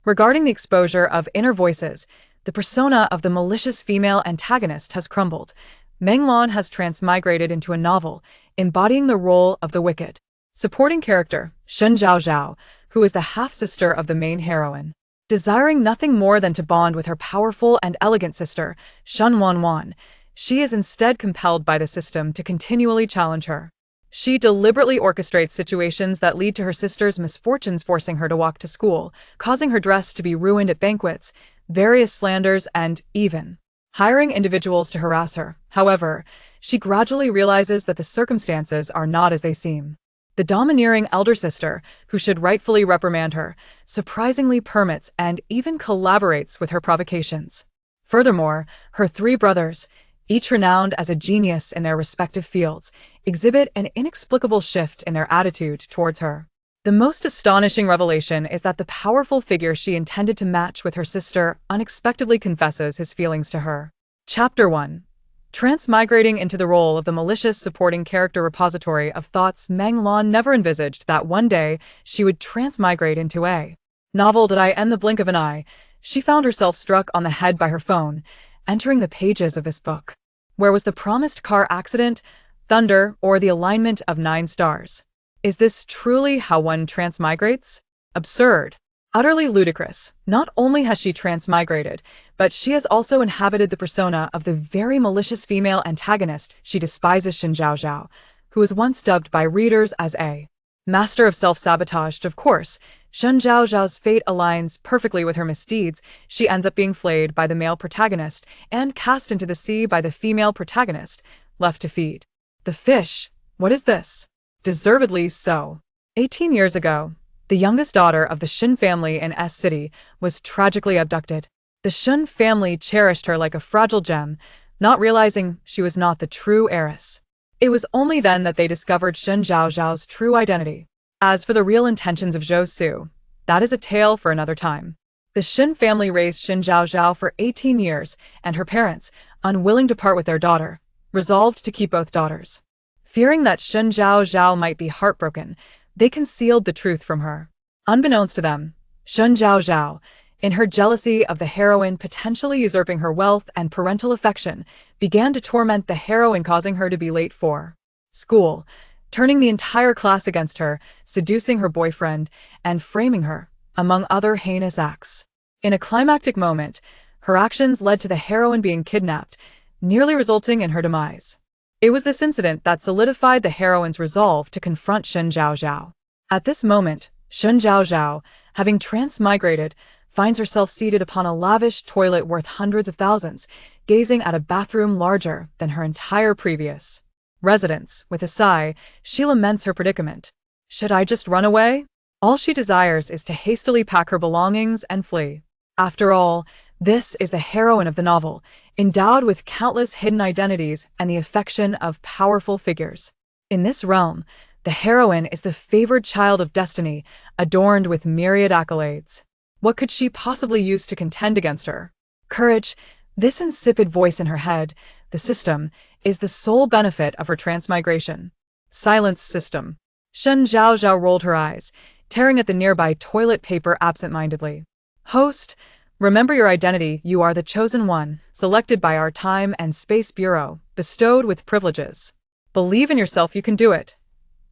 Regarding the exposure of inner voices, the persona of the malicious female antagonist has crumbled. Meng Lan has transmigrated into a novel, embodying the role of the wicked. Supporting character, Shen Zhaozhao, who is the half-sister of the main heroine. Desiring nothing more than to bond with her powerful and elegant sister, Shen Wanwan, she is instead compelled by the system to continually challenge her. She deliberately orchestrates situations that lead to her sister's misfortunes, forcing her to walk to school, causing her dress to be ruined at banquets, various slanders, and even hiring individuals to harass her. However, she gradually realizes that the circumstances are not as they seem. The domineering elder sister, who should rightfully reprimand her, surprisingly permits and even collaborates with her provocations. Furthermore, her three brothers, each renowned as a genius in their respective fields, exhibit an inexplicable shift in their attitude towards her. The most astonishing revelation is that the powerful figure she intended to match with her sister unexpectedly confesses his feelings to her. Chapter 1. Transmigrating into the role of the malicious supporting character repository of thoughts, Meng Lan never envisaged that one day she would transmigrate into a novel. In the blink of an eye, she found herself struck on the head by her phone, entering the pages of this book. Where was the promised car accident, thunder, or the alignment of 9 stars? Is this truly how one transmigrates? Absurd. Utterly ludicrous. Not only has she transmigrated, but she has also inhabited the persona of the very malicious female antagonist she despises, Shen Zhaozhao, who was once dubbed by readers as a master of self-sabotage. Of course, Shen Zhaozhao's fate aligns perfectly with her misdeeds. She ends up being flayed by the male protagonist and cast into the sea by the female protagonist, left to feed the fish. What is this? Deservedly so. 18 years ago, the youngest daughter of the Shen family in S City was tragically abducted. The Shen family cherished her like a fragile gem, not realizing she was not the true heiress. It was only then that they discovered Shen Zhaozhao's true identity. As for the real intentions of Zhou Su, that is a tale for another time. The Shen family raised Shen Zhaozhao for 18 years, and her parents, unwilling to part with their daughter, resolved to keep both daughters. Fearing that Shen Zhaozhao might be heartbroken, they concealed the truth from her. Unbeknownst to them, Shen Zhaozhao, in her jealousy of the heroine potentially usurping her wealth and parental affection, began to torment the heroine, causing her to be late for school, turning the entire class against her, seducing her boyfriend, and framing her, among other heinous acts. In a climactic moment, her actions led to the heroine being kidnapped, nearly resulting in her demise. It was this incident that solidified the heroine's resolve to confront Shen Zhaozhao. At this moment, Shen Zhaozhao, having transmigrated, finds herself seated upon a lavish toilet worth hundreds of thousands, gazing at a bathroom larger than her entire previous residence. With a sigh, she laments her predicament. Should I just run away? All she desires is to hastily pack her belongings and flee. After all, this is the heroine of the novel, endowed with countless hidden identities and the affection of powerful figures. In this realm, the heroine is the favored child of destiny, adorned with myriad accolades. What could she possibly use to contend against her? Courage, this insipid voice in her head, the system, is the sole benefit of her transmigration. Silence system. Shen Zhaozhao rolled her eyes, tearing at the nearby toilet paper absent-mindedly. Host, remember your identity. You are the chosen one, selected by our Time and Space Bureau, bestowed with privileges. Believe in yourself, you can do it.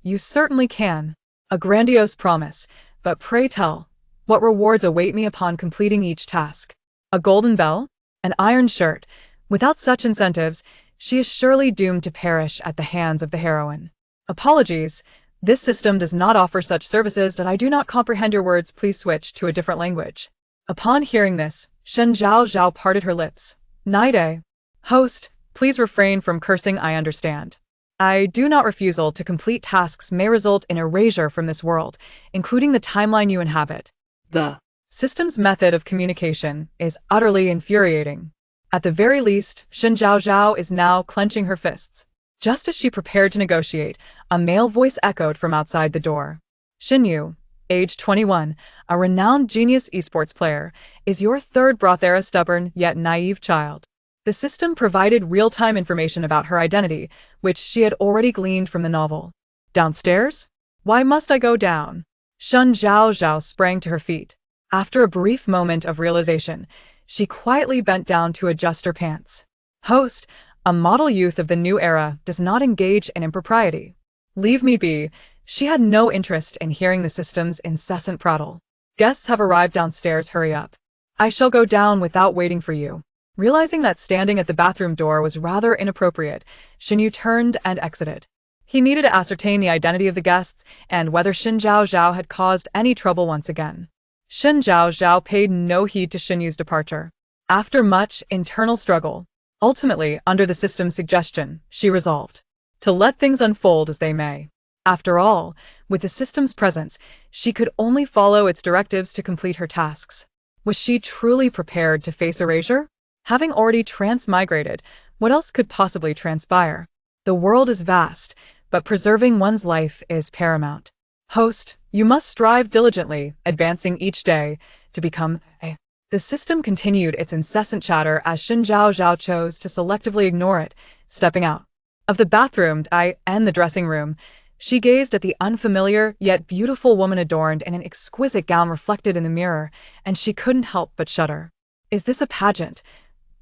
You certainly can. A grandiose promise, but pray tell, what rewards await me upon completing each task? A golden bell? An iron shirt? Without such incentives, she is surely doomed to perish at the hands of the heroine. Apologies, this system does not offer such services. I do not comprehend your words. Please switch to a different language. Upon hearing this, Shen Zhaozhao parted her lips. Night. Host, please refrain from cursing. I understand. I do not. Refusal to complete tasks may result in erasure from this world, including the timeline you inhabit. The system's method of communication is utterly infuriating. At the very least, Shen Zhaozhao is now clenching her fists. Just as she prepared to negotiate, a male voice echoed from outside the door. Shen Yu, age 21, a renowned genius esports player, is your third brothera, stubborn yet naive child. The system provided real-time information about her identity, which she had already gleaned from the novel. Downstairs? Why must I go down? Shen Zhaozhao sprang to her feet. After a brief moment of realization, she quietly bent down to adjust her pants. Host, a model youth of the new era, does not engage in impropriety. Leave me be. She had no interest in hearing the system's incessant prattle. Guests have arrived downstairs, hurry up. I shall go down without waiting for you. Realizing that standing at the bathroom door was rather inappropriate, Shen Yu turned and exited. He needed to ascertain the identity of the guests and whether Shen Zhaozhao had caused any trouble once again. Shen Zhaozhao paid no heed to Shen Yu's departure. After much internal struggle, ultimately, under the system's suggestion, she resolved to let things unfold as they may. After all, with the system's presence, she could only follow its directives to complete her tasks. Was she truly prepared to face erasure? Having already transmigrated, what else could possibly transpire? The world is vast, but preserving one's life is paramount. Host, you must strive diligently, advancing each day, to become a... The system continued its incessant chatter as Shen Zhaozhao chose to selectively ignore it, stepping out of the bathroom and the dressing room. She gazed at the unfamiliar yet beautiful woman adorned in an exquisite gown reflected in the mirror, and she couldn't help but shudder. Is this a pageant?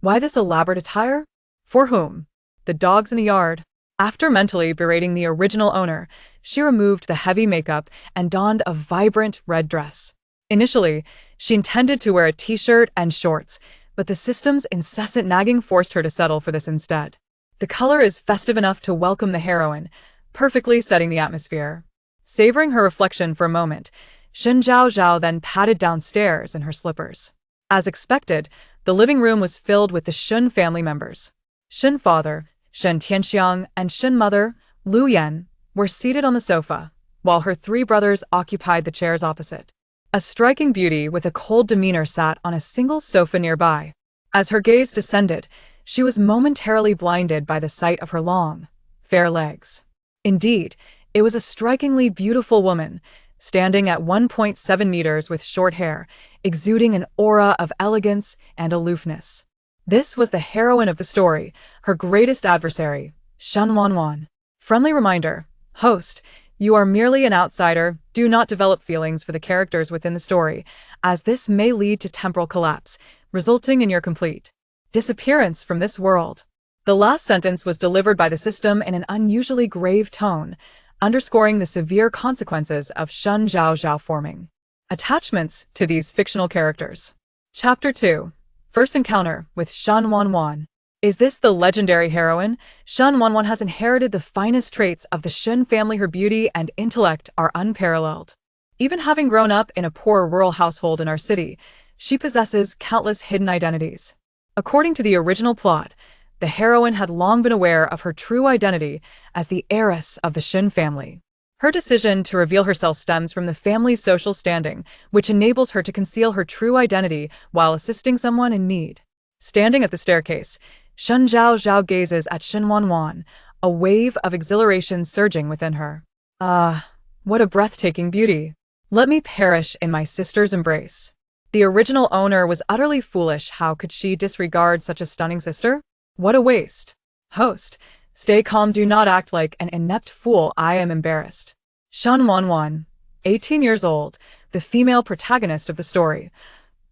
Why this elaborate attire? For whom? The dogs in the yard. After mentally berating the original owner, she removed the heavy makeup and donned a vibrant red dress. Initially, she intended to wear a t-shirt and shorts, but the system's incessant nagging forced her to settle for this instead. The color is festive enough to welcome the heroine, perfectly setting the atmosphere. Savoring her reflection for a moment, Shen Zhaozhao then padded downstairs in her slippers. As expected, the living room was filled with the Shen family members. Shen father, Shen Tianxiang, and Shen mother, Lu Yan, were seated on the sofa, while her three brothers occupied the chairs opposite. A striking beauty with a cold demeanor sat on a single sofa nearby. As her gaze descended, she was momentarily blinded by the sight of her long, fair legs. Indeed, it was a strikingly beautiful woman, standing at 1.7 meters with short hair, exuding an aura of elegance and aloofness. This was the heroine of the story, her greatest adversary, Shen Wanwan. Friendly reminder, host, you are merely an outsider, do not develop feelings for the characters within the story, as this may lead to temporal collapse, resulting in your complete disappearance from this world. The last sentence was delivered by the system in an unusually grave tone, underscoring the severe consequences of Shen Zhaozhao forming attachments to these fictional characters. Chapter 2. First encounter with Shen Wanwan. Is this the legendary heroine? Shen Wanwan has inherited the finest traits of the Shen family. Her beauty and intellect are unparalleled. Even having grown up in a poor rural household in our city, she possesses countless hidden identities. According to the original plot, the heroine had long been aware of her true identity as the heiress of the Shen family. Her decision to reveal herself stems from the family's social standing, which enables her to conceal her true identity while assisting someone in need. Standing at the staircase, Shen Zhaozhao gazes at Shen Wanwan, a wave of exhilaration surging within her. Ah, what a breathtaking beauty! Let me perish in my sister's embrace. The original owner was utterly foolish. How could she disregard such a stunning sister? What a waste. Host, stay calm, do not act like an inept fool. I am embarrassed. Shen Wanwan, 18 years old, the female protagonist of the story.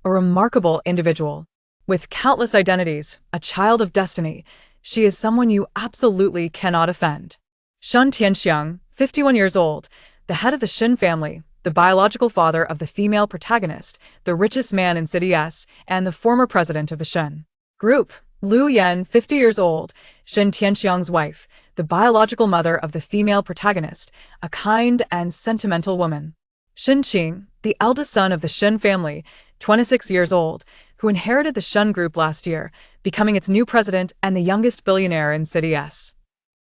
A remarkable individual. With countless identities, a child of destiny, she is someone you absolutely cannot offend. Shen Tianxiang, 51 years old, the head of the Shen family, the biological father of the female protagonist, the richest man in City S, and the former president of the Shen Group. Lu Yan, 50 years old, Shen Tianxiang's wife, the biological mother of the female protagonist, a kind and sentimental woman. Shen Qing, the eldest son of the Shen family, 26 years old, who inherited the Shen Group last year, becoming its new president and the youngest billionaire in City S.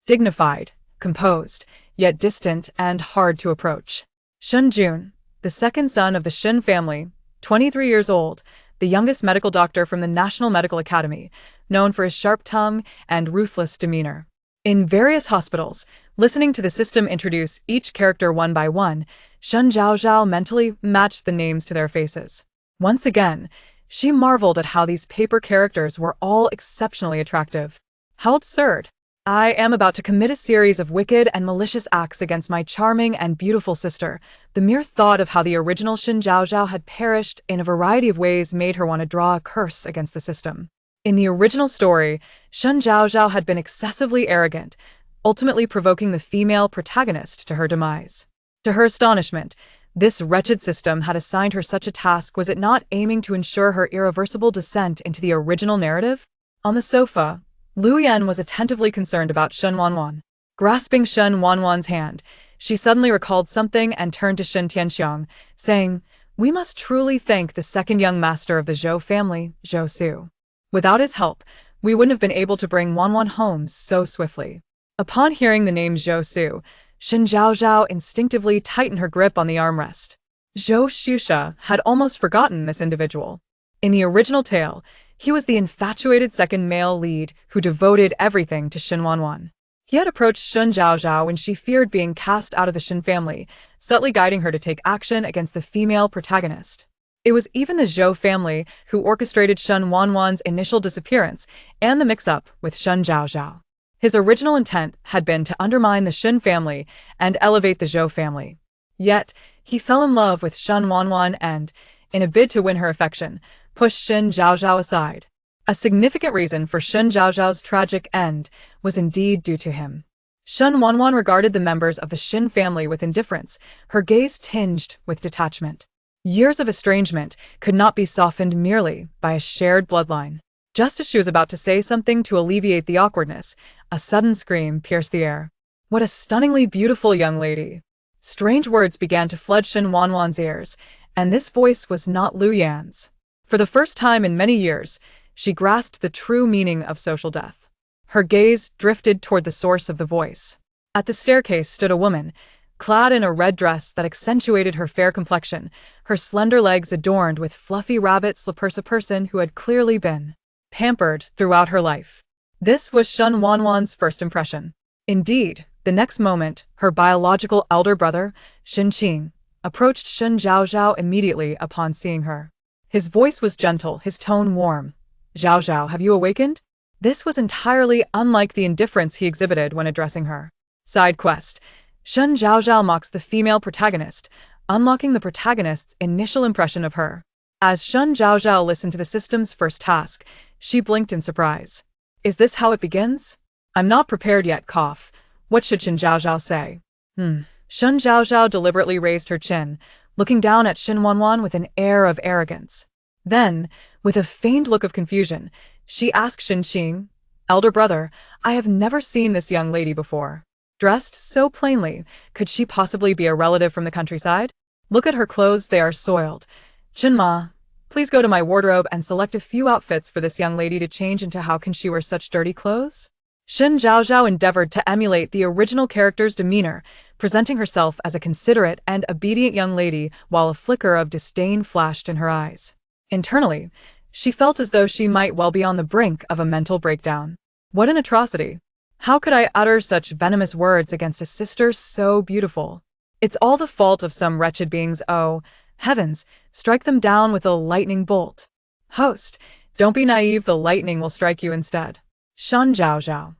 Dignified, composed, yet distant and hard to approach. Shen Jun, the second son of the Shen family, 23 years old, the youngest medical doctor from the National Medical Academy, known for his sharp tongue and ruthless demeanor. In various hospitals, listening to the system introduce each character one by one, Shen Zhaozhao mentally matched the names to their faces. Once again, she marveled at how these paper characters were all exceptionally attractive. How absurd! I am about to commit a series of wicked and malicious acts against my charming and beautiful sister. The mere thought of how the original Shen Zhaozhao had perished in a variety of ways made her want to draw a curse against the system. In the original story, Shen Zhaozhao had been excessively arrogant, ultimately provoking the female protagonist to her demise. To her astonishment, this wretched system had assigned her such a task. Was it not aiming to ensure her irreversible descent into the original narrative? On the sofa, Lu Yan was attentively concerned about Shen Wanwan. Grasping Shen Wanwan's hand, she suddenly recalled something and turned to Shen Tianxiang, saying, "We must truly thank the second young master of the Zhou family, Zhou Su. Without his help, we wouldn't have been able to bring Wanwan home so swiftly." Upon hearing the name Zhou Su, Shen Zhaozhao instinctively tightened her grip on the armrest. Zhou Shusha had almost forgotten this individual. In the original tale, he was the infatuated second male lead who devoted everything to Shen Wanwan. He had approached Shen Zhaozhao when she feared being cast out of the Shen family, subtly guiding her to take action against the female protagonist. It was even the Zhou family who orchestrated Shen Wanwan's initial disappearance and the mix-up with Shen Zhaozhao. His original intent had been to undermine the Shen family and elevate the Zhou family. Yet, he fell in love with Shen Wanwan and, in a bid to win her affection, pushed Shen Zhaozhao aside. A significant reason for Shen Zhaozhao's tragic end was indeed due to him. Shen Wanwan regarded the members of the Shen family with indifference, her gaze tinged with detachment. Years of estrangement could not be softened merely by a shared bloodline. Just as she was about to say something to alleviate the awkwardness, a sudden scream pierced the air. "What a stunningly beautiful young lady!" Strange words began to flood Shen Wanwan's ears, and this voice was not Lu Yan's. For the first time in many years, she grasped the true meaning of social death. Her gaze drifted toward the source of the voice. At the staircase stood a woman, clad in a red dress that accentuated her fair complexion, her slender legs adorned with fluffy rabbit slippers, a person who had clearly been pampered throughout her life. This was Shen Wanwan's first impression. Indeed, the next moment, her biological elder brother, Shen Qing, approached Shen Zhaozhao immediately upon seeing her. His voice was gentle, his tone warm. "Zhaozhao, have you awakened?" This was entirely unlike the indifference he exhibited when addressing her. Side quest. Shen Zhaozhao mocks the female protagonist, unlocking the protagonist's initial impression of her. As Shen Zhaozhao listened to the system's first task, she blinked in surprise. "Is this how it begins? I'm not prepared yet, cough. What should Shen Zhaozhao say?" Shen Zhaozhao deliberately raised her chin, looking down at Shen Wanwan with an air of arrogance. Then, with a feigned look of confusion, she asked Shen Qing, "Elder brother, I have never seen this young lady before. Dressed so plainly, could she possibly be a relative from the countryside? Look at her clothes, they are soiled. Chen Ma, please go to my wardrobe and select a few outfits for this young lady to change into. How can she wear such dirty clothes?" Shen Zhaozhao endeavored to emulate the original character's demeanor, presenting herself as a considerate and obedient young lady while a flicker of disdain flashed in her eyes. Internally, she felt as though she might well be on the brink of a mental breakdown. What an atrocity! How could I utter such venomous words against a sister so beautiful? It's all the fault of some wretched beings. Oh, heavens, strike them down with a lightning bolt. Host, don't be naive, the lightning will strike you instead. Shen Zhaozhao.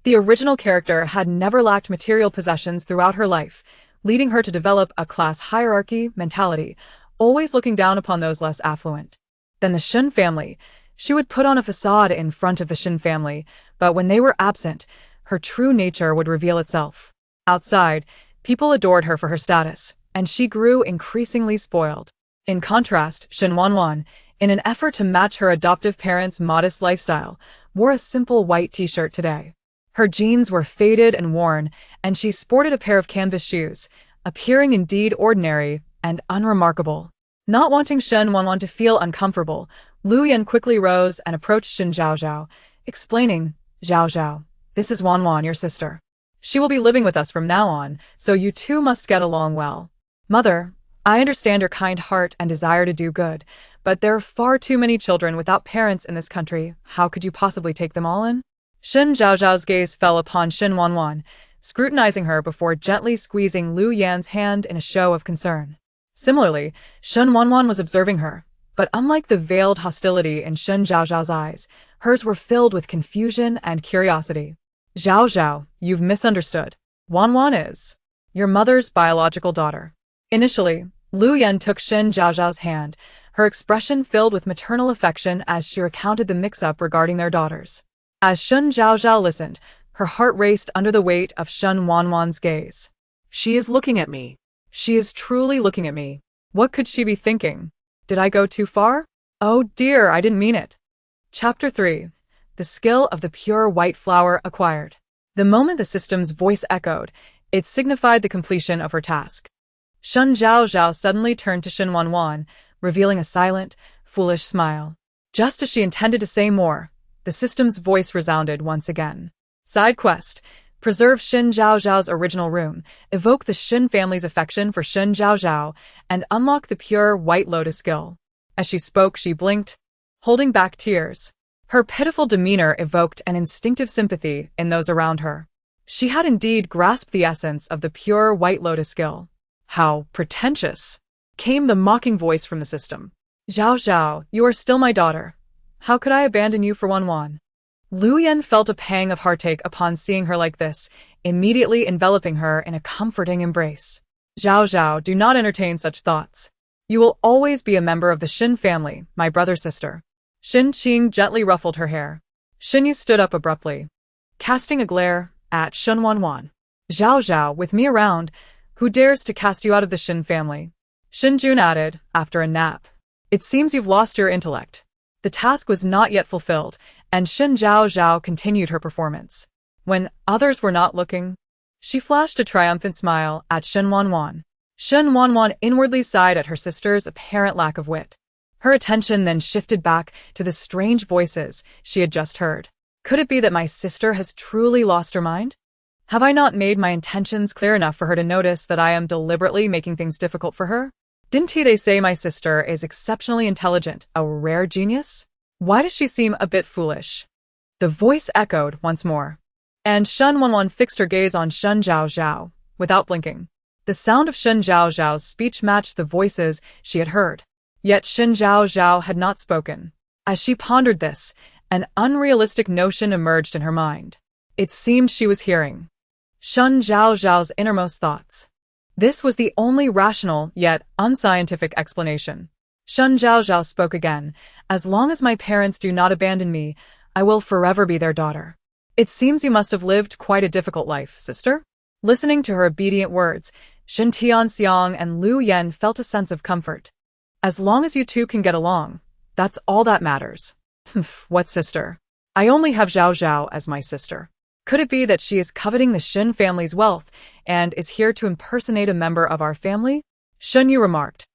The original character had never lacked material possessions throughout her life, leading her to develop a class hierarchy mentality, always looking down upon those less affluent. Then the Shen family. She would put on a facade in front of the Shen family, but when they were absent, her true nature would reveal itself. Outside, people adored her for her status, and she grew increasingly spoiled. In contrast, Shen Wanwan, in an effort to match her adoptive parents' modest lifestyle, wore a simple white t-shirt today. Her jeans were faded and worn, and she sported a pair of canvas shoes, appearing indeed ordinary and unremarkable. Not wanting Shen Wanwan to feel uncomfortable, Lu Yan quickly rose and approached Shen Zhaozhao, explaining, "Zhaozhao, this is Wanwan, your sister. She will be living with us from now on, so you two must get along well. Mother, I understand your kind heart and desire to do good, but there are far too many children without parents in this country. How could you possibly take them all in?" Shen Zhaozhao's gaze fell upon Shen Wanwan, scrutinizing her before gently squeezing Lu Yan's hand in a show of concern. Similarly, Shen Wanwan was observing her, but unlike the veiled hostility in Shen Zhaozhao's eyes, hers were filled with confusion and curiosity. Zhaozhao, you've misunderstood. Wanwan is your mother's biological daughter. Initially, Lu Yan took Shen Zhaozhao's hand, her expression filled with maternal affection as she recounted the mix-up regarding their daughters. As Shen Zhaozhao listened, her heart raced under the weight of Shen Wanwan's gaze. She is looking at me. She is truly looking at me. What could she be thinking? Did I go too far? Oh dear, I didn't mean it. Chapter 3. The skill of the pure white flower acquired. The moment the system's voice echoed, it signified the completion of her task. Shen Zhaozhao suddenly turned to Shen Wanwan, revealing a silent, foolish smile. Just as she intended to say more, the system's voice resounded once again. Side quest. Preserve Shen Zhaozhao's original rune, evoke the Shen family's affection for Shen Zhaozhao, and unlock the pure white lotus skill. As she spoke, she blinked, holding back tears. Her pitiful demeanor evoked an instinctive sympathy in those around her. She had indeed grasped the essence of the pure white lotus skill. How pretentious! Came the mocking voice from the system. Zhaozhao, you are still my daughter. How could I abandon you for Wanwan? Lu Yan felt a pang of heartache upon seeing her like this, immediately enveloping her in a comforting embrace. Zhaozhao, do not entertain such thoughts. You will always be a member of the Shen family, my brother's sister. Shen Qing gently ruffled her hair. Shen Yu stood up abruptly, casting a glare at Shen Wanwan. Zhaozhao, with me around, who dares to cast you out of the Shen family? Shen Jun added, after a nap. It seems you've lost your intellect. The task was not yet fulfilled, and Shen Zhaozhao continued her performance. When others were not looking, she flashed a triumphant smile at Shen Wanwan. Shen Wanwan inwardly sighed at her sister's apparent lack of wit. Her attention then shifted back to the strange voices she had just heard. Could it be that my sister has truly lost her mind? Have I not made my intentions clear enough for her to notice that I am deliberately making things difficult for her? Didn't they say my sister is exceptionally intelligent, a rare genius? Why does she seem a bit foolish? The voice echoed once more, and Shen Wanwan fixed her gaze on Shen Zhaozhao, without blinking. The sound of Shen Zhaozhao's speech matched the voices she had heard. Yet Shen Zhaozhao had not spoken. As she pondered this, an unrealistic notion emerged in her mind. It seemed she was hearing Shen Zhaozhao's innermost thoughts. This was the only rational, yet unscientific explanation. Shen Zhaozhao spoke again. As long as my parents do not abandon me, I will forever be their daughter. It seems you must have lived quite a difficult life, sister. Listening to her obedient words, Shen Tianxiang and Lu Yan felt a sense of comfort. As long as you two can get along, that's all that matters. What sister? I only have Zhaozhao as my sister. Could it be that she is coveting the Shen family's wealth and is here to impersonate a member of our family? Shen Yu remarked,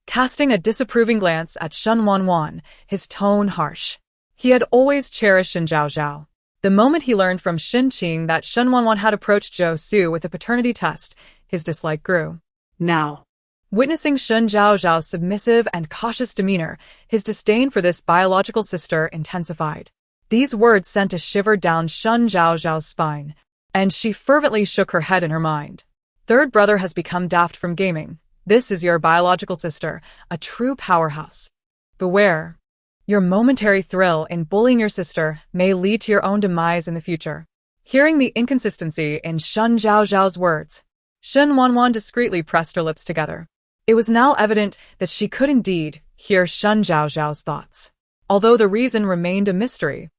casting a disapproving glance at Shen Wanwan, his tone harsh. He had always cherished Shen Zhaozhao. The moment he learned from Shen Qing that Shen Wanwan had approached Zhou Su with a paternity test, his dislike grew. Now, witnessing Shen Zhaozhao's submissive and cautious demeanor, his disdain for this biological sister intensified. These words sent a shiver down Shen Zhaozhao's spine, and she fervently shook her head in her mind. Third brother has become daft from gaming. This is your biological sister, a true powerhouse. Beware. Your momentary thrill in bullying your sister may lead to your own demise in the future. Hearing the inconsistency in Shen Zhaozhao's words, Shen Wanwan discreetly pressed her lips together. It was now evident that she could indeed hear Shen Zhaozhao's thoughts. Although the reason remained a mystery,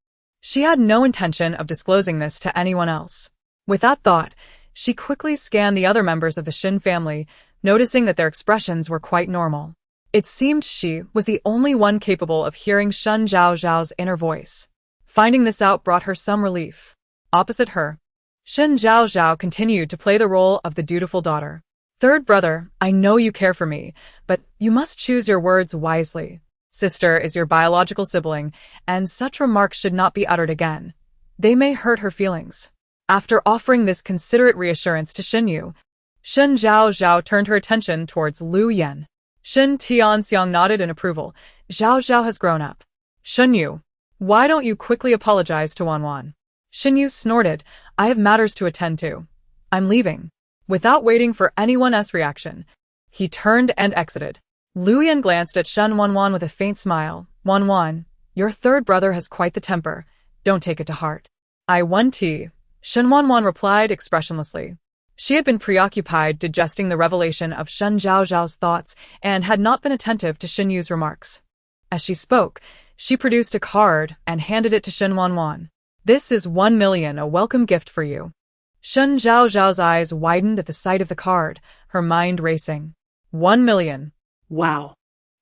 she had no intention of disclosing this to anyone else. With that thought, she quickly scanned the other members of the Shen family, noticing that their expressions were quite normal. It seemed she was the only one capable of hearing Shen Zhaozhao's inner voice. Finding this out brought her some relief. Opposite her, Shen Zhaozhao continued to play the role of the dutiful daughter. Third brother, I know you care for me, but you must choose your words wisely. Sister is your biological sibling, and such remarks should not be uttered again. They may hurt her feelings. After offering this considerate reassurance to Shen Yu, Shen Zhaozhao turned her attention towards Lu Yan. Shen Tianxiang nodded in approval. Zhaozhao has grown up. Shen Yu, why don't you quickly apologize to Wanwan? Shen Yu snorted. I have matters to attend to. I'm leaving. Without waiting for anyone else's reaction, he turned and exited. Lu Yan glanced at Shen Wanwan with a faint smile. Wanwan, your third brother has quite the temper. Don't take it to heart. I 1T. Shen Wanwan replied expressionlessly. She had been preoccupied digesting the revelation of Shen Zhaozhao's thoughts and had not been attentive to Shen Yu's remarks. As she spoke, she produced a card and handed it to Shen Wanwan. "This is 1 million, a welcome gift for you." Shen Zhaozhao's eyes widened at the sight of the card, her mind racing. 1 million. Wow.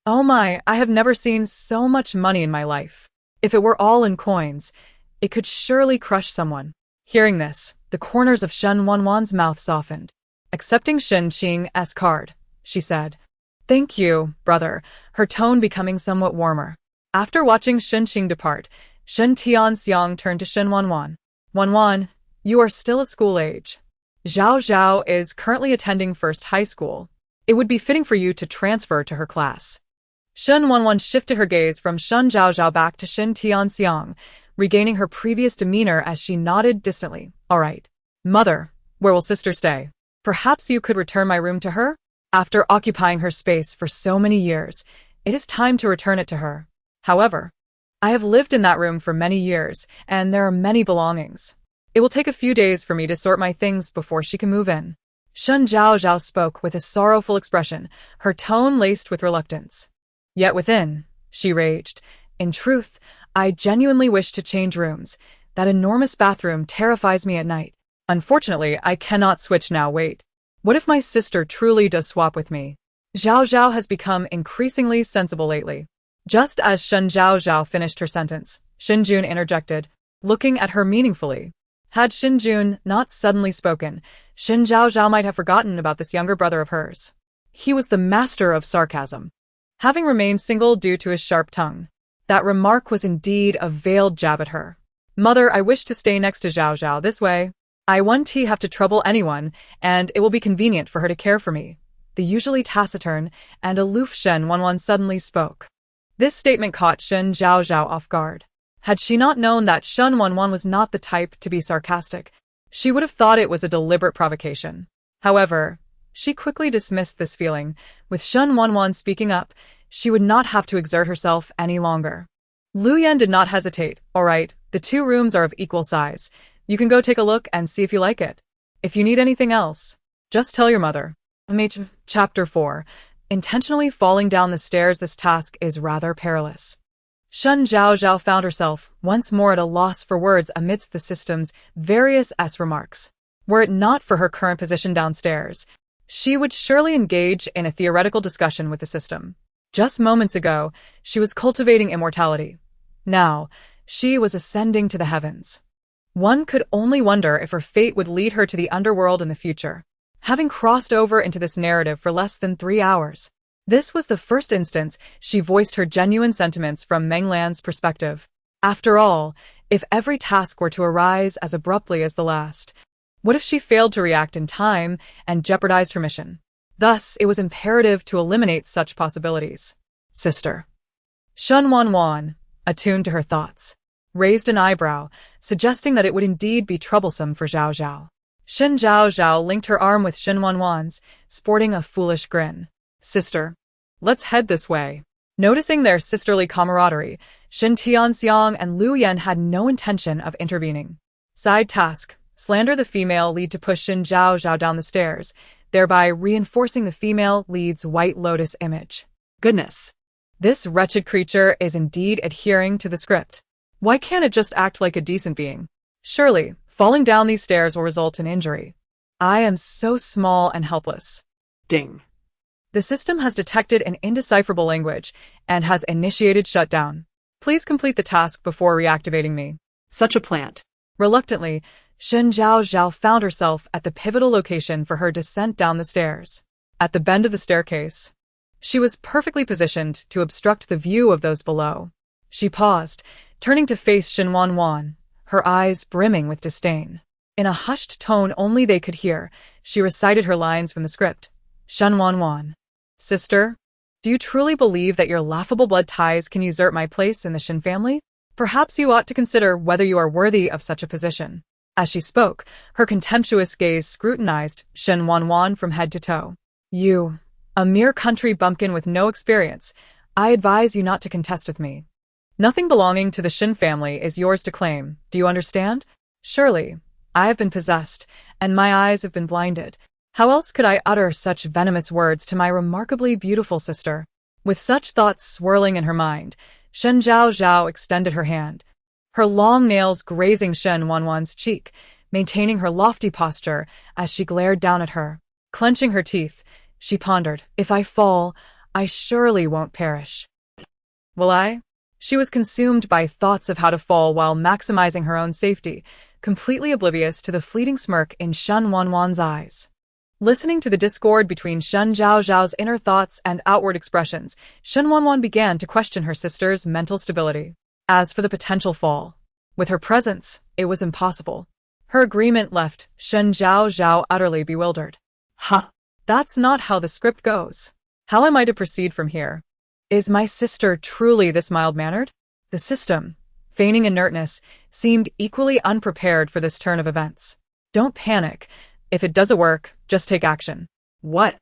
Oh my, I have never seen so much money in my life. If it were all in coins, it could surely crush someone. Hearing this, the corners of Shen Wanwan's mouth softened. Accepting Shen Qing's card, she said, "Thank you, brother," her tone becoming somewhat warmer. After watching Shen Qing depart, Shen Tianxiang turned to Shen Wanwan. "Wanwan, you are still a school age. Zhaozhao is currently attending first high school. It would be fitting for you to transfer to her class." Shen Wanwan shifted her gaze from Shen Zhaozhao back to Shen Tianxiang, regaining her previous demeanor as she nodded distantly. "All right. Mother, where will sister stay? Perhaps you could return my room to her? After occupying her space for so many years, it is time to return it to her. However, I have lived in that room for many years, and there are many belongings. It will take a few days for me to sort my things before she can move in." Shen Zhaozhao spoke with a sorrowful expression, her tone laced with reluctance. Yet within, she raged, "In truth, I genuinely wish to change rooms. That enormous bathroom terrifies me at night. Unfortunately, I cannot switch now. Wait. What if my sister truly does swap with me?" Zhaozhao has become increasingly sensible lately. Just as Shen Zhaozhao finished her sentence, Shen Jun interjected, looking at her meaningfully. Had Shen Jun not suddenly spoken, Shen Zhaozhao might have forgotten about this younger brother of hers. He was the master of sarcasm. Having remained single due to his sharp tongue, that remark was indeed a veiled jab at her. "Mother, I wish to stay next to Zhaozhao this way. I won't have to trouble anyone, and it will be convenient for her to care for me." The usually taciturn and aloof Shen Wanwan suddenly spoke. This statement caught Shen Zhaozhao off guard. Had she not known that Shen Wanwan was not the type to be sarcastic, she would have thought it was a deliberate provocation. However, she quickly dismissed this feeling. With Shen Wanwan speaking up, she would not have to exert herself any longer. Lu Yan did not hesitate. "All right, the 2 rooms are of equal size. You can go take a look and see if you like it. If you need anything else, just tell your mother." Chapter 4. Intentionally falling down the stairs. This task is rather perilous. Shen Zhaozhao found herself once more at a loss for words amidst the system's various remarks. Were it not for her current position downstairs, she would surely engage in a theoretical discussion with the system. Just moments ago, she was cultivating immortality. Now, she was ascending to the heavens. One could only wonder if her fate would lead her to the underworld in the future. Having crossed over into this narrative for less than 3 hours, this was the first instance she voiced her genuine sentiments from Meng Lan's perspective. After all, if every task were to arise as abruptly as the last, what if she failed to react in time and jeopardized her mission? Thus, it was imperative to eliminate such possibilities. "Sister." Shen Wanwan, attuned to her thoughts, raised an eyebrow, suggesting that it would indeed be troublesome for Zhaozhao. Shen Zhaozhao linked her arm with Shen Wanwan's, sporting a foolish grin. "Sister, let's head this way." Noticing their sisterly camaraderie, Shen Tianxiang and Lu Yan had no intention of intervening. Side task: slander the female lead to push Shen Zhaozhao down the stairs, thereby reinforcing the female lead's White Lotus image. Goodness. This wretched creature is indeed adhering to the script. Why can't it just act like a decent being? Surely, falling down these stairs will result in injury. I am so small and helpless. Ding. The system has detected an indecipherable language and has initiated shutdown. Please complete the task before reactivating me. Such a plant. Reluctantly, Shen Zhaozhao found herself at the pivotal location for her descent down the stairs. At the bend of the staircase, she was perfectly positioned to obstruct the view of those below. She paused, turning to face Shen Wanwan, her eyes brimming with disdain. In a hushed tone only they could hear, she recited her lines from the script. Shen Wanwan. "Sister, do you truly believe that your laughable blood ties can usurp my place in the Shen family? Perhaps you ought to consider whether you are worthy of such a position." As she spoke, her contemptuous gaze scrutinized Shen Wanwan from head to toe. "You, a mere country bumpkin with no experience, I advise you not to contest with me. Nothing belonging to the Shen family is yours to claim, do you understand? Surely, I have been possessed, and my eyes have been blinded. How else could I utter such venomous words to my remarkably beautiful sister? With such thoughts swirling in her mind, Shen Zhaozhao extended her hand, her long nails grazing Shen Wanwan's cheek, maintaining her lofty posture as she glared down at her. Clenching her teeth, she pondered, if I fall, I surely won't perish. Will I? She was consumed by thoughts of how to fall while maximizing her own safety, completely oblivious to the fleeting smirk in Shen Wanwan's eyes. Listening to the discord between Shen Zhaozhao's inner thoughts and outward expressions, Shen Wanwan began to question her sister's mental stability. As for the potential fall, with her presence, it was impossible. Her agreement left Shen Zhaozhao utterly bewildered. Huh. That's not how the script goes. How am I to proceed from here? Is my sister truly this mild-mannered? The system, feigning inertness, seemed equally unprepared for this turn of events. Don't panic. If it doesn't work, just take action. What?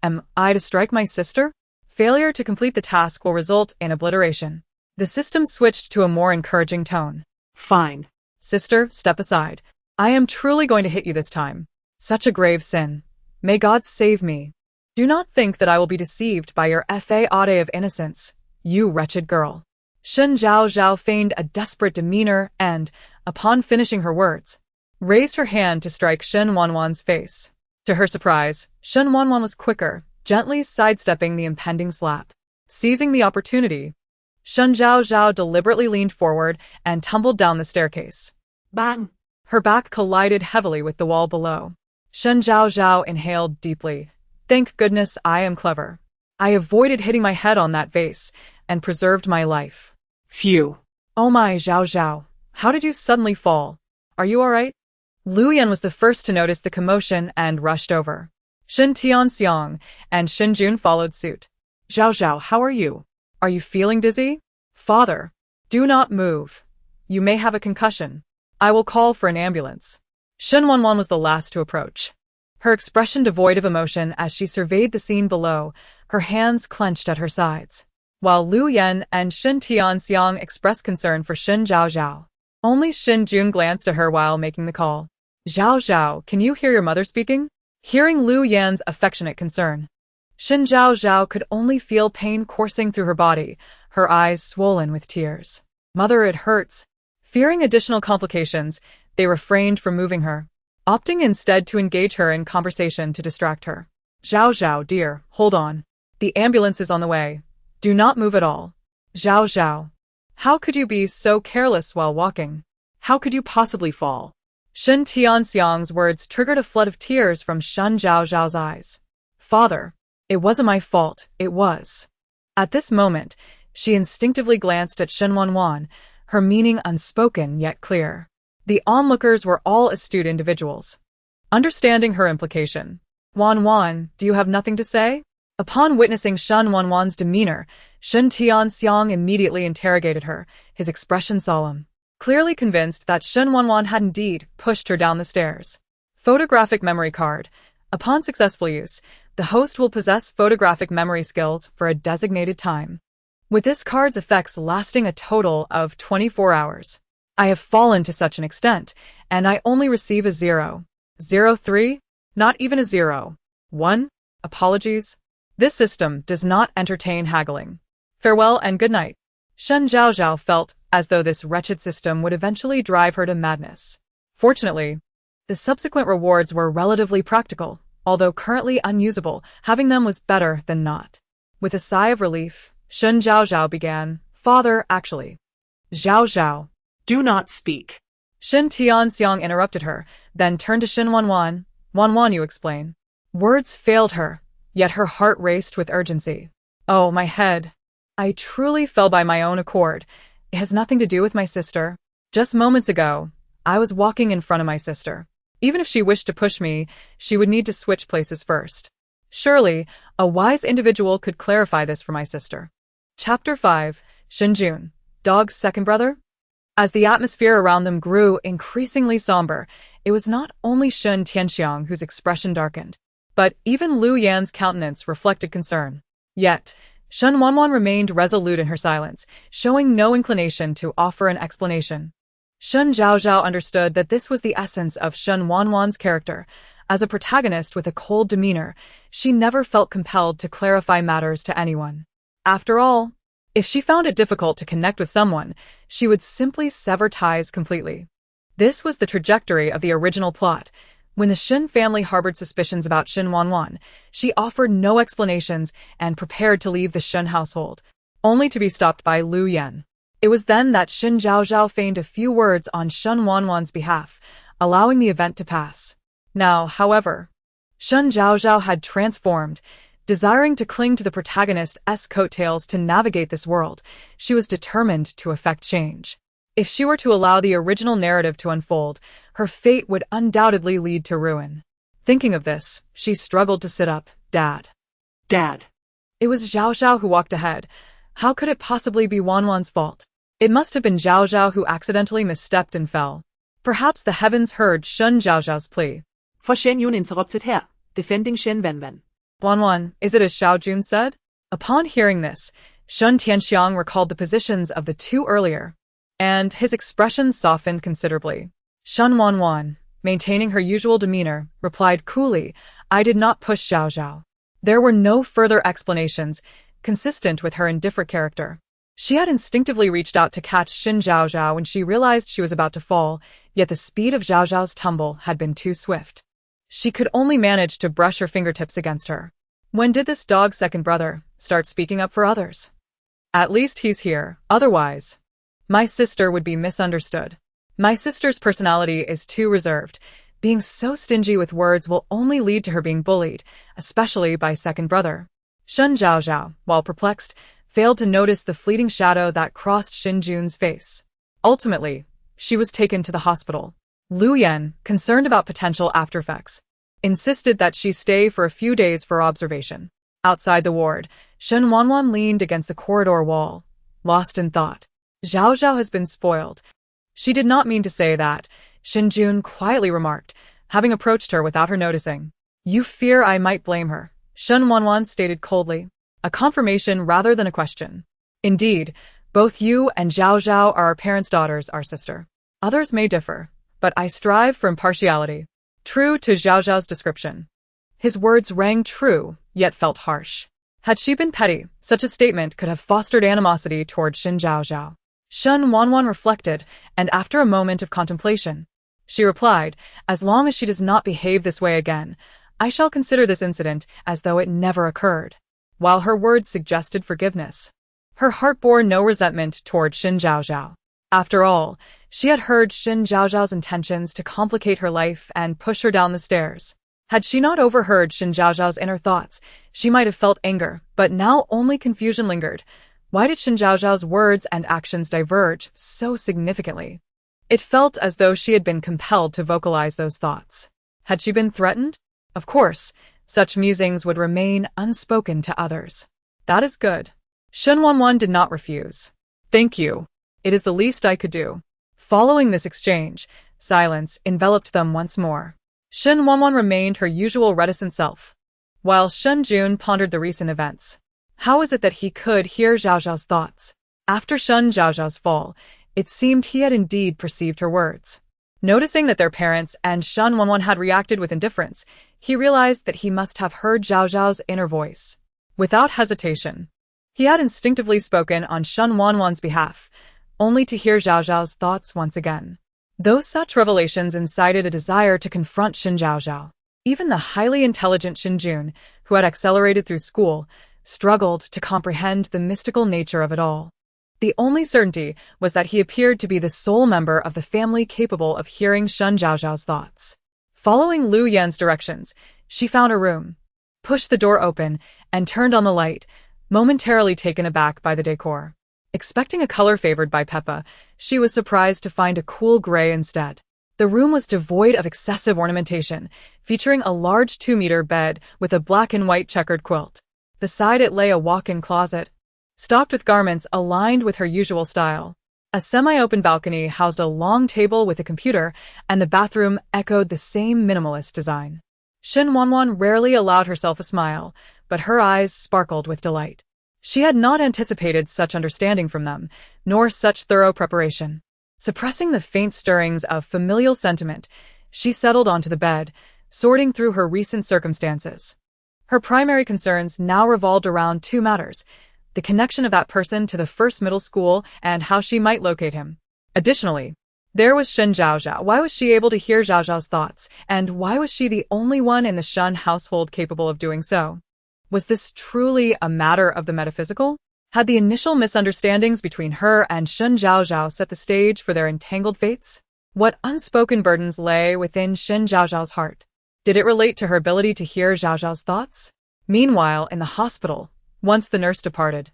Am I to strike my sister? Failure to complete the task will result in obliteration. The system switched to a more encouraging tone. Fine. Sister, step aside. I am truly going to hit you this time. Such a grave sin. May God save me. Do not think that I will be deceived by your facade of innocence, you wretched girl. Shen Zhaozhao feigned a desperate demeanor and, upon finishing her words, raised her hand to strike Shen Wanwan's face. To her surprise, Shen Wanwan was quicker, gently sidestepping the impending slap. Seizing the opportunity, Shen Zhaozhao deliberately leaned forward and tumbled down the staircase. Bang! Her back collided heavily with the wall below. Shen Zhaozhao inhaled deeply. Thank goodness I am clever. I avoided hitting my head on that vase and preserved my life. Phew. Oh my, Zhaozhao, how did you suddenly fall? Are you all right? Lu Yan was the first to notice the commotion and rushed over. Shen Tianxiang and Shen Jun followed suit. Zhaozhao, how are you? Are you feeling dizzy? Father, do not move. You may have a concussion. I will call for an ambulance. Shen Wanwan was the last to approach. Her expression devoid of emotion as she surveyed the scene below, her hands clenched at her sides. While Lu Yan and Shen Tianxiang expressed concern for Shen Zhaozhao, only Shen Jun glanced at her while making the call. Zhaozhao, can you hear your mother speaking? Hearing Lu Yan's affectionate concern, Shen Zhaozhao could only feel pain coursing through her body, her eyes swollen with tears. Mother, it hurts. Fearing additional complications, they refrained from moving her, opting instead to engage her in conversation to distract her. Zhaozhao, dear, hold on. The ambulance is on the way. Do not move at all. Zhaozhao, how could you be so careless while walking? How could you possibly fall? Shen Tianxiang's words triggered a flood of tears from Shen Zhaozhao's eyes. Father, it wasn't my fault, it was. At this moment, she instinctively glanced at Shen Wanwan, her meaning unspoken yet clear. The onlookers were all astute individuals. Understanding her implication, Wanwan, do you have nothing to say? Upon witnessing Shen Wanwan's demeanor, Shen Tianxiang immediately interrogated her, his expression solemn, clearly convinced that Shen Wanwan had indeed pushed her down the stairs. Photographic memory card. Upon successful use, the host will possess photographic memory skills for a designated time, with this card's effects lasting a total of 24 hours. I have fallen to such an extent, and I only receive a 0. 03? Not even a 0. 1? Apologies. This system does not entertain haggling. Farewell and good night. Shen Zhaozhao felt as though this wretched system would eventually drive her to madness. Fortunately, the subsequent rewards were relatively practical, although currently unusable. Having them was better than not. With a sigh of relief, Shen Zhaozhao began, Father, actually. Zhaozhao. Do not speak. Shen Tianxiang interrupted her, then turned to Shen Wanwan. Wanwan, you explain. Words failed her, yet her heart raced with urgency. Oh, my head. I truly fell by my own accord. It has nothing to do with my sister. Just moments ago, I was walking in front of my sister. Even if she wished to push me, she would need to switch places first. Surely, a wise individual could clarify this for my sister. Chapter 5, Shen Jun, Dog's second brother? As the atmosphere around them grew increasingly somber, it was not only Shen Tianxiang whose expression darkened, but even Lu Yan's countenance reflected concern. Yet, Shen Wanwan remained resolute in her silence, showing no inclination to offer an explanation. Shen Zhaozhao understood that this was the essence of Shen Wanwan's character. As a protagonist with a cold demeanor, she never felt compelled to clarify matters to anyone. After all, if she found it difficult to connect with someone, she would simply sever ties completely. This was the trajectory of the original plot. When the Shen family harbored suspicions about Shen Wanwan, she offered no explanations and prepared to leave the Shen household, only to be stopped by Lu Yan. It was then that Shen Zhaozhao feigned a few words on Shen Wanwan's behalf, allowing the event to pass. Now, however, Shen Zhaozhao had transformed. Desiring to cling to the protagonist's coattails to navigate this world, she was determined to effect change. If she were to allow the original narrative to unfold, her fate would undoubtedly lead to ruin. Thinking of this, she struggled to sit up. Dad. Dad. It was Zhaozhao who walked ahead. How could it possibly be Wanwan's fault? It must have been Zhaozhao who accidentally misstepped and fell. Perhaps the heavens heard Shen Zhaozhao's plea. For Shen Yun interrupted her, defending Shen Wanwan. Wanwan, is it as Xiao Jun said? Upon hearing this, Shen Tianxiang recalled the positions of the two earlier, and his expression softened considerably. Shen Wanwan, maintaining her usual demeanor, replied coolly, I did not push Zhaozhao. There were no further explanations, consistent with her indifferent character. She had instinctively reached out to catch Shen Zhaozhao when she realized she was about to fall, yet the speed of Zhaozhao's tumble had been too swift. She could only manage to brush her fingertips against her. When did this dog's second brother start speaking up for others? At least he's here, otherwise, my sister would be misunderstood. My sister's personality is too reserved. Being so stingy with words will only lead to her being bullied, especially by second brother. Shen Zhaozhao, while perplexed, failed to notice the fleeting shadow that crossed Shen Jun's face. Ultimately, she was taken to the hospital. Lu Yan, concerned about potential aftereffects, insisted that she stay for a few days for observation. Outside the ward, Shen Wanwan leaned against the corridor wall, lost in thought. Zhaozhao has been spoiled. She did not mean to say that, Shen Jun quietly remarked, having approached her without her noticing. You fear I might blame her, Shen Wanwan stated coldly, a confirmation rather than a question. Indeed, both you and Zhaozhao are our parents' daughters, our sister. Others may differ, but I strive for impartiality. True to Zhaozhao's description. His words rang true, yet felt harsh. Had she been petty, such a statement could have fostered animosity toward Shen Zhaozhao. Shen Wanwan reflected, and after a moment of contemplation, she replied, as long as she does not behave this way again, I shall consider this incident as though it never occurred. While her words suggested forgiveness, her heart bore no resentment toward Shen Zhaozhao. After all, she had heard Shen Zhaozhao's intentions to complicate her life and push her down the stairs. Had she not overheard Shen Zhaozhao's inner thoughts, she might have felt anger, but now only confusion lingered. Why did Shen Zhaozhao's words and actions diverge so significantly? It felt as though she had been compelled to vocalize those thoughts. Had she been threatened? Of course, such musings would remain unspoken to others. That is good. Shen Wanwan did not refuse. Thank you. It is the least I could do. Following this exchange, silence enveloped them once more. Shen Wanwan remained her usual reticent self, while Shen Jun pondered the recent events. How is it that he could hear Zhaozhao's thoughts? After Shen Zhaozhao's fall, it seemed he had indeed perceived her words. Noticing that their parents and Shen Wanwan had reacted with indifference, he realized that he must have heard Zhaozhao's inner voice. Without hesitation, he had instinctively spoken on Shen Wanwan's behalf, only to hear Zhaozhao's thoughts once again. Those such revelations incited a desire to confront Shen Zhaozhao. Even the highly intelligent Shen Jun, who had accelerated through school, struggled to comprehend the mystical nature of it all. The only certainty was that he appeared to be the sole member of the family capable of hearing Shen Zhaozhao's thoughts. Following Lu Yan's directions, she found a room, pushed the door open, and turned on the light, momentarily taken aback by the decor. Expecting a color favored by Peppa, she was surprised to find a cool gray instead. The room was devoid of excessive ornamentation, featuring a large 2-meter bed with a black and white checkered quilt. Beside it lay a walk-in closet, stocked with garments aligned with her usual style. A semi-open balcony housed a long table with a computer, and the bathroom echoed the same minimalist design. Shen Wanwan rarely allowed herself a smile, but her eyes sparkled with delight. She had not anticipated such understanding from them, nor such thorough preparation. Suppressing the faint stirrings of familial sentiment, she settled onto the bed, sorting through her recent circumstances. Her primary concerns now revolved around two matters: the connection of that person to the first middle school and how she might locate him. Additionally, there was Shen Zhaozhao. Why was she able to hear Zhaozhao's thoughts, and why was she the only one in the Shen household capable of doing so? Was this truly a matter of the metaphysical? Had the initial misunderstandings between her and Shen Zhaozhao set the stage for their entangled fates? What unspoken burdens lay within Shen Zhaozhao's heart? Did it relate to her ability to hear Zhaozhao's thoughts? Meanwhile, in the hospital, once the nurse departed,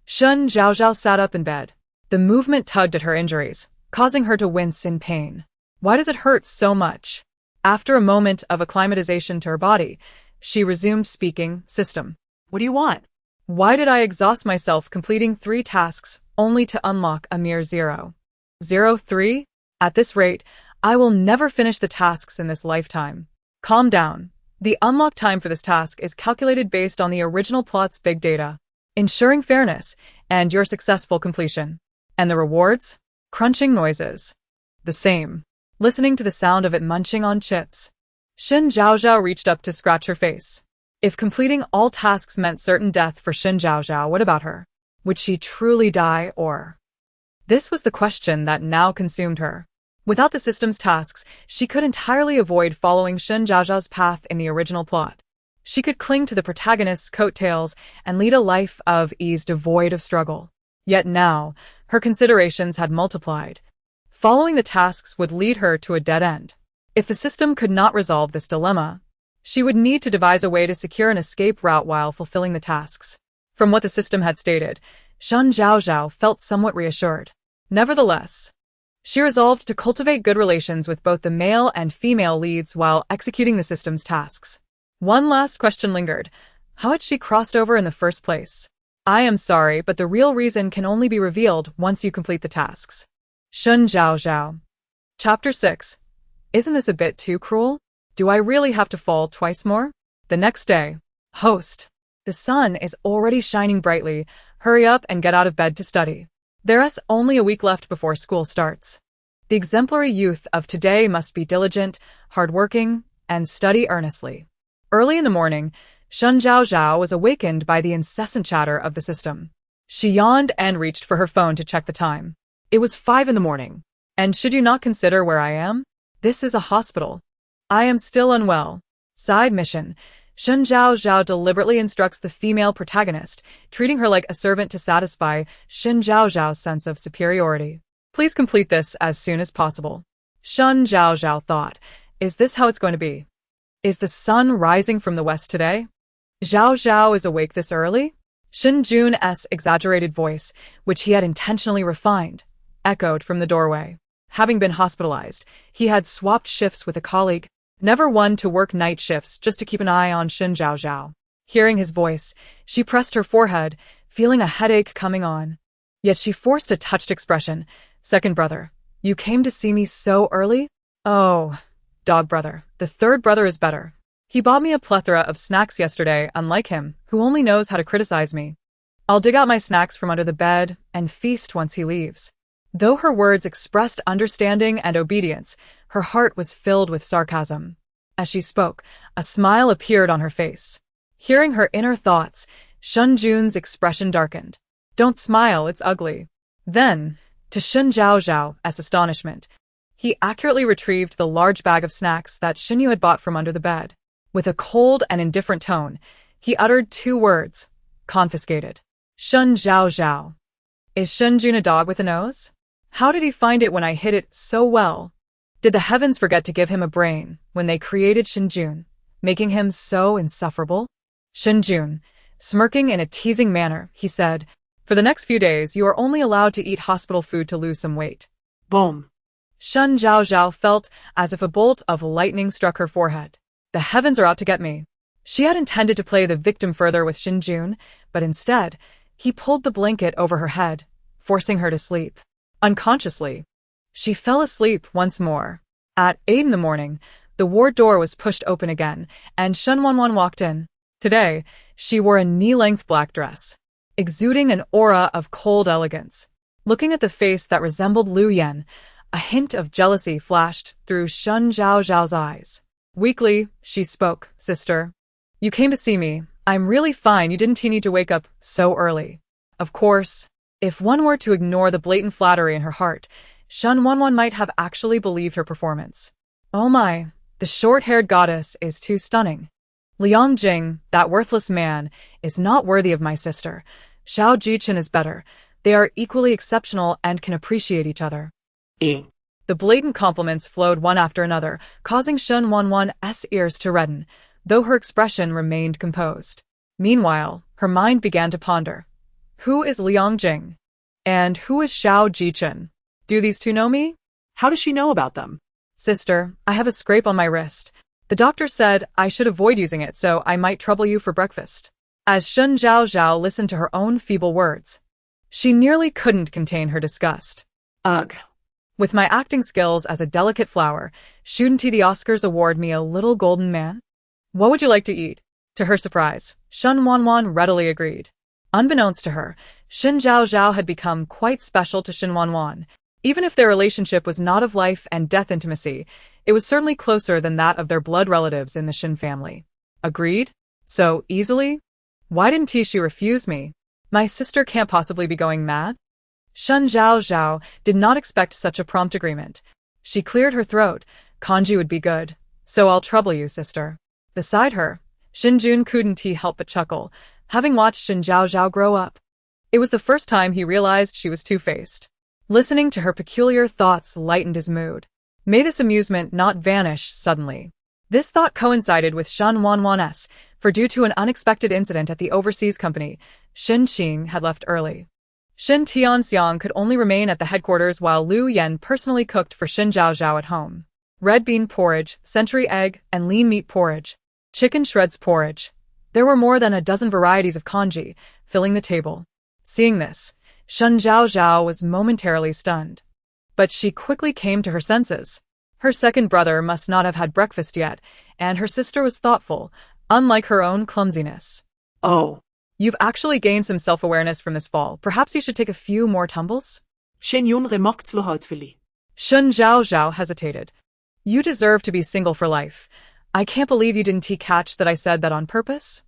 Shen Zhaozhao sat up in bed. The movement tugged at her injuries, causing her to wince in pain. Why does it hurt so much? After a moment of acclimatization to her body, she resumed speaking. System. What do you want? Why did I exhaust myself completing 3 tasks only to unlock a mere 0? 03? At this rate, I will never finish the tasks in this lifetime. Calm down. The unlock time for this task is calculated based on the original plot's big data, ensuring fairness and your successful completion. And the rewards? Crunching noises. The same. Listening to the sound of it munching on chips. Shen Zhaozhao reached up to scratch her face. If completing all tasks meant certain death for Shen Zhaozhao, what about her? Would she truly die, or? This was the question that now consumed her. Without the system's tasks, she could entirely avoid following Shen Zhaozhao's path in the original plot. She could cling to the protagonist's coattails and lead a life of ease devoid of struggle. Yet now, her considerations had multiplied. Following the tasks would lead her to a dead end. If the system could not resolve this dilemma, she would need to devise a way to secure an escape route while fulfilling the tasks. From what the system had stated, Shen Zhaozhao felt somewhat reassured. Nevertheless, she resolved to cultivate good relations with both the male and female leads while executing the system's tasks. One last question lingered. How had she crossed over in the first place? I am sorry, but the real reason can only be revealed once you complete the tasks. Shen Zhaozhao. Chapter 6. Isn't this a bit too cruel? Do I really have to fall twice more? The next day. Host. The sun is already shining brightly. Hurry up and get out of bed to study. There's only a week left before school starts. The exemplary youth of today must be diligent, hardworking, and study earnestly. Early in the morning, Shen Zhaozhao was awakened by the incessant chatter of the system. She yawned and reached for her phone to check the time. It was 5 in the morning. And should you not consider where I am? This is a hospital. I am still unwell. Side mission. Shen Zhaozhao deliberately instructs the female protagonist, treating her like a servant to satisfy Shen Zhaozhao's sense of superiority. Please complete this as soon as possible. Shen Zhaozhao thought, is this how it's going to be? Is the sun rising from the west today? Zhaozhao is awake this early? Shen Jun's exaggerated voice, which he had intentionally refined, echoed from the doorway. Having been hospitalized, he had swapped shifts with a colleague, never one to work night shifts just to keep an eye on Shen Zhaozhao. Hearing his voice, she pressed her forehead, feeling a headache coming on. Yet she forced a touched expression. Second brother, you came to see me so early? Oh, dog brother, the third brother is better. He bought me a plethora of snacks yesterday, unlike him, who only knows how to criticize me. I'll dig out my snacks from under the bed and feast once he leaves. Though her words expressed understanding and obedience, her heart was filled with sarcasm. As she spoke, a smile appeared on her face. Hearing her inner thoughts, Shen Jun's expression darkened. Don't smile, it's ugly. Then, to Shen Zhaozhao's astonishment, he accurately retrieved the large bag of snacks that Shen Yu had bought from under the bed. With a cold and indifferent tone, he uttered 2 words. Confiscated. Shen Zhaozhao. Is Shen Jun a dog with a nose? How did he find it when I hid it so well? Did the heavens forget to give him a brain when they created Shen Jun, making him so insufferable? Shen Jun, smirking in a teasing manner, he said, for the next few days you are only allowed to eat hospital food to lose some weight. Boom. Shen Zhaozhao felt as if a bolt of lightning struck her forehead. The heavens are out to get me. She had intended to play the victim further with Shen Jun, but instead, he pulled the blanket over her head, forcing her to sleep. Unconsciously, she fell asleep once more. At 8 in the morning, the ward door was pushed open again, and Shen Wanwan walked in. Today, she wore a knee-length black dress, exuding an aura of cold elegance. Looking at the face that resembled Lu Yan, a hint of jealousy flashed through Shen Zhaozhao's eyes. Weakly, she spoke, "Sister. You came to see me. I'm really fine. You didn't need to wake up so early." Of course, if one were to ignore the blatant flattery in her heart, Shen Wanwan might have actually believed her performance. Oh my, the short-haired goddess is too stunning. Liang Jing, that worthless man, is not worthy of my sister. Xiao Jichen is better. They are equally exceptional and can appreciate each other. The blatant compliments flowed one after another, causing Shen Wanwan's ears to redden, though her expression remained composed. Meanwhile, her mind began to ponder. Who is Liang Jing? And who is Xiao Jichen? Do these two know me? How does she know about them? Sister, I have a scrape on my wrist. The doctor said I should avoid using it so I might trouble you for breakfast. As Shen Zhaozhao listened to her own feeble words, she nearly couldn't contain her disgust. Ugh. With my acting skills as a delicate flower, shouldn't the Oscars award me a little golden man? What would you like to eat? To her surprise, Shen Wanwan readily agreed. Unbeknownst to her, Shen Zhaozhao had become quite special to Shen Wanwan. Even if their relationship was not of life and death intimacy, it was certainly closer than that of their blood relatives in the Shen family. Agreed? So easily? Why didn't she refuse me? My sister can't possibly be going mad? Shen Zhaozhao did not expect such a prompt agreement. She cleared her throat. Kanji would be good. So I'll trouble you, sister. Beside her, Shen Jun couldn't help but chuckle, having watched Shen Zhaozhao grow up. It was the first time he realized she was two-faced. Listening to her peculiar thoughts lightened his mood. May this amusement not vanish suddenly. This thought coincided with Shen Wanwan's, for due to an unexpected incident at the overseas company, Shen Qing had left early. Shen Tianxiang could only remain at the headquarters while Lu Yan personally cooked for Shen Zhaozhao at home. Red bean porridge, century egg, and lean meat porridge. Chicken shreds porridge. There were more than a dozen varieties of congee, filling the table. Seeing this, Shen Zhaozhao was momentarily stunned. But she quickly came to her senses. Her second brother must not have had breakfast yet, and her sister was thoughtful, unlike her own clumsiness. Oh. You've actually gained some self-awareness from this fall. Perhaps you should take a few more tumbles? Shen Yun remarked slowly. Shen Zhaozhao hesitated. You deserve to be single for life. I can't believe you didn't catch that I said that on purpose.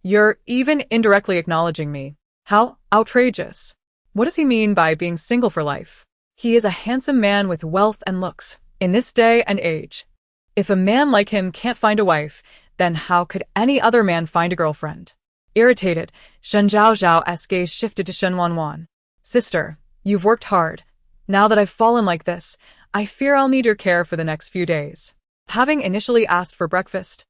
You're even indirectly acknowledging me. How outrageous. What does he mean by being single for life? He is a handsome man with wealth and looks, in this day and age. If a man like him can't find a wife, then how could any other man find a girlfriend? Irritated, Shen Zhaozhao's gaze shifted to Shen Wanwan. Sister, you've worked hard. Now that I've fallen like this, I fear I'll need your care for the next few days. Having initially asked for breakfast,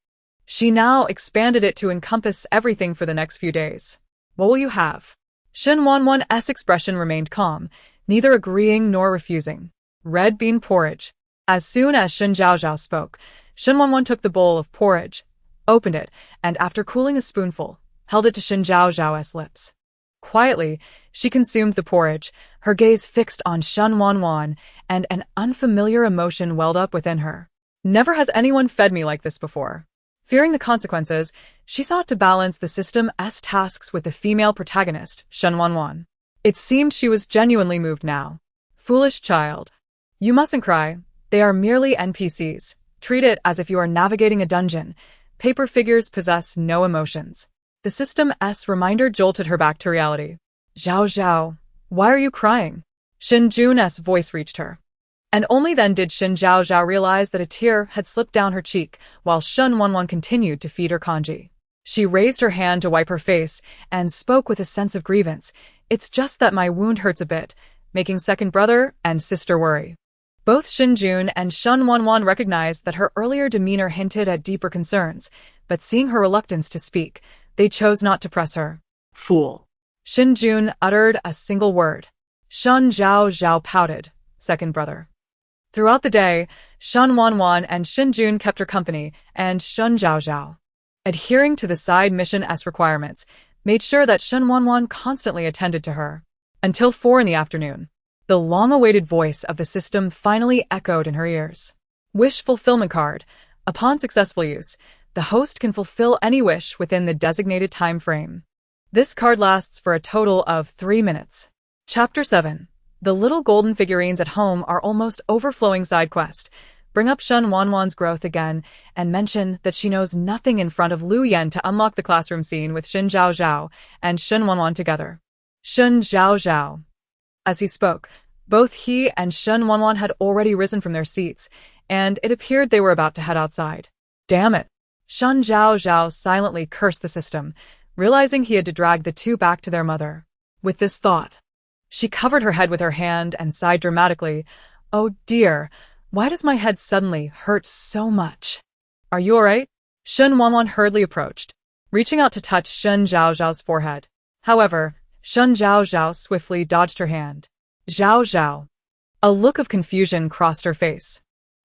she now expanded it to encompass everything for the next few days. What will you have? Shen Wanwan's expression remained calm, neither agreeing nor refusing. Red bean porridge. As soon as Shen Zhaozhao spoke, Shen Wanwan took the bowl of porridge, opened it, and after cooling a spoonful, held it to Shen Zhaozhao's lips. Quietly, she consumed the porridge, her gaze fixed on Shen Wanwan, and an unfamiliar emotion welled up within her. Never has anyone fed me like this before. Fearing the consequences, she sought to balance the system's tasks with the female protagonist, Shen Wanwan. It seemed she was genuinely moved now. Foolish child. You mustn't cry. They are merely NPCs. Treat it as if you are navigating a dungeon. Paper figures possess no emotions. The system's reminder jolted her back to reality. Zhaozhao, why are you crying? Shen Jun's voice reached her. And only then did Shen Zhaozhao realize that a tear had slipped down her cheek while Shen Wanwan continued to feed her congee. She raised her hand to wipe her face and spoke with a sense of grievance. It's just that my wound hurts a bit, making second brother and sister worry. Both Shen Jun and Shen Wanwan recognized that her earlier demeanor hinted at deeper concerns, but seeing her reluctance to speak, they chose not to press her. Fool. Shen Jun uttered a single word. Shen Zhaozhao pouted, second brother. Throughout the day, Shen Wanwan and Shen Jun kept her company, and Shen Zhaozhao, adhering to the side mission's requirements, made sure that Shen Wanwan constantly attended to her. Until 4 in the afternoon, the long-awaited voice of the system finally echoed in her ears. Wish fulfillment card. Upon successful use, the host can fulfill any wish within the designated time frame. This card lasts for a total of 3 minutes. Chapter 7. The little golden figurines at home are almost overflowing side quest. Bring up Shen Wanwan's growth again, and mention that she knows nothing in front of Lu Yan to unlock the classroom scene with Shen Zhaozhao and Shen Wanwan together. Shen Zhaozhao. As he spoke, both he and Shen Wanwan had already risen from their seats, and it appeared they were about to head outside. Damn it! Shen Zhaozhao silently cursed the system, realizing he had to drag the two back to their mother. With this thought, she covered her head with her hand and sighed dramatically. Oh dear, why does my head suddenly hurt so much? Are you alright? Shen Wanwan hurriedly approached, reaching out to touch Shen Zhaozhao's forehead. However, Shen Zhaozhao swiftly dodged her hand. Zhaozhao. A look of confusion crossed her face.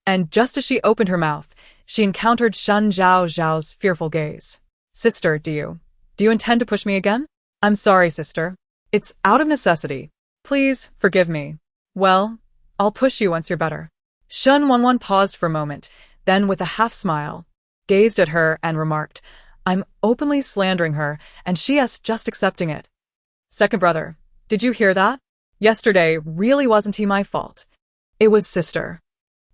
And just as she opened her mouth, she encountered Shen Zhaozhao's fearful gaze. Sister, do you intend to push me again? I'm sorry, sister. It's out of necessity. Please, forgive me. Well, I'll push you once you're better. Shen Wanwan paused for a moment, then with a half-smile, gazed at her and remarked, I'm openly slandering her, and she is just accepting it. Second brother, did you hear that? Yesterday really wasn't my fault. It was sister.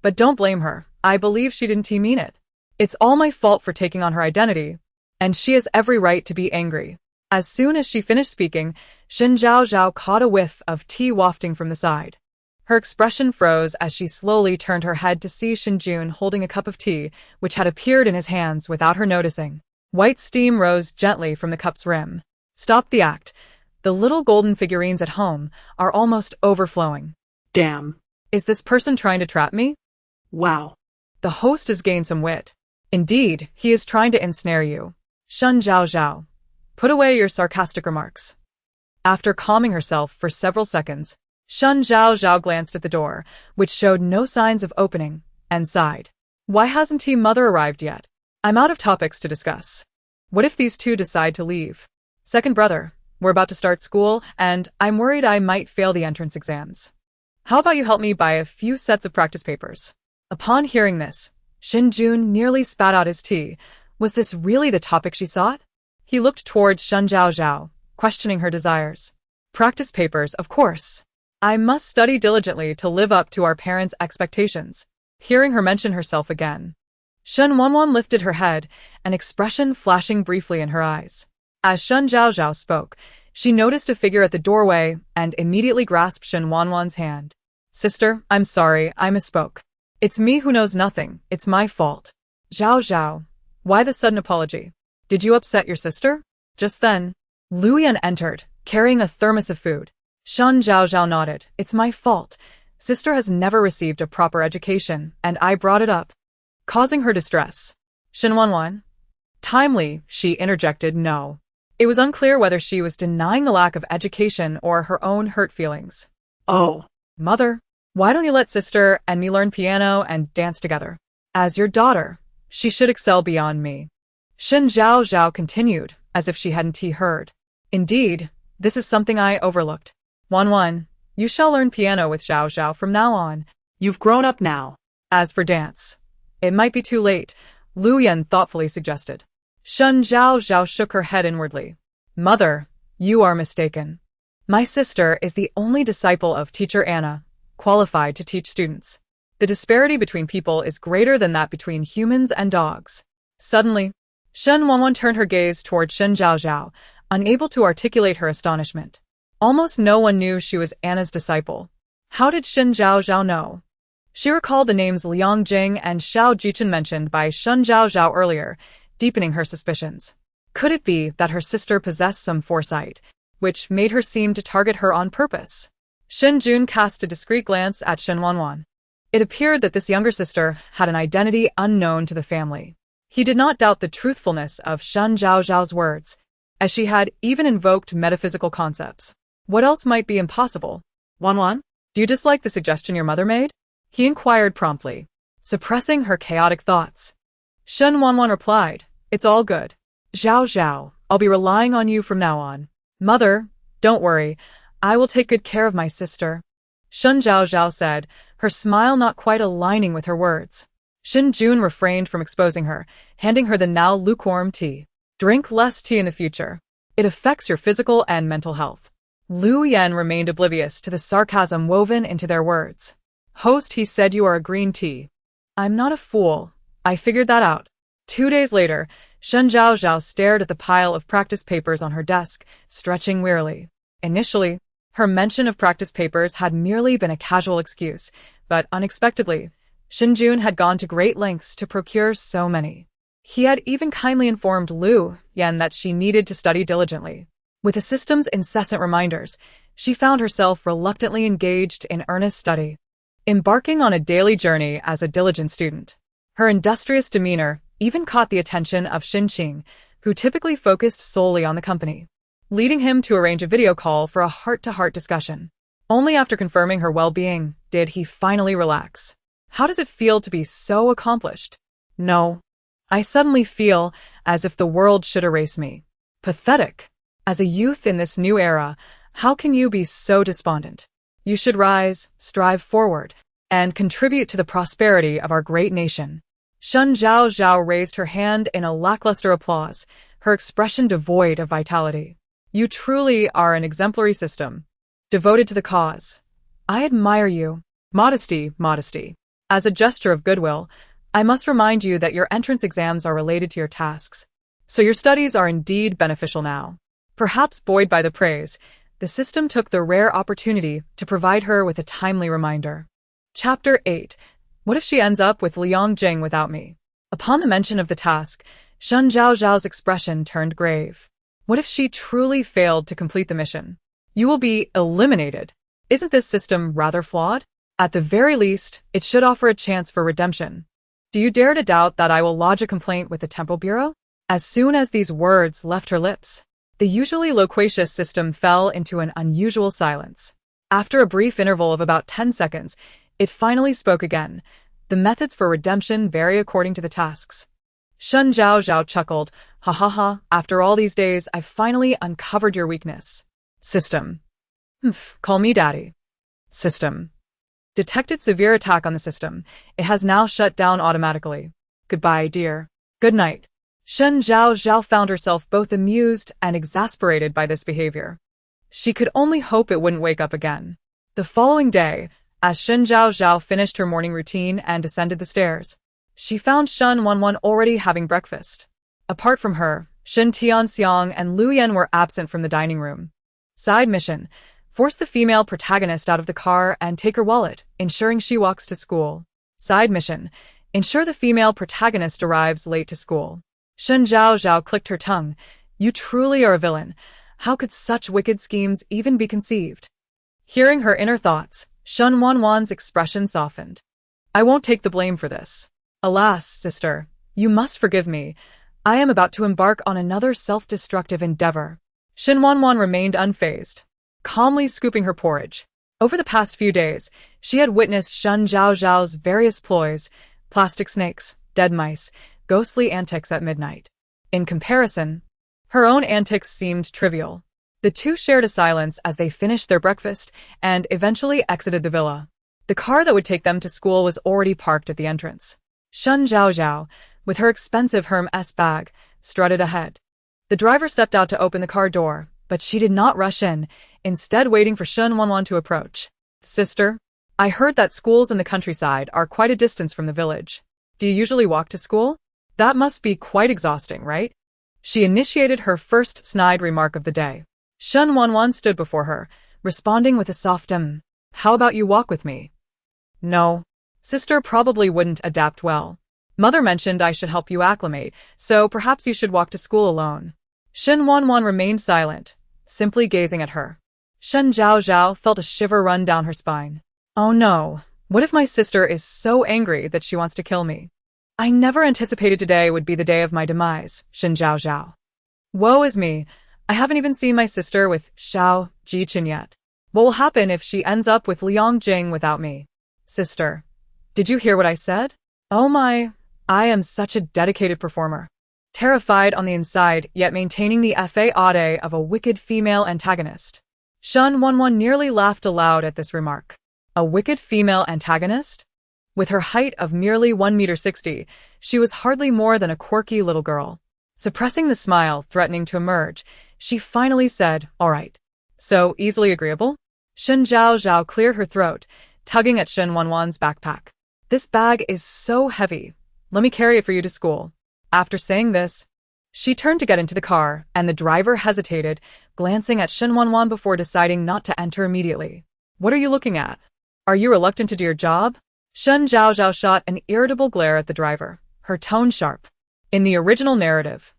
But don't blame her. I believe she didn't mean it. It's all my fault for taking on her identity, and she has every right to be angry. As soon as she finished speaking, Shen Zhaozhao caught a whiff of tea wafting from the side. Her expression froze as she slowly turned her head to see Shen Jun holding a cup of tea, which had appeared in his hands without her noticing. White steam rose gently from the cup's rim. Stop the act. The little golden figurines at home are almost overflowing. Damn. Is this person trying to trap me? Wow. The host has gained some wit. Indeed, he is trying to ensnare you. Shen Zhaozhao. Put away your sarcastic remarks. After calming herself for several seconds, Shen Zhaozhao glanced at the door, which showed no signs of opening, and sighed. Why hasn't mother arrived yet? I'm out of topics to discuss. What if these two decide to leave? Second brother, we're about to start school, and I'm worried I might fail the entrance exams. How about you help me buy a few sets of practice papers? Upon hearing this, Shen Jun nearly spat out his tea. Was this really the topic she sought? He looked towards Shen Zhaozhao, questioning her desires. Practice papers, of course. I must study diligently to live up to our parents' expectations. Hearing her mention herself again, Shen Wanwan lifted her head, an expression flashing briefly in her eyes. As Shen Zhaozhao spoke, she noticed a figure at the doorway and immediately grasped Shen Wanwan's hand. Sister, I'm sorry, I misspoke. It's me who knows nothing, it's my fault. Zhaozhao, why the sudden apology? Did you upset your sister? Just then, Lu Yan entered, carrying a thermos of food. Shen Zhaozhao nodded. It's my fault. Sister has never received a proper education, and I brought it up, causing her distress. Shen Wanwan? Timely, she interjected no. It was unclear whether she was denying the lack of education or her own hurt feelings. Oh. Mother, why don't you let sister and me learn piano and dance together? As your daughter, she should excel beyond me. Shen Zhaozhao continued, as if she hadn't heard. Indeed, this is something I overlooked. Wanwan, you shall learn piano with Zhaozhao from now on. You've grown up now. As for dance, it might be too late, Lu Yan thoughtfully suggested. Shen Zhaozhao shook her head inwardly. Mother, you are mistaken. My sister is the only disciple of teacher Anna, qualified to teach students. The disparity between people is greater than that between humans and dogs. Suddenly, Shen Wanwan turned her gaze toward Shen Zhaozhao, unable to articulate her astonishment. Almost no one knew she was Anna's disciple. How did Shen Zhaozhao know? She recalled the names Liang Jing and Xiao Jichen mentioned by Shen Zhaozhao earlier, deepening her suspicions. Could it be that her sister possessed some foresight, which made her seem to target her on purpose? Shen Jun cast a discreet glance at Shen Wanwan. It appeared that this younger sister had an identity unknown to the family. He did not doubt the truthfulness of Shen Zhaozhao's words, as she had even invoked metaphysical concepts. What else might be impossible? Wanwan? Do you dislike the suggestion your mother made? He inquired promptly, suppressing her chaotic thoughts. Shen Wanwan replied, It's all good. Zhaozhao, I'll be relying on you from now on. Mother, don't worry, I will take good care of my sister. Shen Zhaozhao said, her smile not quite aligning with her words. Shen Jun refrained from exposing her, handing her the now lukewarm tea. Drink less tea in the future. It affects your physical and mental health. Lu Yan remained oblivious to the sarcasm woven into their words. Host, he said you are a green tea. I'm not a fool. I figured that out. 2 days later, Shen Zhaozhao stared at the pile of practice papers on her desk, stretching wearily. Initially, her mention of practice papers had merely been a casual excuse, but unexpectedly, Shen Jun had gone to great lengths to procure so many. He had even kindly informed Lu Yan that she needed to study diligently. With the system's incessant reminders, she found herself reluctantly engaged in earnest study, embarking on a daily journey as a diligent student. Her industrious demeanor even caught the attention of Xin Qing, who typically focused solely on the company, leading him to arrange a video call for a heart-to-heart discussion. Only after confirming her well-being did he finally relax. How does it feel to be so accomplished? No. I suddenly feel as if the world should erase me. Pathetic. As a youth in this new era, how can you be so despondent? You should rise, strive forward, and contribute to the prosperity of our great nation. Shen Zhaozhao raised her hand in a lackluster applause, her expression devoid of vitality. You truly are an exemplary system, devoted to the cause. I admire you. Modesty, modesty. As a gesture of goodwill, I must remind you that your entrance exams are related to your tasks, so your studies are indeed beneficial now. Perhaps buoyed by the praise, the system took the rare opportunity to provide her with a timely reminder. Chapter 8. What if she ends up with Liang Jing without me? Upon the mention of the task, Shen Zhaozhao's expression turned grave. What if she truly failed to complete the mission? You will be eliminated. Isn't this system rather flawed? At the very least, it should offer a chance for redemption. Do you dare to doubt that I will lodge a complaint with the Temple Bureau? As soon as these words left her lips, the usually loquacious system fell into an unusual silence. After a brief interval of about 10 seconds, it finally spoke again. The methods for redemption vary according to the tasks. Shen Zhaozhao chuckled. Ha ha ha, after all these days, I've finally uncovered your weakness. System. Call me daddy. System. Detected severe attack on the system. It has now shut down automatically. Goodbye, dear. Good night. Shen Zhaozhao found herself both amused and exasperated by this behavior. She could only hope it wouldn't wake up again. The following day, as Shen Zhaozhao finished her morning routine and descended the stairs, she found Shen Wanwan already having breakfast. Apart from her, Shen Tianxiang and Lu Yan were absent from the dining room. Side mission: force the female protagonist out of the car and take her wallet, ensuring she walks to school. Side mission: ensure the female protagonist arrives late to school. Shen Zhaozhao clicked her tongue. You truly are a villain. How could such wicked schemes even be conceived? Hearing her inner thoughts, Shen Wanwan's expression softened. I won't take the blame for this. Alas, sister, you must forgive me. I am about to embark on another self-destructive endeavor. Shen Wanwan remained unfazed, calmly scooping her porridge. Over the past few days, she had witnessed Shen Zhaozhao's various ploys, plastic snakes, dead mice, ghostly antics at midnight. In comparison, her own antics seemed trivial. The two shared a silence as they finished their breakfast and eventually exited the villa. The car that would take them to school was already parked at the entrance. Shen Zhaozhao, with her expensive Hermes bag, strutted ahead. The driver stepped out to open the car door, but she did not rush in, instead waiting for Shen Wanwan to approach. Sister, I heard that schools in the countryside are quite a distance from the village. Do you usually walk to school? That must be quite exhausting, right? She initiated her first snide remark of the day. Shen Wanwan stood before her, responding with a soft How about you walk with me? No. Sister probably wouldn't adapt well. Mother mentioned I should help you acclimate, so perhaps you should walk to school alone. Shen Wanwan remained silent, simply gazing at her. Shen Zhaozhao felt a shiver run down her spine. Oh no, what if my sister is so angry that she wants to kill me? I never anticipated today would be the day of my demise, Shen Zhaozhao. Woe is me. I haven't even seen my sister with Xiao Jiqin yet. What will happen if she ends up with Liang Jing without me? Sister, did you hear what I said? Oh my, I am such a dedicated performer. Terrified on the inside, yet maintaining the fade of a wicked female antagonist. Shen Wanwan nearly laughed aloud at this remark. A wicked female antagonist? With her height of merely 1.60 meters, she was hardly more than a quirky little girl. Suppressing the smile threatening to emerge, she finally said, All right. So easily agreeable? Shen Zhaozhao cleared her throat, tugging at Shen Wanwan's backpack. This bag is so heavy. Let me carry it for you to school. After saying this, she turned to get into the car, and the driver hesitated, glancing at Shen Wanwan before deciding not to enter immediately. What are you looking at? Are you reluctant to do your job? Shen Zhaozhao shot an irritable glare at the driver, her tone sharp. In the original narrative,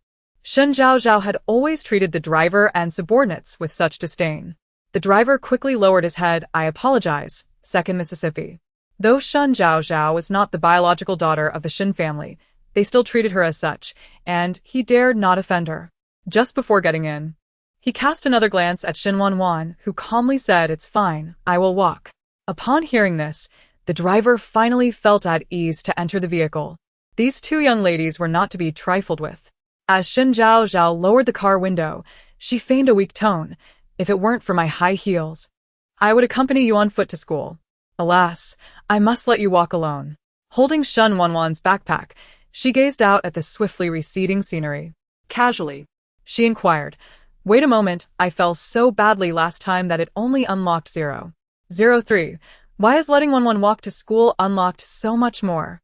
Shen Zhaozhao had always treated the driver and subordinates with such disdain. The driver quickly lowered his head. I apologize, Second Mississippi. Though Shen Zhaozhao was not the biological daughter of the Shen family, they still treated her as such, and he dared not offend her. Just before getting in, he cast another glance at Shen Wanwan, who calmly said, It's fine, I will walk. Upon hearing this, the driver finally felt at ease to enter the vehicle. These two young ladies were not to be trifled with. As Shen Zhaozhao lowered the car window, she feigned a weak tone. If it weren't for my high heels, I would accompany you on foot to school. Alas, I must let you walk alone. Holding Shen Wanwan's backpack, she gazed out at the swiftly receding scenery. Casually, She inquired, Wait a moment, I fell so badly last time that it only unlocked 003. Why is letting Wanwan walk to school unlocked so much more?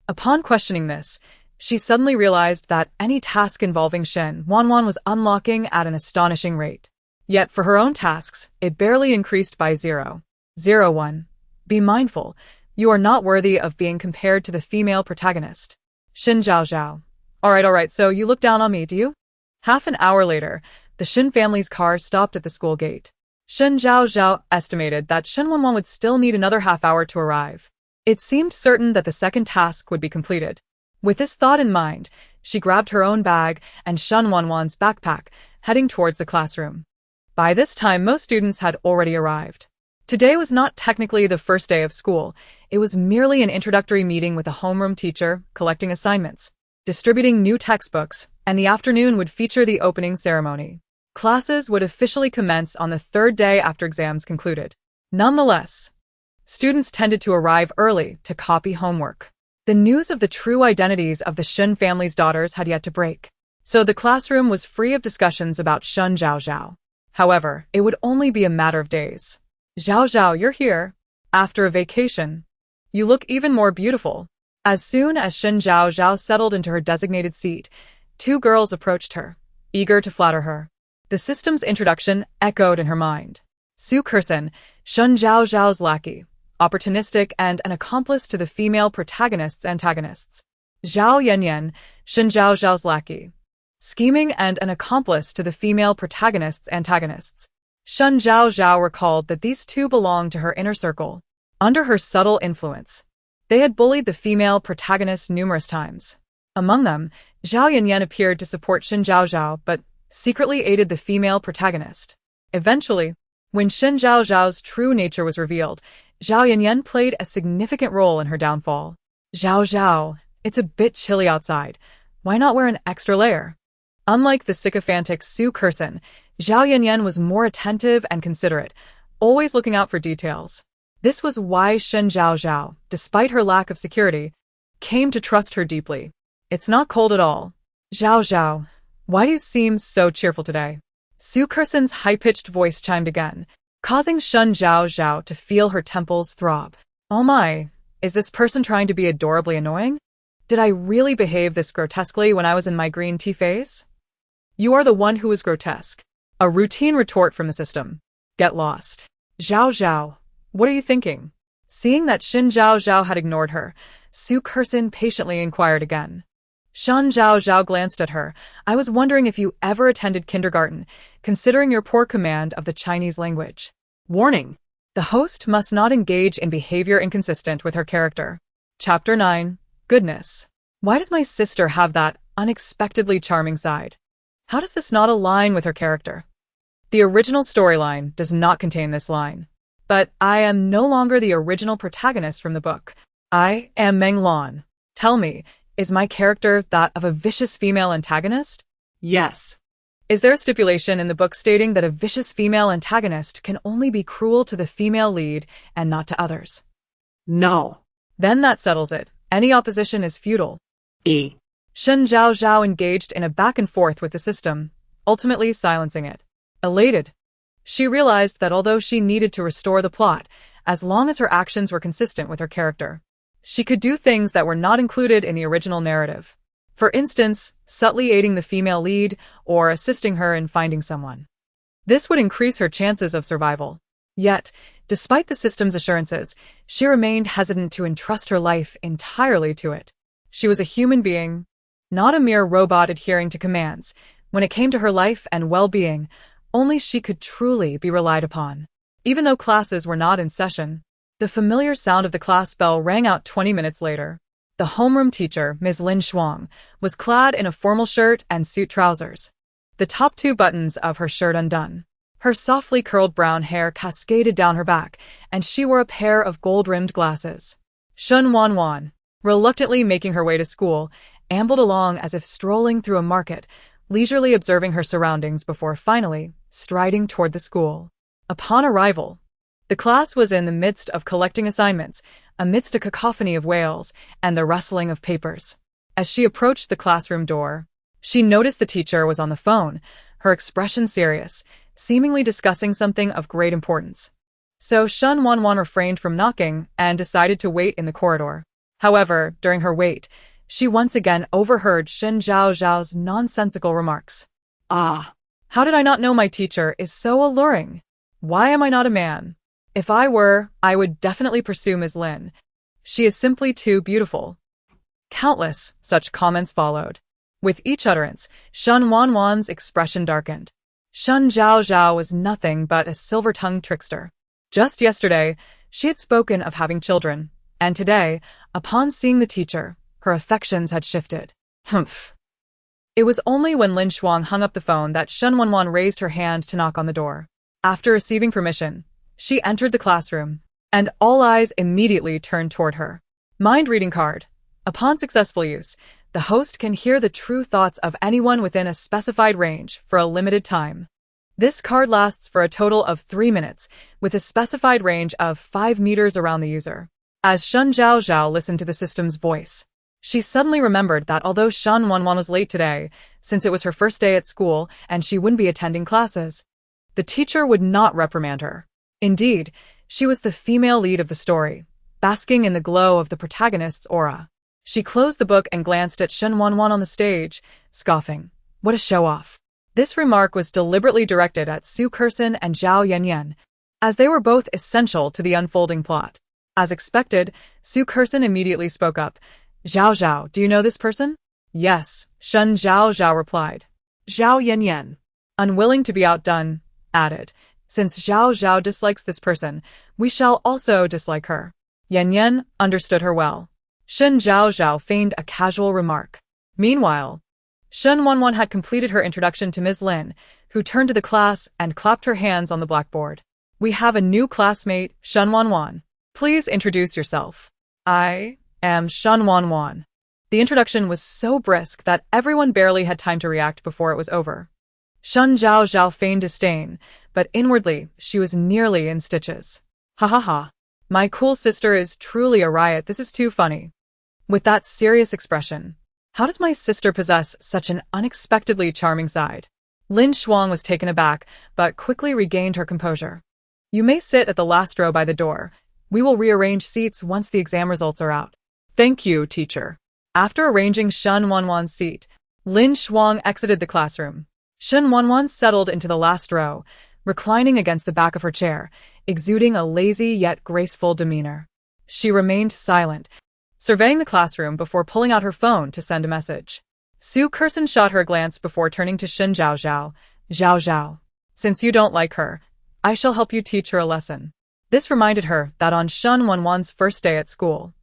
Upon questioning this, she suddenly realized that any task involving Shen Wanwan was unlocking at an astonishing rate. Yet for her own tasks, it barely increased by 001. Be mindful, you are not worthy of being compared to the female protagonist. Shen Zhaozhao. Alright, so you look down on me, do you? Half an hour later, the Shen family's car stopped at the school gate. Shen Zhaozhao estimated that Shen Wanwan would still need another half hour to arrive. It seemed certain that the second task would be completed. With this thought in mind, she grabbed her own bag and Shen Wanwan's backpack, heading towards the classroom. By this time, most students had already arrived. Today was not technically the first day of school. It was merely an introductory meeting with a homeroom teacher, collecting assignments, distributing new textbooks, and the afternoon would feature the opening ceremony. Classes would officially commence on the third day after exams concluded. Nonetheless, students tended to arrive early to copy homework. The news of the true identities of the Shen family's daughters had yet to break, so the classroom was free of discussions about Shen Zhaozhao. However, it would only be a matter of days. Zhaozhao, you're here. After a vacation, you look even more beautiful. As soon as Shen Zhaozhao settled into her designated seat, two girls approached her, eager to flatter her. The system's introduction echoed in her mind. Su Kursen, Shen Zhaozhao's lackey, opportunistic and an accomplice to the female protagonist's antagonists. Zhao Yanyan, Shen Zhaozhao's lackey, scheming and an accomplice to the female protagonist's antagonists. Shen Zhaozhao recalled that these two belonged to her inner circle. Under her subtle influence, they had bullied the female protagonist numerous times. Among them, Zhao Yanyan appeared to support Shen Zhaozhao, but secretly aided the female protagonist. Eventually, when Shen Zhaozhao's true nature was revealed, Zhao Yanyan played a significant role in her downfall. Zhaozhao, it's a bit chilly outside. Why not wear an extra layer? Unlike the sycophantic Su Kursen, Zhao Yanyan was more attentive and considerate, always looking out for details. This was why Shen Zhaozhao, despite her lack of security, came to trust her deeply. It's not cold at all. Zhaozhao, why do you seem so cheerful today? Su Kursen's high-pitched voice chimed again, causing Shen Zhaozhao to feel her temples throb. Oh my, is this person trying to be adorably annoying? Did I really behave this grotesquely when I was in my green tea phase? You are the one who is grotesque. A routine retort from the system. Get lost. Zhaozhao, what are you thinking? Seeing that Shen Zhaozhao had ignored her, Su Kursen patiently inquired again. Shen Zhaozhao glanced at her. I was wondering if you ever attended kindergarten, considering your poor command of the Chinese language. Warning. The host must not engage in behavior inconsistent with her character. Chapter 9. Goodness. Why does my sister have that unexpectedly charming side? How does this not align with her character? The original storyline does not contain this line. But I am no longer the original protagonist from the book. I am Meng Lan. Tell me, is my character that of a vicious female antagonist? yes. Is there a stipulation in the book stating that a vicious female antagonist can only be cruel to the female lead and not to others? No. Then that settles it. Any opposition is futile. E. Shen Zhaozhao engaged in a back and forth with the system, ultimately silencing it. Elated, She realized that although she needed to restore the plot, as long as her actions were consistent with her character, she could do things that were not included in the original narrative. For instance, subtly aiding the female lead or assisting her in finding someone. This would increase her chances of survival. Yet, despite the system's assurances, she remained hesitant to entrust her life entirely to it. She was a human being, not a mere robot adhering to commands. When it came to her life and well-being, only she could truly be relied upon. Even though classes were not in session, the familiar sound of the class bell rang out 20 minutes later. The homeroom teacher, Ms. Lin Shuang, was clad in a formal shirt and suit trousers, the top 2 buttons of her shirt undone. Her softly curled brown hair cascaded down her back, and she wore a pair of gold-rimmed glasses. Shen Wanwan, reluctantly making her way to school, ambled along as if strolling through a market, leisurely observing her surroundings before finally striding toward the school. Upon arrival, the class was in the midst of collecting assignments, amidst a cacophony of wails and the rustling of papers. As she approached the classroom door, she noticed the teacher was on the phone, her expression serious, seemingly discussing something of great importance. So Shen Wanwan refrained from knocking and decided to wait in the corridor. However, during her wait, she once again overheard Shen Zhaozhao's nonsensical remarks. Ah, How did I not know my teacher is so alluring? Why am I not a man? If I were, I would definitely pursue Ms. Lin. She is simply too beautiful. Countless such comments followed. With each utterance, Shen Wanwan's expression darkened. Shen Zhaozhao was nothing but a silver-tongued trickster. Just yesterday, she had spoken of having children, and today, upon seeing the teacher, her affections had shifted. Humph. It was only when Lin Shuang hung up the phone that Shen Wanwan raised her hand to knock on the door. After receiving permission, she entered the classroom, and all eyes immediately turned toward her. Mind-reading card. Upon successful use, the host can hear the true thoughts of anyone within a specified range for a limited time. This card lasts for a total of 3 minutes, with a specified range of 5 meters around the user. As Shen Zhaozhao listened to the system's voice, she suddenly remembered that although Shen Wanwan was late today, since it was her first day at school and she wouldn't be attending classes, the teacher would not reprimand her. Indeed, she was the female lead of the story, basking in the glow of the protagonist's aura. She closed the book and glanced at Shen Wanwan on the stage, scoffing. What a show-off. This remark was deliberately directed at Su Kersen and Zhao Yanyan, as they were both essential to the unfolding plot. As expected, Su Kersen immediately spoke up. Zhaozhao, do you know this person? Yes, Shen Zhaozhao replied. Zhao Yanyan, Unwilling to be outdone, added, since Zhaozhao dislikes this person, we shall also dislike her. Yanyan understood her well. Shen Zhaozhao feigned a casual remark. Meanwhile, Shen Wanwan had completed her introduction to Ms. Lin, who turned to the class and clapped her hands on the blackboard. We have a new classmate, Shen Wanwan. Please introduce yourself. I am Shen Wanwan. The introduction was so brisk that everyone barely had time to react before it was over. Shen Zhaozhao feigned disdain, but inwardly she was nearly in stitches. Ha ha ha. My cool sister is truly a riot, this is too funny. With that serious expression, how does my sister possess such an unexpectedly charming side? Lin Shuang was taken aback, but quickly regained her composure. You may sit at the last row by the door. We will rearrange seats once the exam results are out. Thank you, teacher. After arranging Shen Wanwan's seat, Lin Shuang exited the classroom. Shen Wanwan settled into the last row, reclining against the back of her chair, exuding a lazy yet graceful demeanor. She remained silent, surveying the classroom before pulling out her phone to send a message. Su Kersen shot her a glance before turning to Shen Zhaozhao. Zhaozhao, since you don't like her, I shall help you teach her a lesson. This reminded her that on Shen Wanwan's first day at school,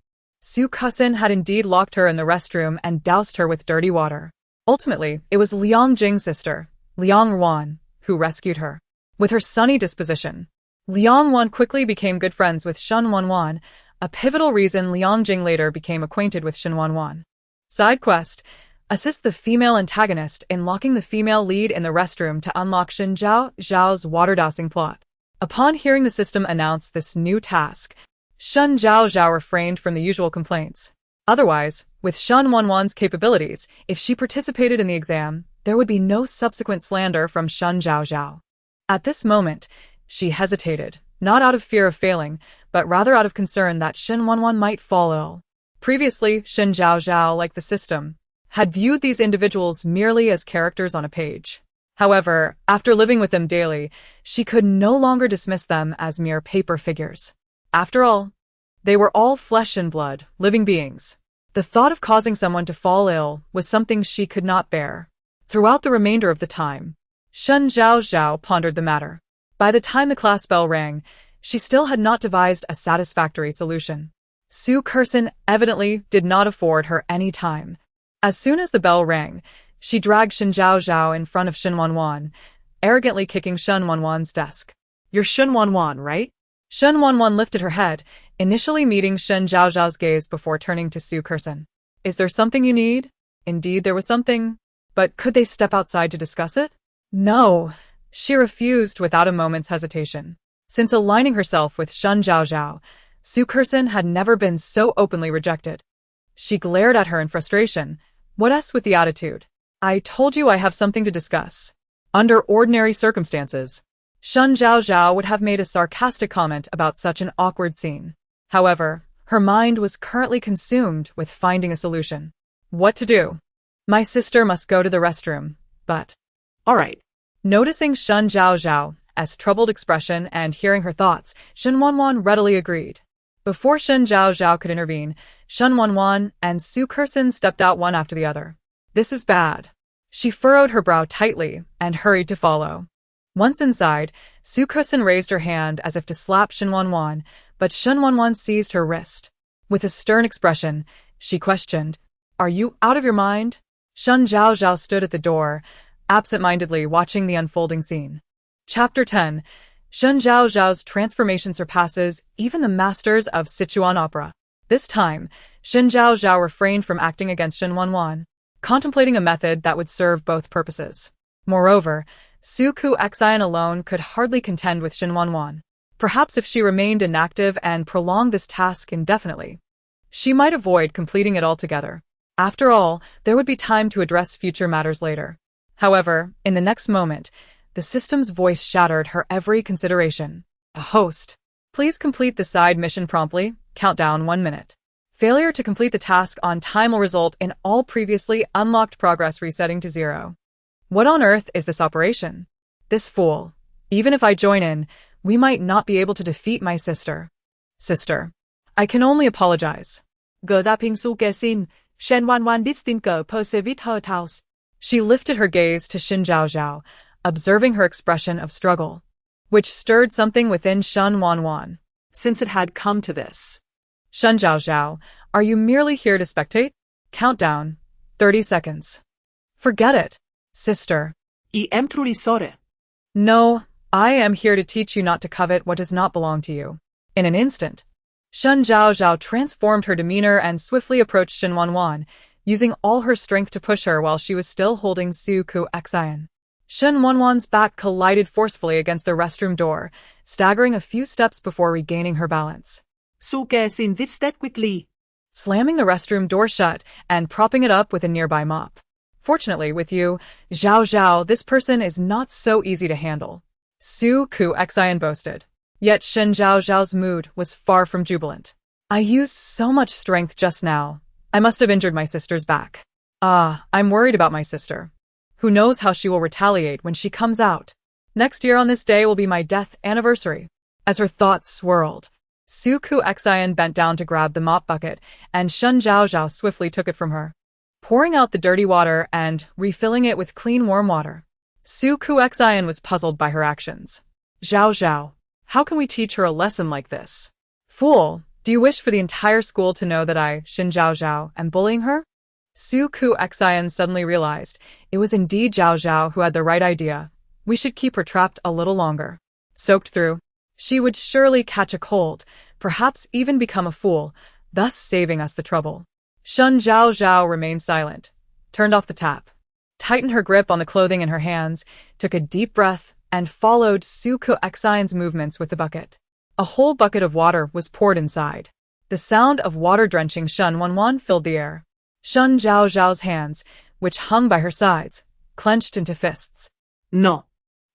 Su Kersen had indeed locked her in the restroom and doused her with dirty water. Ultimately, it was Liang Jing's sister, Liang Wan, who rescued her. With her sunny disposition, Liang Wan quickly became good friends with Shen Wanwan, a pivotal reason Liang Jing later became acquainted with Shen Wanwan. Side quest: assist the female antagonist in locking the female lead in the restroom to unlock Shen Zhaozhao's water dousing plot. Upon hearing the system announce this new task, Shen Zhaozhao refrained from the usual complaints. Otherwise, with Shen Wanwan's capabilities, if she participated in the exam, there would be no subsequent slander from Shen Zhaozhao. At this moment, she hesitated, not out of fear of failing, but rather out of concern that Shen Wanwan might fall ill. Previously, Shen Zhaozhao, like the system, had viewed these individuals merely as characters on a page. However, after living with them daily, she could no longer dismiss them as mere paper figures. After all, they were all flesh and blood, living beings. The thought of causing someone to fall ill was something she could not bear. Throughout the remainder of the time, Shen Zhaozhao pondered the matter. By the time the class bell rang, she still had not devised a satisfactory solution. Su Kursen evidently did not afford her any time. As soon as the bell rang, she dragged Shen Zhaozhao in front of Shen Wanwan, arrogantly kicking Shen Wanwan's desk. You're Shen Wanwan, right? Shen Wanwan lifted her head, initially meeting Shen Zhaozhao's gaze before turning to Su Kursen. Is there something you need? Indeed, there was something. But could they step outside to discuss it? No. She refused without a moment's hesitation. Since aligning herself with Shen Zhaozhao, Su Kursen had never been so openly rejected. She glared at her in frustration. What else with the attitude? I told you I have something to discuss. Under ordinary circumstances, Shen Zhaozhao would have made a sarcastic comment about such an awkward scene. However, her mind was currently consumed with finding a solution. What to do? My sister must go to the restroom, but... All right. Noticing Shen Zhaozhao's troubled expression and hearing her thoughts, Shen Wanwan readily agreed. Before Shen Zhaozhao could intervene, Shen Wanwan and Su Kursen stepped out one after the other. This is bad. She furrowed her brow tightly and hurried to follow. Once inside, Su Kursen raised her hand as if to slap Shen Wanwan, but Shen Wanwan seized her wrist. With a stern expression, she questioned, Are you out of your mind? Shen Zhaozhao stood at the door, absent-mindedly watching the unfolding scene. Chapter 10. Shen Zhaozhao's transformation surpasses even the masters of Sichuan opera. This time, Shen Zhaozhao refrained from acting against Shen Wanwan, contemplating a method that would serve both purposes. Moreover, Su Ku Xian alone could hardly contend with Shen Wanwan. Perhaps if she remained inactive and prolonged this task indefinitely, she might avoid completing it altogether. After all, there would be time to address future matters later. However, in the next moment, the system's voice shattered her every consideration. A host. Please complete the side mission promptly. Countdown 1 minute. Failure to complete the task on time will result in all previously unlocked progress resetting to 0. What on earth is this operation? This fool. Even if I join in, we might not be able to defeat my sister. Sister. I can only apologize. Shen Wanwan distingue persevit her house. She lifted her gaze to Shen Zhaozhao, observing her expression of struggle, which stirred something within Shen Wanwan. Since it had come to this. Shen Zhaozhao, are you merely here to spectate? Countdown. 30 seconds. Forget it, sister. I am truly sorry. No, I am here to teach you not to covet what does not belong to you. In an instant, Shen Zhaozhao transformed her demeanor and swiftly approached Shen Wanwan, using all her strength to push her while she was still holding Su Ku Xian. Shen Wanwan's back collided forcefully against the restroom door, staggering a few steps before regaining her balance. Su Xin did step quickly, slamming the restroom door shut and propping it up with a nearby mop. Fortunately, with you, Zhaozhao, this person is not so easy to handle. Su Ku Xian boasted. Yet Shen Zhaozhao's mood was far from jubilant. I used so much strength just now. I must have injured my sister's back. I'm worried about my sister. Who knows how she will retaliate when she comes out. Next year on this day will be my death anniversary. As her thoughts swirled, Su Ku Xian bent down to grab the mop bucket, and Shen Zhaozhao swiftly took it from her, pouring out the dirty water and refilling it with clean warm water. Su Ku Xian was puzzled by her actions. Zhaozhao, how can we teach her a lesson like this? Fool, do you wish for the entire school to know that I, Shen Zhaozhao, am bullying her? Su Ku Xian suddenly realized it was indeed Zhaozhao who had the right idea. We should keep her trapped a little longer. Soaked through, she would surely catch a cold, perhaps even become a fool, thus saving us the trouble. Shen Zhaozhao remained silent, turned off the tap, tightened her grip on the clothing in her hands, took a deep breath, and followed Su Ku Xian's movements with the bucket. A whole bucket of water was poured inside. The sound of water drenching Shen Wanwan filled the air. Shen Zhaozhao's hands, which hung by her sides, clenched into fists. No.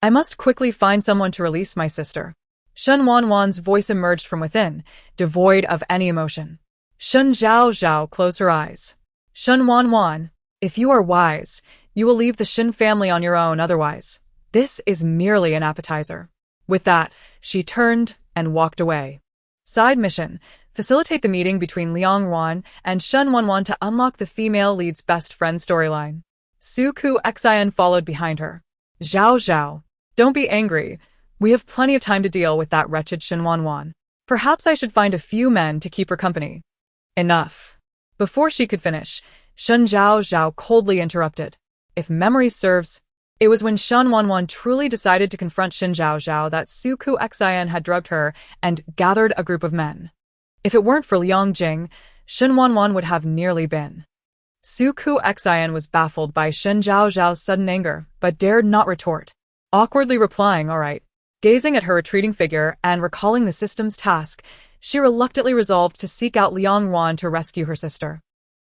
I must quickly find someone to release my sister. Shen Wanwan's voice emerged from within, devoid of any emotion. Shen Zhaozhao closed her eyes. Shen Wanwan, if you are wise, you will leave the Shen family on your own otherwise. This is merely an appetizer. With that, she turned and walked away. Side mission: facilitate the meeting between Liang Wan and Shen Wanwan to unlock the female lead's best friend storyline. Suku Xian followed behind her. Zhao, don't be angry. We have plenty of time to deal with that wretched Shen Wanwan. Perhaps I should find a few men to keep her company. Enough. Before she could finish, Shen Zhaozhao coldly interrupted. If memory serves, it was when Shen Wanwan truly decided to confront Shen Zhaozhao that Suku Xian had drugged her and gathered a group of men. If it weren't for Liang Jing, Shen Wanwan would have nearly been. Suku Xian was baffled by Shen Zhaozhao's sudden anger, but dared not retort, awkwardly replying, "All right." Gazing at her retreating figure and recalling the system's task, she reluctantly resolved to seek out Liang Wan to rescue her sister.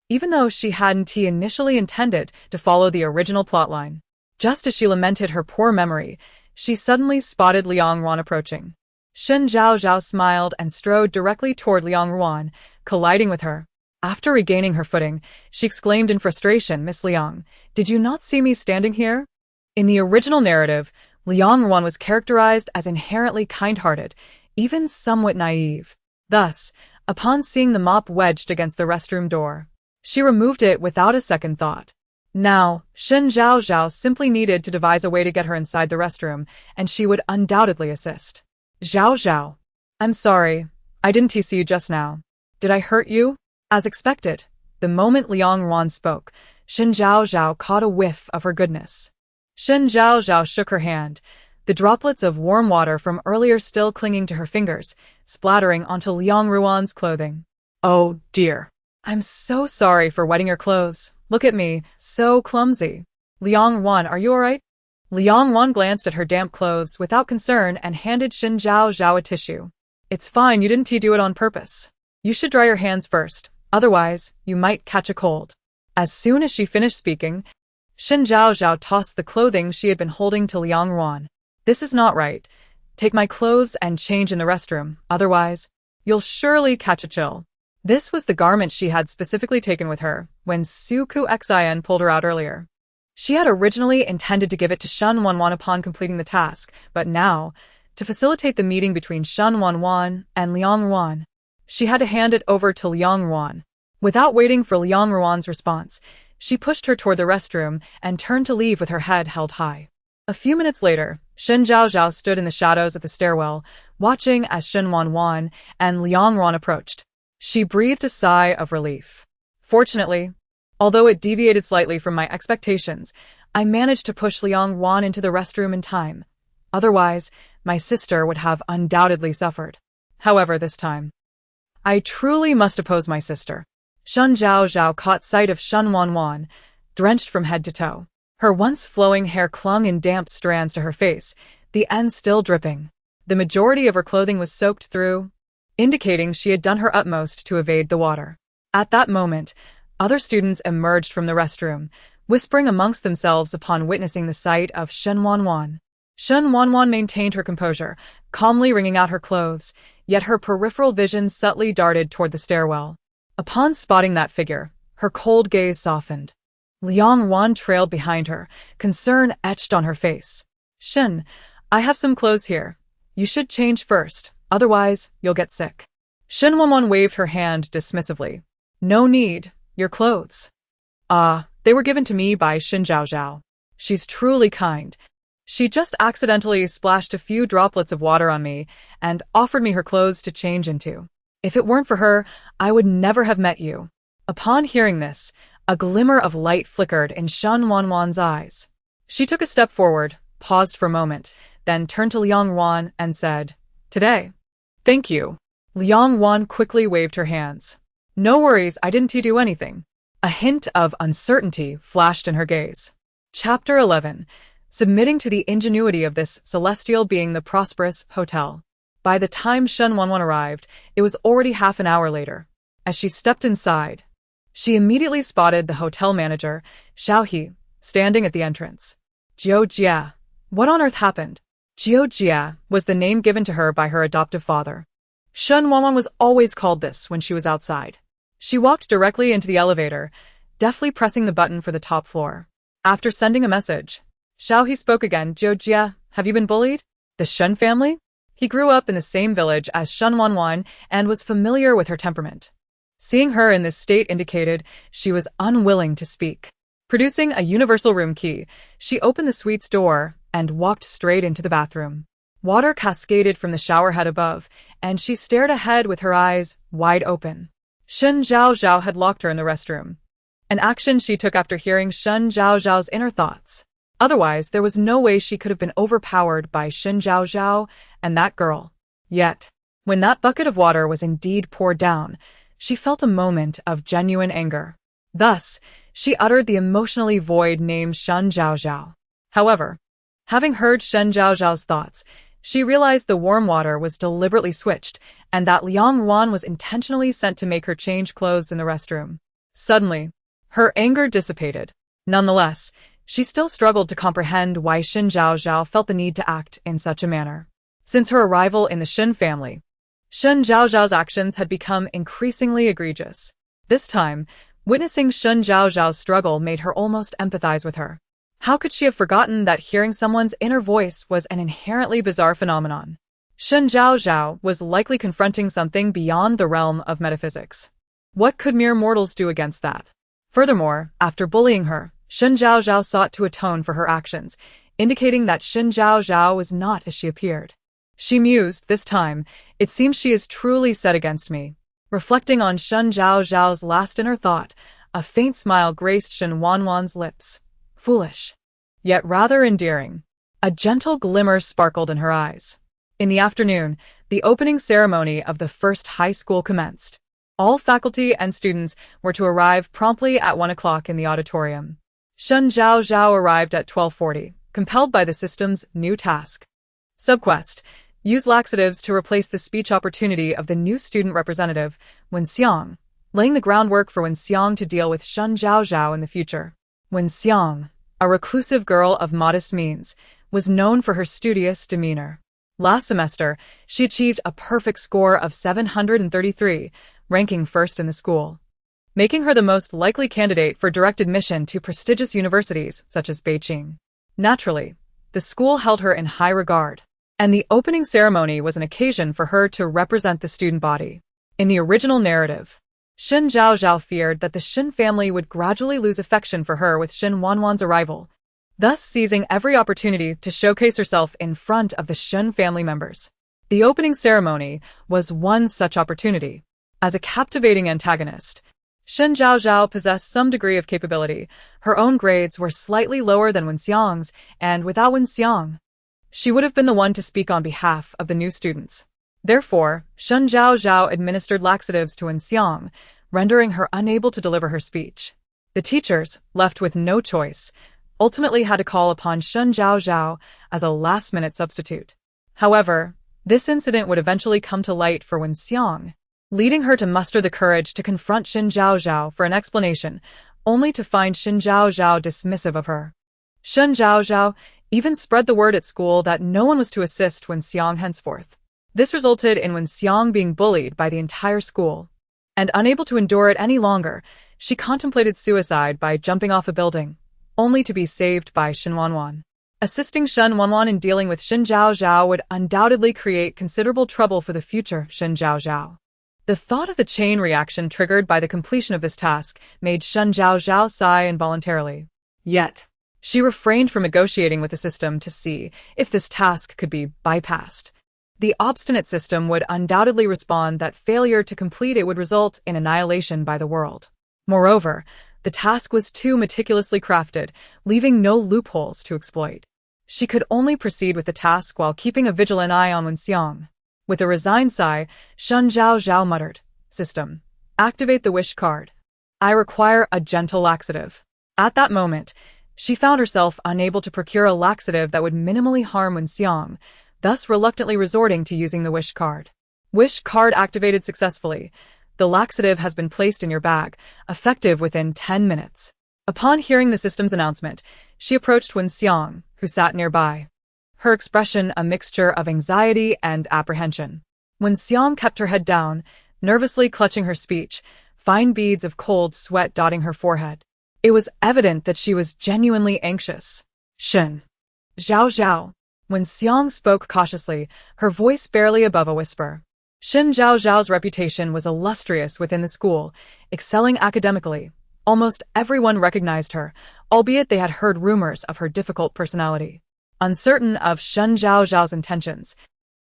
Even though she hadn't initially intended to follow the original plotline. Just as she lamented her poor memory, she suddenly spotted Liang Wan approaching. Shen Zhaozhao smiled and strode directly toward Liang Wan, colliding with her. After regaining her footing, she exclaimed in frustration, "Miss Liang, did you not see me standing here?" In the original narrative, Liang Wan was characterized as inherently kind-hearted, even somewhat naive. Thus, upon seeing the mop wedged against the restroom door, she removed it without a second thought. Now, Shen Zhaozhao simply needed to devise a way to get her inside the restroom, and she would undoubtedly assist. Zhaozhao, I'm sorry, I didn't see you just now. Did I hurt you? As expected, the moment Liang Wan spoke, Shen Zhaozhao caught a whiff of her goodness. Shen Zhaozhao shook her hand, the droplets of warm water from earlier still clinging to her fingers, splattering onto Liang Ruan's clothing. Oh dear. I'm so sorry for wetting your clothes. Look at me, so clumsy. Liang Wan, are you alright? Liang Wan glanced at her damp clothes without concern and handed Shen Zhaozhao a tissue. It's fine, you didn't do it on purpose. You should dry your hands first, otherwise, you might catch a cold. As soon as she finished speaking, Shen Zhaozhao tossed the clothing she had been holding to Liang Wan. This is not right. Take my clothes and change in the restroom, otherwise, you'll surely catch a chill. This was the garment she had specifically taken with her when Suku Xian pulled her out earlier. She had originally intended to give it to Shen Wanwan upon completing the task, but now, to facilitate the meeting between Shen Wanwan and Liang Wan, she had to hand it over to Liang Wan. Without waiting for Liang Ruan's response, she pushed her toward the restroom and turned to leave with her head held high. A few minutes later, Shen Zhaozhao stood in the shadows of the stairwell, watching as Shen Wanwan and Liang Wan approached. She breathed a sigh of relief. Fortunately, although it deviated slightly from my expectations, I managed to push Liang Wan into the restroom in time. Otherwise, my sister would have undoubtedly suffered. However, this time, I truly must oppose my sister. Shen Zhaozhao caught sight of Shen Wanwan, drenched from head to toe. Her once flowing hair clung in damp strands to her face, the ends still dripping. The majority of her clothing was soaked through, indicating she had done her utmost to evade the water. At that moment, other students emerged from the restroom, whispering amongst themselves upon witnessing the sight of Shen Wanwan. Shen Wanwan maintained her composure, calmly wringing out her clothes, yet her peripheral vision subtly darted toward the stairwell. Upon spotting that figure, her cold gaze softened. Liang Wan trailed behind her, concern etched on her face. Shen, I have some clothes here. You should change first, otherwise you'll get sick. Shen Wanwan waved her hand dismissively. No need, your clothes. They were given to me by Shen Zhaozhao. She's truly kind. She just accidentally splashed a few droplets of water on me and offered me her clothes to change into. If it weren't for her, I would never have met you. Upon hearing this, a glimmer of light flickered in Shen Wanwan's eyes. She took a step forward, paused for a moment, then turned to Liang Wan and said, Today. Thank you. Liang Wan quickly waved her hands. No worries, I didn't do anything. A hint of uncertainty flashed in her gaze. Chapter 11. Submitting to the ingenuity of this celestial being, the prosperous hotel. By the time Shen Wanwan arrived, it was already half an hour later. As she stepped inside, she immediately spotted the hotel manager, Xiao He, standing at the entrance. Jiao Jia, What on earth happened? Jiao was the name given to her by her adoptive father. Shen Wanwan was always called this when she was outside. She walked directly into the elevator, deftly pressing the button for the top floor. After sending a message, He spoke again. Jiao, have you been bullied? The Shen family? He grew up in the same village as Shen Wanwan and was familiar with her temperament. Seeing her in this state indicated she was unwilling to speak. Producing a universal room key, she opened the suite's door and walked straight into the bathroom. Water cascaded from the shower head above, and she stared ahead with her eyes wide open. Shen Zhaozhao had locked her in the restroom, an action she took after hearing Shen Zhaozhao's inner thoughts. Otherwise, there was no way she could have been overpowered by Shen Zhaozhao and that girl. Yet, when that bucket of water was indeed poured down, she felt a moment of genuine anger. Thus, she uttered the emotionally void name Shen Zhaozhao. However, having heard Shen Zhaozhao's thoughts, she realized the warm water was deliberately switched and that Liang Ruan was intentionally sent to make her change clothes in the restroom. Suddenly, her anger dissipated. Nonetheless, she still struggled to comprehend why Shen Zhaozhao felt the need to act in such a manner. Since her arrival in the Shen family, Shen Zhaozhao's actions had become increasingly egregious. This time, witnessing Shen Zhaozhao's struggle made her almost empathize with her. How could she have forgotten that hearing someone's inner voice was an inherently bizarre phenomenon? Shen Zhaozhao was likely confronting something beyond the realm of metaphysics. What could mere mortals do against that? Furthermore, after bullying her, Shen Zhaozhao sought to atone for her actions, indicating that Shen Zhaozhao was not as she appeared. She mused, this time, it seems she is truly set against me. Reflecting on Shen Zhaozhao's last inner thought, a faint smile graced Shen Wanwan's lips. Foolish, yet rather endearing. A gentle glimmer sparkled in her eyes. In the afternoon, the opening ceremony of the first high school commenced. All faculty and students were to arrive promptly at 1 o'clock in the auditorium. Shen Zhaozhao arrived at 12:40, compelled by the system's new task. Subquest: use laxatives to replace the speech opportunity of the new student representative, Wen Xiang, laying the groundwork for Wen Xiang to deal with Shen Zhaozhao in the future. Wen Xiang, a reclusive girl of modest means, was known for her studious demeanor. Last semester, she achieved a perfect score of 733, ranking first in the school, making her the most likely candidate for direct admission to prestigious universities such as Beijing. Naturally, the school held her in high regard, and the opening ceremony was an occasion for her to represent the student body. In the original narrative, Shen Zhaozhao feared that the Shen family would gradually lose affection for her with Shen Wanwan's arrival, thus seizing every opportunity to showcase herself in front of the Shen family members. The opening ceremony was one such opportunity. As a captivating antagonist, Shen Zhaozhao possessed some degree of capability. Her own grades were slightly lower than Wen Xiang's, and without Wen Xiang, she would have been the one to speak on behalf of the new students. Therefore, Shen Zhaozhao administered laxatives to Wen Xiang, rendering her unable to deliver her speech. The teachers, left with no choice, ultimately had to call upon Shen Zhaozhao as a last-minute substitute. However, this incident would eventually come to light for Wen Xiang, leading her to muster the courage to confront Shen Zhaozhao for an explanation, only to find Shen Zhaozhao dismissive of her. Shen Zhaozhao even spread the word at school that no one was to assist Wen Xiang henceforth. This resulted in Wen Xiang being bullied by the entire school, and unable to endure it any longer, she contemplated suicide by jumping off a building, only to be saved by Shen Wanwan. Assisting Shen Wanwan in dealing with Shen Zhaozhao would undoubtedly create considerable trouble for the future Shen Zhaozhao. The thought of the chain reaction triggered by the completion of this task made Shen Zhaozhao sigh involuntarily. Yet, she refrained from negotiating with the system to see if this task could be bypassed. The obstinate system would undoubtedly respond that failure to complete it would result in annihilation by the world. Moreover, the task was too meticulously crafted, leaving no loopholes to exploit. She could only proceed with the task while keeping a vigilant eye on Wen Xiang. With a resigned sigh, Shen Zhaozhao muttered, "System, activate the wish card. I require a gentle laxative." At that moment, she found herself unable to procure a laxative that would minimally harm Wen Xiang, thus reluctantly resorting to using the wish card. Wish card activated successfully. The laxative has been placed in your bag, effective within 10 minutes. Upon hearing the system's announcement, she approached Wen Xiang, who sat nearby. her expression a mixture of anxiety and apprehension. When Xiang kept her head down, nervously clutching her speech, fine beads of cold sweat dotting her forehead. It was evident that she was genuinely anxious. Shen Zhaozhao. When Xiang spoke cautiously, her voice barely above a whisper. Shen Zhaozhao's reputation was illustrious within the school, excelling academically. Almost everyone recognized her, albeit they had heard rumors of her difficult personality. Uncertain of Shen Zhaozhao's intentions,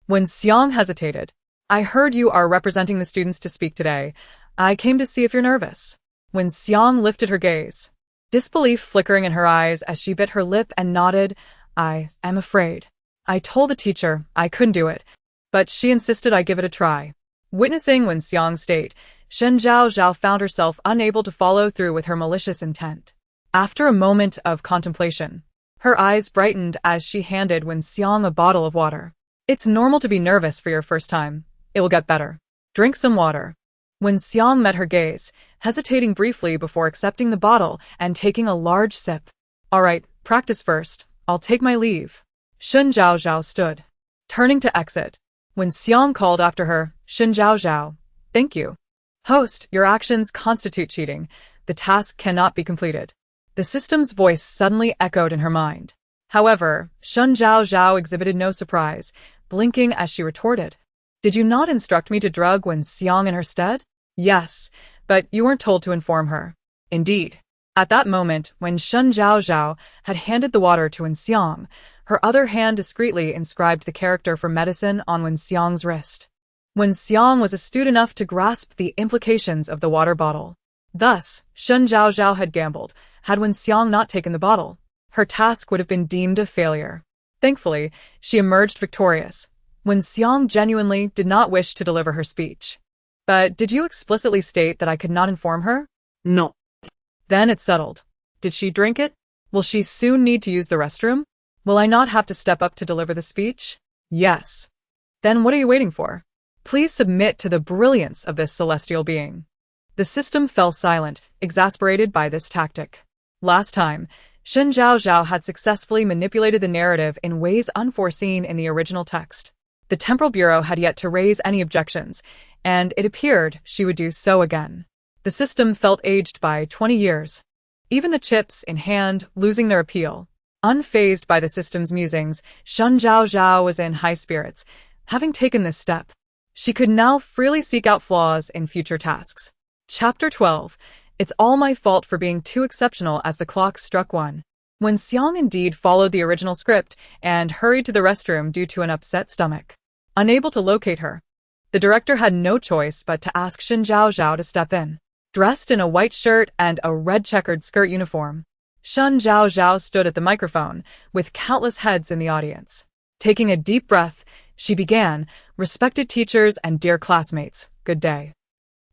when Xiang hesitated, "I heard you are representing the students to speak today. I came to see if you're nervous." When Xiang lifted her gaze, disbelief flickering in her eyes as she bit her lip and nodded, "I am afraid. I told the teacher I couldn't do it, but she insisted I give it a try." Witnessing Wen Xiang's state, Shen Zhaozhao found herself unable to follow through with her malicious intent. After a moment of contemplation, her eyes brightened as she handed Wen Xiang a bottle of water. "It's normal to be nervous for your first time. It will get better. Drink some water." Wen Xiang met her gaze, hesitating briefly before accepting the bottle and taking a large sip. "All right, practice first. I'll take my leave." Shen Zhaozhao stood, turning to exit. When Xiang called after her, "Shen Zhaozhao, thank you." "Host, your actions constitute cheating. The task cannot be completed." The system's voice suddenly echoed in her mind. However, Shen Zhaozhao exhibited no surprise, blinking as she retorted. "Did you not instruct me to drug Wen Xiang in her stead?" "Yes, but you weren't told to inform her." "Indeed." At that moment, when Shen Zhaozhao had handed the water to Wen Xiang, her other hand discreetly inscribed the character for medicine on Wen Xiang's wrist. Wen Xiang was astute enough to grasp the implications of the water bottle. Thus, Shen Zhaozhao had gambled. Had Wen Xiang not taken the bottle, her task would have been deemed a failure. Thankfully, she emerged victorious. Wen Xiang genuinely did not wish to deliver her speech. "But did you explicitly state that I could not inform her?" No. "Then it's settled. Did she drink it? Will she soon need to use the restroom? Will I not have to step up to deliver the speech?" "Yes." "Then what are you waiting for? Please submit to the brilliance of this celestial being." The system fell silent, exasperated by this tactic. Last time, Shen Zhaozhao had successfully manipulated the narrative in ways unforeseen in the original text. The Temporal Bureau had yet to raise any objections, and it appeared she would do so again. The system felt aged by 20 years. Even the chips in hand losing their appeal. Unfazed by the system's musings, Shen Zhaozhao was in high spirits. Having taken this step, she could now freely seek out flaws in future tasks. Chapter 12. It's all my fault for being too exceptional as the clock struck 1. When Xiang indeed followed the original script and hurried to the restroom due to an upset stomach. Unable to locate her, the director had no choice but to ask Shen Zhaozhao to step in. Dressed in a white shirt and a red checkered skirt uniform, Shen Zhaozhao stood at the microphone, with countless heads in the audience. Taking a deep breath, she began, "Respected teachers and dear classmates, good day."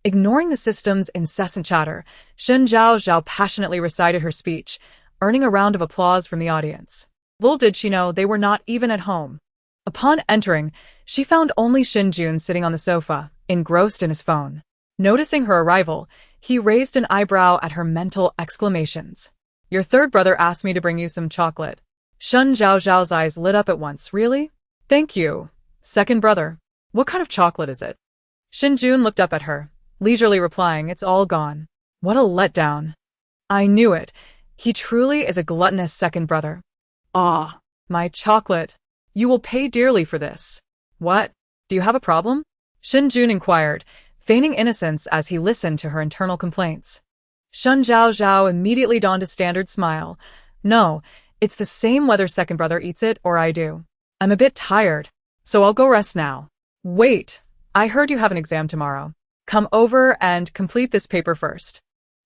Ignoring the system's incessant chatter, Shen Zhaozhao passionately recited her speech, earning a round of applause from the audience. Little did she know they were not even at home. Upon entering, she found only Shin Jun sitting on the sofa, engrossed in his phone. Noticing her arrival, he raised an eyebrow at her mental exclamations. "Your third brother asked me to bring you some chocolate." Shen Zhaozhao's eyes lit up at once. "Really? Thank you. Second brother. What kind of chocolate is it?" Shin Jun looked up at her, leisurely replying, "It's all gone." What a letdown. I knew it. He truly is a gluttonous second brother. "Ah, my chocolate. You will pay dearly for this." "What? Do you have a problem?" Shin Jun inquired, feigning innocence as he listened to her internal complaints. Shen Zhaozhao immediately donned a standard smile. "No, it's the same whether second brother eats it or I do. I'm a bit tired, so I'll go rest now." "Wait, I heard you have an exam tomorrow. Come over and complete this paper first."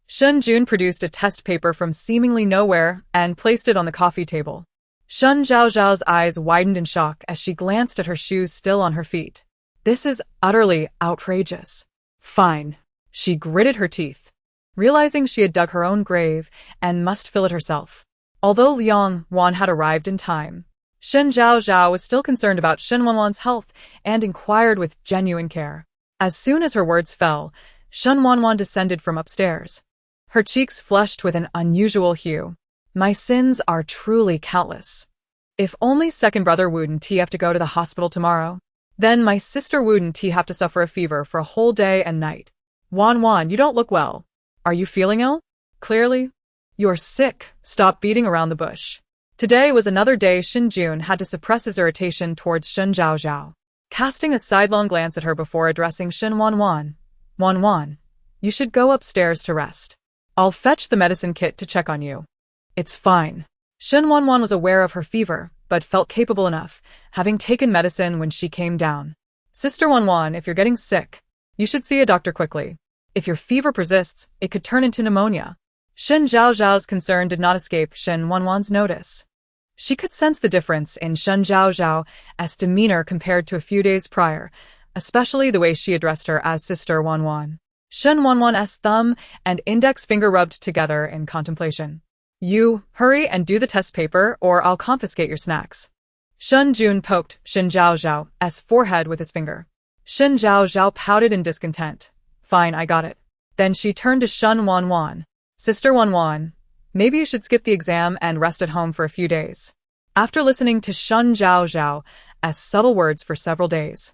Shen Jun produced a test paper from seemingly nowhere and placed it on the coffee table. Shen Zhaozhao's eyes widened in shock as she glanced at her shoes still on her feet. This is utterly outrageous. Fine. She gritted her teeth, realizing she had dug her own grave and must fill it herself. Although Liang Wan had arrived in time, Shen Zhaozhao was still concerned about Shen Wanwan's health and inquired with genuine care. As soon as her words fell, Shen Wanwan descended from upstairs. Her cheeks flushed with an unusual hue. "My sins are truly countless. If only second brother wouldn't he have to go to the hospital tomorrow? Then my sister wouldn't he have to suffer a fever for a whole day and night? Wanwan, you don't look well. Are you feeling ill? Clearly. You're sick. Stop beating around the bush. Today was another day Shen Jun had to suppress his irritation towards Shen Zhaozhao. Casting a sidelong glance at her before addressing Shen Wanwan. Wanwan, you should go upstairs to rest. I'll fetch the medicine kit to check on you. It's fine. Shen Wanwan was aware of her fever, but felt capable enough, having taken medicine when she came down. Sister Wanwan, if you're getting sick, you should see a doctor quickly. If your fever persists, it could turn into pneumonia. Shen Zhaozhao's concern did not escape Shen Wanwan's notice. She could sense the difference in Shen Zhaozhao's demeanor compared to a few days prior, especially the way she addressed her as Sister Wanwan. Shen Wanwan's thumb and index finger rubbed together in contemplation. You, hurry and do the test paper or I'll confiscate your snacks. Shen Jun poked Shen Zhaozhao's forehead with his finger. Shen Zhaozhao pouted in discontent. Fine, I got it. Then she turned to Shen Wanwan. Sister Wanwan, maybe you should skip the exam and rest at home for a few days. After listening to Shen Zhaozhao's subtle words for several days,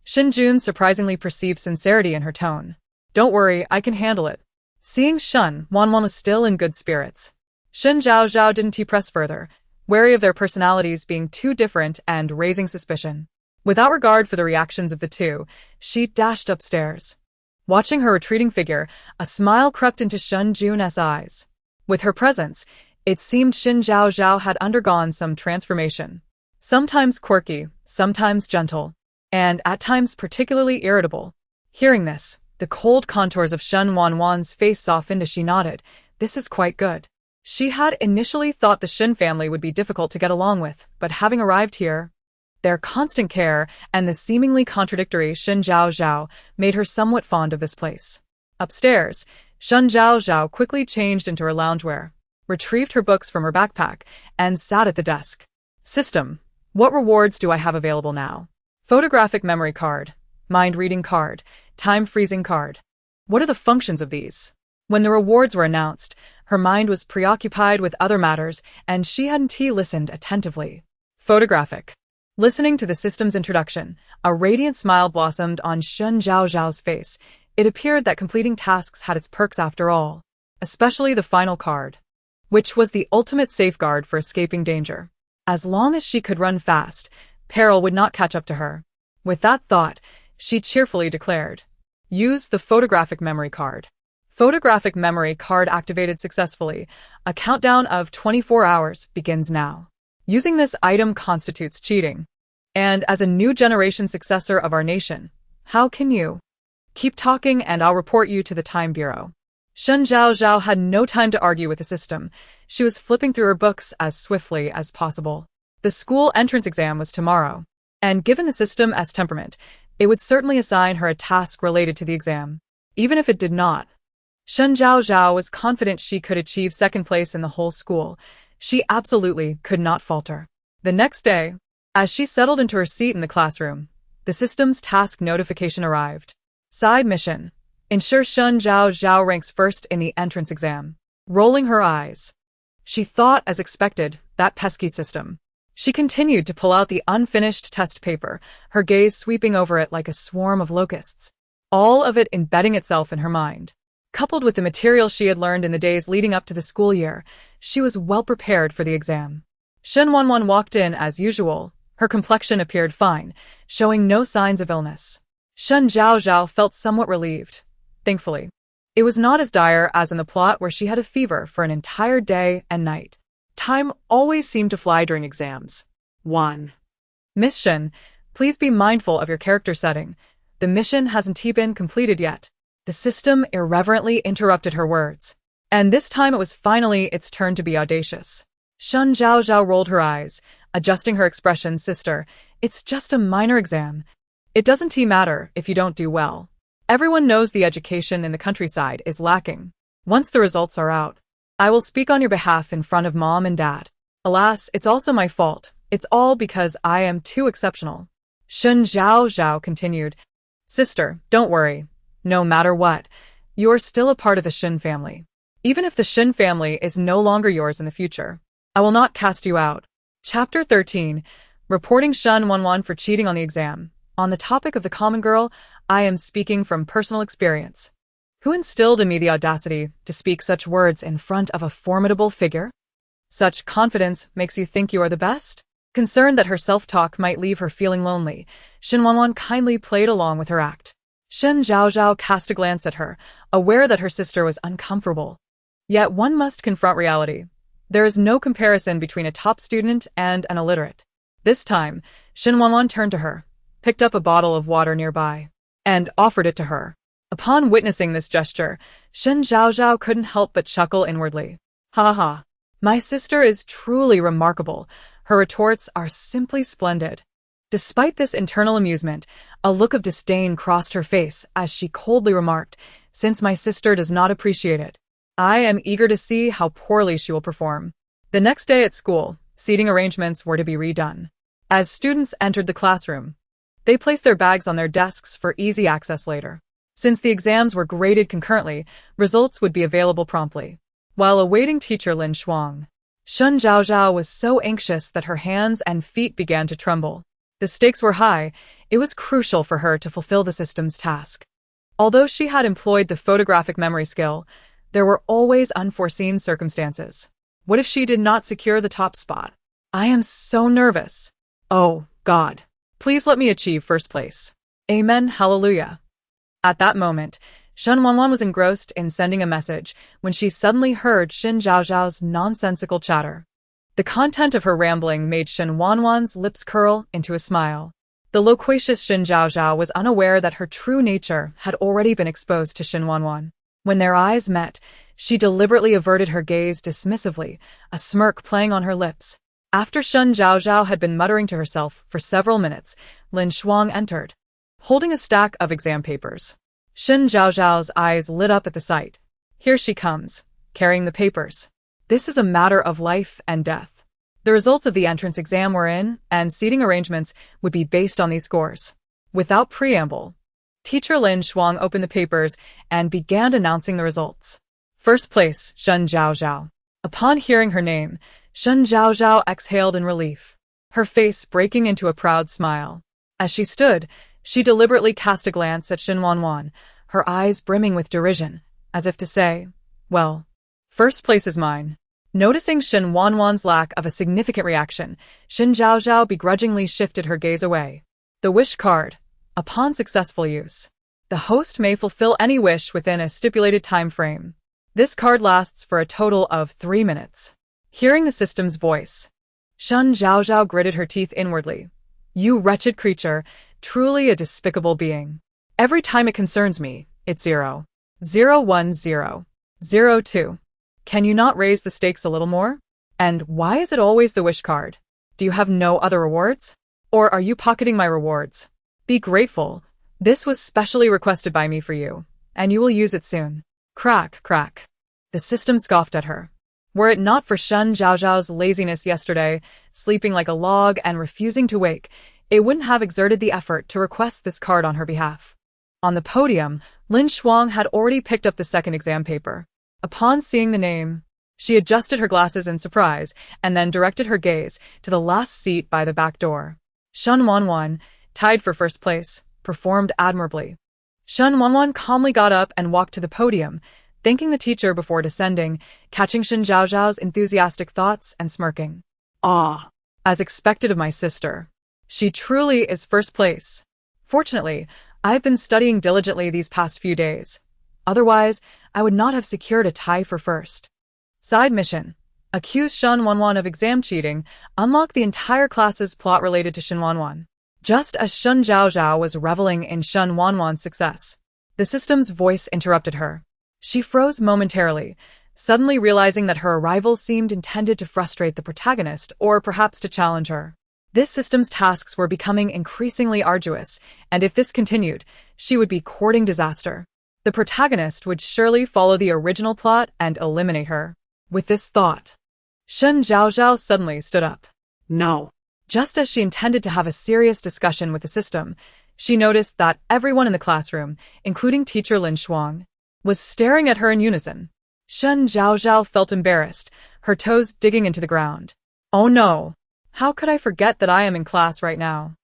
Shen Jun surprisingly perceived sincerity in her tone. Don't worry, I can handle it. Seeing Shen Wanwan was still in good spirits, Shen Zhaozhao didn't press further, wary of their personalities being too different and raising suspicion. Without regard for the reactions of the two, she dashed upstairs. Watching her retreating figure, a smile crept into Shen Jun's eyes. With her presence, it seemed Shen Zhaozhao had undergone some transformation. Sometimes quirky, sometimes gentle, and at times particularly irritable. Hearing this, the cold contours of Shen Wanwan's face softened as she nodded. This is quite good. She had initially thought the Shen family would be difficult to get along with, but having arrived here, their constant care and the seemingly contradictory Shen Zhaozhao made her somewhat fond of this place. Upstairs, Shen Zhaozhao quickly changed into her loungewear, retrieved her books from her backpack, and sat at the desk. System, what rewards do I have available now? Photographic memory card, mind-reading card, time-freezing card. What are the functions of these? When the rewards were announced, her mind was preoccupied with other matters, and she hadn't listened attentively. Photographic. Listening to the system's introduction, a radiant smile blossomed on Shen Zhaozhao's face. It appeared that completing tasks had its perks after all, especially the final card, which was the ultimate safeguard for escaping danger. As long as she could run fast, peril would not catch up to her. With that thought, she cheerfully declared, "Use the photographic memory card." Photographic memory card activated successfully. A countdown of 24 hours begins now. Using this item constitutes cheating. And as a new generation successor of our nation, how can you? Keep talking and I'll report you to the Time Bureau. Shen Zhaozhao had no time to argue with the system. She was flipping through her books as swiftly as possible. The school entrance exam was tomorrow, and given the system's temperament, it would certainly assign her a task related to the exam. Even if it did not, Shen Zhaozhao was confident she could achieve second place in the whole school. She absolutely could not falter. The next day, as she settled into her seat in the classroom, the system's task notification arrived. Side mission. Ensure Shen Zhaozhao ranks first in the entrance exam. Rolling her eyes, she thought, as expected, that pesky system. She continued to pull out the unfinished test paper, her gaze sweeping over it like a swarm of locusts, all of it embedding itself in her mind. Coupled with the material she had learned in the days leading up to the school year, she was well prepared for the exam. Shen Wanwan walked in as usual. Her complexion appeared fine, showing no signs of illness. Shen Zhaozhao felt somewhat relieved. Thankfully, it was not as dire as in the plot where she had a fever for an entire day and night. Time always seemed to fly during exams. 1. Miss Shen, please be mindful of your character setting. The mission hasn't been completed yet. The system irreverently interrupted her words. And this time it was finally its turn to be audacious. Shen Zhaozhao rolled her eyes, adjusting her expression. Sister, it's just a minor exam. It doesn't matter if you don't do well. Everyone knows the education in the countryside is lacking. Once the results are out, I will speak on your behalf in front of Mom and Dad. Alas, it's also my fault. It's all because I am too exceptional. Shen Zhaozhao continued. Sister, don't worry. No matter what, you're still a part of the Shen family. Even if the Shen family is no longer yours in the future, I will not cast you out. Chapter 13. Reporting Shen Wanwan for cheating on the exam. On the topic of the common girl, I am speaking from personal experience. Who instilled in me the audacity to speak such words in front of a formidable figure? Such confidence makes you think you are the best? Concerned that her self-talk might leave her feeling lonely, Shen Wanwan kindly played along with her act. Shen Zhaozhao cast a glance at her, aware that her sister was uncomfortable. Yet one must confront reality. There is no comparison between a top student and an illiterate. This time, Shen Wanwan turned to her, picked up a bottle of water nearby, and offered it to her. Upon witnessing this gesture, Shen Zhaozhao couldn't help but chuckle inwardly. Ha ha. My sister is truly remarkable. Her retorts are simply splendid. Despite this internal amusement, a look of disdain crossed her face as she coldly remarked, "Since my sister does not appreciate it, I am eager to see how poorly she will perform." The next day at school, seating arrangements were to be redone. As students entered the classroom, they placed their bags on their desks for easy access later. Since the exams were graded concurrently, results would be available promptly. While awaiting teacher Lin Shuang, Shen Zhaozhao was so anxious that her hands and feet began to tremble. The stakes were high. It was crucial for her to fulfill the system's task. Although she had employed the photographic memory skill, there were always unforeseen circumstances. What if she did not secure the top spot? I am so nervous. Oh, God. Please let me achieve first place. Amen, hallelujah. At that moment, Shen Wanwan was engrossed in sending a message when she suddenly heard Shen Zhaozhao's nonsensical chatter. The content of her rambling made Shen Wanwan's lips curl into a smile. The loquacious Shen Zhaozhao was unaware that her true nature had already been exposed to Shen Wanwan. When their eyes met, she deliberately averted her gaze dismissively, a smirk playing on her lips. After Shen Zhaozhao had been muttering to herself for several minutes, Lin Shuang entered, holding a stack of exam papers. Shen Zhaozhao's eyes lit up at the sight. Here she comes, carrying the papers. This is a matter of life and death. The results of the entrance exam were in, and seating arrangements would be based on these scores. Without preamble, teacher Lin Shuang opened the papers and began announcing the results. First place, Shen Zhaozhao. Upon hearing her name, Shen Zhaozhao exhaled in relief, her face breaking into a proud smile. As she stood, she deliberately cast a glance at Shen Wanwan, her eyes brimming with derision, as if to say, well, first place is mine. Noticing Shen Wanwan's lack of a significant reaction, Shen Zhaozhao begrudgingly shifted her gaze away. The wish card. Upon successful use, the host may fulfill any wish within a stipulated time frame. This card lasts for a total of 3 minutes. Hearing the system's voice, Shen Zhaozhao gritted her teeth inwardly. You wretched creature, truly a despicable being. Every time it concerns me, it's 0. 010. 02. Can you not raise the stakes a little more? And why is it always the wish card? Do you have no other rewards? Or are you pocketing my rewards? Be grateful. This was specially requested by me for you, and you will use it soon. Crack, crack. The system scoffed at her. Were it not for Shen Zhaozhao's laziness yesterday, sleeping like a log and refusing to wake, it wouldn't have exerted the effort to request this card on her behalf. On the podium, Lin Shuang had already picked up the second exam paper. Upon seeing the name, she adjusted her glasses in surprise and then directed her gaze to the last seat by the back door. Shen Wanwan, tied for first place, performed admirably. Shen Wanwan calmly got up and walked to the podium, thanking the teacher before descending, catching Shen Zhaozhao's enthusiastic thoughts and smirking. Ah, as expected of my sister. She truly is first place. Fortunately, I've been studying diligently these past few days. Otherwise, I would not have secured a tie for first. Side mission. Accuse Shen Wanwan of exam cheating, unlock the entire class's plot related to Shen Wanwan. Just as Shen Zhaozhao was reveling in Shen Wanwan's success, the system's voice interrupted her. She froze momentarily, suddenly realizing that her arrival seemed intended to frustrate the protagonist or perhaps to challenge her. This system's tasks were becoming increasingly arduous, and if this continued, she would be courting disaster. The protagonist would surely follow the original plot and eliminate her. With this thought, Shen Zhaozhao suddenly stood up. No. Just as she intended to have a serious discussion with the system, she noticed that everyone in the classroom, including teacher Lin Shuang, was staring at her in unison. Shen Zhaozhao felt embarrassed, her toes digging into the ground. Oh no! How could I forget that I am in class right now?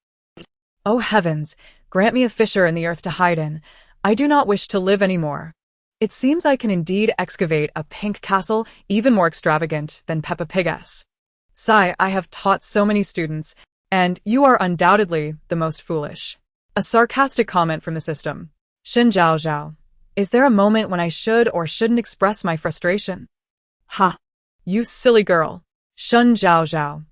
Oh heavens, grant me a fissure in the earth to hide in. I do not wish to live any more. It seems I can indeed excavate a pink castle even more extravagant than Peppa Pig's. Sigh, I have taught so many students, and you are undoubtedly the most foolish. A sarcastic comment from the system. Shen Zhaozhao. Is there a moment when I should or shouldn't express my frustration? Ha. You silly girl. Shen Zhaozhao.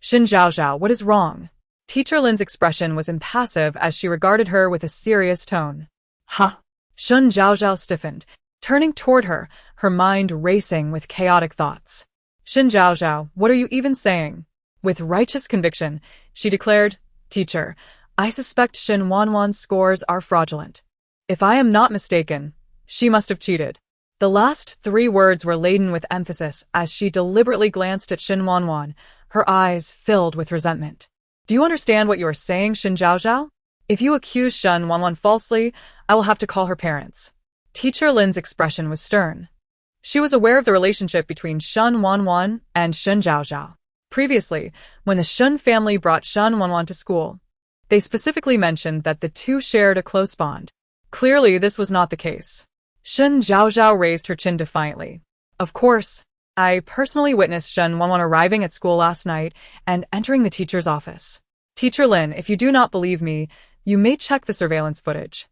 Shen Zhaozhao, what is wrong? Teacher Lin's expression was impassive as she regarded her with a serious tone. Ha. Shen Zhaozhao stiffened, turning toward her, her mind racing with chaotic thoughts. Shen Zhaozhao, what are you even saying? With righteous conviction, she declared, Teacher, I suspect Shen Wanwan's scores are fraudulent. If I am not mistaken, she must have cheated. The last 3 words were laden with emphasis as she deliberately glanced at Shen Wanwan, her eyes filled with resentment. Do you understand what you are saying, Shen Zhaozhao? If you accuse Shen Wanwan falsely, I will have to call her parents. Teacher Lin's expression was stern. She was aware of the relationship between Shen Wanwan and Shen Zhaozhao. Previously, when the Shen family brought Shen Wanwan to school, they specifically mentioned that the two shared a close bond. Clearly, this was not the case. Shen Zhaozhao raised her chin defiantly. Of course, I personally witnessed Shen Wanwan arriving at school last night and entering the teacher's office. Teacher Lin, if you do not believe me, you may check the surveillance footage.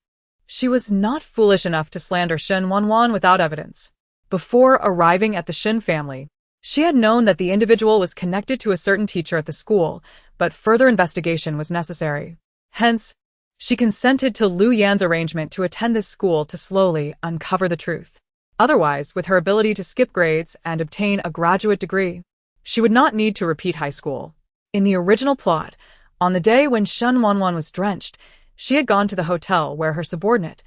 She was not foolish enough to slander Shen Wanwan without evidence. Before arriving at the Shen family, she had known that the individual was connected to a certain teacher at the school, but further investigation was necessary. Hence, she consented to Lu Yan's arrangement to attend this school to slowly uncover the truth. Otherwise, with her ability to skip grades and obtain a graduate degree, she would not need to repeat high school. In the original plot, on the day when Shen Wanwan was drenched, she had gone to the hotel where her subordinate,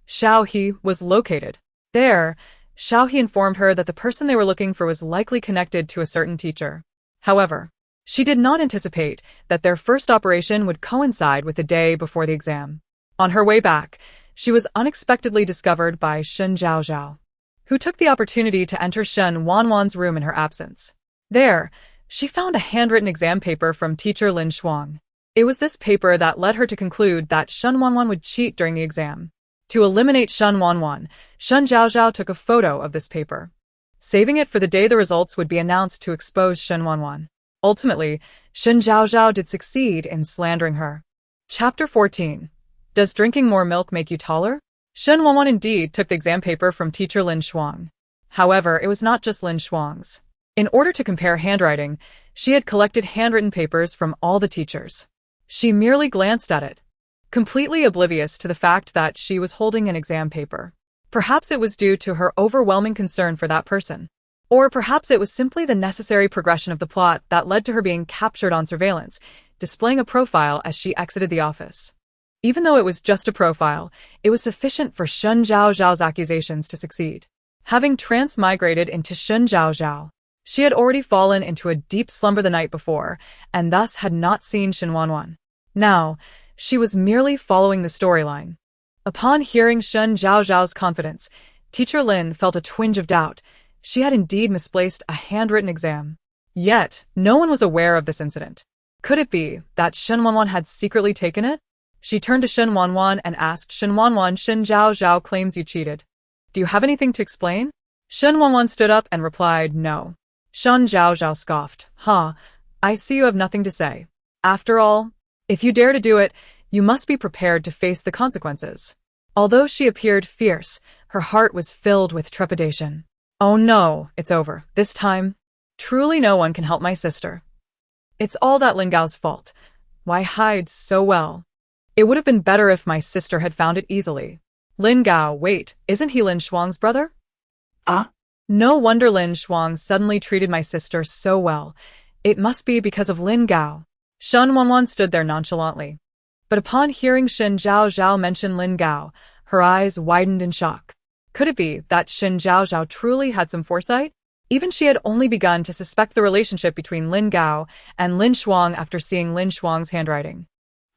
Xiao He, was located. There, Xiao He informed her that the person they were looking for was likely connected to a certain teacher. However, she did not anticipate that their first operation would coincide with the day before the exam. On her way back, she was unexpectedly discovered by Shen Zhaozhao, who took the opportunity to enter Shen Wanwan's room in her absence. There, she found a handwritten exam paper from teacher Lin Shuang. It was this paper that led her to conclude that Shen Wanwan would cheat during the exam. To eliminate Shen Wanwan, Shen Zhaozhao took a photo of this paper, saving it for the day the results would be announced to expose Shen Wanwan. Ultimately, Shen Zhaozhao did succeed in slandering her. Chapter 14. Does drinking more milk make you taller? Shen Wanwan indeed took the exam paper from teacher Lin Shuang. However, it was not just Lin Shuang's. In order to compare handwriting, she had collected handwritten papers from all the teachers. She merely glanced at it, completely oblivious to the fact that she was holding an exam paper. Perhaps it was due to her overwhelming concern for that person. Or perhaps it was simply the necessary progression of the plot that led to her being captured on surveillance, displaying a profile as she exited the office. Even though it was just a profile, it was sufficient for Shen Zhaozhao's accusations to succeed. Having transmigrated into Shen Zhaozhao, she had already fallen into a deep slumber the night before, and thus had not seen Shen Wanwan. Now, she was merely following the storyline. Upon hearing Shen Zhaozhao's confidence, teacher Lin felt a twinge of doubt. She had indeed misplaced a handwritten exam. Yet, no one was aware of this incident. Could it be that Shen Wanwan had secretly taken it? She turned to Shen Wanwan and asked Shen Wanwan, Shen Zhaozhao claims you cheated. Do you have anything to explain? Shen Wanwan stood up and replied, no. Shen Zhaozhao scoffed. I see you have nothing to say. After all, if you dare to do it, you must be prepared to face the consequences. Although she appeared fierce, her heart was filled with trepidation. Oh no, it's over. This time, truly no one can help my sister. It's all that Lin Gao's fault. Why hide so well? It would have been better if my sister had found it easily. Lin Gao, wait, isn't he Lin Shuang's brother? No wonder Lin Shuang suddenly treated my sister so well. It must be because of Lin Gao. Shen Wanwan stood there nonchalantly. But upon hearing Shen Zhaozhao mention Lin Gao, her eyes widened in shock. Could it be that Shen Zhaozhao truly had some foresight? Even she had only begun to suspect the relationship between Lin Gao and Lin Shuang after seeing Lin Shuang's handwriting.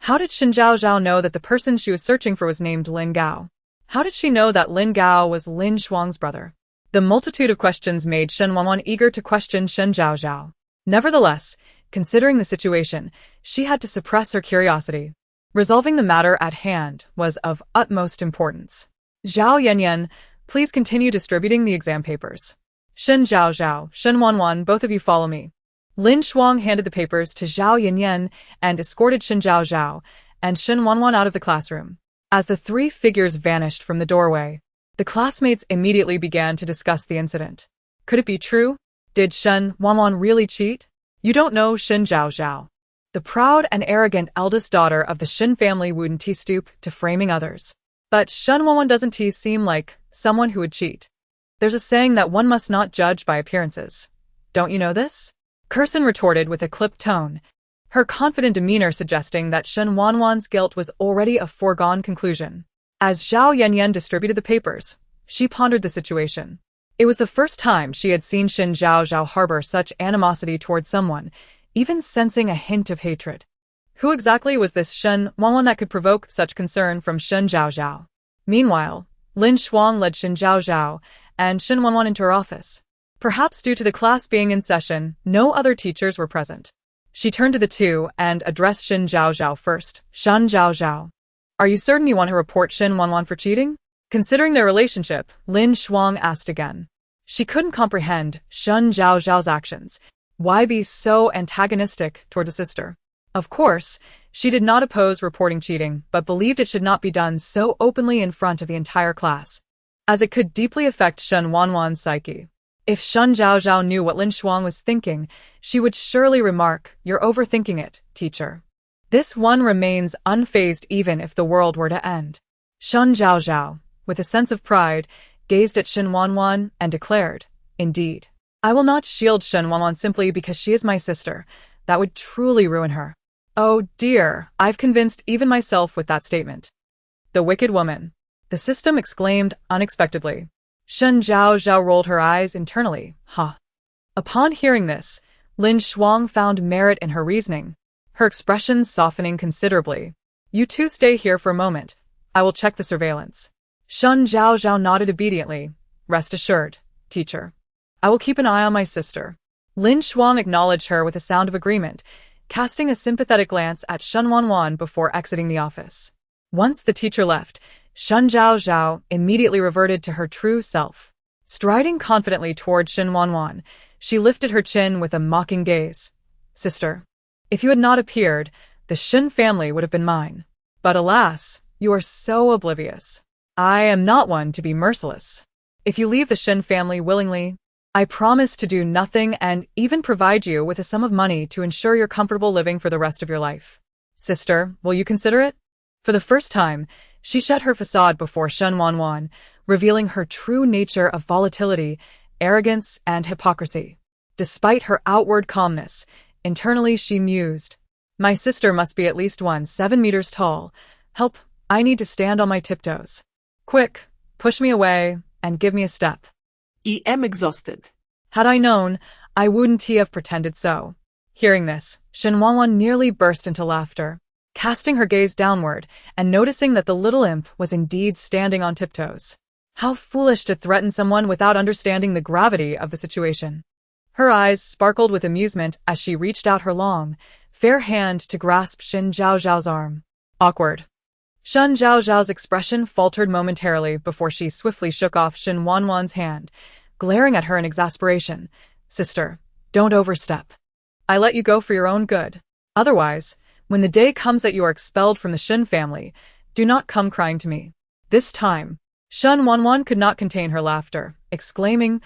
How did Shen Zhaozhao know that the person she was searching for was named Lin Gao? How did she know that Lin Gao was Lin Shuang's brother? The multitude of questions made Shen Wanwan eager to question Shen Zhaozhao. Nevertheless, Considering the situation, she had to suppress her curiosity. Resolving the matter at hand was of utmost importance. Zhao Yanyan, please continue distributing the exam papers. Shen Zhaozhao, Shen Wanwan, both of you follow me. Lin Shuang handed the papers to Zhao Yanyan and escorted Shen Zhaozhao and Shen Wanwan out of the classroom. As the three figures vanished from the doorway, the classmates immediately began to discuss the incident. Could it be true? Did Shen Wanwan really cheat? You don't know Shen Zhaozhao. The proud and arrogant eldest daughter of the Shen family wouldn't stoop to framing others. But Shen Wanwan doesn't seem like someone who would cheat. There's a saying that one must not judge by appearances. Don't you know this? Curson retorted with a clipped tone, her confident demeanor suggesting that Shen Wanwan's guilt was already a foregone conclusion. As Zhao Yanyan distributed the papers, she pondered the situation. It was the first time she had seen Shen Zhaozhao harbor such animosity towards someone, even sensing a hint of hatred. Who exactly was this Shen Wanwan that could provoke such concern from Shen Zhaozhao? Meanwhile, Lin Shuang led Shen Zhaozhao and Shen Wanwan into her office. Perhaps due to the class being in session, no other teachers were present. She turned to the two and addressed Shen Zhaozhao first. Shen Zhaozhao, are you certain you want to report Shen Wanwan for cheating? Considering their relationship, Lin Shuang asked again. She couldn't comprehend Shen Zhaozhao's actions. Why be so antagonistic toward a sister? Of course, she did not oppose reporting cheating, but believed it should not be done so openly in front of the entire class, as it could deeply affect Shen Wanwan's psyche. If Shen Zhaozhao knew what Lin Shuang was thinking, she would surely remark, "You're overthinking it, teacher." This one remains unfazed even if the world were to end. Shen Zhaozhao, with a sense of pride, gazed at Shen Wanwan and declared, "Indeed, I will not shield Shen Wanwan simply because she is my sister. That would truly ruin her." Oh dear, I've convinced even myself with that statement. The wicked woman. The system exclaimed unexpectedly. Shen Zhaozhao rolled her eyes internally. Huh. Upon hearing this, Lin Shuang found merit in her reasoning, her expression softening considerably. You two stay here for a moment. I will check the surveillance. Shen Zhaozhao nodded obediently. Rest assured, teacher. I will keep an eye on my sister. Lin Shuang acknowledged her with a sound of agreement, casting a sympathetic glance at Shen Wanwan before exiting the office. Once the teacher left, Shen Zhaozhao immediately reverted to her true self. Striding confidently toward Shen Wanwan, she lifted her chin with a mocking gaze. Sister, if you had not appeared, the Shen family would have been mine. But alas, you are so oblivious. I am not one to be merciless. If you leave the Shen family willingly, I promise to do nothing and even provide you with a sum of money to ensure your comfortable living for the rest of your life. Sister, will you consider it? For the first time, she shed her facade before Shen Wanwan, revealing her true nature of volatility, arrogance, and hypocrisy. Despite her outward calmness, internally she mused, my sister must be at least 7 meters tall. Help, I need to stand on my tiptoes. Quick, push me away, and give me a step. I am exhausted. Had I known, I wouldn't have pretended so. Hearing this, Shen Wanwan nearly burst into laughter. Casting her gaze downward and noticing that the little imp was indeed standing on tiptoes. How foolish to threaten someone without understanding the gravity of the situation. Her eyes sparkled with amusement as she reached out her long, fair hand to grasp Shen Zhaozhao's arm. Awkward. Shen Zhaozhao's expression faltered momentarily before she swiftly shook off Shen Wanwan's hand, glaring at her in exasperation. Sister, don't overstep. I let you go for your own good. Otherwise, when the day comes that you are expelled from the Shen family, do not come crying to me. This time, Shen Wanwan could not contain her laughter, exclaiming,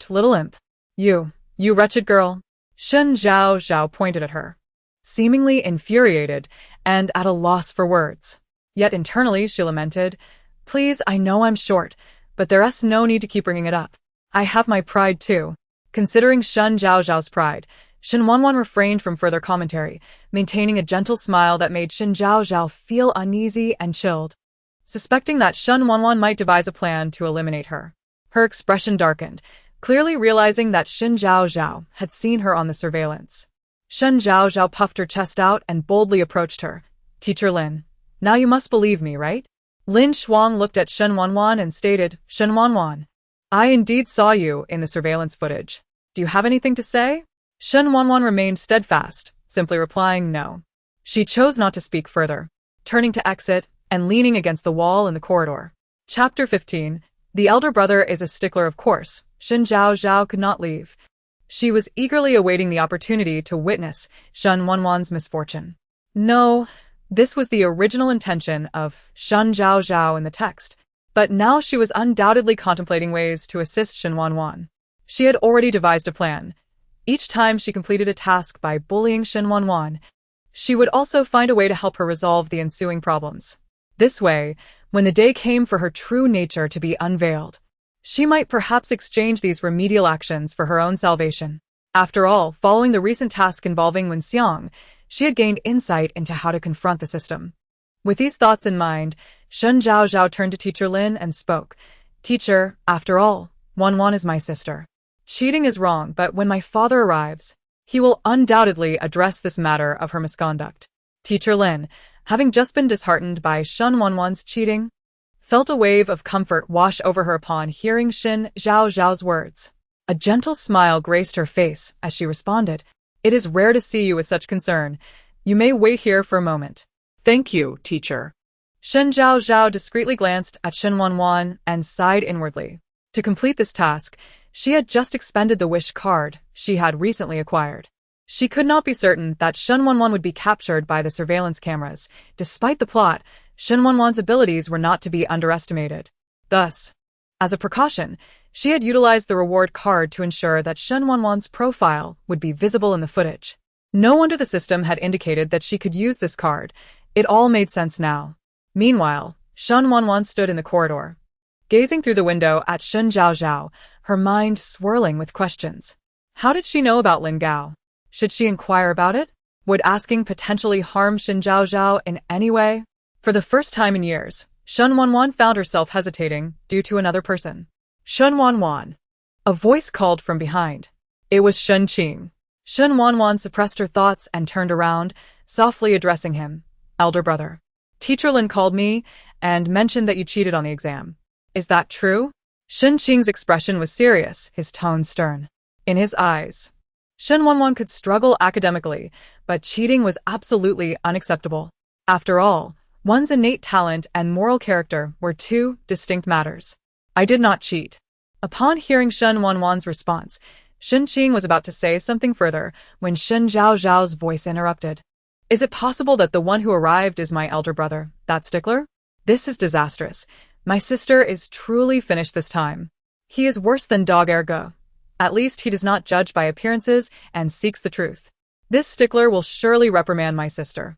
little imp. You wretched girl. Shen Zhaozhao pointed at her, seemingly infuriated and at a loss for words. Yet internally she lamented, please, I know I'm short, but there's no need to keep bringing it up. I have my pride too. Considering Shen Zhaozhao's pride, Shen Wanwan refrained from further commentary, maintaining a gentle smile that made Shen Zhaozhao feel uneasy and chilled. Suspecting that Shen Wanwan might devise a plan to eliminate her, her expression darkened, clearly realizing that Shen Zhaozhao had seen her on the surveillance. Shen Zhaozhao puffed her chest out and boldly approached her. Teacher Lin, now you must believe me, right? Lin Shuang looked at Shen Wanwan and stated, Shen Wanwan, I indeed saw you in the surveillance footage. Do you have anything to say? Shen Wanwan remained steadfast, simply replying no. She chose not to speak further, turning to exit and leaning against the wall in the corridor. Chapter 15. The elder brother is a stickler, of course. Shen Zhaozhao could not leave. She was eagerly awaiting the opportunity to witness Shen Wanwan's misfortune. No, this was the original intention of Shen Zhaozhao in the text, but now she was undoubtedly contemplating ways to assist Shen Wanwan. She had already devised a plan. Each time she completed a task by bullying Shen Wanwan, she would also find a way to help her resolve the ensuing problems. This way, when the day came for her true nature to be unveiled, she might perhaps exchange these remedial actions for her own salvation. After all, following the recent task involving Wen Xiang, she had gained insight into how to confront the system. With these thoughts in mind, Shen Zhaozhao turned to Teacher Lin and spoke. Teacher, after all, Wanwan is my sister. Cheating is wrong, but when my father arrives, he will undoubtedly address this matter of her misconduct. Teacher Lin, having just been disheartened by Shen Wanwan's cheating, felt a wave of comfort wash over her upon hearing Shen Zhaozhao's words. A gentle smile graced her face as she responded, "It is rare to see you with such concern. You may wait here for a moment." Thank you, teacher. Shen Zhaozhao discreetly glanced at Shen Wanwan and sighed inwardly. To complete this task, she had just expended the wish card she had recently acquired. She could not be certain that Shen Wanwan would be captured by the surveillance cameras. Despite the plot, Shen Wanwan's abilities were not to be underestimated. Thus, as a precaution, she had utilized the reward card to ensure that Shen Wanwan's profile would be visible in the footage. No wonder the system had indicated that she could use this card. It all made sense now. Meanwhile, Shen Wanwan stood in the corridor, gazing through the window at Shen Zhaozhao, her mind swirling with questions. How did she know about Lin Gao? Should she inquire about it? Would asking potentially harm Shen Zhaozhao in any way? For the first time in years, Shen Wanwan found herself hesitating due to another person. Shen Wanwan. A voice called from behind. It was Shen Qing. Shen Wanwan suppressed her thoughts and turned around, softly addressing him. Elder brother. Teacher Lin called me and mentioned that you cheated on the exam. Is that true? Shen Qing's expression was serious, his tone stern. In his eyes, Shen Wanwan could struggle academically, but cheating was absolutely unacceptable. After all, one's innate talent and moral character were two distinct matters. I did not cheat. Upon hearing Shen Wanwan's response, Shen Qing was about to say something further when Shen Zhaozhao's voice interrupted. Is it possible that the one who arrived is my elder brother, that stickler? This is disastrous. My sister is truly finished this time. He is worse than dog ergo. At least he does not judge by appearances and seeks the truth. This stickler will surely reprimand my sister.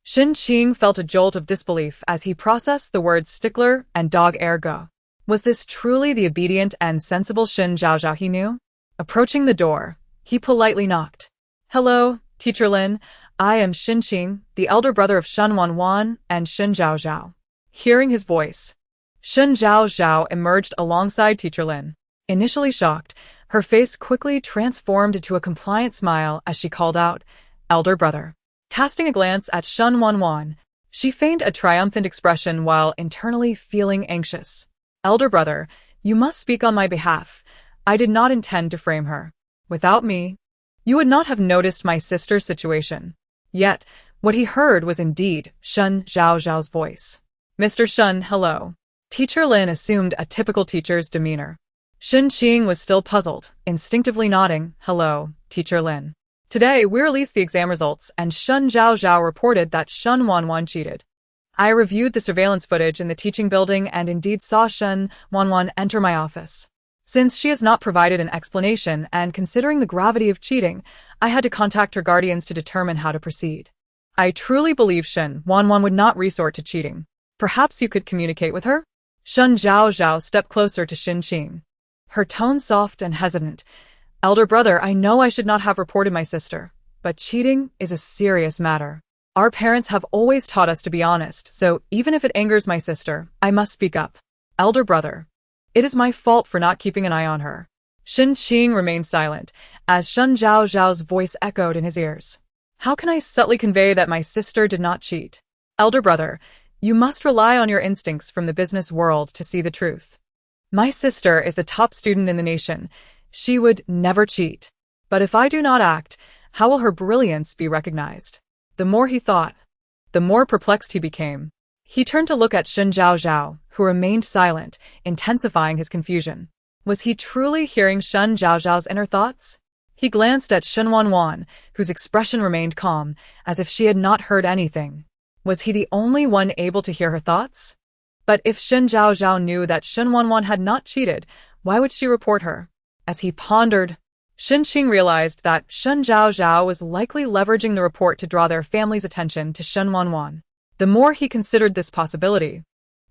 Shen Qing felt a jolt of disbelief as he processed the words stickler and dog ergo. Was this truly the obedient and sensible Shen Zhaozhao he knew? Approaching the door, he politely knocked. Hello, Teacher Lin. I am Shen Qing, the elder brother of Shen Wanwan and Shen Zhaozhao. Hearing his voice, Shen Zhaozhao emerged alongside Teacher Lin. Initially shocked, her face quickly transformed into a compliant smile as she called out, Elder brother. Casting a glance at Shen Wanwan, she feigned a triumphant expression while internally feeling anxious. Elder brother, you must speak on my behalf. I did not intend to frame her. Without me, you would not have noticed my sister's situation. Yet, what he heard was indeed Shen Zhaozhao's voice. Mr. Shen, hello. Teacher Lin assumed a typical teacher's demeanor. Shen Qing was still puzzled, instinctively nodding, hello, Teacher Lin. Today, we released the exam results and Shen Zhaozhao reported that Shen Wanwan cheated. I reviewed the surveillance footage in the teaching building and indeed saw Shen Wanwan enter my office. Since she has not provided an explanation and considering the gravity of cheating, I had to contact her guardians to determine how to proceed. I truly believe Shen Wanwan would not resort to cheating. Perhaps you could communicate with her? Shen Zhaozhao stepped closer to Shen Qing. Her tone soft and hesitant. Elder brother, I know I should not have reported my sister, but cheating is a serious matter. Our parents have always taught us to be honest, so even if it angers my sister, I must speak up. Elder brother, it is my fault for not keeping an eye on her. Shen Qing remained silent, as Shen Zhaozhao's voice echoed in his ears. How can I subtly convey that my sister did not cheat? Elder brother, you must rely on your instincts from the business world to see the truth. My sister is the top student in the nation. She would never cheat. But if I do not act, how will her brilliance be recognized? The more he thought, the more perplexed he became. He turned to look at Shen Zhaozhao, who remained silent, intensifying his confusion. Was he truly hearing Shen Zhaozhao's inner thoughts? He glanced at Shen Wanwan, whose expression remained calm, as if she had not heard anything. Was he the only one able to hear her thoughts? But if Shen Zhaozhao knew that Shen Wanwan had not cheated, why would she report her? As he pondered, Shen Qing realized that Shen Zhaozhao was likely leveraging the report to draw their family's attention to Shen Wanwan. The more he considered this possibility,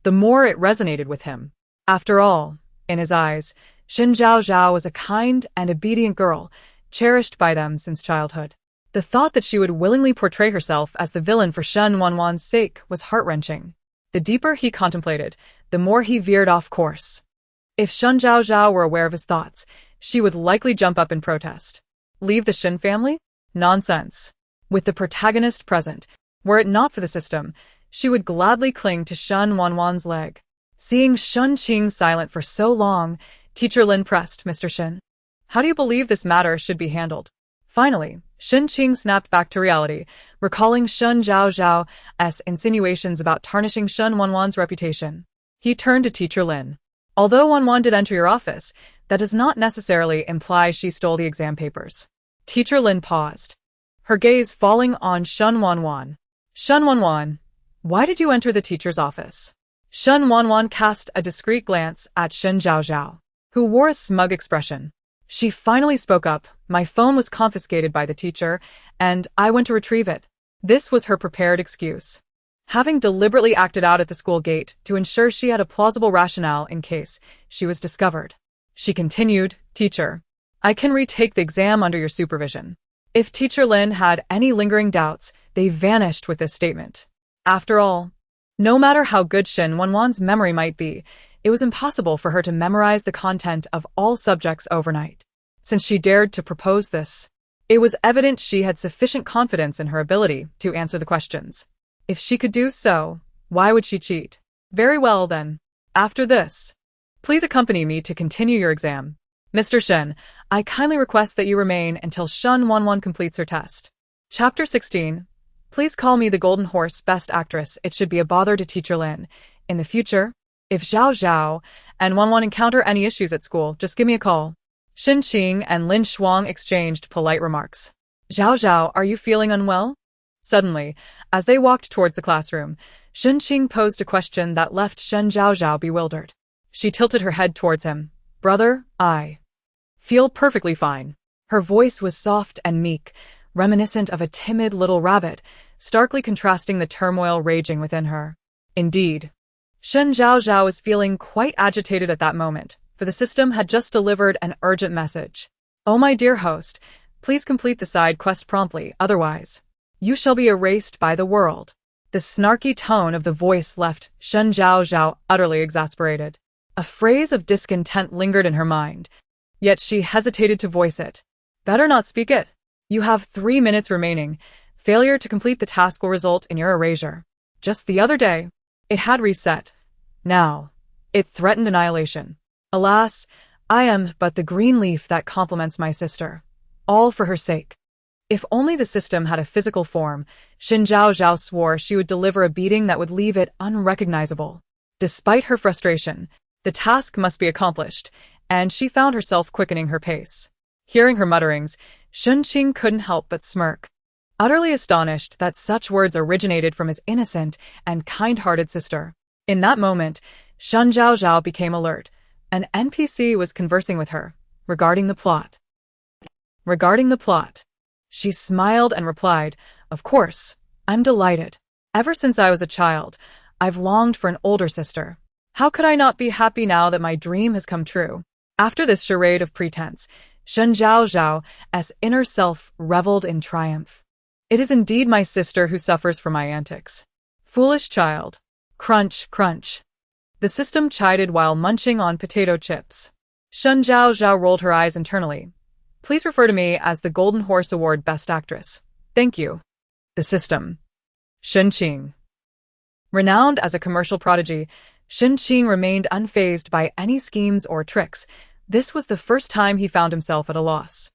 the more it resonated with him. After all, in his eyes, Shen Zhaozhao was a kind and obedient girl, cherished by them since childhood. The thought that she would willingly portray herself as the villain for Shen Wanwan's sake was heart-wrenching. The deeper he contemplated, the more he veered off course. If Shen Zhaozhao were aware of his thoughts, she would likely jump up in protest. Leave the Shen family? Nonsense. With the protagonist present, were it not for the system, she would gladly cling to Shen Wanwan's leg. Seeing Shen Qing silent for so long, Teacher Lin pressed, Mr. Shen, how do you believe this matter should be handled? Finally, Shen Qing snapped back to reality, recalling Shen Zhaozhao's insinuations about tarnishing Shen Wanwan's reputation. He turned to Teacher Lin. Although Wanwan did enter your office, that does not necessarily imply she stole the exam papers. Teacher Lin paused, her gaze falling on Shen Wanwan. Shen Wanwan, why did you enter the teacher's office? Shen Wanwan cast a discreet glance at Shen Zhaozhao, who wore a smug expression. She finally spoke up, my phone was confiscated by the teacher, and I went to retrieve it. This was her prepared excuse. Having deliberately acted out at the school gate to ensure she had a plausible rationale in case she was discovered. She continued, Teacher, I can retake the exam under your supervision. If Teacher Lin had any lingering doubts, they vanished with this statement. After all, no matter how good Shen Wanwan's memory might be, it was impossible for her to memorize the content of all subjects overnight. Since she dared to propose this, it was evident she had sufficient confidence in her ability to answer the questions. If she could do so, why would she cheat? Very well then. After this, please accompany me to continue your exam. Mr. Shen, I kindly request that you remain until Shen Wanwan completes her test. Chapter 16. Please call me the Golden Horse Best Actress. It should be a bother to Teacher Lin. In the future, if Zhaozhao and Wanwan encounter any issues at school, just give me a call. Shen Qing and Lin Shuang exchanged polite remarks. Zhaozhao, are you feeling unwell? Suddenly, as they walked towards the classroom, Shen Qing posed a question that left Shen Zhaozhao bewildered. She tilted her head towards him. Brother, I feel perfectly fine. Her voice was soft and meek, reminiscent of a timid little rabbit, starkly contrasting the turmoil raging within her. Indeed, Shen Zhaozhao was feeling quite agitated at that moment, for the system had just delivered an urgent message. Oh my dear host, please complete the side quest promptly, otherwise you shall be erased by the world. The snarky tone of the voice left Shen Zhaozhao utterly exasperated. A phrase of discontent lingered in her mind, yet she hesitated to voice it. Better not speak it. You have 3 minutes remaining. Failure to complete the task will result in your erasure. Just the other day, it had reset. Now, it threatened annihilation. Alas, I am but the green leaf that complements my sister. All for her sake. If only the system had a physical form, Shen Zhaozhao swore she would deliver a beating that would leave it unrecognizable. Despite her frustration, the task must be accomplished, and she found herself quickening her pace. Hearing her mutterings, Shen Qing couldn't help but smirk, utterly astonished that such words originated from his innocent and kind-hearted sister. In that moment, Shen Zhaozhao became alert. An NPC was conversing with her, regarding the plot. She smiled and replied, Of course, I'm delighted. Ever since I was a child, I've longed for an older sister. How could I not be happy now that my dream has come true? After this charade of pretense, Shen Zhaozhao's inner self reveled in triumph. It is indeed my sister who suffers from my antics. Foolish child. Crunch, crunch. The system chided while munching on potato chips. Shen Zhaozhao rolled her eyes internally. Please refer to me as the Golden Horse Award Best Actress. Thank you. The system. Shen Qing. Renowned as a commercial prodigy, Shen Qing remained unfazed by any schemes or tricks. This was the first time he found himself at a loss.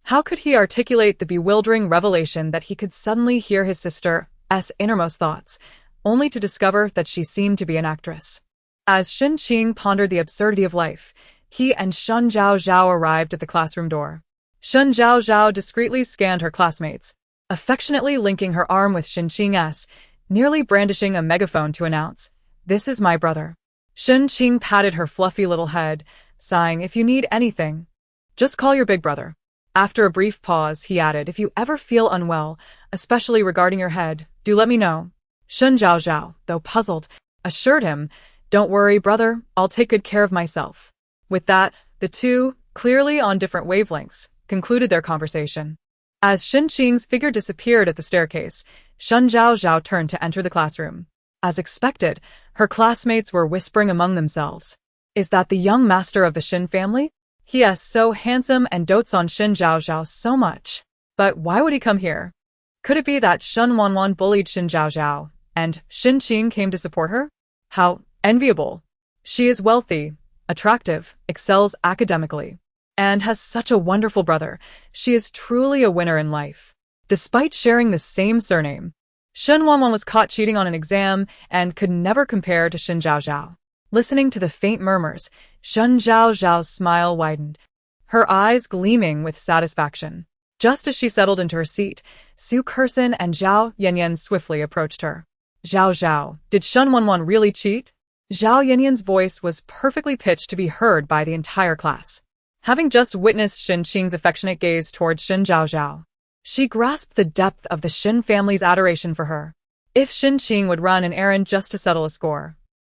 How could he articulate the bewildering revelation that he could suddenly hear his sister's innermost thoughts, only to discover that she seemed to be an actress? As Shen Qing pondered the absurdity of life, he and Shen Zhaozhao arrived at the classroom door. Shen Zhaozhao discreetly scanned her classmates, affectionately linking her arm with Shen Qing's, nearly brandishing a megaphone to announce, "This is my brother." Shen Qing patted her fluffy little head, sighing, "If you need anything, just call your big brother." After a brief pause, he added, "If you ever feel unwell, especially regarding your head, do let me know." Shen Zhaozhao, though puzzled, assured him, "Don't worry, brother, I'll take good care of myself." With that, the two, clearly on different wavelengths, concluded their conversation. As Shen Qing's figure disappeared at the staircase, Shen Zhaozhao turned to enter the classroom. As expected, her classmates were whispering among themselves, "Is that the young master of the Shen family? He is so handsome and dotes on Shen Zhaozhao so much. But why would he come here? Could it be that Shen Wanwan bullied Shen Zhaozhao, and Shen Qing came to support her? How enviable! She is wealthy, attractive, excels academically, and has such a wonderful brother. She is truly a winner in life." Despite sharing the same surname, Shen Wanwan was caught cheating on an exam and could never compare to Shen Zhaozhao. Listening to the faint murmurs, Shen Zhaozhao's smile widened, her eyes gleaming with satisfaction. Just as she settled into her seat, Su Kersen and Zhao Yanyan swiftly approached her. "Zhaozhao, did Shen Wanwan really cheat?" Zhao Yanyan's voice was perfectly pitched to be heard by the entire class. Having just witnessed Shen Qing's affectionate gaze towards Shen Zhaozhao, she grasped the depth of the Shen family's adoration for her. If Shen Qing would run an errand just to settle a score,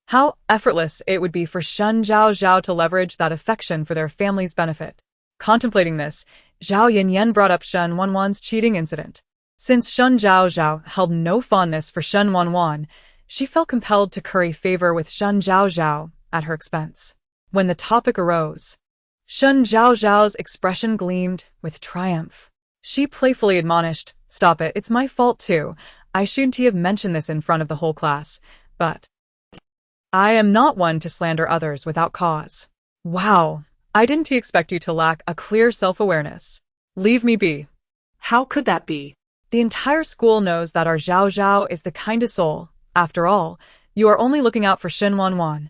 how effortless it would be for Shen Zhaozhao to leverage that affection for their family's benefit. Contemplating this, Zhao Yanyan brought up Shen Wanwan's cheating incident. Since Shen Zhaozhao held no fondness for Shen Wanwan, she felt compelled to curry favor with Shen Zhaozhao at her expense. When the topic arose, Shen Zhaozhao's expression gleamed with triumph. She playfully admonished, "Stop it, it's my fault too. I shouldn't have mentioned this in front of the whole class, but I am not one to slander others without cause." Wow, I didn't expect you to lack a clear self-awareness. Leave me be. How could that be? The entire school knows that our Zhaozhao is the kindest soul. After all, you are only looking out for Shen Wanwan,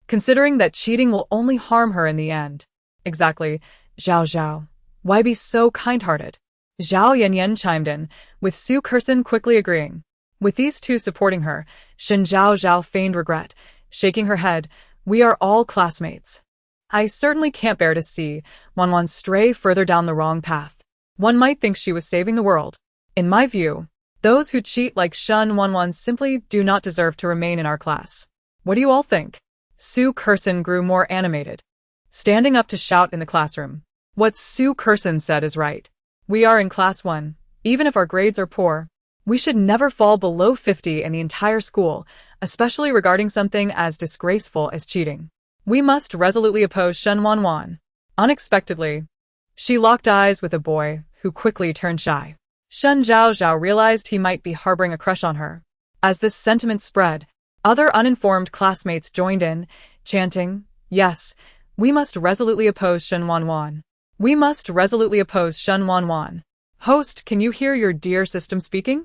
considering that cheating will only harm her in the end. Exactly, Zhaozhao. Why be so kind-hearted? Zhao Yanyan chimed in, with Su Kersen quickly agreeing. With these two supporting her, Shen Zhaozhao feigned regret, shaking her head. "We are all classmates. I certainly can't bear to see Wanwan stray further down the wrong path. One might think she was saving the world. In my view, those who cheat like Shen Wanwan simply do not deserve to remain in our class. What do you all think?" Su Kersen grew more animated, standing up to shout in the classroom. What Su Kersen said is right. We are in class 1. Even if our grades are poor, we should never fall below 50 in the entire school, especially regarding something as disgraceful as cheating. We must resolutely oppose Shen Wanwan. Unexpectedly, she locked eyes with a boy who quickly turned shy. Shen Zhaozhao realized he might be harboring a crush on her. As this sentiment spread, other uninformed classmates joined in, chanting, "Yes, we must resolutely oppose Shen Wanwan. We must resolutely oppose Shen Wanwan. Host, can you hear your dear system speaking?"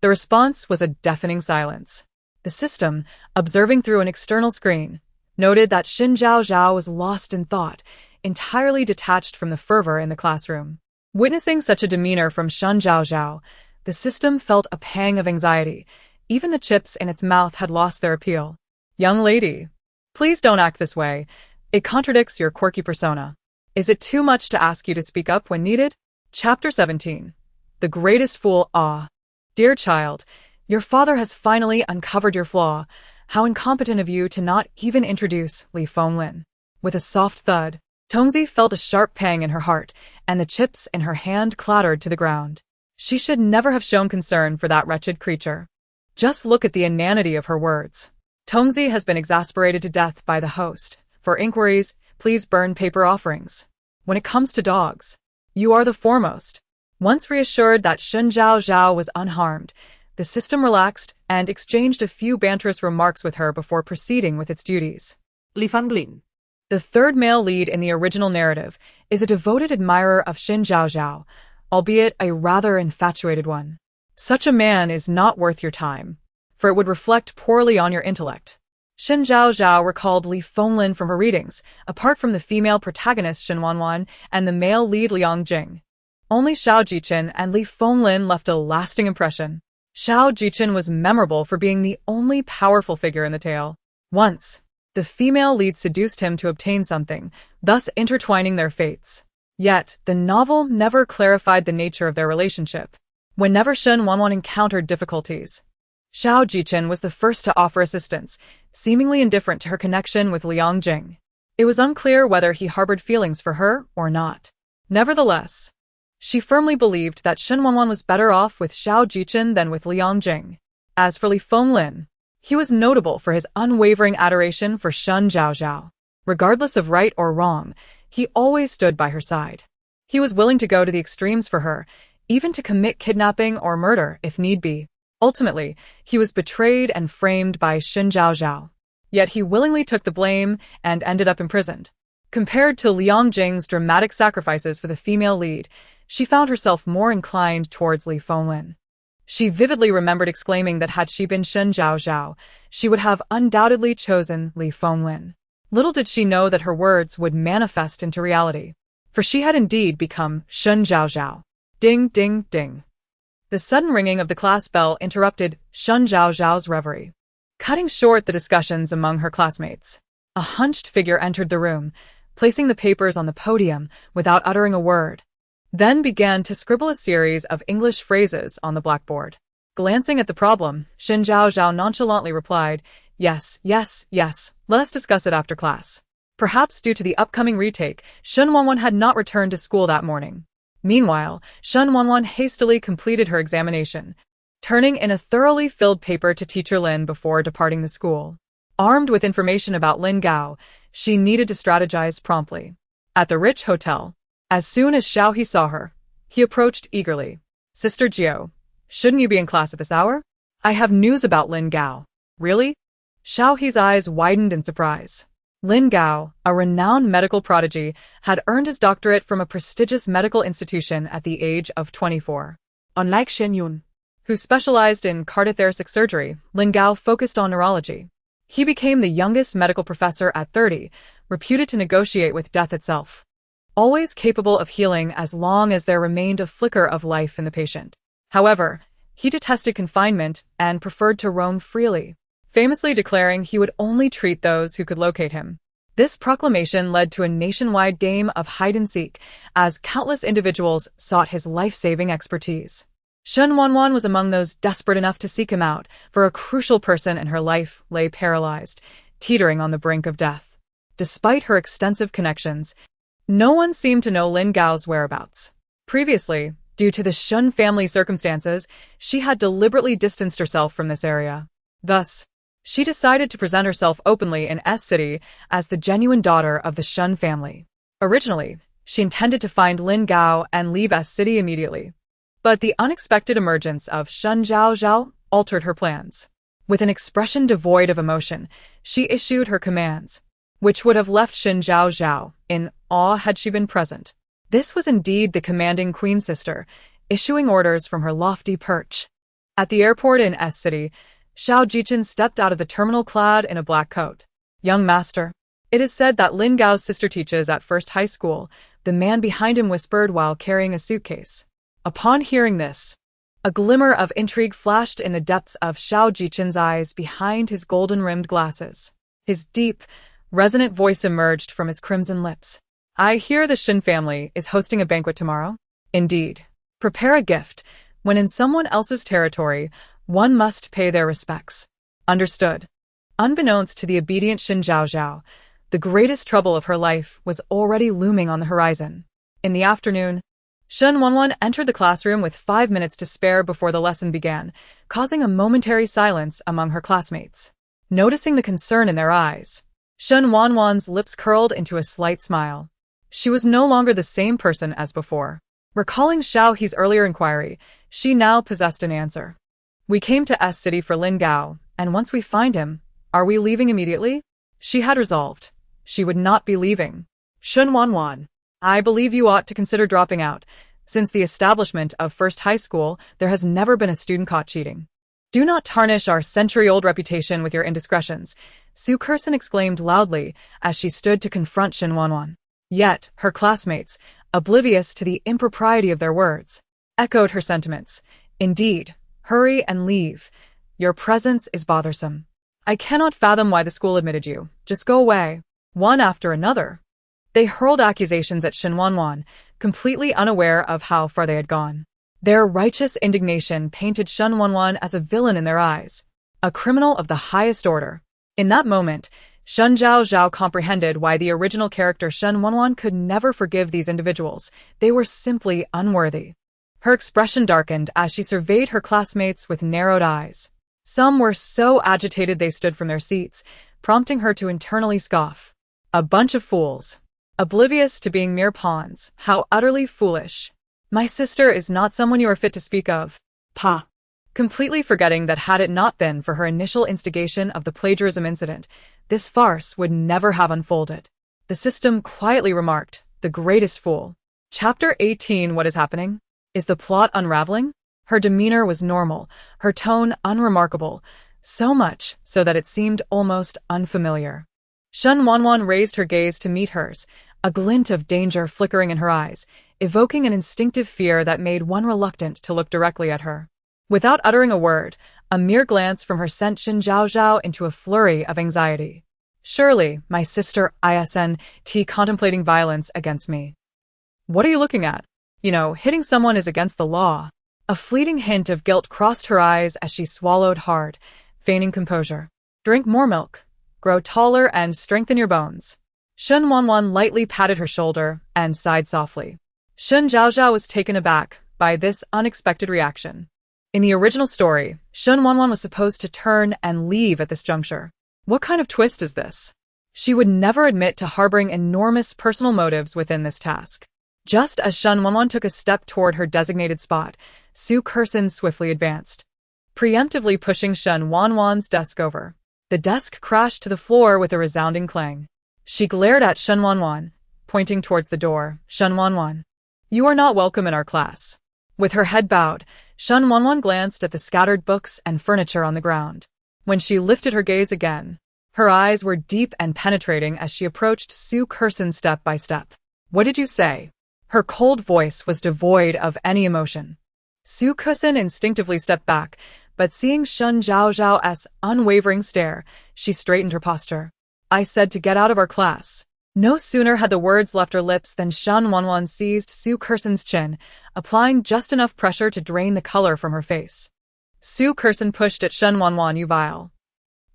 The response was a deafening silence. The system, observing through an external screen, noted that Shen Zhaozhao was lost in thought, entirely detached from the fervor in the classroom. Witnessing such a demeanor from Shen Zhaozhao, the system felt a pang of anxiety. Even the chips in its mouth had lost their appeal. "Young lady, please don't act this way. It contradicts your quirky persona. Is it too much to ask you to speak up when needed?" Chapter 17. The Greatest Fool. Ah, dear child, your father has finally uncovered your flaw. How incompetent of you to not even introduce Li Fenglin. With a soft thud, Tongzi felt a sharp pang in her heart, and the chips in her hand clattered to the ground. She should never have shown concern for that wretched creature. Just look at the inanity of her words. Tongzi has been exasperated to death by the host. For inquiries, please burn paper offerings. When it comes to dogs, you are the foremost. Once reassured that Shen Zhaozhao was unharmed, the system relaxed and exchanged a few banterous remarks with her before proceeding with its duties. Li Fenglin. The third male lead in the original narrative is a devoted admirer of Shen Zhaozhao, albeit a rather infatuated one. Such a man is not worth your time, for it would reflect poorly on your intellect. Shen Zhaozhao recalled Li Fenglin from her readings, apart from the female protagonist Shen Wanwan and the male lead Liang Jing. Only Xiao Jichen and Li Fenglin left a lasting impression. Xiao Jichen was memorable for being the only powerful figure in the tale. Once, the female lead seduced him to obtain something, thus intertwining their fates. Yet, the novel never clarified the nature of their relationship. Whenever Shen Wanwan encountered difficulties, Xiao Jichen was the first to offer assistance, seemingly indifferent to her connection with Liang Jing. It was unclear whether he harbored feelings for her or not. Nevertheless, she firmly believed that Shen Wanwan was better off with Xiao Jichen than with Liang Jing. As for Li Fenglin, he was notable for his unwavering adoration for Shen Zhaozhao. Regardless of right or wrong, he always stood by her side. He was willing to go to the extremes for her, even to commit kidnapping or murder if need be. Ultimately, he was betrayed and framed by Shen Zhaozhao. Yet he willingly took the blame and ended up imprisoned. Compared to Liang Jing's dramatic sacrifices for the female lead, she found herself more inclined towards Li Fenglin. She vividly remembered exclaiming that had she been Shen Zhaozhao, she would have undoubtedly chosen Li Fenglin. Little did she know that her words would manifest into reality, for she had indeed become Shen Zhaozhao. Ding, ding, ding. The sudden ringing of the class bell interrupted Shen Zhaozhao's reverie, cutting short the discussions among her classmates. A hunched figure entered the room, placing the papers on the podium without uttering a word, then began to scribble a series of English phrases on the blackboard. Glancing at the problem, Shen Zhaozhao nonchalantly replied, "Yes, yes, yes, let us discuss it after class." Perhaps due to the upcoming retake, Shen Wanwan had not returned to school that morning. Meanwhile, Shen Wanwan hastily completed her examination, turning in a thoroughly filled paper to teacher Lin before departing the school. Armed with information about Lin Gao, she needed to strategize promptly. At the rich hotel, as soon as Xiao He saw her, he approached eagerly. "Sister Jiao, shouldn't you be in class at this hour? I have news about Lin Gao." "Really?" Xiao He's eyes widened in surprise. Lin Gao, a renowned medical prodigy, had earned his doctorate from a prestigious medical institution at the age of 24. Unlike Shen Yun, who specialized in cardiothoracic surgery, Lin Gao focused on neurology. He became the youngest medical professor at 30, reputed to negotiate with death itself, always capable of healing as long as there remained a flicker of life in the patient. However, he detested confinement and preferred to roam freely, famously declaring he would only treat those who could locate him. This proclamation led to a nationwide game of hide-and-seek, as countless individuals sought his life-saving expertise. Shen Wanwan was among those desperate enough to seek him out, for a crucial person in her life lay paralyzed, teetering on the brink of death. Despite her extensive connections, no one seemed to know Lin Gao's whereabouts. Previously, due to the Shen family circumstances, she had deliberately distanced herself from this area. Thus, she decided to present herself openly in S City as the genuine daughter of the Shen family. Originally, she intended to find Lin Gao and leave S City immediately. But the unexpected emergence of Shen Zhaozhao altered her plans. With an expression devoid of emotion, she issued her commands, which would have left Shen Zhaozhao in awe had she been present. This was indeed the commanding queen sister, issuing orders from her lofty perch. At the airport in S City, Xiao Jichen stepped out of the terminal clad in a black coat. "Young master, it is said that Lin Gao's sister teaches at First High School," the man behind him whispered while carrying a suitcase. Upon hearing this, a glimmer of intrigue flashed in the depths of Xiao Jichen's eyes behind his golden-rimmed glasses. His deep, resonant voice emerged from his crimson lips. "I hear the Shen family is hosting a banquet tomorrow." "Indeed. Prepare a gift. When in someone else's territory, one must pay their respects." "Understood." Unbeknownst to the obedient Shen Zhaozhao, the greatest trouble of her life was already looming on the horizon. In the afternoon, Shen Wanwan entered the classroom with 5 minutes to spare before the lesson began, causing a momentary silence among her classmates. Noticing the concern in their eyes, Shen Wanwan's lips curled into a slight smile. She was no longer the same person as before. Recalling Xiao He's earlier inquiry, she now possessed an answer. "We came to S City for Lin Gao, and once we find him, are we leaving immediately?" She had resolved, She would not be leaving. Shen Wanwan. I believe you ought to consider dropping out. Since the establishment of First High School, there has never been a student caught cheating. Do not tarnish our century-old reputation with your indiscretions, Su Kersen exclaimed loudly as she stood to confront Shen Wanwan. Yet, her classmates, oblivious to the impropriety of their words, echoed her sentiments. Indeed, hurry and leave. Your presence is bothersome. I cannot fathom why the school admitted you. Just go away. One after another. They hurled accusations at Shen Wanwan, completely unaware of how far they had gone. Their righteous indignation painted Shen Wanwan as a villain in their eyes, a criminal of the highest order. In that moment, Shen Zhaozhao comprehended why the original character Shen Wanwan could never forgive these individuals. They were simply unworthy. Her expression darkened as she surveyed her classmates with narrowed eyes. Some were so agitated they stood from their seats, prompting her to internally scoff. A bunch of fools. Oblivious to being mere pawns. How utterly foolish. My sister is not someone you are fit to speak of. Pa. Completely forgetting that had it not been for her initial instigation of the plagiarism incident, this farce would never have unfolded. The system quietly remarked, the greatest fool. Chapter 18. What is happening? Is the plot unraveling? Her demeanor was normal, her tone unremarkable, so much so that it seemed almost unfamiliar. Shen Wanwan raised her gaze to meet hers, a glint of danger flickering in her eyes, evoking an instinctive fear that made one reluctant to look directly at her. Without uttering a word, a mere glance from her sent Shen Zhaozhao into a flurry of anxiety. Surely, my sister isn't contemplating violence against me. What are you looking at? You know, hitting someone is against the law. A fleeting hint of guilt crossed her eyes as she swallowed hard, feigning composure. Drink more milk. Grow taller and strengthen your bones. Shen Wanwan lightly patted her shoulder and sighed softly. Shen Zhaozhao was taken aback by this unexpected reaction. In the original story, Shen Wanwan was supposed to turn and leave at this juncture. What kind of twist is this? She would never admit to harboring enormous personal motives within this task. Just as Shen Wanwan took a step toward her designated spot, Su Kersen swiftly advanced, preemptively pushing Shen Wanwan's desk over. The desk crashed to the floor with a resounding clang. She glared at Shen Wanwan, pointing towards the door. Shen Wanwan, you are not welcome in our class. With her head bowed, Shen Wanwan glanced at the scattered books and furniture on the ground. When she lifted her gaze again, her eyes were deep and penetrating as she approached Su Kersen step by step. What did you say? Her cold voice was devoid of any emotion. Su Kersen instinctively stepped back, but seeing Shen Zhaozhao's unwavering stare, she straightened her posture. I said to get out of our class. No sooner had the words left her lips than Shen Wanwan seized Su Kersen's chin, applying just enough pressure to drain the color from her face. Su Kersen pushed at Shen Wanwan, you vile.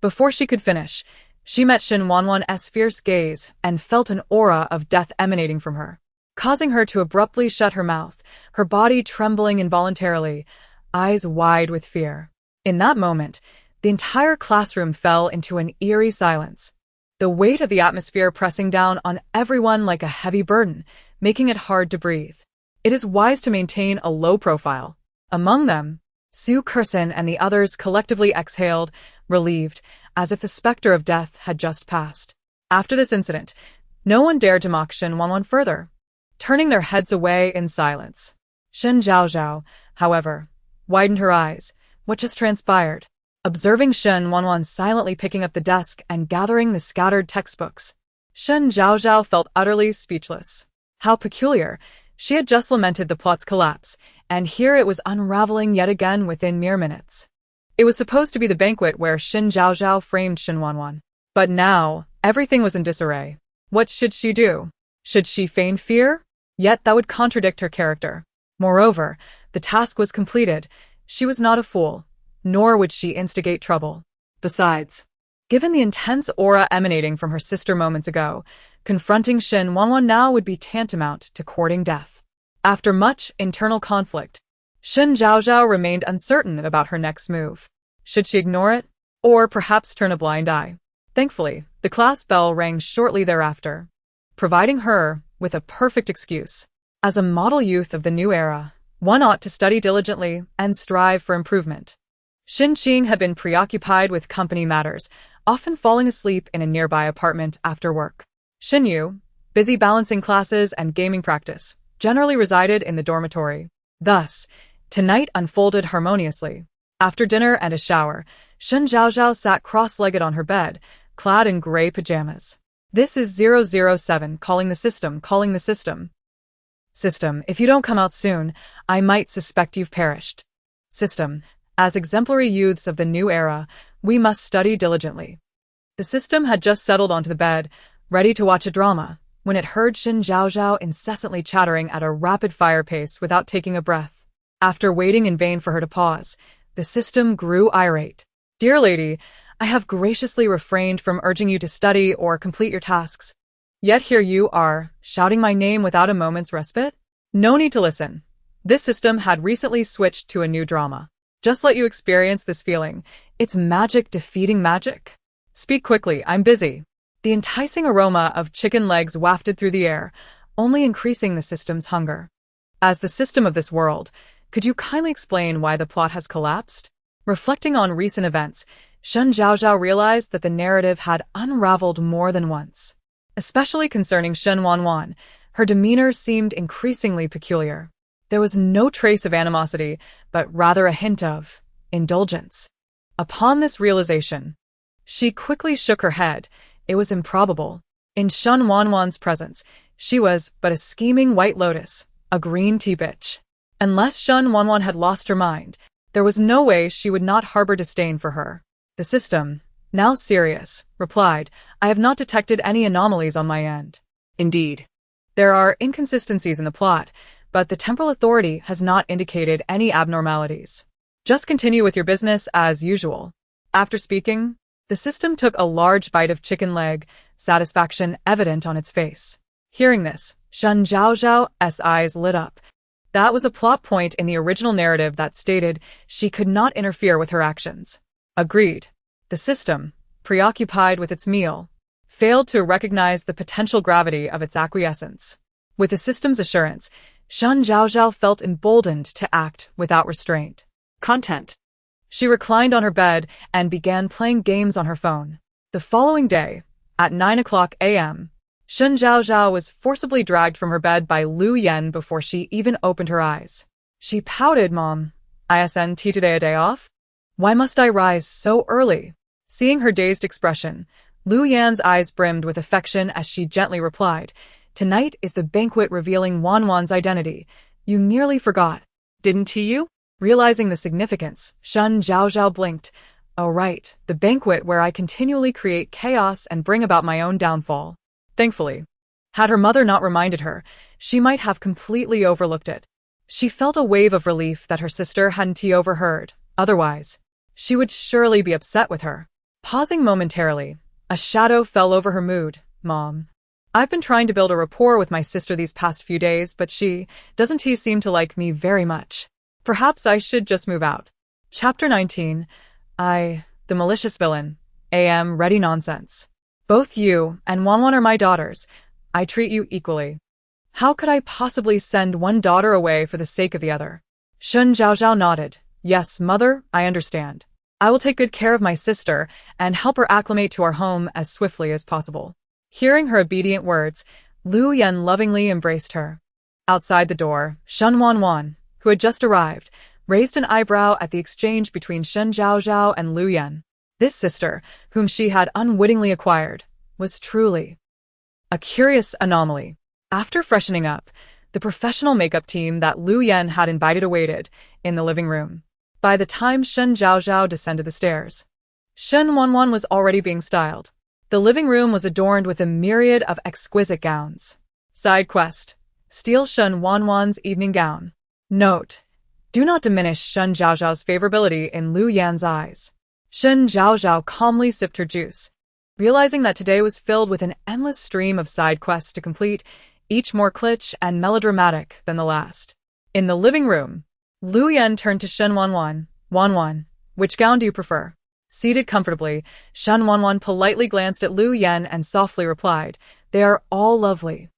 Before she could finish, she met Shen Wanwan's fierce gaze and felt an aura of death emanating from her, causing her to abruptly shut her mouth, her body trembling involuntarily, eyes wide with fear. In that moment, the entire classroom fell into an eerie silence, the weight of the atmosphere pressing down on everyone like a heavy burden, making it hard to breathe. It is wise to maintain a low profile. Among them, Su Kersen and the others collectively exhaled, relieved, as if the specter of death had just passed. After this incident, no one dared to mock Shen Wanwan further, turning their heads away in silence. Shen Zhaozhao, however, widened her eyes. What just transpired? Observing Shen Wanwan silently picking up the desk and gathering the scattered textbooks, Shen Zhaozhao felt utterly speechless. How peculiar. She had just lamented the plot's collapse, and here it was unraveling yet again within mere minutes. It was supposed to be the banquet where Shen Zhaozhao framed Shen Wanwan. But now, everything was in disarray. What should she do? Should she feign fear? Yet that would contradict her character. Moreover, the task was completed. She was not a fool, nor would she instigate trouble. Besides, given the intense aura emanating from her sister moments ago, confronting Shen Wanwan now would be tantamount to courting death. After much internal conflict, Shen Zhaozhao remained uncertain about her next move. Should she ignore it, or perhaps turn a blind eye? Thankfully, the class bell rang shortly thereafter, providing her with a perfect excuse. As a model youth of the new era, one ought to study diligently and strive for improvement. Xin Qing had been preoccupied with company matters, often falling asleep in a nearby apartment after work. Shen Yu, busy balancing classes and gaming practice, generally resided in the dormitory. Thus, tonight unfolded harmoniously. After dinner and a shower, Shen Zhaozhao sat cross-legged on her bed, clad in gray pajamas. This is 007 calling the system, calling the system. System, if you don't come out soon, I might suspect you've perished. System, as exemplary youths of the new era, we must study diligently. The system had just settled onto the bed, ready to watch a drama, when it heard Shen Zhaozhao incessantly chattering at a rapid-fire pace without taking a breath. After waiting in vain for her to pause, the system grew irate. Dear lady, I have graciously refrained from urging you to study or complete your tasks. Yet here you are, shouting my name without a moment's respite? No need to listen. This system had recently switched to a new drama. Just let you experience this feeling. It's magic defeating magic. Speak quickly, I'm busy. The enticing aroma of chicken legs wafted through the air, only increasing the system's hunger. As the system of this world, could you kindly explain why the plot has collapsed? Reflecting on recent events, Shen Zhaozhao realized that the narrative had unraveled more than once. Especially concerning Shen Wanwan, her demeanor seemed increasingly peculiar. There was no trace of animosity, but rather a hint of indulgence. Upon this realization, she quickly shook her head. It was improbable. In Shen Wanwan's presence, she was but a scheming white lotus, a green tea bitch. Unless Shen Wanwan had lost her mind, there was no way she would not harbor disdain for her. The system, now serious, replied, I have not detected any anomalies on my end. Indeed. There are inconsistencies in the plot, but the temporal authority has not indicated any abnormalities. Just continue with your business as usual. After speaking, the system took a large bite of chicken leg, satisfaction evident on its face. Hearing this, Shen Zhaozhao's eyes lit up. That was a plot point in the original narrative that stated she could not interfere with her actions. Agreed. The system, preoccupied with its meal, failed to recognize the potential gravity of its acquiescence. With the system's assurance, Shen Zhaozhao felt emboldened to act without restraint. Content. She reclined on her bed and began playing games on her phone. The following day, at 9:00 a.m., Shen Zhaozhao was forcibly dragged from her bed by Lu Yan before she even opened her eyes. She pouted, Mom. Isn't today a day off? Why must I rise so early? Seeing her dazed expression, Lu Yan's eyes brimmed with affection as she gently replied, Tonight is the banquet revealing Wanwan's identity. You nearly forgot. Didn't you? Realizing the significance, Shen Zhaozhao blinked. Oh right, the banquet where I continually create chaos and bring about my own downfall. Thankfully, had her mother not reminded her, she might have completely overlooked it. She felt a wave of relief that her sister hadn't overheard. Otherwise, she would surely be upset with her. Pausing momentarily, a shadow fell over her mood. Mom. I've been trying to build a rapport with my sister these past few days, but she doesn't seem to like me very much. Perhaps I should just move out. Chapter 19. The malicious villain. AM ready nonsense. Both you and Wanwan are my daughters. I treat you equally. How could I possibly send one daughter away for the sake of the other? Shen Zhaozhao nodded. Yes, mother, I understand. I will take good care of my sister and help her acclimate to our home as swiftly as possible. Hearing her obedient words, Lu Yan lovingly embraced her. Outside the door, Shen Wanwan, who had just arrived, raised an eyebrow at the exchange between Shen Zhaozhao and Lu Yan. This sister, whom she had unwittingly acquired, was truly a curious anomaly. After freshening up, the professional makeup team that Lu Yan had invited awaited in the living room. By the time Shen Zhaozhao descended the stairs, Shen Wanwan was already being styled. The living room was adorned with a myriad of exquisite gowns. Side quest: steal Shen Wanwan's evening gown. Note: do not diminish Shen Zhaozhao's favorability in Lu Yan's eyes. Shen Zhaozhao calmly sipped her juice, realizing that today was filled with an endless stream of side quests to complete, each more kitsch and melodramatic than the last. In the living room, Lu Yan turned to Shen Wanwan. Wanwan, which gown do you prefer? Seated comfortably, Shen Wanwan politely glanced at Lu Yan and softly replied, They are all lovely.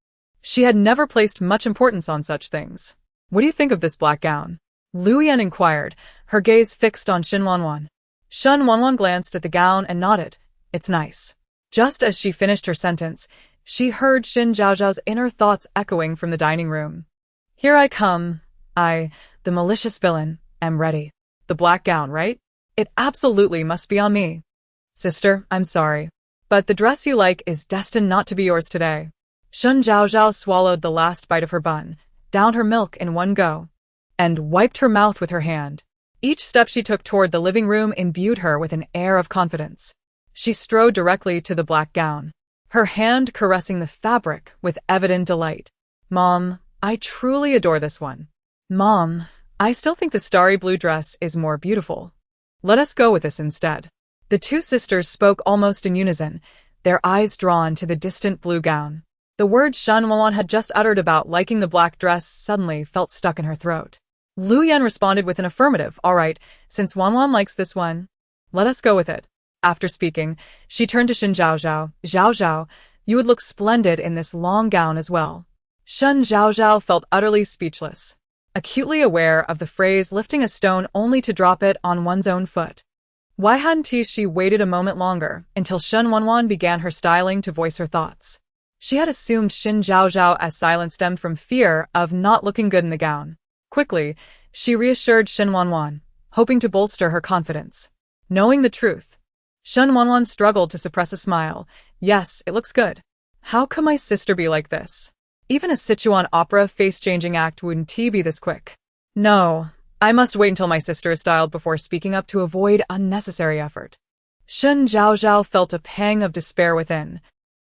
She had never placed much importance on such things. What do you think of this black gown? Lu Yan inquired, her gaze fixed on Shen Wanwan. Shen Wanwan glanced at the gown and nodded. It's nice. Just as she finished her sentence, She heard Shen Zhaozhao's inner thoughts echoing from the dining room. Here I come. I, the malicious villain, am ready. The black gown, right? It absolutely must be on me. Sister, I'm sorry, but the dress you like is destined not to be yours today. Shen Zhaozhao swallowed the last bite of her bun, downed her milk in one go, and wiped her mouth with her hand. Each step she took toward the living room imbued her with an air of confidence. She strode directly to the black gown, her hand caressing the fabric with evident delight. Mom, I truly adore this one. Mom, I still think the starry blue dress is more beautiful. Let us go with this instead. The two sisters spoke almost in unison, their eyes drawn to the distant blue gown. The word Shen Wanwan had just uttered about liking the black dress suddenly felt stuck in her throat. Lu Yan responded with an affirmative. All right, since Wanwan likes this one, let us go with it. After speaking, she turned to Shen Zhaozhao. Zhaozhao, you would look splendid in this long gown as well. Shen Zhaozhao felt utterly speechless, acutely aware of the phrase lifting a stone only to drop it on one's own foot. Why hadn't she waited a moment longer until Shen Wanwan began her styling to voice her thoughts? She had assumed Shen Zhaozhao as silent stemmed from fear of not looking good in the gown. Quickly, she reassured Shen Wanwan, hoping to bolster her confidence. Knowing the truth, Shen Wanwan struggled to suppress a smile. Yes, it looks good. How could my sister be like this? Even a Sichuan opera face-changing act wouldn't be this quick. No, I must wait until my sister is styled before speaking up to avoid unnecessary effort. Shen Zhaozhao felt a pang of despair within,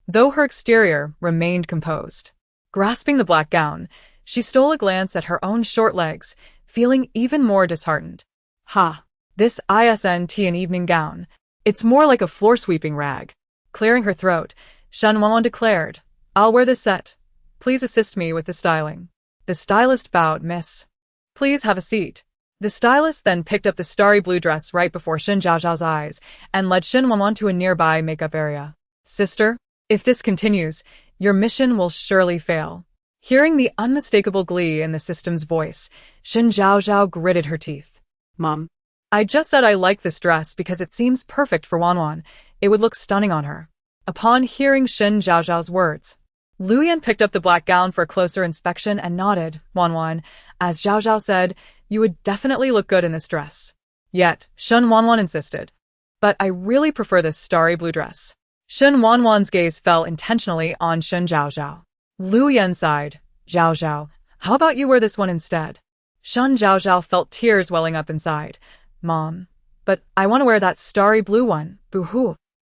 though her exterior remained composed. Grasping the black gown, she stole a glance at her own short legs, feeling even more disheartened. Ha! This isn't an evening gown. It's more like a floor-sweeping rag. Clearing her throat, Shen Wanwan declared, I'll wear this set. Please assist me with the styling. The stylist bowed. Miss, please have a seat. The stylist then picked up the starry blue dress right before Shen Zhaozhao's eyes and led Shen Wanwan to a nearby makeup area. Sister, if this continues, your mission will surely fail. Hearing the unmistakable glee in the system's voice, Shen Zhaozhao gritted her teeth. Mom, I just said I like this dress because it seems perfect for Wanwan. It would look stunning on her. Upon hearing Shen Zhaozhao's words, Lu Yan picked up the black gown for a closer inspection and nodded. Wanwan, as Zhaozhao said, you would definitely look good in this dress. Yet, Shen Wanwan insisted. But I really prefer this starry blue dress. Shen Wanwan's gaze fell intentionally on Shen Zhaozhao. Lu Yan sighed. Zhaozhao, how about you wear this one instead? Shen Zhaozhao felt tears welling up inside. Mom, but I want to wear that starry blue one. Boo-hoo.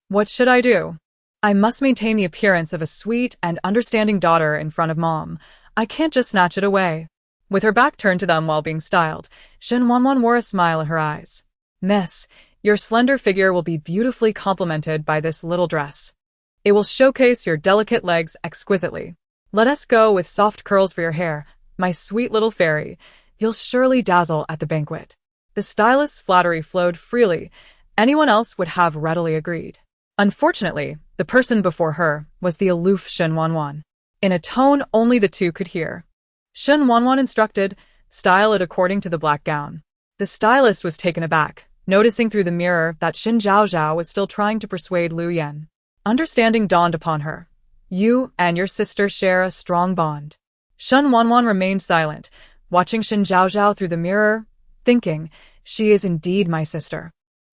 What should I do? I must maintain the appearance of a sweet and understanding daughter in front of Mom. I can't just snatch it away. With her back turned to them while being styled, Shen Wanwan wore a smile in her eyes. Miss, your slender figure will be beautifully complemented by this little dress. It will showcase your delicate legs exquisitely. Let us go with soft curls for your hair, my sweet little fairy. You'll surely dazzle at the banquet. The stylist's flattery flowed freely. Anyone else would have readily agreed. Unfortunately, the person before her was the aloof Shen Wanwan. In a tone only the two could hear, Shen Wanwan instructed, style it according to the black gown. The stylist was taken aback, noticing through the mirror that Shen Zhaozhao was still trying to persuade Lu Yan. Understanding dawned upon her. You and your sister share a strong bond. Shen Wanwan remained silent, watching Shen Zhaozhao through the mirror, thinking, she is indeed my sister.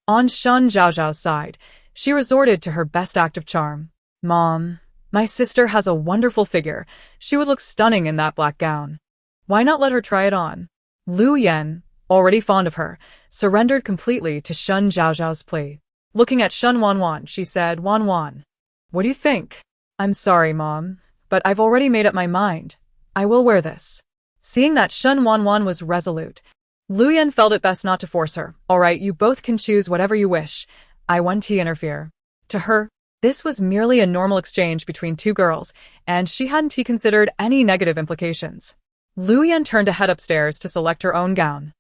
On Shen Zhaozhao's side, she resorted to her best act of charm. Mom, my sister has a wonderful figure. She would look stunning in that black gown. Why not let her try it on? Lu Yan, already fond of her, surrendered completely to Shen Zhaozhao's plea. Looking at Shen Wanwan, she said, Wanwan, what do you think? I'm sorry, Mom, but I've already made up my mind. I will wear this. Seeing that Shen Wanwan was resolute, Lu Yan felt it best not to force her. All right, you both can choose whatever you wish. I won't interfere. To her, this was merely a normal exchange between two girls, and she hadn't considered any negative implications. Lu Yan turned to head upstairs to select her own gown.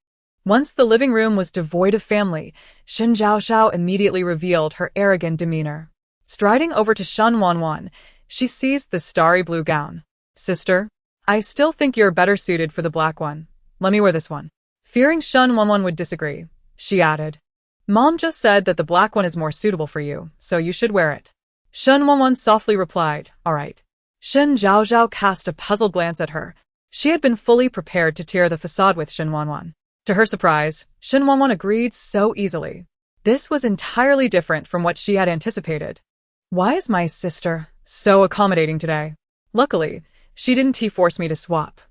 Once the living room was devoid of family, Shen Zhaozhao immediately revealed her arrogant demeanor. Striding over to Shen Wanwan, she seized the starry blue gown. Sister, I still think you're better suited for the black one. Let me wear this one. Fearing Shen Wanwan would disagree, she added, Mom just said that the black one is more suitable for you, so you should wear it. Shen Wanwan softly replied, "All right." Shen Zhaozhao cast a puzzled glance at her. She had been fully prepared to tear the facade with Shen Wanwan. To her surprise, Shen Wanwan agreed so easily. This was entirely different from what she had anticipated. Why is my sister so accommodating today? Luckily, she didn't force me to swap.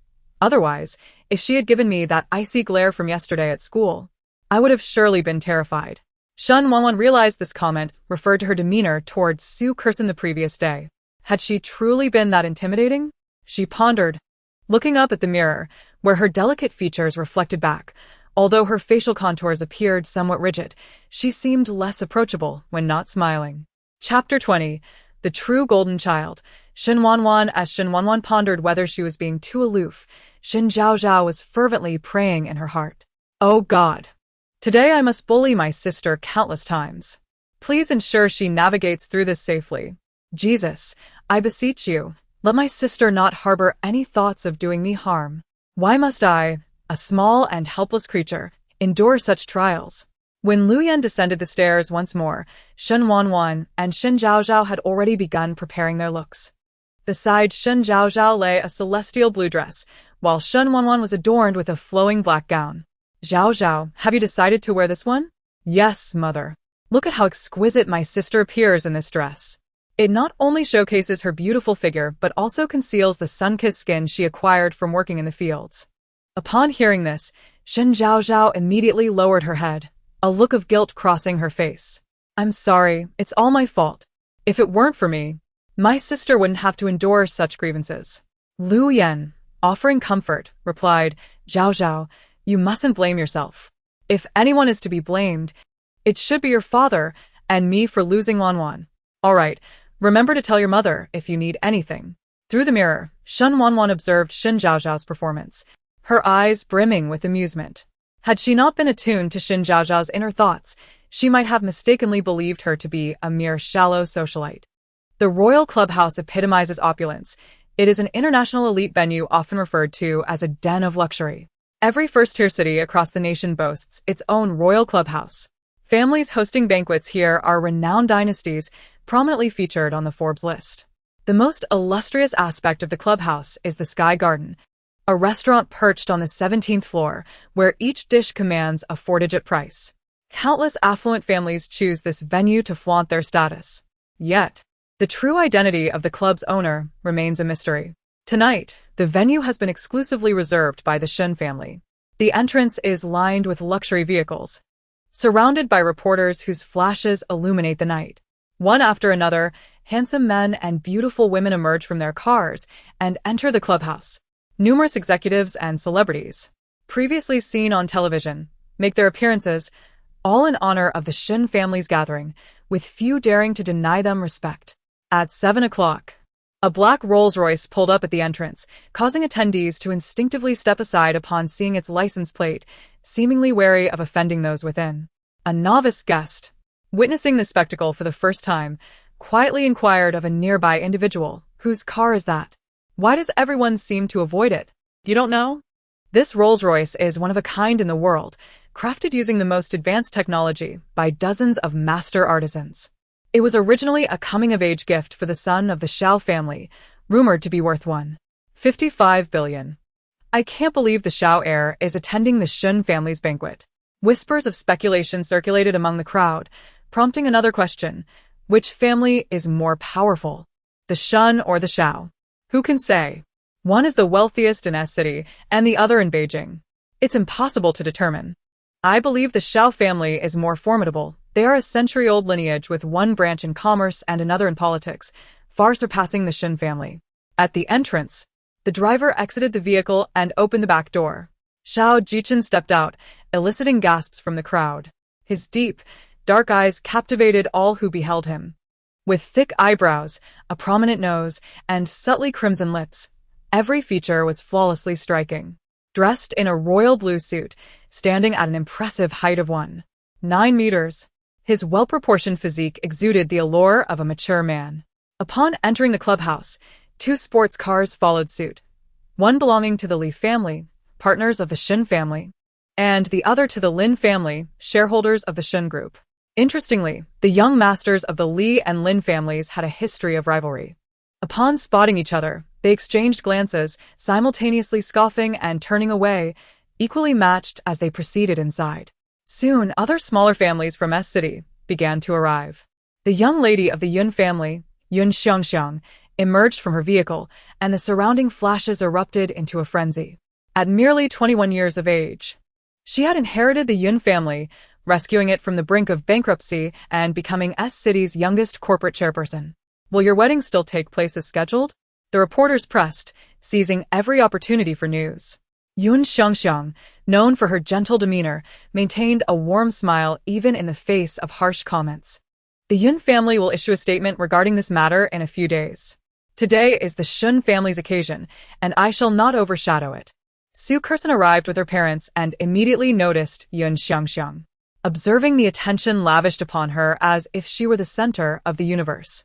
Otherwise, if she had given me that icy glare from yesterday at school, I would have surely been terrified. Shen Wanwan realized this comment referred to her demeanor towards Su Kurson the previous day. Had she truly been that intimidating? She pondered, looking up at the mirror, where her delicate features reflected back. Although her facial contours appeared somewhat rigid, she seemed less approachable when not smiling. Chapter 20. The True Golden Child. Shen Wanwan. As Shen Wanwan pondered whether she was being too aloof, Shen Zhaozhao was fervently praying in her heart. Oh God! Today I must bully my sister countless times. Please ensure she navigates through this safely. Jesus, I beseech you, let my sister not harbor any thoughts of doing me harm. Why must I, a small and helpless creature, endure such trials? When Lu Yan descended the stairs once more, Shen Wanwan and Shen Zhaozhao had already begun preparing their looks. Beside Shen Zhaozhao lay a celestial blue dress, while Shen Wanwan was adorned with a flowing black gown. Zhaozhao, have you decided to wear this one? Yes, mother. Look at how exquisite my sister appears in this dress. It not only showcases her beautiful figure but also conceals the sun-kissed skin she acquired from working in the fields. Upon hearing this, Shen Zhaozhao immediately lowered her head, a look of guilt crossing her face. I'm sorry, it's all my fault. If it weren't for me, my sister wouldn't have to endure such grievances. Lu Yan, offering comfort, replied, Zhaozhao, you mustn't blame yourself. If anyone is to be blamed, it should be your father and me for losing Wanwan. All right, remember to tell your mother if you need anything. Through the mirror, Shen Wanwan observed Shen Zhaozhao's performance, her eyes brimming with amusement. Had she not been attuned to Shen Zhaozhao's inner thoughts, she might have mistakenly believed her to be a mere shallow socialite. The Royal Clubhouse epitomizes opulence. It is an international elite venue often referred to as a den of luxury. Every first-tier city across the nation boasts its own royal clubhouse. Families hosting banquets here are renowned dynasties, prominently featured on the Forbes list. The most illustrious aspect of the clubhouse is the Sky Garden, a restaurant perched on the 17th floor, where each dish commands a four-digit price. Countless affluent families choose this venue to flaunt their status. Yet, the true identity of the club's owner remains a mystery. Tonight, the venue has been exclusively reserved by the Shen family. The entrance is lined with luxury vehicles, surrounded by reporters whose flashes illuminate the night. One after another, handsome men and beautiful women emerge from their cars and enter the clubhouse. Numerous executives and celebrities, previously seen on television, make their appearances, all in honor of the Shen family's gathering, with few daring to deny them respect. At 7 o'clock, a black Rolls-Royce pulled up at the entrance, causing attendees to instinctively step aside upon seeing its license plate, seemingly wary of offending those within. A novice guest, witnessing the spectacle for the first time, quietly inquired of a nearby individual, "Whose car is that? Why does everyone seem to avoid it? You don't know?" This Rolls-Royce is one of a kind in the world, crafted using the most advanced technology by dozens of master artisans. It was originally a coming-of-age gift for the son of the Zhao family, rumored to be worth $1.55 billion. I can't believe the Zhao heir is attending the Shen family's banquet. Whispers of speculation circulated among the crowd, prompting another question. Which family is more powerful, the Shen or the Zhao? Who can say? One is the wealthiest in S City, and the other in Beijing. It's impossible to determine. I believe the Zhao family is more formidable. They are a century-old lineage with one branch in commerce and another in politics, far surpassing the Shen family. At the entrance, the driver exited the vehicle and opened the back door. Zhao Jichen stepped out, eliciting gasps from the crowd. His deep, dark eyes captivated all who beheld him. With thick eyebrows, a prominent nose, and subtly crimson lips, every feature was flawlessly striking. Dressed in a royal blue suit, standing at an impressive height of 1.9 meters, his well-proportioned physique exuded the allure of a mature man. Upon entering the clubhouse, 2 sports cars followed suit, one belonging to the Li family, partners of the Shen family, and the other to the Lin family, shareholders of the Shen Group. Interestingly, the young masters of the Li and Lin families had a history of rivalry. Upon spotting each other, they exchanged glances, simultaneously scoffing and turning away, equally matched as they proceeded inside. Soon, other smaller families from S City began to arrive. The young lady of the Yun family, Yun Xiangxiang, emerged from her vehicle, and the surrounding flashes erupted into a frenzy. At merely 21 years of age, she had inherited the Yun family, rescuing it from the brink of bankruptcy and becoming S City's youngest corporate chairperson. Will your wedding still take place as scheduled? The reporters pressed, seizing every opportunity for news. Yun Xiangxiang, known for her gentle demeanor, maintained a warm smile even in the face of harsh comments. The Yun family will issue a statement regarding this matter in a few days. Today is the Shen family's occasion, and I shall not overshadow it. Su Kersen arrived with her parents and immediately noticed Yun Xiangxiang, observing the attention lavished upon her as if she were the center of the universe.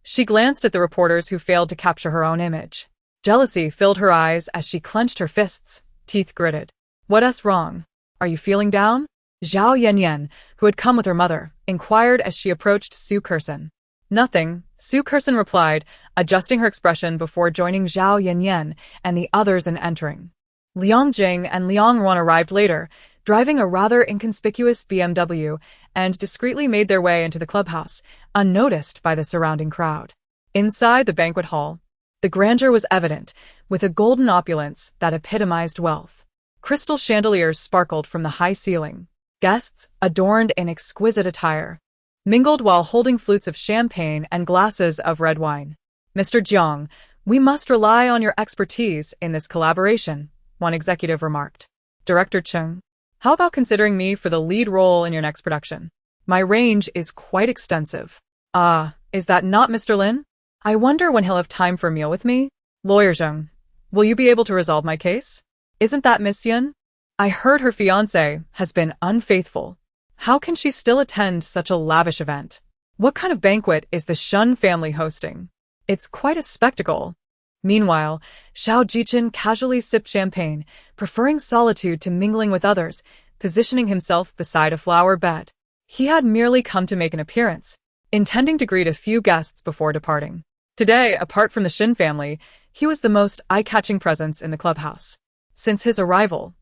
She glanced at the reporters who failed to capture her own image. Jealousy filled her eyes as she clenched her fists, teeth gritted. What's wrong? Are you feeling down? Zhao Yanyan, who had come with her mother, inquired as she approached Su Kersen. Nothing, Su Kersen replied, adjusting her expression before joining Zhao Yanyan and the others in entering. Liang Jing and Liang Ruan arrived later, driving a rather inconspicuous BMW, and discreetly made their way into the clubhouse, unnoticed by the surrounding crowd. Inside the banquet hall, the grandeur was evident, with a golden opulence that epitomized wealth. Crystal chandeliers sparkled from the high ceiling. Guests, adorned in exquisite attire, mingled while holding flutes of champagne and glasses of red wine. Mr. Jiang, we must rely on your expertise in this collaboration, one executive remarked. Director Cheng, how about considering me for the lead role in your next production? My range is quite extensive. Is that not Mr. Lin? I wonder when he'll have time for a meal with me? Lawyer Zheng, will you be able to resolve my case? Isn't that Miss Yun? I heard her fiancé has been unfaithful. How can she still attend such a lavish event? What kind of banquet is the Shen family hosting? It's quite a spectacle. Meanwhile, Xiao Jichen casually sipped champagne, preferring solitude to mingling with others, positioning himself beside a flower bed. He had merely come to make an appearance, intending to greet a few guests before departing. Today, apart from the Shen family, he was the most eye-catching presence in the clubhouse. Since his arrival,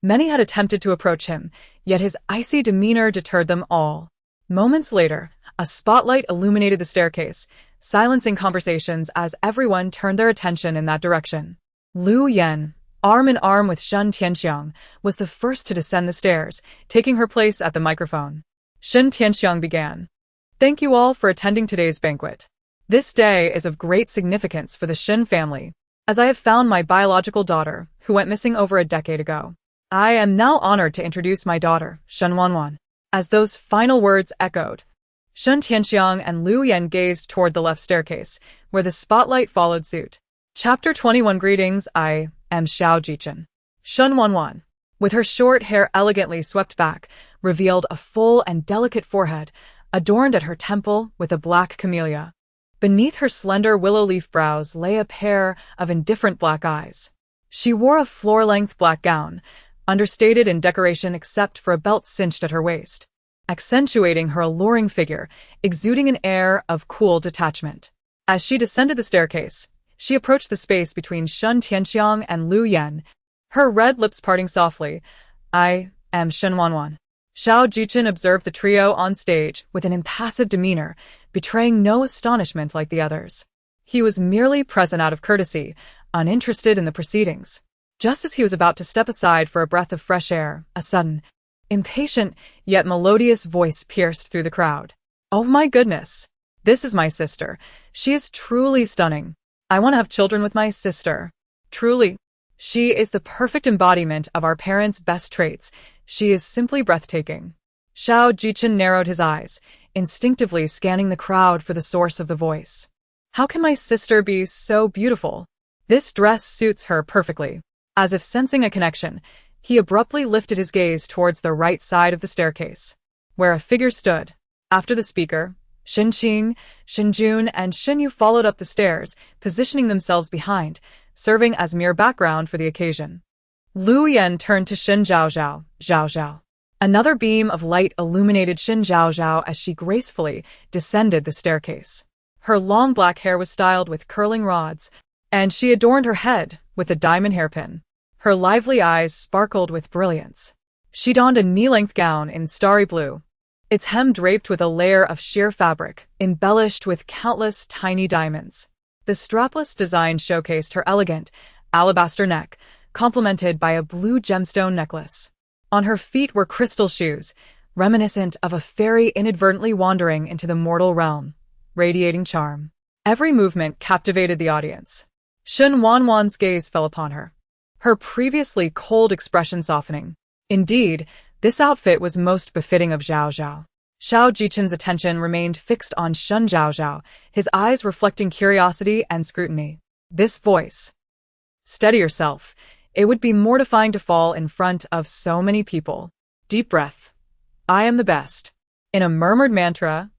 many had attempted to approach him, yet his icy demeanor deterred them all. Moments later, a spotlight illuminated the staircase, silencing conversations as everyone turned their attention in that direction. Lu Yan, arm in arm with Shen Tianxiang, was the first to descend the stairs, taking her place at the microphone. Shen Tianxiang began. Thank you all for attending today's banquet. This day is of great significance for the Shen family, as I have found my biological daughter, who went missing over a decade ago. I am now honored to introduce my daughter, Shen Wanwan. As those final words echoed, Shen Tianxiang and Lu Yan gazed toward the left staircase, where the spotlight followed suit. Chapter 21 Greetings, I am Xiao Jichen. Shen Wanwan, with her short hair elegantly swept back, revealed a full and delicate forehead, adorned at her temple with a black camellia. Beneath her slender willow-leaf brows lay a pair of indifferent black eyes. She wore a floor-length black gown, understated in decoration except for a belt cinched at her waist, accentuating her alluring figure, exuding an air of cool detachment. As she descended the staircase, she approached the space between Shen Tianxiang and Lu Yan, her red lips parting softly. I am Shen Wanwan. Xiao Jichen observed the trio on stage with an impassive demeanor, betraying no astonishment like the others. He was merely present out of courtesy, uninterested in the proceedings. Just as he was about to step aside for a breath of fresh air, a sudden, impatient yet melodious voice pierced through the crowd. Oh my goodness! This is my sister. She is truly stunning. I want to have children with my sister. Truly. She is the perfect embodiment of our parents' best traits. She is simply breathtaking. Xiao Jichen narrowed his eyes, instinctively scanning the crowd for the source of the voice. How can my sister be so beautiful? This dress suits her perfectly. As if sensing a connection, he abruptly lifted his gaze towards the right side of the staircase, where a figure stood. After the speaker, Shen Qing, Shen Jun, and Shen Yu followed up the stairs, positioning themselves behind, serving as mere background for the occasion. Lu Yan turned to Shen Zhaozhao, Zhaozhao. Another beam of light illuminated Shen Zhaozhao as she gracefully descended the staircase. Her long black hair was styled with curling rods, and she adorned her head with a diamond hairpin. Her lively eyes sparkled with brilliance. She donned a knee-length gown in starry blue, its hem draped with a layer of sheer fabric, embellished with countless tiny diamonds. The strapless design showcased her elegant, alabaster neck, complemented by a blue gemstone necklace. On her feet were crystal shoes, reminiscent of a fairy inadvertently wandering into the mortal realm, radiating charm. Every movement captivated the audience. Shen Wanwan's gaze fell upon her, her previously cold expression softening. Indeed, this outfit was most befitting of Zhaozhao. Xiao Jichen's attention remained fixed on Shen Zhaozhao, his eyes reflecting curiosity and scrutiny. This voice. Steady yourself. It would be mortifying to fall in front of so many people. Deep breath. I am the best. In a murmured mantra,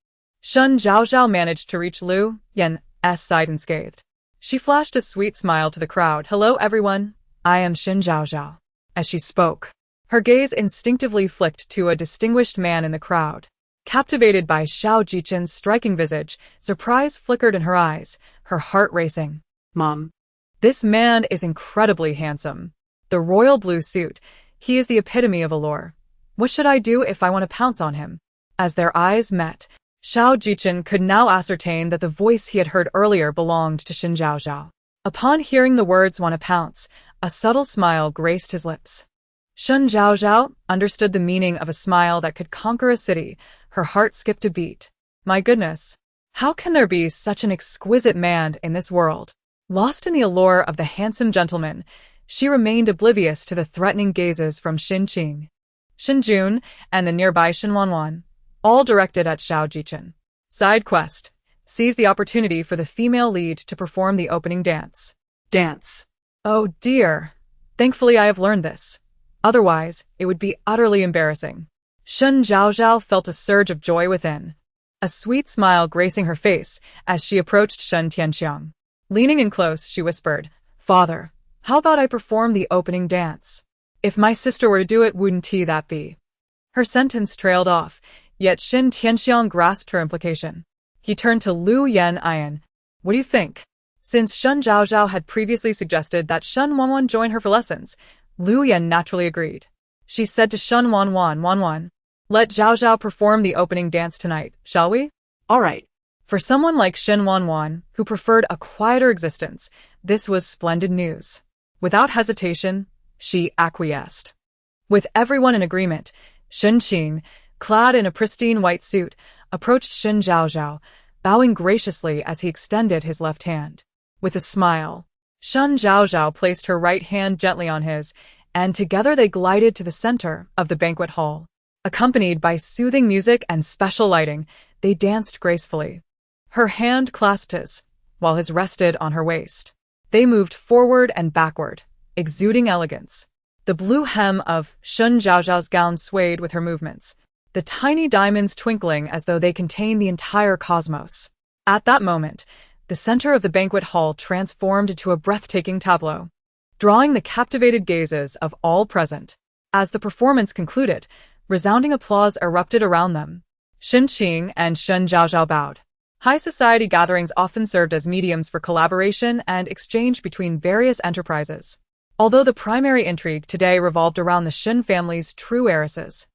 Shen Zhaozhao managed to reach Lu Yan's side unscathed. She flashed a sweet smile to the crowd. Hello everyone, I am Shen Zhaozhao. As she spoke, her gaze instinctively flicked to a distinguished man in the crowd. Captivated by Xiao Jichen's striking visage, surprise flickered in her eyes, her heart racing. Mom. This man is incredibly handsome. The royal blue suit, he is the epitome of allure. What should I do if I want to pounce on him? As their eyes met, Xiao Jichen could now ascertain that the voice he had heard earlier belonged to Shen Zhaozhao. Upon hearing the words "want to pounce," a subtle smile graced his lips. Shen Zhaozhao understood the meaning of a smile that could conquer a city. Her heart skipped a beat. My goodness, how can there be such an exquisite man in this world? Lost in the allure of the handsome gentleman, she remained oblivious to the threatening gazes from Shen Qing, Shen Jun, and the nearby Shen Wanwan, all directed at Xiao Jichen. Side quest. Seize the opportunity for the female lead to perform the opening dance. Dance. Oh dear. Thankfully I have learned this. Otherwise, it would be utterly embarrassing. Shen Zhaozhao felt a surge of joy within, a sweet smile gracing her face as she approached Shen Tianxiang. Leaning in close, she whispered, Father, how about I perform the opening dance? If my sister were to do it, wouldn't that be? Her sentence trailed off, yet Shen Tianxiang grasped her implication. He turned to Lu Yan. What do you think? Since Shen Zhaozhao had previously suggested that Shen Wanwan join her for lessons, Lu Yan naturally agreed. She said to Shen Wanwan, let Zhaozhao perform the opening dance tonight, shall we? All right. For someone like Shen Wanwan, who preferred a quieter existence, this was splendid news. Without hesitation, she acquiesced. With everyone in agreement, Shen Qing, clad in a pristine white suit, approached Shen Zhaozhao, bowing graciously as he extended his left hand. With a smile, Shen Zhaozhao placed her right hand gently on his, and together they glided to the center of the banquet hall. Accompanied by soothing music and special lighting, they danced gracefully. Her hand clasped his, while his rested on her waist. They moved forward and backward, exuding elegance. The blue hem of Shen Zhaozhao's gown swayed with her movements, the tiny diamonds twinkling as though they contained the entire cosmos. At that moment, the center of the banquet hall transformed into a breathtaking tableau, drawing the captivated gazes of all present. As the performance concluded, resounding applause erupted around them. Shen Qing and Shen Zhaozhao bowed. High society gatherings often served as mediums for collaboration and exchange between various enterprises. Although the primary intrigue today revolved around the Shen family's true heiresses.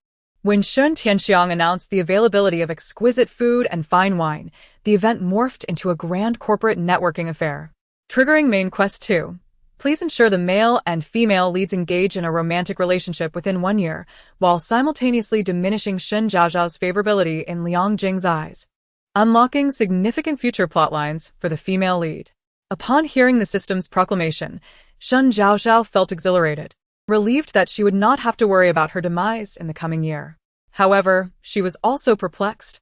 When Shen Tianxiang announced the availability of exquisite food and fine wine, the event morphed into a grand corporate networking affair. Triggering main quest 2. Please ensure the male and female leads engage in a romantic relationship within 1 year, while simultaneously diminishing Shen Zhaozhao's favorability in Liang Jing's eyes. Unlocking significant future plotlines for the female lead. Upon hearing the system's proclamation, Shen Zhaozhao felt exhilarated, relieved that she would not have to worry about her demise in the coming year. However, she was also perplexed,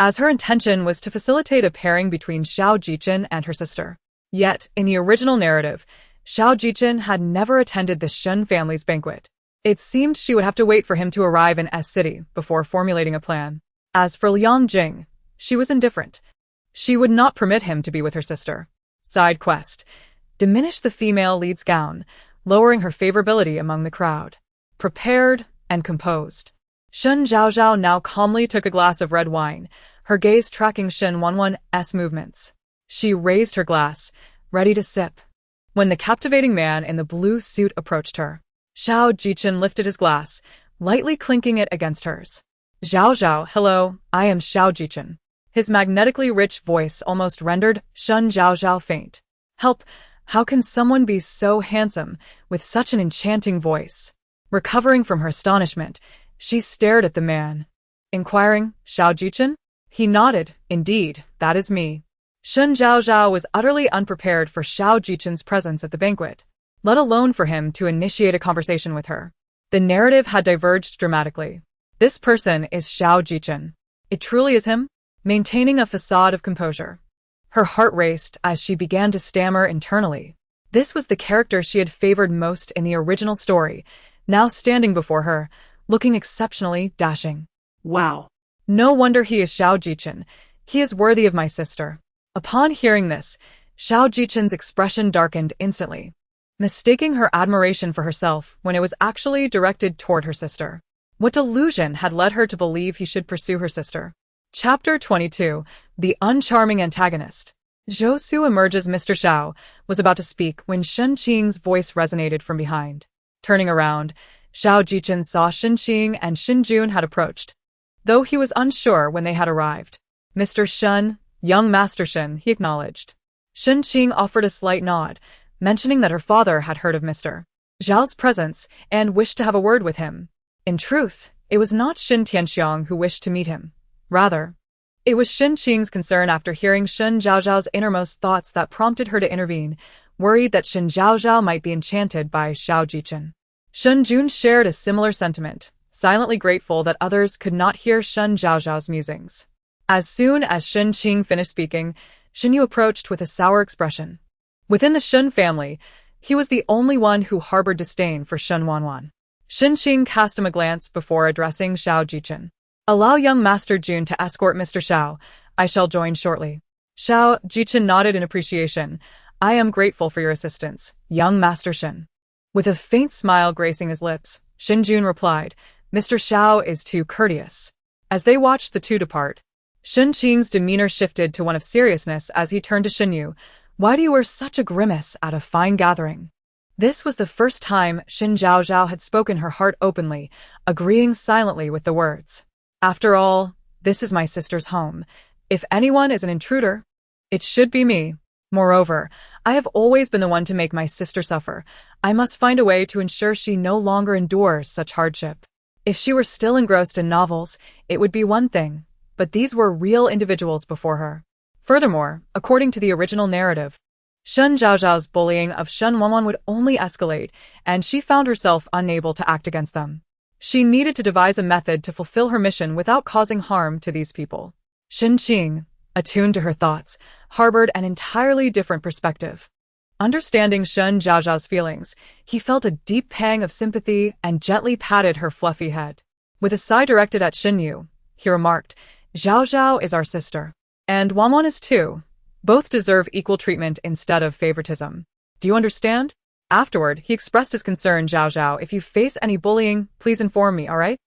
as her intention was to facilitate a pairing between Xiao Jichen and her sister. Yet, in the original narrative, Xiao Jichen had never attended the Shen family's banquet. It seemed she would have to wait for him to arrive in S City before formulating a plan. As for Liang Jing, she was indifferent. She would not permit him to be with her sister. Side quest. Diminish the female lead's gown, lowering her favorability among the crowd. Prepared and composed, Shen Zhaozhao now calmly took a glass of red wine, her gaze tracking Shen Wanwan's movements. She raised her glass, ready to sip, when the captivating man in the blue suit approached her. Xiao Jichen lifted his glass, lightly clinking it against hers. Zhaozhao, hello, I am Xiao Jichen. His magnetically rich voice almost rendered Shen Zhaozhao faint. Help, how can someone be so handsome, with such an enchanting voice? Recovering from her astonishment, she stared at the man. Inquiring, Xiao Jichen? He nodded, indeed, that is me. Shen Zhaozhao was utterly unprepared for Xiao Jichen's presence at the banquet, let alone for him to initiate a conversation with her. The narrative had diverged dramatically. This person is Xiao Jichen. It truly is him? Maintaining a facade of composure. Her heart raced as she began to stammer internally. This was the character she had favored most in the original story, now standing before her, looking exceptionally dashing. Wow. No wonder he is Xiao Jichen. He is worthy of my sister. Upon hearing this, Xiao Jichen's expression darkened instantly, mistaking her admiration for herself when it was actually directed toward her sister. What delusion had led her to believe he should pursue her sister? Chapter 22, The Uncharming Antagonist. Zhou Su emerges. Mr. Xiao was about to speak when Shen Qing's voice resonated from behind. Turning around, Xiao Jichen saw Shen Qing and Shen Jun had approached, though he was unsure when they had arrived. Mr. Shen, young Master Shen, he acknowledged. Shen Qing offered a slight nod, mentioning that her father had heard of Mr. Zhao's presence and wished to have a word with him. In truth, it was not Shen Tianxiang who wished to meet him. Rather, it was Shen Qing's concern after hearing Shen Zhaozhao's innermost thoughts that prompted her to intervene, worried that Shen Zhaozhao might be enchanted by Xiao Jichen. Shen Jun shared a similar sentiment, silently grateful that others could not hear Shen Zhaozhao's musings. As soon as Shen Qing finished speaking, Shen Yu approached with a sour expression. Within the Shen family, he was the only one who harbored disdain for Shen Wanwan. Shen Qing cast him a glance before addressing Xiao Jichen. Allow young Master Jun to escort Mr. Xiao. I shall join shortly. Xiao Jichen nodded in appreciation. I am grateful for your assistance, young Master Shen. With a faint smile gracing his lips, Shen Jun replied, Mr. Xiao is too courteous. As they watched the two depart, Shen Qing's demeanor shifted to one of seriousness as he turned to Shen Yu. Why do you wear such a grimace at a fine gathering? This was the first time Shen Zhaozhao had spoken her heart openly, agreeing silently with the words. After all, this is my sister's home. If anyone is an intruder, it should be me. Moreover, I have always been the one to make my sister suffer. I must find a way to ensure she no longer endures such hardship. If she were still engrossed in novels, it would be one thing, but these were real individuals before her. Furthermore, according to the original narrative, Shen Zhaozhao's bullying of Shen Wanwan would only escalate, and she found herself unable to act against them. She needed to devise a method to fulfill her mission without causing harm to these people. Shen Qing, attuned to her thoughts, harbored an entirely different perspective. Understanding Shen Zhaozhao's feelings, he felt a deep pang of sympathy and gently patted her fluffy head. With a sigh directed at Shen Yu, he remarked, Zhaozhao is our sister. And Wanwan is too. Both deserve equal treatment instead of favoritism. Do you understand? Afterward, he expressed his concern, Zhaozhao, if you face any bullying, please inform me, alright?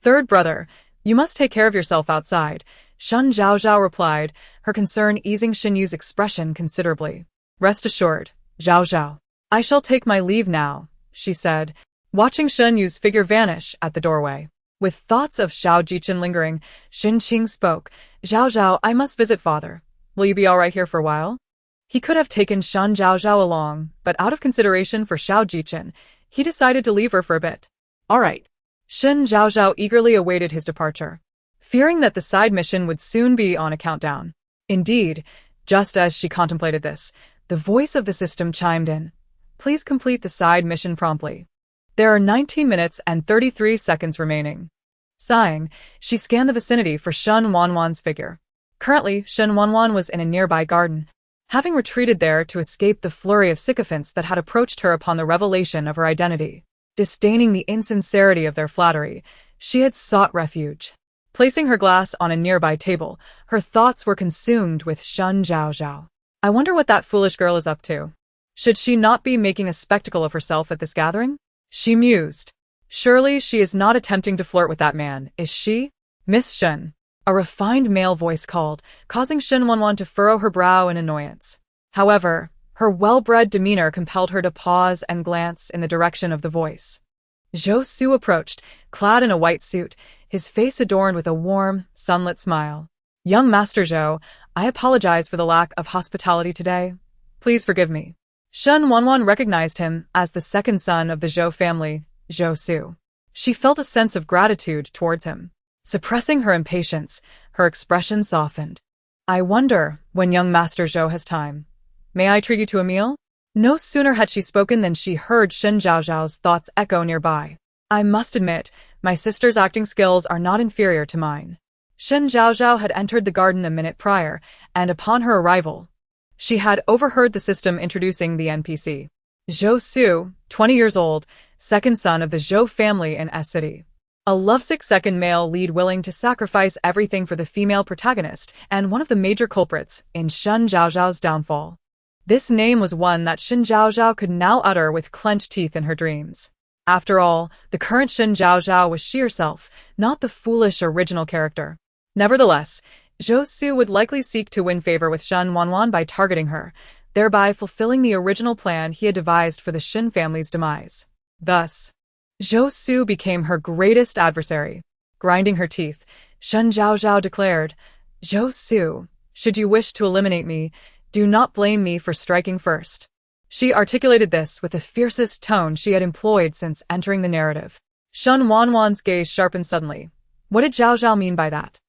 Third brother, you must take care of yourself outside, Shen Zhaozhao replied, her concern easing Shen Yu's expression considerably. Rest assured, Zhaozhao. I shall take my leave now, she said, watching Shen Yu's figure vanish at the doorway. With thoughts of Xiao Jichen lingering, Shen Qing spoke, Zhaozhao, I must visit father. Will you be alright here for a while? He could have taken Shen Zhaozhao along, but out of consideration for Xiao Jichen, he decided to leave her for a bit. All right. Shen Zhaozhao eagerly awaited his departure, fearing that the side mission would soon be on a countdown. Indeed, just as she contemplated this, the voice of the system chimed in. Please complete the side mission promptly. There are 19 minutes and 33 seconds remaining. Sighing, she scanned the vicinity for Shen Wanwan's figure. Currently, Shen Wanwan was in a nearby garden, having retreated there to escape the flurry of sycophants that had approached her upon the revelation of her identity. Disdaining the insincerity of their flattery, she had sought refuge. Placing her glass on a nearby table, her thoughts were consumed with Shen Zhaozhao. I wonder what that foolish girl is up to. Should she not be making a spectacle of herself at this gathering? She mused. Surely she is not attempting to flirt with that man, is she? Miss Shen. A refined male voice called, causing Shen Wanwan to furrow her brow in annoyance. However, her well-bred demeanor compelled her to pause and glance in the direction of the voice. Zhou Su approached, clad in a white suit, his face adorned with a warm, sunlit smile. Young Master Zhou, I apologize for the lack of hospitality today. Please forgive me. Shen Wanwan recognized him as the second son of the Zhou family, Zhou Su. She felt a sense of gratitude towards him. Suppressing her impatience, her expression softened. I wonder when young Master Zhou has time. May I treat you to a meal? No sooner had she spoken than she heard Shen Zhaozhao's thoughts echo nearby. I must admit, my sister's acting skills are not inferior to mine. Shen Zhaozhao had entered the garden a minute prior, and upon her arrival, she had overheard the system introducing the NPC. Zhou Su, 20 years old, second son of the Zhou family in S City. A lovesick second male lead willing to sacrifice everything for the female protagonist and one of the major culprits in Shen Zhaozhao's downfall. This name was one that Shen Zhaozhao could now utter with clenched teeth in her dreams. After all, the current Shen Zhaozhao was she herself, not the foolish original character. Nevertheless, Zhou Su would likely seek to win favor with Shen Wanwan by targeting her, thereby fulfilling the original plan he had devised for the Shen family's demise. Thus, Zhou Su became her greatest adversary. Grinding her teeth, Shen Zhaozhao declared, Zhou Su, should you wish to eliminate me, do not blame me for striking first. She articulated this with the fiercest tone she had employed since entering the narrative. Shen Wanwan's gaze sharpened suddenly. What did Zhaozhao mean by that?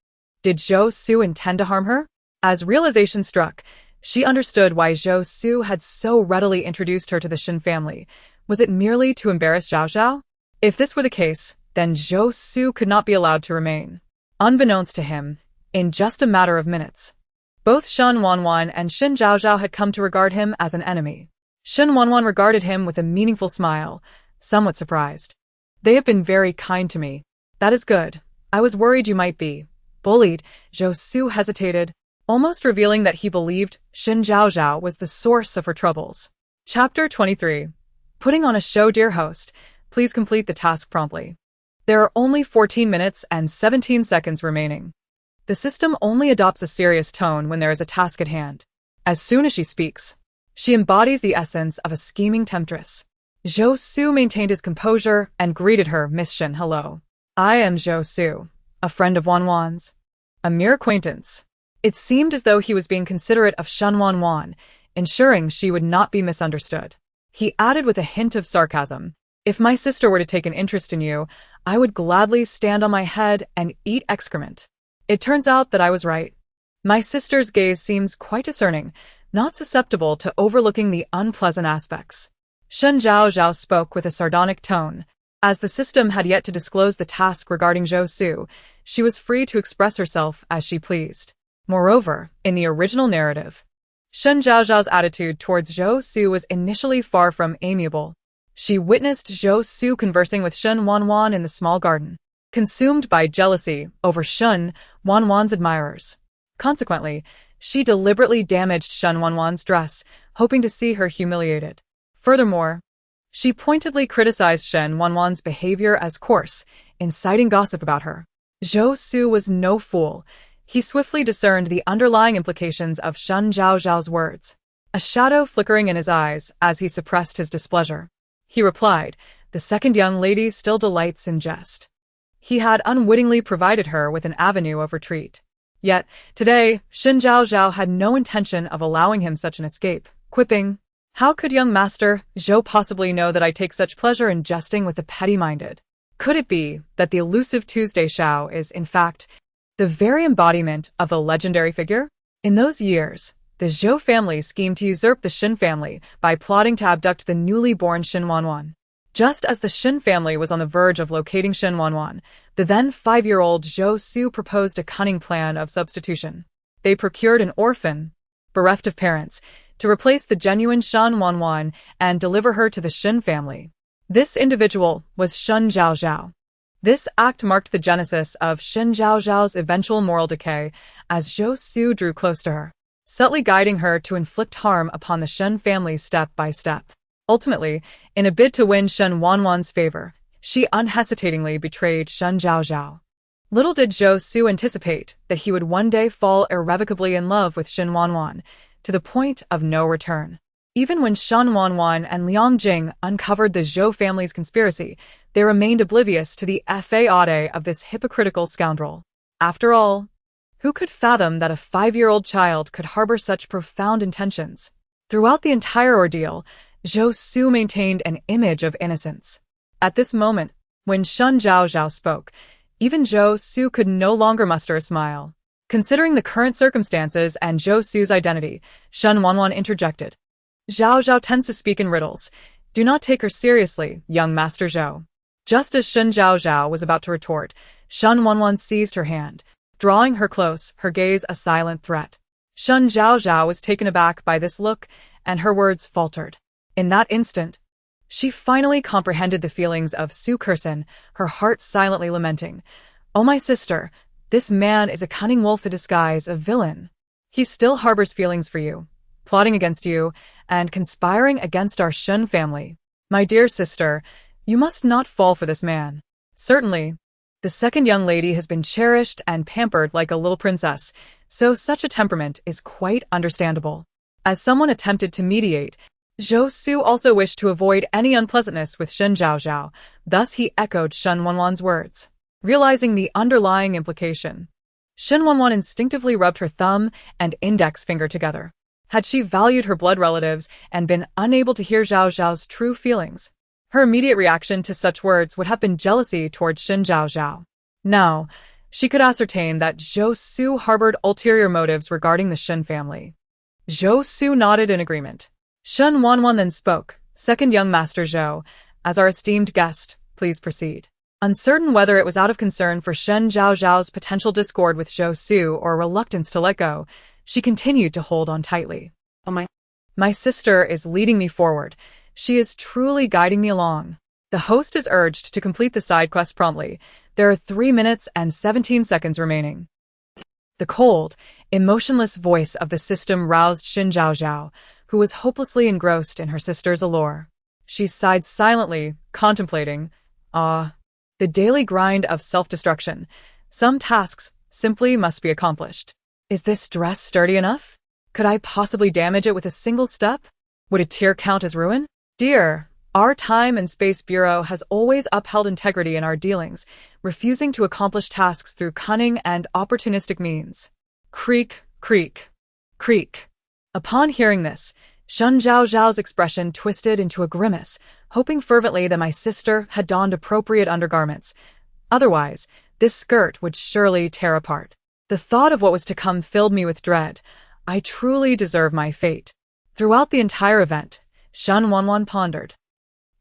Did Zhou Su intend to harm her? As realization struck, she understood why Zhou Su had so readily introduced her to the Shen family. Was it merely to embarrass Zhaozhao? If this were the case, then Zhou Su could not be allowed to remain. Unbeknownst to him, in just a matter of minutes, both Shen Wanwan and Shen Zhaozhao had come to regard him as an enemy. Shen Wanwan regarded him with a meaningful smile, somewhat surprised. They have been very kind to me. That is good. I was worried you might be. Bullied, Zhou Su hesitated, almost revealing that he believed Shen Zhaozhao was the source of her troubles. Chapter 23. Putting on a show, dear host. Please complete the task promptly. There are only 14 minutes and 17 seconds remaining. The system only adopts a serious tone when there is a task at hand. As soon as she speaks, she embodies the essence of a scheming temptress. Zhou Su maintained his composure and greeted her, Miss Shen, hello. I am Zhou Su, a friend of Wanwan's. A mere acquaintance. It seemed as though he was being considerate of Shen Wanwan, ensuring she would not be misunderstood. He added with a hint of sarcasm, if my sister were to take an interest in you, I would gladly stand on my head and eat excrement. It turns out that I was right. My sister's gaze seems quite discerning, not susceptible to overlooking the unpleasant aspects. Shen Zhaozhao spoke with a sardonic tone. As the system had yet to disclose the task regarding Zhou Su, she was free to express herself as she pleased. Moreover, in the original narrative, Shen Zhaozhao's attitude towards Zhou Su was initially far from amiable. She witnessed Zhou Su conversing with Shen Wanwan in the small garden, consumed by jealousy over Shen Wanwan's admirers. Consequently, she deliberately damaged Shen Wanwan's dress, hoping to see her humiliated. Furthermore, she pointedly criticized Shen Wanwan's behavior as coarse, inciting gossip about her. Zhou Su was no fool. He swiftly discerned the underlying implications of Shen Zhaozhao's words, a shadow flickering in his eyes as he suppressed his displeasure. He replied, the second young lady still delights in jest. He had unwittingly provided her with an avenue of retreat. Yet, today, Shen Zhaozhao had no intention of allowing him such an escape, quipping, how could young Master Zhou possibly know that I take such pleasure in jesting with the petty-minded? Could it be that the elusive Tuesday Shao is, in fact, the very embodiment of the legendary figure? In those years, the Zhou family schemed to usurp the Shen family by plotting to abduct the newly born Shen Wanwan. Just as the Shen family was on the verge of locating Shen Wanwan, the then 5-year-old Zhou Su proposed a cunning plan of substitution. They procured an orphan, bereft of parents, to replace the genuine Shen Wanwan and deliver her to the Shen family. This individual was Shen Zhaozhao. This act marked the genesis of Shen Zhaozhao's eventual moral decay as Zhou Su drew close to her, subtly guiding her to inflict harm upon the Shen family step by step. Ultimately, in a bid to win Shen Wanwan's favor, She unhesitatingly betrayed Shen Zhaozhao. Little did Zhou Su anticipate that he would one day fall irrevocably in love with Shen Wanwan, to the point of no return. Even when Shen Wanwan and Liang Jing uncovered the Zhou family's conspiracy, they remained oblivious to the fate of this hypocritical scoundrel. After all, who could fathom that a 5-year-old child could harbor such profound intentions? Throughout the entire ordeal, Zhou Su maintained an image of innocence. At this moment, when Shen Zhaozhao spoke, even Zhou Su could no longer muster a smile. Considering the current circumstances and Zhou Su's identity, Shen Wanwan interjected. Zhaozhao tends to speak in riddles. Do not take her seriously, young Master Zhou. Just as Shen Zhaozhao was about to retort, Shen Wanwan seized her hand, drawing her close, her gaze a silent threat. Shen Zhaozhao was taken aback by this look, and her words faltered. In that instant, she finally comprehended the feelings of Su Kursen, her heart silently lamenting. Oh, my sister, this man is a cunning wolf in disguise, a villain. He still harbors feelings for you, plotting against you, and conspiring against our Shen family. My dear sister, you must not fall for this man. Certainly, the second young lady has been cherished and pampered like a little princess, so such a temperament is quite understandable. As someone attempted to mediate, Zhou Su also wished to avoid any unpleasantness with Shen Zhaozhao, thus he echoed Shen Wanwan's words. Realizing the underlying implication, Shen Wanwan instinctively rubbed her thumb and index finger together. Had she valued her blood relatives and been unable to hear Zhaozhao's true feelings, her immediate reaction to such words would have been jealousy towards Shen Zhaozhao. Now, she could ascertain that Zhou Su harbored ulterior motives regarding the Shen family. Zhou Su nodded in agreement. Shen Wanwan then spoke. Second young Master Zhou, as our esteemed guest, please proceed. Uncertain whether it was out of concern for Shen Zhaozhao's potential discord with Zhou Su or reluctance to let go, she continued to hold on tightly. Oh, my sister is leading me forward. She is truly guiding me along. The host is urged to complete the side quest promptly. There are 3 minutes and 17 seconds remaining. The cold, emotionless voice of the system roused Shen Zhaozhao, who was hopelessly engrossed in her sister's allure. She sighed silently, contemplating, the daily grind of self-destruction. Some tasks simply must be accomplished. Is this dress sturdy enough? Could I possibly damage it with a single step? Would a tear count as ruin? Dear, our Time and Space Bureau has always upheld integrity in our dealings, refusing to accomplish tasks through cunning and opportunistic means. Creak, creak, creak. Upon hearing this, Shen Zhaozhao's expression twisted into a grimace, hoping fervently that my sister had donned appropriate undergarments. Otherwise, this skirt would surely tear apart. The thought of what was to come filled me with dread. I truly deserve my fate. Throughout the entire event, Shen Wanwan pondered.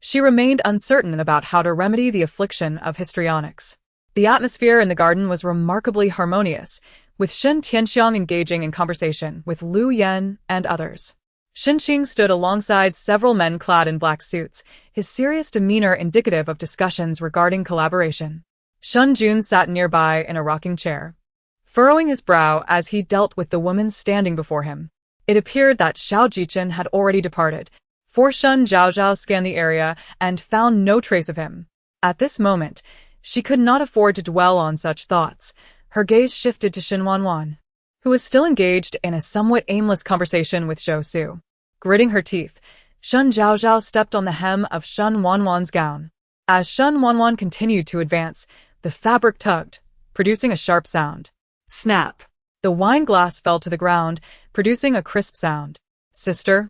She remained uncertain about how to remedy the affliction of histrionics. The atmosphere in the garden was remarkably harmonious, with Shen Tianxiang engaging in conversation with Lu Yan and others. Shen Qing stood alongside several men clad in black suits, his serious demeanor indicative of discussions regarding collaboration. Shen Jun sat nearby in a rocking chair, furrowing his brow as he dealt with the woman standing before him. It appeared that Xiao Jichen had already departed, for Shen Zhaozhao scanned the area and found no trace of him. At this moment, she could not afford to dwell on such thoughts. Her gaze shifted to Shen Wanwan, who was still engaged in a somewhat aimless conversation with Zhou Su. Gritting her teeth, Shen Zhaozhao stepped on the hem of Shen Wanwan's gown. As Shen Wanwan continued to advance, the fabric tugged, producing a sharp sound. Snap. The wine glass fell to the ground, producing a crisp sound. Sister,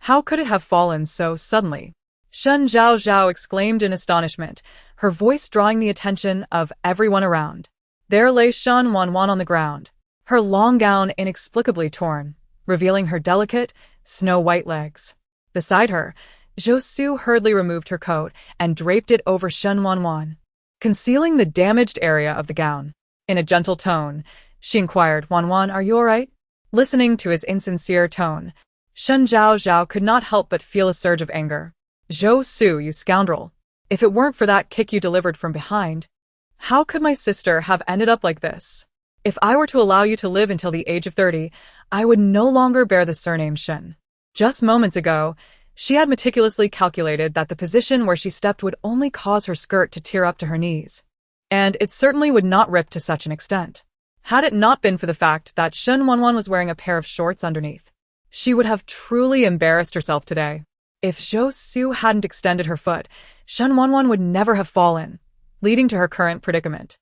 how could it have fallen so suddenly? Shen Zhaozhao exclaimed in astonishment, her voice drawing the attention of everyone around. There lay Shen Wanwan on the ground, her long gown inexplicably torn, revealing her delicate, snow-white legs. Beside her, Zhou Su hurriedly removed her coat and draped it over Shen Wanwan, concealing the damaged area of the gown. In a gentle tone, she inquired, Wanwan, are you all right? Listening to his insincere tone, Shen Zhaozhao could not help but feel a surge of anger. Zhou Su, you scoundrel. If it weren't for that kick you delivered from behind, how could my sister have ended up like this? If I were to allow you to live until the age of 30, I would no longer bear the surname Shen. Just moments ago, She had meticulously calculated that the position where she stepped would only cause her skirt to tear up to her knees. And it certainly would not rip to such an extent. Had it not been for the fact that Shen Wanwan was wearing a pair of shorts underneath, she would have truly embarrassed herself today. If Zhou Su hadn't extended her foot, Shen Wanwan would never have fallen, leading to her current predicament.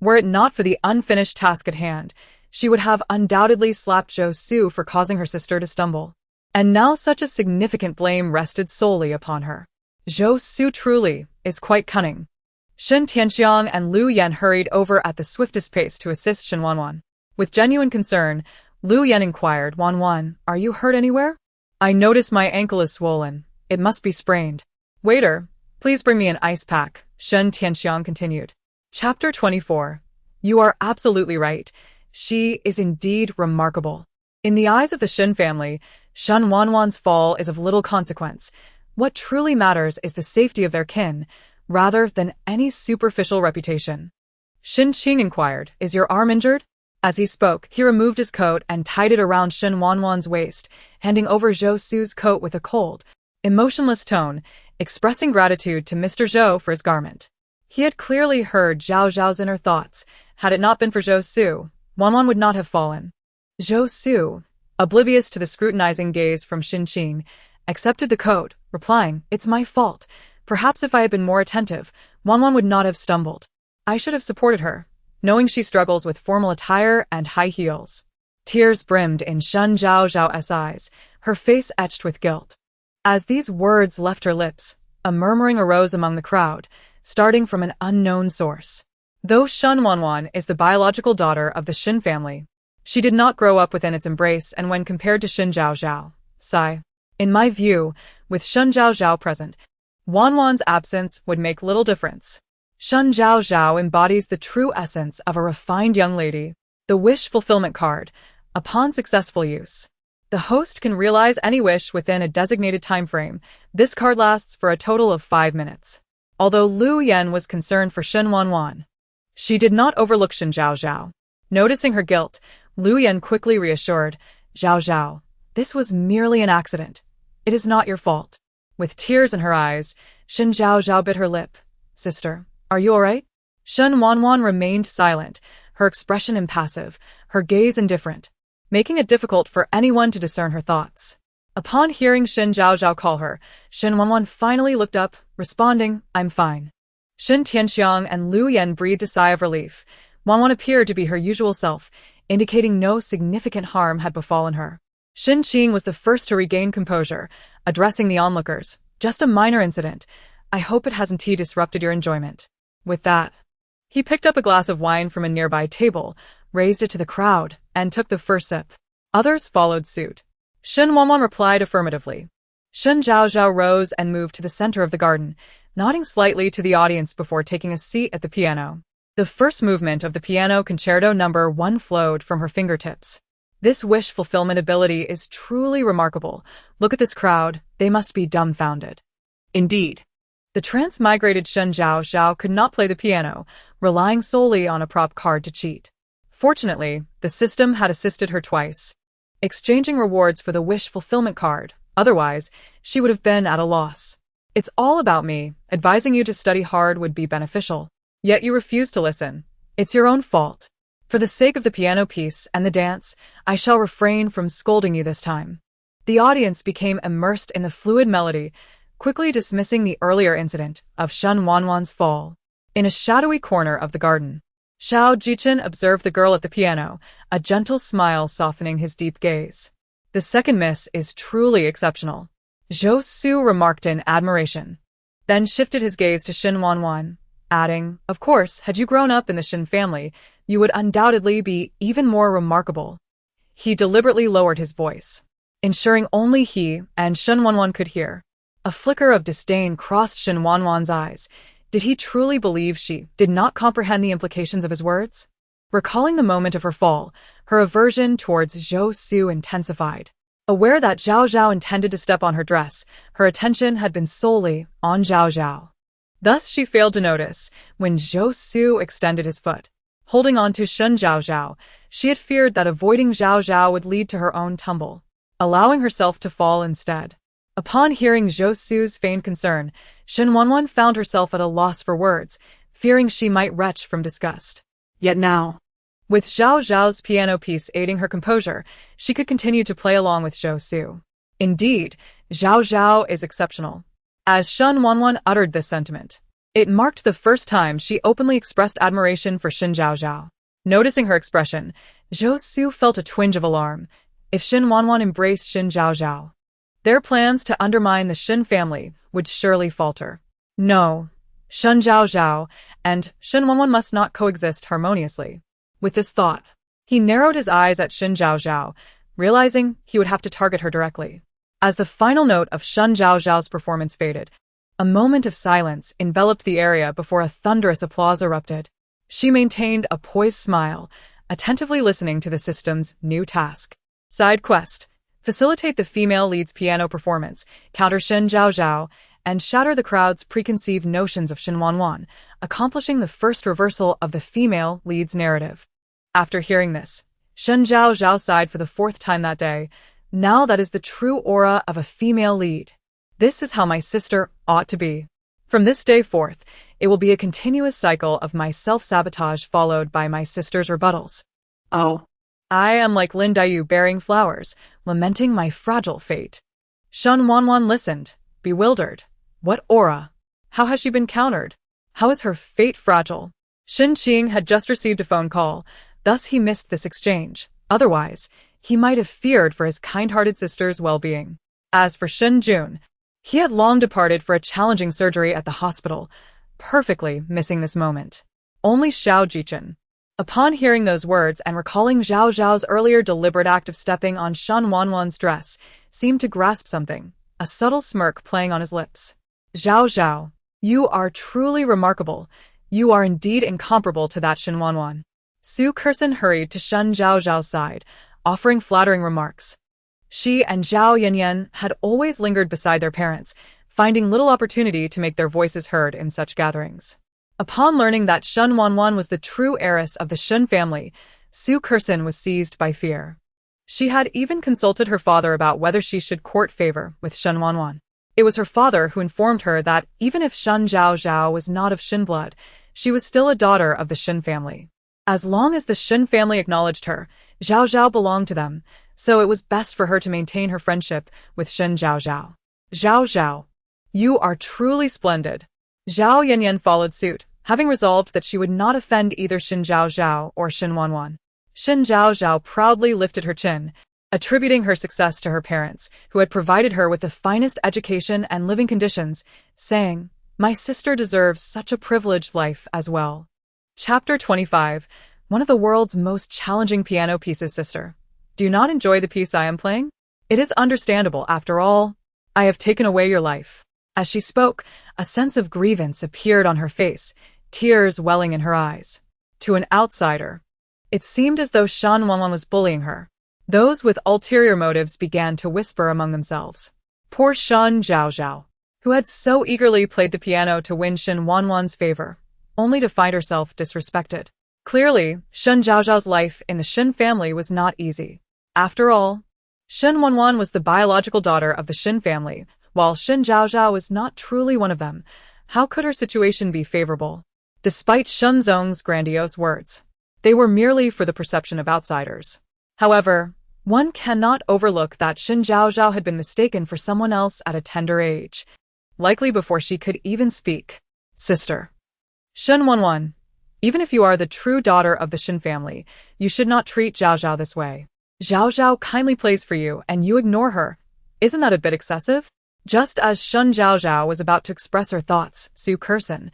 Were it not for the unfinished task at hand, she would have undoubtedly slapped Zhou Su for causing her sister to stumble. And now such a significant blame rested solely upon her. Zhou Su truly is quite cunning. Shen Tianxiang and Lu Yan hurried over at the swiftest pace to assist Shen Wanwan. With genuine concern, Lu Yan inquired, "Wanwan, are you hurt anywhere? I notice my ankle is swollen. It must be sprained." "Waiter, please bring me an ice pack," Shen Tianxiang continued. Chapter 24. You are absolutely right. She is indeed remarkable. In the eyes of the Shen family, Shen Wanwan's fall is of little consequence. What truly matters is the safety of their kin, rather than any superficial reputation. Shen Qing inquired, "Is your arm injured?" As he spoke, he removed his coat and tied it around Shen Wanwan's waist, handing over Zhou Su's coat with a cold, emotionless tone, expressing gratitude to Mr. Zhou for his garment. He had clearly heard Zhao Zhao's inner thoughts. Had it not been for Zhou Su, Wanwan would not have fallen. Zhou Su, oblivious to the scrutinizing gaze from Shen Qing, accepted the coat, replying, "It's my fault. Perhaps if I had been more attentive, Wanwan would not have stumbled. I should have supported her, knowing she struggles with formal attire and high heels." Tears brimmed in Shen Zhaozhao's eyes, her face etched with guilt. As these words left her lips, a murmuring arose among the crowd, starting from an unknown source. Though Shen Wanwan is the biological daughter of the Shen family, she did not grow up within its embrace, and when compared to Shen Zhaozhao, sigh. In my view, with Shen Zhaozhao present, Wanwan's absence would make little difference. Shen Zhaozhao embodies the true essence of a refined young lady, the wish fulfillment card. Upon successful use, the host can realize any wish within a designated time frame. This card lasts for a total of 5 minutes. Although Lu Yan was concerned for Shen Wanwan, she did not overlook Shen Zhaozhao. Noticing her guilt, Lu Yan quickly reassured, "Zhaozhao, this was merely an accident. It is not your fault." With tears in her eyes, Shen Zhaozhao bit her lip. "Sister, are you all right?" Shen Wanwan remained silent, her expression impassive, her gaze indifferent, making it difficult for anyone to discern her thoughts. Upon hearing Shen Zhaozhao call her, Shen Wanwan finally looked up, responding, "I'm fine." Shen Tianxiang and Lu Yan breathed a sigh of relief. Wanwan appeared to be her usual self, indicating no significant harm had befallen her. Shen Qing was the first to regain composure, addressing the onlookers. "Just a minor incident. I hope it hasn't disrupted your enjoyment." With that, he picked up a glass of wine from a nearby table, raised it to the crowd, and took the first sip. Others followed suit. Shen Wanwan replied affirmatively. Shen Zhaozhao rose and moved to the center of the garden, nodding slightly to the audience before taking a seat at the piano. The first movement of the piano concerto number 1 flowed from her fingertips. This wish fulfillment ability is truly remarkable. Look at this crowd, they must be dumbfounded. Indeed. The transmigrated Shen Zhaozhao could not play the piano, relying solely on a prop card to cheat. Fortunately, the system had assisted her twice, exchanging rewards for the wish fulfillment card. Otherwise, she would have been at a loss. "It's all about me. Advising you to study hard would be beneficial. Yet you refuse to listen. It's your own fault. For the sake of the piano piece and the dance, I shall refrain from scolding you this time." The audience became immersed in the fluid melody, quickly dismissing the earlier incident of Shen Wanwan's fall. In a shadowy corner of the garden, Xiao Jichen observed the girl at the piano, a gentle smile softening his deep gaze. "The second miss is truly exceptional," Zhou Su remarked in admiration, then shifted his gaze to Shen Wanwan, adding, "Of course, had you grown up in the Shen family, you would undoubtedly be even more remarkable." He deliberately lowered his voice, ensuring only he and Shen Wanwan could hear. A flicker of disdain crossed Shen Wanwan's eyes. Did he truly believe she did not comprehend the implications of his words? Recalling the moment of her fall, her aversion towards Zhou Su intensified. Aware that Zhao Zhao intended to step on her dress, her attention had been solely on Zhao Zhao. Thus she failed to notice when Zhou Su extended his foot. Holding on to Shen Zhaozhao, she had feared that avoiding Zhao Zhao would lead to her own tumble, allowing herself to fall instead. Upon hearing Zhou Su's feigned concern, Shen Wanwan found herself at a loss for words, fearing she might retch from disgust. Yet now, With Zhao Zhao's piano piece aiding her composure, she could continue to play along with Zhou Su. Indeed, Zhao Zhao is exceptional. As Shen Wanwan uttered this sentiment, it marked the first time she openly expressed admiration for Shen Zhaozhao. Noticing her expression, Zhou Su felt a twinge of alarm. If Shen Wanwan embraced Shen Zhaozhao, their plans to undermine the Shen family would surely falter. No, Shen Zhaozhao and Shen Wanwan must not coexist harmoniously. With this thought, he narrowed his eyes at Shen Zhaozhao, realizing he would have to target her directly. As the final note of Shen Zhaozhao's performance faded, a moment of silence enveloped the area before a thunderous applause erupted. She maintained a poised smile, attentively listening to the system's new task. Side quest: facilitate the female lead's piano performance, counter Shen Zhaozhao, and shatter the crowd's preconceived notions of Shen Wanwan, accomplishing the first reversal of the female lead's narrative. After hearing this, Shen Zhaozhao sighed for the fourth time that day. Now that is the true aura of a female lead. This is how my sister ought to be. From this day forth, it will be a continuous cycle of my self-sabotage followed by my sister's rebuttals. oh, I am like Lin Dayu bearing flowers, lamenting my fragile fate. Shen Wanwan listened, bewildered. What aura? How has she been countered? How is her fate fragile? Shen Qing had just received a phone call, thus he missed this exchange. Otherwise, he might have feared for his kind-hearted sister's well-being. As for Shen Jun, he had long departed for a challenging surgery at the hospital, perfectly missing this moment. Only Xiao Jichen. Upon hearing those words and recalling Zhao Zhao's earlier deliberate act of stepping on Shen Wanwan's dress, seemed to grasp something, a subtle smirk playing on his lips. Zhao Zhao, you are truly remarkable. You are indeed incomparable to that Shen Wanwan. Su Kersen hurried to Shen Zhaozhao's side, offering flattering remarks. She and Zhao Yanyan had always lingered beside their parents, finding little opportunity to make their voices heard in such gatherings. Upon learning that Shen Wanwan was the true heiress of the Shen family, Su Kersen was seized by fear. She had even consulted her father about whether she should court favor with Shen Wanwan. It was her father who informed her that even if Shen Zhaozhao was not of Shen blood, she was still a daughter of the Shen family. As long as the Shen family acknowledged her, Zhao Zhao belonged to them, so it was best for her to maintain her friendship with Shen Zhaozhao. Zhao Zhao, you are truly splendid. Zhao Yanyan followed suit, having resolved that she would not offend either Shen Zhaozhao or Shen Wanwan. Shen Zhaozhao proudly lifted her chin, attributing her success to her parents, who had provided her with the finest education and living conditions, saying, "My sister deserves such a privileged life as well." Chapter 25. One of the world's most challenging piano pieces, sister. Do you not enjoy the piece I am playing? It is understandable, after all. I have taken away your life. As she spoke, a sense of grievance appeared on her face, tears welling in her eyes. To an outsider, it seemed as though Shen Wanwan was bullying her. Those with ulterior motives began to whisper among themselves. Poor Shen Zhaozhao, who had so eagerly played the piano to win Shen Wanwan's favor, only to find herself disrespected. Clearly, Shen Zhaozhao's life in the Shen family was not easy. After all, Shen Wanwan was the biological daughter of the Shen family, while Shen Zhaozhao was not truly one of them. How could her situation be favorable? Despite Shen Zong's grandiose words, they were merely for the perception of outsiders. However, one cannot overlook that Shen Zhaozhao had been mistaken for someone else at a tender age, likely before she could even speak. Sister. Shen Wanwan, even if you are the true daughter of the Shen family, you should not treat Zhaozhao this way. Zhaozhao kindly plays for you and you ignore her. Isn't that a bit excessive? Just as Shen Zhaozhao was about to express her thoughts, Su Kersen,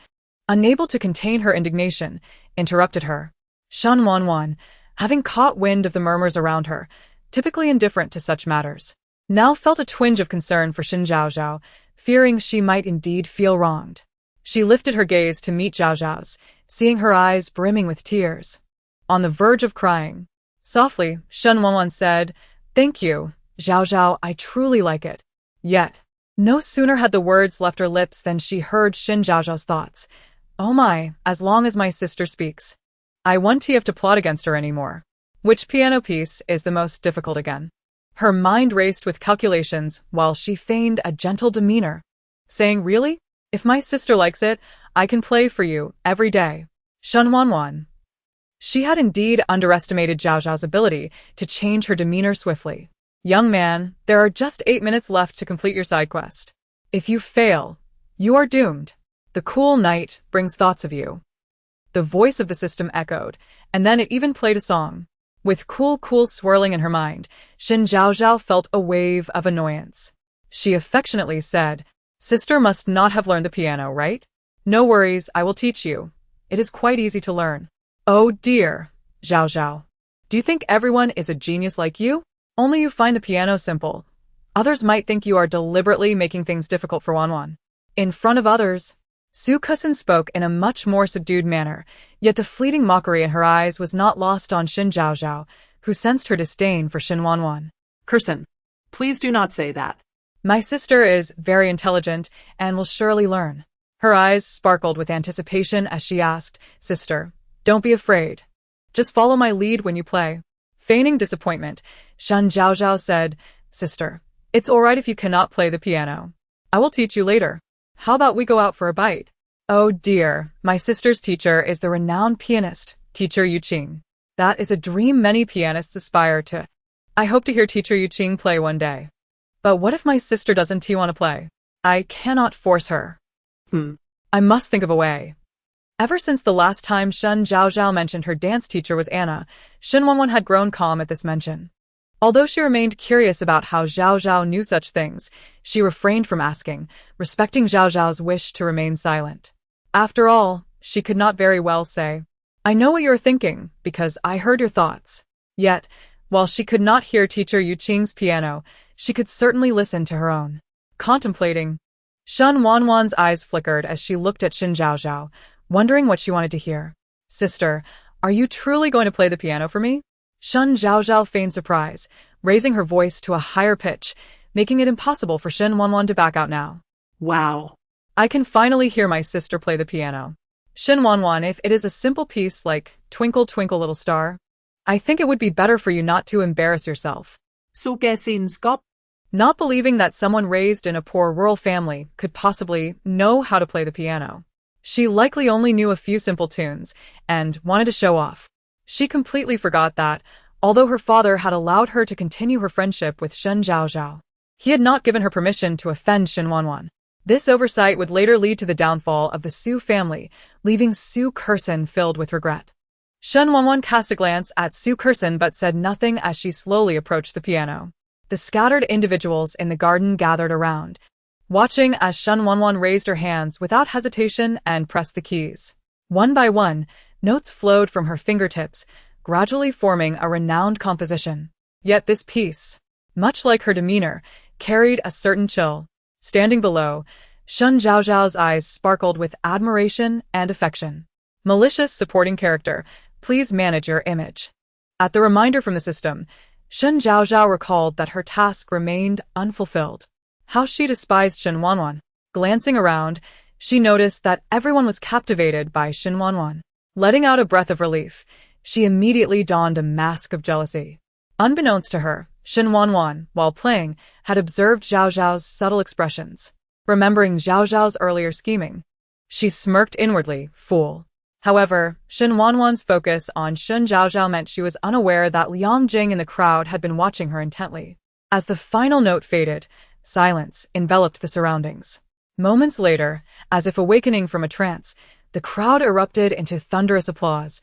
unable to contain her indignation, interrupted her. Shen Wanwan, having caught wind of the murmurs around her, typically indifferent to such matters, now felt a twinge of concern for Shen Zhaozhao, fearing she might indeed feel wronged. She lifted her gaze to meet Zhaozhao's, seeing her eyes brimming with tears. On the verge of crying, softly, Shen Wanwan said, "Thank you, Zhaozhao, I truly like it." Yet, no sooner had the words left her lips than she heard Shen Zhaozhao's thoughts. "Oh my, as long as my sister speaks, I won't have to plot against her anymore." Which piano piece is the most difficult again? Her mind raced with calculations while she feigned a gentle demeanor, saying, "Really? If my sister likes it, I can play for you every day." Shen Wanwan. She had indeed underestimated Zhaozhao's ability to change her demeanor swiftly. "Young man, there are just 8 minutes left to complete your side quest. If you fail, you are doomed. The cool night brings thoughts of you." The voice of the system echoed, and then it even played a song. With cool swirling in her mind, Shen Zhaozhao felt a wave of annoyance. She affectionately said, "Sister must not have learned the piano, right? No worries, I will teach you. It is quite easy to learn." "Oh dear, Zhaozhao. Do you think everyone is a genius like you? Only you find the piano simple. Others might think you are deliberately making things difficult for Wanwan." In front of others, Su Kusin spoke in a much more subdued manner, yet the fleeting mockery in her eyes was not lost on Shen Zhaozhao, who sensed her disdain for Shen Wanwan. Kursin, please do not say that. "My sister is very intelligent and will surely learn." Her eyes sparkled with anticipation as she asked, "Sister, don't be afraid. Just follow my lead when you play." Feigning disappointment, Shen Zhaozhao said, "Sister, it's all right if you cannot play the piano. I will teach you later. How about we go out for a bite?" "Oh dear, my sister's teacher is the renowned pianist, Teacher Yuqing. That is a dream many pianists aspire to. I hope to hear Teacher Yuqing play one day. But what if my sister doesn't want to play? I cannot force her. I must think of a way." Ever since the last time Shen Zhaozhao mentioned her dance teacher was Anna, Shen Wanwan had grown calm at this mention. Although she remained curious about how Zhaozhao knew such things, she refrained from asking, respecting Zhaozhao's wish to remain silent. After all, she could not very well say, "I know what you are thinking, because I heard your thoughts." Yet, while she could not hear Teacher Yuqing's piano, she could certainly listen to her own. Contemplating, Shen Wanwan's eyes flickered as she looked at Shen Zhaozhao, wondering what she wanted to hear. "Sister, are you truly going to play the piano for me?" Shen Zhaozhao feigned surprise, raising her voice to a higher pitch, making it impossible for Shen Wanwan to back out now. Wow. "I can finally hear my sister play the piano. Shen Wanwan, if it is a simple piece like Twinkle Twinkle Little Star, I think it would be better for you not to embarrass yourself." Sugesinskop. Not believing that someone raised in a poor rural family could possibly know how to play the piano. She likely only knew a few simple tunes and wanted to show off. She completely forgot that, although her father had allowed her to continue her friendship with Shen Zhaozhao, he had not given her permission to offend Shen Wanwan. This oversight would later lead to the downfall of the Su family, leaving Su Kursin filled with regret. Shen Wanwan cast a glance at Su Kursin but said nothing as she slowly approached the piano. The scattered individuals in the garden gathered around, watching as Shen Wanwan raised her hands without hesitation and pressed the keys. One by one, notes flowed from her fingertips, gradually forming a renowned composition. Yet this piece, much like her demeanor, carried a certain chill. Standing below, Shen Zhaozhao's eyes sparkled with admiration and affection. "Malicious supporting character, please manage your image." At the reminder from the system, Shen Zhaozhao recalled that her task remained unfulfilled. How she despised Shen Wanwan. Glancing around, she noticed that everyone was captivated by Shen Wanwan. Letting out a breath of relief, she immediately donned a mask of jealousy. Unbeknownst to her, Shen Wanwan, while playing, had observed Zhaozhao's subtle expressions. Remembering Zhaozhao's earlier scheming, she smirked inwardly, fool. However, Shen Wanwan's focus on Shen Zhaozhao meant she was unaware that Liang Jing in the crowd had been watching her intently. As the final note faded, silence enveloped the surroundings. Moments later, as if awakening from a trance, the crowd erupted into thunderous applause,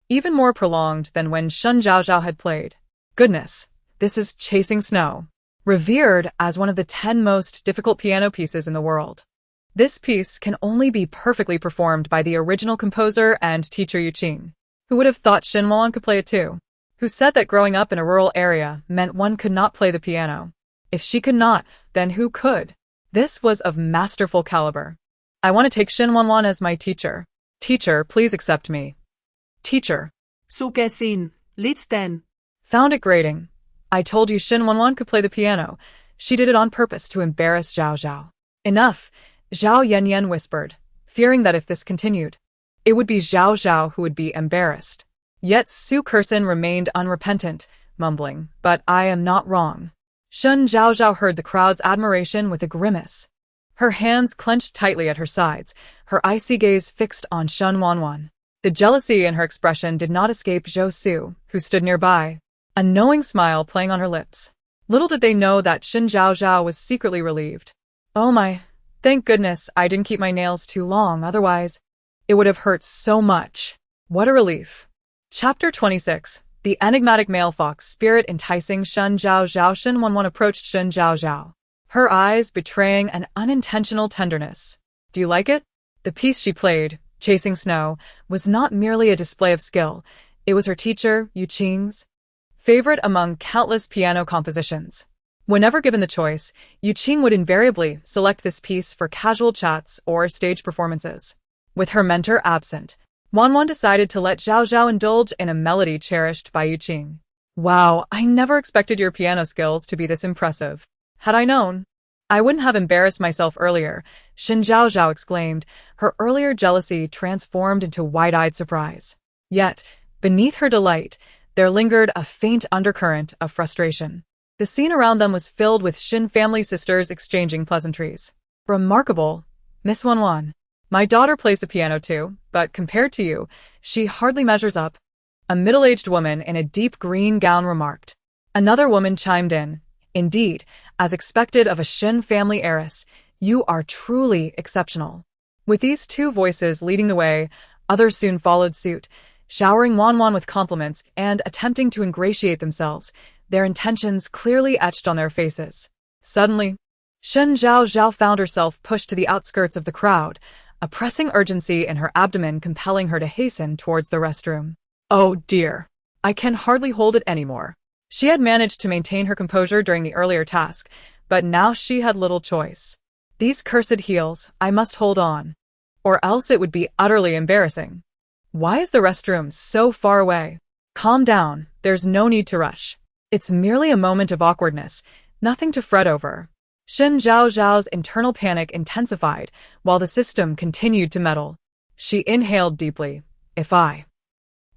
even more prolonged than when Shen Zhaozhao had played. Goodness, this is Chasing Snow, revered as one of the 10 most difficult piano pieces in the world. This piece can only be perfectly performed by the original composer and teacher Yuqing. Who would have thought Shen Wanwan could play it too? Who said that growing up in a rural area meant one could not play the piano? If she could not, then who could? This was of masterful caliber. "I want to take Shen Wanwan as my teacher. Teacher, please accept me." "Teacher." Sugesin, Litsten. Found it grating. "I told you Shen Wanwan could play the piano. She did it on purpose to embarrass Zhaozhao." "Enough," Zhao Yanyan whispered, fearing that if this continued, it would be Zhaozhao who would be embarrassed. Yet Su Kursin remained unrepentant, mumbling, "But I am not wrong. Shen Zhaozhao heard the crowd's admiration with a grimace. Her hands clenched tightly at her sides, her icy gaze fixed on Shen Wanwan. The jealousy in her expression did not escape Zhou Su, who stood nearby, a knowing smile playing on her lips. Little did they know that Shen Zhaozhao was secretly relieved. Oh my, thank goodness I didn't keep my nails too long, otherwise it would have hurt so much. What a relief. Chapter 26. The enigmatic male fox spirit enticing Shen Zhaozhao. Shen Wanwan approached Shen Zhaozhao, her eyes betraying an unintentional tenderness. Do you like it? The piece she played, Chasing Snow, was not merely a display of skill. It was her teacher, Yu Qing's favorite among countless piano compositions. Whenever given the choice, Yu Qing would invariably select this piece for casual chats or stage performances. With her mentor absent, Wanwan decided to let Zhaozhao indulge in a melody cherished by Yu Qing. Wow, I never expected your piano skills to be this impressive. Had I known, I wouldn't have embarrassed myself earlier, Shen Zhaozhao exclaimed, her earlier jealousy transformed into wide-eyed surprise. Yet, beneath her delight, there lingered a faint undercurrent of frustration. The scene around them was filled with Shen family sisters exchanging pleasantries. Remarkable, Miss Wanwan. My daughter plays the piano too, but compared to you, she hardly measures up. A middle-aged woman in a deep green gown remarked. Another woman chimed in. Indeed, as expected of a Shen family heiress, you are truly exceptional. With these two voices leading the way, others soon followed suit, showering Wanwan with compliments and attempting to ingratiate themselves, their intentions clearly etched on their faces. Suddenly, Shen Zhaozhao found herself pushed to the outskirts of the crowd, a pressing urgency in her abdomen compelling her to hasten towards the restroom. Oh dear, I can hardly hold it anymore. She had managed to maintain her composure during the earlier task, but now she had little choice. These cursed heels, I must hold on, or else it would be utterly embarrassing. Why is the restroom so far away? Calm down, there's no need to rush. It's merely a moment of awkwardness, nothing to fret over. Shen Zhaozhao's internal panic intensified, while the system continued to meddle. She inhaled deeply. If I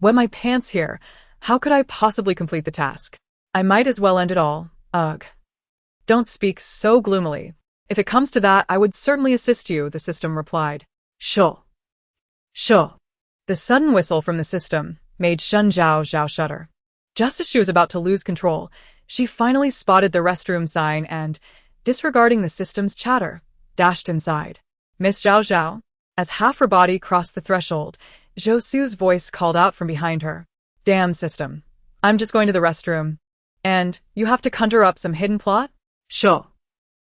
wet my pants here, how could I possibly complete the task? I might as well end it all. Ugh. Don't speak so gloomily. If it comes to that, I would certainly assist you, the system replied. Sure. Sure. The sudden whistle from the system made Shen Zhaozhao shudder. Just as she was about to lose control, she finally spotted the restroom sign and, disregarding the system's chatter, dashed inside. Miss Zhaozhao? As half her body crossed the threshold, Zhou Su's voice called out from behind her. Damn system. I'm just going to the restroom. And you have to conjure up some hidden plot? Sure.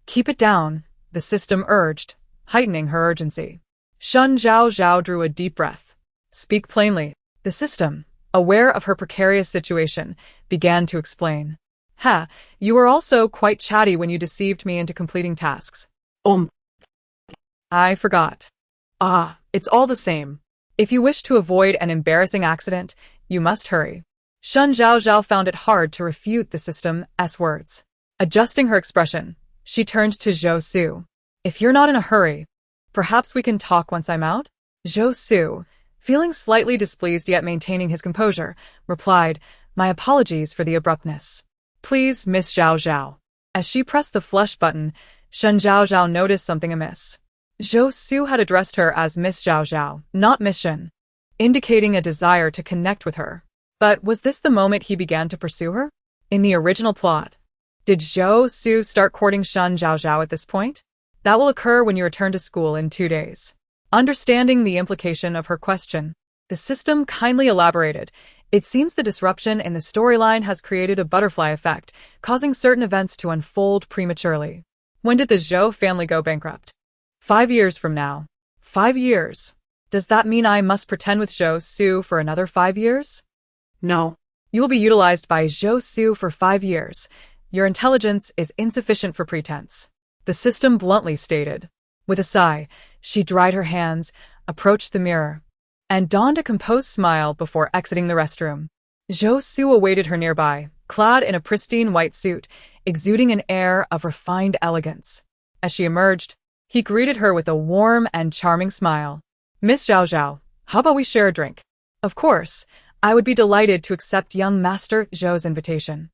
Keep it down, the system urged, heightening her urgency. Shen Zhaozhao drew a deep breath. Speak plainly. The system, aware of her precarious situation, began to explain. Ha, you were also quite chatty when you deceived me into completing tasks. I forgot. Ah, it's all the same. If you wish to avoid an embarrassing accident, you must hurry. Shen Zhaozhao found it hard to refute the system's words. Adjusting her expression, she turned to Zhou Su. If you're not in a hurry, perhaps we can talk once I'm out? Zhou Su, feeling slightly displeased yet maintaining his composure, replied, My apologies for the abruptness. Please, Miss Zhaozhao. As she pressed the flush button, Shen Zhaozhao noticed something amiss. Zhou Su had addressed her as Miss Zhaozhao, not Miss Shen, indicating a desire to connect with her. But was this the moment he began to pursue her? In the original plot, did Zhou Su start courting Shen Zhaozhao at this point? That will occur when you return to school in 2 days. Understanding the implication of her question, the system kindly elaborated. It seems the disruption in the storyline has created a butterfly effect, causing certain events to unfold prematurely. When did the Zhou family go bankrupt? 5 years from now. 5 years. Does that mean I must pretend with Zhou Su for another 5 years? No. You will be utilized by Zhou Su for 5 years. Your intelligence is insufficient for pretense, the system bluntly stated. With a sigh, she dried her hands, approached the mirror, and donned a composed smile before exiting the restroom. Zhou Su awaited her nearby, clad in a pristine white suit, exuding an air of refined elegance. As she emerged, he greeted her with a warm and charming smile. Miss Zhaozhao, how about we share a drink? Of course, I would be delighted to accept young Master Zhou's invitation.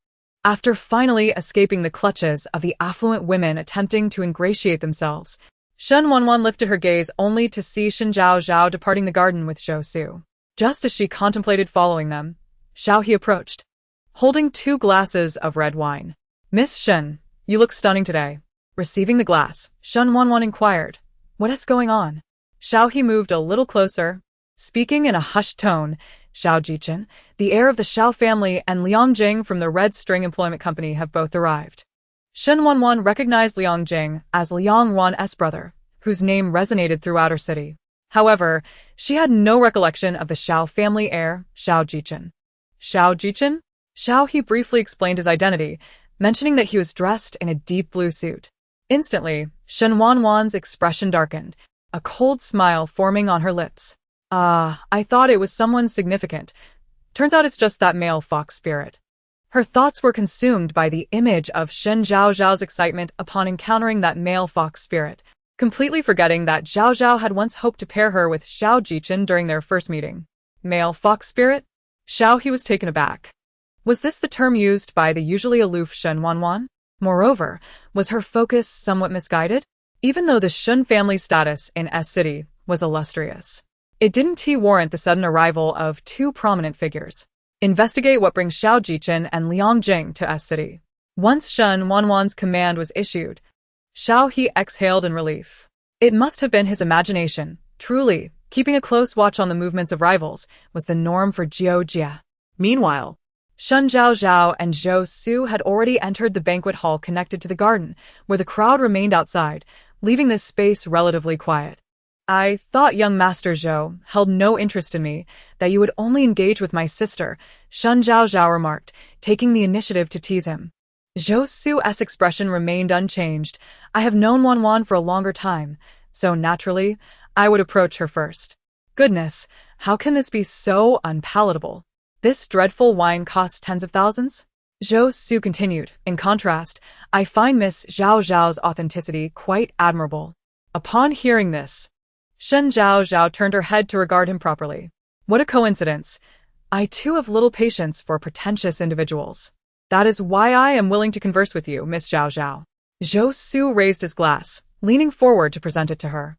After finally escaping the clutches of the affluent women attempting to ingratiate themselves, Shen Wanwan lifted her gaze only to see Shen Zhaozhao departing the garden with Zhou Su. Just as she contemplated following them, Xiao He approached, holding 2 glasses of red wine. "Miss Shen, you look stunning today." Receiving the glass, Shen Wanwan inquired, "What is going on?" Xiao He moved a little closer, speaking in a hushed tone. "Xiao Jichen, the heir of the Xiao family, and Liang Jing from the Red String Employment Company have both arrived." Shen Wanwan recognized Liang Jing as Liang Wan's brother, whose name resonated throughout her city. However, she had no recollection of the Xiao family heir, Xiao Jichen. Xiao Jichen? Xiao He briefly explained his identity, mentioning that he was dressed in a deep blue suit. Instantly, Shen Wanwan's expression darkened, a cold smile forming on her lips. I thought it was someone significant. Turns out it's just that male fox spirit." Her thoughts were consumed by the image of Shen Zhaozhao's excitement upon encountering that male fox spirit, completely forgetting that Zhaozhao had once hoped to pair her with Xiao Jichen during their first meeting. Male fox spirit? Xiao He was taken aback. Was this the term used by the usually aloof Shen Wanwan? Moreover, was her focus somewhat misguided? Even though the Shen family's status in S City was illustrious, it didn't warrant the sudden arrival of 2 prominent figures. Investigate what brings Xiao Jichen and Liang Jing to S City. Once Shen Wanwan's command was issued, Xiao He exhaled in relief. It must have been his imagination. Truly, keeping a close watch on the movements of rivals was the norm for Jiao Jia. Meanwhile, Shen Zhaozhao and Zhou Su had already entered the banquet hall connected to the garden, where the crowd remained outside, leaving this space relatively quiet. "I thought young Master Zhou held no interest in me, that you would only engage with my sister," Shen Zhaozhao remarked, taking the initiative to tease him. Zhou Su's expression remained unchanged. "I have known Wanwan for a longer time, so naturally, I would approach her first." Goodness, how can this be so unpalatable? This dreadful wine costs tens of thousands? Zhou Su continued, "In contrast, I find Miss Zhaozhao's authenticity quite admirable." Upon hearing this, Shen Zhaozhao turned her head to regard him properly. What a coincidence. I too have little patience for pretentious individuals. That is why I am willing to converse with you, Miss Zhaozhao. Zhou Su raised his glass, leaning forward to present it to her.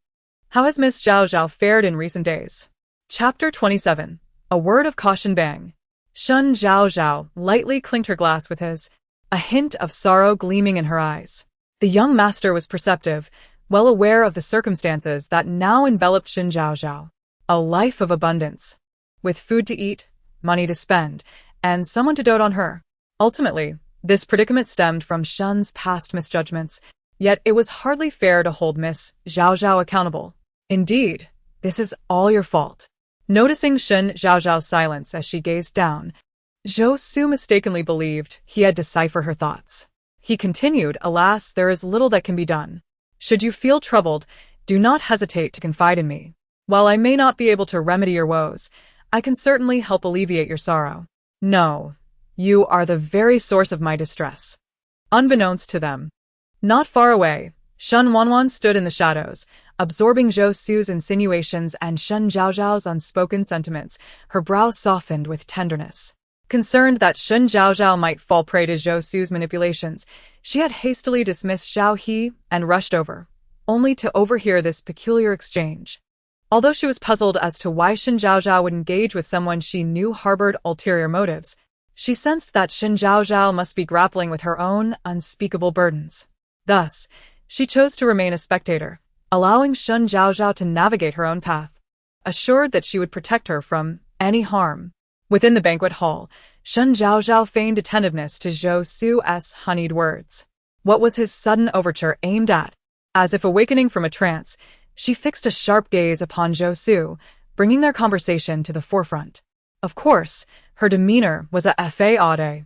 How has Miss Zhaozhao fared in recent days? Chapter 27. A Word of Caution. Bang. Shen Zhaozhao lightly clinked her glass with his, a hint of sorrow gleaming in her eyes. The young master was perceptive, well aware of the circumstances that now enveloped Shen Zhaozhao. A life of abundance, with food to eat, money to spend, and someone to dote on her. Ultimately, this predicament stemmed from Shen's past misjudgments, yet it was hardly fair to hold Miss Zhaozhao accountable. Indeed, this is all your fault. Noticing Shen Zhaozhao's silence as she gazed down, Zhou Su mistakenly believed he had deciphered her thoughts. He continued, "Alas, there is little that can be done. Should you feel troubled, do not hesitate to confide in me. While I may not be able to remedy your woes, I can certainly help alleviate your sorrow. No, you are the very source of my distress." Unbeknownst to them, not far away, Shen Wanwan stood in the shadows, absorbing Zhou Su's insinuations and Shen Zhaozhao's unspoken sentiments, her brow softened with tenderness. Concerned that Shen Zhaozhao might fall prey to Zhou Su's manipulations, she had hastily dismissed Xiao He and rushed over, only to overhear this peculiar exchange. Although she was puzzled as to why Shen Zhaozhao would engage with someone she knew harbored ulterior motives, she sensed that Shen Zhaozhao must be grappling with her own unspeakable burdens. Thus, she chose to remain a spectator, allowing Shen Zhaozhao to navigate her own path, assured that she would protect her from any harm. Within the banquet hall, Shen Zhaozhao feigned attentiveness to Zhou Su's honeyed words. What was his sudden overture aimed at? As if awakening from a trance, she fixed a sharp gaze upon Zhou Su, bringing their conversation to the forefront. Of course, her demeanor was a fade.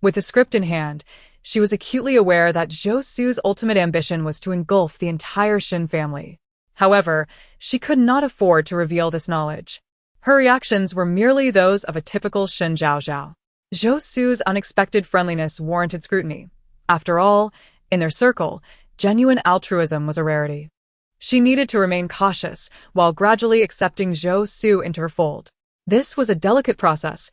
With the script in hand, she was acutely aware that Zhou Su's ultimate ambition was to engulf the entire Shen family. However, she could not afford to reveal this knowledge. Her reactions were merely those of a typical Shen Zhaozhao. Zhou Su's unexpected friendliness warranted scrutiny. After all, in their circle, genuine altruism was a rarity. She needed to remain cautious while gradually accepting Zhou Su into her fold. This was a delicate process,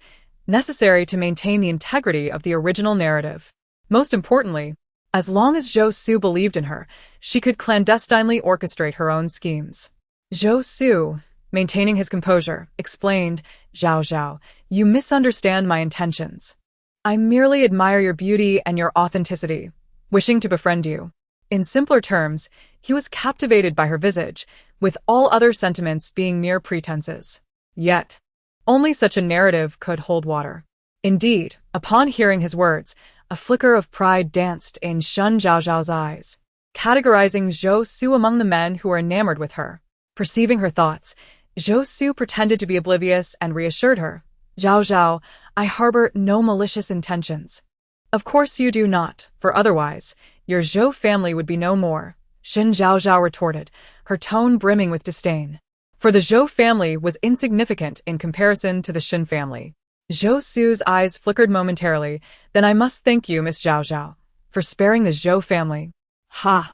necessary to maintain the integrity of the original narrative. Most importantly, as long as Zhou Su believed in her, she could clandestinely orchestrate her own schemes. Zhou Su, maintaining his composure, explained, Zhaozhao, you misunderstand my intentions. I merely admire your beauty and your authenticity, wishing to befriend you. In simpler terms, he was captivated by her visage, with all other sentiments being mere pretenses. Yet, only such a narrative could hold water. Indeed, upon hearing his words, a flicker of pride danced in Shen Zhaozhao's eyes, categorizing Zhou Su among the men who were enamored with her. Perceiving her thoughts, Zhou Su pretended to be oblivious and reassured her. Zhaozhao, I harbor no malicious intentions. Of course you do not, for otherwise, your Zhou family would be no more, Shen Zhaozhao retorted, her tone brimming with disdain. For the Zhou family was insignificant in comparison to the Shen family. Zhou Su's eyes flickered momentarily. Then I must thank you, Miss Zhaozhao, for sparing the Zhou family. Ha!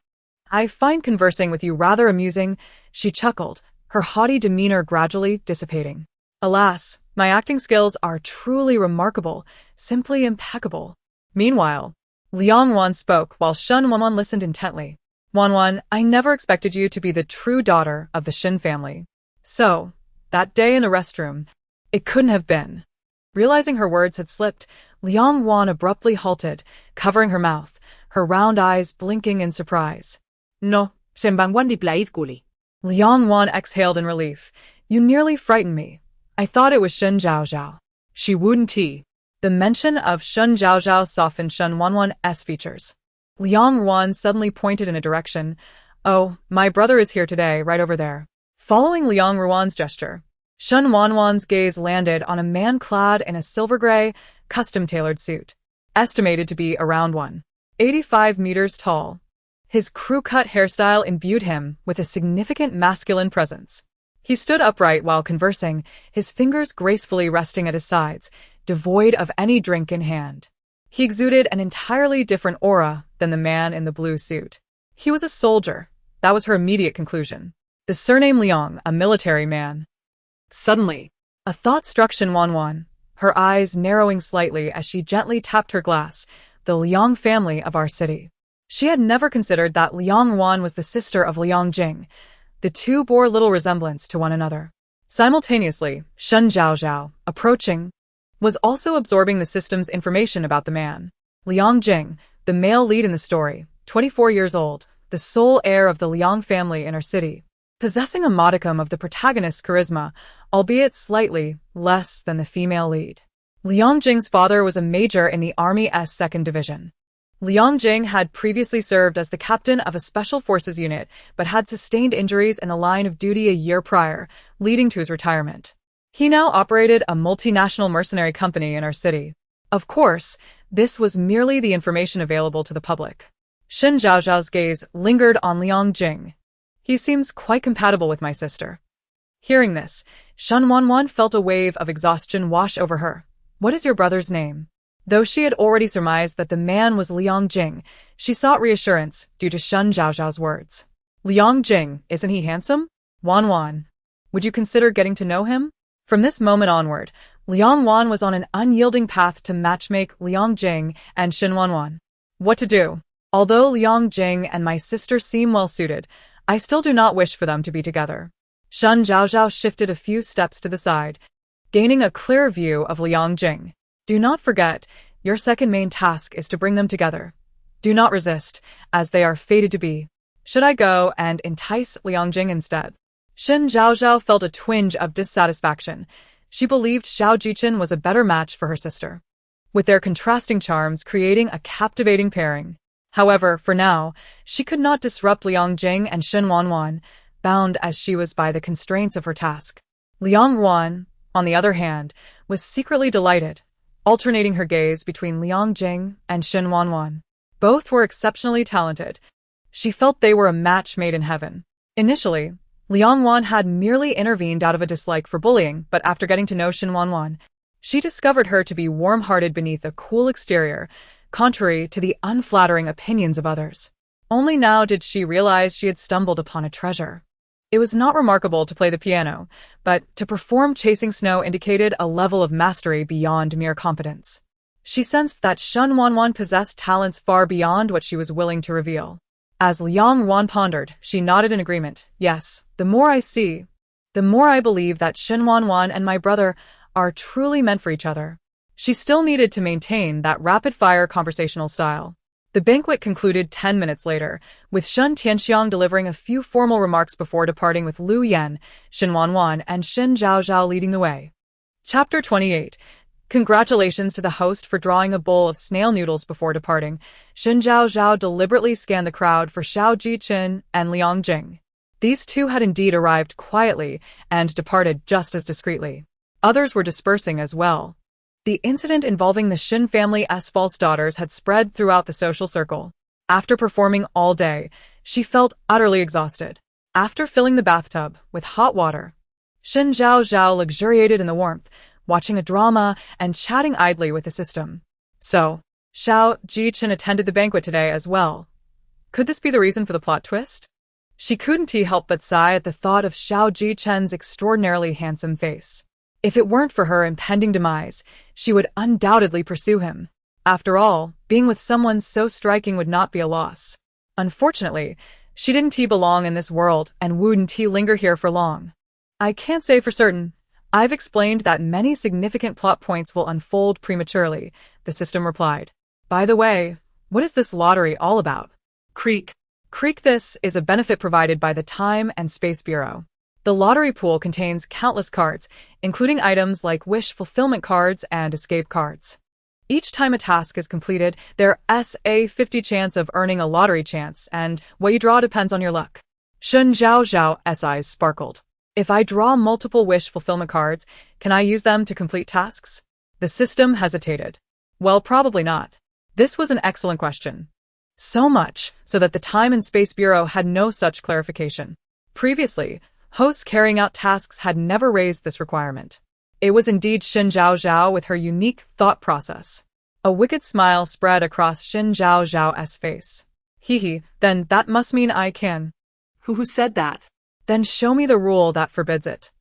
I find conversing with you rather amusing, she chuckled, her haughty demeanor gradually dissipating. Alas, my acting skills are truly remarkable, simply impeccable. Meanwhile, Liang Wan spoke while Shen Wanwan listened intently. Wanwan, I never expected you to be the true daughter of the Shen family. So, that day in the restroom, it couldn't have been. Realizing her words had slipped, Liang Wan abruptly halted, covering her mouth, her round eyes blinking in surprise. No, Shen Wanwan di plaid kuli. Liang Wan exhaled in relief. You nearly frightened me. I thought it was Shen Zhaozhao. She wouldn't he. The mention of Shen Zhaozhao softened Shen Wanwan's features. Liang Wan suddenly pointed in a direction. Oh, my brother is here today, right over there. Following Liang Wan's gesture, Shen Wanwan's gaze landed on a man clad in a silver-gray, custom-tailored suit, estimated to be around 185 meters tall. His crew-cut hairstyle imbued him with a significant masculine presence. He stood upright while conversing, his fingers gracefully resting at his sides, devoid of any drink in hand. He exuded an entirely different aura than the man in the blue suit. He was a soldier. That was her immediate conclusion. The surname Liang, a military man. Suddenly, a thought struck Shen Wanwan, her eyes narrowing slightly as she gently tapped her glass. The Liang family of our city. She had never considered that Liang Wan was the sister of Liang Jing. The two bore little resemblance to one another. Simultaneously, Shen Zhaozhao, approaching, was also absorbing the system's information about the man. Liang Jing, the male lead in the story, 24 years old, the sole heir of the Liang family in our city, possessing a modicum of the protagonist's charisma, albeit slightly less than the female lead. Liang Jing's father was a major in the Army's 2nd Division. Liang Jing had previously served as the captain of a special forces unit, but had sustained injuries in the line of duty a year prior, leading to his retirement. He now operated a multinational mercenary company in our city. Of course, this was merely the information available to the public. Shen Zhaozhao's gaze lingered on Liang Jing. He seems quite compatible with my sister. Hearing this, Shen Wanwan felt a wave of exhaustion wash over her. What is your brother's name? Though she had already surmised that the man was Liang Jing, she sought reassurance due to Shen Zhaozhao's words. Liang Jing, isn't he handsome? Wanwan. Would you consider getting to know him? From this moment onward, Liang Wan was on an unyielding path to matchmake Liang Jing and Shen Wanwan. What to do? Although Liang Jing and my sister seem well suited, I still do not wish for them to be together. Shen Zhaozhao shifted a few steps to the side, gaining a clearer view of Liang Jing. Do not forget, your second main task is to bring them together. Do not resist, as they are fated to be. Should I go and entice Liang Jing instead? Shen Zhaozhao felt a twinge of dissatisfaction. She believed Xiao Jichen was a better match for her sister, with their contrasting charms creating a captivating pairing. However, for now, she could not disrupt Liang Jing and Shen Wanwan, bound as she was by the constraints of her task. Liang Wan, on the other hand, was secretly delighted, alternating her gaze between Liang Jing and Shen Wanwan. Both were exceptionally talented. She felt they were a match made in heaven. Initially, Liang Wan had merely intervened out of a dislike for bullying, but after getting to know Shen Wanwan, she discovered her to be warm-hearted beneath a cool exterior, contrary to the unflattering opinions of others. Only now did she realize she had stumbled upon a treasure. It was not remarkable to play the piano, but to perform chasing snow indicated a level of mastery beyond mere competence. She sensed that Shen Wanwan possessed talents far beyond what she was willing to reveal. As Liang Wan pondered, she nodded in agreement. Yes, the more I see, the more I believe that Shen Wanwan and my brother are truly meant for each other. She still needed to maintain that rapid-fire conversational style. The banquet concluded 10 minutes later, with Shen Tianxiang delivering a few formal remarks before departing with Lu Yan, Shen Wanwan, and Shen Zhaozhao leading the way. Chapter 28. Congratulations to the host for drawing a bowl of snail noodles before departing. Shen Zhaozhao deliberately scanned the crowd for Xiao Jichen and Liang Jing. These two had indeed arrived quietly and departed just as discreetly. Others were dispersing as well. The incident involving the Shen family's false daughters had spread throughout the social circle. After performing all day, she felt utterly exhausted. After filling the bathtub with hot water, Shen Zhaozhao luxuriated in the warmth, watching a drama and chatting idly with the system. So, Xiao Jichen attended the banquet today as well. Could this be the reason for the plot twist? She couldn't help but sigh at the thought of Xiao Jichen's extraordinarily handsome face. If it weren't for her impending demise, she would undoubtedly pursue him. After all, being with someone so striking would not be a loss. Unfortunately, she didn't belong in this world and wouldn't linger here for long. I can't say for certain. I've explained that many significant plot points will unfold prematurely, the system replied. By the way, what is this lottery all about? Creek. This is a benefit provided by the Time and Space Bureau. The lottery pool contains countless cards, including items like wish fulfillment cards and escape cards. Each time a task is completed, there's a 50 chance of earning a lottery chance, and what you draw depends on your luck. Shen Zhaozhao's eyes sparkled. If I draw multiple wish fulfillment cards, can I use them to complete tasks? The system hesitated. Well, probably not. This was an excellent question. So much so that the Time and Space Bureau had no such clarification. Previously, hosts carrying out tasks had never raised this requirement. It was indeed Shen Zhaozhao with her unique thought process. A wicked smile spread across Shen Zhaozhao's face. Then that must mean I can. Who said that? Then show me the rule that forbids it.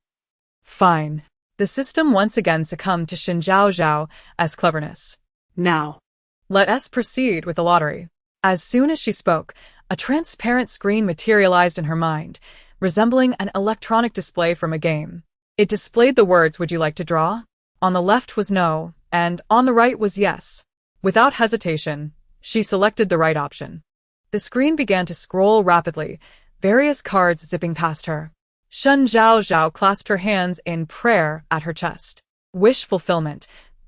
Fine. The system once again succumbed to Shen Zhaozhao's cleverness. Now, let us proceed with the lottery. As soon as she spoke, a transparent screen materialized in her mind, resembling an electronic display from a game. It displayed the words, "Would you like to draw?" On the left was no, and on the right was yes. Without hesitation, she selected the right option. The screen began to scroll rapidly, various cards zipping past her. Shen Zhaozhao clasped her hands in prayer at her chest. Wish fulfillment.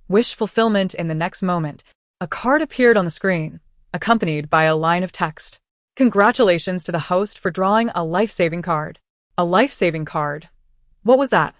Wish fulfillment. In the next moment, a card appeared on the screen, accompanied by a line of text. Congratulations to the host for drawing a life-saving card. A life-saving card? What was that?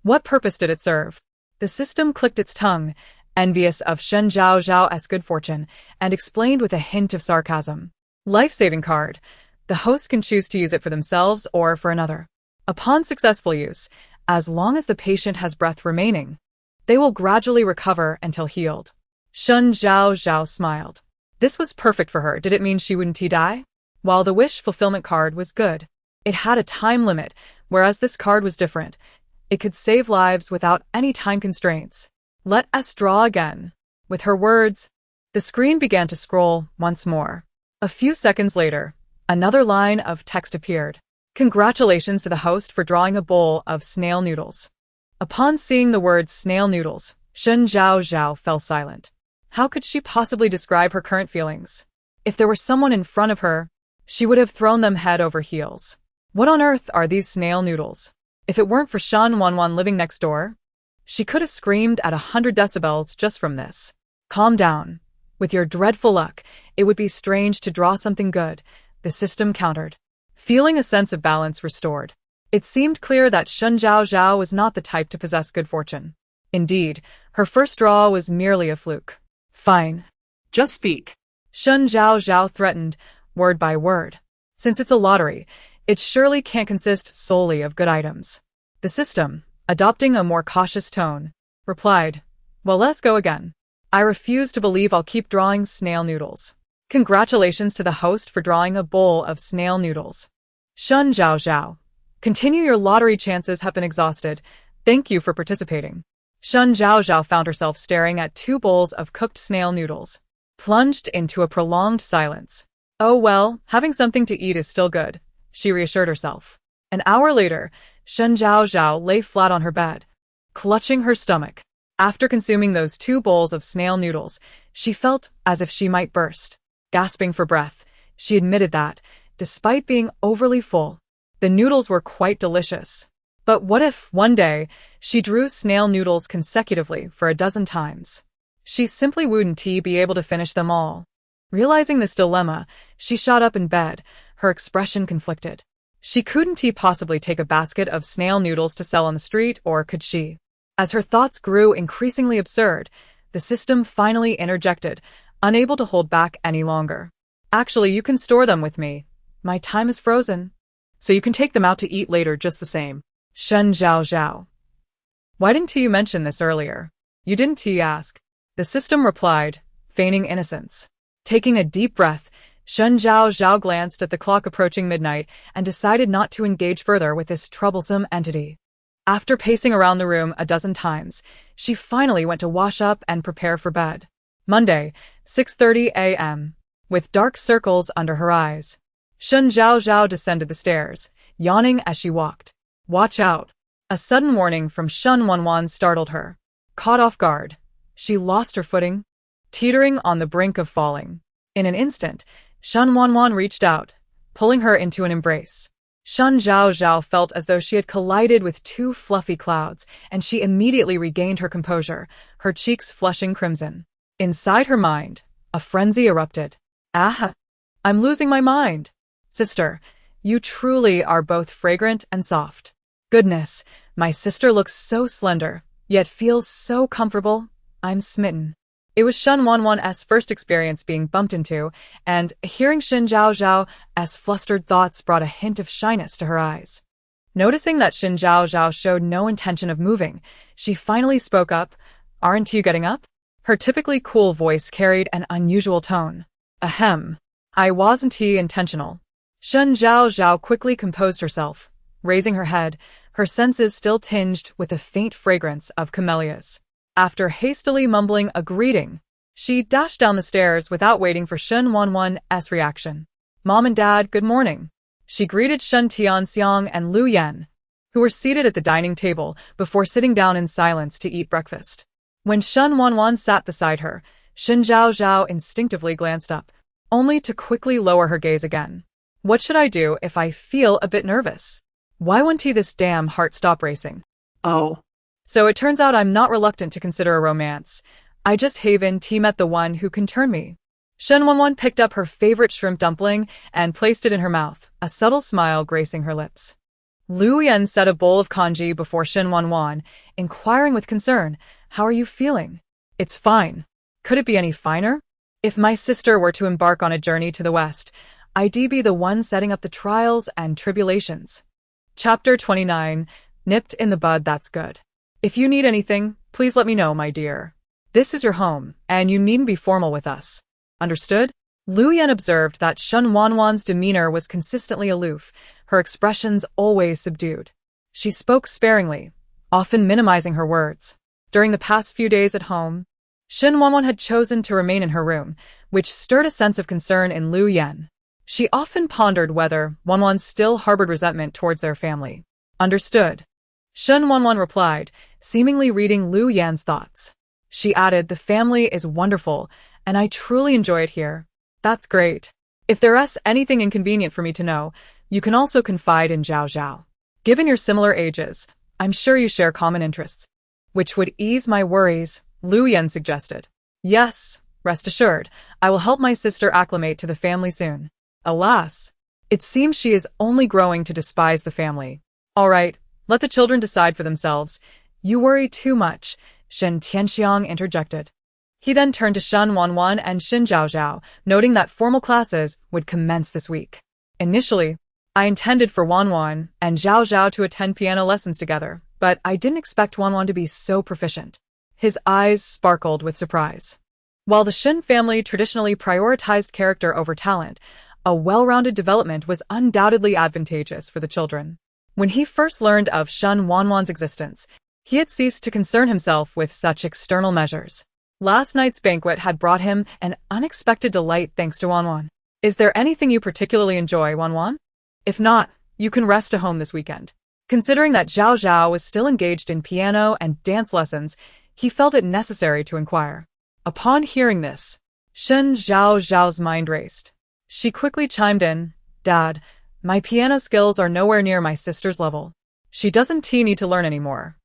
What purpose did it serve? The system clicked its tongue, envious of Shen Zhaozhao's good fortune, and explained with a hint of sarcasm. Life-saving card. The host can choose to use it for themselves or for another. Upon successful use, as long as the patient has breath remaining, they will gradually recover until healed. Shen Zhaozhao smiled. This was perfect for her. Did it mean she wouldn't die? While the wish fulfillment card was good, it had a time limit, whereas this card was different. It could save lives without any time constraints. Let us draw again. With her words, the screen began to scroll once more. A few seconds later, another line of text appeared. Congratulations to the host for drawing a bowl of snail noodles. Upon seeing the words snail noodles, Shen Zhaozhao fell silent. How could she possibly describe her current feelings? If there were someone in front of her, she would have thrown them head over heels. What on earth are these snail noodles? If it weren't for Shen Wanwan living next door, she could have screamed at 100 decibels just from this. Calm down. With your dreadful luck, it would be strange to draw something good, the system countered. Feeling a sense of balance restored, it seemed clear that Shen Zhaozhao was not the type to possess good fortune. Indeed, her first draw was merely a fluke. Fine. Just speak. Shen Zhaozhao threatened, word by word. Since it's a lottery, it surely can't consist solely of good items. The system, adopting a more cautious tone, replied, Well, let's go again. I refuse to believe I'll keep drawing snail noodles. Congratulations to the host for drawing a bowl of snail noodles. Shen Zhaozhao. Continue, your lottery chances have been exhausted. Thank you for participating. Shen Zhaozhao found herself staring at 2 bowls of cooked snail noodles, plunged into a prolonged silence. Oh well, having something to eat is still good, she reassured herself. An hour later, Shen Zhaozhao lay flat on her bed, clutching her stomach. After consuming those 2 bowls of snail noodles, she felt as if she might burst. Gasping for breath, she admitted that, despite being overly full, the noodles were quite delicious. But what if, one day, she drew snail noodles consecutively for a dozen times? She simply wouldn't be able to finish them all. Realizing this dilemma, she shot up in bed, her expression conflicted. She couldn't possibly take a basket of snail noodles to sell on the street, or could she? As her thoughts grew increasingly absurd, the system finally interjected, unable to hold back any longer. Actually, you can store them with me. My time is frozen. So you can take them out to eat later just the same. Shen Zhaozhao. Why didn't you mention this earlier? You didn't ask. The system replied, feigning innocence. Taking a deep breath, Shen Zhaozhao glanced at the clock approaching midnight and decided not to engage further with this troublesome entity. After pacing around the room a dozen times, she finally went to wash up and prepare for bed. Monday, 6:30 a.m. With dark circles under her eyes, Shen Zhaozhao descended the stairs, yawning as she walked. Watch out! A sudden warning from Shen Wanwan startled her. Caught off guard, she lost her footing, teetering on the brink of falling. In an instant, Shen Wanwan reached out, pulling her into an embrace. Shen Zhaozhao felt as though she had collided with 2 fluffy clouds, and she immediately regained her composure, her cheeks flushing crimson. Inside her mind, a frenzy erupted. Ah! I'm losing my mind! Sister, you truly are both fragrant and soft. Goodness, my sister looks so slender, yet feels so comfortable. I'm smitten. It was Shen Wanwan's first experience being bumped into, and hearing Shen Zhaozhao's flustered thoughts brought a hint of shyness to her eyes. Noticing that Shen Zhaozhao showed no intention of moving, she finally spoke up. Aren't you getting up? Her typically cool voice carried an unusual tone. Ahem. I wasn't intentional. Shen Zhaozhao quickly composed herself, raising her head, her senses still tinged with the faint fragrance of camellias. After hastily mumbling a greeting, she dashed down the stairs without waiting for Shen Wanwan's reaction. Mom and Dad, good morning. She greeted Shen Tianxiang and Lu Yan, who were seated at the dining table before sitting down in silence to eat breakfast. When Shen Wanwan sat beside her, Shen Zhaozhao instinctively glanced up, only to quickly lower her gaze again. What should I do if I feel a bit nervous? Why won't this damn heart stop racing? Oh. So it turns out I'm not reluctant to consider a romance. I just met the one who can turn me. Shen Wanwan picked up her favorite shrimp dumpling and placed it in her mouth, a subtle smile gracing her lips. Lu Yan set a bowl of congee before Shen Wanwan, inquiring with concern, How are you feeling? It's fine. Could it be any finer? If my sister were to embark on a journey to the West, I'd be the one setting up the trials and tribulations. Chapter 29, Nipped in the bud, that's good. If you need anything, please let me know, my dear. This is your home, and you needn't be formal with us. Understood? Lu Yan observed that Shen Wanwan's demeanor was consistently aloof, her expressions always subdued. She spoke sparingly, often minimizing her words. During the past few days at home, Shen Wanwan had chosen to remain in her room, which stirred a sense of concern in Lu Yan. She often pondered whether Wanwan still harbored resentment towards their family. Understood. Shen Wanwan replied, seemingly reading Lu Yan's thoughts. She added, The family is wonderful, and I truly enjoy it here. That's great. If there's anything inconvenient for me to know, you can also confide in Zhaozhao. Given your similar ages, I'm sure you share common interests. Which would ease my worries, Lu Yan suggested. Yes, rest assured, I will help my sister acclimate to the family soon. Alas, it seems she is only growing to despise the family. All right, let the children decide for themselves. You worry too much, Shen Tianxiang interjected. He then turned to Shen Wanwan and Shen Zhaozhao, noting that formal classes would commence this week. Initially, I intended for Wanwan and Zhaozhao to attend piano lessons together, but I didn't expect Wanwan to be so proficient. His eyes sparkled with surprise. While the Shen family traditionally prioritized character over talent, a well-rounded development was undoubtedly advantageous for the children. When he first learned of Shen Wanwan's existence, he had ceased to concern himself with such external measures. Last night's banquet had brought him an unexpected delight thanks to Wanwan. Is there anything you particularly enjoy, Wanwan? If not, you can rest at home this weekend. Considering that Zhaozhao was still engaged in piano and dance lessons, he felt it necessary to inquire. Upon hearing this, Shen Zhaozhao's mind raced. She quickly chimed in, "Dad, my piano skills are nowhere near my sister's level. She doesn't need to learn anymore.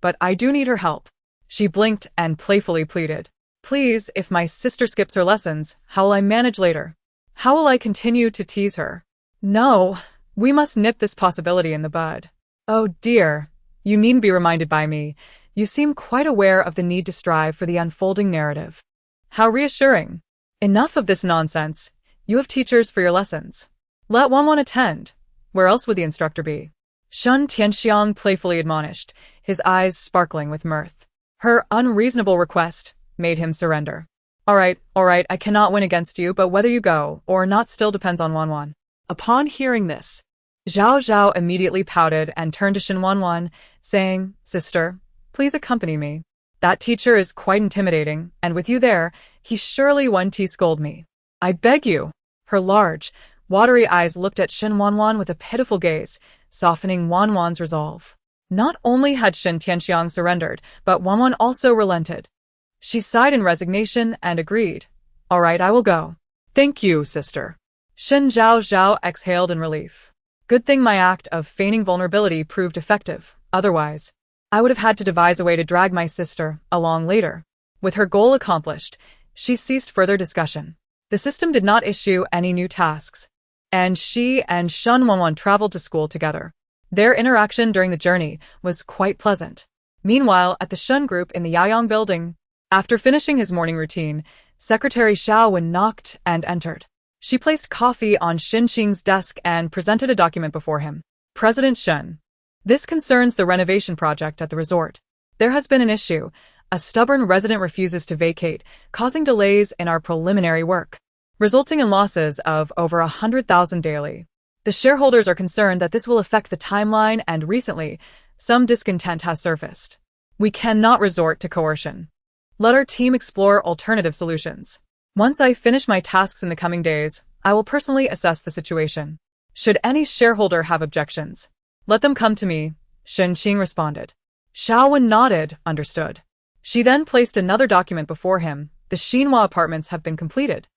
But I do need her help." She blinked and playfully pleaded. "Please, if my sister skips her lessons, how will I manage later? How will I continue to tease her? No, we must nip this possibility in the bud." "Oh dear, you needn't be reminded by me. You seem quite aware of the need to strive for the unfolding narrative." "How reassuring. Enough of this nonsense. You have teachers for your lessons. Let one attend. Where else would the instructor be?" Shen Tianxiang playfully admonished, his eyes sparkling with mirth. Her unreasonable request made him surrender. All right, I cannot win against you, but whether you go or not still depends on Wanwan." Upon hearing this, Zhaozhao immediately pouted and turned to Shen Wanwan, saying, "Sister, please accompany me. That teacher is quite intimidating, and with you there, he surely won't scold me. I beg you." Her large, watery eyes looked at Shen Wanwan with a pitiful gaze, softening Wanwan's resolve. Not only had Shen Tianxiang surrendered, but Wanwan also relented. She sighed in resignation and agreed. "All right, I will go." "Thank you, sister." Shen Zhaozhao exhaled in relief. Good thing my act of feigning vulnerability proved effective. Otherwise, I would have had to devise a way to drag my sister along later. With her goal accomplished, she ceased further discussion. The system did not issue any new tasks, and she and Shen Wanwan traveled to school together. Their interaction during the journey was quite pleasant. Meanwhile, at the Shen group in the Yaoyang building, after finishing his morning routine, Secretary Xiaowen knocked and entered. She placed coffee on Shen Qing's desk and presented a document before him. "President Shen, this concerns the renovation project at the resort. There has been an issue. A stubborn resident refuses to vacate, causing delays in our preliminary work, resulting in losses of over 100,000 daily. The shareholders are concerned that this will affect the timeline, and recently, some discontent has surfaced. We cannot resort to coercion. Let our team explore alternative solutions. Once I finish my tasks in the coming days, I will personally assess the situation. Should any shareholder have objections, let them come to me," Shen Qing responded. Xiaowen nodded, understood. She then placed another document before him. "The Xinhua apartments have been completed.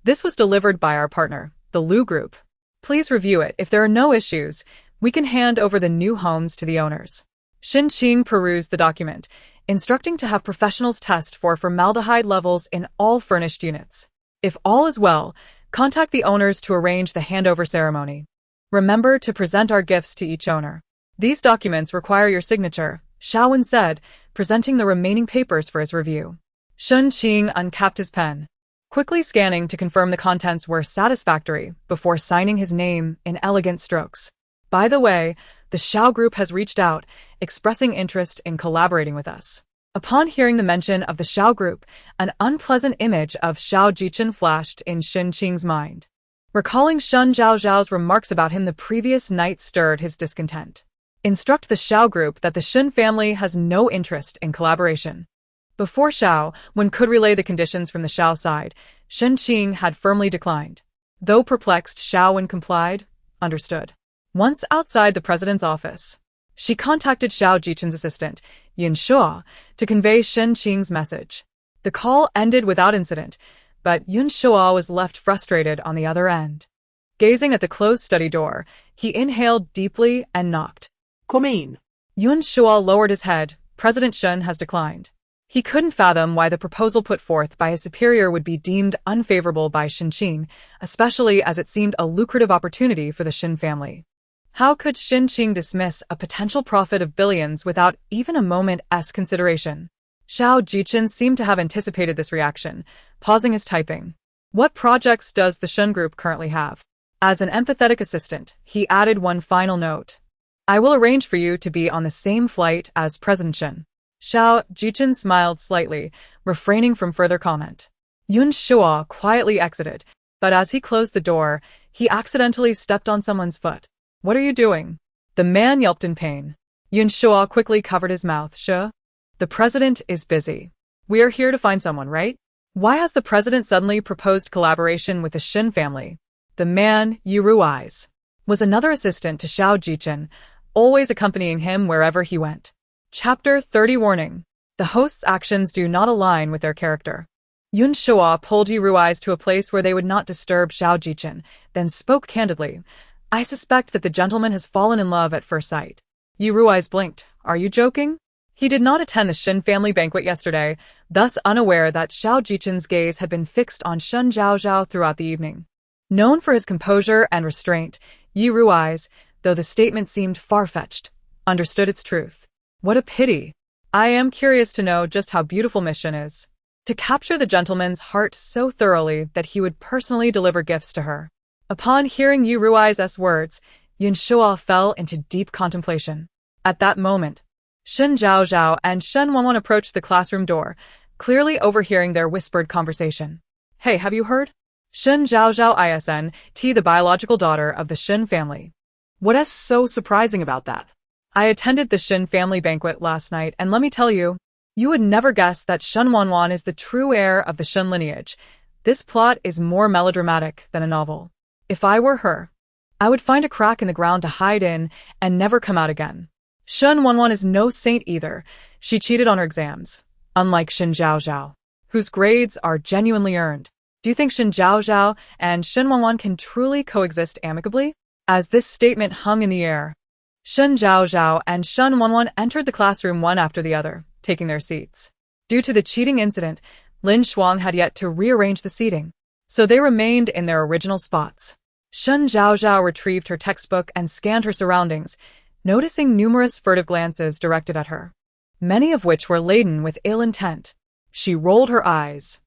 This was delivered by our partner, the Lu Group. Please review it. If there are no issues, we can hand over the new homes to the owners." Shen Qing perused the document, instructing to have professionals test for formaldehyde levels in all furnished units. If all is well, contact the owners to arrange the handover ceremony. Remember to present our gifts to each owner. These documents require your signature, Xiaowen said, presenting the remaining papers for his review. Shen Qing uncapped his pen, quickly scanning to confirm the contents were satisfactory before signing his name in elegant strokes. "By the way, the Xiao Group has reached out, expressing interest in collaborating with us." Upon hearing the mention of the Xiao Group, an unpleasant image of Xiao Jichen flashed in Shen Qing's mind. Recalling Shen Zhaozhao's remarks about him the previous night stirred his discontent. "Instruct the Xiao Group that the Shen family has no interest in collaboration." Before Xiaowen could relay the conditions from the Xiao side, Shen Qing had firmly declined. Though perplexed, Xiaowen complied, understood. Once outside the president's office, she contacted Xiao Jichen's assistant, Yin Shua, to convey Shen Qing's message. The call ended without incident, but Yin Shua was left frustrated on the other end. Gazing at the closed study door, he inhaled deeply and knocked. "Come in." Yin Shua lowered his head. President Shen has declined. He couldn't fathom why the proposal put forth by his superior would be deemed unfavorable by Shen Qing, especially as it seemed a lucrative opportunity for the Shen family. How could Shen Qing dismiss a potential profit of billions without even a moment's consideration? Xiao Jichen seemed to have anticipated this reaction, pausing his typing. "What projects does the Shen Group currently have?" As an empathetic assistant, he added one final note. "I will arrange for you to be on the same flight as President Shen." Xiao Jichen smiled slightly, refraining from further comment. Yun Shua quietly exited, but as he closed the door, he accidentally stepped on someone's foot. "What are you doing?" The man yelped in pain. Yun Shuo quickly covered his mouth. The president is busy. We are here to find someone, right? Why has the president suddenly proposed collaboration with the Shen family? The man, Yu Rui's, was another assistant to Xiao Jichen, always accompanying him wherever he went. Chapter 30 Warning. The host's actions do not align with their character. Yun Shuo pulled Yu Rui's to a place where they would not disturb Xiao Jichen, then spoke candidly. I suspect that the gentleman has fallen in love at first sight. Yu Rui's blinked. Are you joking? He did not attend the Shen family banquet yesterday, thus unaware that Xiao Jichen's gaze had been fixed on Shen Zhaozhao throughout the evening. Known for his composure and restraint, Yu Rui's, though the statement seemed far-fetched, understood its truth. What a pity. I am curious to know just how beautiful Miss Shen is. To capture the gentleman's heart so thoroughly that he would personally deliver gifts to her. Upon hearing Yu Rui's words, Yun Shuo fell into deep contemplation. At that moment, Shen Zhaozhao and Shen Wanwan approached the classroom door, clearly overhearing their whispered conversation. Hey, have you heard? Shen Zhaozhao ISN, the biological daughter of the Shen family. What's so surprising about that? I attended the Shen family banquet last night, and let me tell you, you would never guess that Shen Wanwan is the true heir of the Shen lineage. This plot is more melodramatic than a novel. If I were her, I would find a crack in the ground to hide in and never come out again. Shen Wanwan is no saint either. She cheated on her exams, unlike Shen Zhaozhao, whose grades are genuinely earned. Do you think Shen Zhaozhao and Shen Wanwan can truly coexist amicably? As this statement hung in the air, Shen Zhaozhao and Shen Wanwan entered the classroom one after the other, taking their seats. Due to the cheating incident, Lin Shuang had yet to rearrange the seating, so they remained in their original spots. Shen Zhaozhao retrieved her textbook and scanned her surroundings, noticing numerous furtive glances directed at her, many of which were laden with ill intent. She rolled her eyes.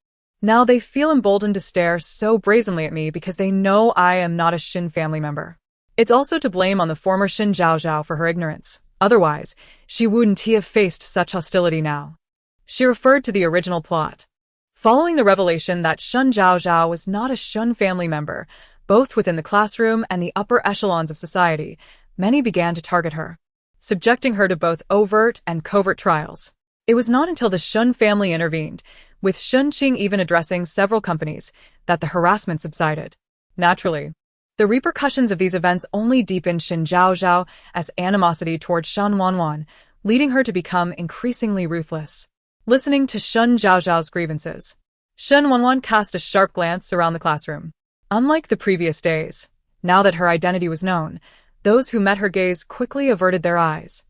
Now they feel emboldened to stare so brazenly at me because they know I am not a Shen family member. It's also to blame on the former Shen Zhaozhao for her ignorance. Otherwise, she wouldn't have faced such hostility now. She referred to the original plot. Following the revelation that Shen Zhaozhao was not a Shen family member, both within the classroom and the upper echelons of society, many began to target her, subjecting her to both overt and covert trials. It was not until the Shen family intervened, with Shen Qing even addressing several companies, that the harassment subsided. Naturally, the repercussions of these events only deepened Shen Zhaozhao as animosity toward Shen Wanwan, leading her to become increasingly ruthless. Listening to Shen Zhaozhao's grievances, Shen Wanwan cast a sharp glance around the classroom. Unlike the previous days, now that her identity was known, those who met her gaze quickly averted their eyes,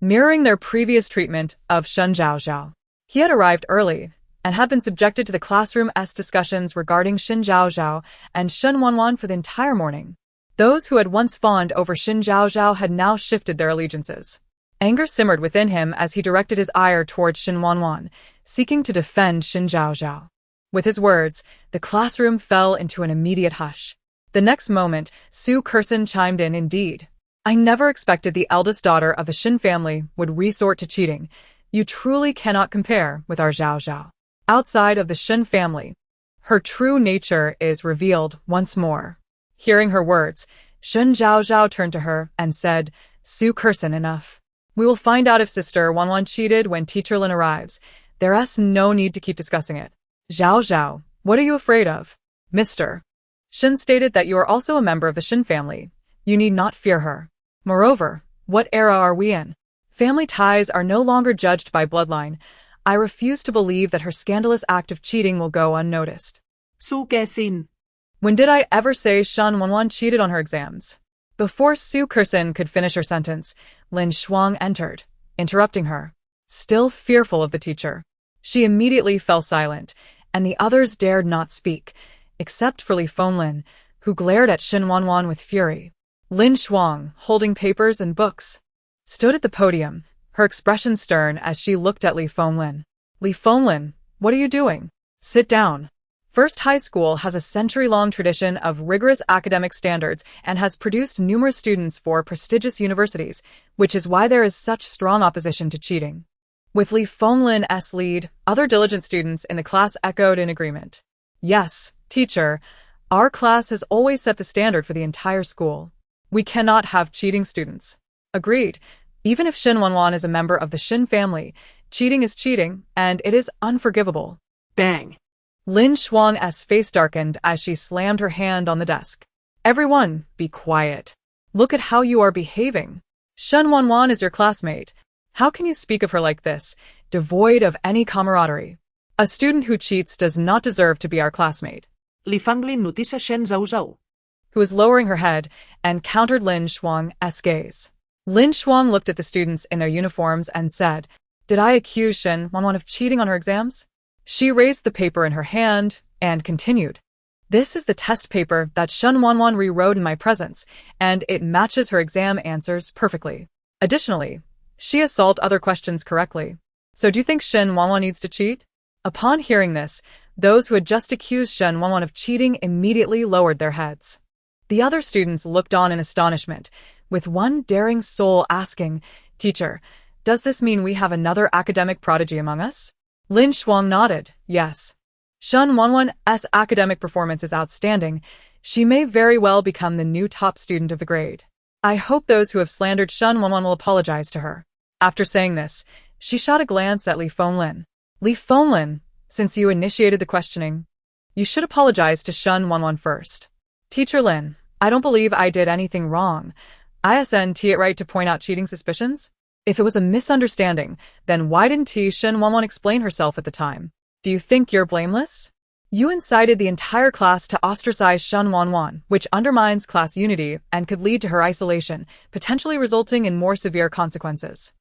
mirroring their previous treatment of Shen Zhaozhao. He had arrived early and had been subjected to the classroom-esque discussions regarding Shen Zhaozhao and Shen Wanwan for the entire morning. Those who had once fawned over Shen Zhaozhao had now shifted their allegiances. Anger simmered within him as he directed his ire towards Shen Wanwan, seeking to defend Shen Zhaozhao. With his words, the classroom fell into an immediate hush. The next moment, Su Kersen chimed in. Indeed, I never expected the eldest daughter of the Shen family would resort to cheating. You truly cannot compare with our Zhaozhao. Outside of the Shen family, her true nature is revealed once more. Hearing her words, Shen Zhaozhao turned to her and said, Su Kersen, enough. We will find out if Sister Wanwan cheated when Teacher Lin arrives. There's no need to keep discussing it. Zhaozhao, what are you afraid of? Mr. Shen stated that you are also a member of the Shen family. You need not fear her. Moreover, what era are we in? Family ties are no longer judged by bloodline. I refuse to believe that her scandalous act of cheating will go unnoticed. Su Kersen. When did I ever say Shen Wanwan cheated on her exams? Before Su Kersen could finish her sentence, Lin Shuang entered, interrupting her. Still fearful of the teacher, she immediately fell silent, and the others dared not speak, except for Li Fenglin, who glared at Shen Wanwan with fury. Lin Shuang, holding papers and books, stood at the podium, her expression stern as she looked at Li Fenglin. Li Fenglin, what are you doing? Sit down. First High School has a century-long tradition of rigorous academic standards and has produced numerous students for prestigious universities, which is why there is such strong opposition to cheating. With Li Fenglin's lead, other diligent students in the class echoed in agreement. Yes, teacher, our class has always set the standard for the entire school. We cannot have cheating students. Agreed. Even if Shen Wanwan is a member of the Shen family, cheating is cheating, and it is unforgivable. Bang. Lin Shuang's face darkened as she slammed her hand on the desk. Everyone, be quiet. Look at how you are behaving. Shen Wanwan is your classmate. How can you speak of her like this, devoid of any camaraderie? A student who cheats does not deserve to be our classmate. Li Fanglin noticia Shen Zhaozhao, Who was lowering her head and countered Lin Shuang's gaze. Lin Shuang looked at the students in their uniforms and said, "Did I accuse Shen Wanwan of cheating on her exams?" She raised the paper in her hand and continued. "This is the test paper that Shen Wanwan rewrote in my presence, and it matches her exam answers perfectly. Additionally, she has solved other questions correctly. So do you think Shen Wanwan needs to cheat?" Upon hearing this, those who had just accused Shen Wanwan of cheating immediately lowered their heads. The other students looked on in astonishment, with one daring soul asking, "Teacher, does this mean we have another academic prodigy among us?" Lin Shuang nodded, yes. Shen Wanwan's academic performance is outstanding. She may very well become the new top student of the grade. I hope those who have slandered Shen Wanwan will apologize to her. After saying this, she shot a glance at Li Fenglin. Li Fenglin, since you initiated the questioning, you should apologize to Shen Wanwan first. Teacher Lin, I don't believe I did anything wrong. Isn't it right to point out cheating suspicions? If it was a misunderstanding, then why didn't Shen Wanwan explain herself at the time? Do you think you're blameless? You incited the entire class to ostracize Shen Wanwan, which undermines class unity and could lead to her isolation, potentially resulting in more severe consequences.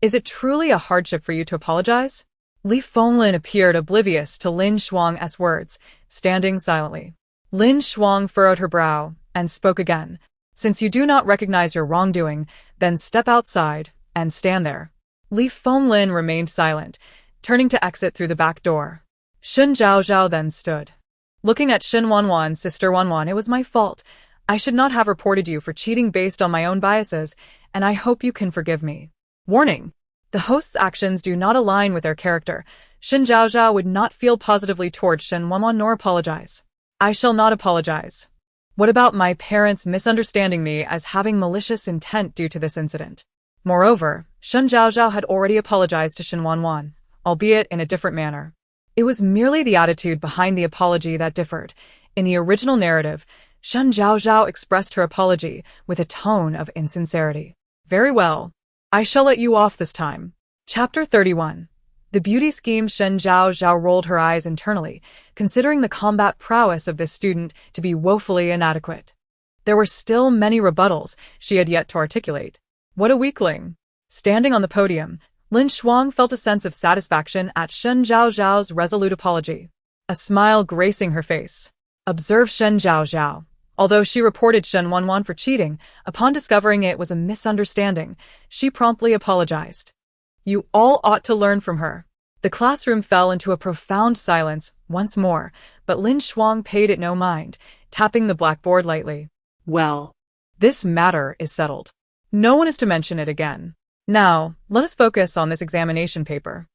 Is it truly a hardship for you to apologize? Li Fenglin appeared oblivious to Lin Shuang's words, standing silently. Lin Shuang furrowed her brow and spoke again. Since you do not recognize your wrongdoing, then step outside and stand there. Li Fenglin remained silent, turning to exit through the back door. Shen Zhaozhao then stood. Looking at Shen Wanwan, Sister Wanwan, it was my fault. I should not have reported you for cheating based on my own biases, and I hope you can forgive me. Warning. The host's actions do not align with their character. Shen Zhaozhao would not feel positively towards Shen Wanwan nor apologize. I shall not apologize. What about my parents misunderstanding me as having malicious intent due to this incident? Moreover, Shen Zhaozhao had already apologized to Shen Wanwan, albeit in a different manner. It was merely the attitude behind the apology that differed. In the original narrative, Shen Zhaozhao expressed her apology with a tone of insincerity. Very well. I shall let you off this time. Chapter 31. The beauty scheme. Shen Zhaozhao rolled her eyes internally, considering the combat prowess of this student to be woefully inadequate. There were still many rebuttals she had yet to articulate. What a weakling! Standing on the podium, Lin Shuang felt a sense of satisfaction at Shen Zhaozhao's resolute apology, a smile gracing her face. Observe Shen Zhaozhao. Although she reported Shen Wanwan for cheating, upon discovering it was a misunderstanding, she promptly apologized. You all ought to learn from her. The classroom fell into a profound silence once more, but Lin Shuang paid it no mind, tapping the blackboard lightly. Well, this matter is settled. No one is to mention it again. Now, let us focus on this examination paper.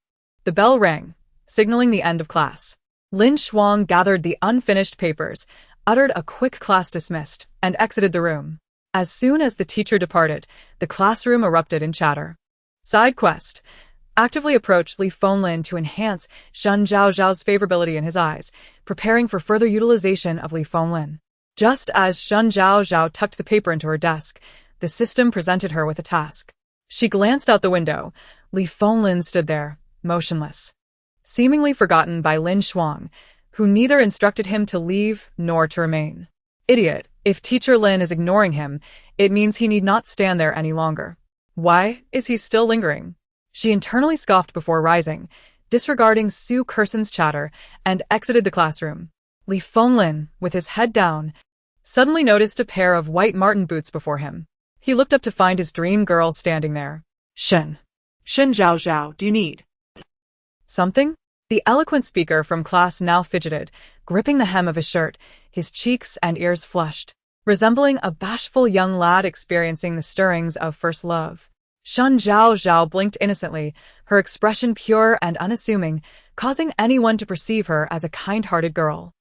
The bell rang, signaling the end of class. Lin Shuang gathered the unfinished papers, uttered a quick class dismissed, and exited the room. As soon as the teacher departed, the classroom erupted in chatter. Side quest. Actively approached Li Fenglin to enhance Shen Zhaozhao's favorability in his eyes, preparing for further utilization of Li Fenglin. Just as Shen Zhaozhao tucked the paper into her desk, the system presented her with a task. She glanced out the window. Li Fenglin stood there, motionless, seemingly forgotten by Lin Shuang, who neither instructed him to leave nor to remain. Idiot, if Teacher Lin is ignoring him, it means he need not stand there any longer. Why is he still lingering? She internally scoffed before rising, disregarding Su Kerson's chatter, and exited the classroom. Li Fenglin, with his head down, suddenly noticed a pair of white marten boots before him. He looked up to find his dream girl standing there. Shen Zhaozhao, do you need something? The eloquent speaker from class now fidgeted, gripping the hem of his shirt, his cheeks and ears flushed, resembling a bashful young lad experiencing the stirrings of first love. Shen Zhaozhao blinked innocently, her expression pure and unassuming, causing anyone to perceive her as a kind-hearted girl.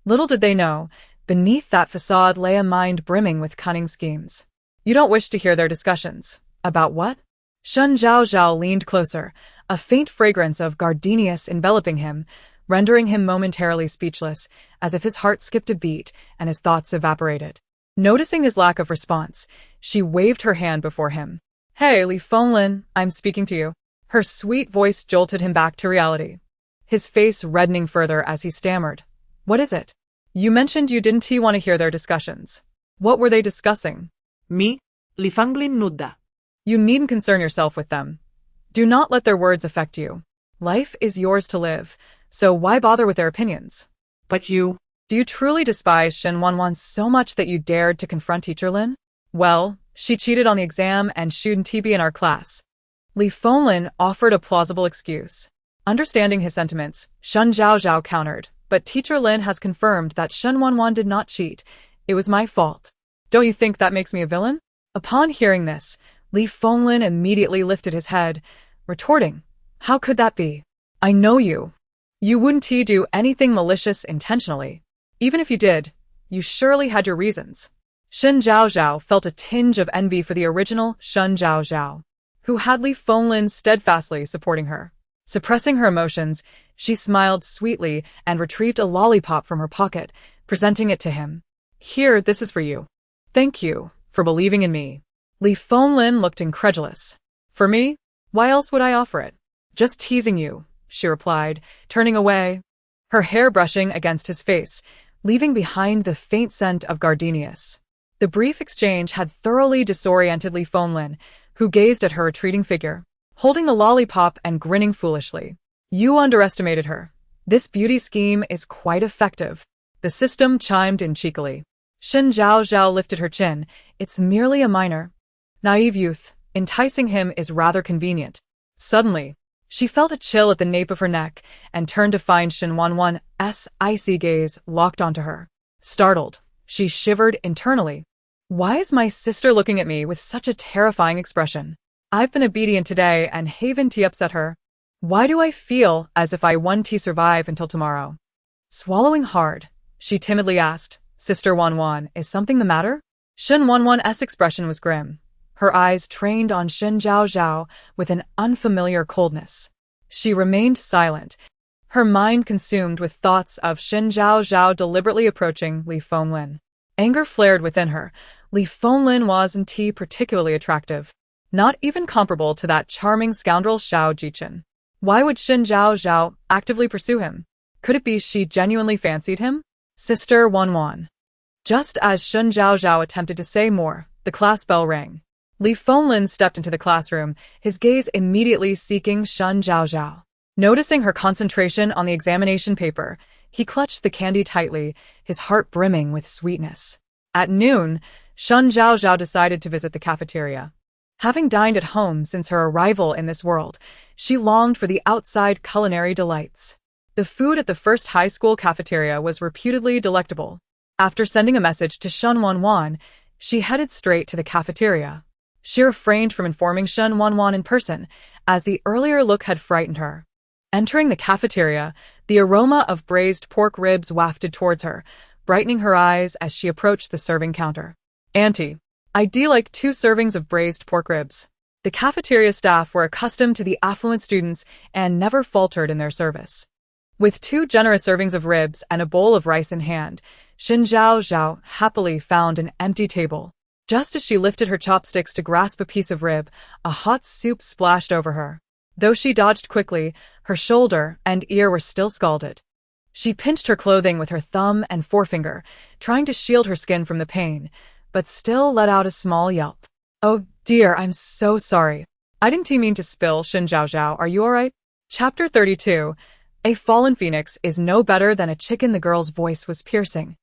Little did they know, beneath that facade lay a mind brimming with cunning schemes. You don't wish to hear their discussions. About what? Shen Zhaozhao leaned closer, a faint fragrance of gardenias enveloping him, rendering him momentarily speechless, as if his heart skipped a beat and his thoughts evaporated. Noticing his lack of response, she waved her hand before him. Hey, Li Fenglin, I'm speaking to you. Her sweet voice jolted him back to reality, his face reddening further as he stammered. What is it? You mentioned you didn't want to hear their discussions. What were they discussing? Me, Li Fanglin Nudda. You needn't concern yourself with them. Do not let their words affect you. Life is yours to live, so why bother with their opinions? But you... Do you truly despise Shen Wanwan so much that you dared to confront Teacher Lin? Well, she cheated on the exam and shouldn't be in our class. Li Fenglin offered a plausible excuse. Understanding his sentiments, Shen Zhaozhao countered, but Teacher Lin has confirmed that Shen Wanwan did not cheat. It was my fault. Don't you think that makes me a villain? Upon hearing this, Li Fenglin immediately lifted his head, retorting, How could that be? I know you. You wouldn't do anything malicious intentionally. Even if you did, you surely had your reasons. Shen Zhaozhao felt a tinge of envy for the original Shen Zhaozhao, who had Li Fenglin steadfastly supporting her. Suppressing her emotions, she smiled sweetly and retrieved a lollipop from her pocket, presenting it to him. Here, this is for you. Thank you for believing in me. Li Fenglin looked incredulous. For me? Why else would I offer it? Just teasing you, she replied, turning away, her hair brushing against his face, leaving behind the faint scent of gardenias. The brief exchange had thoroughly disoriented Li Fenglin, who gazed at her retreating figure, holding the lollipop and grinning foolishly. You underestimated her. This beauty scheme is quite effective. The system chimed in cheekily. Shen Zhaozhao lifted her chin. It's merely a minor, naive youth. Enticing him is rather convenient. Suddenly, she felt a chill at the nape of her neck and turned to find Shen Wanwan's icy gaze locked onto her. Startled, she shivered internally. Why is my sister looking at me with such a terrifying expression? I've been obedient today and haven't upset her. Why do I feel as if I won't survive until tomorrow? Swallowing hard, she timidly asked, Sister Wanwan, is something the matter? Shen Wanwan's expression was grim, her eyes trained on Shen Zhaozhao with an unfamiliar coldness. She remained silent, her mind consumed with thoughts of Shen Zhaozhao deliberately approaching Li Fenglin. Anger flared within her. Li Fenglin wasn't particularly attractive, not even comparable to that charming scoundrel Xiao Jichen. Why would Shen Zhaozhao actively pursue him? Could it be she genuinely fancied him? Sister Wanwan. Just as Shen Zhaozhao attempted to say more, the class bell rang. Li Fenglin stepped into the classroom, his gaze immediately seeking Shen Zhaozhao. Noticing her concentration on the examination paper, he clutched the candy tightly, his heart brimming with sweetness. At noon, Shen Zhaozhao decided to visit the cafeteria. Having dined at home since her arrival in this world, she longed for the outside culinary delights. The food at the first high school cafeteria was reputedly delectable. After sending a message to Shen Wanwan, she headed straight to the cafeteria. She refrained from informing Shen Wanwan in person, as the earlier look had frightened her. Entering the cafeteria, the aroma of braised pork ribs wafted towards her, brightening her eyes as she approached the serving counter. Auntie, I'd like 2 servings of braised pork ribs. The cafeteria staff were accustomed to the affluent students and never faltered in their service. With 2 generous servings of ribs and a bowl of rice in hand, Shen Zhaozhao happily found an empty table. Just as she lifted her chopsticks to grasp a piece of rib, a hot soup splashed over her. Though she dodged quickly, her shoulder and ear were still scalded. She pinched her clothing with her thumb and forefinger, trying to shield her skin from the pain, but still let out a small yelp. Oh dear, I'm so sorry. I didn't mean to spill. Shen Zhaozhao, are you alright? Chapter 32. A fallen phoenix is no better than a chicken. The girl's voice was piercing,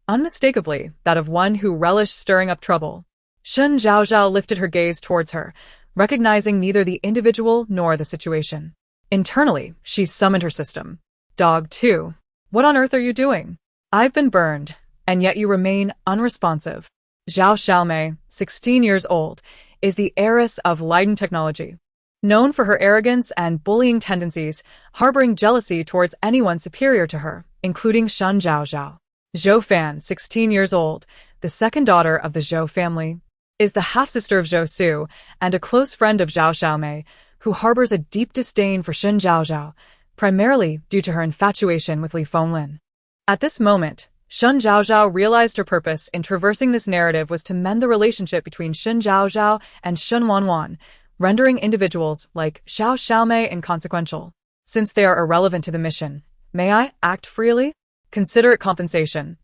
unmistakably that of one who relished stirring up trouble. Shen Zhaozhao lifted her gaze towards her, recognizing neither the individual nor the situation. Internally, she summoned her system. Dog 2. What on earth are you doing? I've been burned, and yet you remain unresponsive. Zhao Xiaomei, 16 years old, is the heiress of Leiden technology. Known for her arrogance and bullying tendencies, harboring jealousy towards anyone superior to her, including Shen Zhaozhao. Zhou Fan, 16 years old, the second daughter of the Zhou family, is the half-sister of Zhou Su and a close friend of Zhao Xiaomei, who harbors a deep disdain for Shen Zhaozhao, primarily due to her infatuation with Li Fenglin. At this moment, Shen Zhaozhao realized her purpose in traversing this narrative was to mend the relationship between Shen Zhaozhao and Shen Wanwan, rendering individuals like Zhao Xiaomei inconsequential. Since they are irrelevant to the mission, may I act freely? Consider it compensation.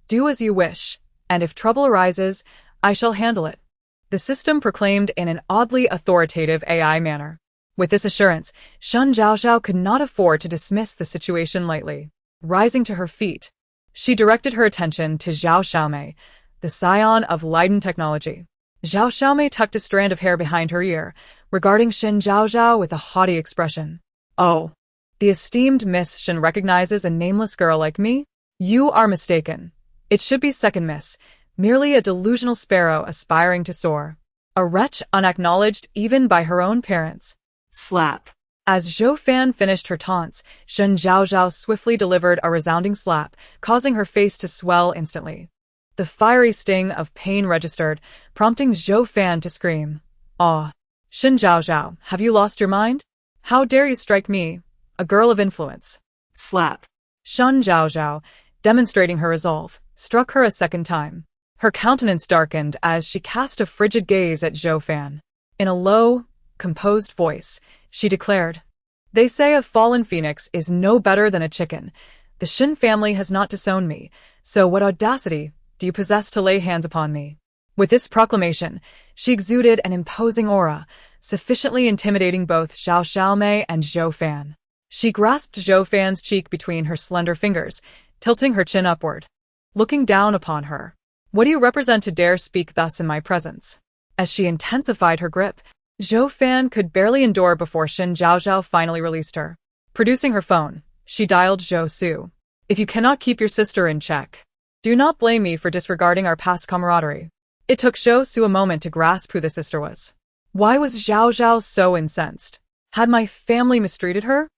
Do as you wish, and if trouble arises, I shall handle it. The system proclaimed in an oddly authoritative AI manner. With this assurance, Shen Zhaozhao could not afford to dismiss the situation lightly. Rising to her feet, she directed her attention to Zhao Xiaomei, the scion of Leiden technology. Zhao Xiaomei tucked a strand of hair behind her ear, regarding Shen Zhaozhao with a haughty expression. Oh, the esteemed Miss Shen recognizes a nameless girl like me? You are mistaken. It should be second miss, merely a delusional sparrow aspiring to soar. A wretch unacknowledged even by her own parents. Slap. As Zhou Fan finished her taunts, Shen Zhaozhao swiftly delivered a resounding slap, causing her face to swell instantly. The fiery sting of pain registered, prompting Zhou Fan to scream. Ah! Shen Zhaozhao, have you lost your mind? How dare you strike me, a girl of influence? Slap. Shen Zhaozhao, demonstrating her resolve, struck her a second time. Her countenance darkened as she cast a frigid gaze at Zhou Fan. In a low, composed voice, she declared, "They say a fallen phoenix is no better than a chicken. The Shen family has not disowned me, so what audacity do you possess to lay hands upon me?" With this proclamation, she exuded an imposing aura, sufficiently intimidating both Zhao Xiaomei and Zhou Fan. She grasped Zhou Fan's cheek between her slender fingers, tilting her chin upward. Looking down upon her, "What do you represent to dare speak thus in my presence?" As she intensified her grip, Zhou Fan could barely endure before Shen Zhaozhao finally released her. Producing her phone, she dialed Zhou Su. "If you cannot keep your sister in check, do not blame me for disregarding our past camaraderie." It took Zhou Su a moment to grasp who the sister was. Why was Zhaozhao so incensed? Had my family mistreated her?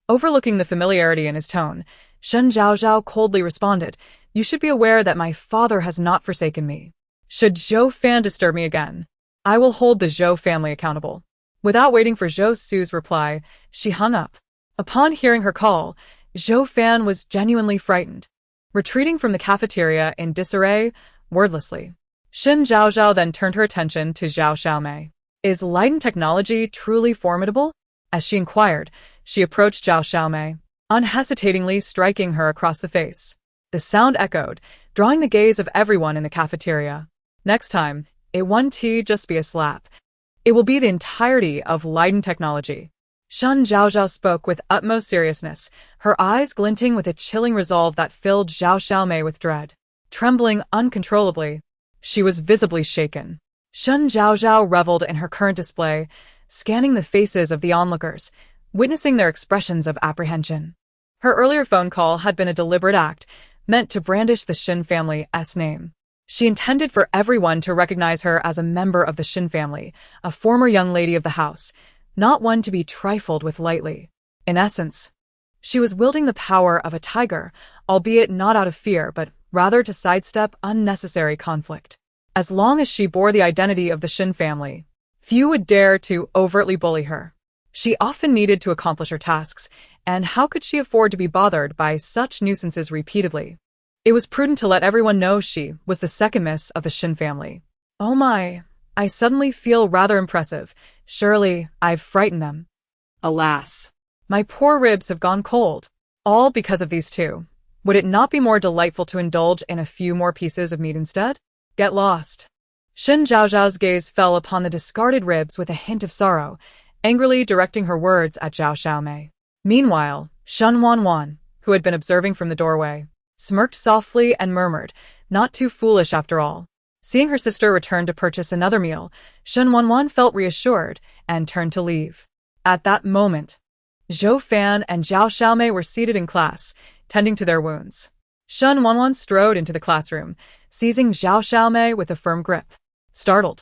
Overlooking the familiarity in his tone, Shen Zhaozhao coldly responded, "You should be aware that my father has not forsaken me. Should Zhou Fan disturb me again, I will hold the Zhou family accountable." Without waiting for Zhou Su's reply, she hung up. Upon hearing her call, Zhou Fan was genuinely frightened. Retreating from the cafeteria in disarray, wordlessly, Shen Zhaozhao then turned her attention to Zhao Xiaomei. "Is Leiden technology truly formidable?" As she inquired, she approached Zhao Xiaomei, unhesitatingly striking her across the face. The sound echoed, drawing the gaze of everyone in the cafeteria. "Next time, it won't just be a slap. It will be the entirety of Leiden technology." Shen Zhaozhao spoke with utmost seriousness, her eyes glinting with a chilling resolve that filled Zhao Xiaomei with dread. Trembling uncontrollably, she was visibly shaken. Shen Zhaozhao reveled in her current display, scanning the faces of the onlookers, witnessing their expressions of apprehension. Her earlier phone call had been a deliberate act, meant to brandish the Shen family's name. She intended for everyone to recognize her as a member of the Shen family, a former young lady of the house, not one to be trifled with lightly. In essence, she was wielding the power of a tiger, albeit not out of fear but rather to sidestep unnecessary conflict. As long as she bore the identity of the Shen family, few would dare to overtly bully her. She often needed to accomplish her tasks, and how could she afford to be bothered by such nuisances repeatedly? It was prudent to let everyone know she was the second miss of the Shen family. "Oh my, I suddenly feel rather impressive. Surely, I've frightened them. Alas. My poor ribs have gone cold. All because of these two. Would it not be more delightful to indulge in a few more pieces of meat instead? Get lost." Shen Zhaozhao's gaze fell upon the discarded ribs with a hint of sorrow, angrily directing her words at Zhao Xiaomei. Meanwhile, Shen Wanwan, who had been observing from the doorway, smirked softly and murmured, "Not too foolish after all." Seeing her sister return to purchase another meal, Shen Wanwan felt reassured and turned to leave. At that moment, Zhou Fan and Zhao Xiaomei were seated in class, tending to their wounds. Shen Wanwan strode into the classroom, seizing Zhao Xiaomei with a firm grip. Startled,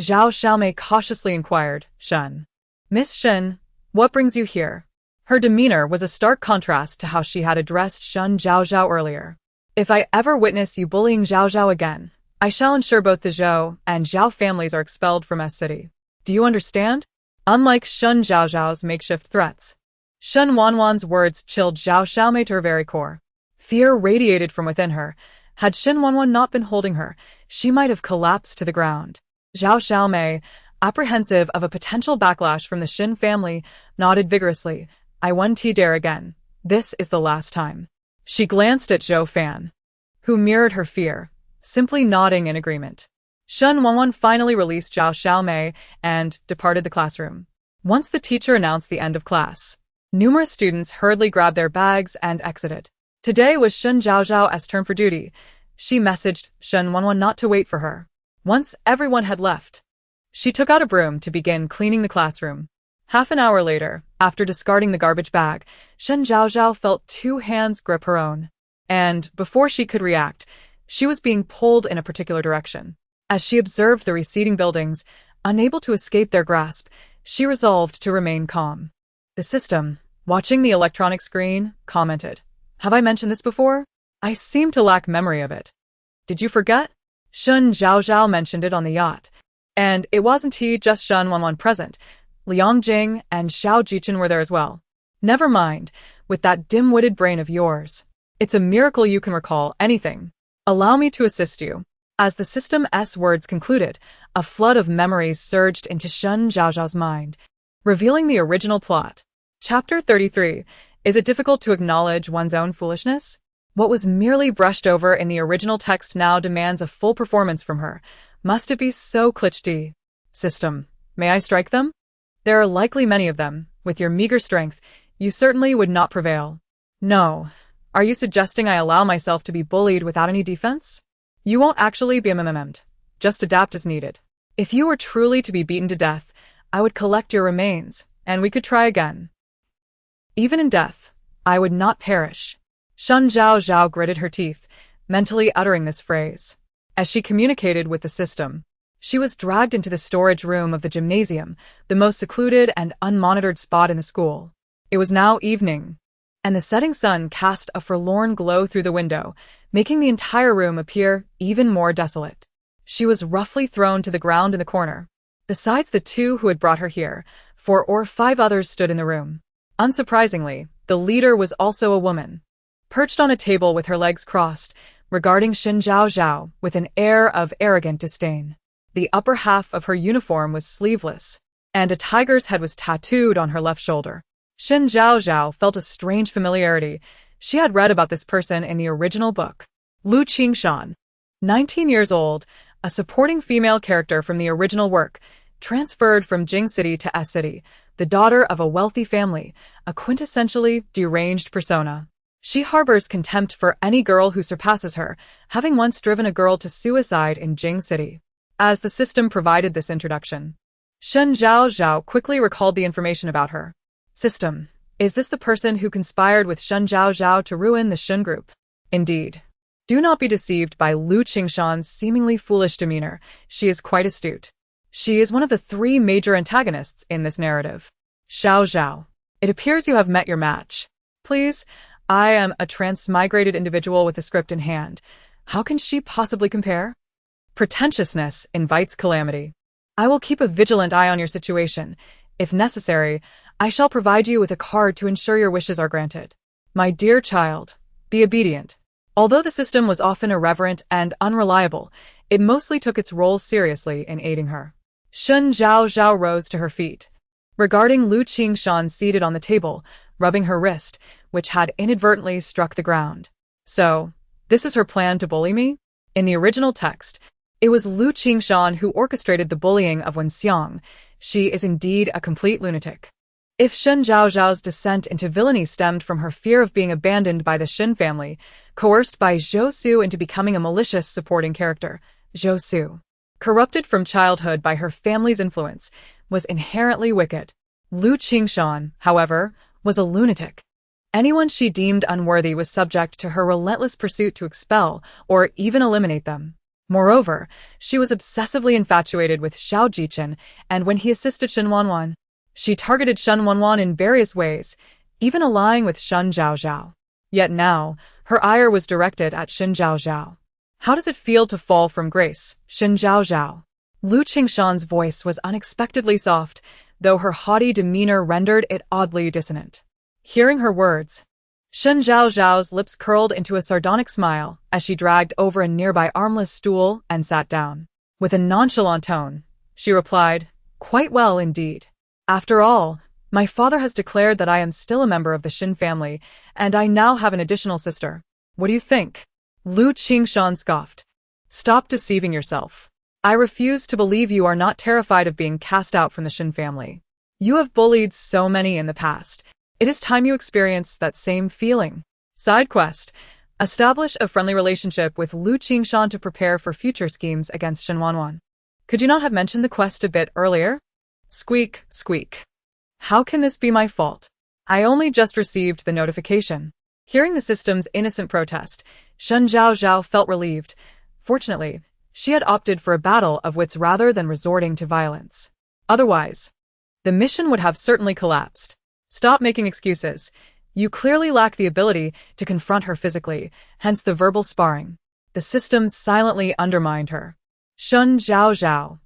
Zhao Xiaomei cautiously inquired, "Shen, Miss Shen, what brings you here?" Her demeanor was a stark contrast to how she had addressed Shen Zhaozhao earlier. "If I ever witness you bullying Zhaozhao again, I shall ensure both the Zhou and Zhao families are expelled from S City. Do you understand? Unlike Shen Zhaozhao's makeshift threats, Shen Wanwan's words chilled Zhao Xiaomei to her very core. Fear radiated from within her. Had Shen Wanwan not been holding her, she might have collapsed to the ground. Zhao Xiaomei, apprehensive of a potential backlash from the Shen family, nodded vigorously. I won't dare again. This is the last time. She glanced at Zhou Fan, who mirrored her fear, simply nodding in agreement. Shen Wanwan finally released Zhao Xiaomei and departed the classroom. Once the teacher announced the end of class, numerous students hurriedly grabbed their bags and exited. Today was Shen Zhaozhao's turn for duty. She messaged Shen Wanwan not to wait for her. Once everyone had left, she took out a broom to begin cleaning the classroom. Half an hour later, after discarding the garbage bag, Shen Zhaozhao felt two hands grip her own. And, before she could react, she was being pulled in a particular direction. As she observed the receding buildings, unable to escape their grasp, she resolved to remain calm. The system, watching the electronic screen, commented, Have I mentioned this before? I seem to lack memory of it. Did you forget? Shen Zhaozhao mentioned it on the yacht. And it wasn't just Shen Wanwan present. Liang Jing and Xiao Jichen were there as well. Never mind, with that dim-witted brain of yours. It's a miracle you can recall anything. Allow me to assist you. As the system's words concluded, a flood of memories surged into Shen Zhaozhao's mind, revealing the original plot. Chapter 33. Is it difficult to acknowledge one's own foolishness? What was merely brushed over in the original text now demands a full performance from her. Must it be so cliché? System. May I strike them? There are likely many of them. With your meager strength, you certainly would not prevail. No. Are you suggesting I allow myself to be bullied without any defense? You won't actually be MMM'd. Just adapt as needed. If you were truly to be beaten to death, I would collect your remains, and we could try again. Even in death, I would not perish. Shen Zhaozhao gritted her teeth, mentally uttering this phrase. As she communicated with the system, she was dragged into the storage room of the gymnasium, the most secluded and unmonitored spot in the school. It was now evening, and the setting sun cast a forlorn glow through the window, making the entire room appear even more desolate. She was roughly thrown to the ground in the corner. Besides the two who had brought her here, 4 or 5 others stood in the room. Unsurprisingly, the leader was also a woman. Perched on a table with her legs crossed, regarding Shen Zhaozhao with an air of arrogant disdain. The upper half of her uniform was sleeveless, and a tiger's head was tattooed on her left shoulder. Shen Zhaozhao felt a strange familiarity. She had read about this person in the original book. Lu Qingshan, 19 years old, a supporting female character from the original work, transferred from Jing City to S City, the daughter of a wealthy family, a quintessentially deranged persona. She harbors contempt for any girl who surpasses her, having once driven a girl to suicide in Jing City. As the system provided this introduction, Shen Zhaozhao quickly recalled the information about her. System. Is this the person who conspired with Shen Zhaozhao to ruin the Shen group? Indeed. Do not be deceived by Lu Qingshan's seemingly foolish demeanor. She is quite astute. She is one of the 3 major antagonists in this narrative. Zhaozhao. It appears you have met your match. Please, I am a transmigrated individual with a script in hand. How can she possibly compare? Pretentiousness invites calamity. I will keep a vigilant eye on your situation. If necessary, I shall provide you with a card to ensure your wishes are granted. My dear child, be obedient. Although the system was often irreverent and unreliable, it mostly took its role seriously in aiding her. Shen Zhaozhao rose to her feet, regarding Lu Qingshan seated on the table, rubbing her wrist, which had inadvertently struck the ground. So, this is her plan to bully me? In the original text, it was Lu Qingshan who orchestrated the bullying of Wen Xiang. She is indeed a complete lunatic. If Shen Zhaozhao's descent into villainy stemmed from her fear of being abandoned by the Shen family, coerced by Zhou Su into becoming a malicious supporting character, Zhou Su, corrupted from childhood by her family's influence, was inherently wicked. Lu Qingshan, however, was a lunatic. Anyone she deemed unworthy was subject to her relentless pursuit to expel or even eliminate them. Moreover, she was obsessively infatuated with Xiao Jichen, and when he assisted Shen Wanwan, she targeted Shen Wanwan in various ways, even allying with Shen Zhaozhao. Yet now, her ire was directed at Shen Zhaozhao. How does it feel to fall from grace, Shen Zhaozhao? Lu Qingshan's voice was unexpectedly soft, though her haughty demeanor rendered it oddly dissonant. Hearing her words, Shen Zhaozhao's lips curled into a sardonic smile as she dragged over a nearby armless stool and sat down. With a nonchalant tone, she replied, "Quite well indeed. After all, my father has declared that I am still a member of the Shen family, and I now have an additional sister. What do you think?" Lu Qingshan scoffed. "Stop deceiving yourself. I refuse to believe you are not terrified of being cast out from the Shen family. You have bullied so many in the past. It is time you experienced that same feeling." Side quest. Establish a friendly relationship with Lu Qingshan to prepare for future schemes against Shen Wanwan. Could you not have mentioned the quest a bit earlier? Squeak, squeak. How can this be my fault? I only just received the notification. Hearing the system's innocent protest, Shen Zhaozhao felt relieved. Fortunately, she had opted for a battle of wits rather than resorting to violence. Otherwise, the mission would have certainly collapsed. Stop making excuses. You clearly lack the ability to confront her physically, hence the verbal sparring. The system silently undermined her. Shen Zhaozhao.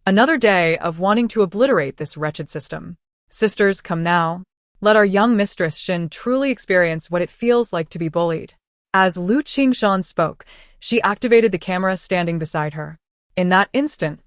Another day of wanting to obliterate this wretched system. Sisters, come now. Let our young mistress Shen truly experience what it feels like to be bullied. As Lu Qingshan spoke, she activated the camera standing beside her. In that instant,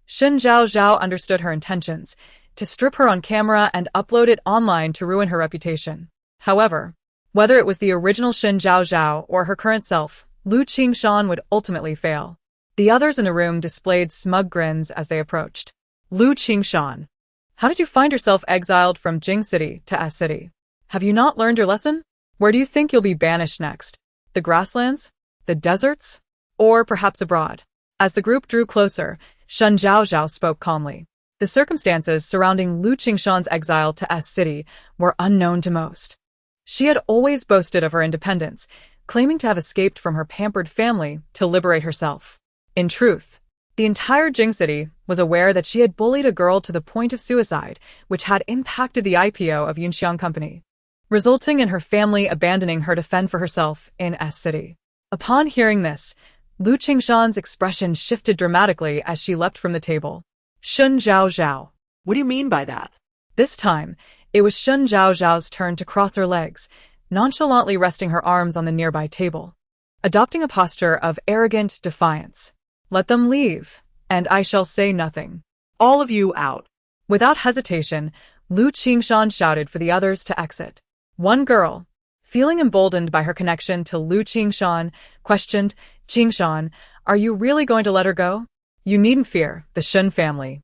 Shen Zhaozhao understood her intentions, to strip her on camera and upload it online to ruin her reputation. However, whether it was the original Shen Zhaozhao or her current self, Lu Qingshan would ultimately fail. The others in the room displayed smug grins as they approached. Lu Qingshan, how did you find yourself exiled from Jing City to S City? Have you not learned your lesson? Where do you think you'll be banished next? The grasslands? The deserts? Or perhaps abroad? As the group drew closer, Shen Zhaozhao spoke calmly. The circumstances surrounding Lu Qingshan's exile to S City were unknown to most. She had always boasted of her independence, claiming to have escaped from her pampered family to liberate herself. In truth, the entire Jing City was aware that she had bullied a girl to the point of suicide, which had impacted the IPO of Yunxiang Company, resulting in her family abandoning her to fend for herself in S City. Upon hearing this, Lu Qingshan's expression shifted dramatically as she leapt from the table. Shen Zhaozhao. What do you mean by that? This time, it was Shen Zhaozhao's turn to cross her legs, nonchalantly resting her arms on the nearby table, adopting a posture of arrogant defiance. Let them leave, and I shall say nothing. All of you out. Without hesitation, Lu Qingshan shouted for the others to exit. One girl, feeling emboldened by her connection to Lu Qingshan, questioned, "Qingshan, are you really going to let her go? You needn't fear the Shen family.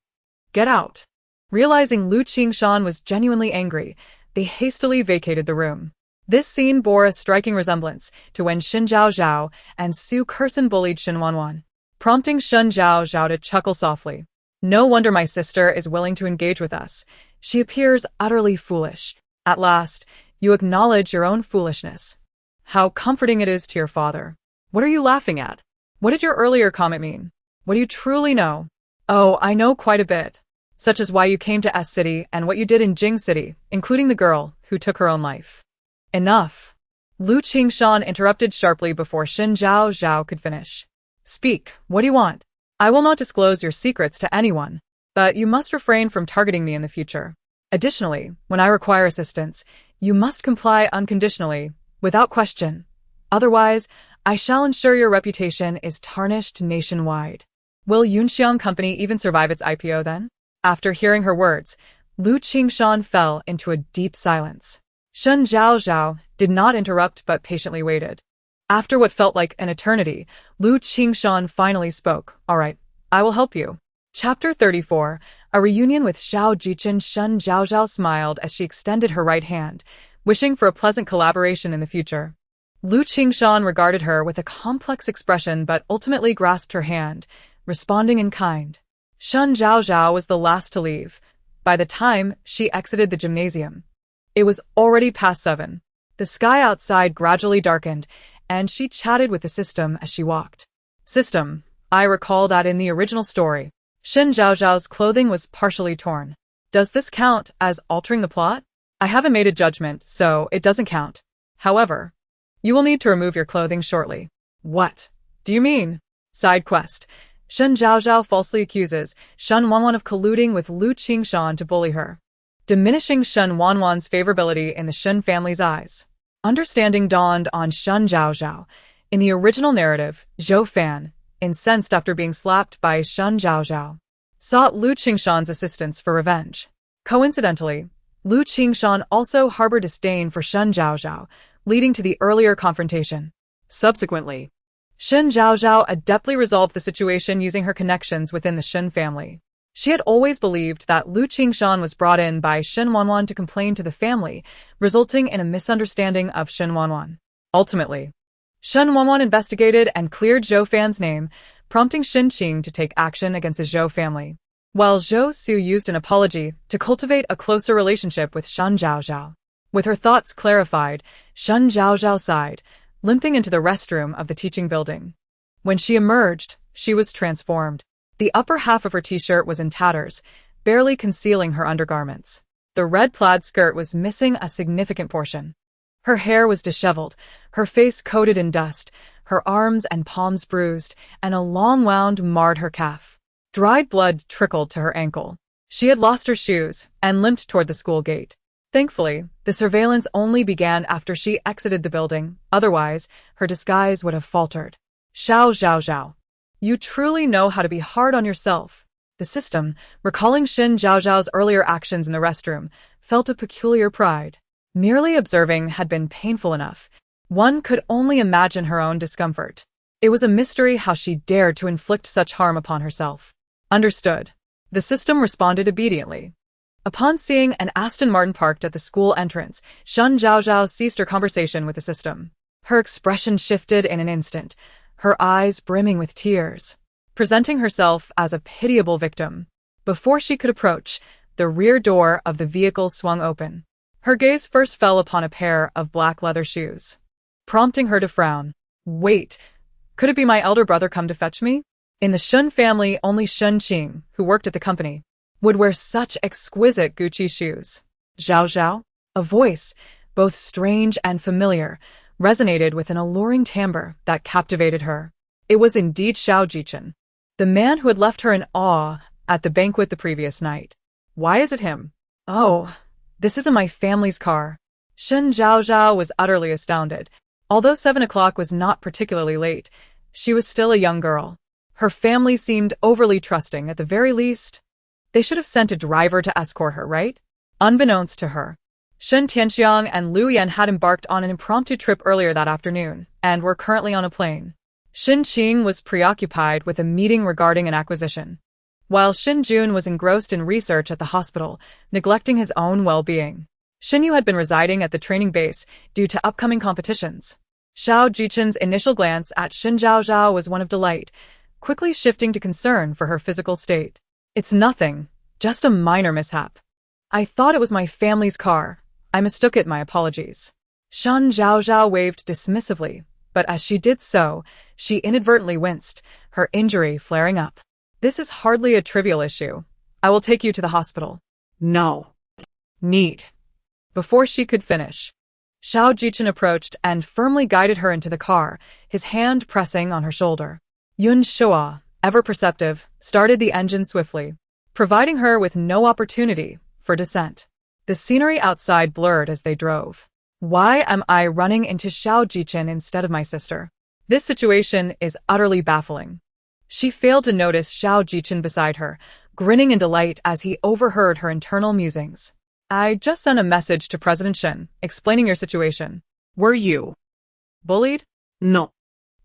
Get out." Realizing Lu Qingshan was genuinely angry, they hastily vacated the room. This scene bore a striking resemblance to when Shen Zhaozhao and Su Kersen bullied Shen Wanwan, prompting Shen Zhaozhao to chuckle softly. "No wonder my sister is willing to engage with us. She appears utterly foolish. At last, you acknowledge your own foolishness. How comforting it is to your father." What are you laughing at? What did your earlier comment mean? What do you truly know? Oh, I know quite a bit. Such as why you came to S City and what you did in Jing City, including the girl who took her own life. Enough. Lu Qingshan interrupted sharply before Shen Zhaozhao could finish. "Speak, what do you want? I will not disclose your secrets to anyone, but you must refrain from targeting me in the future. Additionally, when I require assistance, you must comply unconditionally, without question. Otherwise, I shall ensure your reputation is tarnished nationwide." Will Yunxiang Company even survive its IPO then? After hearing her words, Lu Qingshan fell into a deep silence. Shen Zhaozhao did not interrupt but patiently waited. After what felt like an eternity, Lu Qingshan finally spoke. "All right, I will help you." Chapter 34, A Reunion with Xiao Jichen. Shen Zhaozhao smiled as she extended her right hand, wishing for a pleasant collaboration in the future. Lu Qingshan regarded her with a complex expression but ultimately grasped her hand, responding in kind. Shen Zhaozhao was the last to leave. By the time she exited the gymnasium, it was already past 7. The sky outside gradually darkened, and she chatted with the system as she walked. "System, I recall that in the original story, Shen Zhaozhao's clothing was partially torn. Does this count as altering the plot? I haven't made a judgment, so it doesn't count. However, you will need to remove your clothing shortly." "What? Do you mean? Side quest. Shen Zhaozhao falsely accuses Shen Wanwan of colluding with Lu Qingshan to bully her, diminishing Shen Wanwan's favorability in the Shen family's eyes. Understanding dawned on Shen Zhaozhao. In the original narrative, Zhou Fan, incensed after being slapped by Shen Zhaozhao, sought Lu Qingshan's assistance for revenge. Coincidentally, Lu Qingshan also harbored disdain for Shen Zhaozhao, leading to the earlier confrontation. Subsequently, Shen Zhaozhao adeptly resolved the situation using her connections within the Shen family. She had always believed that Lu Qingshan was brought in by Shen Wanwan to complain to the family, resulting in a misunderstanding of Shen Wanwan. Ultimately, Shen Wanwan investigated and cleared Zhou Fan's name, prompting Shen Qing to take action against the Zhou family, while Zhou Su used an apology to cultivate a closer relationship with Shen Zhaozhao. With her thoughts clarified, Shen Zhaozhao sighed, limping into the restroom of the teaching building. When she emerged, she was transformed. The upper half of her t-shirt was in tatters, barely concealing her undergarments. The red plaid skirt was missing a significant portion. Her hair was disheveled, her face coated in dust, her arms and palms bruised, and a long wound marred her calf. Dried blood trickled to her ankle. She had lost her shoes and limped toward the school gate. Thankfully, the surveillance only began after she exited the building, otherwise, her disguise would have faltered. Zhaozhao, you truly know how to be hard on yourself. The system, recalling Shen Zhaozhao's earlier actions in the restroom, felt a peculiar pride. Merely observing had been painful enough. One could only imagine her own discomfort. It was a mystery how she dared to inflict such harm upon herself. Understood. The system responded obediently. Upon seeing an Aston Martin parked at the school entrance, Shen Zhaozhao ceased her conversation with the system. Her expression shifted in an instant, her eyes brimming with tears, presenting herself as a pitiable victim. Before she could approach, the rear door of the vehicle swung open. Her gaze first fell upon a pair of black leather shoes, prompting her to frown. Wait, could it be my elder brother come to fetch me? In the Shen family, only Shen Qing, who worked at the company, would wear such exquisite Gucci shoes. Zhaozhao? A voice, both strange and familiar, resonated with an alluring timbre that captivated her. It was indeed Xiao Jichen, the man who had left her in awe at the banquet the previous night. Why is it him? Oh, this isn't my family's car. Shen Zhaozhao was utterly astounded. Although 7 o'clock was not particularly late, she was still a young girl. Her family seemed overly trusting at the very least. They should have sent a driver to escort her, right? Unbeknownst to her, Shen Tianxiang and Liu Yan had embarked on an impromptu trip earlier that afternoon, and were currently on a plane. Shen Qing was preoccupied with a meeting regarding an acquisition, while Shen Jun was engrossed in research at the hospital, neglecting his own well-being. Shen Yu had been residing at the training base due to upcoming competitions. Xiao Jichen's initial glance at Shen Zhaozhao was one of delight, quickly shifting to concern for her physical state. It's nothing, just a minor mishap. I thought it was my family's car. I mistook it, my apologies. Shen Zhaozhao waved dismissively, but as she did so, she inadvertently winced, her injury flaring up. This is hardly a trivial issue. I will take you to the hospital. No. Need. Before she could finish, Xiao Jichen approached and firmly guided her into the car, his hand pressing on her shoulder. Yun Shua, ever perceptive, started the engine swiftly, providing her with no opportunity for dissent. The scenery outside blurred as they drove. Why am I running into Xiao Jichen instead of my sister? This situation is utterly baffling. She failed to notice Xiao Jichen beside her, grinning in delight as he overheard her internal musings. I just sent a message to President Shen, explaining your situation. Were you bullied? No.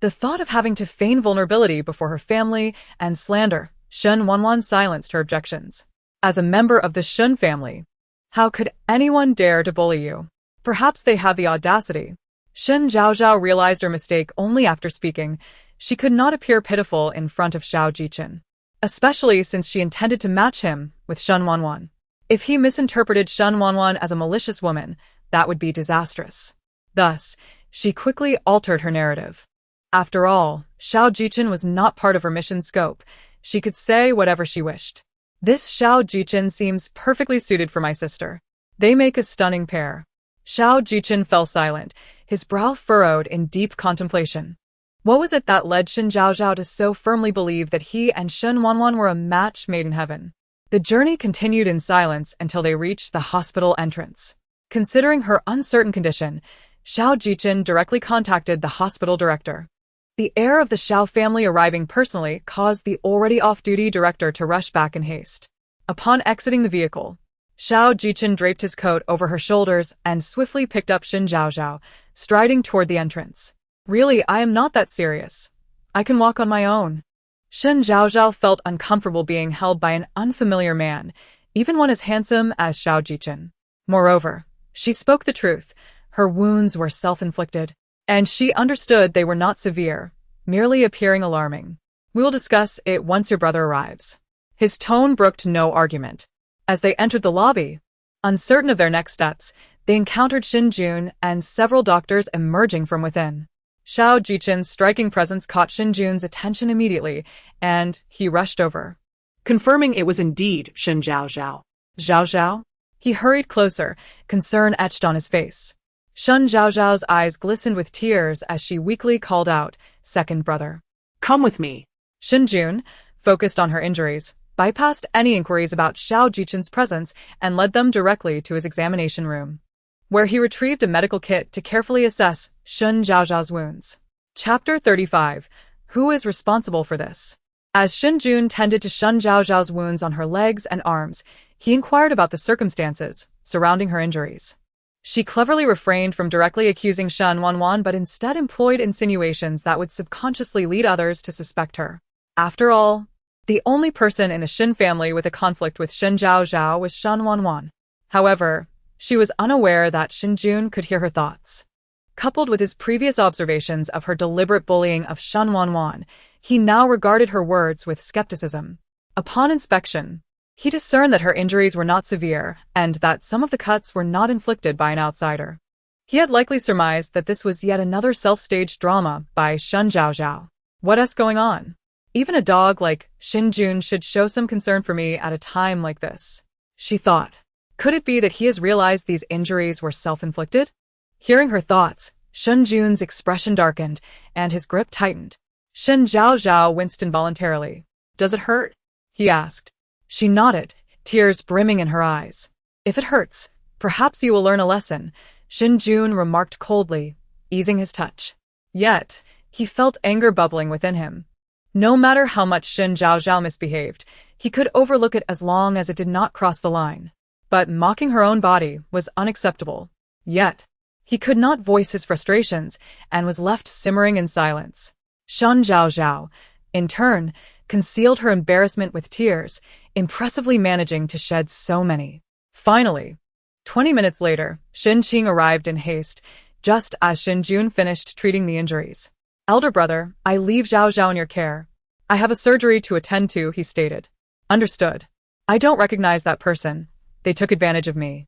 The thought of having to feign vulnerability before her family and slander Shen Wanwan silenced her objections. As a member of the Shen family, how could anyone dare to bully you? Perhaps they have the audacity. Shen Zhaozhao realized her mistake only after speaking. She could not appear pitiful in front of Xiao Jichen, especially since she intended to match him with Shen Wanwan. If he misinterpreted Shen Wanwan as a malicious woman, that would be disastrous. Thus, she quickly altered her narrative. After all, Xiao Jichen was not part of her mission scope. She could say whatever she wished. This Xiao Jichen seems perfectly suited for my sister. They make a stunning pair. Xiao Jichen fell silent, his brow furrowed in deep contemplation. What was it that led Shen Zhaozhao to so firmly believe that he and Shen Wanwan were a match made in heaven? The journey continued in silence until they reached the hospital entrance. Considering her uncertain condition, Xiao Jichen directly contacted the hospital director. The heir of the Xiao family arriving personally caused the already off-duty director to rush back in haste. Upon exiting the vehicle, Xiao Jichen draped his coat over her shoulders and swiftly picked up Shen Zhaozhao, striding toward the entrance. Really, I am not that serious. I can walk on my own. Shen Zhaozhao felt uncomfortable being held by an unfamiliar man, even one as handsome as Xiao Jichen. Moreover, she spoke the truth. Her wounds were self-inflicted, and she understood they were not severe, merely appearing alarming. We will discuss it once your brother arrives. His tone brooked no argument. As they entered the lobby, uncertain of their next steps, they encountered Xin Jun and several doctors emerging from within. Xiao Jichen's striking presence caught Xin Jun's attention immediately, and he rushed over. Confirming it was indeed Shen Zhaozhao. Zhaozhao? He hurried closer, concern etched on his face. Shen Zhaozhao's eyes glistened with tears as she weakly called out, "Second brother." Come with me. Xin Jun, focused on her injuries, bypassed any inquiries about Xiao Jichen's presence and led them directly to his examination room, where he retrieved a medical kit to carefully assess Shen Zhaozhao's wounds. Chapter 35. Who is responsible for this? As Xin Jun tended to Shen Zhaozhao's wounds on her legs and arms, he inquired about the circumstances surrounding her injuries. She cleverly refrained from directly accusing Shen Wanwan but instead employed insinuations that would subconsciously lead others to suspect her. After all, the only person in the Shen family with a conflict with Shen Zhaozhao was Shen Wanwan. However, she was unaware that Xin Jun could hear her thoughts. Coupled with his previous observations of her deliberate bullying of Shen Wanwan, he now regarded her words with skepticism. Upon inspection, he discerned that her injuries were not severe and that some of the cuts were not inflicted by an outsider. He had likely surmised that this was yet another self-staged drama by Shen Zhaozhao. What else going on? Even a dog like Xin Jun should show some concern for me at a time like this, she thought. Could it be that he has realized these injuries were self-inflicted? Hearing her thoughts, Shen Jun's expression darkened and his grip tightened. Shen Zhaozhao winced involuntarily. "Does it hurt?" he asked. She nodded, tears brimming in her eyes. "If it hurts, perhaps you will learn a lesson," Xin Jun remarked coldly, easing his touch. Yet, he felt anger bubbling within him. No matter how much Shen Zhaozhao misbehaved, he could overlook it as long as it did not cross the line. But mocking her own body was unacceptable. Yet, he could not voice his frustrations and was left simmering in silence. Shen Zhaozhao, in turn, concealed her embarrassment with tears, impressively managing to shed so many. Finally, 20 minutes later, Xin Qing arrived in haste, just as Xin Jun finished treating the injuries. "Elder brother, I leave Zhaozhao in your care. I have a surgery to attend to," he stated. "Understood. I don't recognize that person. They took advantage of me."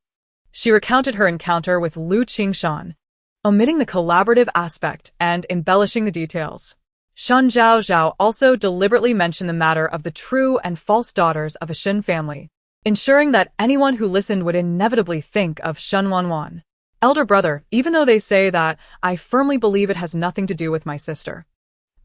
She recounted her encounter with Lu Qingshan, omitting the collaborative aspect and embellishing the details. Shen Zhaozhao also deliberately mentioned the matter of the true and false daughters of a Shen family, ensuring that anyone who listened would inevitably think of Shen Wanwan. "Elder brother, even though they say that, I firmly believe it has nothing to do with my sister.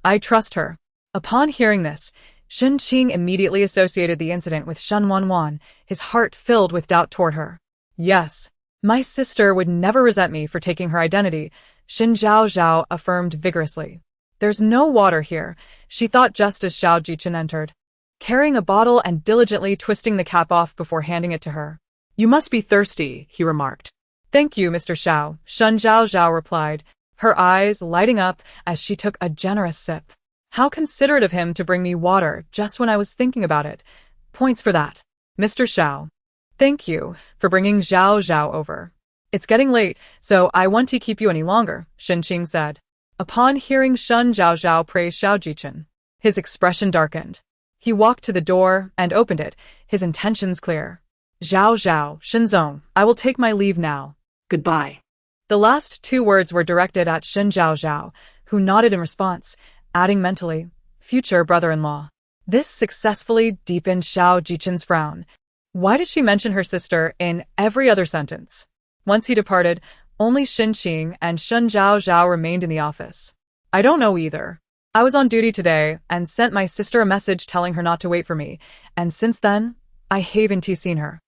I trust her." Upon hearing this, Xin Qing immediately associated the incident with Shen Wanwan, his heart filled with doubt toward her. "Yes, my sister would never resent me for taking her identity," Shen Zhaozhao affirmed vigorously. "There's no water here," she thought just as Xiao Jichen entered, carrying a bottle and diligently twisting the cap off before handing it to her. "You must be thirsty," he remarked. "Thank you, Mr. Xiao," Shen Zhaozhao replied, her eyes lighting up as she took a generous sip. "How considerate of him to bring me water just when I was thinking about it. Points for that, Mr. Xiao. Thank you for bringing Zhaozhao over. It's getting late, so I won't keep you any longer," Xin Qing said. Upon hearing Shen Zhaozhao praise Xiao Jichen, his expression darkened. He walked to the door and opened it, his intentions clear. "Zhaozhao, Shenzong, I will take my leave now. Goodbye." The last two words were directed at Shen Zhaozhao, who nodded in response, adding mentally, "Future brother-in-law." This successfully deepened Xiao Jichen's frown. Why did she mention her sister in every other sentence? Once he departed, only Xin Qing and Shen Zhaozhao remained in the office. I don't know either. I was on duty today and sent my sister a message telling her not to wait for me, and since then, I haven't seen her.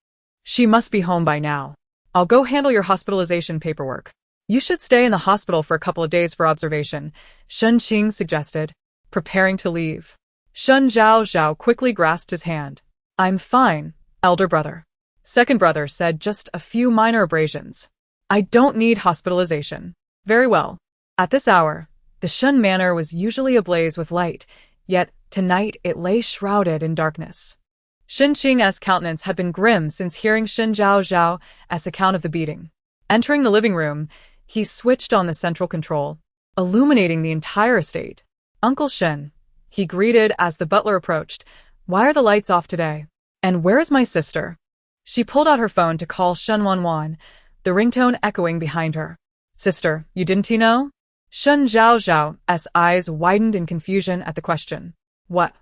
She must be home by now. I'll go handle your hospitalization paperwork. You should stay in the hospital for a couple of days for observation, Shen Qing suggested, preparing to leave. Shen Zhaozhao quickly grasped his hand. I'm fine, elder brother. Second brother said just a few minor abrasions. I don't need hospitalization. Very well. At this hour, the Shen manor was usually ablaze with light, yet tonight it lay shrouded in darkness. Shen Qing's countenance had been grim since hearing Shen Zhaozhao's account of the beating. Entering the living room, he switched on the central control, illuminating the entire estate. Uncle Shen, he greeted as the butler approached. Why are the lights off today? And where is my sister? She pulled out her phone to call Shen Wanwan, the ringtone echoing behind her. Sister, you didn't know? Shen Zhaozhao's eyes widened in confusion at the question. What?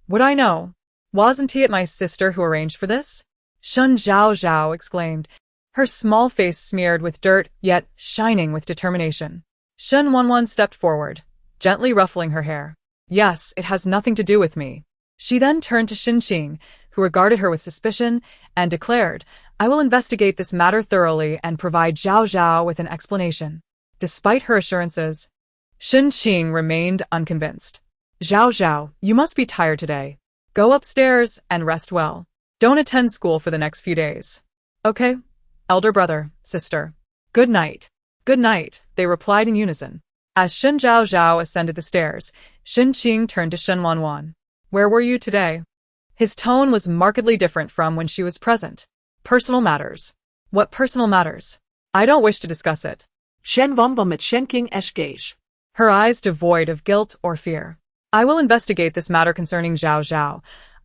Would I know? Wasn't it my sister who arranged for this? Shen Zhaozhao exclaimed, her small face smeared with dirt, yet shining with determination. Shen Wanwan stepped forward, gently ruffling her hair. Yes, it has nothing to do with me. She then turned to Shen Qing, who regarded her with suspicion, and declared, I will investigate this matter thoroughly and provide Zhaozhao with an explanation. Despite her assurances, Shen Qing remained unconvinced. Zhaozhao, you must be tired today. Go upstairs and rest well. Don't attend school for the next few days. Okay, elder brother, sister. Good night. Good night, they replied in unison. As Shen Zhaozhao ascended the stairs, Shen Qing turned to Shen Wanwan. Where were you today? His tone was markedly different from when she was present. Personal matters. What personal matters? I don't wish to discuss it. Shen Wanwan met Shen Qing's gaze. Her eyes devoid of guilt or fear. I will investigate this matter concerning Zhaozhao.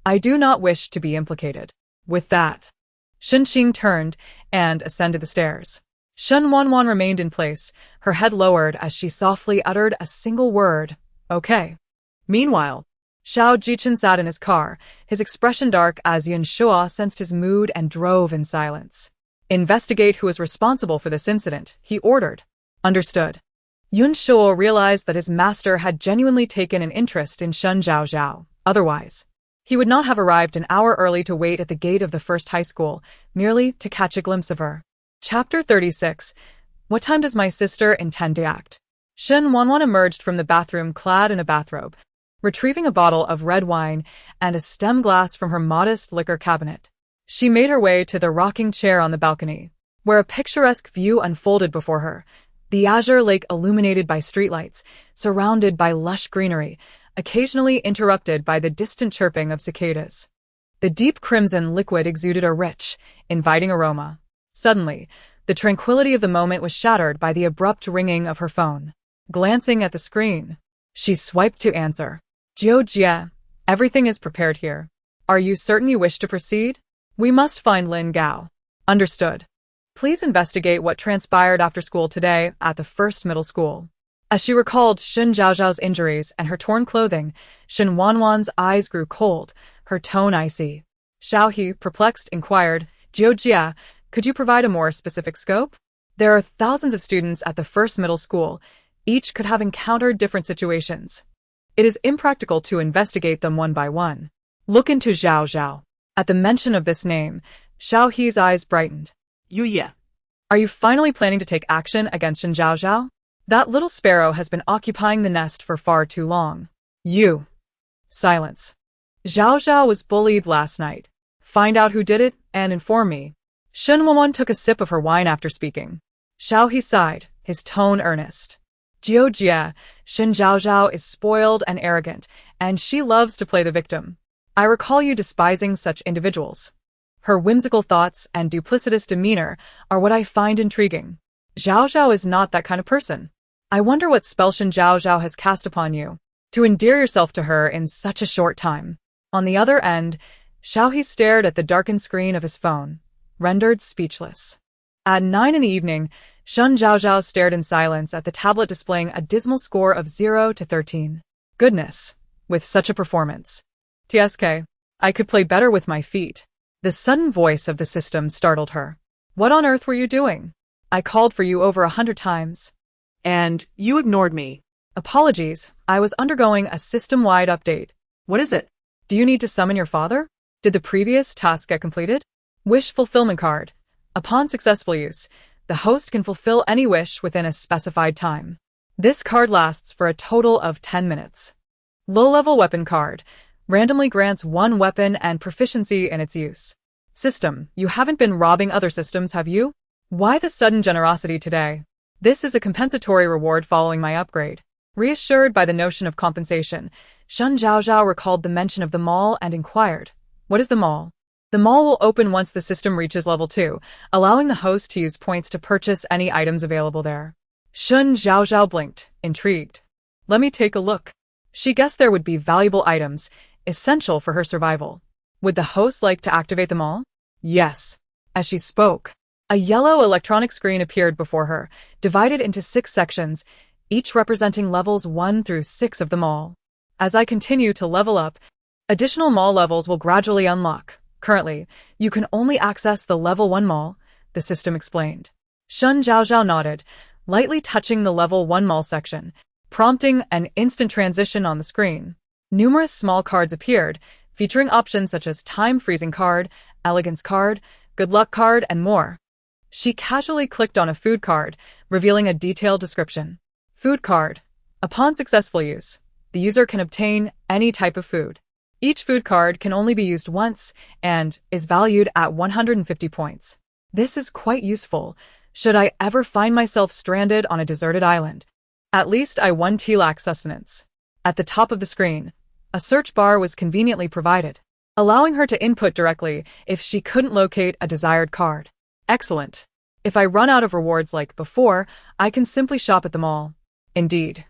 I do not wish to be implicated. With that, Shen Qing turned and ascended the stairs. Shen Wanwan remained in place, her head lowered as she softly uttered a single word, okay. Meanwhile, Xiao Jichen sat in his car, his expression dark as Yun Shuo sensed his mood and drove in silence. Investigate who is responsible for this incident, he ordered. Understood. Yun Shuo realized that his master had genuinely taken an interest in Shen Zhaozhao. Otherwise, he would not have arrived an hour early to wait at the gate of the first high school, merely to catch a glimpse of her. Chapter 36. What time does my sister intend to act? Shen Wanwan emerged from the bathroom clad in a bathrobe, retrieving a bottle of red wine and a stem glass from her modest liquor cabinet. She made her way to the rocking chair on the balcony, where a picturesque view unfolded before her. The azure lake illuminated by streetlights, surrounded by lush greenery, occasionally interrupted by the distant chirping of cicadas. The deep crimson liquid exuded a rich, inviting aroma. Suddenly, the tranquility of the moment was shattered by the abrupt ringing of her phone. Glancing at the screen, she swiped to answer. Jie, everything is prepared here. Are you certain you wish to proceed? We must find Lin Gao. Understood. Please investigate what transpired after school today at the first middle school. As she recalled Shen Zhaozhao's injuries and her torn clothing, Shen Wanwan's eyes grew cold, her tone icy. Xiao He, perplexed, inquired, Jie, could you provide a more specific scope? There are thousands of students at the first middle school. Each could have encountered different situations. It is impractical to investigate them one by one. Look into Zhaozhao. At the mention of this name, Xiao He's eyes brightened. Yeah. Are you finally planning to take action against Shen Zhaozhao? That little sparrow has been occupying the nest for far too long. You. Silence. Zhaozhao was bullied last night. Find out who did it and inform me. Shen Wanwan took a sip of her wine after speaking. Xiao He sighed, his tone earnest. Jie, Shen Zhaozhao is spoiled and arrogant, and she loves to play the victim. I recall you despising such individuals. Her whimsical thoughts and duplicitous demeanor are what I find intriguing. Zhaozhao is not that kind of person. I wonder what spell Shen Zhaozhao has cast upon you, to endear yourself to her in such a short time. On the other end, Xiao He stared at the darkened screen of his phone, rendered speechless. At 9 in the evening, Shen Zhaozhao stared in silence at the tablet displaying a dismal score of 0 to 13. Goodness, with such a performance. TSK, I could play better with my feet. The sudden voice of the system startled her. What on earth were you doing? I called for you over 100 times. And you ignored me. Apologies, I was undergoing a system-wide update. What is it? Do you need to summon your father? Did the previous task get completed? Wish fulfillment card. Upon successful use, the host can fulfill any wish within a specified time. This card lasts for a total of 10 minutes. Low-level weapon card. Randomly grants one weapon and proficiency in its use. System, you haven't been robbing other systems, have you? Why the sudden generosity today? This is a compensatory reward following my upgrade. Reassured by the notion of compensation, Shen Zhaozhao recalled the mention of the mall and inquired, "What is the mall?" The mall will open once the system reaches level 2, allowing the host to use points to purchase any items available there. Shen Zhaozhao blinked, intrigued. Let me take a look. She guessed there would be valuable items, essential for her survival. Would the host like to activate them all? Yes. As she spoke, a yellow electronic screen appeared before her, divided into 6 sections, each representing levels 1 through 6 of the mall. As I continue to level up, additional mall levels will gradually unlock. Currently, you can only access the level 1 mall, the system explained. Shen Zhaozhao nodded, lightly touching the level 1 mall section, prompting an instant transition on the screen. Numerous small cards appeared, featuring options such as time freezing card, elegance card, good luck card, and more. She casually clicked on a food card, revealing a detailed description. Food card. Upon successful use, the user can obtain any type of food. Each food card can only be used once and is valued at 150 points. This is quite useful, should I ever find myself stranded on a deserted island. At least I 1 TLAC sustenance. At the top of the screen, a search bar was conveniently provided, allowing her to input directly if she couldn't locate a desired card. Excellent. If I run out of rewards like before, I can simply shop at the mall. Indeed.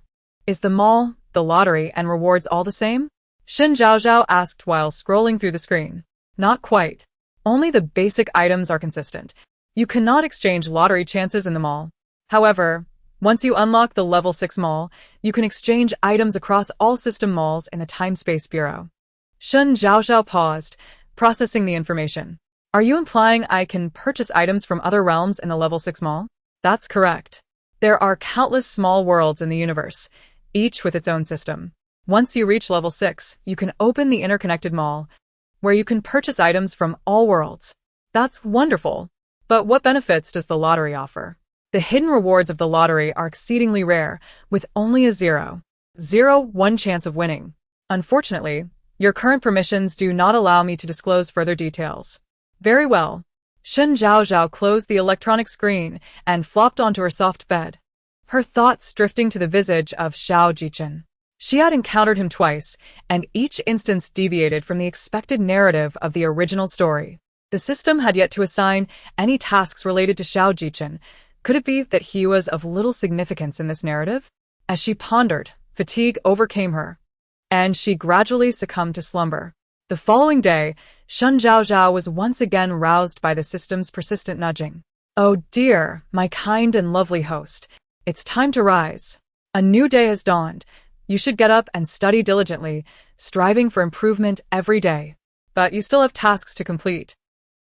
Is the mall, the lottery, and rewards all the same? Shen Zhaozhao asked while scrolling through the screen. Not quite. Only the basic items are consistent. You cannot exchange lottery chances in the mall. However, once you unlock the level 6 mall, you can exchange items across all system malls in the Time-Space Bureau. Shen Zhaozhao paused, processing the information. Are you implying I can purchase items from other realms in the level 6 mall? That's correct. There are countless small worlds in the universe, each with its own system. Once you reach level 6, you can open the interconnected mall, where you can purchase items from all worlds. That's wonderful. But what benefits does the lottery offer? The hidden rewards of the lottery are exceedingly rare, with only a 0.01 chance of winning. Unfortunately, your current permissions do not allow me to disclose further details. Very well. Shen Zhaozhao closed the electronic screen and flopped onto her soft bed, her thoughts drifting to the visage of Xiao Jichen. She had encountered him twice, and each instance deviated from the expected narrative of the original story. The system had yet to assign any tasks related to Xiao Jichen. Could it be that he was of little significance in this narrative? As she pondered, fatigue overcame her, and she gradually succumbed to slumber. The following day, Shen Zhaozhao was once again roused by the system's persistent nudging. Oh dear, my kind and lovely host, it's time to rise. A new day has dawned. You should get up and study diligently, striving for improvement every day. But you still have tasks to complete.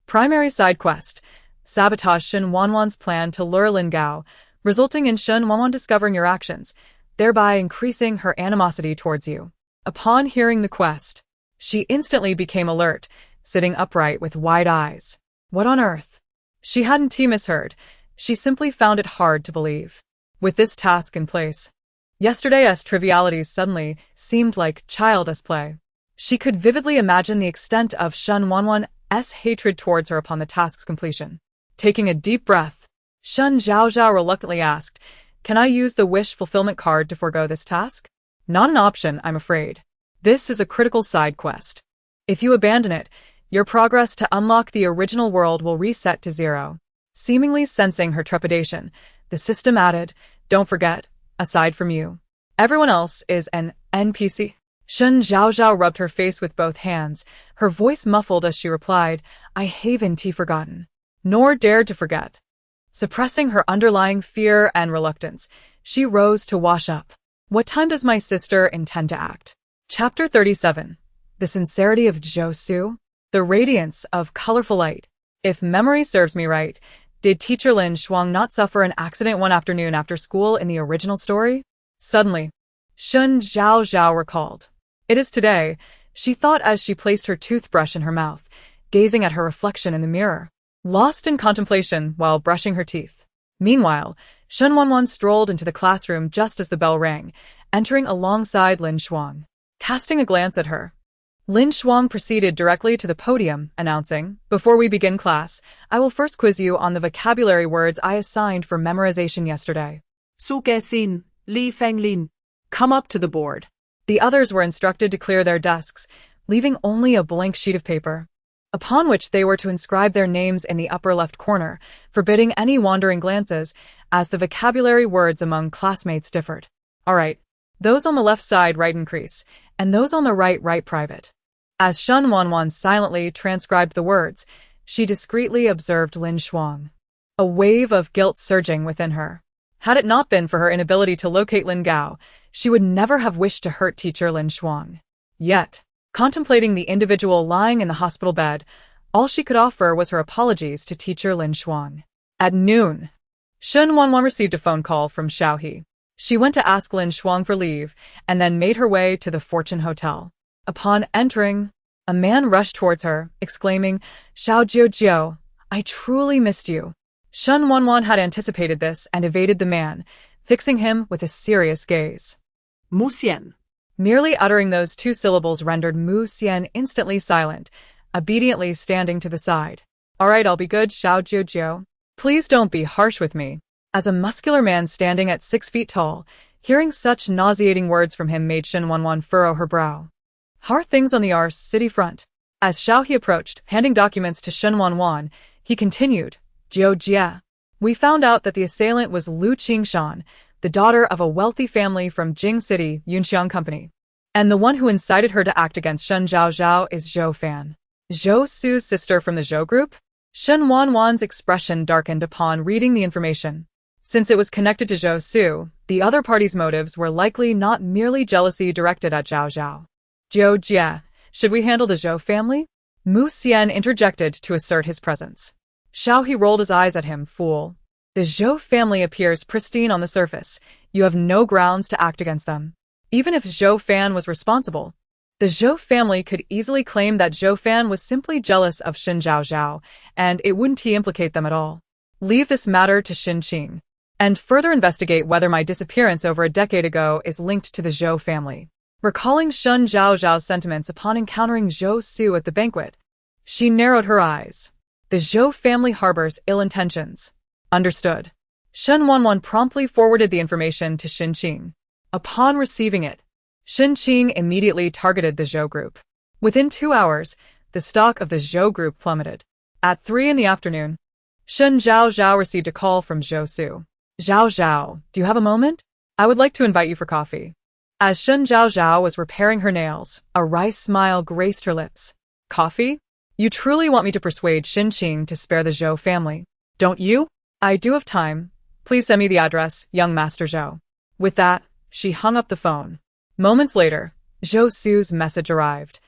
Primary side quest. Sabotage Shen Wanwan's plan to lure Lin Gao, resulting in Shen Wanwan discovering your actions, thereby increasing her animosity towards you. Upon hearing the quest, she instantly became alert, sitting upright with wide eyes. What on earth? She hadn't misheard. She simply found it hard to believe. With this task in place, yesterday's trivialities suddenly seemed like childish play. She could vividly imagine the extent of Shen Wanwan's hatred towards her upon the task's completion. Taking a deep breath, Shen Zhaozhao reluctantly asked, "Can I use the wish fulfillment card to forego this task?" Not an option, I'm afraid. This is a critical side quest. If you abandon it, your progress to unlock the original world will reset to 0. Seemingly sensing her trepidation, the system added, "Don't forget, aside from you, everyone else is an NPC." Shen Zhaozhao rubbed her face with both hands, her voice muffled as she replied, "I haven't forgotten, nor dared to forget." Suppressing her underlying fear and reluctance, she rose to wash up. What time does my sister intend to act? Chapter 37. The Sincerity of Zhou. The Radiance of Colorful Light. If memory serves me right, did teacher Lin Shuang not suffer an accident one afternoon after school in the original story? Suddenly, Shen Zhaozhao recalled. It is today, she thought as she placed her toothbrush in her mouth, gazing at her reflection in the mirror, lost in contemplation while brushing her teeth. Meanwhile, Shen Wanwan strolled into the classroom just as the bell rang, entering alongside Lin Shuang. Casting a glance at her, Lin Shuang proceeded directly to the podium, announcing, "Before we begin class, I will first quiz you on the vocabulary words I assigned for memorization yesterday." Su Ge Xin, Li Feng Lin. Come up to the board. The others were instructed to clear their desks, leaving only a blank sheet of paper, upon which they were to inscribe their names in the upper left corner, forbidding any wandering glances, as the vocabulary words among classmates differed. All right, those on the left side write increase, and those on the right write private. As Shen Wanwan silently transcribed the words, she discreetly observed Lin Shuang. A wave of guilt surging within her. Had it not been for her inability to locate Lin Gao, she would never have wished to hurt teacher Lin Shuang. Yet, contemplating the individual lying in the hospital bed, all she could offer was her apologies to teacher Lin Shuang. At noon, Shen Wanwan received a phone call from Xiaohe. She went to ask Lin Shuang for leave, and then made her way to the Fortune Hotel. Upon entering, a man rushed towards her, exclaiming, "Xiao Jiao, I truly missed you." Shen Wanwan had anticipated this and evaded the man, fixing him with a serious gaze. Mu Xian. Merely uttering those two syllables rendered Mu Xian instantly silent, obediently standing to the side. "All right, I'll be good, Xiao Jiao. Please don't be harsh with me." As a muscular man standing at 6 feet tall, hearing such nauseating words from him made Shen Wanwan furrow her brow. "How are things on the R city front?" As Xiaohe approached, handing documents to Shen Wanwan, he continued, "Jiao Jia. We found out that the assailant was Lu Qingshan, the daughter of a wealthy family from Jing City, Yunxiang Company. And the one who incited her to act against Shen Zhaozhao is Zhou Fan. Zhou Su's sister from the Zhou group?" Shen Wanwan's expression darkened upon reading the information. Since it was connected to Zhou Su, the other party's motives were likely not merely jealousy directed at Zhao Zhao. "Jiao Jia, should we handle the Zhou family?" Mu Xian interjected to assert his presence. Xiaohe rolled his eyes at him, "Fool. The Zhou family appears pristine on the surface. You have no grounds to act against them. Even if Zhou Fan was responsible, the Zhou family could easily claim that Zhou Fan was simply jealous of Shen Zhaozhao, and it wouldn't implicate them at all. Leave this matter to Xin Qing, and further investigate whether my disappearance over a decade ago is linked to the Zhou family." Recalling Shen Zhaozhao's sentiments upon encountering Zhou Su at the banquet, she narrowed her eyes. The Zhou family harbors ill intentions. Understood. Shen Wanwan promptly forwarded the information to Xin Qing. Upon receiving it, Xin Qing immediately targeted the Zhou group. Within 2 hours, the stock of the Zhou group plummeted. At 3 in the afternoon, Shen Zhaozhao received a call from Zhou Su. "Zhaozhao, do you have a moment? I would like to invite you for coffee." As Shen Zhaozhao was repairing her nails, a wry smile graced her lips. "Coffee? You truly want me to persuade Xin Qing to spare the Zhou family, don't you?" "I do have time. Please send me the address, young Master Zhou." With that, she hung up the phone. Moments later, Zhou Su's message arrived.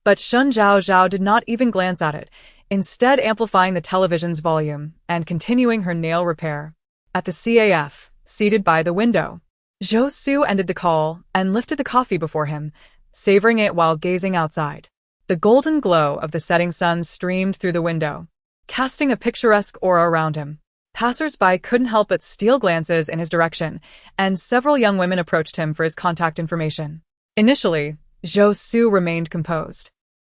But Shen Zhaozhao did not even glance at it, instead amplifying the television's volume and continuing her nail repair. At the CAF, seated by the window, Zhou Su ended the call and lifted the coffee before him, savoring it while gazing outside. The golden glow of the setting sun streamed through the window, casting a picturesque aura around him. Passers-by couldn't help but steal glances in his direction, and several young women approached him for his contact information. Initially, Zhou Su remained composed,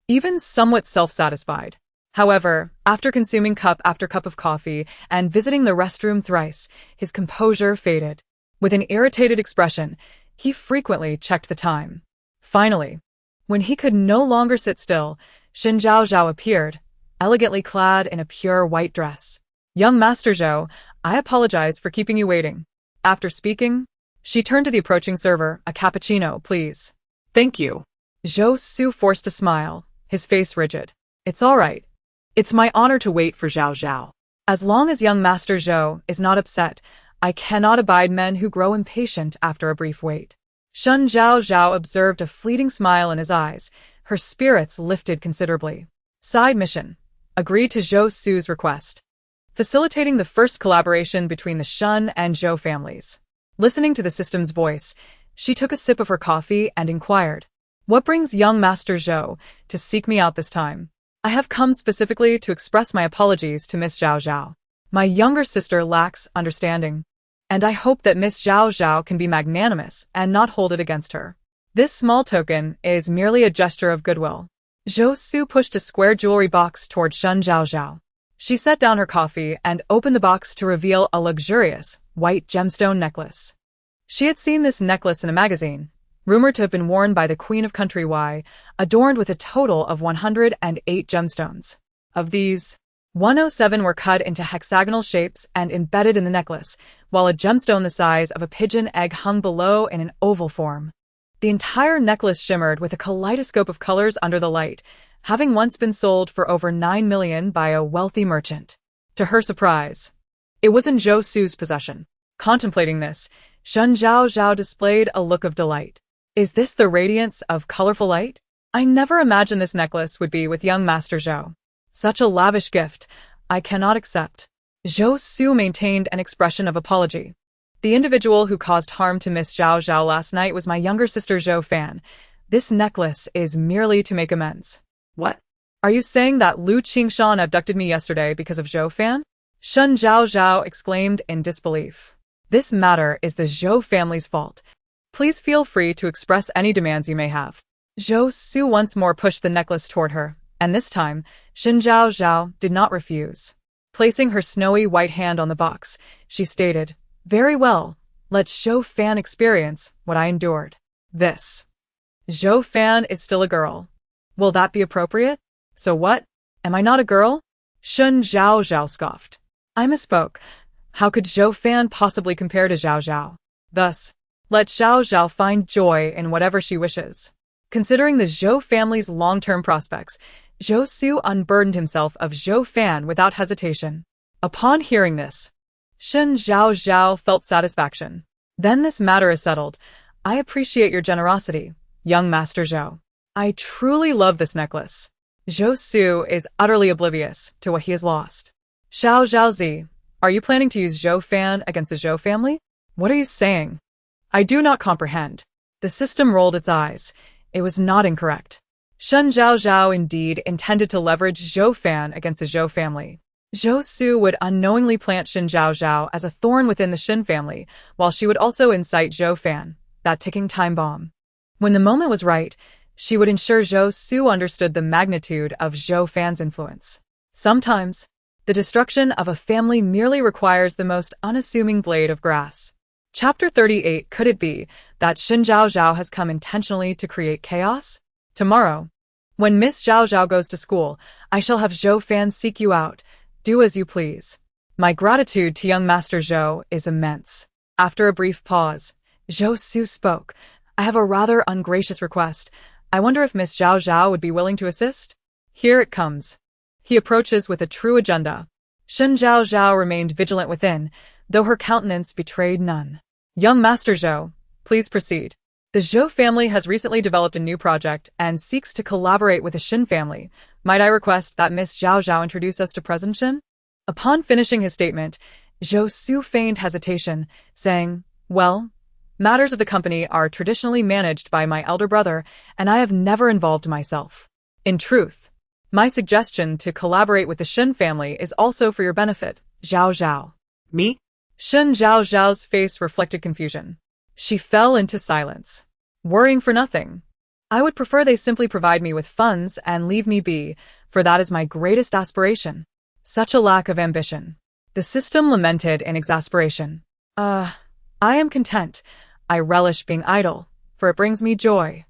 even somewhat self-satisfied. However, after consuming cup after cup of coffee and visiting the restroom thrice, his composure faded. With an irritated expression, he frequently checked the time. Finally, when he could no longer sit still, Shen Zhaozhao appeared, elegantly clad in a pure white dress. "Young Master Zhou, I apologize for keeping you waiting." After speaking, she turned to the approaching server, "A cappuccino, please." Thank you. Zhou Su forced a smile, his face rigid. "It's all right. It's my honor to wait for Zhao Zhao. As long as young Master Zhou is not upset, I cannot abide men who grow impatient after a brief wait." Shen Zhaozhao observed a fleeting smile in his eyes, her spirits lifted considerably. Side mission. Agreed to Zhou Su's request, facilitating the first collaboration between the Shen and Zhou families. Listening to the system's voice, She took a sip of her coffee and inquired, "What brings young Master Zhou to seek me out this time?" "I have come specifically to express my apologies to Miss Zhaozhao. My younger sister lacks understanding, and I hope that Miss Zhaozhao can be magnanimous and not hold it against her. This small token is merely a gesture of goodwill." Zhou Su pushed a square jewelry box toward Shen Zhaozhao. She set down her coffee and opened the box to reveal a luxurious, white gemstone necklace. She had seen this necklace in a magazine, rumored to have been worn by the Queen of Country Y, adorned with a total of 108 gemstones. Of these, 107 were cut into hexagonal shapes and embedded in the necklace, while a gemstone the size of a pigeon egg hung below in an oval form. The entire necklace shimmered with a kaleidoscope of colors under the light, having once been sold for over 9 million by a wealthy merchant. To her surprise, it was in Zhou Su's possession. Contemplating this, Shen Zhaozhao displayed a look of delight. "Is this the radiance of colorful light? I never imagined this necklace would be with young Master Zhou. Such a lavish gift, I cannot accept." Zhou Su maintained an expression of apology. "The individual who caused harm to Miss Zhaozhao last night was my younger sister Zhou Fan. This necklace is merely to make amends." What? "Are you saying that Lu Qingshan abducted me yesterday because of Zhou Fan?" Shen Zhaozhao exclaimed in disbelief. "This matter is the Zhou family's fault. Please feel free to express any demands you may have." Zhou Su once more pushed the necklace toward her, and this time, Shen Zhaozhao did not refuse. Placing her snowy white hand on the box, she stated, "Very well, let Zhou Fan experience what I endured." "This. Zhou Fan is still a girl. Will that be appropriate? So what? Am I not a girl?" Shen Zhaozhao scoffed. "I misspoke. How could Zhou Fan possibly compare to Zhaozhao? Thus, let Zhaozhao find joy in whatever she wishes." Considering the Zhou family's long-term prospects, Zhou Su unburdened himself of Zhou Fan without hesitation. Upon hearing this, Shen Zhaozhao felt satisfaction. "Then this matter is settled. I appreciate your generosity, young Master Zhou. I truly love this necklace." Zhou Su is utterly oblivious to what he has lost. "Xiao Zhaozi, are you planning to use Zhou Fan against the Zhou family? What are you saying? I do not comprehend." The system rolled its eyes. It was not incorrect. Shen Zhaozhao indeed intended to leverage Zhou Fan against the Zhou family. Zhou Su would unknowingly plant Shen Zhaozhao as a thorn within the Shen family, while she would also incite Zhou Fan, that ticking time bomb. When the moment was right, she would ensure Zhou Su understood the magnitude of Zhou Fan's influence. Sometimes, the destruction of a family merely requires the most unassuming blade of grass. Chapter 38. Could it be that Shen Zhaozhao has come intentionally to create chaos? Tomorrow, when Miss Zhaozhao goes to school, I shall have Zhou Fan seek you out. Do as you please. My gratitude to young Master Zhou is immense." After a brief pause, Zhou Su spoke. "I have a rather ungracious request. I wonder if Miss Zhaozhao would be willing to assist? Here it comes." He approaches with a true agenda. Shen Zhaozhao remained vigilant within, though her countenance betrayed none. "Young Master Zhou, please proceed. The Zhou family has recently developed a new project and seeks to collaborate with the Shen family. Might I request that Miss Zhaozhao introduce us to President Shen?" Upon finishing his statement, Zhou Su feigned hesitation, saying, "Well, matters of the company are traditionally managed by my elder brother, and I have never involved myself. In truth, my suggestion to collaborate with the Shen family is also for your benefit, Zhaozhao." Me? Shen Zhaozhao's face reflected confusion. She fell into silence. "Worrying for nothing. I would prefer they simply provide me with funds and leave me be, for that is my greatest aspiration. Such a lack of ambition." The system lamented in exasperation. I am content. I relish being idle, for it brings me joy."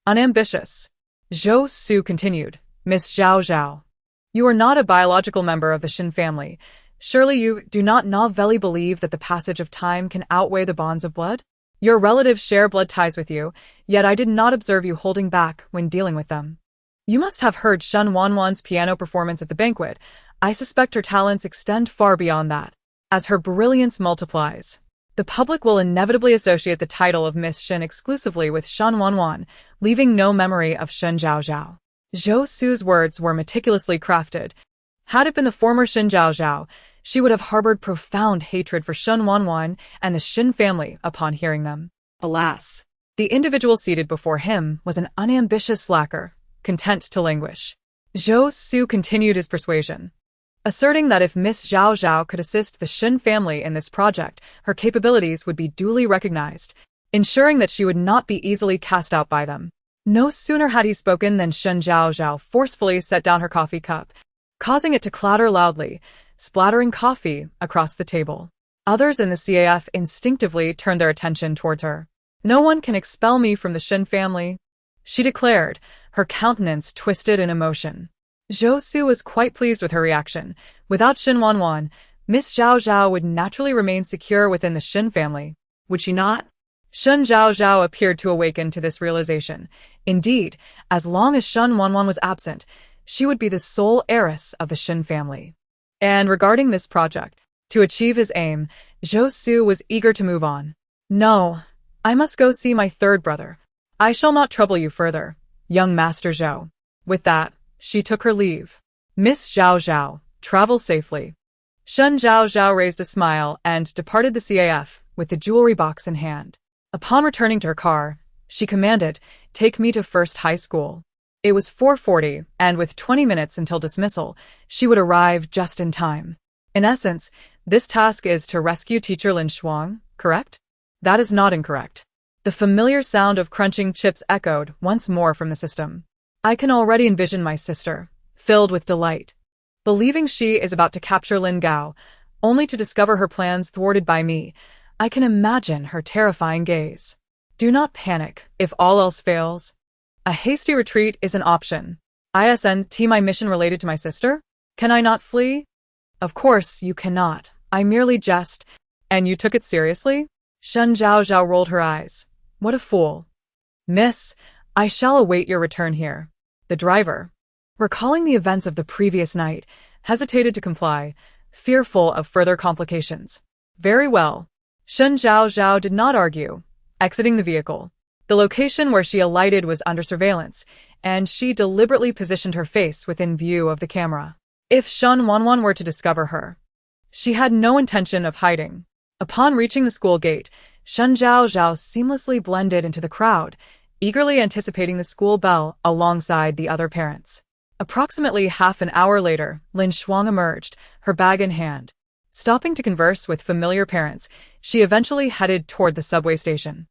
"Unambitious," Zhou Su continued. "Miss Zhaozhao, you are not a biological member of the Shen family. Surely you do not novelly believe that the passage of time can outweigh the bonds of blood? Your relatives share blood ties with you, yet I did not observe you holding back when dealing with them. You must have heard Shen Wanwan's piano performance at the banquet. I suspect her talents extend far beyond that. As her brilliance multiplies, the public will inevitably associate the title of Miss Shen exclusively with Shen Wanwan, leaving no memory of Shen Zhaozhao." Zhou Su's words were meticulously crafted. Had it been the former Shen Zhaozhao, she would have harbored profound hatred for Shen Wanwan and the Shen family upon hearing them. Alas, The individual seated before him was an unambitious slacker, content to languish. Zhou Su continued his persuasion, asserting that if Miss Zhaozhao could assist the Shen family in this project, her capabilities would be duly recognized, ensuring that she would not be easily cast out by them. No sooner had he spoken than Shen Zhaozhao forcefully set down her coffee cup, causing it to clatter loudly, splattering coffee across the table. Others in the CAF instinctively turned their attention towards her. "No one can expel me from the Shen family," she declared, her countenance twisted in emotion. Zhou Su was quite pleased with her reaction. Without Shen Wanwan, Miss Zhaozhao would naturally remain secure within the Shen family. Would she not? Shen Zhaozhao appeared to awaken to this realization. Indeed, as long as Shen Wanwan was absent, she would be the sole heiress of the Shen family. And regarding this project, to achieve his aim, Zhou Su was eager to move on. "No, I must go see my third brother. I shall not trouble you further, young Master Zhou." With that, she took her leave. "Miss Zhaozhao, travel safely." Shen Zhaozhao raised a smile and departed the CAF with the jewelry box in hand. Upon returning to her car, she commanded, "Take me to First High School." It was 4:40, and with 20 minutes until dismissal, she would arrive just in time. In essence, this task is to rescue teacher Lin Shuang, correct? That is not incorrect. The familiar sound of crunching chips echoed once more from the system. I can already envision my sister, filled with delight, believing she is about to capture Lin Gao, only to discover her plans thwarted by me. I can imagine her terrifying gaze. Do not panic if all else fails. A hasty retreat is an option. Isn't my mission related to my sister? Can I not flee? Of course you cannot. I merely jest. And you took it seriously? Shen Zhaozhao rolled her eyes. What a fool. Miss, I shall await your return here. The driver, recalling the events of the previous night, hesitated to comply, fearful of further complications. Very well. Shen Zhaozhao did not argue, exiting the vehicle. The location where she alighted was under surveillance, and she deliberately positioned her face within view of the camera. If Shen Wanwan were to discover her, she had no intention of hiding. Upon reaching the school gate, Shen Zhaozhao seamlessly blended into the crowd, eagerly anticipating the school bell alongside the other parents. Approximately half an hour later, Lin Shuang emerged, her bag in hand. Stopping to converse with familiar parents, she eventually headed toward the subway station.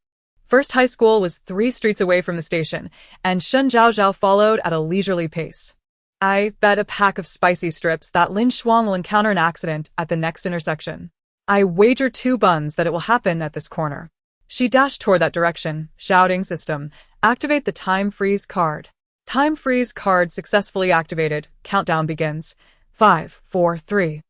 First High School was 3 streets away from the station, and Shen Zhaozhao followed at a leisurely pace. I bet a pack of spicy strips that Lin Shuang will encounter an accident at the next intersection. I wager 2 buns that it will happen at this corner. She dashed toward that direction, shouting, "System, activate the time freeze card." Time freeze card successfully activated. Countdown begins. 5, 4, 3.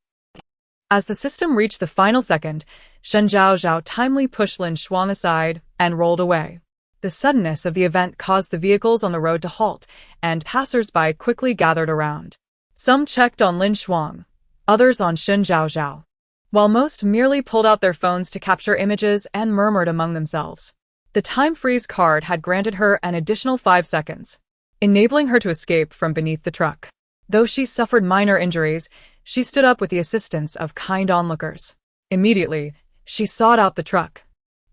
As the system reached the final second, Shen Zhaozhao timely pushed Lin Shuang aside and rolled away. The suddenness of the event caused the vehicles on the road to halt, and passers-by quickly gathered around. Some checked on Lin Shuang, others on Shen Zhaozhao, while most merely pulled out their phones to capture images and murmured among themselves. The time freeze card had granted her an additional 5 seconds, enabling her to escape from beneath the truck. Though she suffered minor injuries, she stood up with the assistance of kind onlookers. Immediately, she sought out the truck,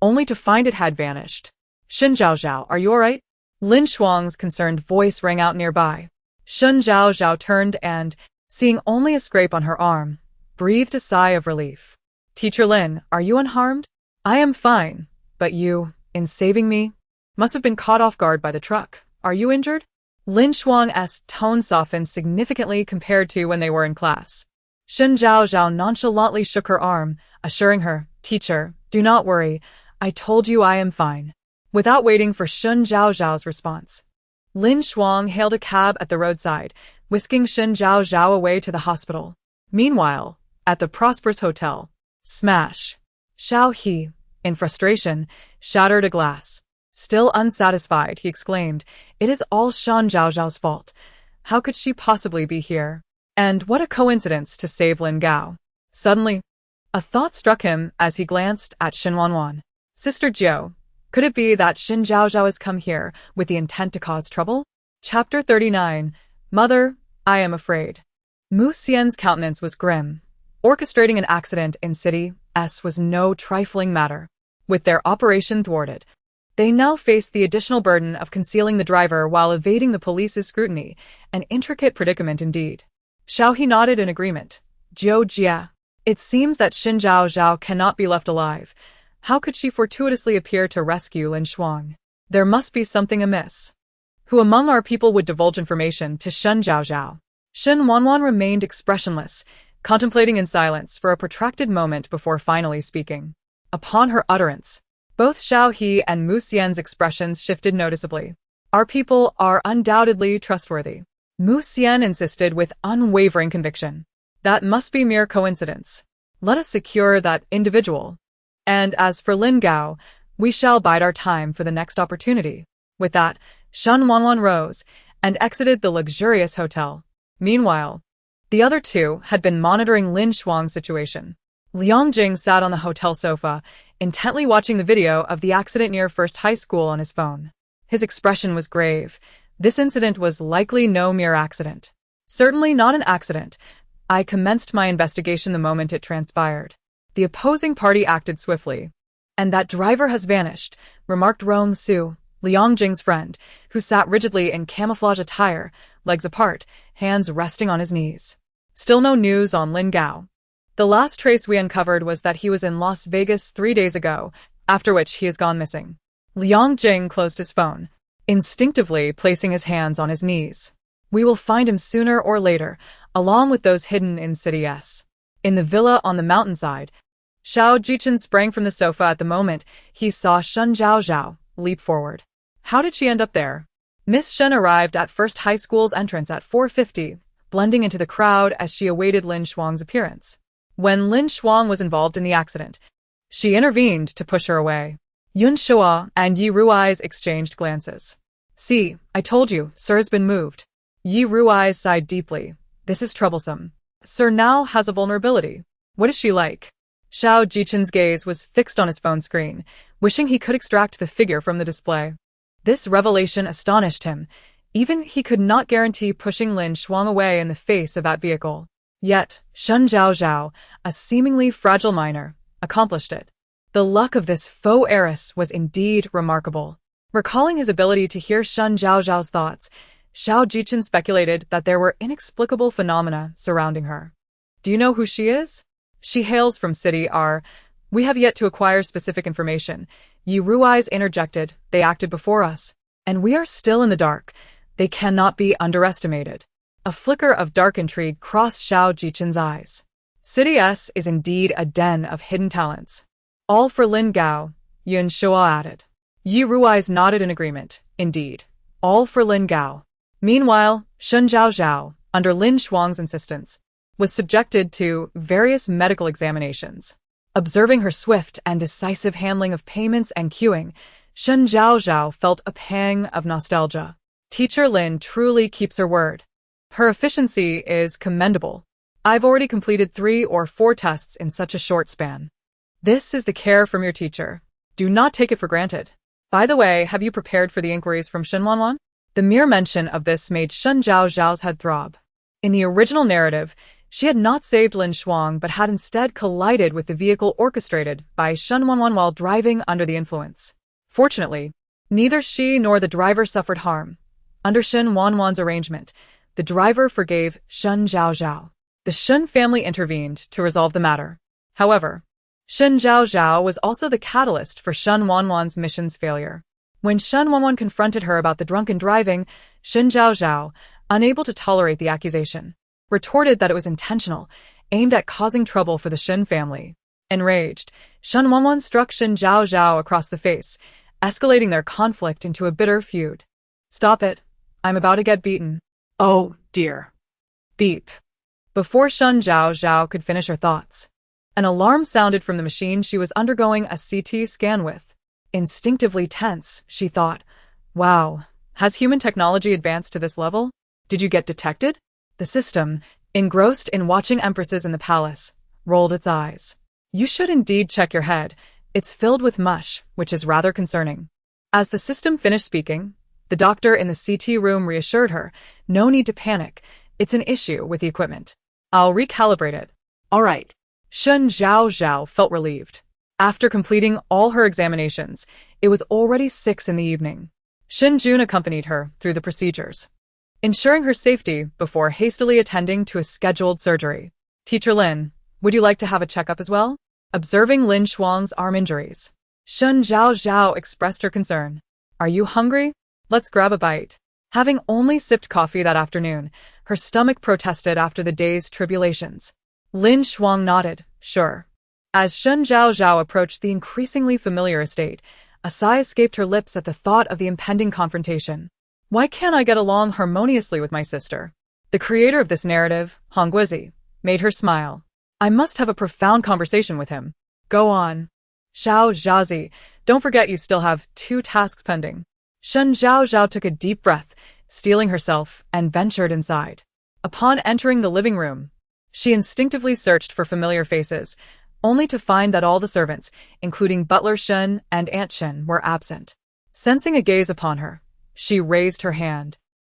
only to find it had vanished. "Shen Zhaozhao, are you all right?" Lin Shuang's concerned voice rang out nearby. Shen Zhaozhao turned and, seeing only a scrape on her arm, breathed a sigh of relief. "Teacher Lin, are you unharmed?" "I am fine, but you, in saving me, must have been caught off guard by the truck. Are you injured?" Lin Shuang's tone softened significantly compared to when they were in class. Shen Zhaozhao nonchalantly shook her arm, assuring her, "Teacher, do not worry. I told you I am fine." Without waiting for Shen Zhaozhao's response, Lin Shuang hailed a cab at the roadside, whisking Shen Zhaozhao away to the hospital. Meanwhile, at the prosperous hotel, smash! Xiao He, in frustration, shattered a glass. Still unsatisfied, he exclaimed, "It is all Shen Zhaozhao's fault. How could she possibly be here? And what a coincidence to save Lin Gao." Suddenly, a thought struck him as he glanced at Shen Wanwan. "Sister Jiao, could it be that Shen Zhaozhao has come here with the intent to cause trouble?" Chapter 39. Mother, I am afraid. Mu Xian's countenance was grim. Orchestrating an accident in City S was no trifling matter. With their operation thwarted, They now faced the additional burden of concealing the driver while evading the police's scrutiny, an intricate predicament indeed. Xiaohe nodded in agreement. Jiu Jia. It seems that Shen Zhaozhao cannot be left alive. How could she fortuitously appear to rescue Lin Shuang? There must be something amiss. Who among our people would divulge information to Shen Zhaozhao? Shen Wanwan remained expressionless, contemplating in silence for a protracted moment before finally speaking. Upon her utterance, both Xiaohe and Mu Xian's expressions shifted noticeably. Our people are undoubtedly trustworthy. Mu Xian insisted with unwavering conviction. That must be mere coincidence. Let us secure that individual. And as for Lin Gao, we shall bide our time for the next opportunity. With that, Shen Wanwan rose and exited the luxurious hotel. Meanwhile, the other two had been monitoring Lin Shuang's situation. Liang Jing sat on the hotel sofa, intently watching the video of the accident near First High School on his phone. His expression was grave. This incident was likely no mere accident. Certainly not an accident. I commenced my investigation the moment it transpired. The opposing party acted swiftly. And that driver has vanished, remarked Rong Su, Liang Jing's friend, who sat rigidly in camouflage attire, legs apart, hands resting on his knees. Still no news on Lin Gao. The last trace we uncovered was that he was in Las Vegas 3 days ago, after which he has gone missing. Liang Jing closed his phone, instinctively placing his hands on his knees. We will find him sooner or later, along with those hidden in City S. In the villa on the mountainside, Xiao Jichen sprang from the sofa at the moment he saw Shen Zhaozhao leap forward. How did she end up there? Miss Shen arrived at First High School's entrance at 4:50, blending into the crowd as she awaited Lin Shuang's appearance. When Lin Shuang was involved in the accident, she intervened to push her away. Yun Shua and Yi Rui's exchanged glances. See, I told you, Sir has been moved. Yi Rui sighed deeply. This is troublesome. Sir now has a vulnerability. What is she like? Xiao Jichen's gaze was fixed on his phone screen, wishing he could extract the figure from the display. This revelation astonished him. Even he could not guarantee pushing Lin Shuang away in the face of that vehicle. Yet, Shen Zhaozhao, a seemingly fragile minor, accomplished it. The luck of this faux heiress was indeed remarkable. Recalling his ability to hear Shen Zhaozhao's thoughts, Xiao Jichen speculated that there were inexplicable phenomena surrounding her. Do you know who she is? She hails from City R. We have yet to acquire specific information. Yi Rui's interjected, they acted before us. And we are still in the dark. They cannot be underestimated. A flicker of dark intrigue crossed Xiao Jichen's eyes. City S is indeed a den of hidden talents. All for Lin Gao, Yun Shua added. Yi Rui's nodded in agreement. Indeed. All for Lin Gao. Meanwhile, Shen Zhaozhao, under Lin Shuang's insistence, was subjected to various medical examinations. Observing her swift and decisive handling of payments and queuing, Shen Zhaozhao felt a pang of nostalgia. Teacher Lin truly keeps her word. Her efficiency is commendable. I've already completed 3 or 4 tests in such a short span. This is the care from your teacher. Do not take it for granted. By the way, have you prepared for the inquiries from Shen Wanwan? The mere mention of this made Shen Zhaozhao's head throb. In the original narrative, she had not saved Lin Shuang but had instead collided with the vehicle orchestrated by Shen Wanwan while driving under the influence. Fortunately, neither she nor the driver suffered harm. Under Shen Wanwan's arrangement, the driver forgave Shen Zhaozhao. The Shen family intervened to resolve the matter. However, Shen Zhaozhao was also the catalyst for Shen Wanwan's mission's failure. When Shen Wanwan confronted her about the drunken driving, Shen Zhaozhao, unable to tolerate the accusation, retorted that it was intentional, aimed at causing trouble for the Shen family. Enraged, Shen Wanwan struck Shen Zhaozhao across the face, escalating their conflict into a bitter feud. Stop it. I'm about to get beaten. Oh, dear. Beep. Before Shen Zhaozhao could finish her thoughts, an alarm sounded from the machine she was undergoing a CT scan with. Instinctively tense, she thought, wow, has human technology advanced to this level? Did you get detected? The system, engrossed in watching empresses in the palace, rolled its eyes. You should indeed check your head. It's filled with mush, which is rather concerning. As the system finished speaking, the doctor in the CT room reassured her, no need to panic. It's an issue with the equipment. I'll recalibrate it. All right. Shen Zhaozhao felt relieved. After completing all her examinations, it was already 6 in the evening. Shen Jun accompanied her through the procedures, ensuring her safety before hastily attending to a scheduled surgery. Teacher Lin, would you like to have a checkup as well? Observing Lin Shuang's arm injuries, Shen Zhaozhao expressed her concern. Are you hungry? Let's grab a bite. Having only sipped coffee that afternoon, her stomach protested after the day's tribulations. Lin Shuang nodded, sure. As Shen Zhaozhao approached the increasingly familiar estate, a sigh escaped her lips at the thought of the impending confrontation. Why can't I get along harmoniously with my sister? The creator of this narrative, Hong Guizi, made her smile. I must have a profound conversation with him. Go on. Xiao Zhazi, don't forget you still have 2 tasks pending. Shen Zhaozhao took a deep breath, steeling herself, and ventured inside. Upon entering the living room, she instinctively searched for familiar faces, only to find that all the servants, including Butler Shen and Aunt Shen, were absent. Sensing a gaze upon her, she raised her hand,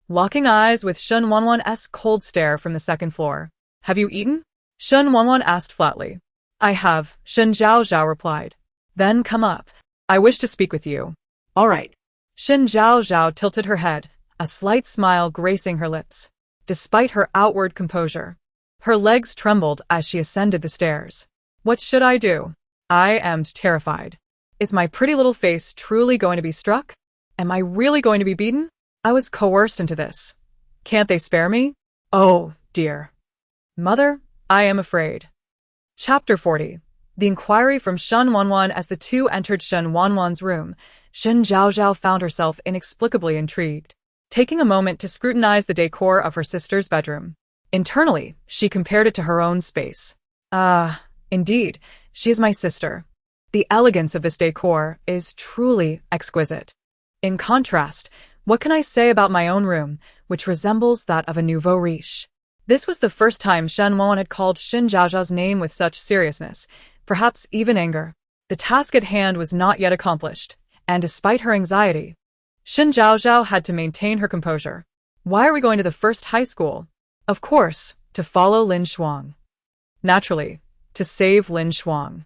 locking eyes with Shen Wanwan's cold stare from the second floor. Have you eaten? Shen Wanwan asked flatly. I have, Shen Zhaozhao replied. Then come up. I wish to speak with you. All right. Shen Zhaozhao tilted her head, a slight smile gracing her lips. Despite her outward composure, her legs trembled as she ascended the stairs. What should I do? I am terrified. Is my pretty little face truly going to be struck? Am I really going to be beaten? I was coerced into this. Can't they spare me? Oh, dear. Mother, I am afraid. Chapter 40. The inquiry from Shen Wanwan. As the two entered Shen Wanwan's room, Shen Zhaozhao found herself inexplicably intrigued. Taking a moment to scrutinize the decor of her sister's bedroom, internally, she compared it to her own space. Indeed, she is my sister. The elegance of this decor is truly exquisite. In contrast, what can I say about my own room, which resembles that of a nouveau riche? This was the first time Shen Wanwan had called Shen Zhaozhao's name with such seriousness, perhaps even anger. The task at hand was not yet accomplished, and despite her anxiety, Shen Zhaozhao had to maintain her composure. Why are we going to the first high school? Of course, to follow Lin Shuang. Naturally, to save Lin Shuang.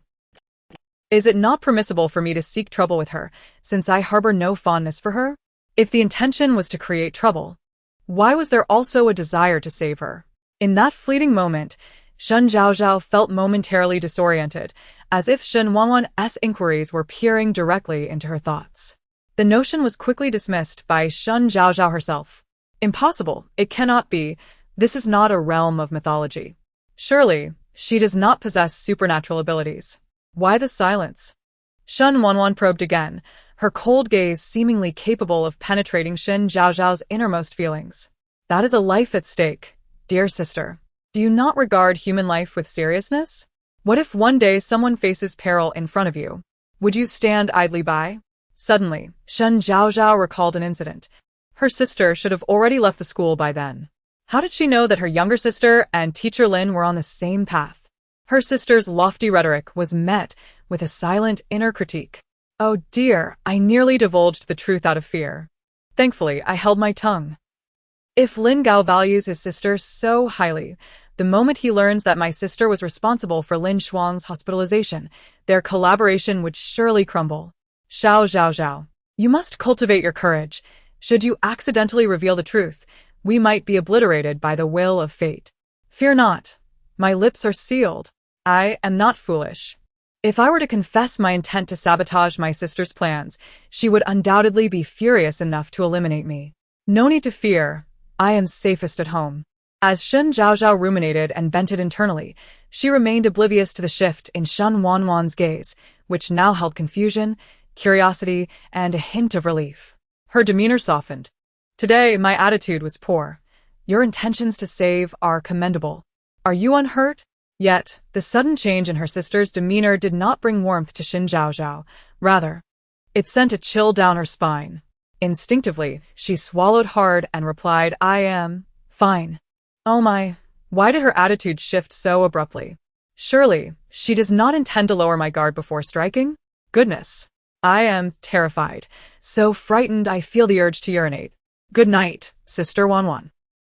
Is it not permissible for me to seek trouble with her, since I harbor no fondness for her? If the intention was to create trouble, why was there also a desire to save her? In that fleeting moment, Shen Zhaozhao felt momentarily disoriented, as if Shen Wanwan's inquiries were peering directly into her thoughts. The notion was quickly dismissed by Shen Zhaozhao herself. Impossible, it cannot be, this is not a realm of mythology. Surely, she does not possess supernatural abilities. Why the silence? Shen Wanwan probed again, her cold gaze seemingly capable of penetrating Shen Zhaozhao's innermost feelings. That is a life at stake, dear sister. Do you not regard human life with seriousness? What if one day someone faces peril in front of you? Would you stand idly by? Suddenly, Shen Zhaozhao recalled an incident. Her sister should have already left the school by then. How did she know that her younger sister and teacher Lin were on the same path? Her sister's lofty rhetoric was met with a silent inner critique. Oh dear, I nearly divulged the truth out of fear. Thankfully, I held my tongue. If Lin Gao values his sister so highly, the moment he learns that my sister was responsible for Lin Shuang's hospitalization, their collaboration would surely crumble. Xiao Zhaozhao, you must cultivate your courage. Should you accidentally reveal the truth, we might be obliterated by the will of fate. Fear not. My lips are sealed. I am not foolish. If I were to confess my intent to sabotage my sister's plans, she would undoubtedly be furious enough to eliminate me. No need to fear. I am safest at home. As Shen Zhaozhao ruminated and vented internally, she remained oblivious to the shift in Shen Wanwan's gaze, which now held confusion, curiosity, and a hint of relief. Her demeanor softened. Today, my attitude was poor. Your intentions to save are commendable. Are you unhurt? Yet, the sudden change in her sister's demeanor did not bring warmth to Shen Zhaozhao. Rather, it sent a chill down her spine. Instinctively, she swallowed hard and replied, I am fine. Oh my, why did her attitude shift so abruptly? Surely, she does not intend to lower my guard before striking? Goodness. I am terrified. So frightened I feel the urge to urinate. Good night, Sister Wanwan.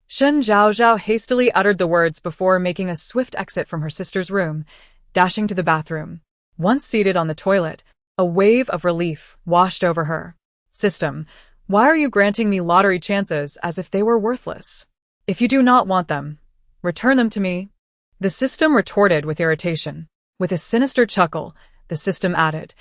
Shen Zhaozhao hastily uttered the words before making a swift exit from her sister's room, dashing to the bathroom. Once seated on the toilet, a wave of relief washed over her. System, why are you granting me lottery chances as if they were worthless? If you do not want them, return them to me. The system retorted with irritation. With a sinister chuckle, the system added,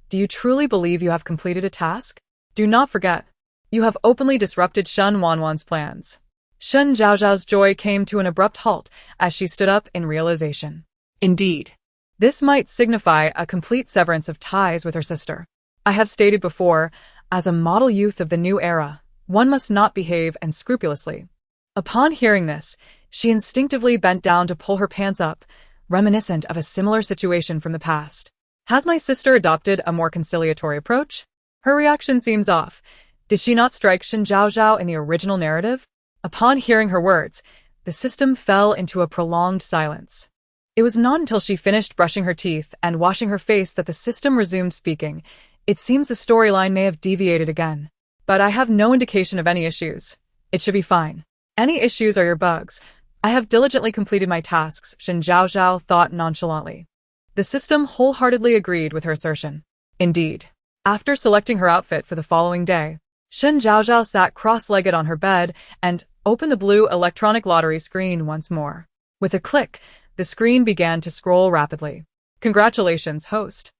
do you truly believe you have completed a task? Do not forget, you have openly disrupted Shen Wanwan's plans. Shen Zhaozhao's joy came to an abrupt halt as she stood up in realization. Indeed. This might signify a complete severance of ties with her sister. I have stated before, as a model youth of the new era, one must not behave unscrupulously. Upon hearing this, she instinctively bent down to pull her pants up, reminiscent of a similar situation from the past. Has my sister adopted a more conciliatory approach? Her reaction seems off. Did she not strike Shen Zhaozhao in the original narrative? Upon hearing her words, the system fell into a prolonged silence. It was not until she finished brushing her teeth and washing her face that the system resumed speaking. It seems the storyline may have deviated again. But I have no indication of any issues. It should be fine. Any issues are your bugs. I have diligently completed my tasks, Shen Zhaozhao thought nonchalantly. The system wholeheartedly agreed with her assertion. Indeed. After selecting her outfit for the following day, Shen Zhaozhao sat cross-legged on her bed and opened the blue electronic lottery screen once more. With a click, the screen began to scroll rapidly. Congratulations, host.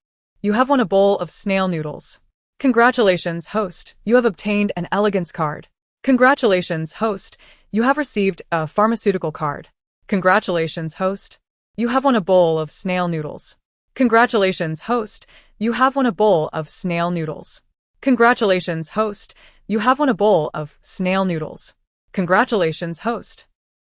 You have won a bowl of snail noodles. Congratulations, host. You have obtained an elegance card. Congratulations, host. You have received a pharmaceutical card. Congratulations, host. You have won a bowl of snail noodles. Congratulations, host. You have won a bowl of snail noodles. Congratulations, host. You have won a bowl of snail noodles. Congratulations, host.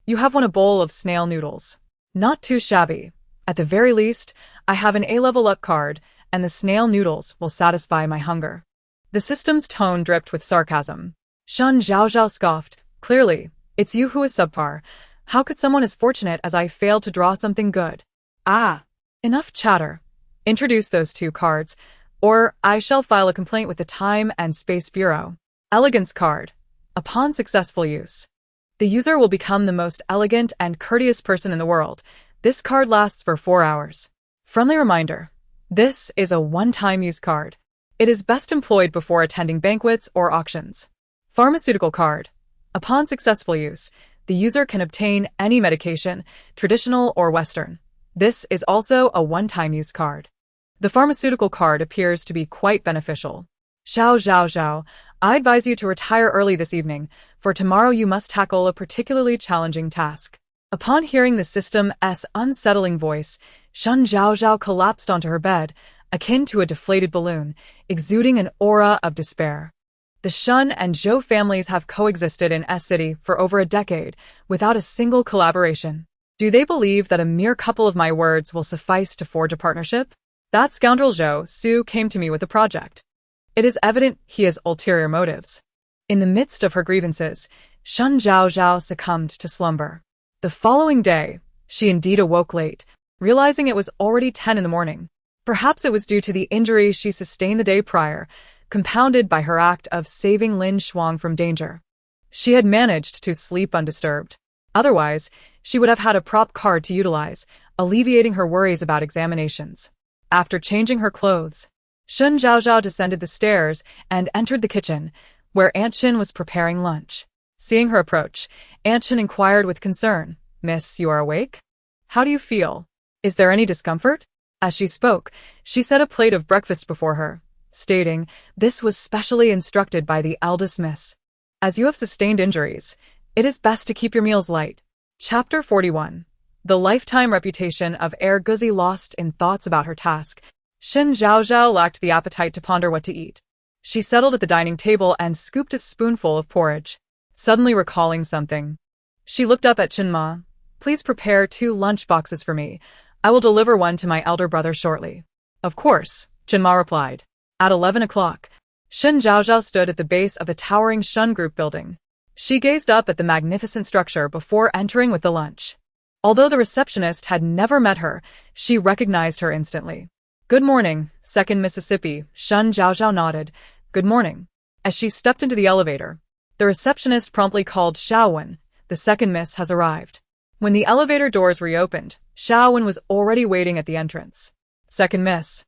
You have won a bowl of snail noodles. Not too shabby. At the very least, I have an A-level up card, and the snail noodles will satisfy my hunger. The system's tone dripped with sarcasm. Shen Zhaozhao scoffed. Clearly, it's you who is subpar. How could someone as fortunate as I fail to draw something good? Ah. Enough chatter. Introduce those two cards, or I shall file a complaint with the Time and Space Bureau. Elegance card. Upon successful use, the user will become the most elegant and courteous person in the world. This card lasts for 4 hours. Friendly reminder. This is a one-time use card. It is best employed before attending banquets or auctions. Pharmaceutical card. Upon successful use, the user can obtain any medication, traditional or Western. This is also a one-time use card. The pharmaceutical card appears to be quite beneficial. Shen Zhaozhao, I advise you to retire early this evening, for tomorrow you must tackle a particularly challenging task. Upon hearing the system's unsettling voice, Shen Zhaozhao collapsed onto her bed, akin to a deflated balloon, exuding an aura of despair. The Shen and Zhou families have coexisted in S-City for over a decade, without a single collaboration. Do they believe that a mere couple of my words will suffice to forge a partnership? That scoundrel Zhou Su came to me with a project. It is evident he has ulterior motives. In the midst of her grievances, Shen Zhaozhao succumbed to slumber. The following day, she indeed awoke late, realizing it was already 10 in the morning. Perhaps it was due to the injury she sustained the day prior, compounded by her act of saving Lin Shuang from danger. She had managed to sleep undisturbed. Otherwise, she would have had a prop card to utilize, alleviating her worries about examinations. After changing her clothes, Shen Zhaozhao descended the stairs and entered the kitchen, where Aunt Shin was preparing lunch. Seeing her approach, Aunt Shin inquired with concern, "Miss, you are awake? How do you feel? Is there any discomfort?" As she spoke, she set a plate of breakfast before her, stating, "This was specially instructed by the eldest miss. As you have sustained injuries, it is best to keep your meals light." Chapter 41. The lifetime reputation of Air Guzi lost in thoughts about her task. Shen Zhaozhao lacked the appetite to ponder what to eat. She settled at the dining table and scooped a spoonful of porridge. Suddenly recalling something, she looked up at Chenma. "Please prepare 2 lunch boxes for me. I will deliver one to my elder brother shortly." "Of course," Chenma replied. At 11 o'clock, Shen Zhaozhao stood at the base of a towering Shen Group building. She gazed up at the magnificent structure before entering with the lunch. Although the receptionist had never met her, she recognized her instantly. "Good morning, Second Mississippi," Shen Zhaozhao nodded. "Good morning." As she stepped into the elevator, the receptionist promptly called Xiaowen. "The second miss has arrived." When the elevator doors reopened, Xiaowen was already waiting at the entrance. Second miss.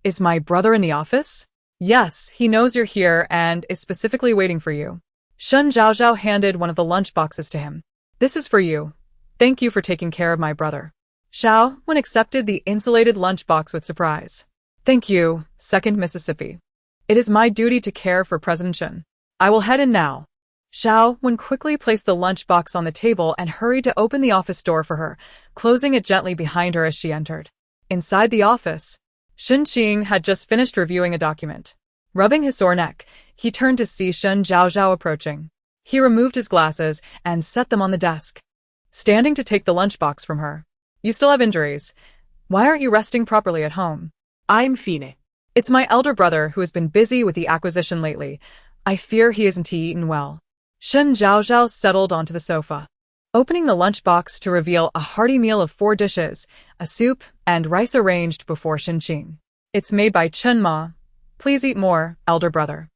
Is my brother in the office? Yes, he knows you're here and is specifically waiting for you. Shen Zhaozhao handed one of the lunch boxes to him. This is for you. Thank you for taking care of my brother. Xiao accepted the insulated lunchbox with surprise. Thank you, Second Mississippi. It is my duty to care for President Shen. I will head in now. Xiao quickly placed the lunchbox on the table and hurried to open the office door for her, closing it gently behind her as she entered. Inside the office, Shen Qing had just finished reviewing a document. Rubbing his sore neck, he turned to see Shen Zhaozhao approaching. He removed his glasses and set them on the desk, standing to take the lunchbox from her. You still have injuries. Why aren't you resting properly at home? I'm fine. It's my elder brother who has been busy with the acquisition lately. I fear he isn't eaten well. Shen Zhaozhao settled onto the sofa, opening the lunchbox to reveal a hearty meal of 4 dishes, a soup, and rice arranged before Shen Qing. It's made by Chen Ma. Please eat more, elder brother.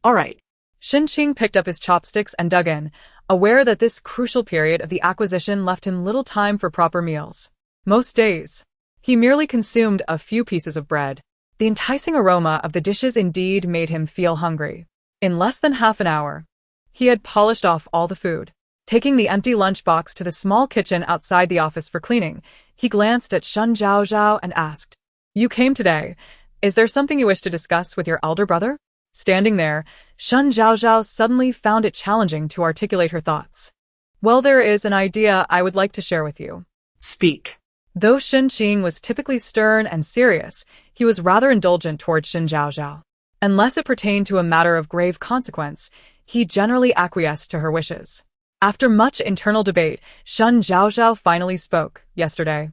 All right. Shen Qing picked up his chopsticks and dug in, aware that this crucial period of the acquisition left him little time for proper meals. Most days, he merely consumed a few pieces of bread. The enticing aroma of the dishes indeed made him feel hungry. In less than half an hour, he had polished off all the food. Taking the empty lunchbox to the small kitchen outside the office for cleaning, he glanced at Shen Zhaozhao and asked, You came today. Is there something you wish to discuss with your elder brother? Standing there, Shen Zhaozhao suddenly found it challenging to articulate her thoughts. Well, there is an idea I would like to share with you. Speak. Though Shen Qing was typically stern and serious, he was rather indulgent toward Shen Zhaozhao. Unless it pertained to a matter of grave consequence, he generally acquiesced to her wishes. After much internal debate, Shen Zhaozhao finally spoke yesterday.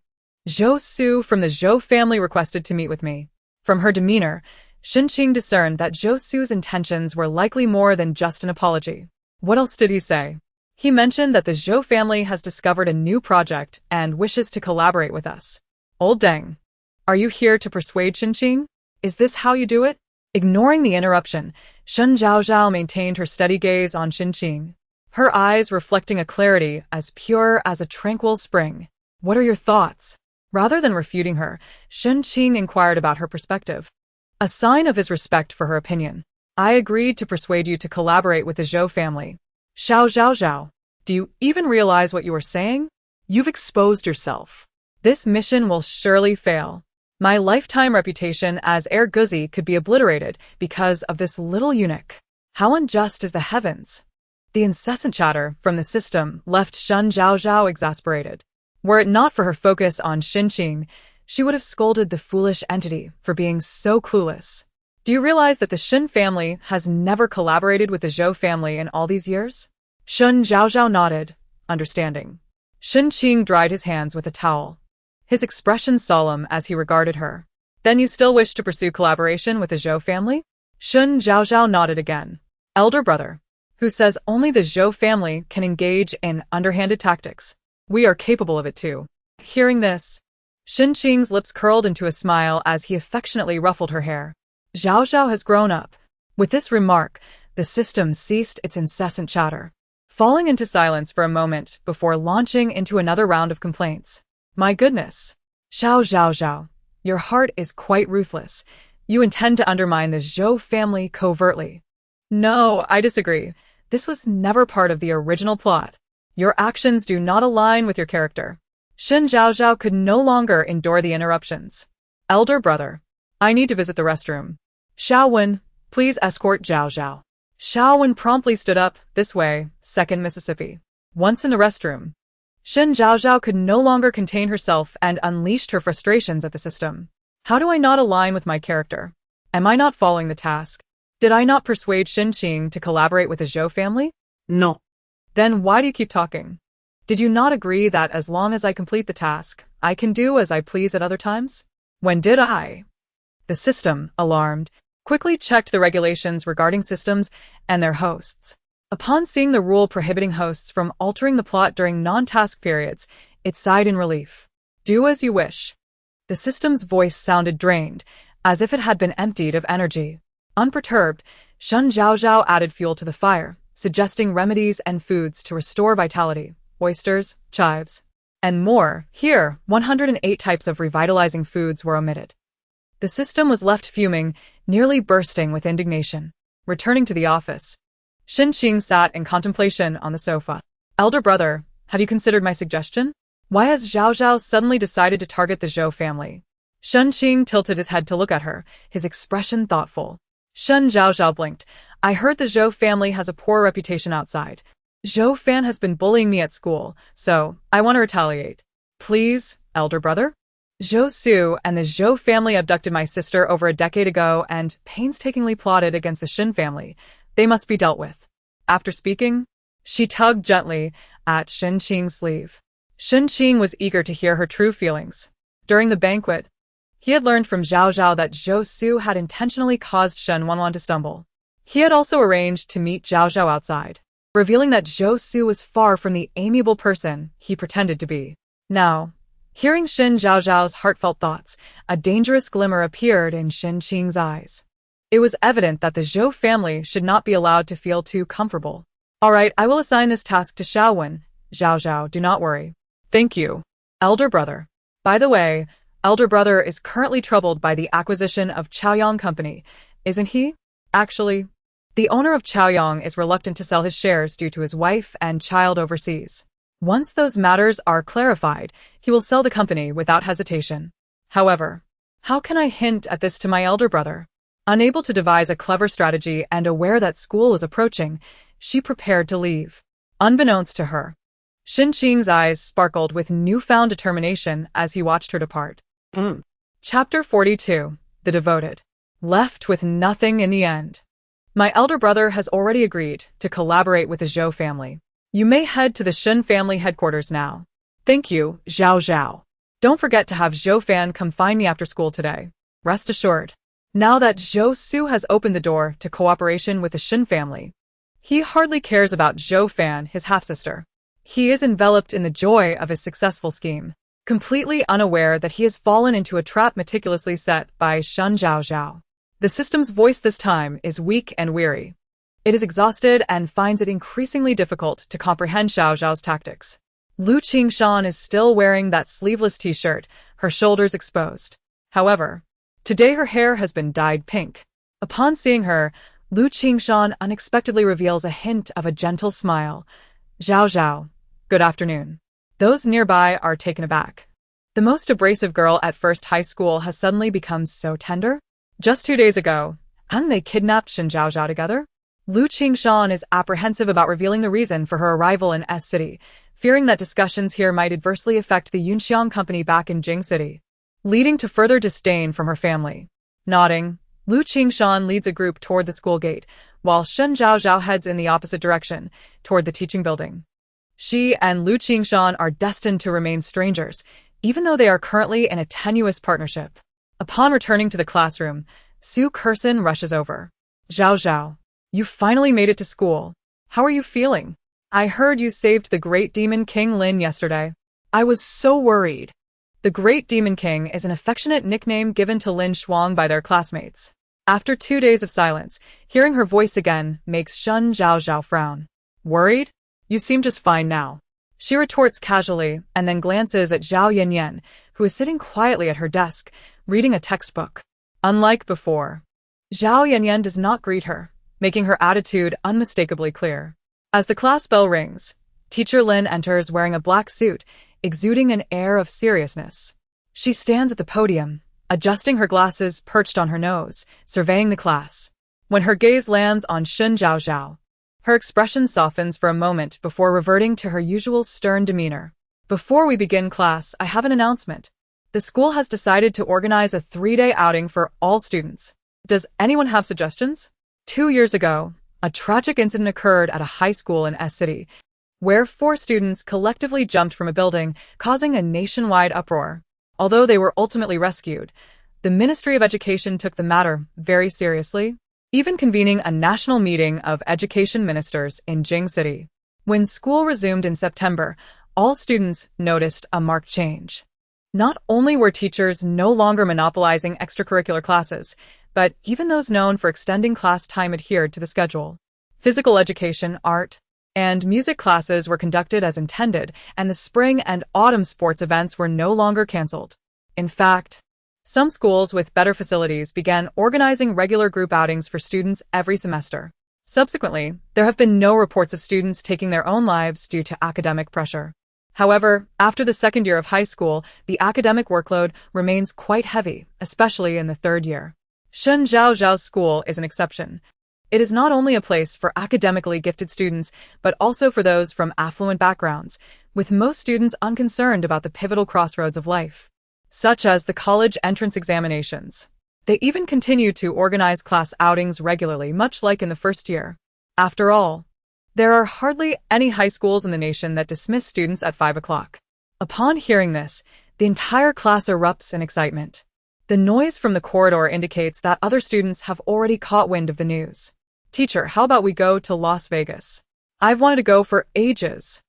Zhou Su from the Zhou family requested to meet with me. From her demeanor, Shen Qing discerned that Zhou Su's intentions were likely more than just an apology. What else did he say? He mentioned that the Zhou family has discovered a new project and wishes to collaborate with us. Old Deng, are you here to persuade Shen Qing? Is this how you do it? Ignoring the interruption, Shen Zhaozhao maintained her steady gaze on Shen Qing, her eyes reflecting a clarity as pure as a tranquil spring. What are your thoughts? Rather than refuting her, Shen Qing inquired about her perspective. A sign of his respect for her opinion. I agreed to persuade you to collaborate with the Zhou family. Zhaozhao, do you even realize what you are saying? You've exposed yourself. This mission will surely fail. My lifetime reputation as heir Guzi could be obliterated because of this little eunuch. How unjust is the heavens? The incessant chatter from the system left Shen Zhaozhao exasperated. Were it not for her focus on Shen Qing, she would have scolded the foolish entity for being so clueless. Do you realize that the Shen family has never collaborated with the Zhou family in all these years? Shen Zhaozhao nodded, understanding. Shen Qing dried his hands with a towel, his expression solemn as he regarded her. Then you still wish to pursue collaboration with the Zhou family? Shen Zhaozhao nodded again. Elder brother, who says only the Zhou family can engage in underhanded tactics. We are capable of it too. Hearing this, Shen Qing's lips curled into a smile as he affectionately ruffled her hair. Zhaozhao has grown up. With this remark, the system ceased its incessant chatter, falling into silence for a moment before launching into another round of complaints. My goodness. Zhaozhao, your heart is quite ruthless. You intend to undermine the Zhou family covertly. No, I disagree. This was never part of the original plot. Your actions do not align with your character. Shen Zhaozhao could no longer endure the interruptions. Elder brother, I need to visit the restroom. Xiaowen, please escort Zhaozhao. Xiaowen promptly stood up, this way, Second Mississippi. Once in the restroom, Shen Zhaozhao could no longer contain herself and unleashed her frustrations at the system. How do I not align with my character? Am I not following the task? Did I not persuade Shen Qing to collaborate with the Zhou family? No. Then why do you keep talking? Did you not agree that as long as I complete the task, I can do as I please at other times? When did I? The system, alarmed, quickly checked the regulations regarding systems and their hosts. Upon seeing the rule prohibiting hosts from altering the plot during non-task periods, it sighed in relief. Do as you wish. The system's voice sounded drained, as if it had been emptied of energy. Unperturbed, Shen Zhaozhao added fuel to the fire, suggesting remedies and foods to restore vitality. Oysters, chives, and more. Here, 108 types of revitalizing foods were omitted. The system was left fuming, nearly bursting with indignation. Returning to the office, Shen Qing sat in contemplation on the sofa. Elder brother, have you considered my suggestion? Why has Zhaozhao suddenly decided to target the Zhou family? Shen Qing tilted his head to look at her, his expression thoughtful. Shen Zhaozhao blinked. I heard the Zhou family has a poor reputation outside. Zhou fan has been bullying me at school, so I want to retaliate. Please, elder brother? Zhou Su and the Zhou family abducted my sister over a decade ago and painstakingly plotted against the Shen family. They must be dealt with. After speaking, she tugged gently at Shen Qing's sleeve. Shen Qing was eager to hear her true feelings. During the banquet, he had learned from Zhaozhao that Zhou Su had intentionally caused Shen Wanwan to stumble. He had also arranged to meet Zhaozhao outside, revealing that Zhou Su was far from the amiable person he pretended to be. Now, hearing Shen Zhaozhao's heartfelt thoughts, a dangerous glimmer appeared in Shen Qing's eyes. It was evident that the Zhou family should not be allowed to feel too comfortable. All right, I will assign this task to Xiaowen. Zhaozhao, do not worry. Thank you, elder brother. By the way, elder brother is currently troubled by the acquisition of Chaoyang Company, isn't he? Actually, the owner of Chaoyang is reluctant to sell his shares due to his wife and child overseas. Once those matters are clarified, he will sell the company without hesitation. However, how can I hint at this to my elder brother? Unable to devise a clever strategy and aware that school was approaching, she prepared to leave. Unbeknownst to her, Shen Qing's eyes sparkled with newfound determination as he watched her depart. Chapter 42. The Devoted. Left with nothing in the end. My elder brother has already agreed to collaborate with the Zhou family. You may head to the Shen family headquarters now. Thank you, Zhaozhao. Don't forget to have Zhou fan come find me after school today. Rest assured, now that Zhou Su has opened the door to cooperation with the Shen family, he hardly cares about Zhou fan, his half-sister. He is enveloped in the joy of his successful scheme, completely unaware that he has fallen into a trap meticulously set by Shen Zhaozhao. The system's voice this time is weak and weary. It is exhausted and finds it increasingly difficult to comprehend Zhaozhao's tactics. Lu Qingshan is still wearing that sleeveless t-shirt, her shoulders exposed. However, today her hair has been dyed pink. Upon seeing her, Lu Qingshan unexpectedly reveals a hint of a gentle smile. Zhaozhao, good afternoon. Those nearby are taken aback. The most abrasive girl at First High School has suddenly become so tender? Just 2 days ago, hadn't they kidnapped Shen Zhaozhao together? Lu Qingshan is apprehensive about revealing the reason for her arrival in S City, fearing that discussions here might adversely affect the Yunxiang company back in Jing City, leading to further disdain from her family. Nodding, Lu Qingshan leads a group toward the school gate, while Shen Zhaozhao heads in the opposite direction, toward the teaching building. She and Lu Qingshan are destined to remain strangers, even though they are currently in a tenuous partnership. Upon returning to the classroom, Su Kersen rushes over. Zhaozhao, you finally made it to school. How are you feeling? I heard you saved the Great Demon King Lin yesterday. I was so worried. The Great Demon King is an affectionate nickname given to Lin Shuang by their classmates. After 2 days of silence, hearing her voice again makes Shen Zhaozhao frown. Worried? You seem just fine now. She retorts casually and then glances at Zhao Yanyan, who is sitting quietly at her desk, reading a textbook. Unlike before, Zhao Yanyan does not greet her, making her attitude unmistakably clear. As the class bell rings, Teacher Lin enters wearing a black suit, exuding an air of seriousness. She stands at the podium, adjusting her glasses perched on her nose, surveying the class. When her gaze lands on Shen Zhaozhao, her expression softens for a moment before reverting to her usual stern demeanor. Before we begin class, I have an announcement. The school has decided to organize a 3-day outing for all students. Does anyone have suggestions? 2 years ago, a tragic incident occurred at a high school in S City, where 4 students collectively jumped from a building, causing a nationwide uproar. Although they were ultimately rescued, the Ministry of Education took the matter very seriously, even convening a national meeting of education ministers in Jing City. When school resumed in September, all students noticed a marked change. Not only were teachers no longer monopolizing extracurricular classes, but even those known for extending class time adhered to the schedule. Physical education, art, and music classes were conducted as intended, and the spring and autumn sports events were no longer canceled. In fact, Some schools with better facilities began organizing regular group outings for students every semester. Subsequently, there have been no reports of students taking their own lives due to academic pressure. However, after the second year of high school, the academic workload remains quite heavy, especially in the third year. Shen Zhaozhao School is an exception. It is not only a place for academically gifted students, but also for those from affluent backgrounds, with most students unconcerned about the pivotal crossroads of life, such as the college entrance examinations. They even continue to organize class outings regularly, much like in the first year. After all, there are hardly any high schools in the nation that dismiss students at 5 o'clock. Upon hearing this, the entire class erupts in excitement. The noise from the corridor indicates that other students have already caught wind of the news. Teacher, how about we go to Las Vegas? I've wanted to go for ages.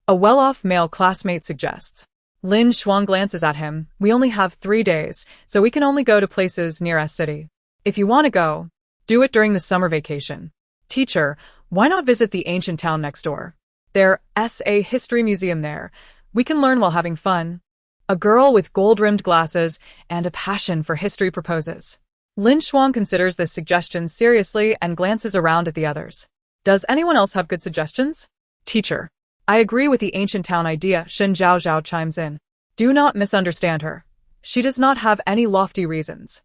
A well-off male classmate suggests. Lin Xuan glances at him. We only have 3 days, so we can only go to places near S City. If you want to go, do it during the summer vacation. Teacher, why not visit the ancient town next door? There's a history museum there. We can learn while having fun. A girl with gold-rimmed glasses and a passion for history proposes. Lin Xuan considers this suggestion seriously and glances around at the others. Does anyone else have good suggestions? Teacher, I agree with the ancient town idea, Shen Zhaozhao chimes in. Do not misunderstand her. She does not have any lofty reasons.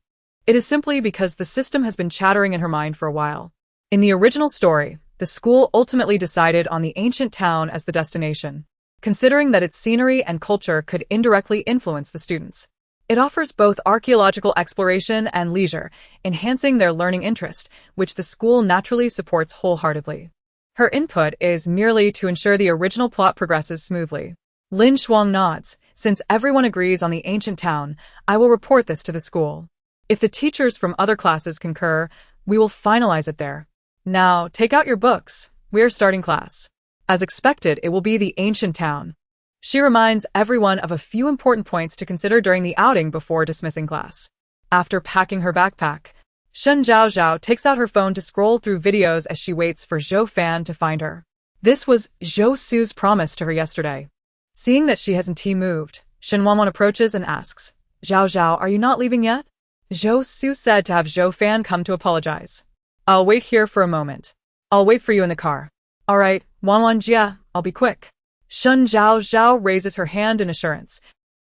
It is simply because the system has been chattering in her mind for a while. In the original story, the school ultimately decided on the ancient town as the destination, considering that its scenery and culture could indirectly influence the students. It offers both archaeological exploration and leisure, enhancing their learning interest, which the school naturally supports wholeheartedly. Her input is merely to ensure the original plot progresses smoothly. Lin Xuan nods. Since everyone agrees on the ancient town, I will report this to the school. If the teachers from other classes concur, we will finalize it there. Now, take out your books. We are starting class. As expected, it will be the ancient town. She reminds everyone of a few important points to consider during the outing before dismissing class. After packing her backpack, Shen Zhaozhao takes out her phone to scroll through videos as she waits for Zhou Fan to find her. This was Zhou Su's promise to her yesterday. Seeing that she hasn't moved, Shen Wanwan approaches and asks, Zhaozhao, are you not leaving yet? Zhou Su said to have Zhou Fan come to apologize. I'll wait here for a moment. I'll wait for you in the car. All right, Wanwan Jia, I'll be quick. Shen Zhaozhao raises her hand in assurance,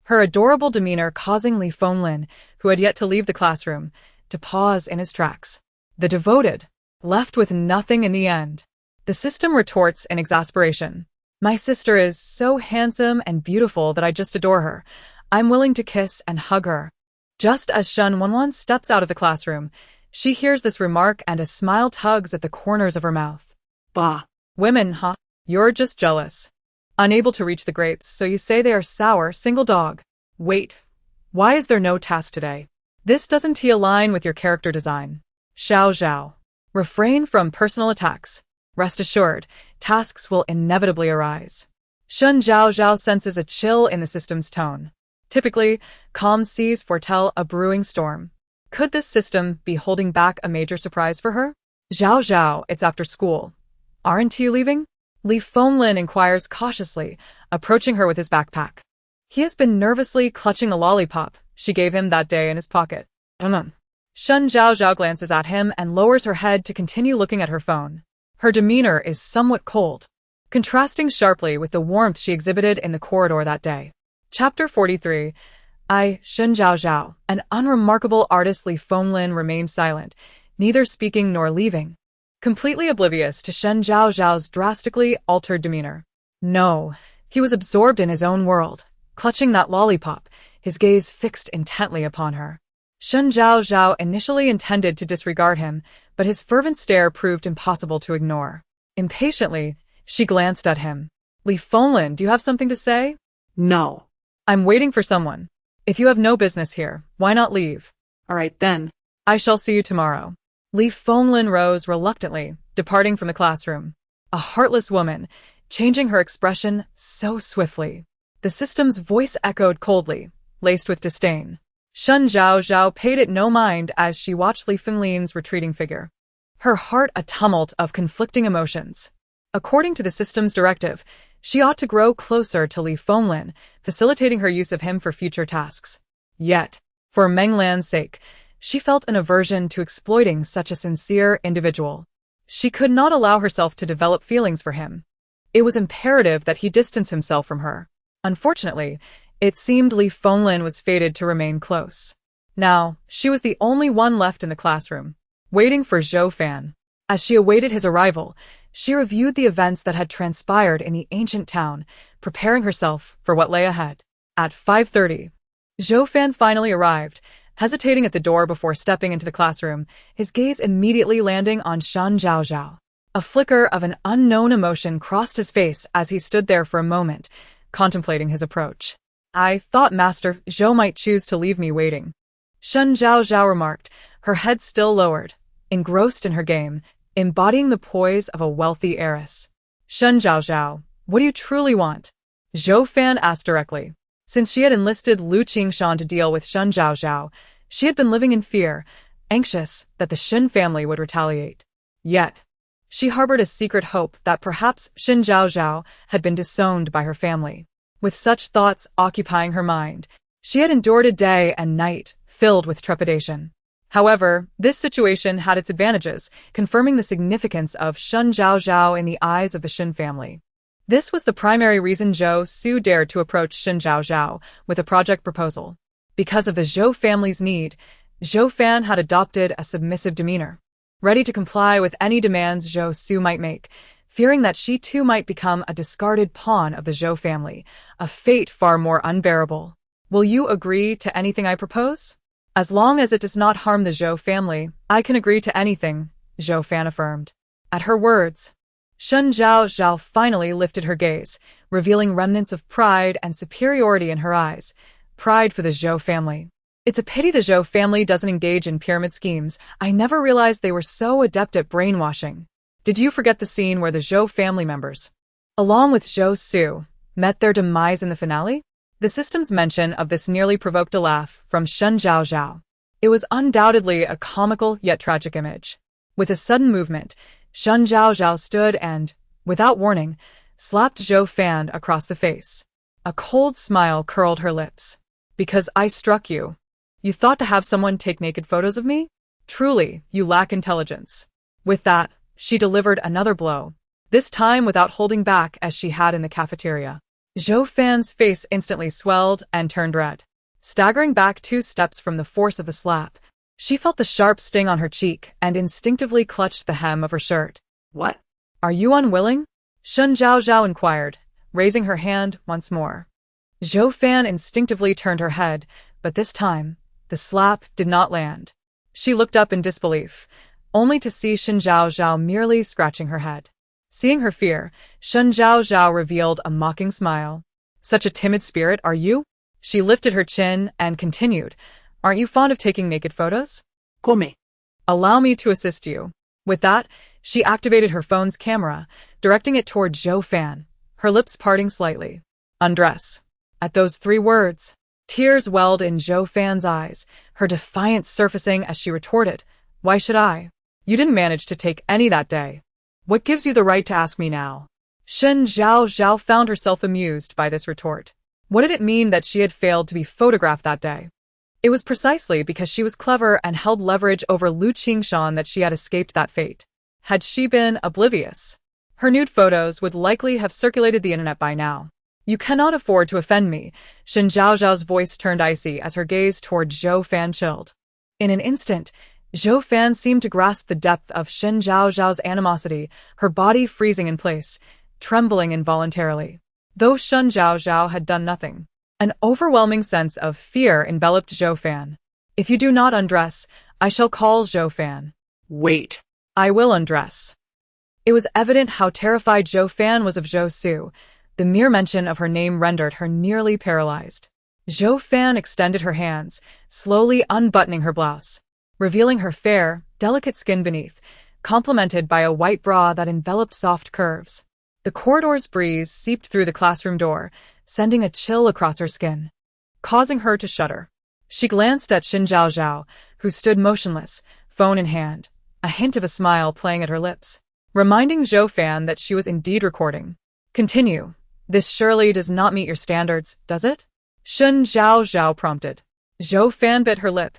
her adorable demeanor causing Li Fenglin, who had yet to leave the classroom, to pause in his tracks. The devoted, left with nothing in the end. The system retorts in exasperation. My sister is so handsome and beautiful that I just adore her. I'm willing to kiss and hug her. Just as Shen Wanwan steps out of the classroom, she hears this remark and a smile tugs at the corners of her mouth. Bah. Women, huh? You're just jealous. Unable to reach the grapes, so you say they are sour, single dog. Wait. Why is there no task today? This doesn't align with your character design. Zhao. Refrain from personal attacks. Rest assured, tasks will inevitably arise. Shen Zhaozhao senses a chill in the system's tone. Typically, calm seas foretell a brewing storm. Could this system be holding back a major surprise for her? Zhao, it's after school. Aren't you leaving? Li Fenglin inquires cautiously, approaching her with his backpack. He has been nervously clutching a lollipop she gave him that day in his pocket. Shen Zhaozhao glances at him and lowers her head to continue looking at her phone. Her demeanor is somewhat cold, contrasting sharply with the warmth she exhibited in the corridor that day. Chapter 43. Shen Zhaozhao, an unremarkable artist. Li Fenglin remained silent, neither speaking nor leaving, completely oblivious to Shen Zhaozhao's drastically altered demeanor. No, he was absorbed in his own world, clutching that lollipop, his gaze fixed intently upon her. Shen Zhaozhao initially intended to disregard him, but his fervent stare proved impossible to ignore. Impatiently, she glanced at him. Li Fenglin, do you have something to say? No. I'm waiting for someone. If you have no business here, why not leave? All right then. I shall see you tomorrow. Li Fenglin rose reluctantly, departing from the classroom. A heartless woman, changing her expression so swiftly. The system's voice echoed coldly, laced with disdain. Shen Zhaozhao paid it no mind as she watched Li Fenglin's retreating figure. Her heart a tumult of conflicting emotions. According to the system's directive, she ought to grow closer to Li Fenglin, facilitating her use of him for future tasks. Yet, For Meng Lan's sake, she felt an aversion to exploiting such a sincere individual. She could not allow herself to develop feelings for him. It was imperative that he distance himself from her. Unfortunately, it seemed Li Fenglin was fated to remain close. Now, she was the only one left in the classroom, waiting for Zhou Fan. As she awaited his arrival, she reviewed the events that had transpired in the ancient town, preparing herself for what lay ahead. At 5:30, Zhou Fan finally arrived, hesitating at the door before stepping into the classroom, his gaze immediately landing on Shen Zhaozhao. A flicker of an unknown emotion crossed his face as he stood there for a moment, contemplating his approach. "I thought Master Zhou might choose to leave me waiting," Shen Zhaozhao remarked, her head still lowered, engrossed in her game, embodying the poise of a wealthy heiress. "Shen Zhaozhao, what do you truly want?" Zhou Fan asked directly. Since she had enlisted Lu Qingshan to deal with Shen Zhaozhao, she had been living in fear, anxious that the Shen family would retaliate. Yet, she harbored a secret hope that perhaps Shen Zhaozhao had been disowned by her family. With such thoughts occupying her mind, she had endured a day and night filled with trepidation. However, this situation had its advantages, confirming the significance of Shen Zhaozhao in the eyes of the Shen family. This was the primary reason Zhou Su dared to approach Shen Zhaozhao with a project proposal. Because of the Zhou family's need, Zhou Fan had adopted a submissive demeanor, ready to comply with any demands Zhou Su might make, fearing that she too might become a discarded pawn of the Zhou family, a fate far more unbearable. "Will you agree to anything I propose?" "As long as it does not harm the Zhou family, I can agree to anything," Zhou Fan affirmed. At her words, Shen Zhaozhao finally lifted her gaze, revealing remnants of pride and superiority in her eyes. Pride for the Zhou family. "It's a pity the Zhou family doesn't engage in pyramid schemes. I never realized they were so adept at brainwashing. Did you forget the scene where the Zhou family members, along with Zhou Su, met their demise in the finale?" The system's mention of this nearly provoked a laugh from Shen Zhaozhao. It was undoubtedly a comical yet tragic image. With a sudden movement, Shen Zhaozhao stood and, without warning, slapped Zhou Fan across the face. A cold smile curled her lips. "Because I struck you. You thought to have someone take naked photos of me? Truly, you lack intelligence." With that, she delivered another blow, this time without holding back as she had in the cafeteria. Zhou Fan's face instantly swelled and turned red. Staggering back 2 steps from the force of the slap, she felt the sharp sting on her cheek and instinctively clutched the hem of her shirt. "What? Are you unwilling?" Shen Zhaozhao inquired, raising her hand once more. Zhou Fan instinctively turned her head, but this time, the slap did not land. She looked up in disbelief, only to see Shen Zhaozhao merely scratching her head. Seeing her fear, Shen Zhaozhao revealed a mocking smile. "Such a timid spirit, are you?" She lifted her chin and continued, "Aren't you fond of taking naked photos? Come. Allow me to assist you." With that, she activated her phone's camera, directing it toward Zhou Fan, her lips parting slightly. "Undress." At those 3 words, tears welled in Zhou Fan's eyes, her defiance surfacing as she retorted, "Why should I? You didn't manage to take any that day. What gives you the right to ask me now?" Shen Zhaozhao found herself amused by this retort. What did it mean that she had failed to be photographed that day? It was precisely because she was clever and held leverage over Lu Qingshan that she had escaped that fate. Had she been oblivious, her nude photos would likely have circulated the internet by now. "You cannot afford to offend me." Shen Zhaozhao's voice turned icy as her gaze toward Zhou Fan chilled. In an instant, Zhou Fan seemed to grasp the depth of Shen Zhaozhao's animosity, her body freezing in place, trembling involuntarily. Though Shen Zhaozhao had done nothing, an overwhelming sense of fear enveloped Zhou Fan. "If you do not undress, I shall call Zhou Fan." "Wait." "I will undress." It was evident how terrified Zhou Fan was of Zhou Su. The mere mention of her name rendered her nearly paralyzed. Zhou Fan extended her hands, slowly unbuttoning her blouse, revealing her fair, delicate skin beneath, complemented by a white bra that enveloped soft curves. The corridor's breeze seeped through the classroom door, sending a chill across her skin, causing her to shudder. She glanced at Shen Zhaozhao, who stood motionless, phone in hand, a hint of a smile playing at her lips, reminding Zhou Fan that she was indeed recording. "Continue. This surely does not meet your standards, does it?" Shen Zhaozhao prompted. Zhou Fan bit her lip,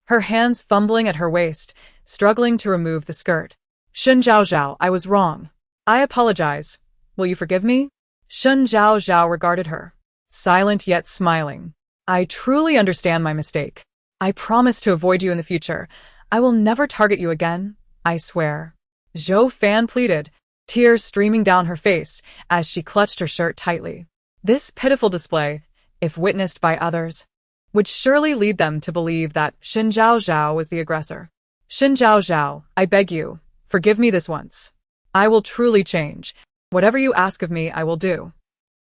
her hands fumbling at her waist, struggling to remove the skirt. Shen Zhaozhao, I was wrong. I apologize. Will you forgive me? Shen Zhaozhao regarded her, silent yet smiling. I truly understand my mistake. I promise to avoid you in the future. I will never target you again, I swear. Zhou Fan pleaded, tears streaming down her face as she clutched her shirt tightly. This pitiful display, if witnessed by others, would surely lead them to believe that Shen Zhaozhao was the aggressor. Shen Zhaozhao, I beg you, forgive me this once. I will truly change. Whatever you ask of me, I will do.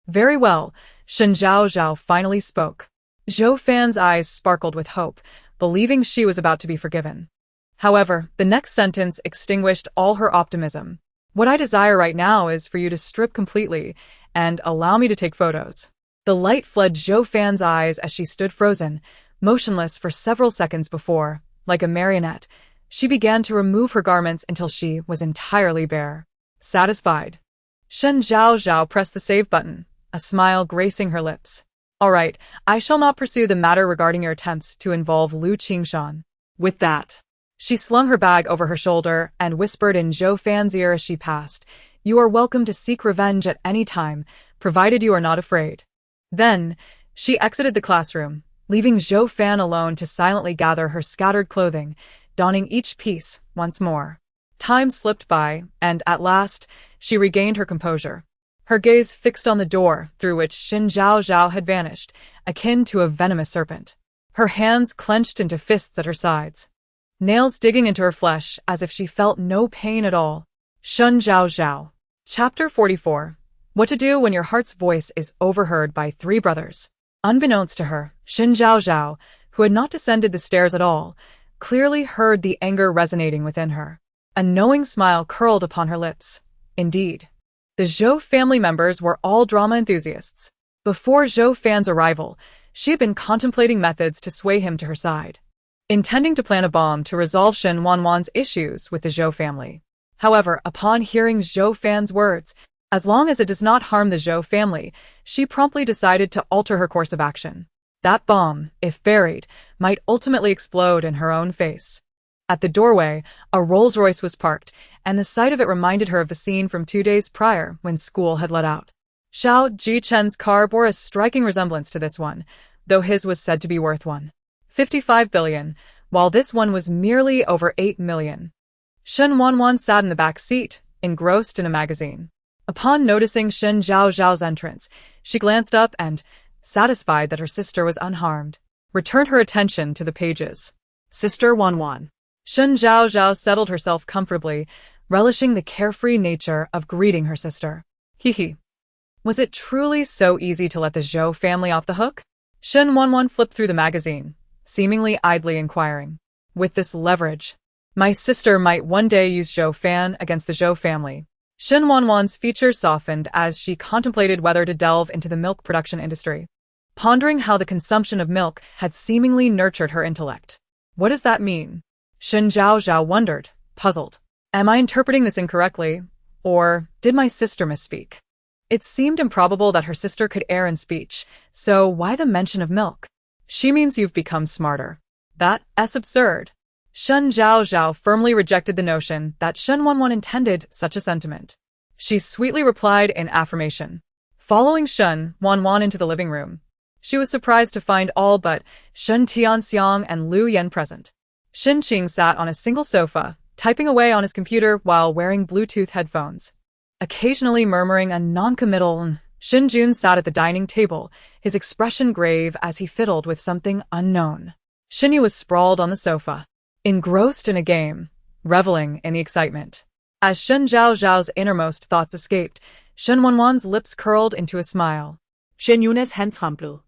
Very well, Shen Zhaozhao finally spoke. Zhou Fan's eyes sparkled with hope, believing she was about to be forgiven. However, the next sentence extinguished all her optimism. What I desire right now is for you to strip completely and allow me to take photos. The light fled Zhou Fan's eyes as she stood frozen, motionless for several seconds before, like a marionette, she began to remove her garments until she was entirely bare. Satisfied, Shen Zhaozhao pressed the save button, a smile gracing her lips. All right, I shall not pursue the matter regarding your attempts to involve Lu Qingshan. With that, she slung her bag over her shoulder and whispered in Zhou Fan's ear as she passed, You are welcome to seek revenge at any time, provided you are not afraid. Then, she exited the classroom, leaving Zhou Fan alone to silently gather her scattered clothing, donning each piece once more. Time slipped by, and at last, she regained her composure. Her gaze fixed on the door through which Shen Zhaozhao had vanished, akin to a venomous serpent. Her hands clenched into fists at her sides, nails digging into her flesh as if she felt no pain at all. Shen Zhaozhao. Chapter 44. What to do when your heart's voice is overheard by three brothers. Unbeknownst to her, Shen Zhaozhao, who had not descended the stairs at all, clearly heard the anger resonating within her. A knowing smile curled upon her lips. Indeed, the Zhou family members were all drama enthusiasts. Before Zhou Fan's arrival, she had been contemplating methods to sway him to her side, intending to plant a bomb to resolve Shen Wanwan's issues with the Zhou family. However, upon hearing Zhou Fan's words, as long as it does not harm the Zhou family, she promptly decided to alter her course of action. That bomb, if buried, might ultimately explode in her own face. At the doorway, a Rolls-Royce was parked, and the sight of it reminded her of the scene from 2 days prior when school had let out. Xiao Jichen's car bore a striking resemblance to this one, though his was said to be worth $1.55 billion, while this one was merely over $8 million. Shen Wanwan sat in the back seat, engrossed in a magazine. Upon noticing Shen Zhaozhao's entrance, she glanced up and, satisfied that her sister was unharmed, returned her attention to the pages. Sister Wanwan. Shen Zhaozhao settled herself comfortably, relishing the carefree nature of greeting her sister. Hee. Was it truly so easy to let the Zhou family off the hook? Shen Wanwan flipped through the magazine, seemingly idly inquiring. With this leverage, my sister might one day use Zhou Fan against the Zhou family. Shen Wanwan's features softened as she contemplated whether to delve into the milk production industry, pondering how the consumption of milk had seemingly nurtured her intellect. What does that mean? Shen Zhaozhao wondered, puzzled. Am I interpreting this incorrectly, or did my sister misspeak? It seemed improbable that her sister could err in speech, so why the mention of milk? She means you've become smarter. That's absurd. Shen Zhaozhao firmly rejected the notion that Shen Wanwan intended such a sentiment. She sweetly replied in affirmation. Following Shen Wanwan into the living room, she was surprised to find all but Shen Tianxiang and Lu Yan present. Shen Qing sat on a single sofa, typing away on his computer while wearing Bluetooth headphones. Occasionally murmuring a non-committal, Shen Jun sat at the dining table, his expression grave as he fiddled with something unknown. Shen Yu was sprawled on the sofa, engrossed in a game, reveling in the excitement. As Shen Zhaozhao's innermost thoughts escaped, Shen Wanwan's lips curled into a smile. Shen Yun's hand trembled,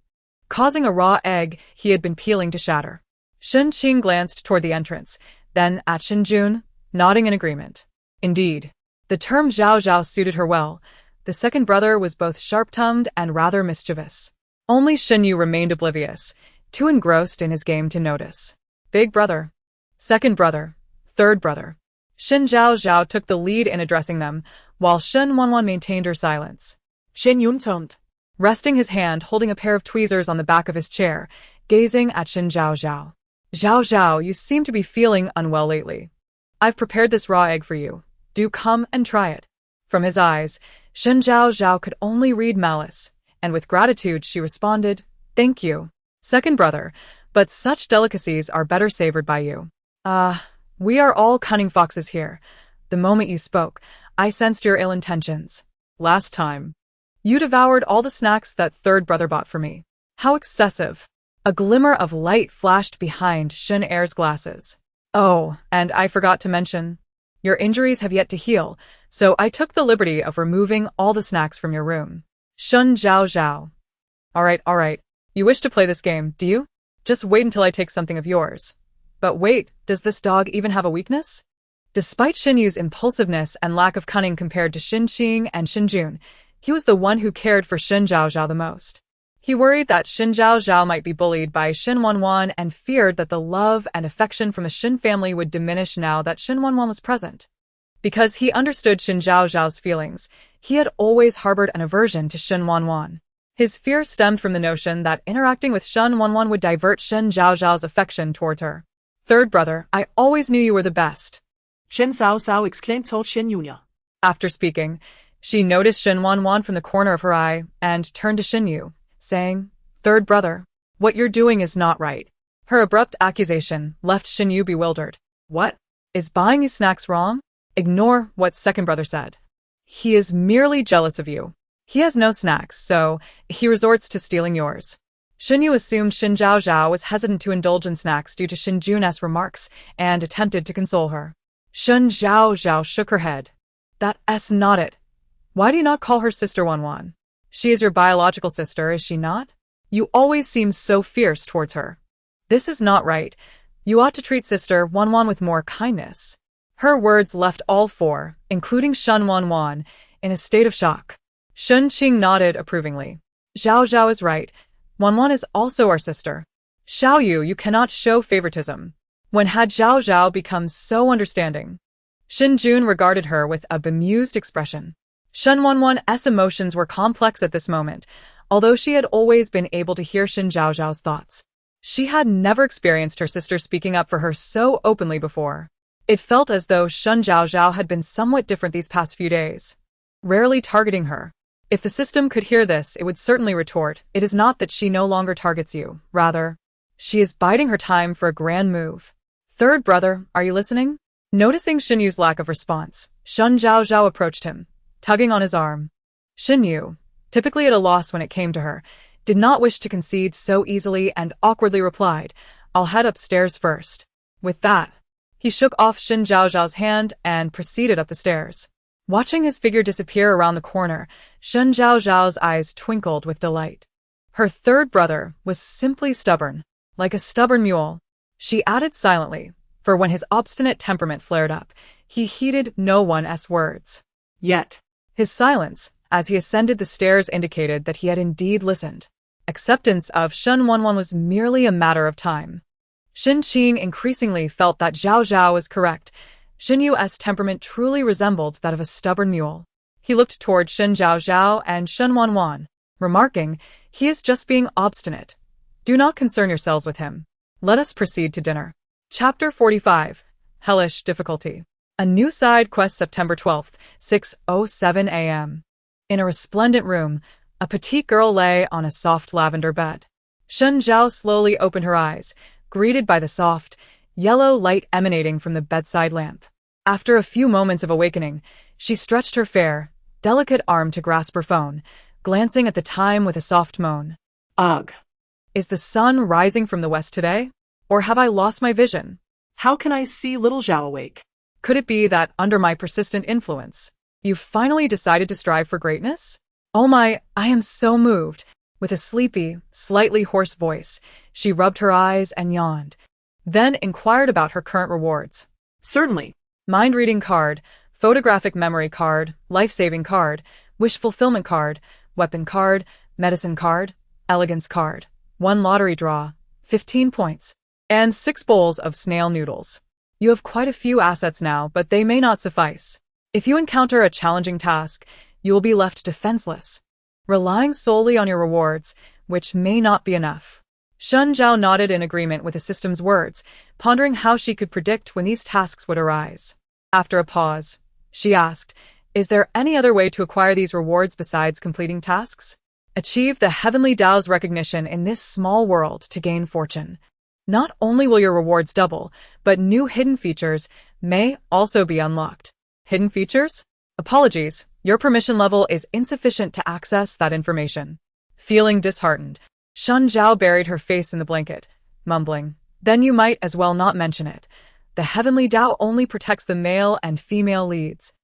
causing a raw egg he had been peeling to shatter. Shen Qing glanced toward the entrance, then at Shen Jun, nodding in agreement. Indeed, the term Zhaozhao suited her well. The second brother was both sharp-tongued and rather mischievous. Only Shen Yu remained oblivious, too engrossed in his game to notice. Big brother, second brother, third brother. Shen Zhaozhao took the lead in addressing them, while Shen Wanwan maintained her silence. Shen Yun turned, resting his hand holding a pair of tweezers on the back of his chair, gazing at Shen Zhaozhao. Zhaozhao, you seem to be feeling unwell lately. I've prepared this raw egg for you. Do come and try it. From his eyes, Shen Zhaozhao could only read malice, and with gratitude she responded, "Thank you, second brother, but such delicacies are better savored by you. We are all cunning foxes here. The moment you spoke, I sensed your ill intentions. Last time, you devoured all the snacks that third brother bought for me. How excessive." A glimmer of light flashed behind Shen Er's glasses. "Oh, and I forgot to mention, your injuries have yet to heal, so I took the liberty of removing all the snacks from your room." Shen Zhaozhao. All right. You wish to play this game, do you? Just wait until I take something of yours. But wait, does this dog even have a weakness? Despite Shen Yu's impulsiveness and lack of cunning compared to Shen Qing and Shen Jun, he was the one who cared for Shen Zhaozhao the most. He worried that Shen Zhaozhao might be bullied by Shen Wanwan and feared that the love and affection from the Shen family would diminish now that Shen Wanwan was present. Because he understood Shen Zhaozhao's feelings, he had always harbored an aversion to Shen Wanwan. His fear stemmed from the notion that interacting with Shen Wanwan would divert Shen Zhaozhao's affection toward her. "Third brother, I always knew you were the best," Shen Zhaozhao exclaimed told Shen Jr. After speaking, she noticed Shen Wanwan from the corner of her eye and turned to Shen Yu, saying, "Third brother, what you're doing is not right." Her abrupt accusation left Shen Yu bewildered. "What? Is buying you snacks wrong?" "Ignore what second brother said. He is merely jealous of you. He has no snacks, so he resorts to stealing yours." Shen Yu assumed Shen Zhaozhao was hesitant to indulge in snacks due to Shen Jun's remarks and attempted to console her. Shen Zhaozhao shook her head. "That's not it. Why do you not call her Sister Wanwan? She is your biological sister, is she not? You always seem so fierce towards her. This is not right. You ought to treat Sister Wanwan with more kindness." Her words left all four, including Shen Wanwan, in a state of shock. Shen Qing nodded approvingly. "Zhaozhao is right. Wanwan is also our sister. Xiaoyu, you cannot show favoritism. When had Zhaozhao become so understanding?" Shen Jun regarded her with a bemused expression. Shen Wanwan's emotions were complex at this moment, although she had always been able to hear Shen Zhaozhao's thoughts. She had never experienced her sister speaking up for her so openly before. It felt as though Shen Zhaozhao had been somewhat different these past few days, rarely targeting her. If the system could hear this, it would certainly retort, "It is not that she no longer targets you. Rather, she is biding her time for a grand move." "Third brother, are you listening?" Noticing Shen Yu's lack of response, Shen Zhaozhao approached him, tugging on his arm. Shen Yu, typically at a loss when it came to her, did not wish to concede so easily and awkwardly replied, "I'll head upstairs first." With that, he shook off Shen Zhaozhao's hand and proceeded up the stairs. Watching his figure disappear around the corner, Shen Zhaozhao's eyes twinkled with delight. Her third brother was simply stubborn, like a stubborn mule. She added silently, for when his obstinate temperament flared up, he heeded no one's words. Yet, his silence, as he ascended the stairs, indicated that he had indeed listened. Acceptance of Shen Wanwan was merely a matter of time. Shen Qing increasingly felt that Zhaozhao was correct. Shen Yu's temperament truly resembled that of a stubborn mule. He looked toward Shen Zhaozhao and Shen Wanwan, remarking, "He is just being obstinate. Do not concern yourselves with him. Let us proceed to dinner." Chapter 45. Hellish Difficulty. A new side quest, September 12th, 6:07 a.m. In a resplendent room, a petite girl lay on a soft lavender bed. Shen Zhao slowly opened her eyes, greeted by the soft, yellow light emanating from the bedside lamp. After a few moments of awakening, she stretched her fair, delicate arm to grasp her phone, glancing at the time with a soft moan. Ugh. Is the sun rising from the west today? Or have I lost my vision? How can I see little Zhao awake? Could it be that, under my persistent influence, you've finally decided to strive for greatness? Oh my, I am so moved. With a sleepy, slightly hoarse voice, she rubbed her eyes and yawned, then inquired about her current rewards. Certainly. Mind-reading card, photographic memory card, life-saving card, wish fulfillment card, weapon card, medicine card, elegance card, 1 lottery draw, 15 points, and 6 bowls of snail noodles. You have quite a few assets now, but they may not suffice. If you encounter a challenging task, you will be left defenseless, relying solely on your rewards, which may not be enough. Shen Zhao nodded in agreement with the system's words, pondering how she could predict when these tasks would arise. After a pause, she asked, "Is there any other way to acquire these rewards besides completing tasks? Achieve the heavenly Tao's recognition in this small world to gain fortune. Not only will your rewards double, but new hidden features may also be unlocked." Hidden features? Apologies, your permission level is insufficient to access that information. Feeling disheartened, Shen Zhao buried her face in the blanket, mumbling, "Then you might as well not mention it. The heavenly Tao only protects the male and female leads.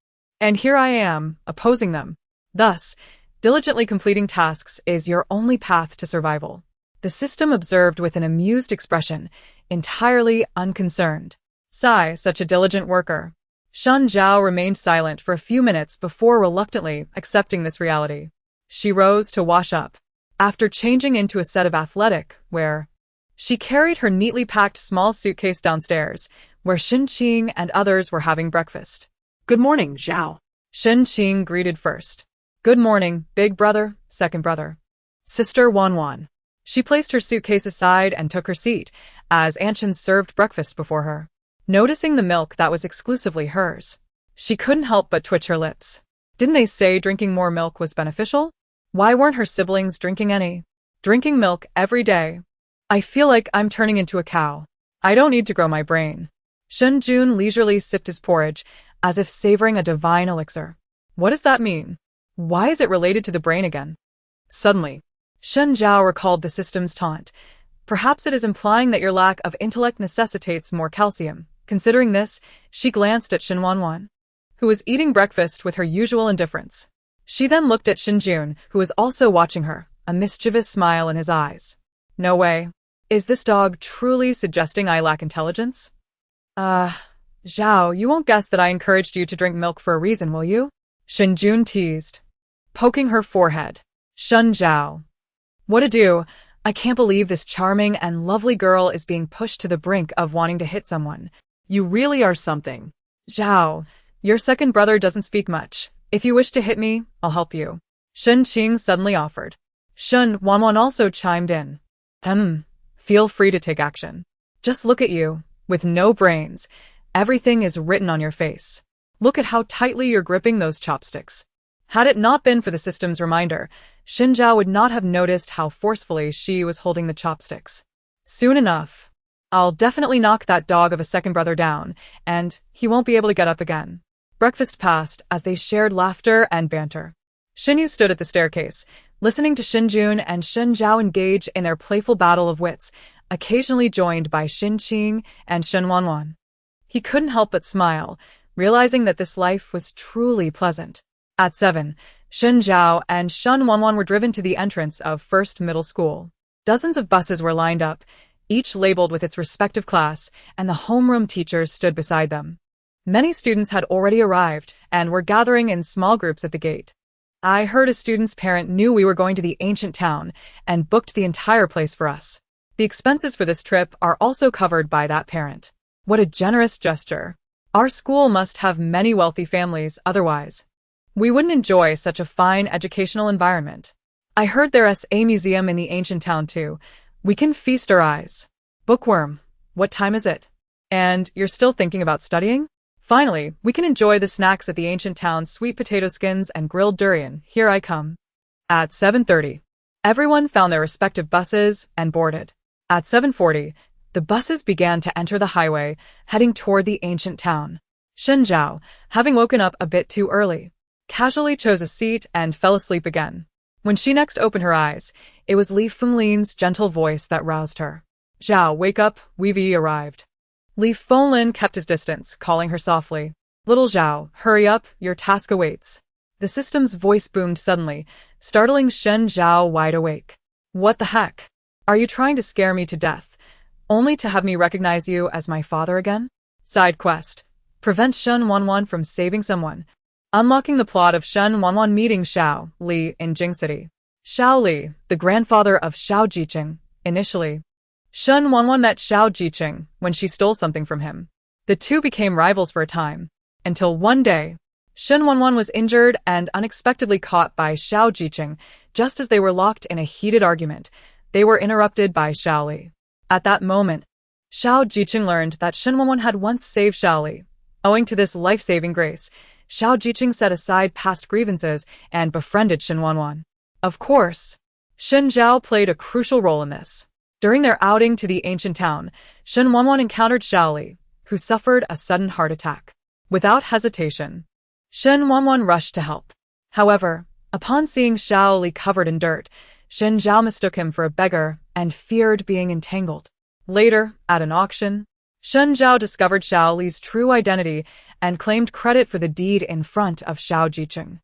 And here I am, opposing them. Thus, diligently completing tasks is your only path to survival." The system observed with an amused expression, entirely unconcerned. Sigh, such a diligent worker. Shen Zhao remained silent for a few minutes before reluctantly accepting this reality. She rose to wash up. After changing into a set of athletic wear, she carried her neatly packed small suitcase downstairs, where Shen Qing and others were having breakfast. Good morning, Zhao. Shen Qing greeted first. Good morning, big brother, second brother. Sister Wanwan. She placed her suitcase aside and took her seat, as Aunt Shen served breakfast before her. Noticing the milk that was exclusively hers, she couldn't help but twitch her lips. Didn't they say drinking more milk was beneficial? Why weren't her siblings drinking any? Drinking milk every day. I feel like I'm turning into a cow. I don't need to grow my brain. Shen Jun leisurely sipped his porridge, as if savoring a divine elixir. What does that mean? Why is it related to the brain again? Suddenly, Shen Zhao recalled the system's taunt. Perhaps it is implying that your lack of intellect necessitates more calcium. Considering this, she glanced at Shen Wanwan, who was eating breakfast with her usual indifference. She then looked at Shen Jun, who was also watching her, a mischievous smile in his eyes. No way. Is this dog truly suggesting I lack intelligence? Zhao, you won't guess that I encouraged you to drink milk for a reason, will you? Shen Jun teased, poking her forehead. Shen Zhao. What a do. I can't believe this charming and lovely girl is being pushed to the brink of wanting to hit someone. You really are something. Zhao, your second brother doesn't speak much. If you wish to hit me, I'll help you. Shen Qing suddenly offered. Shen Wanwan also chimed in. Feel free to take action. Just look at you, with no brains. Everything is written on your face. Look at how tightly you're gripping those chopsticks. Had it not been for the system's reminder, Shen Zhao would not have noticed how forcefully she was holding the chopsticks. Soon enough, I'll definitely knock that dog of a second brother down, and he won't be able to get up again. Breakfast passed as they shared laughter and banter. Shen Yu stood at the staircase, listening to Shen Jun and Shen Zhao engage in their playful battle of wits, occasionally joined by Shen Qing and Shen Wanwan. He couldn't help but smile, realizing that this life was truly pleasant. At 7, Shen Zhao and Shen Wanwan were driven to the entrance of First Middle School. Dozens of buses were lined up, each labeled with its respective class, and the homeroom teachers stood beside them. Many students had already arrived and were gathering in small groups at the gate. I heard a student's parent knew we were going to the ancient town and booked the entire place for us. The expenses for this trip are also covered by that parent. What a generous gesture. Our school must have many wealthy families otherwise. We wouldn't enjoy such a fine educational environment. I heard there's a museum in the ancient town too. We can feast our eyes. Bookworm, what time is it? And you're still thinking about studying? Finally, we can enjoy the snacks at the ancient town's sweet potato skins and grilled durian. Here I come. At 7:30, everyone found their respective buses and boarded. At 7:40, the buses began to enter the highway, heading toward the ancient town. Shen Zhao, having woken up a bit too early, casually chose a seat and fell asleep again. When she next opened her eyes, it was Li Fenglin's gentle voice that roused her. Zhao, wake up, we've arrived. Li Fenglin kept his distance, calling her softly. Little Zhao, hurry up, your task awaits. The system's voice boomed suddenly, startling Shen Zhao wide awake. What the heck? Are you trying to scare me to death, only to have me recognize you as my father again? Side quest. Prevent Shen Wanwan from saving someone. Unlocking the plot of Shen Wanwan meeting Xiao Li in Jing City. Xiao Li, the grandfather of Xiao Jiqing, initially. Shen Wanwan met Xiao Jiqing when she stole something from him. The two became rivals for a time, until one day, Shen Wanwan was injured and unexpectedly caught by Xiao Jiqing just as they were locked in a heated argument. They were interrupted by Xiao Li. At that moment, Xiao Jiqing learned that Shen Wanwan had once saved Xiao Li. Owing to this life-saving grace, Xiao Jiqing set aside past grievances and befriended Shen Wanwan. Of course, Shen Zhao played a crucial role in this. During their outing to the ancient town, Shen Wanwan encountered Xiao Li, who suffered a sudden heart attack. Without hesitation, Shen Wanwan rushed to help. However, upon seeing Xiao Li covered in dirt, Shen Zhao mistook him for a beggar and feared being entangled. Later, at an auction, Shen Zhao discovered Xiao Li's true identity and claimed credit for the deed in front of Xiao Jiqing.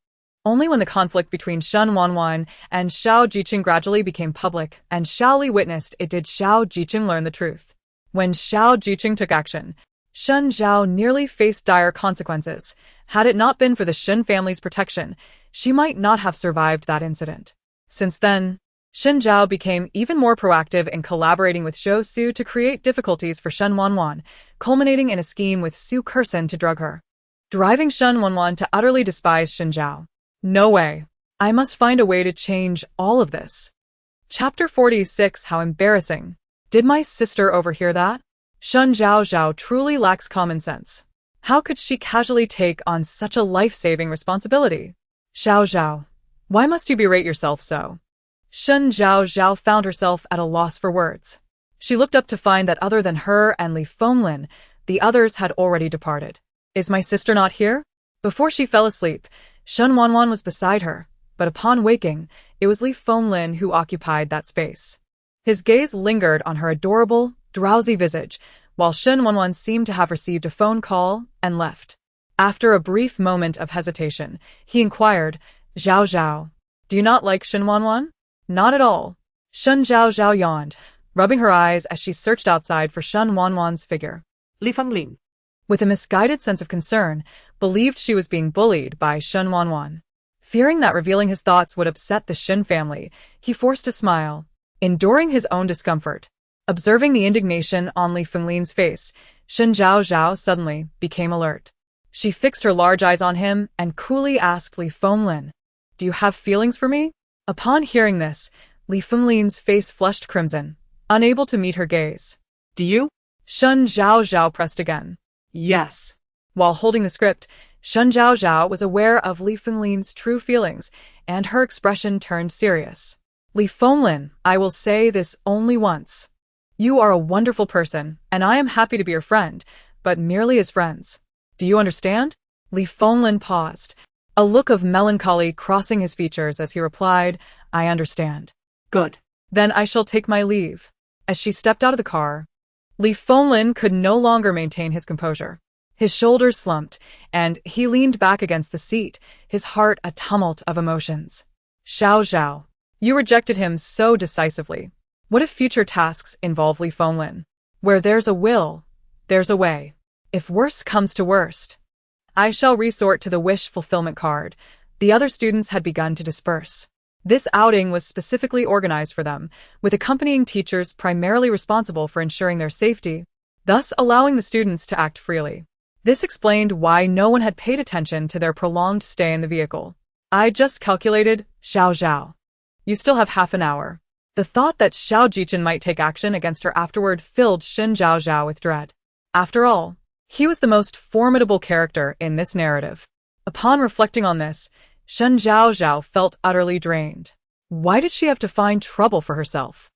Only when the conflict between Shen Wanwan and Xiao Jiqing gradually became public and Xiao Li witnessed it did Xiao Jiqing learn the truth. When Xiao Jiqing took action, Shen Zhao nearly faced dire consequences. Had it not been for the Shen family's protection, she might not have survived that incident. Since then, Shen Zhao became even more proactive in collaborating with Zhou Su to create difficulties for Shen Wanwan, culminating in a scheme with Su Kersen to drug her, driving Shen Wanwan to utterly despise Shen Zhao. No way. I must find a way to change all of this. Chapter 46. How embarrassing. Did my sister overhear that? Shen Zhaozhao truly lacks common sense. How could she casually take on such a life-saving responsibility? Zhaozhao, why must you berate yourself so? Shen Zhaozhao found herself at a loss for words. She looked up to find that other than her and Li Fenglin, the others had already departed. Is my sister not here? Before she fell asleep, Shen Wanwan was beside her, but upon waking, it was Li Fenglin who occupied that space. His gaze lingered on her adorable, drowsy visage, while Shen Wanwan seemed to have received a phone call and left. After a brief moment of hesitation, he inquired, Zhaozhao, do you not like Shen Wanwan? Not at all. Shen Zhaozhao yawned, rubbing her eyes as she searched outside for Shen Wanwan's figure. Li Fenglin, with a misguided sense of concern, believed she was being bullied by Shen Wanwan. Fearing that revealing his thoughts would upset the Shen family, he forced a smile, enduring his own discomfort. Observing the indignation on Li Fenglin's face, Shen Zhaozhao suddenly became alert. She fixed her large eyes on him and coolly asked Li Fenglin, do you have feelings for me? Upon hearing this, Li Fenglin's face flushed crimson, unable to meet her gaze. Do you? Shen Zhaozhao pressed again. Yes. While holding the script, Shen Zhaozhao was aware of Li Fenglin's true feelings, and her expression turned serious. Li Fenglin, I will say this only once. You are a wonderful person, and I am happy to be your friend, but merely as friends. Do you understand? Li Fenglin paused, a look of melancholy crossing his features as he replied, I understand. Good. Then I shall take my leave. As she stepped out of the car, Li Fenglin could no longer maintain his composure. His shoulders slumped, and he leaned back against the seat, his heart a tumult of emotions. Zhaozhao, you rejected him so decisively. What if future tasks involve Li Fenglin? Where there's a will, there's a way. If worst comes to worst, I shall resort to the wish fulfillment card. The other students had begun to disperse. This outing was specifically organized for them, with accompanying teachers primarily responsible for ensuring their safety, thus allowing the students to act freely. This explained why no one had paid attention to their prolonged stay in the vehicle. I just calculated, Zhaozhao. You still have half an hour. The thought that Xiao Jiqing might take action against her afterward filled Shen Zhaozhao with dread. After all, he was the most formidable character in this narrative. Upon reflecting on this, Shen Zhaozhao felt utterly drained. Why did she have to find trouble for herself?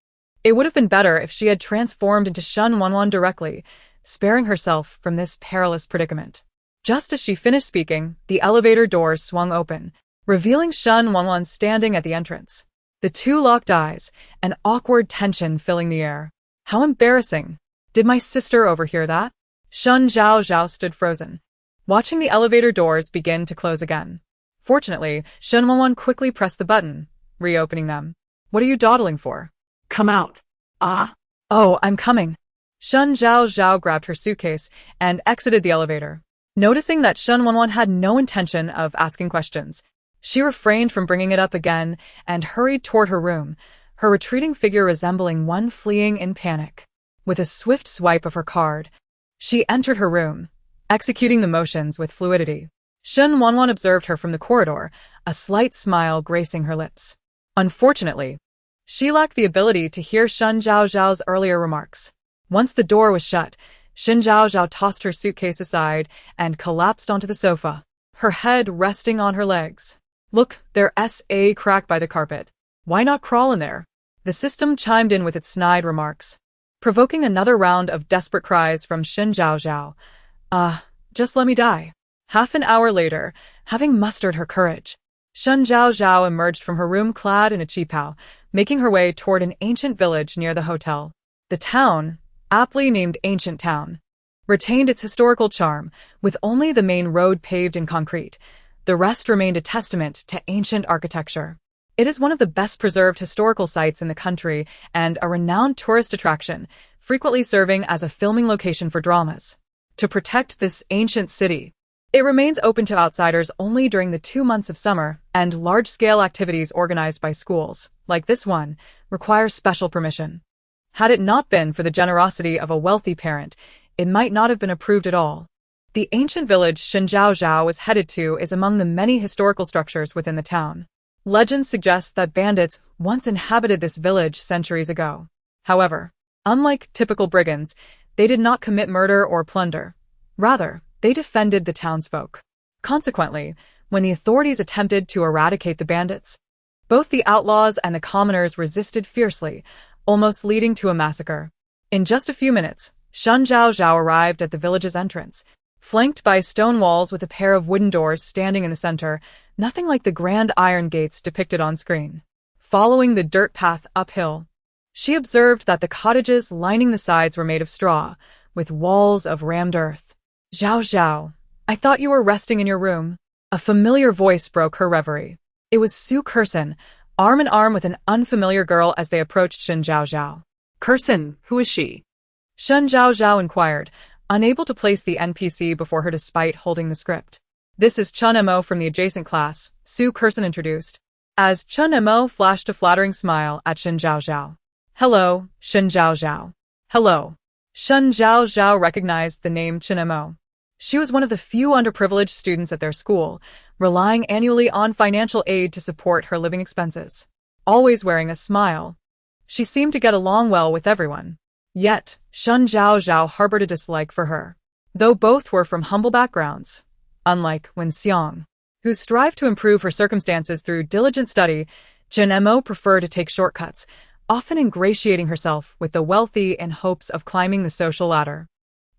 It would have been better if she had transformed into Shen Wanwan directly, sparing herself from this perilous predicament. Just as she finished speaking, the elevator doors swung open, revealing Shen Wanwan standing at the entrance. The two locked eyes, an awkward tension filling the air. How embarrassing. Did my sister overhear that? Shen Zhaozhao stood frozen, watching the elevator doors begin to close again. Fortunately, Shen Wanwan quickly pressed the button, reopening them. What are you dawdling for? Come out. Ah. Oh, I'm coming. Shen Zhaozhao grabbed her suitcase and exited the elevator. Noticing that Shen Wanwan had no intention of asking questions, she refrained from bringing it up again and hurried toward her room, her retreating figure resembling one fleeing in panic. With a swift swipe of her card, she entered her room, executing the motions with fluidity. Shen Wanwan observed her from the corridor, a slight smile gracing her lips. Unfortunately, She lacked the ability to hear Shen Zhaozhao's earlier remarks. Once the door was shut, Shen Zhaozhao tossed her suitcase aside and collapsed onto the sofa, her head resting on her legs. Look, there's a crack by the carpet. Why not crawl in there? The system chimed in with its snide remarks, provoking another round of desperate cries from Shen Zhaozhao. Just let me die. Half an hour later, having mustered her courage, Shen Zhaozhao emerged from her room clad in a qipao, making her way toward an ancient village near the hotel. The town, aptly named Ancient Town, retained its historical charm, with only the main road paved in concrete. The rest remained a testament to ancient architecture. It is one of the best-preserved historical sites in the country and a renowned tourist attraction, frequently serving as a filming location for dramas. To protect this ancient city, it remains open to outsiders only during the 2 months of summer, and large-scale activities organized by schools, like this one, require special permission. Had it not been for the generosity of a wealthy parent, it might not have been approved at all. The ancient village Shen Zhaozhao was headed to is among the many historical structures within the town. Legends suggest that bandits once inhabited this village centuries ago. However, unlike typical brigands, they did not commit murder or plunder. Rather, they defended the townsfolk. Consequently, when the authorities attempted to eradicate the bandits, both the outlaws and the commoners resisted fiercely, almost leading to a massacre. In just a few minutes, Shen Zhaozhao arrived at the village's entrance, flanked by stone walls with a pair of wooden doors standing in the center, nothing like the grand iron gates depicted on screen. Following the dirt path uphill, she observed that the cottages lining the sides were made of straw, with walls of rammed earth. Zhaozhao, I thought you were resting in your room. A familiar voice broke her reverie. It was Su Kersen, arm in arm with an unfamiliar girl as they approached Shen Zhaozhao. Kersen, who is she? Shen Zhaozhao inquired, unable to place the NPC before her despite holding the script. This is Chun Mo from the adjacent class, Su Kersen introduced, as Chun Mo flashed a flattering smile at Shen Zhaozhao. Hello, Shen Zhaozhao. Hello. Shen Zhaozhao recognized the name Chun Mo. She was one of the few underprivileged students at their school, relying annually on financial aid to support her living expenses. Always wearing a smile, she seemed to get along well with everyone. Yet, Shen Zhaozhao harbored a dislike for her. Though both were from humble backgrounds, unlike Wen Xiang, who strived to improve her circumstances through diligent study, Chun Mo preferred to take shortcuts, often ingratiating herself with the wealthy in hopes of climbing the social ladder.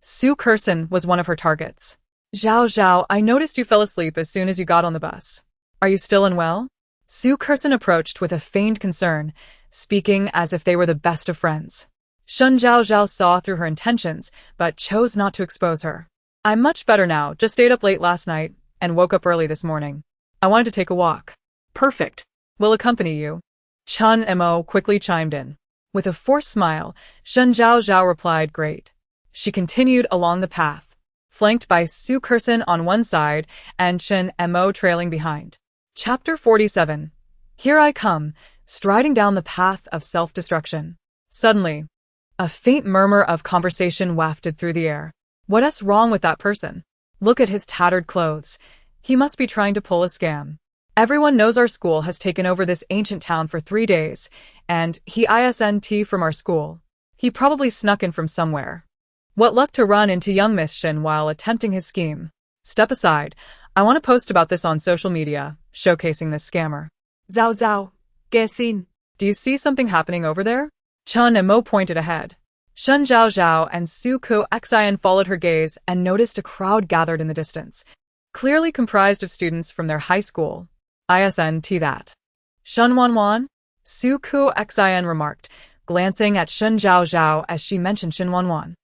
Su Kersen was one of her targets. Zhaozhao, I noticed you fell asleep as soon as you got on the bus. Are you still unwell? Su Kersen approached with a feigned concern, speaking as if they were the best of friends. Shen Zhaozhao saw through her intentions, but chose not to expose her. I'm much better now, just stayed up late last night, and woke up early this morning. I wanted to take a walk. Perfect. Will accompany you. Chun Mo quickly chimed in. With a forced smile, Shen Zhaozhao replied, great. She continued along the path, flanked by Su Kersen on one side and Chun Mo trailing behind. Chapter 47. Here I come, striding down the path of self-destruction. Suddenly, a faint murmur of conversation wafted through the air. What's wrong with that person? Look at his tattered clothes. He must be trying to pull a scam. Everyone knows our school has taken over this ancient town for 3 days, and he isn't from our school. He probably snuck in from somewhere. What luck to run into young Miss Shen while attempting his scheme. Step aside. I want to post about this on social media, showcasing this scammer. Zhaozhao, Gessin. Do you see something happening over there? Chun Mo pointed ahead. Shen Zhaozhao and Su Xian followed her gaze and noticed a crowd gathered in the distance, clearly comprised of students from their high school. Isn't that Shen Wanwan? Su Xian remarked, glancing at Shen Zhaozhao as she mentioned Shen Wanwan.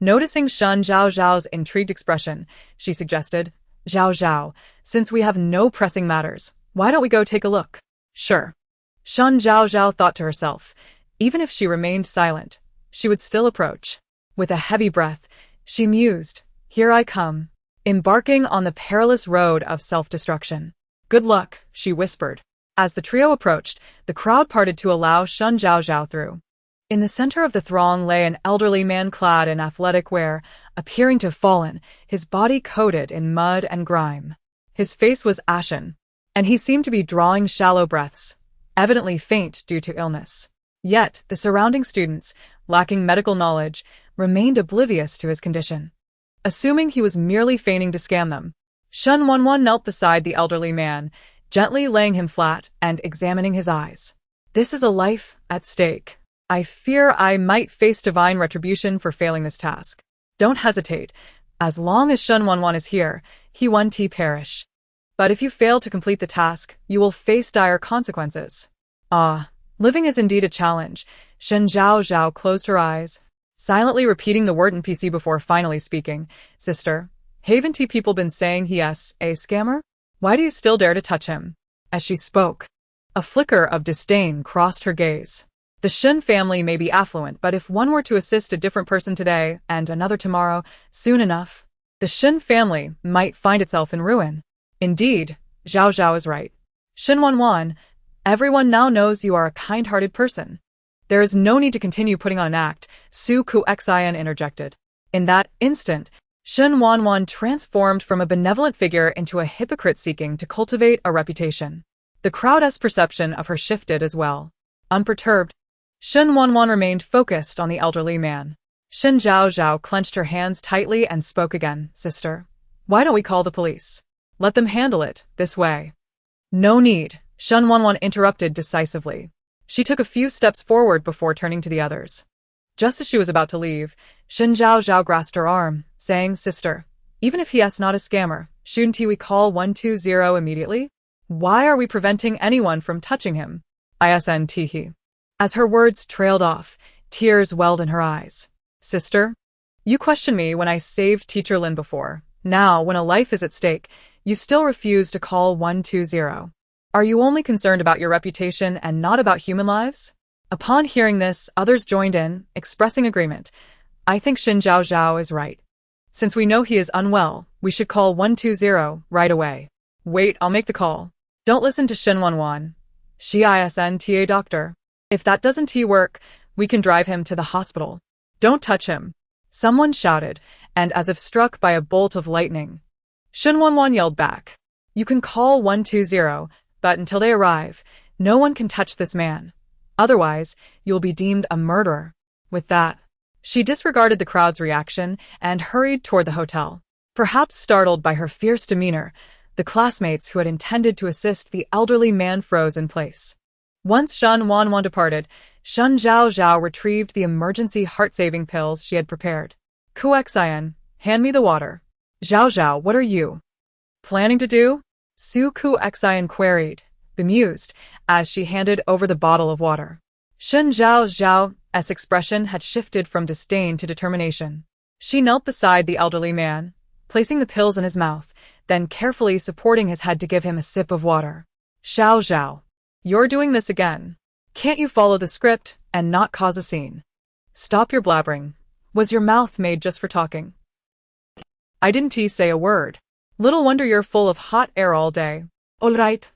Noticing Shen Zhaozhao's intrigued expression, she suggested, Zhaozhao, since we have no pressing matters, why don't we go take a look? Sure. Shen Zhaozhao thought to herself, even if she remained silent, she would still approach. With a heavy breath, she mused, here I come, embarking on the perilous road of self-destruction. Good luck, she whispered. As the trio approached, the crowd parted to allow Shen Zhaozhao through. In the center of the throng lay an elderly man clad in athletic wear, appearing to have fallen, his body coated in mud and grime. His face was ashen, and he seemed to be drawing shallow breaths, evidently faint due to illness. Yet, the surrounding students, lacking medical knowledge, remained oblivious to his condition. Assuming he was merely feigning to scam them, Shen Wanwan knelt beside the elderly man, gently laying him flat and examining his eyes. This is a life at stake. I fear I might face divine retribution for failing this task. Don't hesitate. As long as Shen Wanwan is here, he won't perish. But if you fail to complete the task, you will face dire consequences. Ah, living is indeed a challenge. Shen Zhaozhao closed her eyes, silently repeating the word NPC before finally speaking. Sister, haven't people been saying he's a scammer? Why do you still dare to touch him? As she spoke, a flicker of disdain crossed her gaze. The Shen family may be affluent, but if one were to assist a different person today and another tomorrow, soon enough, the Shen family might find itself in ruin. Indeed, Zhaozhao is right. Shen Wanwan, everyone now knows you are a kind-hearted person. There is no need to continue putting on an act, Su Ku Xian interjected. In that instant, Shen Wanwan transformed from a benevolent figure into a hypocrite seeking to cultivate a reputation. The crowd's perception of her shifted as well. Unperturbed, Shen Wanwan remained focused on the elderly man. Shen Zhaozhao clenched her hands tightly and spoke again. Sister, why don't we call the police? Let them handle it this way. No need, Shen Wanwan interrupted decisively. She took a few steps forward before turning to the others. Just as she was about to leave, Shen Zhaozhao grasped her arm, saying, Sister, even if he's not a scammer, shouldn't we call 120 immediately? Why are we preventing anyone from touching him? ISNT. As her words trailed off, tears welled in her eyes. Sister, you questioned me when I saved Teacher Lin before. Now, when a life is at stake, you still refuse to call 120. Are you only concerned about your reputation and not about human lives? Upon hearing this, others joined in, expressing agreement. I think Shen Zhaozhao is right. Since we know he is unwell, we should call 120 right away. Wait, I'll make the call. Don't listen to Shen Wanwan. She isn't a doctor. If that doesn't work, we can drive him to the hospital. Don't touch him. Someone shouted, and as if struck by a bolt of lightning, Shen Wanwan yelled back. You can call 120, but until they arrive, no one can touch this man. Otherwise, you'll be deemed a murderer. With that, she disregarded the crowd's reaction and hurried toward the hotel. Perhaps startled by her fierce demeanor, the classmates who had intended to assist the elderly man froze in place. Once Shen Wanwan departed, Shen Zhaozhao retrieved the emergency heart-saving pills she had prepared. Ku Xian, hand me the water. Zhaozhao, what are you planning to do? Su Ku Xian queried, bemused, as she handed over the bottle of water. Shen Zhaozhao's expression had shifted from disdain to determination. She knelt beside the elderly man, placing the pills in his mouth, then carefully supporting his head to give him a sip of water. Zhaozhao, you're doing this again. Can't you follow the script and not cause a scene? Stop your blabbering. Was your mouth made just for talking? I didn't say a word. Little wonder you're full of hot air all day. All right,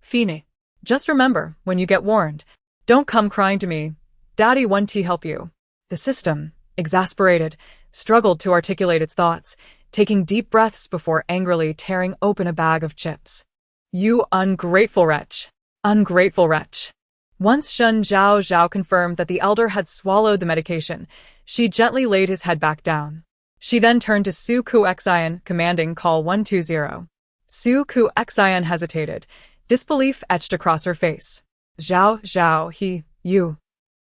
fine. Just remember, when you get warned, don't come crying to me. Daddy won't help you. The system, exasperated, struggled to articulate its thoughts, taking deep breaths before angrily tearing open a bag of chips. You ungrateful wretch. Ungrateful wretch. Once Shen Zhaozhao confirmed that the elder had swallowed the medication, she gently laid his head back down. She then turned to Su Ku Xian, commanding call 120. Su Ku Xian hesitated, disbelief etched across her face. Zhao, you.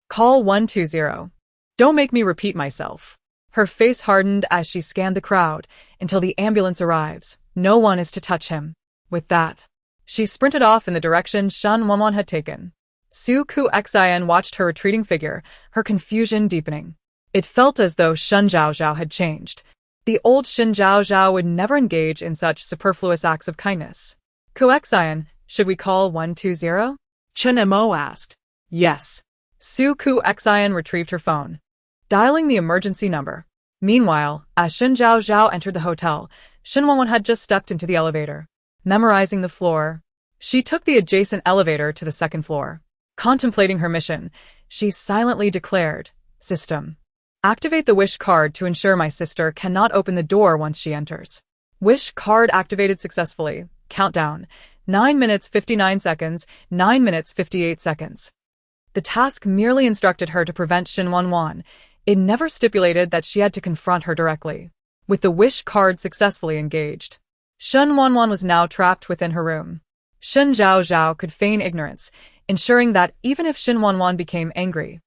Call 120. Don't make me repeat myself. Her face hardened as she scanned the crowd, until the ambulance arrives. No one is to touch him. With that, she sprinted off in the direction Shen Wanwan had taken. Su Ku Xian watched her retreating figure, her confusion deepening. It felt as though Shen Zhaozhao had changed. The old Shen Zhaozhao would never engage in such superfluous acts of kindness. Ku Xian, should we call 120? Chen Mo asked. Yes. Su Ku Xian retrieved her phone, dialing the emergency number. Meanwhile, as Shen Zhaozhao entered the hotel, Shen Wanwan had just stepped into the elevator. Memorizing the floor, she took the adjacent elevator to the second floor. Contemplating her mission, she silently declared, System, activate the wish card to ensure my sister cannot open the door once she enters. Wish card activated successfully. Countdown. 9 minutes 59 seconds, 9 minutes 58 seconds. The task merely instructed her to prevent Shen Wanwan. It never stipulated that she had to confront her directly. With the wish card successfully engaged, Shen Wanwan was now trapped within her room. Shen Zhaozhao could feign ignorance, ensuring that even if Shen Wanwan became angry,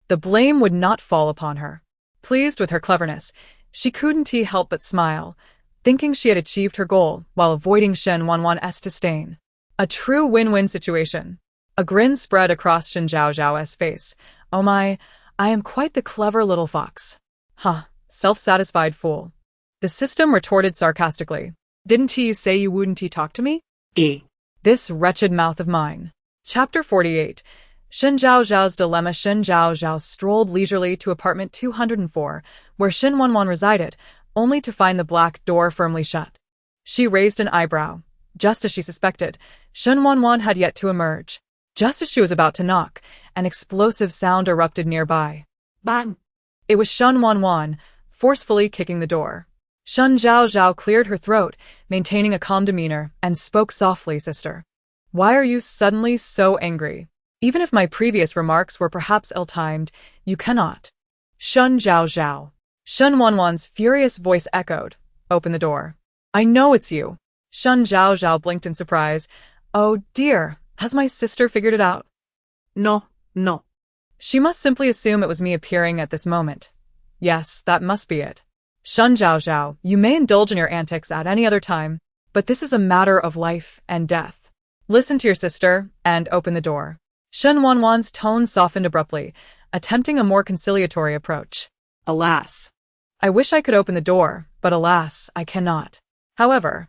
the blame would not fall upon her. Pleased with her cleverness, she couldn't help but smile, thinking she had achieved her goal while avoiding Shen Wanwan's disdain. A true win-win situation. A grin spread across Shen Zhaozhao's face. Oh my, I am quite the clever little fox. Huh, self-satisfied fool. The system retorted sarcastically. Didn't you say you wouldn't talk to me? This wretched mouth of mine. Chapter 48. Shen Zhaozhao's Dilemma. Shen Zhaozhao strolled leisurely to apartment 204, where Shen Wanwan resided, only to find the black door firmly shut. She raised an eyebrow. Just as she suspected, Shen Wanwan had yet to emerge. Just as she was about to knock, an explosive sound erupted nearby. Bang! It was Shen Wanwan, forcefully kicking the door. Shen Zhaozhao cleared her throat, maintaining a calm demeanor, and spoke softly. Sister, why are you suddenly so angry? Even if my previous remarks were perhaps ill-timed, you cannot. Shen Zhaozhao. Shen Wanwan's furious voice echoed. Open the door. I know it's you. Shen Zhaozhao blinked in surprise. Oh dear, has my sister figured it out? No. She must simply assume it was me appearing at this moment. Yes, that must be it. Shen Zhaozhao, you may indulge in your antics at any other time, but this is a matter of life and death. Listen to your sister, and open the door. Shen Wanwan's tone softened abruptly, attempting a more conciliatory approach. Alas. I wish I could open the door, but alas, I cannot. However,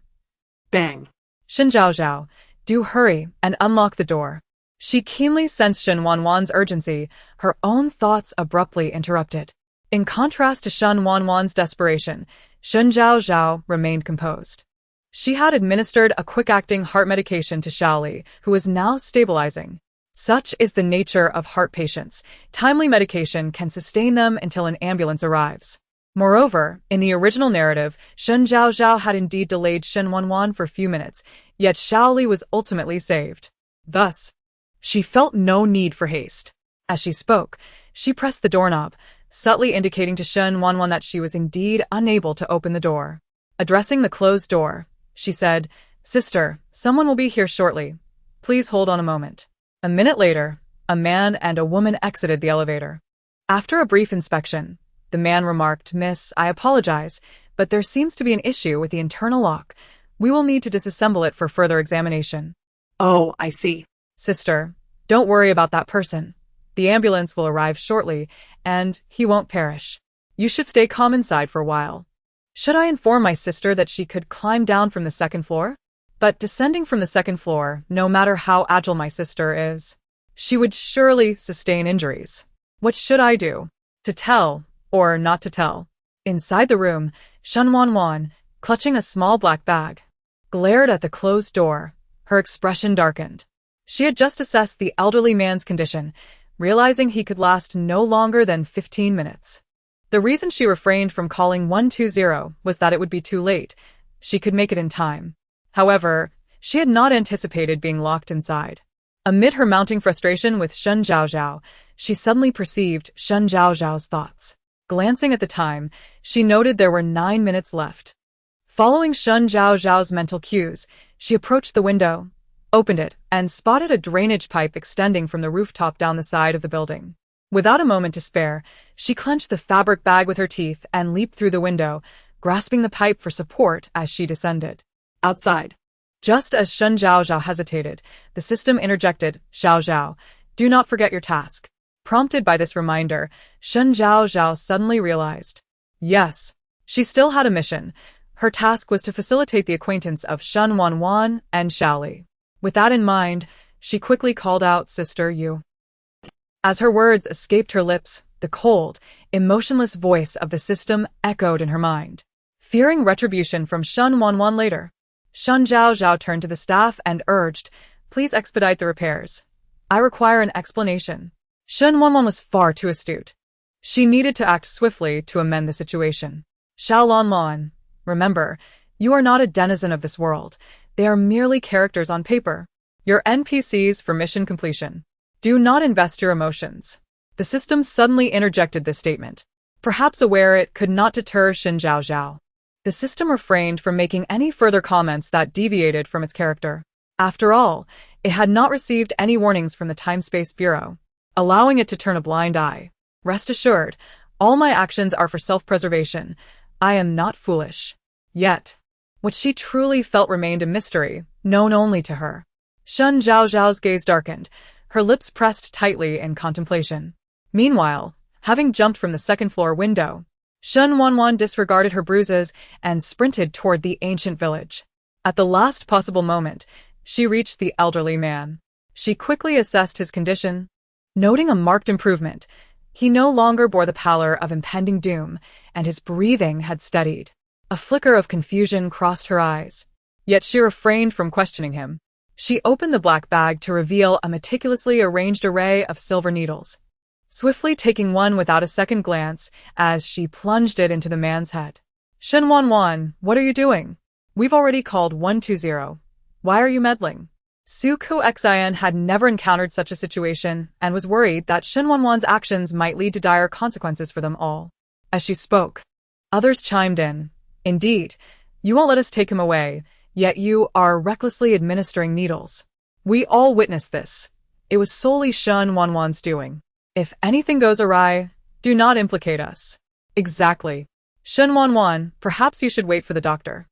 Bang! Shen Zhaozhao, do hurry and unlock the door. She keenly sensed Shen Wanwan's urgency, her own thoughts abruptly interrupted. In contrast to Shen Wanwan's desperation, Shen Zhaozhao remained composed. She had administered a quick-acting heart medication to Xiaoli, who was now stabilizing. Such is the nature of heart patients. Timely medication can sustain them until an ambulance arrives. Moreover, in the original narrative, Shen Zhaozhao had indeed delayed Shen Wanwan for a few minutes, yet Xiaoli was ultimately saved. Thus, she felt no need for haste. As she spoke, she pressed the doorknob, subtly indicating to Shen Wanwan that she was indeed unable to open the door. Addressing the closed door, she said, Sister, someone will be here shortly. Please hold on a moment. A minute later, a man and a woman exited the elevator. After a brief inspection, the man remarked, Miss, I apologize, but there seems to be an issue with the internal lock. We will need to disassemble it for further examination. Oh, I see. Sister, don't worry about that person. The ambulance will arrive shortly, and he won't perish. You should stay calm inside for a while. Should I inform my sister that she could climb down from the second floor? But descending from the second floor, no matter how agile my sister is, she would surely sustain injuries. What should I do? To tell, or not to tell? Inside the room, Shen Wanwan, clutching a small black bag, glared at the closed door. Her expression darkened. She had just assessed the elderly man's condition, realizing he could last no longer than 15 minutes. The reason she refrained from calling 120 was that it would be too late. She could make it in time. However, she had not anticipated being locked inside. Amid her mounting frustration with Shen Zhaozhao, she suddenly perceived Shen Zhaozhao's thoughts. Glancing at the time, she noted there were 9 minutes left. Following Shen Zhaozhao's mental cues, she approached the window, opened it, and spotted a drainage pipe extending from the rooftop down the side of the building. Without a moment to spare, she clenched the fabric bag with her teeth and leaped through the window, grasping the pipe for support as she descended. Outside. Just as Shen Zhaozhao hesitated, the system interjected, Zhaozhao, do not forget your task. Prompted by this reminder, Shen Zhaozhao suddenly realized. Yes, she still had a mission. Her task was to facilitate the acquaintance of Shen Wanwan and Xiaoli. With that in mind, she quickly called out, Sister, you. As her words escaped her lips, the cold, emotionless voice of the system echoed in her mind. Fearing retribution from Shen Wanwan later, Shen Zhaozhao turned to the staff and urged, please expedite the repairs. I require an explanation. Shen Wanwan was far too astute. She needed to act swiftly to amend the situation. Xiao Lan, remember, you are not a denizen of this world. They are merely characters on paper. Your NPCs for mission completion. Do not invest your emotions. The system suddenly interjected this statement. Perhaps aware it could not deter Shen Zhaozhao. The system refrained from making any further comments that deviated from its character. After all, it had not received any warnings from the Time-Space Bureau, allowing it to turn a blind eye. Rest assured, all my actions are for self-preservation. I am not foolish. Yet, what she truly felt remained a mystery, known only to her. Shen Zhaozhao's gaze darkened, her lips pressed tightly in contemplation. Meanwhile, having jumped from the second-floor window, Shen Wanwan disregarded her bruises and sprinted toward the ancient village. At the last possible moment, she reached the elderly man. She quickly assessed his condition. Noting a marked improvement, he no longer bore the pallor of impending doom, and his breathing had steadied. A flicker of confusion crossed her eyes. Yet she refrained from questioning him. She opened the black bag to reveal a meticulously arranged array of silver needles, swiftly taking one without a second glance as she plunged it into the man's head. Shen Wanwan, what are you doing? We've already called 120. Why are you meddling? Su Xian had never encountered such a situation and was worried that Shen Wanwan's actions might lead to dire consequences for them all. As she spoke, others chimed in. Indeed, you won't let us take him away, yet you are recklessly administering needles. We all witnessed this. It was solely Shen Wanwan's doing. If anything goes awry, do not implicate us. Exactly. Shen Wanwan, perhaps you should wait for the doctor.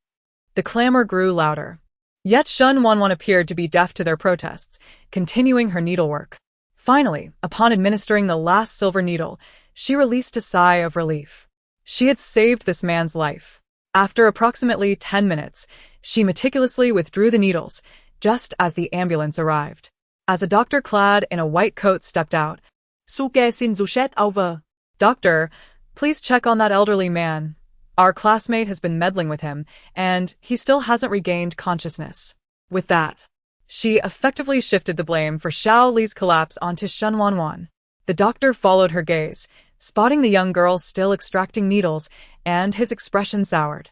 The clamor grew louder. Yet Shen Wanwan appeared to be deaf to their protests, continuing her needlework. Finally, upon administering the last silver needle, she released a sigh of relief. She had saved this man's life. After approximately 10 minutes, she meticulously withdrew the needles, just as the ambulance arrived. As a doctor clad in a white coat stepped out, Suge xin zushet over. Doctor, please check on that elderly man. Our classmate has been meddling with him, and he still hasn't regained consciousness. With that, she effectively shifted the blame for Xiao Li's collapse onto Shen Wanwan. The doctor followed her gaze, spotting the young girl still extracting needles, and his expression soured.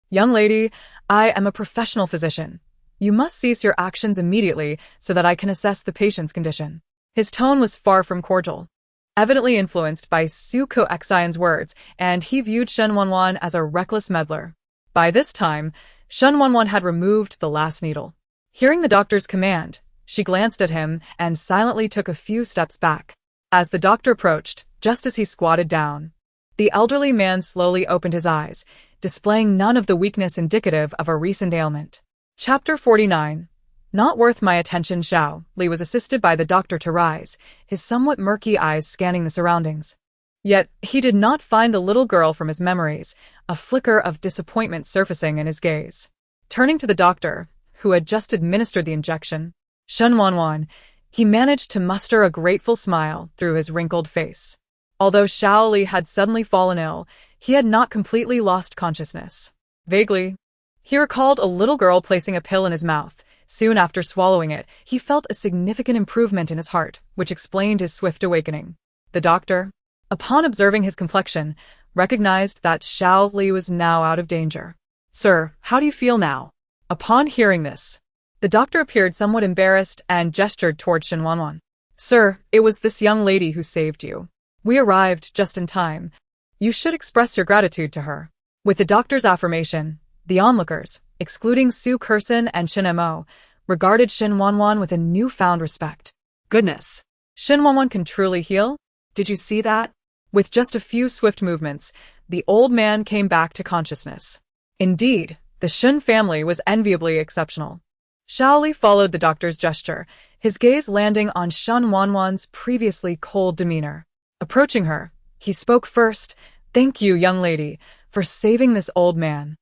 Young lady, I am a professional physician. You must cease your actions immediately so that I can assess the patient's condition. His tone was far from cordial, evidently influenced by Su Xian's words, and he viewed Shen Wanwan as a reckless meddler. By this time, Shen Wanwan had removed the last needle. Hearing the doctor's command, she glanced at him and silently took a few steps back. As the doctor approached, just as he squatted down, the elderly man slowly opened his eyes, displaying none of the weakness indicative of a recent ailment. Chapter 49. Not worth my attention. Xiao Li was assisted by the doctor to rise, his somewhat murky eyes scanning the surroundings. Yet, he did not find the little girl from his memories, a flicker of disappointment surfacing in his gaze. Turning to the doctor, who had just administered the injection, Shen Wanwan, he managed to muster a grateful smile through his wrinkled face. Although Xiao Li had suddenly fallen ill, he had not completely lost consciousness. Vaguely, he recalled a little girl placing a pill in his mouth. Soon after swallowing it, he felt a significant improvement in his heart, which explained his swift awakening. The doctor, upon observing his complexion, recognized that Xiao Li was now out of danger. Sir, how do you feel now? Upon hearing this, the doctor appeared somewhat embarrassed and gestured toward Shen Wanwan. Sir, it was this young lady who saved you. We arrived just in time. You should express your gratitude to her. With the doctor's affirmation, the onlookers, excluding Su Xian and Shen Mo, regarded Shen Wanwan with a newfound respect. Goodness. Shen Wanwan can truly heal? Did you see that? With just a few swift movements, the old man came back to consciousness. Indeed, the Shen family was enviably exceptional. Xiao Li followed the doctor's gesture, his gaze landing on Shen Wanwan's previously cold demeanor. Approaching her, he spoke first. Thank you, young lady, for saving this old man.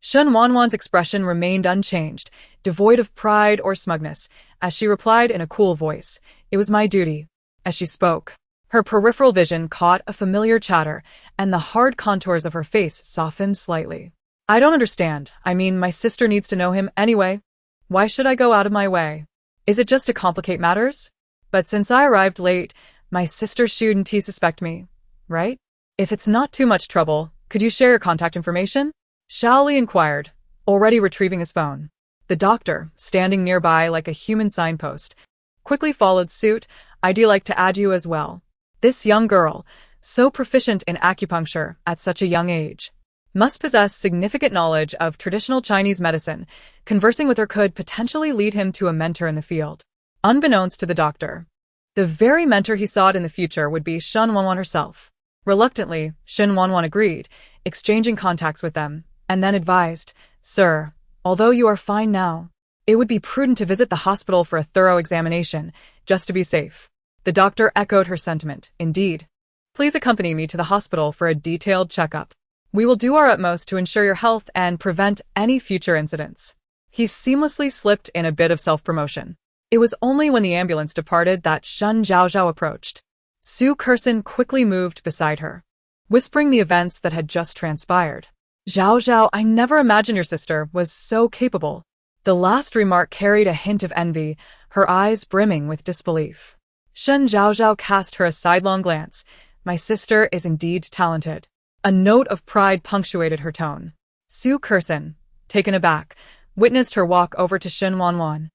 Shen Wanwan's expression remained unchanged, devoid of pride or smugness, as she replied in a cool voice, It was my duty. As she spoke, her peripheral vision caught a familiar chatter, and the hard contours of her face softened slightly. I don't understand. I mean, my sister needs to know him anyway. Why should I go out of my way? Is it just to complicate matters? But since I arrived late, my sister shouldn't suspect me, right? If it's not too much trouble, could you share your contact information? Xiao Li inquired, already retrieving his phone. The doctor, standing nearby like a human signpost, quickly followed suit. I'd like to add you as well. This young girl, so proficient in acupuncture at such a young age, must possess significant knowledge of traditional Chinese medicine. Conversing with her could potentially lead him to a mentor in the field. Unbeknownst to the doctor, the very mentor he sought in the future would be Shen Wanwan herself. Reluctantly, Shen Wanwan agreed, exchanging contacts with them, and then advised, "Sir, although you are fine now, it would be prudent to visit the hospital for a thorough examination, just to be safe." The doctor echoed her sentiment. "Indeed. Please accompany me to the hospital for a detailed checkup. We will do our utmost to ensure your health and prevent any future incidents." He seamlessly slipped in a bit of self-promotion. It was only when the ambulance departed that Shen Zhaozhao approached. Su Kersen quickly moved beside her, whispering the events that had just transpired. "Zhaozhao, I never imagined your sister was so capable." The last remark carried a hint of envy, her eyes brimming with disbelief. Shen Zhaozhao cast her a sidelong glance. "My sister is indeed talented." A note of pride punctuated her tone. Su Kersen, taken aback, witnessed her walk over to Shen Wanwan,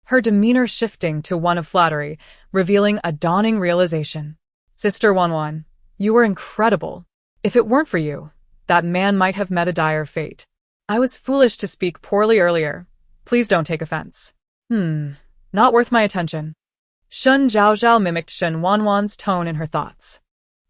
her demeanor shifting to one of flattery, revealing a dawning realization. "Sister Wanwan, you were incredible. If it weren't for you, that man might have met a dire fate. I was foolish to speak poorly earlier. Please don't take offense." Not worth my attention." Shen Zhaozhao mimicked Shen Wanwan's tone in her thoughts.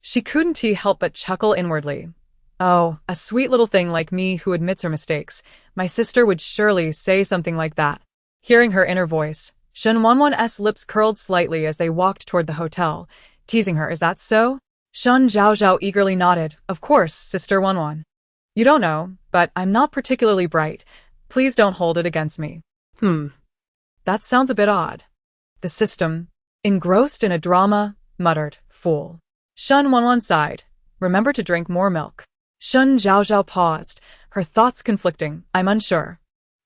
She couldn't help but chuckle inwardly. "Oh, a sweet little thing like me who admits her mistakes. My sister would surely say something like that." Hearing her inner voice, Shen Wanwan's lips curled slightly as they walked toward the hotel, teasing her. "Is that so?" Shen Zhaozhao eagerly nodded. "Of course, Sister Wanwan. You don't know, but I'm not particularly bright. Please don't hold it against me." That sounds a bit odd." The system, engrossed in a drama, muttered, "Fool." Shen Wanwan sighed. "Remember to drink more milk." Shen Zhaozhao paused, her thoughts conflicting. "I'm unsure.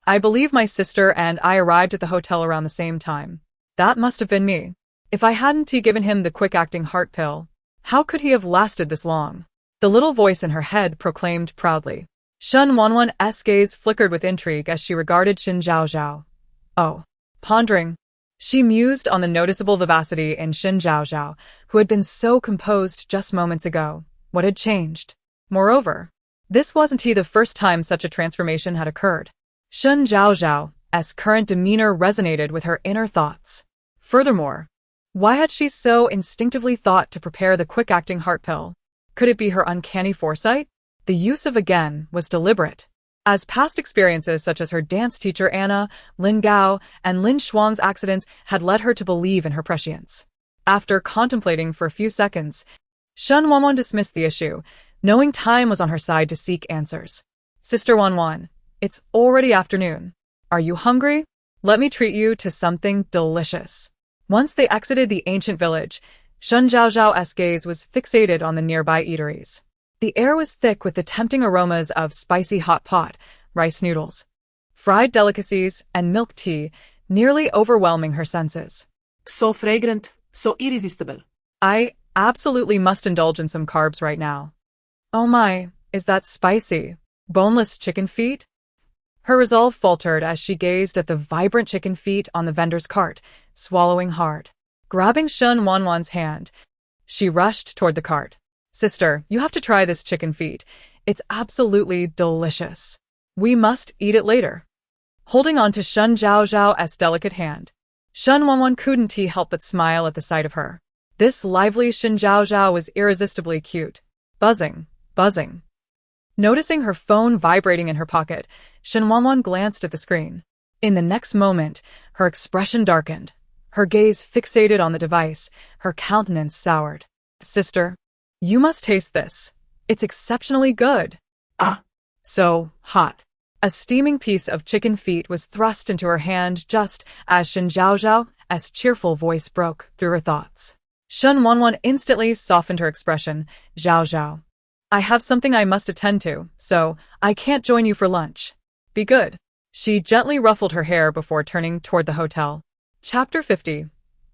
I believe my sister and I arrived at the hotel around the same time. That must have been me. If I hadn't given him the quick-acting heart pill, how could he have lasted this long?" The little voice in her head proclaimed proudly. Shen Wanwan's gaze flickered with intrigue as she regarded Shen Zhaozhao. "Oh." Pondering, she mused on the noticeable vivacity in Shen Zhaozhao, who had been so composed just moments ago. What had changed? Moreover, this wasn't the first time such a transformation had occurred. Shen Zhaozhao's current demeanor resonated with her inner thoughts. Furthermore, why had she so instinctively thought to prepare the quick-acting heart pill? Could it be her uncanny foresight? The use of again was deliberate, as past experiences such as her dance teacher Anna, Lin Gao, and Lin Shuang's accidents had led her to believe in her prescience. After contemplating for a few seconds, Shen Wanwan dismissed the issue, knowing time was on her side to seek answers. "Sister Wanwan, it's already afternoon. Are you hungry? Let me treat you to something delicious." Once they exited the ancient village, Shen Zhaozhao's gaze was fixated on the nearby eateries. The air was thick with the tempting aromas of spicy hot pot, rice noodles, fried delicacies, and milk tea, nearly overwhelming her senses. So fragrant, so irresistible. "I absolutely must indulge in some carbs right now." "Oh my, is that spicy? Boneless chicken feet?" Her resolve faltered as she gazed at the vibrant chicken feet on the vendor's cart, swallowing hard. Grabbing Shen Wanwan's hand, she rushed toward the cart. "Sister, you have to try this chicken feet. It's absolutely delicious. We must eat it later." Holding on to Shen Zhaozhao's delicate hand, Shen Wanwan couldn't help but smile at the sight of her. This lively Shen Zhaozhao was irresistibly cute. Buzzing. Noticing her phone vibrating in her pocket, Shen Wanwan glanced at the screen. In the next moment, her expression darkened. Her gaze fixated on the device, her countenance soured. "Sister, you must taste this. It's exceptionally good." "Ah." "So hot." A steaming piece of chicken feet was thrust into her hand just as Shen Zhaozhao's cheerful voice broke through her thoughts. Shen Wanwan instantly softened her expression. "Zhaozhao, I have something I must attend to, so I can't join you for lunch. Be good." She gently ruffled her hair before turning toward the hotel. Chapter 50.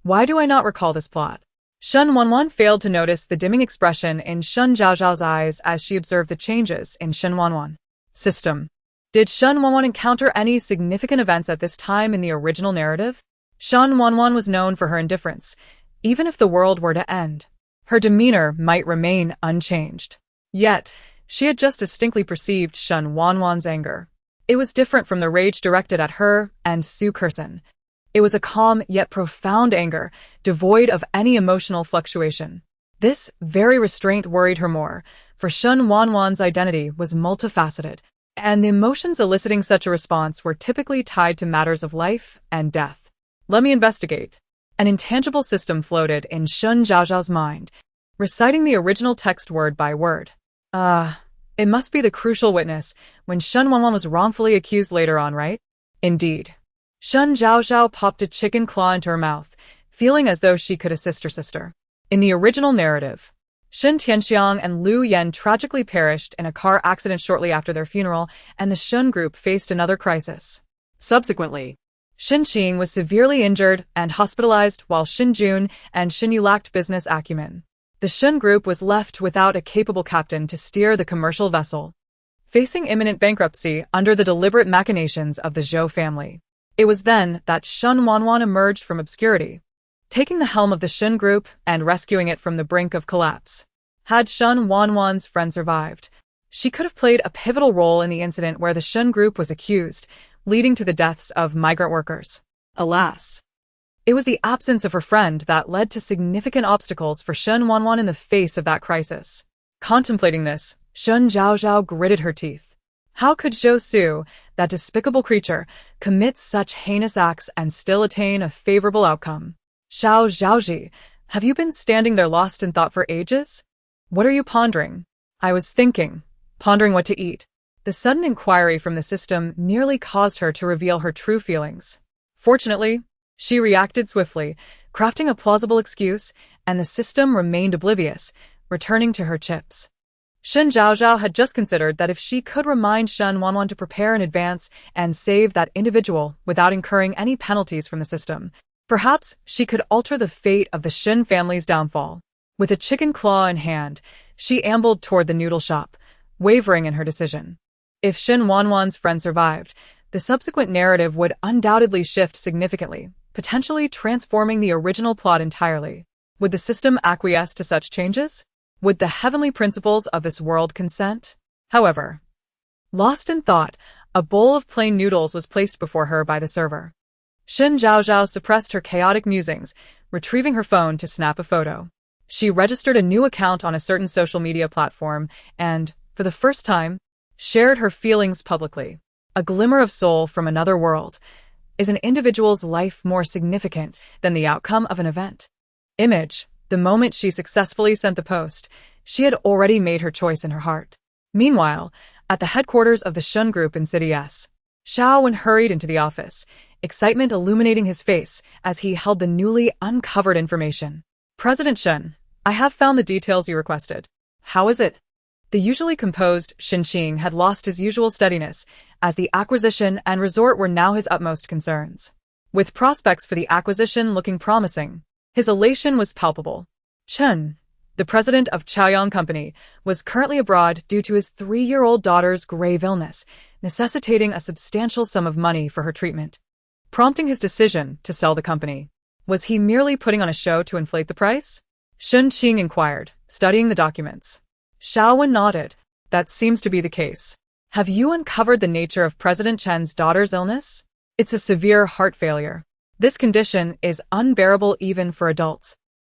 Why do I not recall this plot? Shen Wanwan failed to notice the dimming expression in Shen Zhaozhao's eyes as she observed the changes in Shen Wanwan. System. Did Shen Wanwan encounter any significant events at this time in the original narrative? Shen Wanwan was known for her indifference, Even if the world were to end, her demeanor might remain unchanged. Yet, she had just distinctly perceived Shen Wanwan's anger. It was different from the rage directed at her and Su Kurson. It was a calm yet profound anger, devoid of any emotional fluctuation. This very restraint worried her more, for Shen Wanwan's identity was multifaceted, and the emotions eliciting such a response were typically tied to matters of life and death. Let me investigate. An intangible system floated in Shen Zhaozhao's mind, reciting the original text word by word. It must be the crucial witness when Shen Wanwan was wrongfully accused later on, right? Indeed. Shen Zhaozhao popped a chicken claw into her mouth, feeling as though she could assist her sister. In the original narrative, Shen Tianxiang and Liu Yan tragically perished in a car accident shortly after their funeral, and the Shen group faced another crisis. Subsequently, Shen Qing was severely injured and hospitalized, while Shen Jun and Shen Yu lacked business acumen. The Shen group was left without a capable captain to steer the commercial vessel, facing imminent bankruptcy under the deliberate machinations of the Zhou family. It was then that Shen Wanwan emerged from obscurity, taking the helm of the Shen group and rescuing it from the brink of collapse. Had Shen Wanwan's friend survived, she could have played a pivotal role in the incident where the Shen group was accused, leading to the deaths of migrant workers. Alas, it was the absence of her friend that led to significant obstacles for Shen Wanwan in the face of that crisis. Contemplating this, Shen Zhaozhao gritted her teeth. How could Zhou Su, that despicable creature, commit such heinous acts and still attain a favorable outcome? Xiao Zhaoji, have you been standing there lost in thought for ages? What are you pondering? I was pondering what to eat. The sudden inquiry from the system nearly caused her to reveal her true feelings. Fortunately, she reacted swiftly, crafting a plausible excuse, and the system remained oblivious, returning to her chips. Shen Zhaozhao had just considered that if she could remind Shen Wanwan to prepare in advance and save that individual without incurring any penalties from the system, perhaps she could alter the fate of the Shen family's downfall. With a chicken claw in hand, she ambled toward the noodle shop, wavering in her decision. If Shen Wanwan's friend survived, the subsequent narrative would undoubtedly shift significantly, potentially transforming the original plot entirely. Would the system acquiesce to such changes? Would the heavenly principles of this world consent? However, lost in thought, a bowl of plain noodles was placed before her by the server. Shen Zhaozhao suppressed her chaotic musings, retrieving her phone to snap a photo. She registered a new account on a certain social media platform and, for the first time, shared her feelings publicly. A glimmer of soul from another world. Is an individual's life more significant than the outcome of an event? Image. The moment she successfully sent the post, she had already made her choice in her heart. Meanwhile, at the headquarters of the Shen Group in City S, Xiaowen hurried into the office, excitement illuminating his face as he held the newly uncovered information. President Shen, I have found the details you requested. How is it? The usually composed Shen Qing had lost his usual steadiness, as the acquisition and resort were now his utmost concerns. With prospects for the acquisition looking promising, his elation was palpable. Chen, the president of Chaoyang Company, was currently abroad due to his 3-year-old daughter's grave illness, necessitating a substantial sum of money for her treatment, prompting his decision to sell the company. Was he merely putting on a show to inflate the price? Shen Qing inquired, studying the documents. Xiaowen nodded. That seems to be the case. Have you uncovered the nature of President Chen's daughter's illness? It's a severe heart failure. This condition is unbearable even for adults,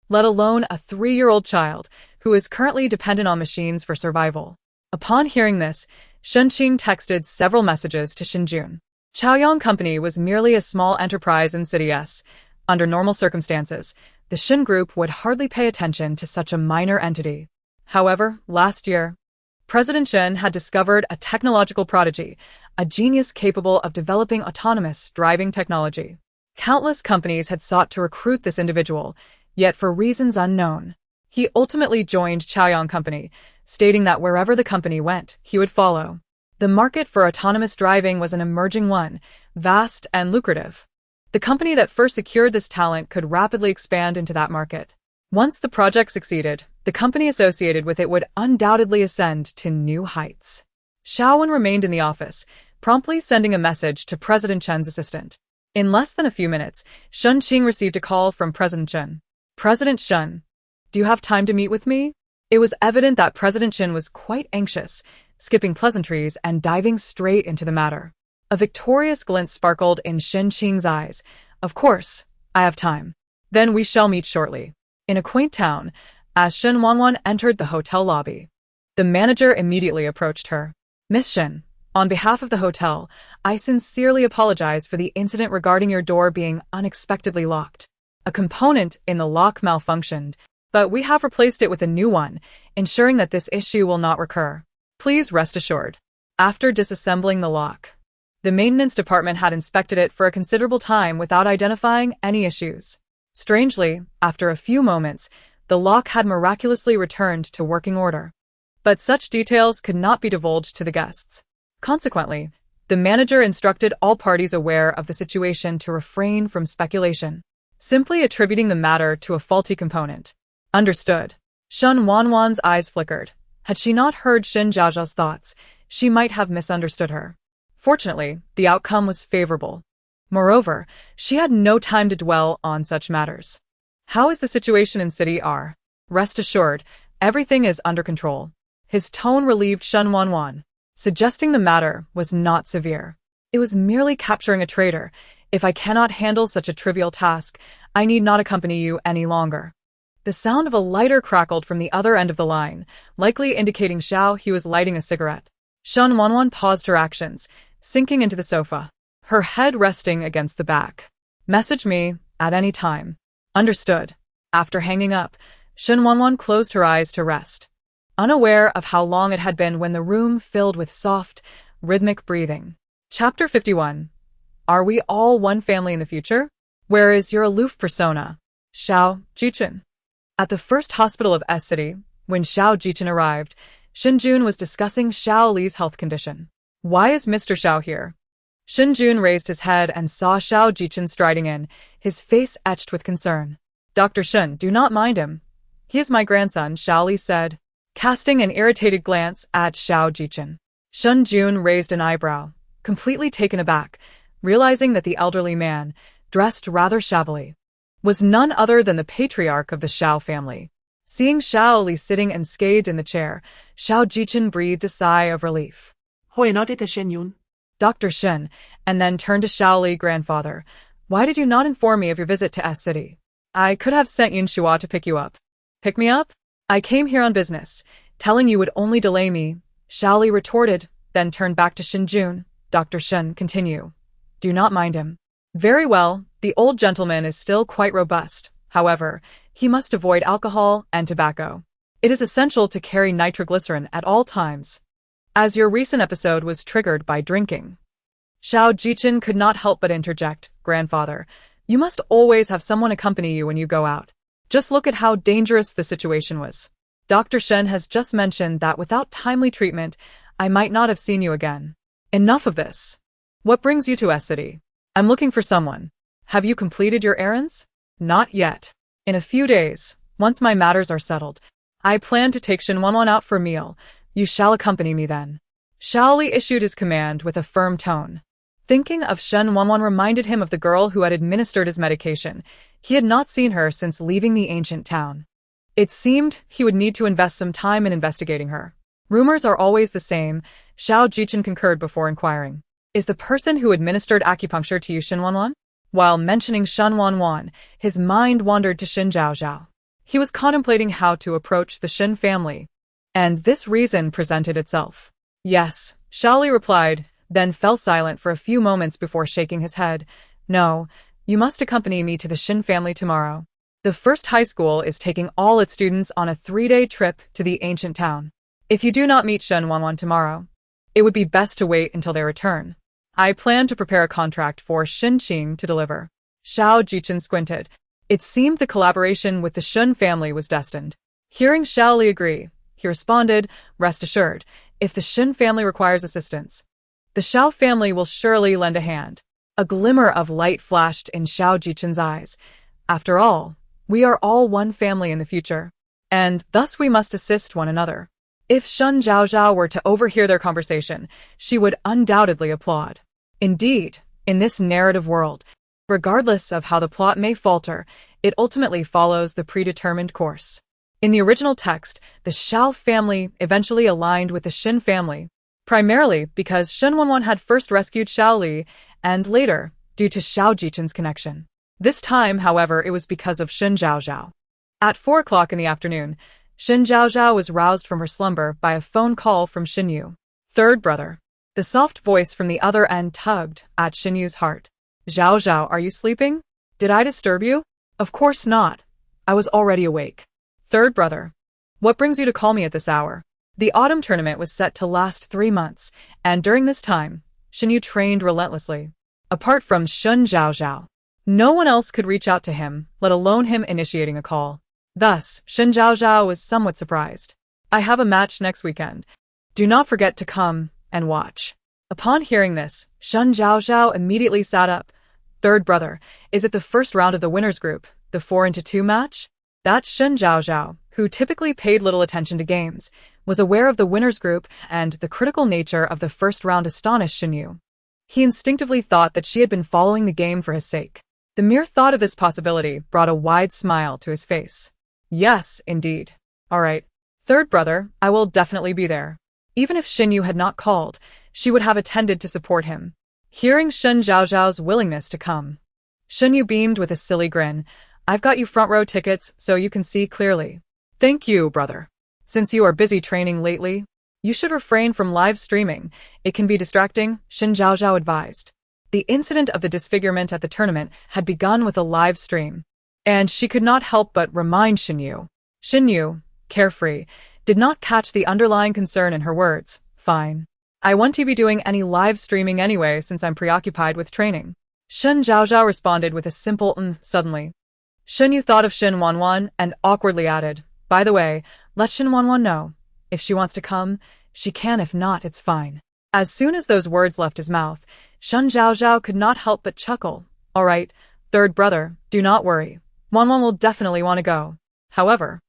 let alone a 3-year-old child who is currently dependent on machines for survival. Upon hearing this, Shen Qing texted several messages to Shen Jun. Chaoyang Company was merely a small enterprise in City S. Under normal circumstances, the Shen Group would hardly pay attention to such a minor entity. However, last year, President Shen had discovered a technological prodigy, a genius capable of developing autonomous driving technology. Countless companies had sought to recruit this individual, yet for reasons unknown, he ultimately joined Chaoyang Company, stating that wherever the company went, he would follow. The market for autonomous driving was an emerging one, vast and lucrative. The company that first secured this talent could rapidly expand into that market. Once the project succeeded, the company associated with it would undoubtedly ascend to new heights. Xiaowen remained in the office, promptly sending a message to President Chen's assistant. In less than a few minutes, Shen Qing received a call from President Chen. President Shen, do you have time to meet with me? It was evident that President Shen was quite anxious, skipping pleasantries and diving straight into the matter. A victorious glint sparkled in Shen Qing's eyes. Of course, I have time. Then we shall meet shortly. In a quaint town, as Shen Wanwan entered the hotel lobby, the manager immediately approached her. Miss Shen, on behalf of the hotel, I sincerely apologize for the incident regarding your door being unexpectedly locked. A component in the lock malfunctioned, but we have replaced it with a new one, ensuring that this issue will not recur. Please rest assured. After disassembling the lock, the maintenance department had inspected it for a considerable time without identifying any issues. Strangely, after a few moments, the lock had miraculously returned to working order. But such details could not be divulged to the guests. Consequently, the manager instructed all parties aware of the situation to refrain from speculation, simply attributing the matter to a faulty component. Understood. Shen Wanwan's eyes flickered. Had she not heard Shen Zhaozhao's thoughts, she might have misunderstood her. Fortunately, the outcome was favorable. Moreover, she had no time to dwell on such matters. How is the situation in City R? Rest assured, everything is under control. His tone relieved Shen Wanwan, suggesting the matter was not severe. It was merely capturing a traitor. If I cannot handle such a trivial task, I need not accompany you any longer. The sound of a lighter crackled from the other end of the line, likely indicating Xiao he was lighting a cigarette. Shen Wanwan paused her actions, sinking into the sofa, her head resting against the back. Message me at any time. Understood. After hanging up, Shen Wanwan closed her eyes to rest, unaware of how long it had been when the room filled with soft, rhythmic breathing. Chapter 51. Are we all one family in the future? Where is your aloof persona, Xiao Jichen? At the first hospital of S City, when Xiao Jichen arrived, Shen Jun was discussing Xiao Li's health condition. Why is Mr. Xiao here? Shen Jun raised his head and saw Xiao Jichen striding in, his face etched with concern. Dr. Shen, do not mind him. He is my grandson, Xiao Li said, casting an irritated glance at Xiao Jichen. Shen Jun raised an eyebrow, completely taken aback, realizing that the elderly man, dressed rather shabbily, was none other than the patriarch of the Xiao family. Seeing Xiao Li sitting enscathed in the chair, Xiao Jichen breathed a sigh of relief. Hoenotete Shen Yun. Dr. Shen, and then turned to Xiao Li, grandfather. Why did you not inform me of your visit to S City? I could have sent Yun Shua to pick you up. Pick me up? I came here on business, telling you would only delay me, Xiao Li retorted, then turned back to Shen Jun. Dr. Shen, continue. Do not mind him. Very well, the old gentleman is still quite robust. However, he must avoid alcohol and tobacco. It is essential to carry nitroglycerin at all times, as your recent episode was triggered by drinking. Xiao Jichen could not help but interject, grandfather, you must always have someone accompany you when you go out. Just look at how dangerous the situation was. Dr. Shen has just mentioned that without timely treatment, I might not have seen you again. Enough of this. What brings you to S City? I'm looking for someone. Have you completed your errands? Not yet. In a few days, once my matters are settled, I plan to take Shen Wanwan out for a meal. You shall accompany me then. Xiao Li issued his command with a firm tone. Thinking of Shen Wanwan reminded him of the girl who had administered his medication. He had not seen her since leaving the ancient town. It seemed he would need to invest some time in investigating her. Rumors are always the same, Xiao Jichen concurred before inquiring. Is the person who administered acupuncture to you Shen Wanwan? While mentioning Shen Wanwan, his mind wandered to Shen Zhaozhao. He was contemplating how to approach the Shen family, and this reason presented itself. Yes, Xiao Li replied, then fell silent for a few moments before shaking his head. No, you must accompany me to the Shen family tomorrow. The first high school is taking all its students on a 3-day trip to the ancient town. If you do not meet Shen Wanwan tomorrow, it would be best to wait until their return. I plan to prepare a contract for Shen Qing to deliver. Xiao Jichen squinted. It seemed the collaboration with the Shen family was destined. Hearing Xiao Li agree, he responded, rest assured, if the Shen family requires assistance, the Xiao family will surely lend a hand. A glimmer of light flashed in Xiao Jichen's eyes. After all, we are all one family in the future, and thus we must assist one another. If Shen Zhaozhao were to overhear their conversation, she would undoubtedly applaud. Indeed, in this narrative world, regardless of how the plot may falter, It ultimately follows the predetermined course. In the original text, the Zhao family eventually aligned with the Shen family, primarily because Shen Wanwan had first rescued Xiao Li, and later, due to Xiao Jichen's connection. This time, however, it was because of Shen Zhaozhao. At 4 o'clock in the afternoon, Shen Zhaozhao was roused from her slumber by a phone call from Shen Yu, third brother. The soft voice from the other end tugged at Shen Yu's heart. Zhaozhao, are you sleeping? Did I disturb you? Of course not. I was already awake. Third brother. What brings you to call me at this hour? The autumn tournament was set to last 3 months, and during this time, Shen Yu trained relentlessly. Apart from Shen Zhaozhao, no one else could reach out to him, let alone him initiating a call. Thus, Shen Zhaozhao was somewhat surprised. I have a match next weekend. Do not forget to come and watch. Upon hearing this, Shen Zhaozhao immediately sat up. Third brother, is it the first round of the winners group, the 4-into-2 match? That Shen Zhaozhao, who typically paid little attention to games, was aware of the winners group, and the critical nature of the first round astonished Shen Yu. He instinctively thought that she had been following the game for his sake. The mere thought of this possibility brought a wide smile to his face. Yes, indeed. All right. Third brother, I will definitely be there. Even if Shen Yu had not called, she would have attended to support him. Hearing Shen Zhaozhao's willingness to come, Shen Yu beamed with a silly grin. I've got you front row tickets so you can see clearly. Thank you, brother. Since you are busy training lately, you should refrain from live streaming. It can be distracting, Shen Zhaozhao advised. The incident of the disfigurement at the tournament had begun with a live stream, and she could not help but remind Shen Yu. Shen Yu, carefree, did not catch the underlying concern in her words. Fine. I won't be doing any live streaming anyway since I'm preoccupied with training. Shen Zhaozhao responded with a simple suddenly. Shen Yu thought of Shen Wanwan and awkwardly added, by the way, let Shen Wanwan know. If she wants to come, she can. If not, it's fine. As soon as those words left his mouth, Shen Zhaozhao could not help but chuckle. All right, third brother, do not worry. Wanwan will definitely want to go. However,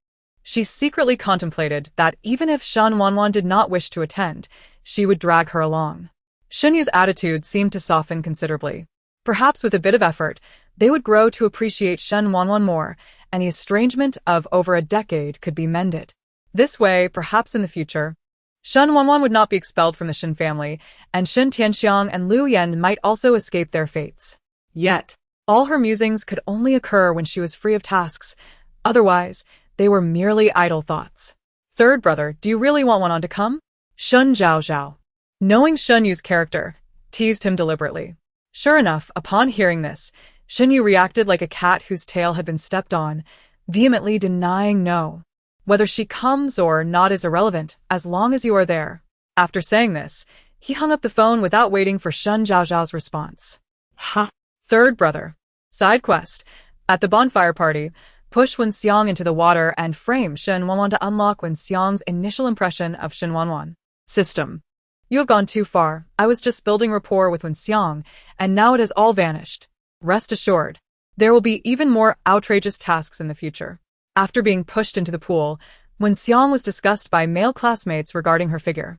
she secretly contemplated that even if Shen Wanwan did not wish to attend, she would drag her along. Shen Yu's attitude seemed to soften considerably. Perhaps with a bit of effort, they would grow to appreciate Shen Wanwan more, and the estrangement of over a decade could be mended. This way, perhaps in the future, Shen Wanwan would not be expelled from the Shen family, and Shen Tianxiang and Liu Yan might also escape their fates. Yet, all her musings could only occur when she was free of tasks. Otherwise, they were merely idle thoughts. Third brother, do you really want Wanwan to come? Shen Zhaozhao, knowing Shen Yu's character, teased him deliberately. Sure enough, upon hearing this, Shen Yu reacted like a cat whose tail had been stepped on, vehemently denying no. Whether she comes or not is irrelevant, as long as you are there. After saying this, he hung up the phone without waiting for Shen Zhaozhao's response. Huh? Third brother. Side quest. At the bonfire party, push Wen Xiang into the water and frame Shen Wanwan to unlock Wen Xiang's initial impression of Shen Wanwan. System. You have gone too far. I was just building rapport with Wen Xiang, and now it has all vanished. Rest assured, there will be even more outrageous tasks in the future. After being pushed into the pool, Wen Xiang was discussed by male classmates regarding her figure.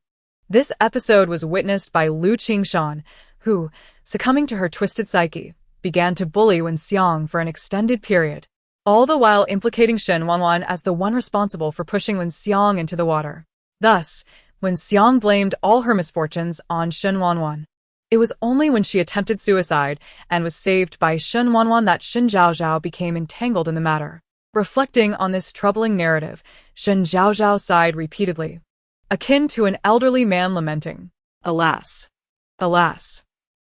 This episode was witnessed by Lu Qingshan, who, succumbing to her twisted psyche, began to bully Wen Xiang for an extended period, all the while implicating Shen Wanwan as the one responsible for pushing Wen Xiang into the water. Thus, Wen Xiang blamed all her misfortunes on Shen Wanwan. It was only when she attempted suicide and was saved by Shen Wanwan that Shen Zhaozhao became entangled in the matter. Reflecting on this troubling narrative, Shen Zhaozhao sighed repeatedly, akin to an elderly man lamenting. Alas. Alas.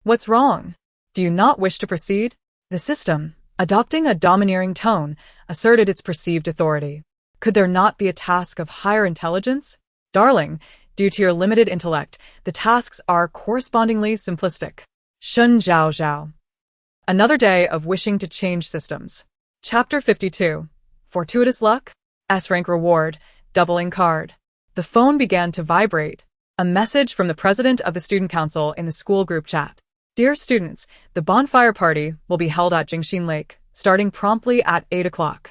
What's wrong? Do you not wish to proceed? The system, adopting a domineering tone, asserted its perceived authority. Could there not be a task of higher intelligence? Darling, due to your limited intellect, the tasks are correspondingly simplistic. Shen Zhaozhao. Another day of wishing to change systems. Chapter 52. Fortuitous luck? S-rank reward, doubling card. The phone began to vibrate. A message from the president of the student council in the school group chat. Dear students, the bonfire party will be held at Jingxin Lake, starting promptly at 8 o'clock.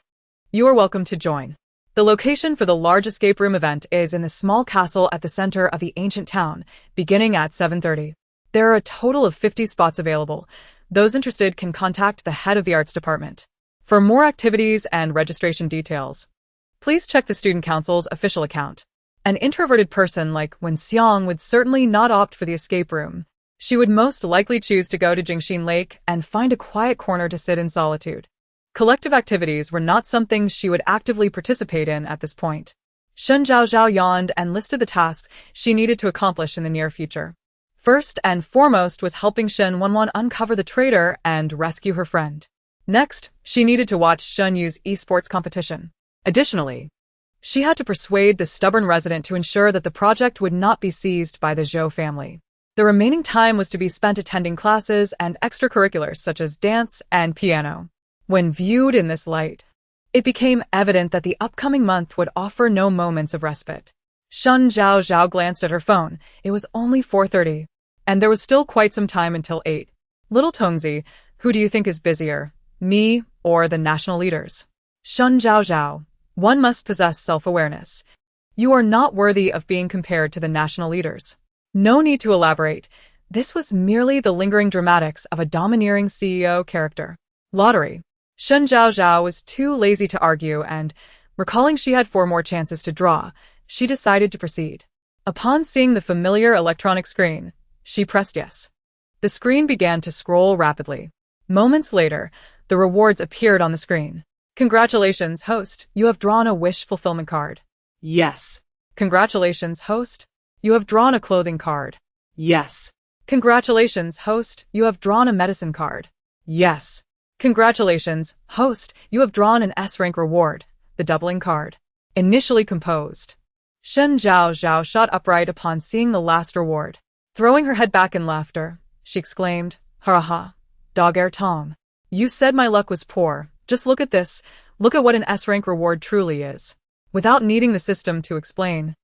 You are welcome to join. The location for the large escape room event is in the small castle at the center of the ancient town, beginning at 7:30. There are a total of 50 spots available. Those interested can contact the head of the arts department. For more activities and registration details, please check the Student Council's official account. An introverted person like Wen Xiang would certainly not opt for the escape room. She would most likely choose to go to Jingxin Lake and find a quiet corner to sit in solitude. Collective activities were not something she would actively participate in at this point. Shen Zhaozhao yawned and listed the tasks she needed to accomplish in the near future. First and foremost was helping Shen Wanwan uncover the traitor and rescue her friend. Next, she needed to watch Shen Yu's esports competition. Additionally, she had to persuade the stubborn resident to ensure that the project would not be seized by the Zhou family. The remaining time was to be spent attending classes and extracurriculars such as dance and piano. When viewed in this light, it became evident that the upcoming month would offer no moments of respite. Shen Zhaozhao glanced at her phone. It was only 4:30, and there was still quite some time until 8. Little Tongzi, who do you think is busier, me or the national leaders? Shen Zhaozhao, one must possess self-awareness. You are not worthy of being compared to the national leaders. No need to elaborate. This was merely the lingering dramatics of a domineering CEO character. Lottery. Shen Zhaozhao was too lazy to argue and, recalling she had 4 more chances to draw, she decided to proceed. Upon seeing the familiar electronic screen, she pressed yes. The screen began to scroll rapidly. Moments later, the rewards appeared on the screen. Congratulations, host, you have drawn a wish fulfillment card. Yes. Congratulations, host, you have drawn a clothing card. Yes. Congratulations, host, you have drawn a medicine card. Yes. Congratulations, host, you have drawn an S-rank reward, the doubling card. Initially composed. Shen Zhaozhao shot upright upon seeing the last reward. Throwing her head back in laughter, she exclaimed, "Ha, dog-air Tom. You said my luck was poor. Just look at this. Look at what an S-rank reward truly is." Without needing the system to explain,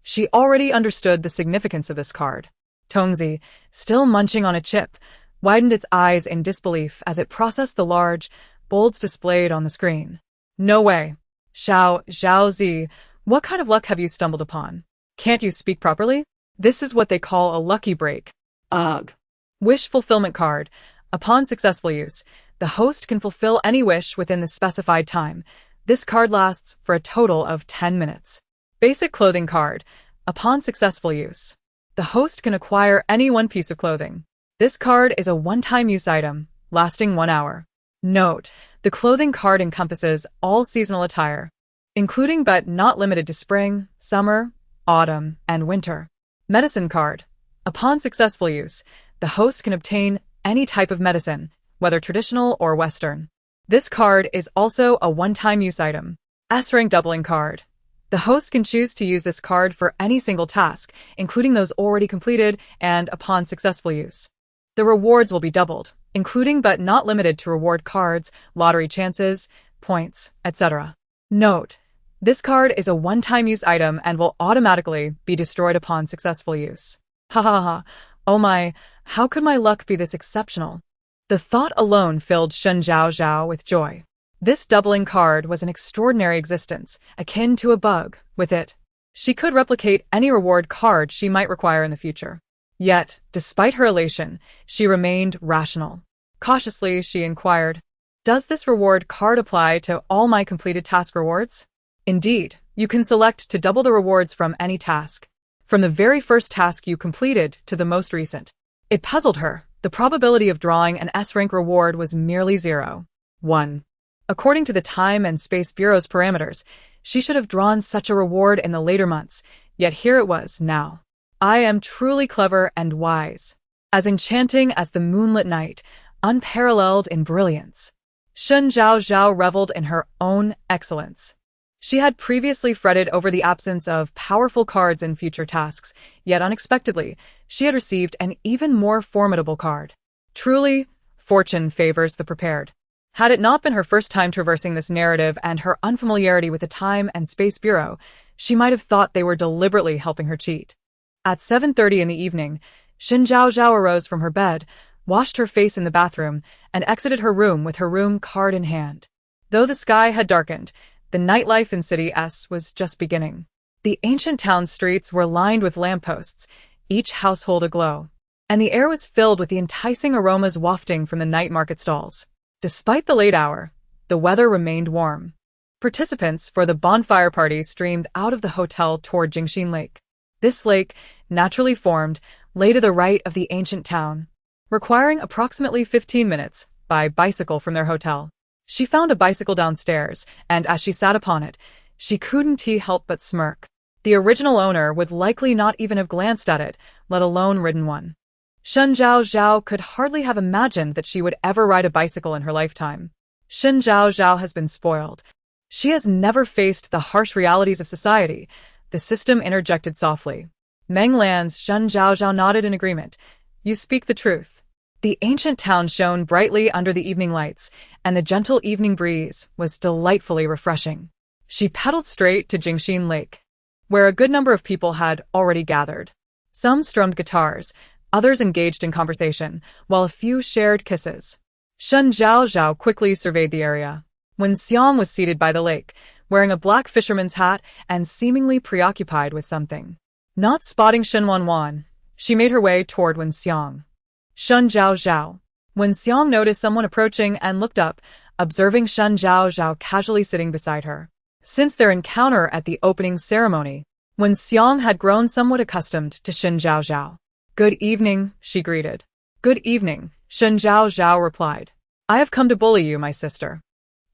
she already understood the significance of this card. Tongzi, still munching on a chip, widened its eyes in disbelief as it processed the large bolds displayed on the screen. No way. Zhaozi, what kind of luck have you stumbled upon? Can't you speak properly? This is what they call a lucky break. Ugh. Wish fulfillment card. Upon successful use, the host can fulfill any wish within the specified time. This card lasts for a total of 10 minutes. Basic clothing card. Upon successful use, the host can acquire any one piece of clothing. This card is a one-time use item, lasting 1 hour. Note, the clothing card encompasses all seasonal attire, including but not limited to spring, summer, autumn, and winter. Medicine card. Upon successful use, the host can obtain any type of medicine, whether traditional or Western. This card is also a one-time use item. S-rank doubling card. The host can choose to use this card for any single task, including those already completed and upon successful use. The rewards will be doubled, including but not limited to reward cards, lottery chances, points, etc. Note, this card is a one-time use item and will automatically be destroyed upon successful use. Ha ha ha, oh my, how could my luck be this exceptional? The thought alone filled Shen Zhaozhao with joy. This doubling card was an extraordinary existence, akin to a bug. With it, she could replicate any reward card she might require in the future. Yet, despite her elation, she remained rational. Cautiously, she inquired, "Does this reward card apply to all my completed task rewards?" Indeed, you can select to double the rewards from any task, from the very first task you completed to the most recent. It puzzled her. The probability of drawing an S-rank reward was merely 0.1. According to the Time and Space Bureau's parameters, she should have drawn such a reward in the later months, yet here it was now. I am truly clever and wise. As enchanting as the moonlit night, unparalleled in brilliance. Shen Zhaozhao reveled in her own excellence. She had previously fretted over the absence of powerful cards in future tasks, yet unexpectedly, she had received an even more formidable card. Truly, fortune favors the prepared. Had it not been her first time traversing this narrative and her unfamiliarity with the Time and Space Bureau, she might have thought they were deliberately helping her cheat. At 7:30 in the evening, Shen Zhaozhao arose from her bed, washed her face in the bathroom, and exited her room with her room card in hand. Though the sky had darkened, the nightlife in City S was just beginning. The ancient town streets were lined with lampposts, each household aglow, and the air was filled with the enticing aromas wafting from the night market stalls. Despite the late hour, The weather remained warm. Participants for the bonfire party streamed out of the hotel toward Jingxin Lake. This lake, naturally formed, lay to the right of the ancient town, requiring approximately 15 minutes by bicycle from their hotel. She found a bicycle downstairs, and as she sat upon it, she couldn't help but smirk. The original owner would likely not even have glanced at it, let alone ridden one. Shen Zhaozhao could hardly have imagined that she would ever ride a bicycle in her lifetime. Shen Zhaozhao has been spoiled. She has never faced the harsh realities of society. The system interjected softly. Meng Lan's Shen Zhaozhao nodded in agreement. You speak the truth. The ancient town shone brightly under the evening lights, and the gentle evening breeze was delightfully refreshing. She pedaled straight to Jingxin Lake, where a good number of people had already gathered. Some strummed guitars, others engaged in conversation, while a few shared kisses. Shen Zhaozhao quickly surveyed the area. Wen Xiang was seated by the lake, wearing a black fisherman's hat and seemingly preoccupied with something. Not spotting Shen Wanwan, she made her way toward Wen Xiang. Shen Zhaozhao. Wen Xiang noticed someone approaching and looked up, observing Shen Zhaozhao casually sitting beside her. Since their encounter at the opening ceremony, Wen Xiang had grown somewhat accustomed to Shen Zhaozhao. Good evening, she greeted. Good evening, Shen Zhaozhao replied. I have come to bully you, my sister.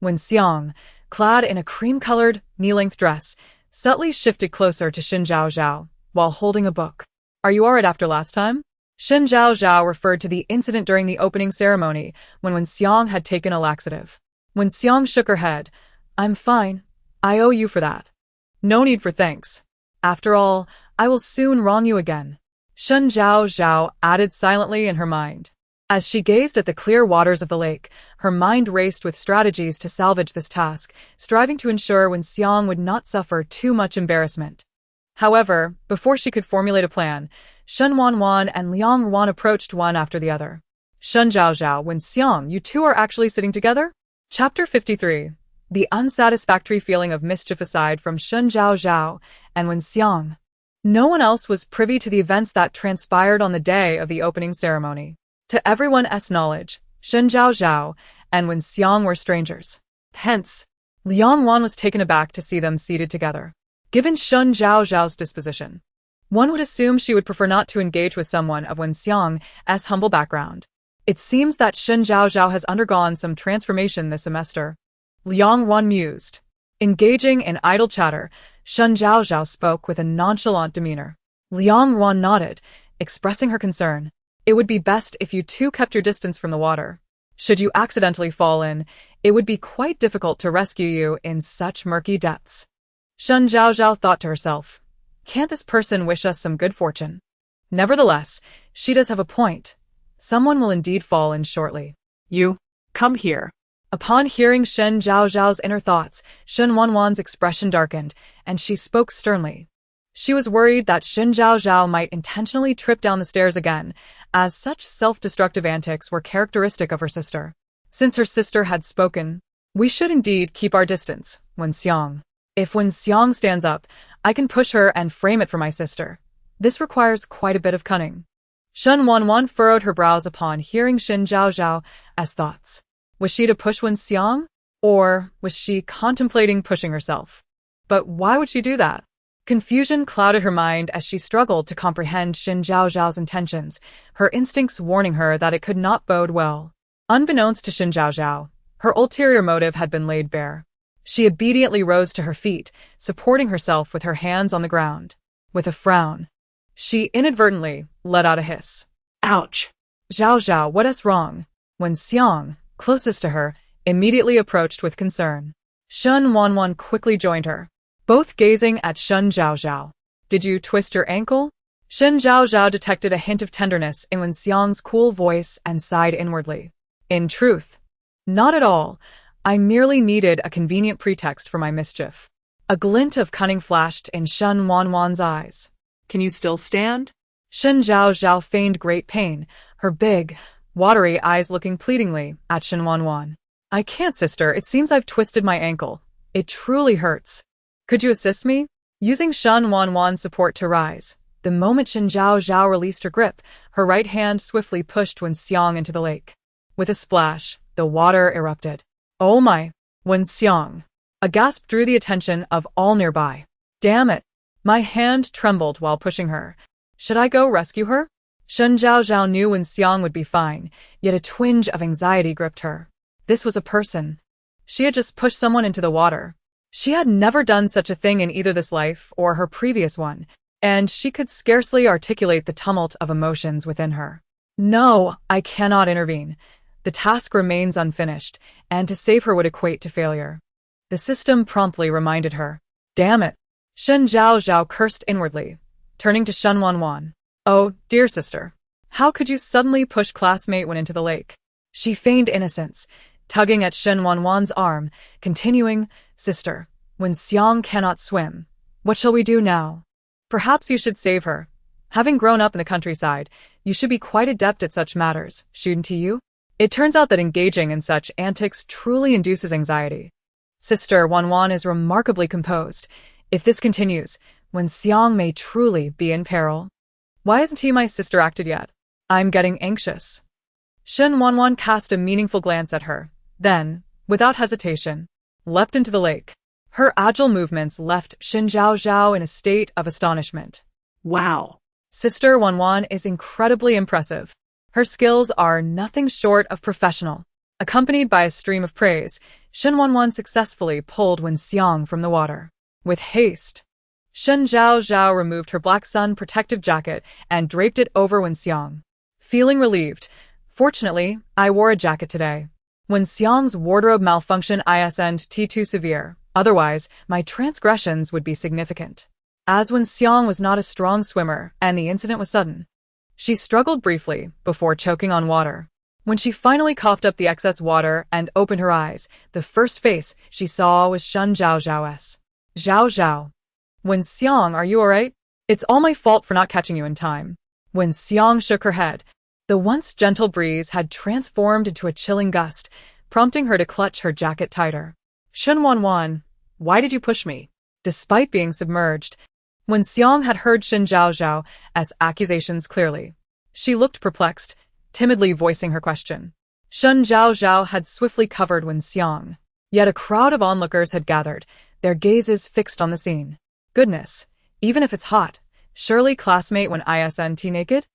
Wen Xiang, clad in a cream-colored, knee-length dress, subtly shifted closer to Shen Zhaozhao, while holding a book. Are you alright after last time? Shen Zhaozhao referred to the incident during the opening ceremony, when Wen Xiang had taken a laxative. Wen Xiang shook her head. I'm fine. I owe you for that. No need for thanks. After all, I will soon wrong you again. Shen Zhaozhao added silently in her mind. As she gazed at the clear waters of the lake, her mind raced with strategies to salvage this task, striving to ensure Wen Xiang would not suffer too much embarrassment. However, before she could formulate a plan, Shen Wanwan and Liang Wan approached one after the other. Shen Zhaozhao, Wen Xiang, you two are actually sitting together? Chapter 53. The unsatisfactory feeling of mischief aside from Shen Zhaozhao and Wen Xiang. No one else was privy to the events that transpired on the day of the opening ceremony. To everyone's knowledge, Shen Zhaozhao and Wen Xiang were strangers. Hence, Liang Wan was taken aback to see them seated together. Given Shen Zhaozhao's disposition, one would assume she would prefer not to engage with someone of Wen Xiang's humble background. It seems that Shen Zhaozhao has undergone some transformation this semester. Liang Wan mused. Engaging in idle chatter, Shen Zhaozhao spoke with a nonchalant demeanor. Liang Wan nodded, expressing her concern. It would be best if you two kept your distance from the water. Should you accidentally fall in, it would be quite difficult to rescue you in such murky depths. Shen Zhaozhao thought to herself, can't this person wish us some good fortune? Nevertheless, she does have a point. Someone will indeed fall in shortly. You, come here. Upon hearing Shen Zhaozhao's inner thoughts, Shen Wanwan's expression darkened, and she spoke sternly. She was worried that Shen Zhaozhao might intentionally trip down the stairs again, as such self-destructive antics were characteristic of her sister. Since her sister had spoken, we should indeed keep our distance, Wen Xiang. If Wen Xiang stands up, I can push her and frame it for my sister. This requires quite a bit of cunning. Shen Wanwan furrowed her brows upon hearing Shen Zhaozhao's thoughts. Was she to push Wen Xiang? Or was she contemplating pushing herself? But why would she do that? Confusion clouded her mind as she struggled to comprehend Shen Zhaozhao's intentions, her instincts warning her that it could not bode well. Unbeknownst to Shen Zhaozhao, her ulterior motive had been laid bare. She obediently rose to her feet, supporting herself with her hands on the ground. With a frown, she inadvertently let out a hiss. Ouch! Zhaozhao, what is wrong? Wen Xiang, closest to her, immediately approached with concern. Shen Wanwan quickly joined her, both gazing at Shen Zhaozhao. Did you twist your ankle? Shen Zhaozhao detected a hint of tenderness in Wen Xiang's cool voice and sighed inwardly. In truth, not at all. I merely needed a convenient pretext for my mischief. A glint of cunning flashed in Shen Wanwan's eyes. Can you still stand? Shen Zhaozhao feigned great pain, her big, watery eyes looking pleadingly at Shen Wanwan. I can't, sister. It seems I've twisted my ankle. It truly hurts. Could you assist me? Using Shen Wanwan's support to rise, the moment Shen Zhaozhao released her grip, her right hand swiftly pushed Wen Xiang into the lake. With a splash, the water erupted. Oh my! Wen Xiang. A gasp drew the attention of all nearby. Damn it. My hand trembled while pushing her. Should I go rescue her? Shen Zhaozhao knew Wen Xiang would be fine, yet a twinge of anxiety gripped her. This was a person. She had just pushed someone into the water. She had never done such a thing in either this life or her previous one, and she could scarcely articulate the tumult of emotions within her. No, I cannot intervene. The task remains unfinished, and to save her would equate to failure. The system promptly reminded her. Damn it. Shen Zhaozhao cursed inwardly, turning to Shen Wanwan. Oh, dear sister. How could you suddenly push classmate Wen into the lake? She feigned innocence, tugging at Shen Wanwan's arm, continuing, Sister, Wen Xiang cannot swim. What shall we do now? Perhaps you should save her. Having grown up in the countryside, you should be quite adept at such matters, shouldn't you? It turns out that engaging in such antics truly induces anxiety. Sister Wanwan is remarkably composed. If this continues, Wen Xiang may truly be in peril. Why hasn't he, my sister, acted yet? I'm getting anxious. Shen Wanwan cast a meaningful glance at her, then, without hesitation, leapt into the lake. Her agile movements left Shen Zhaozhao in a state of astonishment. Wow. Sister Wanwan is incredibly impressive. Her skills are nothing short of professional. Accompanied by a stream of praise, Shen Wanwan successfully pulled Wen Xiang from the water. With haste, Shen Zhaozhao removed her black sun protective jacket and draped it over Wen Xiang. Feeling relieved, fortunately, I wore a jacket today. Wen Xiang's wardrobe malfunction isn't too severe, otherwise, my transgressions would be significant. As Wen Xiang was not a strong swimmer and the incident was sudden, she struggled briefly before choking on water. When she finally coughed up the excess water and opened her eyes, the first face she saw was Shen Zhaozhao's. Zhaozhao. Wen Xiang, are you alright? It's all my fault for not catching you in time. Wen Xiang shook her head. The once gentle breeze had transformed into a chilling gust, prompting her to clutch her jacket tighter. Shen Wanwan, why did you push me? Despite being submerged, Wen Xiang had heard Shen Zhaozhao's accusations clearly. She looked perplexed, timidly voicing her question. Shen Zhaozhao had swiftly covered Wen Xiang. Yet a crowd of onlookers had gathered, their gazes fixed on the scene. Goodness, even if it's hot, surely classmate Wen isn't naked?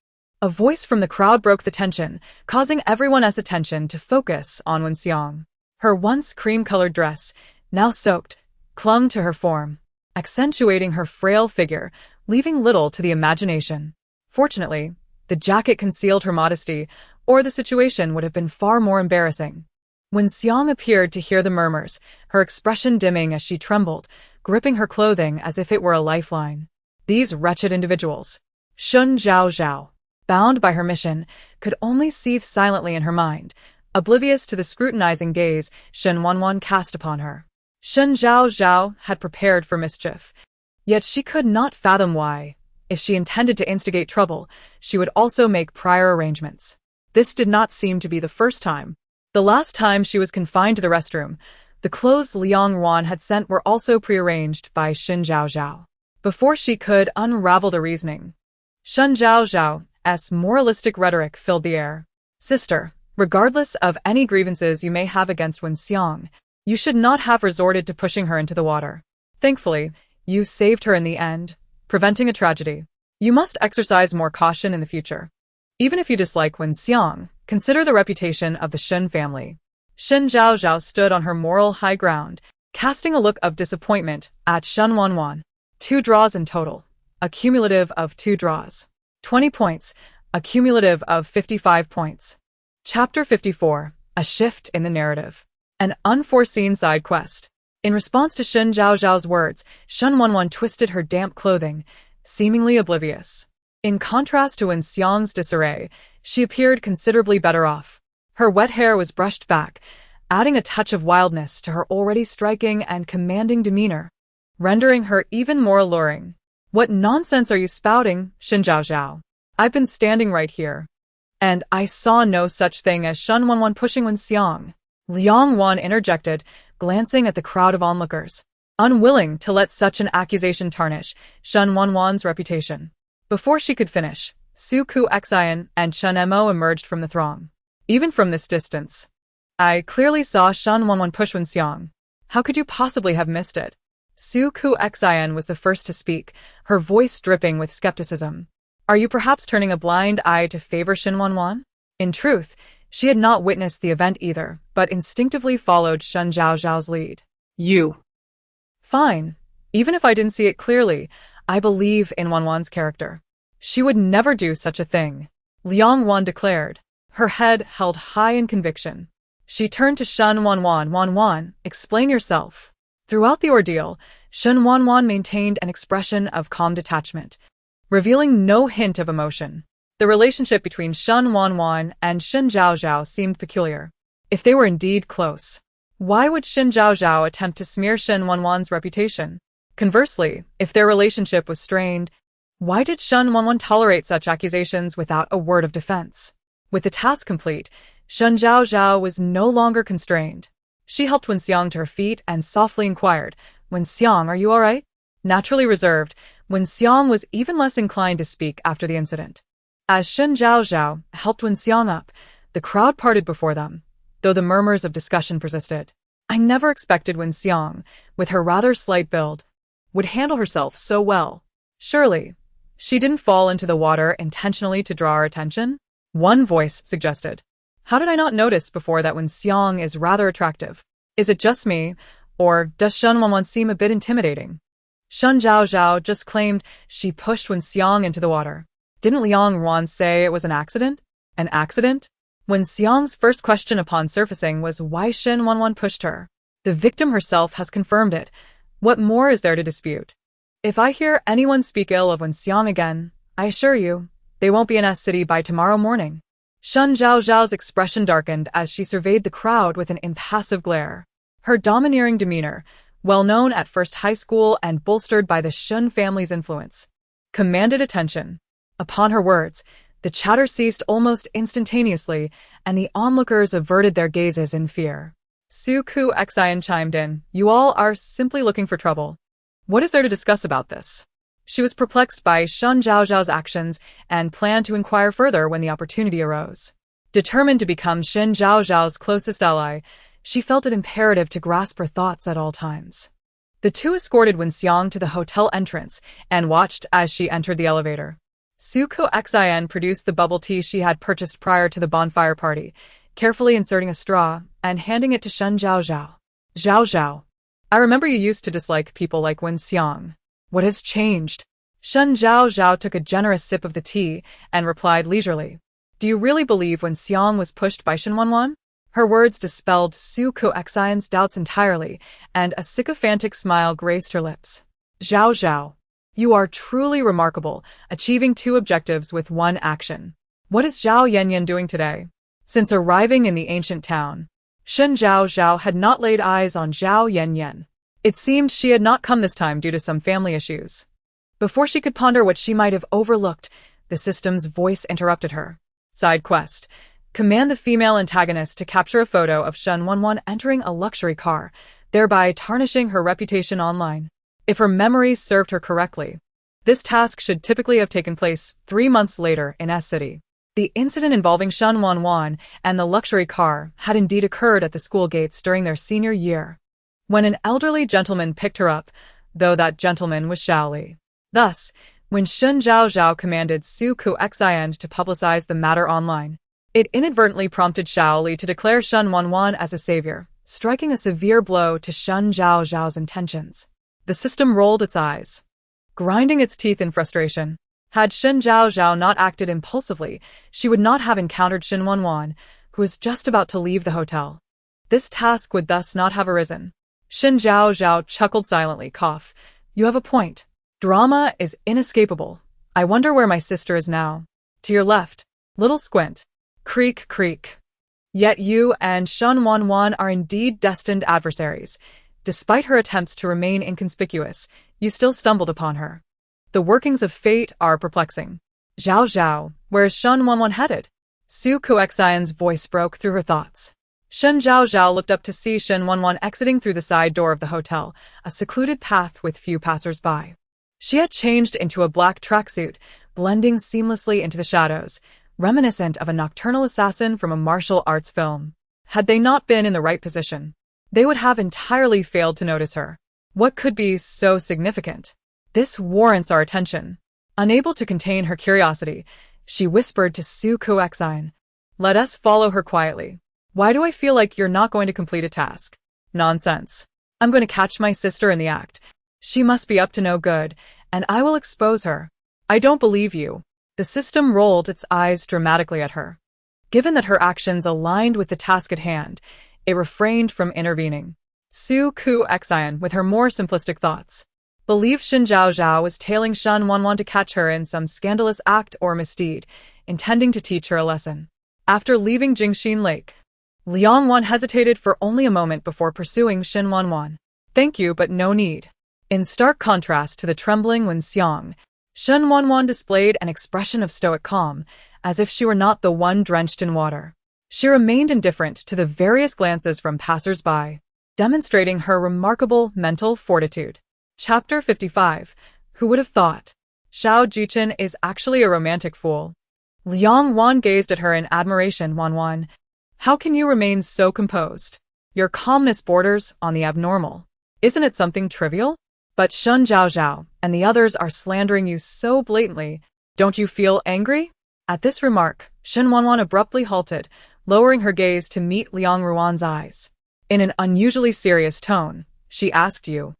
A voice from the crowd broke the tension, causing everyone's attention to focus on Wen Xiang. Her once cream-colored dress, now soaked, clung to her form, accentuating her frail figure, leaving little to the imagination. Fortunately, the jacket concealed her modesty, or the situation would have been far more embarrassing. Wen Xiang appeared to hear the murmurs, her expression dimming as she trembled, gripping her clothing as if it were a lifeline. These wretched individuals, Shen Zhaozhao, bound by her mission, could only seethe silently in her mind, oblivious to the scrutinizing gaze Shen Wanwan cast upon her. Shen Zhaozhao had prepared for mischief, yet she could not fathom why. If she intended to instigate trouble, she would also make prior arrangements. This did not seem to be the first time. The last time she was confined to the restroom, the clothes Liang Wan had sent were also prearranged by Shen Zhaozhao. Before she could unravel the reasoning, Shen Zhaozhao's moralistic rhetoric filled the air. Sister, regardless of any grievances you may have against Wen Xiang, you should not have resorted to pushing her into the water. Thankfully, you saved her in the end, preventing a tragedy. You must exercise more caution in the future. Even if you dislike Wen Xiang, consider the reputation of the Shen family. Shen Zhaozhao stood on her moral high ground, casting a look of disappointment at Shen Wanwan. 2 draws in total, a cumulative of 2 draws. 20 points, a cumulative of 55 points. Chapter 54, A Shift in the Narrative. An unforeseen side quest. In response to Shen Zhaozhao's words, Shen Wanwan twisted her damp clothing, seemingly oblivious. In contrast to Wen Xiang's disarray, she appeared considerably better off. Her wet hair was brushed back, adding a touch of wildness to her already striking and commanding demeanor, rendering her even more alluring. What nonsense are you spouting, Shen Zhaozhao? I've been standing right here, and I saw no such thing as Shen Wanwan pushing Wen Xiang. Liang Wan interjected, glancing at the crowd of onlookers, unwilling to let such an accusation tarnish Shen Wanwan's reputation. Before she could finish, Su Ku Xian and Shen Mo emerged from the throng. Even from this distance, I clearly saw Shen Wanwan push Wen Xiang. How could you possibly have missed it? Su Ku Xin was the first to speak, her voice dripping with skepticism. Are you perhaps turning a blind eye to favor Shen Wanwan? In truth, she had not witnessed the event either, but instinctively followed Shen Zhaozhao's lead. You. Fine. Even if I didn't see it clearly, I believe in Wanwan's character. She would never do such a thing, Liang Wan declared, her head held high in conviction. She turned to Shen Wanwan. Wanwan, explain yourself. Throughout the ordeal, Shen Wanwan maintained an expression of calm detachment, revealing no hint of emotion. The relationship between Shen Wanwan and Shen Zhaozhao seemed peculiar. If they were indeed close, why would Shen Zhaozhao attempt to smear Shen Wanwan's reputation? Conversely, if their relationship was strained, why did Shen Wanwan tolerate such accusations without a word of defense? With the task complete, Shen Zhaozhao was no longer constrained. She helped Wen Xiang to her feet and softly inquired, Wen Xiang, are you all right? Naturally reserved, Wen Xiang was even less inclined to speak after the incident. As Shen Zhaozhao helped Wen Xiang up, the crowd parted before them, though the murmurs of discussion persisted. I never expected Wen Xiang, with her rather slight build, would handle herself so well. Surely, she didn't fall into the water intentionally to draw our attention? One voice suggested. How did I not notice before that Wen Xiang is rather attractive? Is it just me, or does Shen Wanwan seem a bit intimidating? Shen Zhaozhao just claimed she pushed Wen Xiang into the water. Didn't Liang Wan say it was an accident? An accident? Wen Xiang's first question upon surfacing was why Shen Wanwan pushed her. The victim herself has confirmed it. What more is there to dispute? If I hear anyone speak ill of Wen Xiang again, I assure you, they won't be in S City by tomorrow morning. Shen Zhaozhao's expression darkened as she surveyed the crowd with an impassive glare. Her domineering demeanor, well known at First High School and bolstered by the Shen family's influence, commanded attention. Upon her words, the chatter ceased almost instantaneously, and the onlookers averted their gazes in fear. Su Ku Xin chimed in, you all are simply looking for trouble. What is there to discuss about this? She was perplexed by Shen Zhaozhao's actions and planned to inquire further when the opportunity arose. Determined to become Shen Zhaozhao's closest ally, she felt it imperative to grasp her thoughts at all times. The two escorted Wen Xiang to the hotel entrance and watched as she entered the elevator. Su Ku Xin produced the bubble tea she had purchased prior to the bonfire party, carefully inserting a straw and handing it to Shen Zhaozhao. Zhaozhao, I remember you used to dislike people like Wen Xiang. What has changed? Shen Zhaozhao took a generous sip of the tea and replied leisurely. Do you really believe Wen Xiang was pushed by Shen Wanwan? Her words dispelled Su Ku Xin's doubts entirely, and a sycophantic smile graced her lips. Zhaozhao, you are truly remarkable, achieving two objectives with one action. What is Zhao Yanyan doing today? Since arriving in the ancient town, Shen Zhaozhao had not laid eyes on Zhao Yanyan. It seemed she had not come this time due to some family issues. Before she could ponder what she might have overlooked, the system's voice interrupted her. Side quest. Command the female antagonist to capture a photo of Shen Wanwan entering a luxury car, thereby tarnishing her reputation online. If her memory served her correctly, this task should typically have taken place 3 months later in S City. The incident involving Shen Wanwan and the luxury car had indeed occurred at the school gates during their senior year, when an elderly gentleman picked her up, though that gentleman was Shaoli. Thus, when Shen Zhaozhao commanded Su Ku Xin to publicize the matter online, it inadvertently prompted Shaoli to declare Shen Wanwan as a savior, striking a severe blow to Shen Zhaozhao's intentions. The system rolled its eyes, grinding its teeth in frustration. Had Shen Zhaozhao not acted impulsively, she would not have encountered Shen Wanwan, who was just about to leave the hotel. This task would thus not have arisen. Shen Zhaozhao chuckled silently, cough. You have a point. Drama is inescapable. I wonder where my sister is now. To your left. Little squint. Creak, creak. Yet you and Shen Wanwan are indeed destined adversaries. Despite her attempts to remain inconspicuous, you still stumbled upon her. The workings of fate are perplexing. Zhaozhao, where is Shen Wanwan headed? Su Ku Xin's voice broke through her thoughts. Shen Zhaozhao looked up to see Shen Wanwan exiting through the side door of the hotel, a secluded path with few passers-by. She had changed into a black tracksuit, blending seamlessly into the shadows, reminiscent of a nocturnal assassin from a martial arts film. Had they not been in the right position, they would have entirely failed to notice her. What could be so significant? This warrants our attention. Unable to contain her curiosity, she whispered to Su Kuexine. Let us follow her quietly. Why do I feel like you're not going to complete a task? Nonsense. I'm going to catch my sister in the act. She must be up to no good, and I will expose her. I don't believe you. The system rolled its eyes dramatically at her. Given that her actions aligned with the task at hand, it refrained from intervening. Su Kuexine, with her more simplistic thoughts, believed Shen Zhaozhao was tailing Shen Wanwan to catch her in some scandalous act or misdeed, intending to teach her a lesson. After leaving Jingxin Lake, Liang Wan hesitated for only a moment before pursuing Shen Wanwan. Thank you, but no need. In stark contrast to the trembling Wen Xiang, Shen Wanwan displayed an expression of stoic calm, as if she were not the one drenched in water. She remained indifferent to the various glances from passers-by, demonstrating her remarkable mental fortitude. Chapter 55. Who would have thought? Xiao Jichen is actually a romantic fool. Liang Wan gazed at her in admiration. Wanwan, how can you remain so composed? Your calmness borders on the abnormal. Isn't it something trivial? But Shen Zhaozhao and the others are slandering you so blatantly. Don't you feel angry? At this remark, Shen Wanwan abruptly halted, lowering her gaze to meet Liang Ruan's eyes. In an unusually serious tone, she asked, you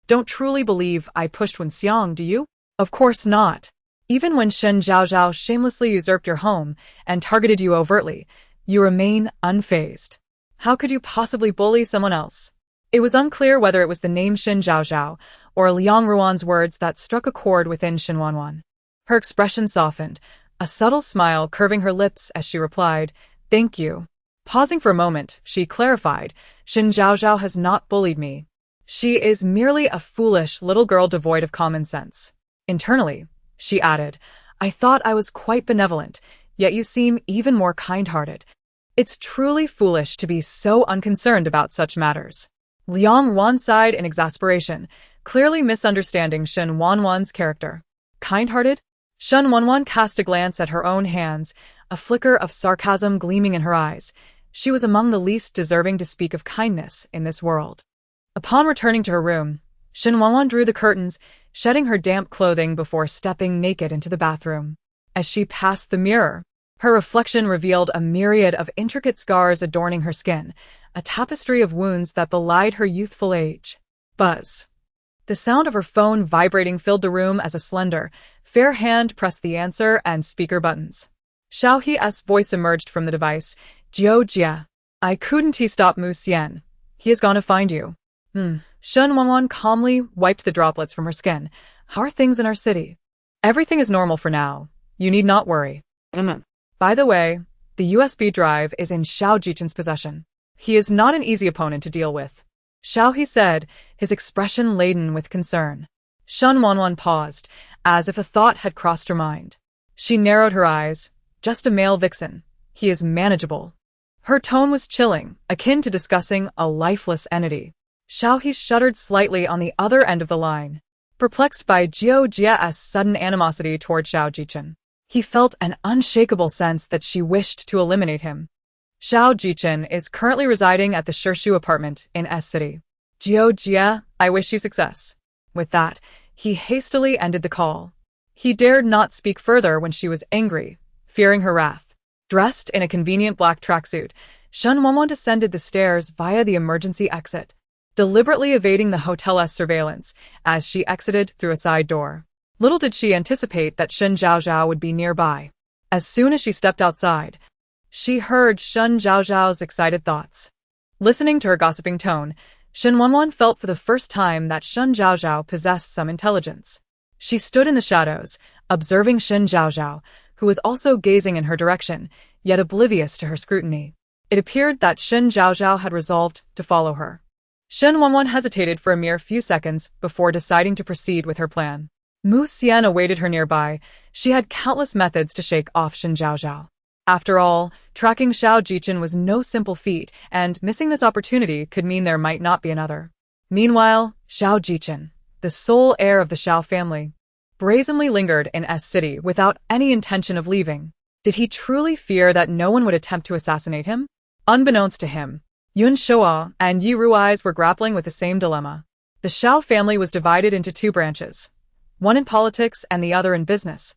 don't truly believe I pushed Wen Xiang, do you? Of course not. Even when Shen Zhaozhao shamelessly usurped your home and targeted you overtly, you remain unfazed. How could you possibly bully someone else? It was unclear whether it was the name Shen Zhaozhao or Liang Ruan's words that struck a chord within Shen Wanwan. Her expression softened, a subtle smile curving her lips as she replied, thank you. Pausing for a moment, she clarified, Shen Zhaozhao has not bullied me. She is merely a foolish little girl devoid of common sense. Internally, she added, I thought I was quite benevolent, yet you seem even more kind-hearted. It's truly foolish to be so unconcerned about such matters. Liang Ruan sighed in exasperation, clearly misunderstanding Shen Wanwan's character. Kind-hearted? Shen Wanwan cast a glance at her own hands, a flicker of sarcasm gleaming in her eyes. She was among the least deserving to speak of kindness in this world. Upon returning to her room, Shen Wanwan drew the curtains, shedding her damp clothing before stepping naked into the bathroom. As she passed the mirror, her reflection revealed a myriad of intricate scars adorning her skin, a tapestry of wounds that belied her youthful age. Buzz. The sound of her phone vibrating filled the room as a slender, fair hand pressed the answer and speaker buttons. Xiao He's voice emerged from the device. Jiao Jia. I couldn't he stop Mu Xian. He has gone to find you. Shen Wanwan calmly wiped the droplets from her skin. How are things in our city? Everything is normal for now. You need not worry. By the way, the USB drive is in Xiao Jichen's possession. He is not an easy opponent to deal with. Xiao He said, his expression laden with concern. Shen Wanwan paused, as if a thought had crossed her mind. She narrowed her eyes. Just a male vixen. He is manageable. Her tone was chilling, akin to discussing a lifeless entity. Xiao He shuddered slightly on the other end of the line, perplexed by Jiao Jia's sudden animosity toward Xiao Jichen. He felt an unshakable sense that she wished to eliminate him. Xiao Jichen is currently residing at the Shirshu apartment in S City. Jiao Jia, I wish you success. With that, he hastily ended the call. He dared not speak further when she was angry, fearing her wrath. Dressed in a convenient black tracksuit, Shen Wanwan descended the stairs via the emergency exit, deliberately evading the hotel's surveillance as she exited through a side door. Little did she anticipate that Shen Zhaozhao would be nearby. As soon as she stepped outside, she heard Shen Zhaozhao's excited thoughts. Listening to her gossiping tone, Shen Wanwan felt for the first time that Shen Zhaozhao possessed some intelligence. She stood in the shadows, observing Shen Zhaozhao, who was also gazing in her direction, yet oblivious to her scrutiny. It appeared that Shen Zhaozhao had resolved to follow her. Shen Wanwan hesitated for a mere few seconds before deciding to proceed with her plan. Mu Xian awaited her nearby. She had countless methods to shake off Shen Zhaozhao. After all, tracking Xiao Jichen was no simple feat, and missing this opportunity could mean there might not be another. Meanwhile, Xiao Jichen, the sole heir of the Xiao family, brazenly lingered in S City without any intention of leaving. Did he truly fear that no one would attempt to assassinate him? Unbeknownst to him, Yun Shoa and Yi Rui's were grappling with the same dilemma. The Zhao family was divided into two branches, one in politics and the other in business,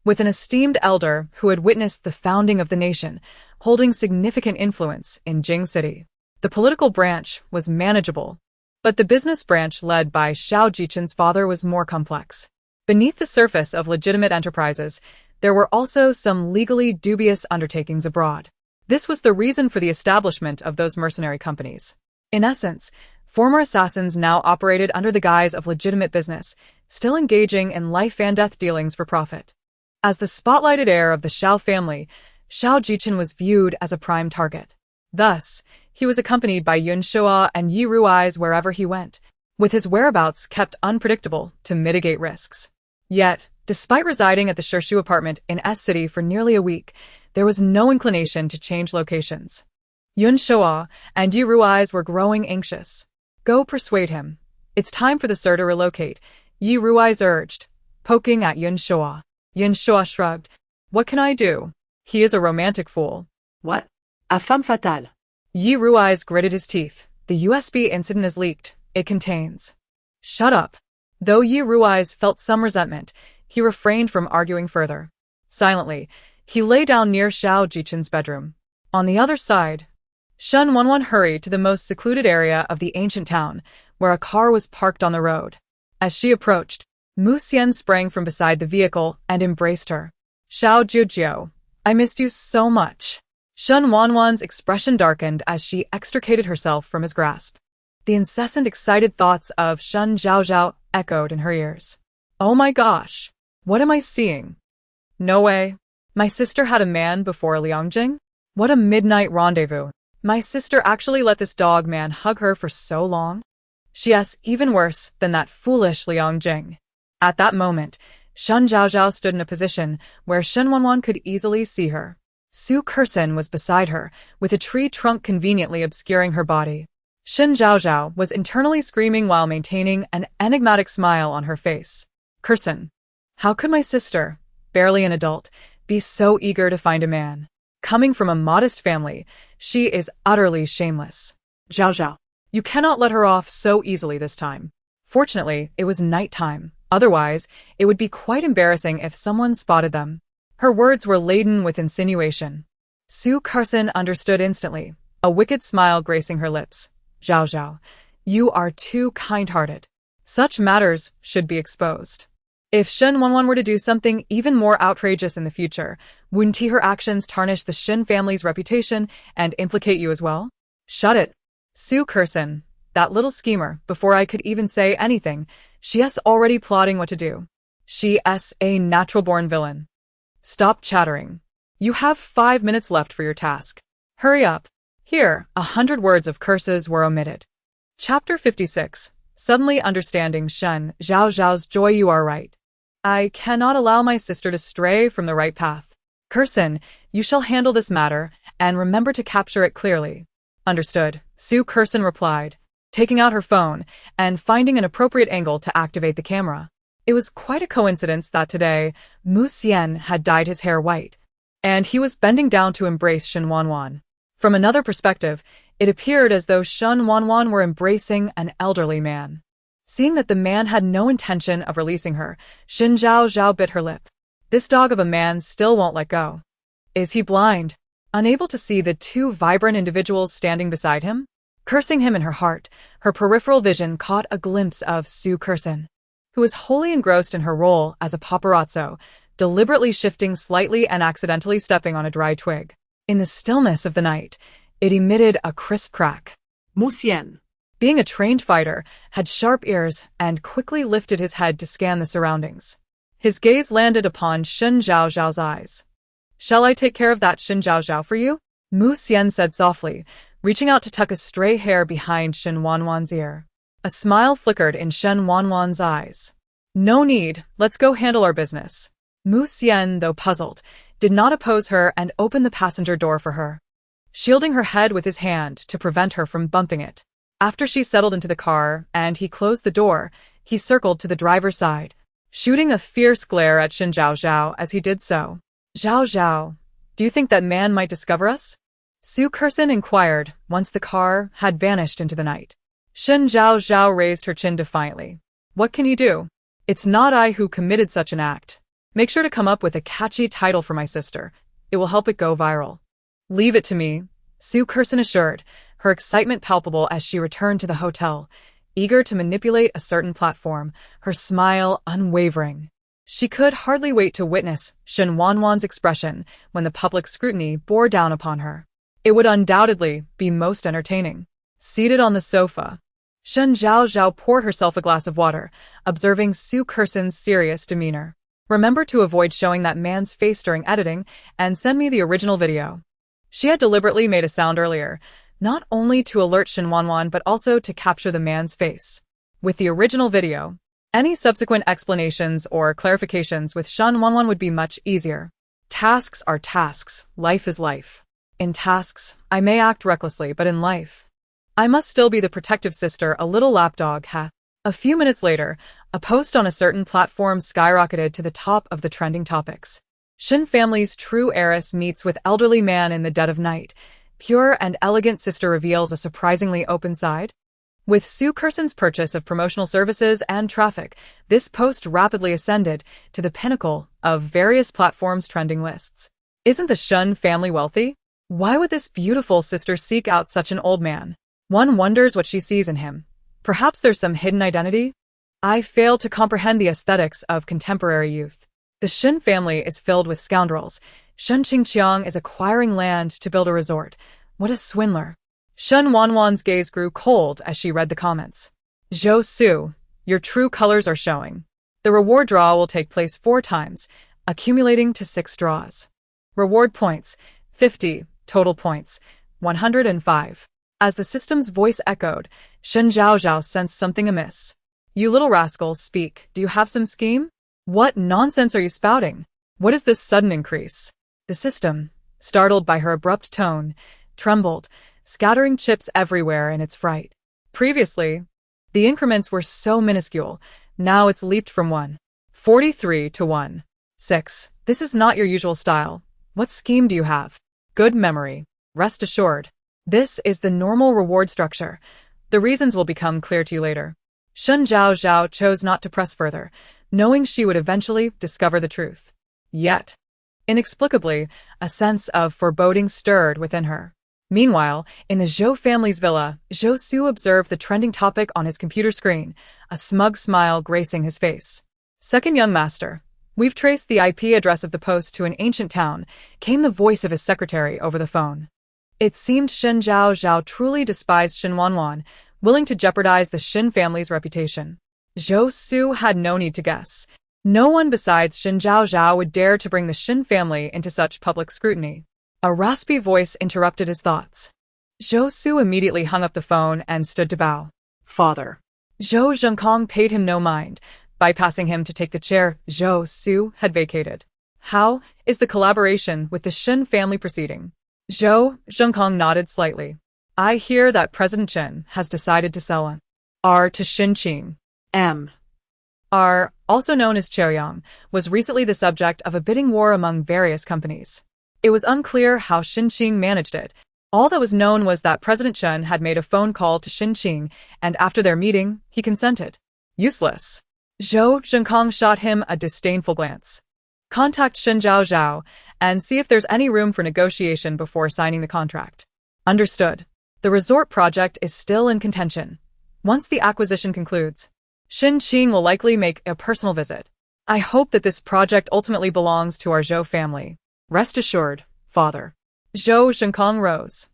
with an esteemed elder who had witnessed the founding of the nation, holding significant influence in Jing City. The political branch was manageable, but the business branch led by Zhao Jichen's father was more complex. Beneath the surface of legitimate enterprises, there were also some legally dubious undertakings abroad. This was the reason for the establishment of those mercenary companies. In essence, former assassins now operated under the guise of legitimate business, still engaging in life-and-death dealings for profit. As the spotlighted heir of the Zhao family, Zhao Jichen was viewed as a prime target. Thus, he was accompanied by Yun Shoa and Yi Rui's wherever he went, with his whereabouts kept unpredictable to mitigate risks. Yet, despite residing at the Shishu apartment in S City for nearly a week, there was no inclination to change locations. Yun Shoa and Yi Rui's were growing anxious. Go persuade him. It's time for the sir to relocate, Yi Rui's urged, poking at Yun Shoa. Yun Shoa shrugged. What can I do? He is a romantic fool. What? A femme fatale. Yi Rui's gritted his teeth. The USB incident is leaked. It contains. Shut up. Though Yi Rui's felt some resentment, he refrained from arguing further. Silently, he lay down near Zhao Jichen's bedroom. On the other side, Shen Wanwan hurried to the most secluded area of the ancient town, where a car was parked on the road. As she approached, Mu Xian sprang from beside the vehicle and embraced her. Zhao Jiujiu, I missed you so much. Shen Wanwan's expression darkened as she extricated herself from his grasp. The incessant excited thoughts of Shen Zhaozhao echoed in her ears. Oh my gosh, what am I seeing? No way. My sister had a man before Liangjing? What a midnight rendezvous. My sister actually let this dog man hug her for so long? Yes, even worse than that foolish Liangjing. At that moment, Shen Zhaozhao stood in a position where Shen Wanwan could easily see her. Su Kersen was beside her, with a tree trunk conveniently obscuring her body. Shen Zhaozhao was internally screaming while maintaining an enigmatic smile on her face. Kersen. How could my sister, barely an adult, be so eager to find a man? Coming from a modest family, she is utterly shameless. Zhaozhao. You cannot let her off so easily this time. Fortunately, it was nighttime. Otherwise, it would be quite embarrassing if someone spotted them. Her words were laden with insinuation. Su Kersen understood instantly, a wicked smile gracing her lips. Zhaozhao, you are too kind-hearted. Such matters should be exposed. If Shen Wanwan were to do something even more outrageous in the future, wouldn't her actions tarnish the Shen family's reputation and implicate you as well? Shut it. Su Kersen, that little schemer, before I could even say anything, she's already plotting what to do. She's a natural-born villain. Stop chattering. You have 5 minutes left for your task. Hurry up. Here, 100 words of curses were omitted. Chapter 56. Suddenly understanding Shen Zhaozhao's joy. You are right. I cannot allow my sister to stray from the right path. Kersen, you shall handle this matter, and remember to capture it clearly. Understood, Su Kersen replied, taking out her phone and finding an appropriate angle to activate the camera. It was quite a coincidence that today, Mu Xian had dyed his hair white, and he was bending down to embrace Shen Wanwan. From another perspective, it appeared as though Shen Wanwan were embracing an elderly man. Seeing that the man had no intention of releasing her, Shen Zhaozhao bit her lip. This dog of a man still won't let go. Is he blind? Unable to see the two vibrant individuals standing beside him? Cursing him in her heart, her peripheral vision caught a glimpse of Su Kersen, who was wholly engrossed in her role as a paparazzo, deliberately shifting slightly and accidentally stepping on a dry twig. In the stillness of the night, it emitted a crisp crack. Mu Xian, being a trained fighter, had sharp ears and quickly lifted his head to scan the surroundings. His gaze landed upon Shen Zhaozhao's eyes. Shall I take care of that Shen Zhaozhao for you? Mu Xian said softly, reaching out to tuck a stray hair behind Shen Wanwan's ear. A smile flickered in Shen Wanwan's eyes. No need, let's go handle our business. Mu Xian, though puzzled, did not oppose her and opened the passenger door for her, shielding her head with his hand to prevent her from bumping it. After she settled into the car and he closed the door, he circled to the driver's side, shooting a fierce glare at Shen Zhaozhao as he did so. Zhaozhao, do you think that man might discover us? Su Kerson inquired once the car had vanished into the night. Shen Zhaozhao raised her chin defiantly. What can you do? It's not I who committed such an act. Make sure to come up with a catchy title for my sister. It will help it go viral. Leave it to me, Su Kerson assured, her excitement palpable as she returned to the hotel, eager to manipulate a certain platform, her smile unwavering. She could hardly wait to witness Shen Wanwan's expression when the public scrutiny bore down upon her. It would undoubtedly be most entertaining. Seated on the sofa, Shen Zhaozhao poured herself a glass of water, observing Su Kerson's serious demeanor. Remember to avoid showing that man's face during editing and send me the original video. She had deliberately made a sound earlier, not only to alert Shen Wanwan but also to capture the man's face. With the original video, any subsequent explanations or clarifications with Shen Wanwan would be much easier. Tasks are tasks, life is life. In tasks, I may act recklessly, but in life, I must still be the protective sister, a little lapdog, ha. A few minutes later, a post on a certain platform skyrocketed to the top of the trending topics. Shen family's true heiress meets with elderly man in the dead of night. Pure and elegant sister reveals a surprisingly open side. With Su Kerson's purchase of promotional services and traffic, this post rapidly ascended to the pinnacle of various platforms' trending lists. Isn't the Shen family wealthy? Why would this beautiful sister seek out such an old man? One wonders what she sees in him. Perhaps there's some hidden identity? I fail to comprehend the aesthetics of contemporary youth. The Shen family is filled with scoundrels. Shen Qingqiang is acquiring land to build a resort. What a swindler. Shen Wanwan's gaze grew cold as she read the comments. Zhou Su, your true colors are showing. The reward draw will take place 4 times, accumulating to 6 draws. Reward points, 50, total points, 105. As the system's voice echoed, Shen Zhaozhao sensed something amiss. You little rascals, speak. Do you have some scheme? What nonsense are you spouting? What is this sudden increase? The system, startled by her abrupt tone, trembled, scattering chips everywhere in its fright. Previously, the increments were so minuscule. Now it's leaped from 143 to 1.6. This is not your usual style. What scheme do you have? Good memory. Rest assured. This is the normal reward structure. The reasons will become clear to you later. Shen Zhaozhao chose not to press further, knowing she would eventually discover the truth. Yet, inexplicably, a sense of foreboding stirred within her. Meanwhile, in the Zhou family's villa, Zhou Su observed the trending topic on his computer screen, a smug smile gracing his face. Second young master, we've traced the IP address of the post to an ancient town, came the voice of his secretary over the phone. It seemed Shen Zhaozhao truly despised Shen Wanwan, willing to jeopardize the Shen family's reputation. Zhou Su had no need to guess. No one besides Shen Zhaozhao would dare to bring the Shen family into such public scrutiny. A raspy voice interrupted his thoughts. Zhou Su immediately hung up the phone and stood to bow. Father. Zhou Zhengkong paid him no mind, bypassing him to take the chair Zhou Su had vacated. How is the collaboration with the Shen family proceeding? Zhou Zhengkong nodded slightly. I hear that President Chen has decided to sell an R to Xinqing. R, also known as Qiuyang, was recently the subject of a bidding war among various companies. It was unclear how Xinqing managed it. All that was known was that President Chen had made a phone call to Xinqing, and after their meeting, he consented. Useless. Zhou Zhengkong shot him a disdainful glance. Contact Shen Zhaozhao and see if there's any room for negotiation before signing the contract. Understood. The resort project is still in contention. Once the acquisition concludes, Xinqing will likely make a personal visit. I hope that this project ultimately belongs to our Zhou family. Rest assured, father. Zhou Zhengkong rose,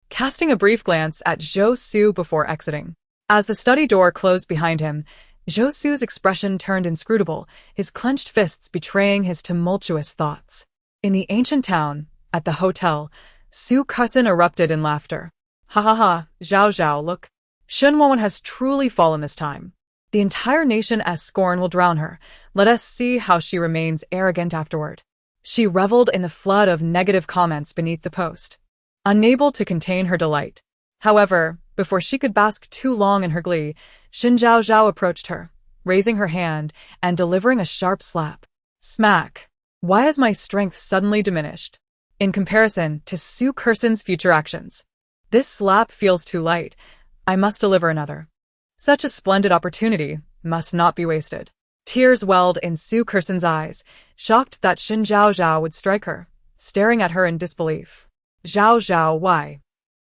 casting a brief glance at Zhou Su before exiting. As the study door closed behind him, Zhou Su's expression turned inscrutable, his clenched fists betraying his tumultuous thoughts. In the ancient town, at the hotel, Su Kerson erupted in laughter. Ha ha ha, Zhaozhao, look. Shen Wanwan has truly fallen this time. The entire nation as scorn will drown her. Let us see how she remains arrogant afterward. She reveled in the flood of negative comments beneath the post, unable to contain her delight. However, before she could bask too long in her glee, Shen Zhaozhao approached her, raising her hand and delivering a sharp slap. Smack. Why has my strength suddenly diminished? in comparison to Su Kerson's future actions. This slap feels too light. I must deliver another. Such a splendid opportunity must not be wasted. Tears welled in Su Kerson's eyes, shocked that Shen Zhaozhao would strike her, staring at her in disbelief. Zhaozhao, why?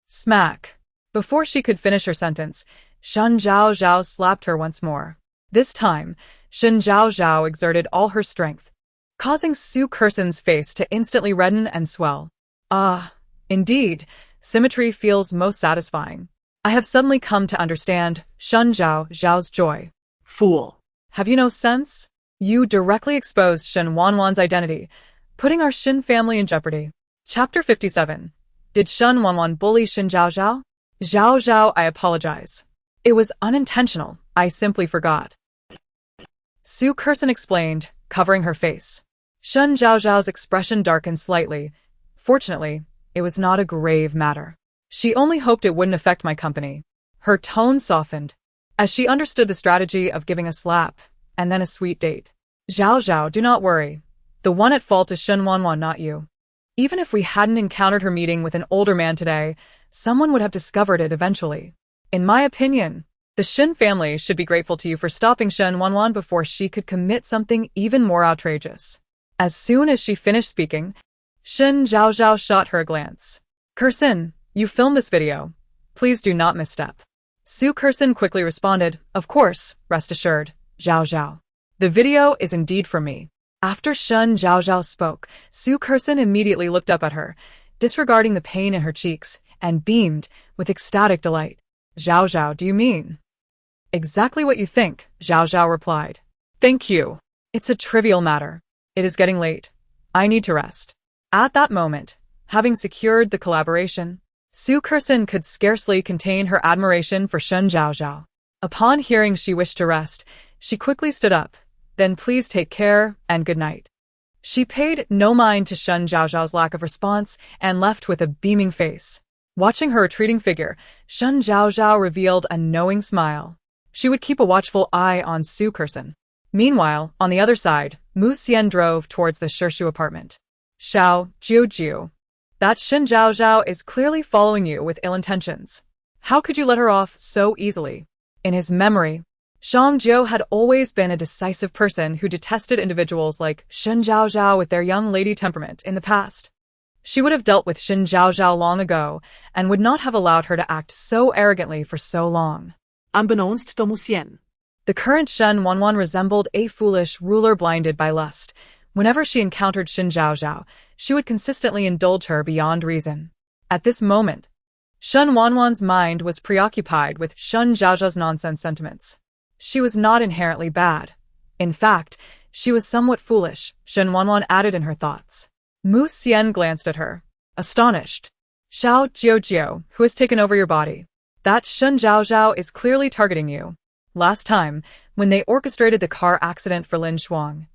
Smack. Before she could finish her sentence, Shen Zhaozhao slapped her once more. This time, Shen Zhaozhao exerted all her strength, causing Su Kerson's face to instantly redden and swell. Ah, indeed, symmetry feels most satisfying. I have suddenly come to understand Shen Zhaozhao's joy. Fool. Have you no sense? You directly exposed Shen Wanwan's identity, putting our Shen family in jeopardy. Chapter 57. Did Shen Wanwan bully Shen Zhaozhao? Zhaozhao, I apologize. It was unintentional, I simply forgot. Su Kerson explained, covering her face. Shen Zhaozhao's expression darkened slightly. Fortunately, it was not a grave matter. She only hoped it wouldn't affect my company. Her tone softened, as she understood the strategy of giving a slap, and then a sweet date. Zhaozhao, do not worry. The one at fault is Shen Wanwan, not you. Even if we hadn't encountered her meeting with an older man today, someone would have discovered it eventually. In my opinion, the Shen family should be grateful to you for stopping Shen Wanwan before she could commit something even more outrageous. As soon as she finished speaking, Shen Zhaozhao shot her a glance. Kerson, you filmed this video. Please do not misstep. Su Kerson quickly responded, of course, rest assured, Zhaozhao. The video is indeed from me. After Shen Zhaozhao spoke, Su Kerson immediately looked up at her, disregarding the pain in her cheeks, and beamed with ecstatic delight. Zhaozhao, do you mean? Exactly what you think, Zhaozhao replied. Thank you. It's a trivial matter. It is getting late. I need to rest. At that moment, having secured the collaboration, Su Kerson could scarcely contain her admiration for Shen Zhaozhao. Upon hearing she wished to rest, she quickly stood up. Then please take care and good night. She paid no mind to Shen Zhaozhao's lack of response and left with a beaming face. Watching her retreating figure, Shen Zhaozhao revealed a knowing smile. She would keep a watchful eye on Su Kerson. Meanwhile, on the other side, Mu Xian drove towards the Shirshu apartment. Xiao, Jiu, that Shen Zhaozhao is clearly following you with ill intentions. How could you let her off so easily? In his memory, Shang Jiu had always been a decisive person who detested individuals like Shen Zhaozhao with their young lady temperament in the past. She would have dealt with Shen Zhaozhao long ago and would not have allowed her to act so arrogantly for so long. Unbeknownst to Mu Xian. The current Shen Wanwan resembled a foolish ruler blinded by lust. Whenever she encountered Shen Zhaozhao, she would consistently indulge her beyond reason. At this moment, Shen Wanwan's mind was preoccupied with Shen Zhaozhao's nonsense sentiments. She was not inherently bad. In fact, she was somewhat foolish, Shen Wanwan added in her thoughts. Mu Xian glanced at her, astonished. Xiao Jiu, who has taken over your body? That Shen Zhaozhao is clearly targeting you. Last time, when they orchestrated the car accident for Lin Shuang,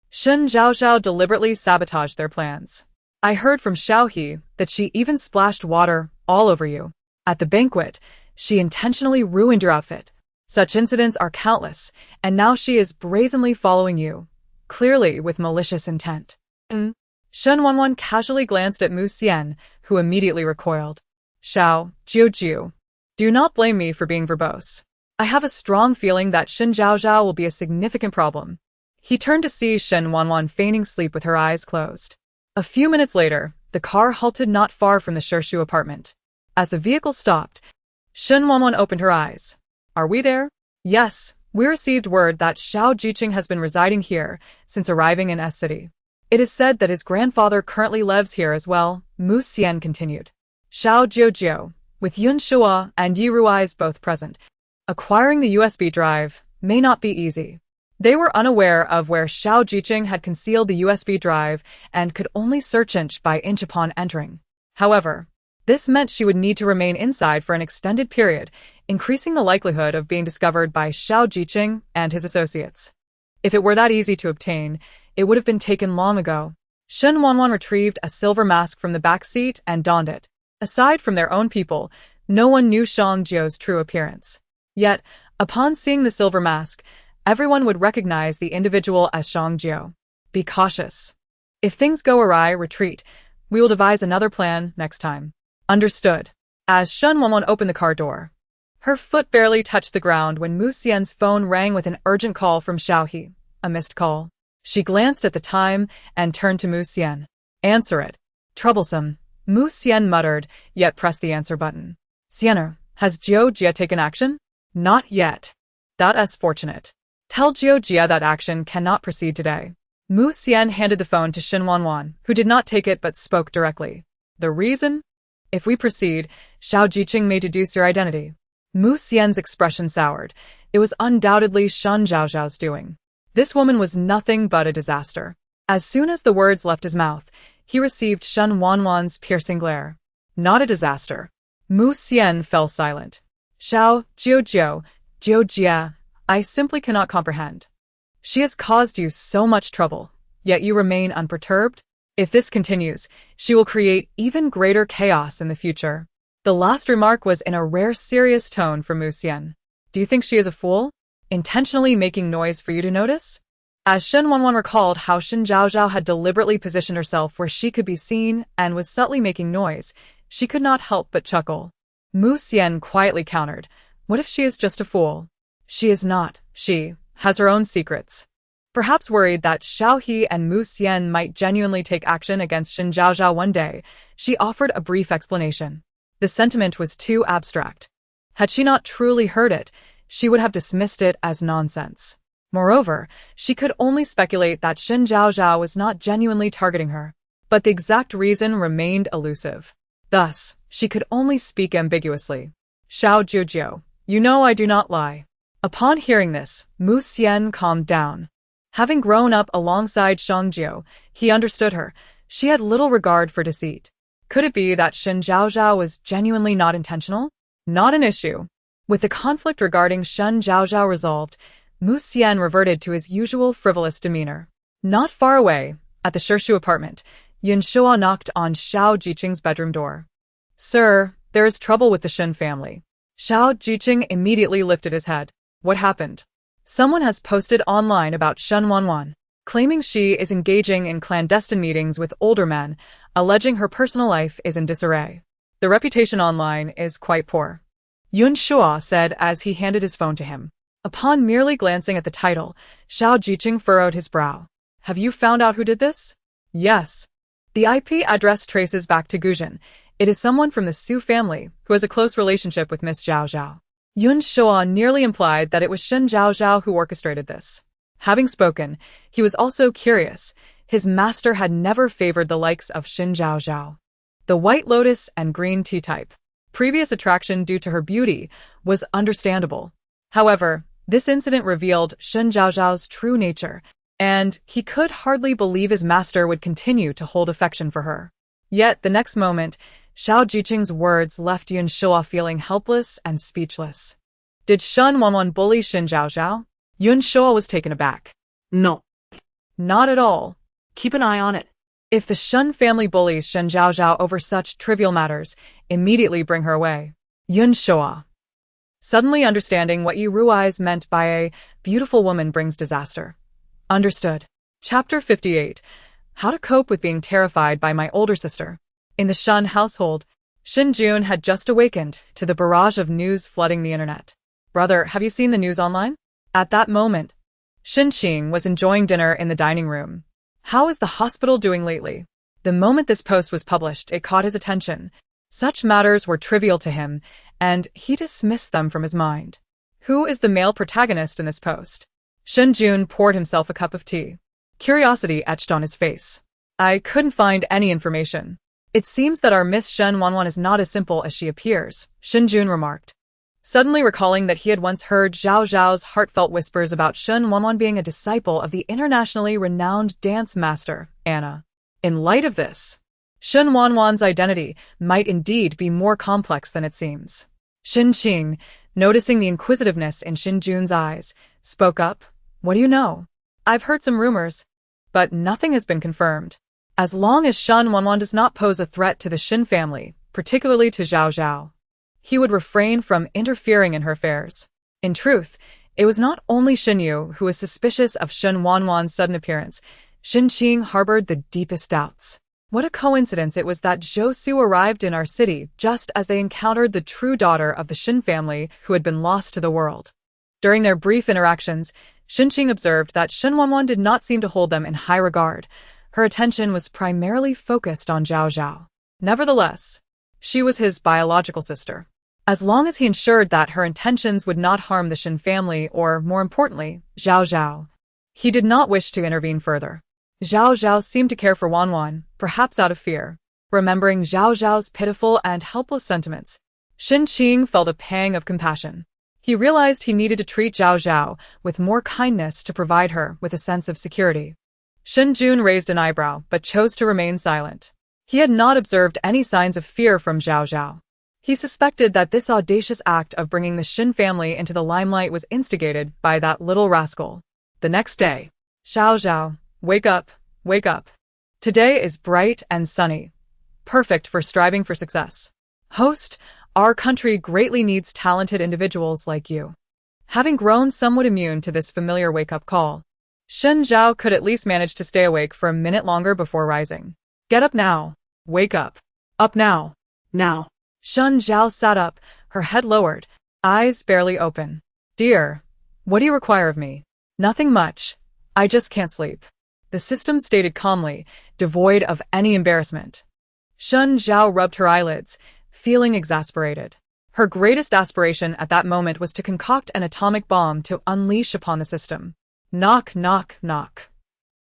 Shen Zhaozhao deliberately sabotaged their plans. I heard from Xiao He that she even splashed water all over you. At the banquet, she intentionally ruined your outfit. Such incidents are countless, and now she is brazenly following you, clearly with malicious intent. Shen Wanwan casually glanced at Mu Xian, who immediately recoiled. Xiao, Jiu, do not blame me for being verbose. I have a strong feeling that Shen Zhaozhao will be a significant problem. He turned to see Shen Wanwan feigning sleep with her eyes closed. A few minutes later, the car halted not far from the Shirshu apartment. As the vehicle stopped, Shen Wanwan opened her eyes. Are we there? Yes, we received word that Xiao Jiqing has been residing here since arriving in S City. It is said that his grandfather currently lives here as well, Mu Xian continued. Xiao Jiu, with Yun Shua and Yi Rui's both present, acquiring the USB drive may not be easy. They were unaware of where Xiao Jiqing had concealed the USB drive and could only search inch by inch upon entering. However, this meant she would need to remain inside for an extended period, increasing the likelihood of being discovered by Xiao Jiqing and his associates. If it were that easy to obtain, it would have been taken long ago. Shen Wanwan retrieved a silver mask from the back seat and donned it. Aside from their own people, no one knew Shang Jiu's true appearance. Yet, upon seeing the silver mask, everyone would recognize the individual as Shang Jiu. Be cautious. If things go awry, retreat. We will devise another plan next time. Understood. As Shen Wanwan opened the car door, her foot barely touched the ground when Mu Xian's phone rang with an urgent call from Xiaohe, a missed call. She glanced at the time and turned to Mu Xian. Answer it. Troublesome, Mu Xian muttered, yet pressed the answer button. Xianer, has Jiao Jia taken action? Not yet. That's fortunate. Tell Jiao Jia that action cannot proceed today. Mu Xian handed the phone to Shen Wanwan, who did not take it but spoke directly. The reason? If we proceed, Xiao Jiqing may deduce your identity. Mu Xian's expression soured. It was undoubtedly Shen Zhaozhao's doing. This woman was nothing but a disaster. As soon as the words left his mouth, he received Shen Wanwan's piercing glare. Not a disaster. Mu Xian fell silent. Xiao, Jiao Jia, I simply cannot comprehend. She has caused you so much trouble, yet you remain unperturbed? If this continues, she will create even greater chaos in the future. The last remark was in a rare serious tone for Mu Xian. Do you think she is a fool? Intentionally making noise for you to notice? As Shen Wanwan recalled how Shen Zhaozhao had deliberately positioned herself where she could be seen and was subtly making noise, she could not help but chuckle. Mu Xian quietly countered, what if she is just a fool? She is not. She has her own secrets. Perhaps worried that Xiaohe and Mu Xian might genuinely take action against Shen Zhaozhao one day, she offered a brief explanation. The sentiment was too abstract. Had she not truly heard it, she would have dismissed it as nonsense. Moreover, she could only speculate that Shen Zhaozhao was not genuinely targeting her. But the exact reason remained elusive. Thus, she could only speak ambiguously. Xiao Jiao, you know I do not lie. Upon hearing this, Mu Xian calmed down. Having grown up alongside Shangjiu, he understood her. She had little regard for deceit. Could it be that Shen Zhaozhao was genuinely not intentional? Not an issue. With the conflict regarding Shen Zhaozhao resolved, Mu Xian reverted to his usual frivolous demeanor. Not far away, at the Shishu apartment, Yun Shua knocked on Xiao Jiqing's bedroom door. Sir, there is trouble with the Shen family. Xiao Jiqing immediately lifted his head. What happened? Someone has posted online about Shen Wanwan, claiming she is engaging in clandestine meetings with older men, alleging her personal life is in disarray. The reputation online is quite poor. Yun Shua said as he handed his phone to him. Upon merely glancing at the title, Xiao Jiqing furrowed his brow. Have you found out who did this? Yes. The IP address traces back to Guzhen. It is someone from the Su family who has a close relationship with Miss Zhaozhao. Yun Shua nearly implied that it was Shen Zhaozhao who orchestrated this. Having spoken, he was also curious. His master had never favored the likes of Shen Zhaozhao. The White Lotus and green tea type. Previous attraction due to her beauty was understandable. However, this incident revealed Shen Zhaozhao's true nature, and he could hardly believe his master would continue to hold affection for her. Yet, the next moment, Xiao Jiqing's words left Yun Shua feeling helpless and speechless. Did Shen Wanwan bully Shen Zhaozhao? Yun Shua was taken aback. No. Not at all. Keep an eye on it. If the Shen family bullies Shen Zhaozhao over such trivial matters, immediately bring her away. Yun Shua. Suddenly understanding what Yi Rui's meant by a beautiful woman brings disaster. Understood. Chapter 58. How to cope with being terrified by my older sister. In the Shen household, Shen Jun had just awakened to the barrage of news flooding the internet. Brother, have you seen the news online? At that moment, Shen Qing was enjoying dinner in the dining room. How is the hospital doing lately? The moment this post was published, it caught his attention. Such matters were trivial to him, and he dismissed them from his mind. Who is the male protagonist in this post? Shen Jun poured himself a cup of tea. Curiosity etched on his face. I couldn't find any information. It seems that our Miss Shen Wanwan is not as simple as she appears, Shen Jun remarked. Suddenly recalling that he had once heard Zhao Zhao's heartfelt whispers about Shen Wanwan being a disciple of the internationally renowned dance master, Anna. In light of this, Shen Wanwan's identity might indeed be more complex than it seems. Shen Qing, noticing the inquisitiveness in Shen Jun's eyes, spoke up. What do you know? I've heard some rumors, but nothing has been confirmed. As long as Shen Wanwan does not pose a threat to the Shen family, particularly to Zhao Zhao, he would refrain from interfering in her affairs. In truth, it was not only Shen Yu who was suspicious of Shen Wanwan's sudden appearance. Shen Qing harbored the deepest doubts. What a coincidence it was that Zhou arrived in our city just as they encountered the true daughter of the Shen family who had been lost to the world. During their brief interactions, Xinqing observed that Shen Wanwan did not seem to hold them in high regard. Her attention was primarily focused on Zhaozhao. Nevertheless, she was his biological sister. As long as he ensured that her intentions would not harm the Shen family or, more importantly, Zhaozhao, he did not wish to intervene further. Zhaozhao seemed to care for Wanwan, perhaps out of fear. Remembering Zhaozhao's pitiful and helpless sentiments, Xinqing felt a pang of compassion. He realized he needed to treat Zhaozhao with more kindness to provide her with a sense of security. Shen Jun raised an eyebrow but chose to remain silent. He had not observed any signs of fear from Zhaozhao. He suspected that this audacious act of bringing the Shen family into the limelight was instigated by that little rascal. The next day, Zhaozhao, wake up, wake up. Today is bright and sunny. Perfect for striving for success. Host, our country greatly needs talented individuals like you. Having grown somewhat immune to this familiar wake-up call, Shen Zhao could at least manage to stay awake for a minute longer before rising. Get up now. Wake up. Up now. Now. Shen Zhao sat up, her head lowered, eyes barely open. Dear, what do you require of me? Nothing much. I just can't sleep. The system stated calmly, devoid of any embarrassment. Shen Zhao rubbed her eyelids, feeling exasperated. Her greatest aspiration at that moment was to concoct an atomic bomb to unleash upon the system. Knock, knock, knock.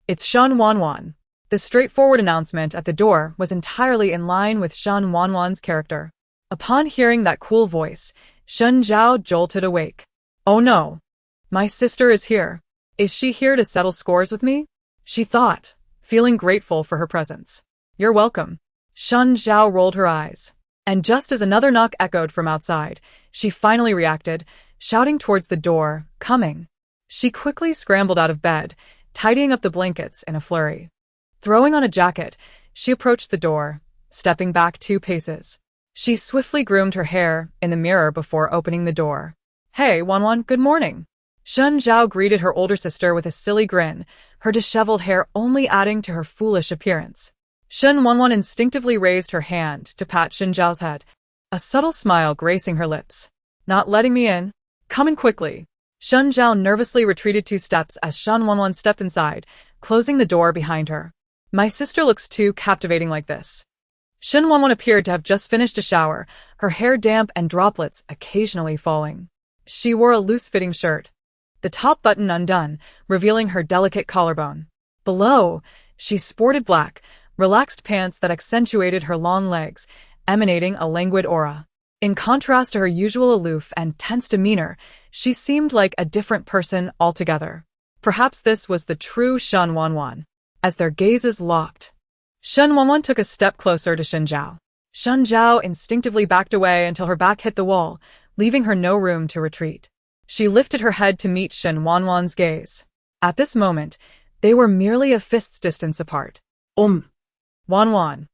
It's Shen Wanwan. The straightforward announcement at the door was entirely in line with Shen Wanwan's character. Upon hearing that cool voice, Shen Zhao jolted awake. Oh no! My sister is here. Is she here to settle scores with me? She thought, feeling grateful for her presence. You're welcome. Shen Zhao rolled her eyes. And just as another knock echoed from outside, she finally reacted, shouting towards the door, coming. She quickly scrambled out of bed, tidying up the blankets in a flurry. Throwing on a jacket, she approached the door, stepping back 2 paces. She swiftly groomed her hair in the mirror before opening the door. Hey, Wanwan, good morning. Shen Zhao greeted her older sister with a silly grin, her disheveled hair only adding to her foolish appearance. Shen Wanwan instinctively raised her hand to pat Shen Zhao's head, a subtle smile gracing her lips. Not letting me in? Come in quickly. Shen Zhao nervously retreated 2 steps as Shen Wanwan stepped inside, closing the door behind her. My sister looks too captivating like this. Shen Wanwan appeared to have just finished a shower, her hair damp and droplets occasionally falling. She wore a loose-fitting shirt, the top button undone, revealing her delicate collarbone. Below, she sported black, relaxed pants that accentuated her long legs, emanating a languid aura. In contrast to her usual aloof and tense demeanor, she seemed like a different person altogether. Perhaps this was the true Shen Wanwan. As their gazes locked, Shen Wanwan took a step closer to Shen Zhao. Shen Zhao instinctively backed away until her back hit the wall, leaving her no room to retreat. She lifted her head to meet Shen Wanwan's gaze. At this moment, they were merely a fist's distance apart. Wanwan,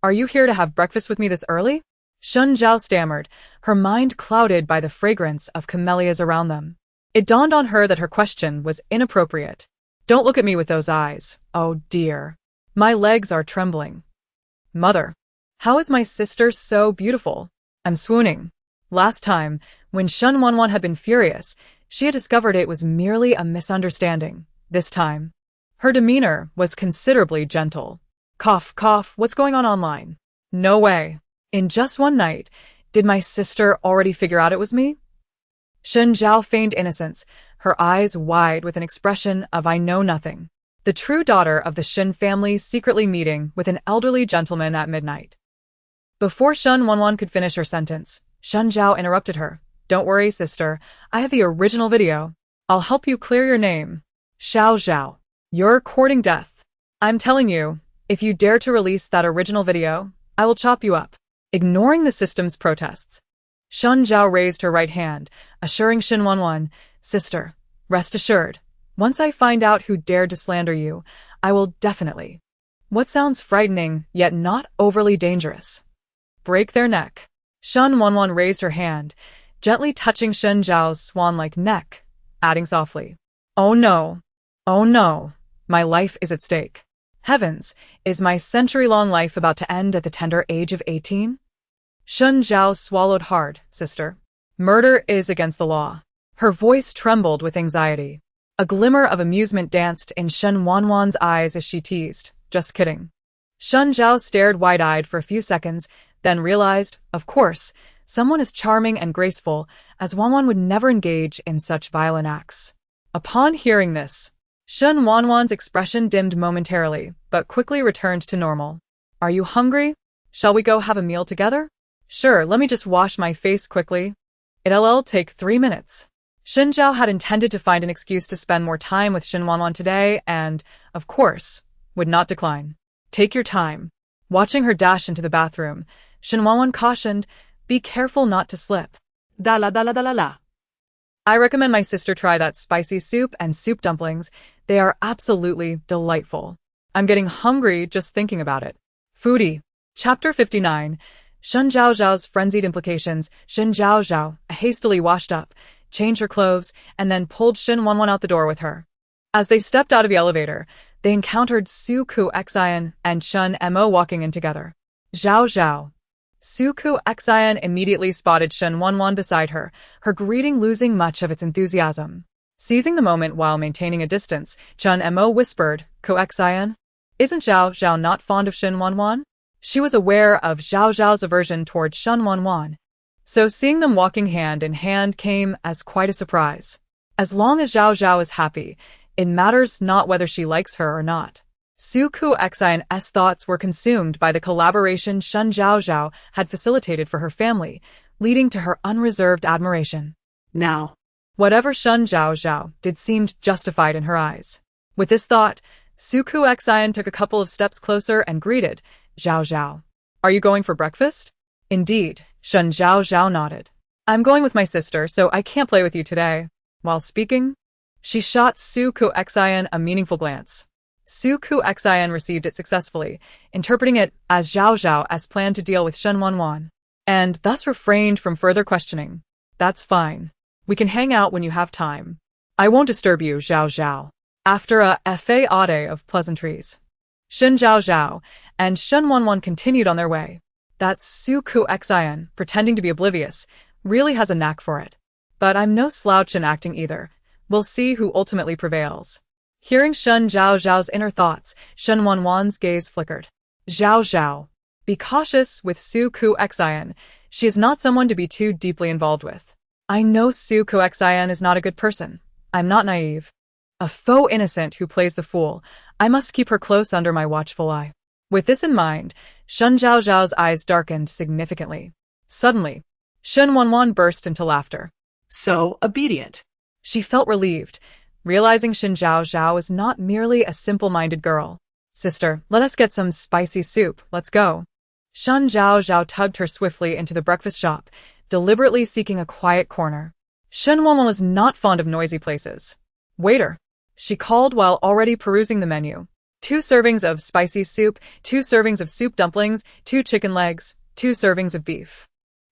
are you here to have breakfast with me this early? Shen Zhao stammered, her mind clouded by the fragrance of camellias around them. It dawned on her that her question was inappropriate. Don't look at me with those eyes. Oh dear. My legs are trembling. Mother, how is my sister so beautiful? I'm swooning. Last time, when Shen Wanwan had been furious, she had discovered it was merely a misunderstanding. This time, her demeanor was considerably gentle. Cough, cough, what's going on online? No way. In just one night, did my sister already figure out it was me? Shen Zhao feigned innocence, her eyes wide with an expression of I know nothing. The true daughter of the Shen family secretly meeting with an elderly gentleman at midnight. Before Shen Wanwan could finish her sentence, Shen Zhao interrupted her. Don't worry, sister. I have the original video. I'll help you clear your name. Zhaozhao. You're courting death. I'm telling you, if you dare to release that original video, I will chop you up. Ignoring the system's protests, Shen Zhao raised her right hand, assuring Shen Wanwan, Sister, rest assured, once I find out who dared to slander you, I will definitely. What sounds frightening, yet not overly dangerous. Break their neck. Shen Wanwan raised her hand, gently touching Shen Zhao's swan-like neck, adding softly, Oh no, my life is at stake. Heavens, is my century-long life about to end at the tender age of 18? Shen Zhaozhao swallowed hard, sister. Murder is against the law. Her voice trembled with anxiety. A glimmer of amusement danced in Shen Wanwan's eyes as she teased. Just kidding. Shen Zhaozhao stared wide-eyed for a few seconds, then realized, of course, someone as charming and graceful as Wanwan would never engage in such violent acts. Upon hearing this, Shen Wanwan's expression dimmed momentarily, but quickly returned to normal. Are you hungry? Shall we go have a meal together? Sure, let me just wash my face quickly. It'll take 3 minutes. Shen Zhaozhao had intended to find an excuse to spend more time with Shen Wanwan today and, of course, would not decline. Take your time. Watching her dash into the bathroom, Shen Wanwan cautioned, be careful not to slip. Dala dala dala la. I recommend my sister try that spicy soup and soup dumplings. They are absolutely delightful. I'm getting hungry just thinking about it. Foodie. Chapter 59. Shen Zhaozhao's frenzied implications. Shen Zhaozhao hastily washed up, changed her clothes, and then pulled Shen Wanwan out the door with her. As they stepped out of the elevator, they encountered Su Ku Xian and Shen Mo walking in together. Zhaozhao. Su Ku Xian immediately spotted Shen Wanwan beside her, her greeting losing much of its enthusiasm. Seizing the moment while maintaining a distance, Shen Mo whispered, Ku Xian? Isn't Zhaozhao not fond of Shen Wanwan? She was aware of Zhaozhao's aversion toward Shen Wanwan, so seeing them walking hand in hand came as quite a surprise. As long as Zhaozhao is happy, it matters not whether she likes her or not. Su Ku Xian's thoughts were consumed by the collaboration Shen Zhaozhao had facilitated for her family, leading to her unreserved admiration. Now, whatever Shen Zhaozhao did seemed justified in her eyes. With this thought, Su Ku Xian took a couple of steps closer and greeted, Zhaozhao. Are you going for breakfast? Indeed, Shen Zhaozhao nodded. I'm going with my sister, so I can't play with you today. While speaking, she shot Su Ku Xian a meaningful glance. Su Ku Xian received it successfully, interpreting it as Zhaozhao as planned to deal with Shen Wanwan, and thus refrained from further questioning. That's fine. We can hang out when you have time. I won't disturb you, Zhaozhao. After a fade of pleasantries, Shen Zhaozhao and Shen Wanwan continued on their way. That Su Ku Xian, pretending to be oblivious, really has a knack for it. But I'm no slouch in acting either. We'll see who ultimately prevails. Hearing Shen Zhaozhao's inner thoughts, Shen Wanwan's gaze flickered. Zhaozhao. Be cautious with Su Ku Xian. She is not someone to be too deeply involved with. I know Su Ku Xian is not a good person. I'm not naive. A faux innocent who plays the fool. I must keep her close under my watchful eye. With this in mind, Shen Zhaozhao's eyes darkened significantly. Suddenly, Shen Wanwan burst into laughter. So obedient. She felt relieved, realizing Shen Zhaozhao is not merely a simple-minded girl. Sister, let us get some spicy soup, let's go. Shen Zhaozhao tugged her swiftly into the breakfast shop, deliberately seeking a quiet corner. Shen Wanwan was not fond of noisy places. Waiter, she called while already perusing the menu. 2 servings of spicy soup, 2 servings of soup dumplings, 2 chicken legs, 2 servings of beef.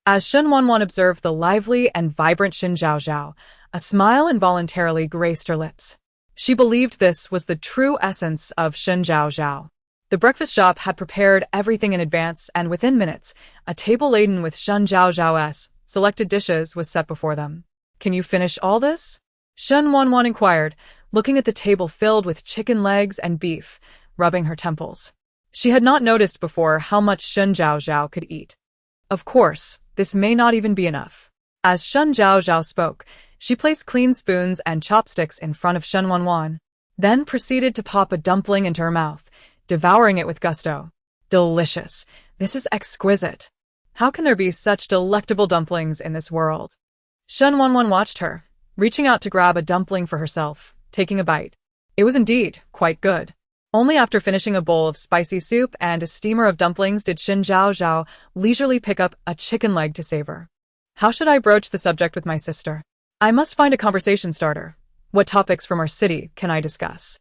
As Shen Wanwan observed the lively and vibrant Shen Zhaozhao, a smile involuntarily graced her lips. She believed this was the true essence of Shen Zhaozhao. The breakfast shop had prepared everything in advance, and within minutes, a table laden with Shen Zhaozhao's selected dishes was set before them. Can you finish all this? Shen Wanwan inquired, looking at the table filled with chicken legs and beef, rubbing her temples. She had not noticed before how much Shen Zhaozhao could eat. Of course, this may not even be enough. As Shen Zhaozhao spoke, she placed clean spoons and chopsticks in front of Shen Wanwan, then proceeded to pop a dumpling into her mouth, devouring it with gusto. Delicious. This is exquisite. How can there be such delectable dumplings in this world? Shen Wanwan watched her, reaching out to grab a dumpling for herself, taking a bite. It was indeed quite good. Only after finishing a bowl of spicy soup and a steamer of dumplings did Shen Zhaozhao leisurely pick up a chicken leg to savor. How should I broach the subject with my sister? I must find a conversation starter. What topics from our city can I discuss?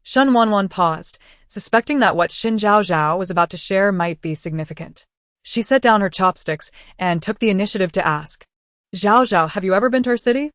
Shen Wanwan paused, suspecting that what Shen Zhaozhao was about to share might be significant. She set down her chopsticks and took the initiative to ask, Zhaozhao, have you ever been to our city?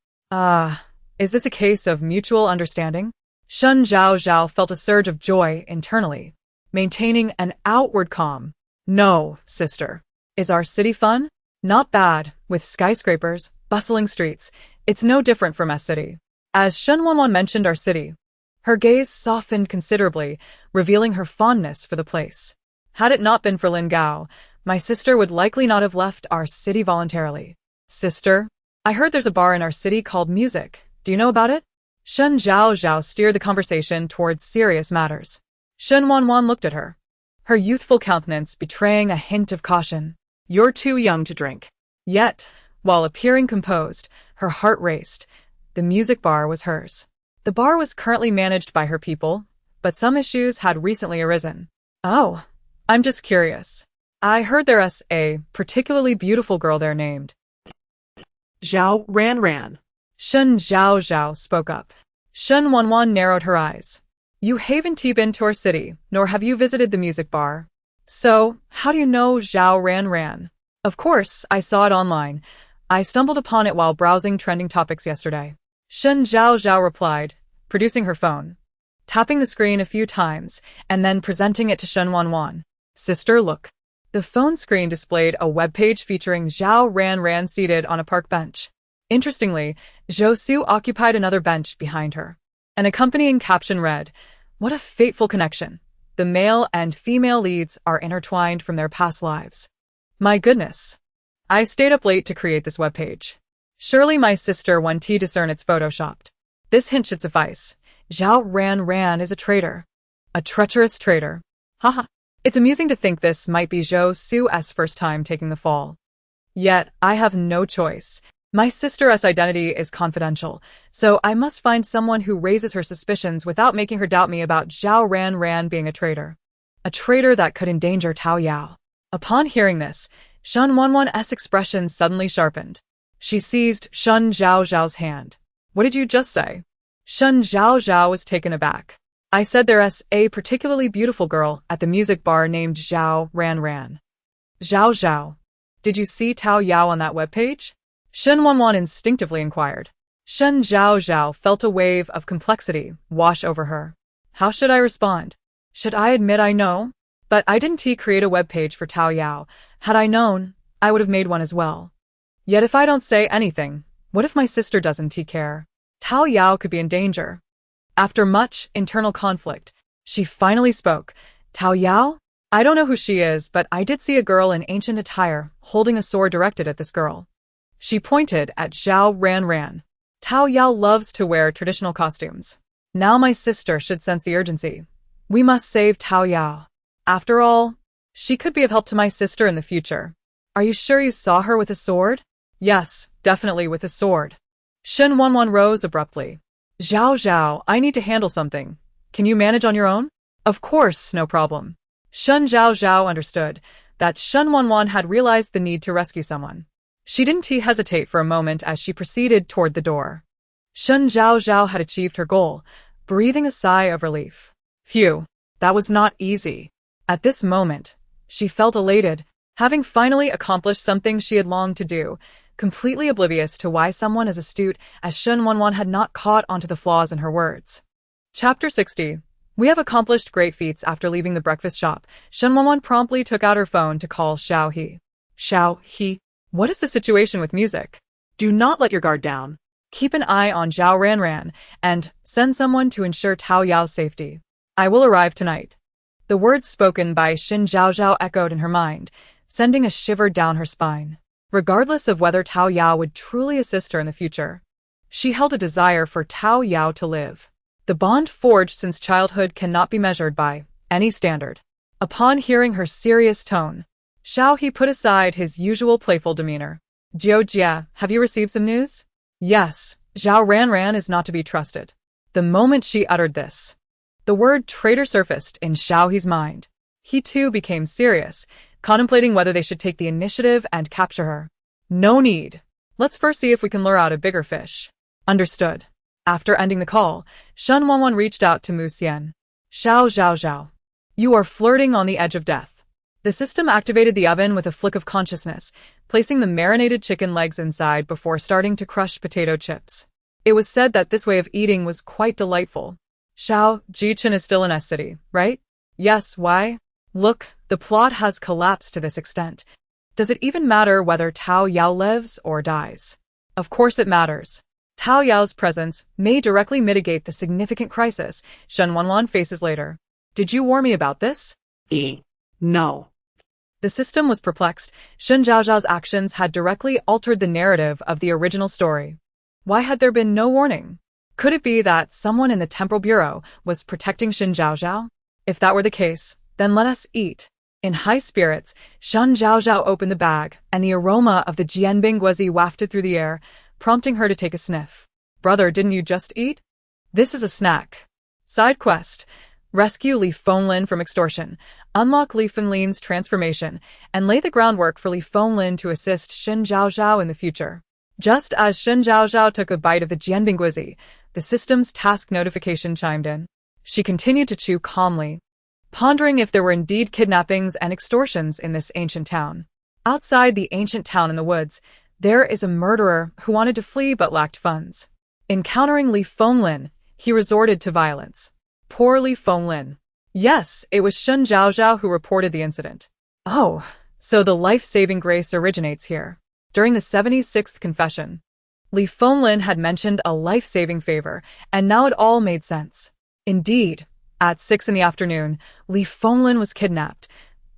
Is this a case of mutual understanding? Shen Zhaozhao felt a surge of joy internally. maintaining an outward calm. No, sister. Is our city fun? Not bad, with skyscrapers, bustling streets. It's no different from S City. As Shen Wanwan mentioned our city, her gaze softened considerably, revealing her fondness for the place. Had it not been for Lin Gao, my sister would likely not have left our city voluntarily. Sister, I heard there's a bar in our city called Music. Do you know about it? Shen Zhaozhao steered the conversation towards serious matters. Shen Wanwan looked at her, her youthful countenance betraying a hint of caution. You're too young to drink. Yet, while appearing composed, her heart raced. The music bar was hers. The bar was currently managed by her people, but some issues had recently arisen. Oh, I'm just curious. I heard there's a particularly beautiful girl there named Zhao Wanwan. Shen Zhaozhao spoke up. Shen Wanwan narrowed her eyes. You haven't been to our city, nor have you visited the music bar. So, how do you know Zhao Wanwan? Of course, I saw it online. I stumbled upon it while browsing trending topics yesterday. Shen Zhaozhao replied, producing her phone, tapping the screen a few times, and then presenting it to Shen Wanwan. Sister, look. The phone screen displayed a webpage featuring Zhao Wanwan seated on a park bench. Interestingly, Zhou Su occupied another bench behind her. An accompanying caption read, "What a fateful connection. The male and female leads are intertwined from their past lives." My goodness. I stayed up late to create this webpage. Surely my sister won't discern it's photoshopped. This hint should suffice. Zhao Wanwan is a traitor. A treacherous traitor. Haha. It's amusing to think this might be Zhou Su's first time taking the fall. Yet, I have no choice. My sister's identity is confidential, so I must find someone who raises her suspicions without making her doubt me about Zhao Wanwan being a traitor. A traitor that could endanger Tao Yao. Upon hearing this, Shen Wanwan's expression suddenly sharpened. She seized Shen Zhaozhao's hand. What did you just say? Shen Zhaozhao was taken aback. I said there's a particularly beautiful girl at the music bar named Zhao Wanwan. Zhaozhao. Did you see Tao Yao on that webpage? Shen Wanwan instinctively inquired. Shen Zhaozhao felt a wave of complexity wash over her. How should I respond? Should I admit I know? But I didn't create a webpage for Tao Yao. Had I known, I would have made one as well. Yet if I don't say anything, what if my sister doesn't care? Tao Yao could be in danger. After much internal conflict, she finally spoke. Tao Yao? I don't know who she is, but I did see a girl in ancient attire holding a sword directed at this girl. She pointed at Zhao Wanwan. Tao Yao loves to wear traditional costumes. Now my sister should sense the urgency. We must save Tao Yao. After all, she could be of help to my sister in the future. Are you sure you saw her with a sword? Yes, definitely with a sword. Shen Wanwan rose abruptly. Zhaozhao, I need to handle something. Can you manage on your own? Of course, no problem. Shen Zhaozhao understood that Shen Wanwan had realized the need to rescue someone. She didn't hesitate for a moment as she proceeded toward the door. Shen Zhaozhao had achieved her goal, breathing a sigh of relief. Phew, that was not easy. At this moment, she felt elated, having finally accomplished something she had longed to do, completely oblivious to why someone as astute as Shen Wanwan had not caught onto the flaws in her words. Chapter 60. We have accomplished great feats after leaving the breakfast shop. Shen Wanwan promptly took out her phone to call Xiao He. Xiao He, what is the situation with music? Do not let your guard down. Keep an eye on Zhao Wanwan and send someone to ensure Tao Yao's safety. I will arrive tonight. The words spoken by Shen Zhaozhao echoed in her mind, sending a shiver down her spine. Regardless of whether Tao Yao would truly assist her in the future, she held a desire for Tao Yao to live. The bond forged since childhood cannot be measured by any standard. Upon hearing her serious tone, Xiao He put aside his usual playful demeanor. Jiao Jia, have you received some news? Yes, Zhao Wanwan is not to be trusted. The moment she uttered this, the word traitor surfaced in Xiao He's mind. He too became serious, contemplating whether they should take the initiative and capture her. No need. Let's first see if we can lure out a bigger fish. Understood. After ending the call, Shen Wanwan reached out to Mu Xian. Zhaozhao. You are flirting on the edge of death. The system activated the oven with a flick of consciousness, placing the marinated chicken legs inside before starting to crush potato chips. It was said that this way of eating was quite delightful. Xiao, Ji-Chen is still in S City, right? Yes, why? Look, the plot has collapsed to this extent. Does it even matter whether Tao Yao lives or dies? Of course it matters. Tao Yao's presence may directly mitigate the significant crisis Shen Wanwan faces later. Did you warn me about this? No. The system was perplexed. Shen Zhaozhao's actions had directly altered the narrative of the original story. Why had there been no warning? Could it be that someone in the Temporal Bureau was protecting Shen Zhaozhao? If that were the case, then let us eat. In high spirits, Shen Zhaozhao opened the bag, and the aroma of the jianbingguozi wafted through the air, prompting her to take a sniff. Brother, didn't you just eat? This is a snack. Side quest. Rescue Li Fenglin from extortion, unlock Li Fenlin's transformation, and lay the groundwork for Li Fenglin to assist Shen Zhaozhao in the future. Just as Shen Zhaozhao took a bite of the jianbingguozi, the system's task notification chimed in. She continued to chew calmly, pondering if there were indeed kidnappings and extortions in this ancient town. Outside the ancient town in the woods, there is a murderer who wanted to flee but lacked funds. Encountering Li Fenglin, he resorted to violence. Poor Li Fenglin. Yes, it was Shen Zhaozhao who reported the incident. Oh, so the life-saving grace originates here. During the 76th confession, Li Fenglin had mentioned a life-saving favor, and now it all made sense. Indeed, at 6 in the afternoon, Li Fenglin was kidnapped.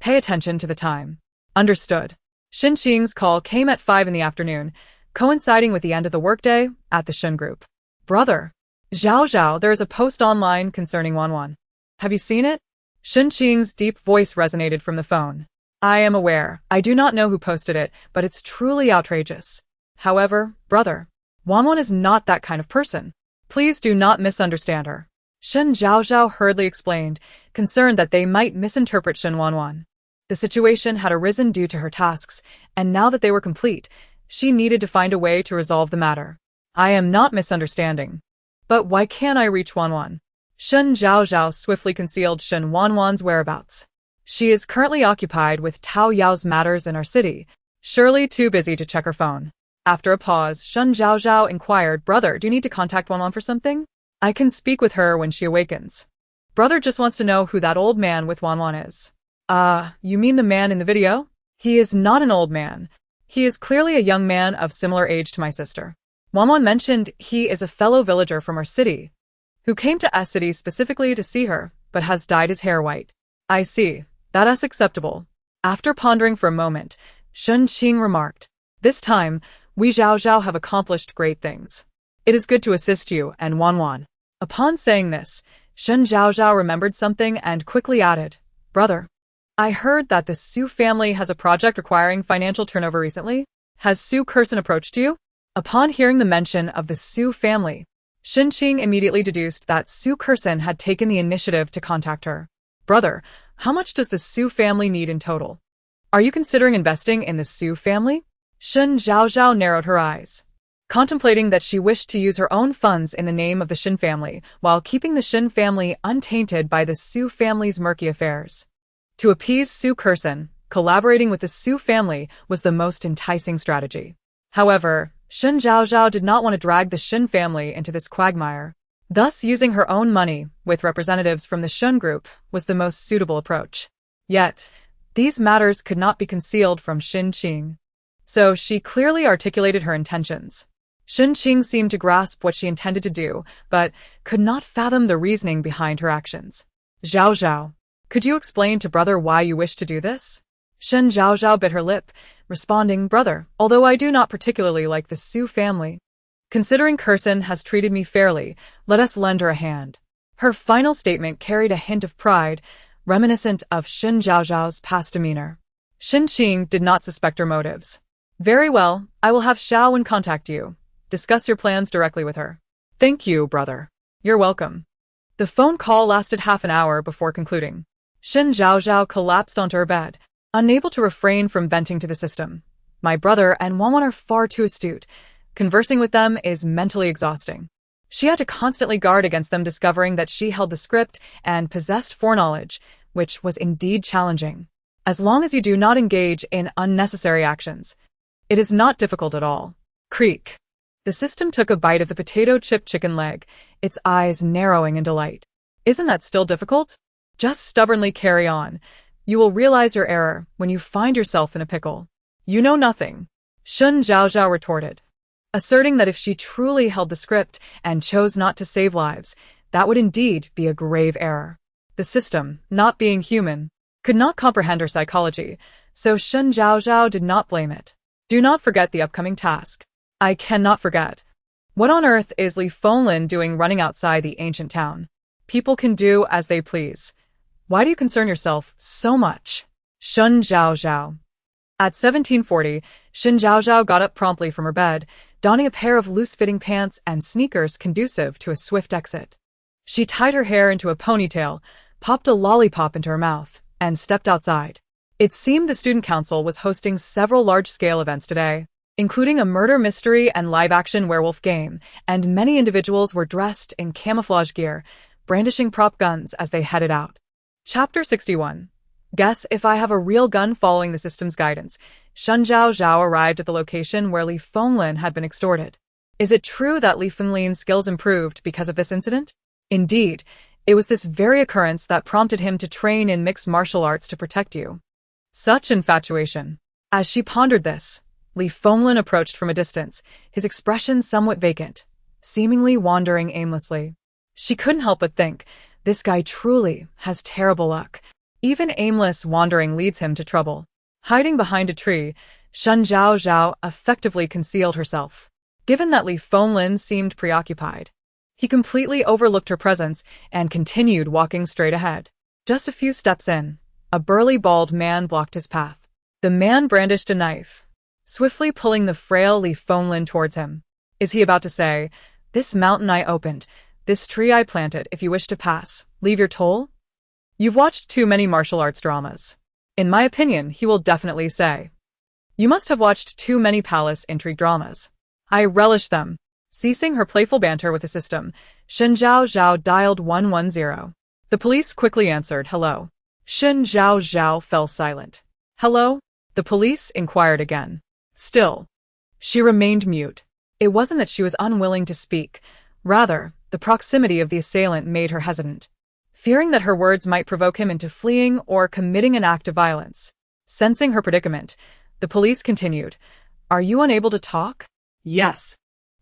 Pay attention to the time. Understood. Xin Qing's call came at 5 in the afternoon, coinciding with the end of the workday at the Shen group. Brother, Zhaozhao, there is a post online concerning Wanwan. Have you seen it? Xin Qing's deep voice resonated from the phone. I am aware. I do not know who posted it, but it's truly outrageous. However, brother, Wanwan is not that kind of person. Please do not misunderstand her. Shen Zhaozhao hurriedly explained, concerned that they might misinterpret Shen Wanwan. The situation had arisen due to her tasks, and now that they were complete, she needed to find a way to resolve the matter. I am not misunderstanding. But why can't I reach Wanwan? Shen Zhaozhao swiftly concealed Shen Wanwan's whereabouts. She is currently occupied with Tao Yao's matters in our city, surely too busy to check her phone. After a pause, Shen Zhaozhao inquired, Brother, do you need to contact Wanwan for something? I can speak with her when she awakens. Brother just wants to know who that old man with Wanwan is. You mean the man in the video? He is not an old man. He is clearly a young man of similar age to my sister. Wanwan mentioned he is a fellow villager from our city, who came to our city specifically to see her, but has dyed his hair white. I see. That is acceptable. After pondering for a moment, Shen Qing remarked, This time, we Zhaozhao have accomplished great things. It is good to assist you and Wanwan. Upon saying this, Shen Zhaozhao remembered something and quickly added, Brother, I heard that the Su family has a project requiring financial turnover recently. Has Su Curson approached you? Upon hearing the mention of the Su family, Shen Qing immediately deduced that Su Curson had taken the initiative to contact her. Brother, how much does the Su family need in total? Are you considering investing in the Su family? Shen Zhaozhao narrowed her eyes, contemplating that she wished to use her own funds in the name of the Shen family, while keeping the Shen family untainted by the Su family's murky affairs. To appease Su Curson, collaborating with the Su family was the most enticing strategy. However, Shen Zhaozhao did not want to drag the Shen family into this quagmire. Thus, using her own money, with representatives from the Shen group, was the most suitable approach. Yet, these matters could not be concealed from Shen Qing. So she clearly articulated her intentions. Shen Qing seemed to grasp what she intended to do, but could not fathom the reasoning behind her actions. Zhaozhao, could you explain to brother why you wish to do this? Shen Zhaozhao bit her lip, responding, Brother, although I do not particularly like the Su family, considering Curson has treated me fairly, let us lend her a hand. Her final statement carried a hint of pride, reminiscent of Shen Zhaozhao's past demeanor. Shen Qing did not suspect her motives. Very well, I will have Xiaowen contact you. Discuss your plans directly with her. Thank you, brother. You're welcome. The phone call lasted half an hour before concluding. Shen Zhaozhao collapsed onto her bed, unable to refrain from venting to the system. My brother and Wanwan are far too astute. Conversing with them is mentally exhausting. She had to constantly guard against them discovering that she held the script and possessed foreknowledge, which was indeed challenging. As long as you do not engage in unnecessary actions, it is not difficult at all. Creak. The system took a bite of the potato chip chicken leg, its eyes narrowing in delight. Isn't that still difficult? Just stubbornly carry on. You will realize your error when you find yourself in a pickle. You know nothing, Shen Zhaozhao retorted, asserting that if she truly held the script and chose not to save lives, that would indeed be a grave error. The system, not being human, could not comprehend her psychology, so Shen Zhaozhao did not blame it. Do not forget the upcoming task. I cannot forget. What on earth is Li Fenglin doing running outside the ancient town? People can do as they please. Why do you concern yourself so much? Shen Zhaozhao. At 1740, Shen Zhaozhao got up promptly from her bed, donning a pair of loose-fitting pants and sneakers conducive to a swift exit. She tied her hair into a ponytail, popped a lollipop into her mouth, and stepped outside. It seemed the student council was hosting several large-scale events today, including a murder mystery and live-action werewolf game, and many individuals were dressed in camouflage gear, brandishing prop guns as they headed out. Chapter 61. Guess if I have a real gun following the system's guidance. Shen Zhaozhao arrived at the location where Li Fenglin had been extorted. Is it true that Li Fenglin's skills improved because of this incident? Indeed, it was this very occurrence that prompted him to train in mixed martial arts to protect you. Such infatuation. As she pondered this, Li Fenglin approached from a distance, his expression somewhat vacant, seemingly wandering aimlessly. She couldn't help but think, this guy truly has terrible luck. Even aimless wandering leads him to trouble. Hiding behind a tree, Shen Zhaozhao effectively concealed herself. Given that Li Fenglin seemed preoccupied, he completely overlooked her presence and continued walking straight ahead. Just a few steps in, a burly bald man blocked his path. The man brandished a knife, swiftly pulling the frail Li Fenglin towards him. Is he about to say, "This mountain I opened, this tree I planted, if you wish to pass, leave your toll"? You've watched too many martial arts dramas. In my opinion, he will definitely say. You must have watched too many palace intrigue dramas. I relish them. Ceasing her playful banter with the system, Shen Zhaozhao dialed 110. The police quickly answered, "Hello." Shen Zhaozhao fell silent. "Hello?" The police inquired again. Still, she remained mute. It wasn't that she was unwilling to speak. Rather, the proximity of the assailant made her hesitant, fearing that her words might provoke him into fleeing or committing an act of violence. Sensing her predicament, the police continued, "Are you unable to talk?" Yes.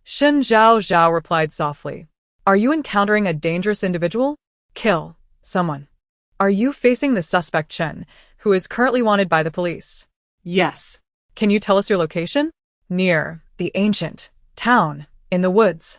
Shen Zhaozhao replied softly. "Are you encountering a dangerous individual? Kill someone. Are you facing the suspect Chen, who is currently wanted by the police?" Yes. "Can you tell us your location?" "Near the ancient town, in the woods."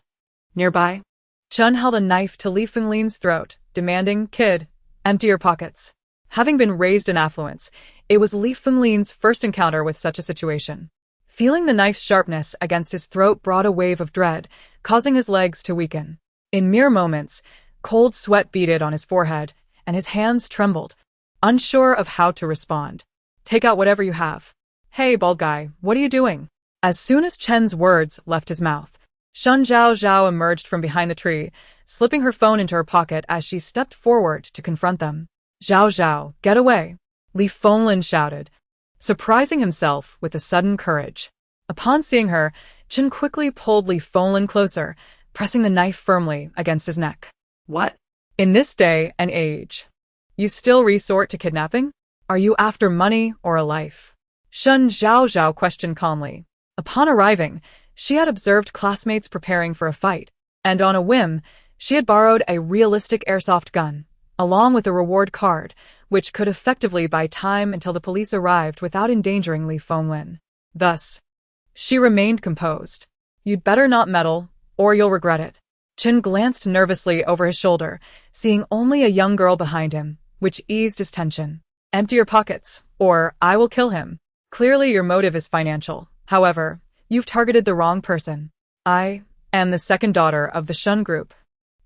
Nearby? Chen held a knife to Li Fenglin's throat, demanding, "Kid, empty your pockets." Having been raised in affluence, it was Li Fenglin's first encounter with such a situation. Feeling the knife's sharpness against his throat brought a wave of dread, causing his legs to weaken. In mere moments, cold sweat beaded on his forehead, and his hands trembled, unsure of how to respond. "Take out whatever you have." "Hey, bald guy, what are you doing?" As soon as Chen's words left his mouth, Shen Zhaozhao emerged from behind the tree, slipping her phone into her pocket as she stepped forward to confront them. "Zhaozhao, get away!" Li Fenglin shouted, surprising himself with a sudden courage. Upon seeing her, Chen quickly pulled Li Fenglin closer, pressing the knife firmly against his neck. What? "In this day and age, you still resort to kidnapping? Are you after money or a life?" Shen Zhaozhao questioned calmly. Upon arriving, she had observed classmates preparing for a fight, and on a whim, she had borrowed a realistic airsoft gun, along with a reward card, which could effectively buy time until the police arrived without endangering Li Fenglin. Thus, she remained composed. "You'd better not meddle, or you'll regret it." Chen glanced nervously over his shoulder, seeing only a young girl behind him, which eased his tension. "Empty your pockets, or I will kill him." Clearly your motive is financial. However, you've targeted the wrong person. I am the second daughter of the Shen group,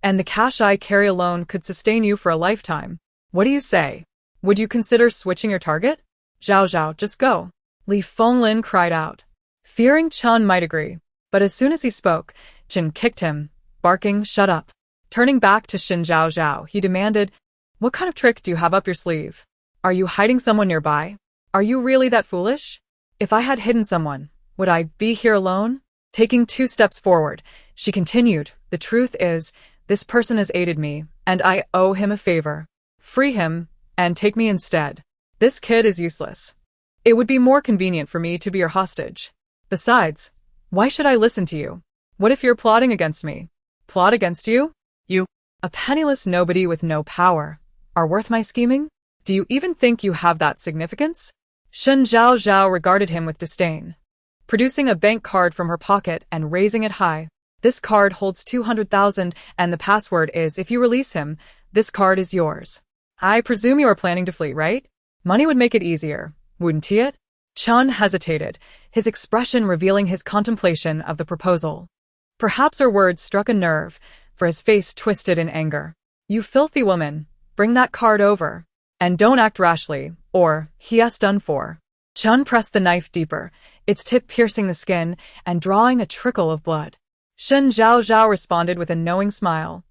and the cash I carry alone could sustain you for a lifetime. What do you say? Would you consider switching your target? "Zhaozhao, just go," Li Fenglin cried out, fearing Chen might agree. But as soon as he spoke, Chen kicked him, barking, "Shut up." Turning back to Shen Zhaozhao, he demanded, "What kind of trick do you have up your sleeve? Are you hiding someone nearby? Are you really that foolish? If I had hidden someone, would I be here alone?" Taking 2 steps forward, she continued, "The truth is, this person has aided me, and I owe him a favor." Free him, and take me instead. This kid is useless. It would be more convenient for me to be your hostage. Besides, why should I listen to you? What if you're plotting against me? Plot against you? You. A penniless nobody with no power. Are worth my scheming? Do you even think you have that significance? Shen Zhaozhao regarded him with disdain, producing a bank card from her pocket and raising it high. This card holds 200,000 and the password is if you release him, this card is yours. I presume you are planning to flee, right? Money would make it easier, wouldn't it? Chun hesitated, his expression revealing his contemplation of the proposal. Perhaps her words struck a nerve, for his face twisted in anger. You filthy woman, bring that card over. And don't act rashly, or he has done for. Chun pressed the knife deeper, its tip piercing the skin and drawing a trickle of blood. Shen Zhaozhao responded with a knowing smile,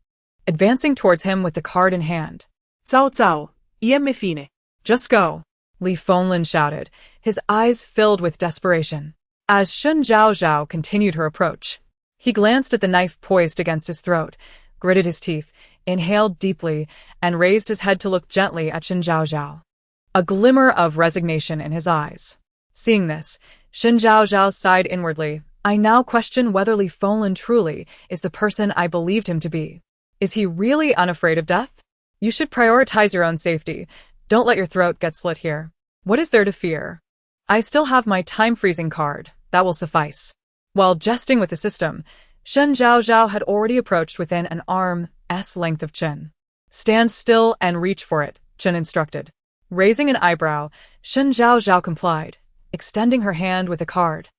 advancing towards him with the card in hand. Cao Cao, me fine. Just go, Li Fenglin shouted, his eyes filled with desperation. As Shen Zhaozhao continued her approach, he glanced at the knife poised against his throat, gritted his teeth, inhaled deeply, and raised his head to look gently at Shen Zhaozhao. A glimmer of resignation in his eyes. Seeing this, Shen Zhaozhao sighed inwardly. I now question whether Li Fenglin truly is the person I believed him to be. Is he really unafraid of death? You should prioritize your own safety. Don't let your throat get slit here. What is there to fear? I still have my time-freezing card. That will suffice. While jesting with the system, Shen Zhaozhao had already approached within an arm's length of Chen. Stand still and reach for it, Chen instructed. Raising an eyebrow, Shen Zhaozhao complied, extending her hand with the card.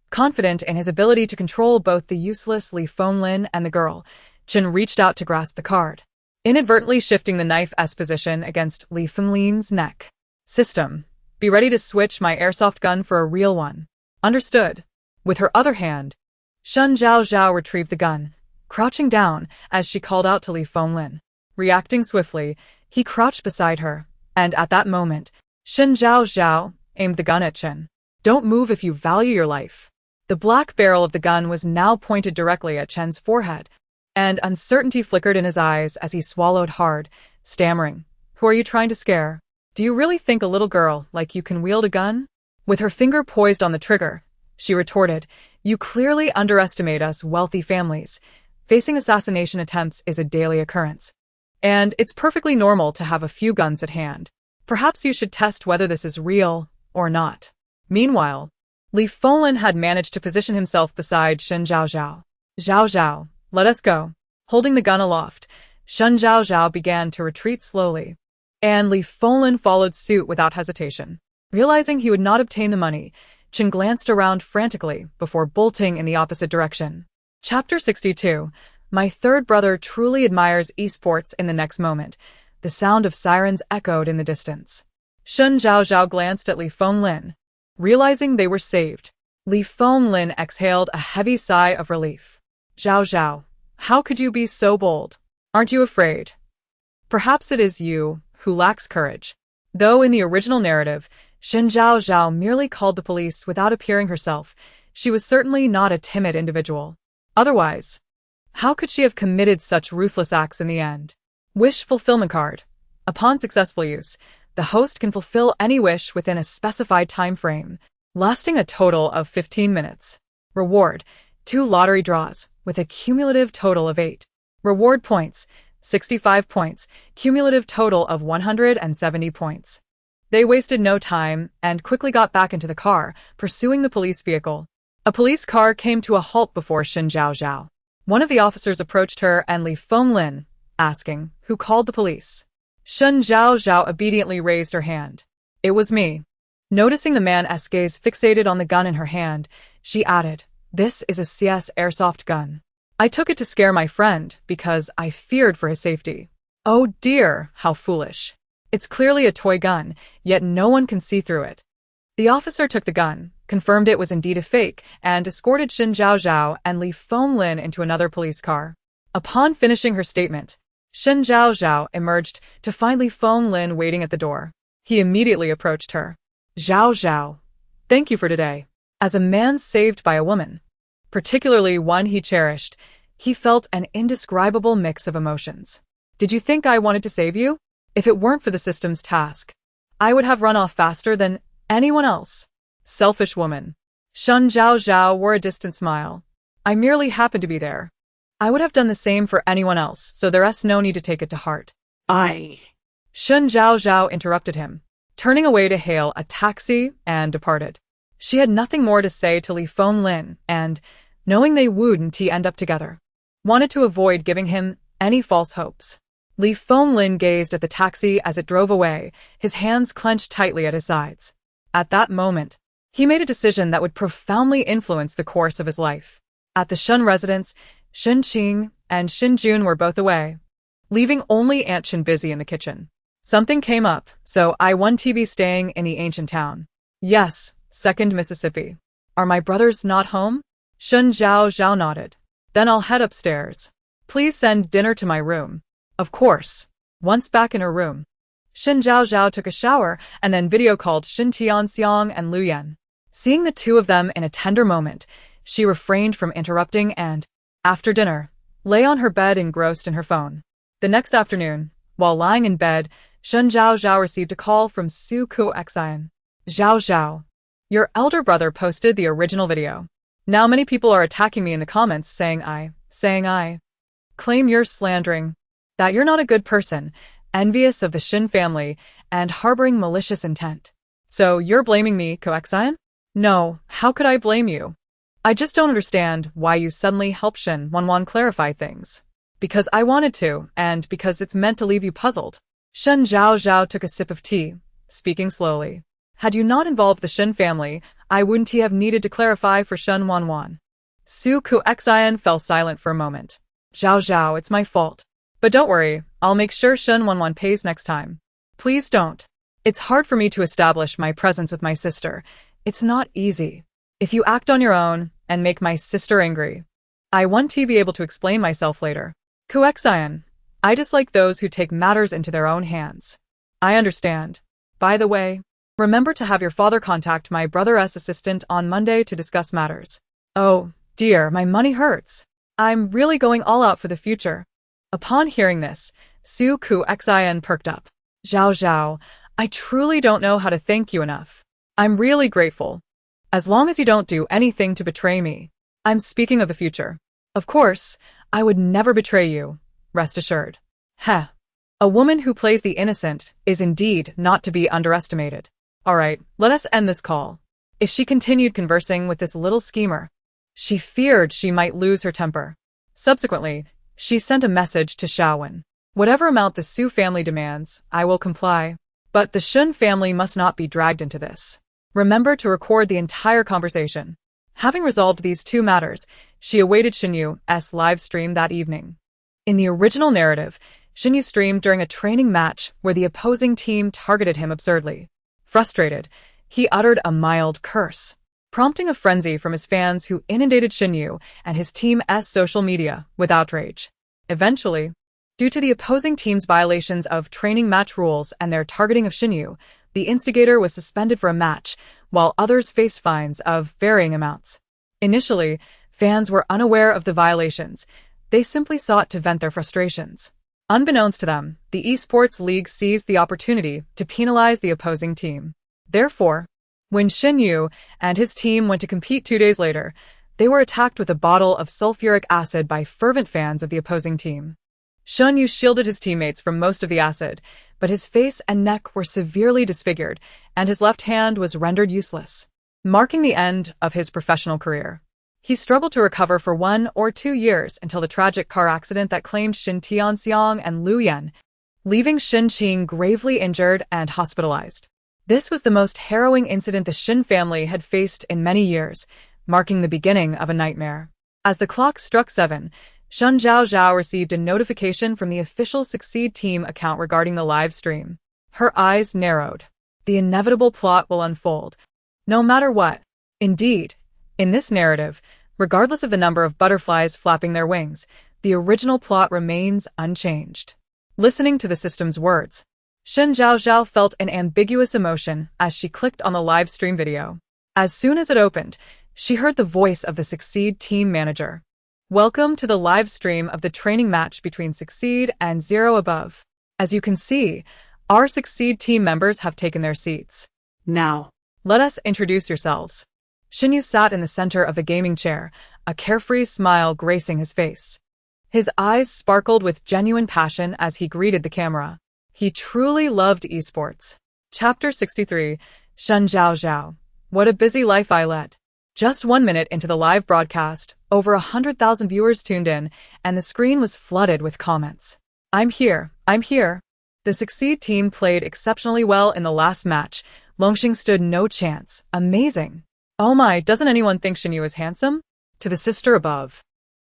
Confident in his ability to control both the useless Li Fenglin and the girl, Chen reached out to grasp the card, inadvertently shifting the knife's position against Li Fenglin's neck. System, be ready to switch my airsoft gun for a real one. Understood. With her other hand, Shen Zhaozhao retrieved the gun, crouching down as she called out to Li Fenglin. Reacting swiftly, he crouched beside her, and at that moment, Shen Zhaozhao aimed the gun at Chen. Don't move if you value your life. The black barrel of the gun was now pointed directly at Chen's forehead, and uncertainty flickered in his eyes as he swallowed hard, stammering, Who are you trying to scare? Do you really think a little girl like you can wield a gun? With her finger poised on the trigger, she retorted, You clearly underestimate us wealthy families. Facing assassination attempts is a daily occurrence. And it's perfectly normal to have a few guns at hand. Perhaps you should test whether this is real or not. Meanwhile, Li Fenglin had managed to position himself beside Shen Zhaozhao. Zhaozhao, let us go. Holding the gun aloft, Shen Zhaozhao began to retreat slowly, and Li Fenglin followed suit without hesitation. Realizing he would not obtain the money, Chen glanced around frantically before bolting in the opposite direction. Chapter 62. My third brother truly admires esports. In the next moment, the sound of sirens echoed in the distance. Shen Zhaozhao glanced at Li Fenglin. Realizing they were saved, Li Fenglin exhaled a heavy sigh of relief. Zhaozhao, how could you be so bold? Aren't you afraid? Perhaps it is you who lacks courage. Though in the original narrative, Shen Zhaozhao merely called the police without appearing herself, she was certainly not a timid individual. Otherwise, how could she have committed such ruthless acts in the end? Wish fulfillment card. Upon successful use, the host can fulfill any wish within a specified time frame, lasting a total of 15 minutes. Reward, 2 lottery draws, with a cumulative total of 8. Reward points, 65 points, cumulative total of 170 points. They wasted no time and quickly got back into the car, pursuing the police vehicle. A police car came to a halt before Shen Zhaozhao. One of the officers approached her and Li Fenglin, asking, Who called the police? Shen Zhaozhao obediently raised her hand. It was me. Noticing the man's gaze fixated on the gun in her hand, she added, This is a CS airsoft gun. I took it to scare my friend because I feared for his safety. Oh dear, how foolish. It's clearly a toy gun, yet no one can see through it. The officer took the gun, confirmed it was indeed a fake, and escorted Shen Zhaozhao and Li Fenglin into another police car. Upon finishing her statement, Shen Zhaozhao emerged to find Li Fenglin waiting at the door. He immediately approached her. Zhaozhao, thank you for today. As a man saved by a woman, particularly one he cherished, he felt an indescribable mix of emotions. Did you think I wanted to save you? If it weren't for the system's task, I would have run off faster than anyone else. Selfish woman. Shen Zhaozhao wore a distant smile. I merely happened to be there. I would have done the same for anyone else, so there's no need to take it to heart. Shen Zhaozhao interrupted him, turning away to hail a taxi and departed. She had nothing more to say to Li Fenglin and, knowing they wouldn't end up together, wanted to avoid giving him any false hopes. Li Fenglin gazed at the taxi as it drove away, his hands clenched tightly at his sides. At that moment, he made a decision that would profoundly influence the course of his life. At the Shen residence, Shen Qing and Shen Jun were both away, leaving only Aunt Shen busy in the kitchen. Something came up, so I want to be staying in the ancient town. Yes, 2nd Mississippi. Are my brothers not home? Shen Zhaozhao nodded. Then I'll head upstairs. Please send dinner to my room. Of course. Once back in her room, Shen Zhaozhao took a shower and then video called Shen Tianxiang and Lu Yan. Seeing the two of them in a tender moment, she refrained from interrupting and, after dinner, lay on her bed engrossed in her phone. The next afternoon, while lying in bed, Shen Zhaozhao received a call from Su Kuoxian. Zhaozhao, your elder brother posted the original video. Now many people are attacking me in the comments saying I claim you're slandering, that you're not a good person, envious of the Shen family, and harboring malicious intent. So you're blaming me, Kuoxian? No, how could I blame you? I just don't understand why you suddenly helped Shen Wanwan clarify things. Because I wanted to, and because it's meant to leave you puzzled. Shen Zhaozhao took a sip of tea, speaking slowly. Had you not involved the Shen family, I wouldn't have needed to clarify for Shen Wanwan. Su Kuoxian fell silent for a moment. Zhaozhao, it's my fault. But don't worry, I'll make sure Shen Wanwan pays next time. Please don't. It's hard for me to establish my presence with my sister. It's not easy. If you act on your own and make my sister angry, I want to be able to explain myself later. Kuoxian, I dislike those who take matters into their own hands. I understand. By the way, remember to have your father contact my brother's assistant on Monday to discuss matters. Oh, dear, my money hurts. I'm really going all out for the future. Upon hearing this, Su Kuoxian perked up. Zhaozhao, I truly don't know how to thank you enough. I'm really grateful. As long as you don't do anything to betray me. I'm speaking of the future. Of course, I would never betray you, rest assured. Heh. A woman who plays the innocent is indeed not to be underestimated. Alright, let us end this call. If she continued conversing with this little schemer, she feared she might lose her temper. Subsequently, she sent a message to Shaowen. Whatever amount the Su family demands, I will comply. But the Shen family must not be dragged into this. Remember to record the entire conversation. Having resolved these two matters, she awaited Shenyu's live stream that evening. In the original narrative, Shenyu streamed during a training match where the opposing team targeted him absurdly. Frustrated, he uttered a mild curse, prompting a frenzy from his fans who inundated Shenyu and his team's social media with outrage. Eventually, due to the opposing team's violations of training match rules and their targeting of Shenyu, the instigator was suspended for a match, while others faced fines of varying amounts. Initially, fans were unaware of the violations. They simply sought to vent their frustrations. Unbeknownst to them, the esports league seized the opportunity to penalize the opposing team. Therefore, when Shenyu and his team went to compete 2 days later, they were attacked with a bottle of sulfuric acid by fervent fans of the opposing team. Shenyu shielded his teammates from most of the acid, but his face and neck were severely disfigured, and his left hand was rendered useless, marking the end of his professional career. He struggled to recover for 1 or 2 years until the tragic car accident that claimed Shen Tianxiang and Lu Yan, leaving Shen Qing gravely injured and hospitalized. This was the most harrowing incident the Shen family had faced in many years, marking the beginning of a nightmare. As the clock struck 7, Shen Zhaozhao received a notification from the official Succeed team account regarding the live stream. Her eyes narrowed. The inevitable plot will unfold, no matter what. Indeed, in this narrative, regardless of the number of butterflies flapping their wings, the original plot remains unchanged. Listening to the system's words, Shen Zhaozhao felt an ambiguous emotion as she clicked on the live stream video. As soon as it opened, she heard the voice of the Succeed team manager. Welcome to the live stream of the training match between Succeed and Zero Above. As you can see, Our Succeed team members have taken their seats. Now. Let us introduce yourselves. Shen Yu sat in the center of the gaming chair, a carefree smile gracing his face. His eyes sparkled with genuine passion as he greeted the camera. He truly loved esports. Chapter 63, Shen Zhaozhao. What a busy life I led. Just 1 minute into the live broadcast, over 100,000 viewers tuned in, and the screen was flooded with comments. I'm here. The Succeed team played exceptionally well in the last match. Longxing stood no chance. Amazing. Oh my, doesn't anyone think Shen Yu is handsome? To the sister above.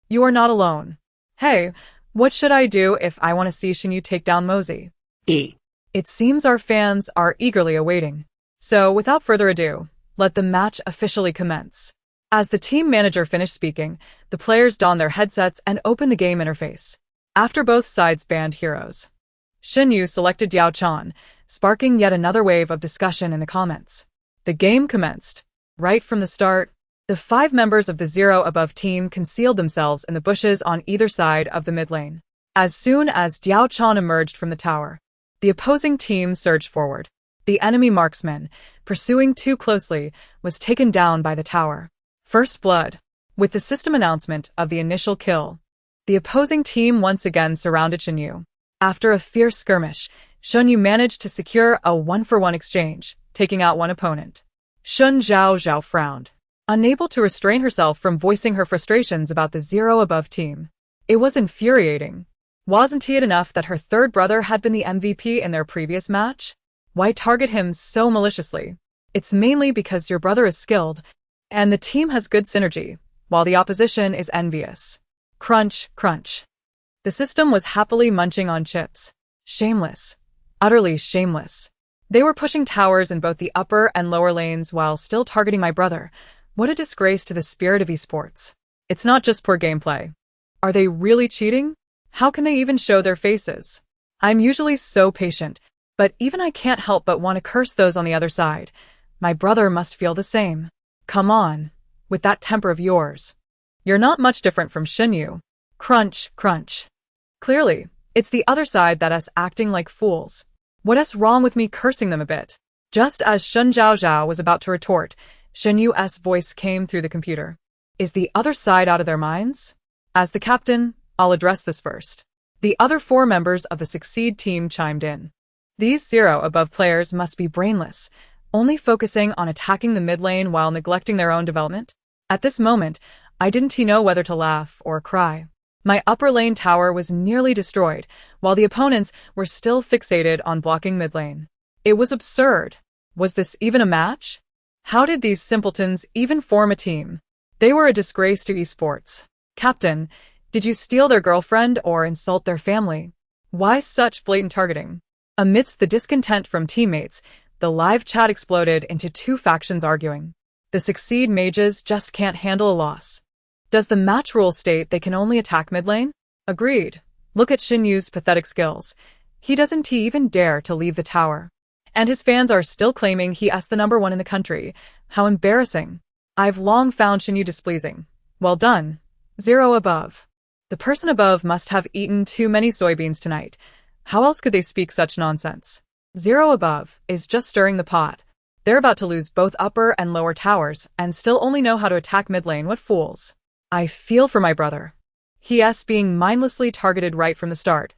You are not alone. Hey, what should I do if I want to see Shen Yu take down Mosey? It seems our fans are eagerly awaiting. So, without further ado, let the match officially commence. As the team manager finished speaking, the players donned their headsets and opened the game interface. After both sides banned heroes, Shen Yu selected Diao Chan, sparking yet another wave of discussion in the comments. The game commenced. Right from the start, the 5 members of the Zero Above team concealed themselves in the bushes on either side of the mid lane. As soon as Diao Chan emerged from the tower, the opposing team surged forward. The enemy marksman, pursuing too closely, was taken down by the tower. First blood. With the system announcement of the initial kill, the opposing team once again surrounded Shen Yu. After a fierce skirmish, Shen Yu managed to secure a 1-for-1 exchange, taking out one opponent. Shen Zhaozhao frowned, unable to restrain herself from voicing her frustrations about the Zero Above team. It was infuriating. Wasn't it enough that her third brother had been the MVP in their previous match? Why target him so maliciously? It's mainly because your brother is skilled, and the team has good synergy, while the opposition is envious. Crunch, crunch. The system was happily munching on chips. Shameless. Utterly shameless. They were pushing towers in both the upper and lower lanes while still targeting my brother. What a disgrace to the spirit of esports. It's not just poor gameplay. Are they really cheating? How can they even show their faces? I'm usually so patient, but even I can't help but want to curse those on the other side. My brother must feel the same. Come on, with that temper of yours. You're not much different from Shen Yu. Crunch, crunch. Clearly, it's the other side that us acting like fools. What's wrong with me cursing them a bit? Just as Shen Zhaozhao was about to retort, Shen Yu's voice came through the computer. Is the other side out of their minds? As the captain, I'll address this first. The other 4 members of the Succeed team chimed in. These Zero Above players must be brainless, only focusing on attacking the mid lane while neglecting their own development. At this moment, I didn't know whether to laugh or cry. My upper lane tower was nearly destroyed, while the opponents were still fixated on blocking mid lane. It was absurd. Was this even a match? How did these simpletons even form a team? They were a disgrace to esports. Captain, did you steal their girlfriend or insult their family? Why such blatant targeting? Amidst the discontent from teammates, the live chat exploded into 2 factions arguing. The Succeed mages just can't handle a loss. Does the match rule state they can only attack mid lane? Agreed. Look at Shen Yu's pathetic skills. He doesn't even dare to leave the tower. And his fans are still claiming he is the #1 in the country. How embarrassing. I've long found Shen Yu displeasing. Well done. Zero Above. The person above must have eaten too many soybeans tonight. How else could they speak such nonsense? Zero Above is just stirring the pot. They're about to lose both upper and lower towers and still only know how to attack mid lane. What fools. I feel for my brother. He's being mindlessly targeted right from the start.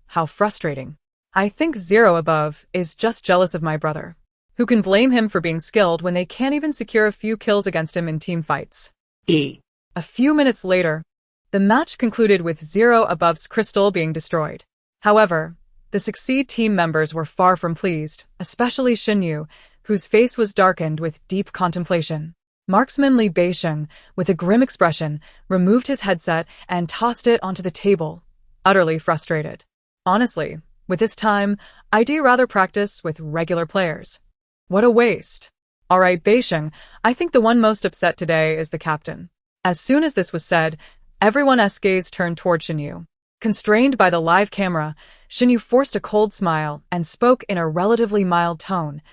How frustrating. I think Zero Above is just jealous of my brother. Who can blame him for being skilled when they can't even secure a few kills against him in team fights? A few minutes later, the match concluded with Zero Above's crystal being destroyed. However, the Succeed team members were far from pleased, especially Shen Yu, whose face was darkened with deep contemplation. Marksman Li Beisheng, with a grim expression, removed his headset and tossed it onto the table, utterly frustrated. Honestly, with this time, I'd rather practice with regular players. What a waste. Alright, Beisheng, I think the one most upset today is the captain. As soon as this was said, everyone's gaze turned toward Shen Yu. Constrained by the live camera, Shen Yu forced a cold smile and spoke in a relatively mild tone.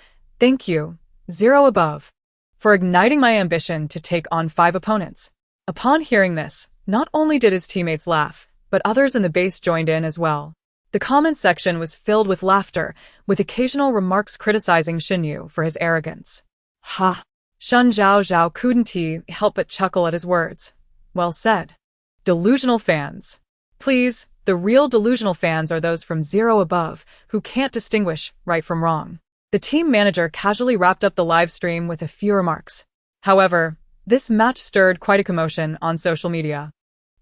Thank you, Zero Above, for igniting my ambition to take on 5 opponents. Upon hearing this, not only did his teammates laugh, but others in the base joined in as well. The comment section was filled with laughter, with occasional remarks criticizing Shen Yu for his arrogance. Ha! Shen Zhaozhao couldn't help but chuckle at his words. Well said. Delusional fans. Please, the real delusional fans are those from zero above, who can't distinguish right from wrong. The team manager casually wrapped up the live stream with a few remarks. However, this match stirred quite a commotion on social media.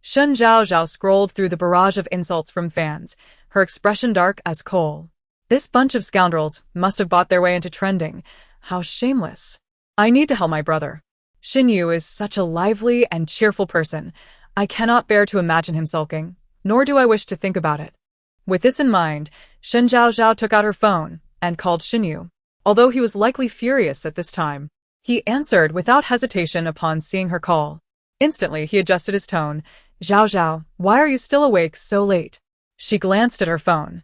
Shen Zhaozhao scrolled through the barrage of insults from fans, her expression dark as coal. This bunch of scoundrels must have bought their way into trending. How shameless. I need to help my brother. Shen Yu is such a lively and cheerful person. I cannot bear to imagine him sulking, nor do I wish to think about it. With this in mind, Shen Zhaozhao took out her phone and called Shen Yu. Although he was likely furious at this time, he answered without hesitation upon seeing her call. Instantly, he adjusted his tone. Zhaozhao, why are you still awake so late? She glanced at her phone.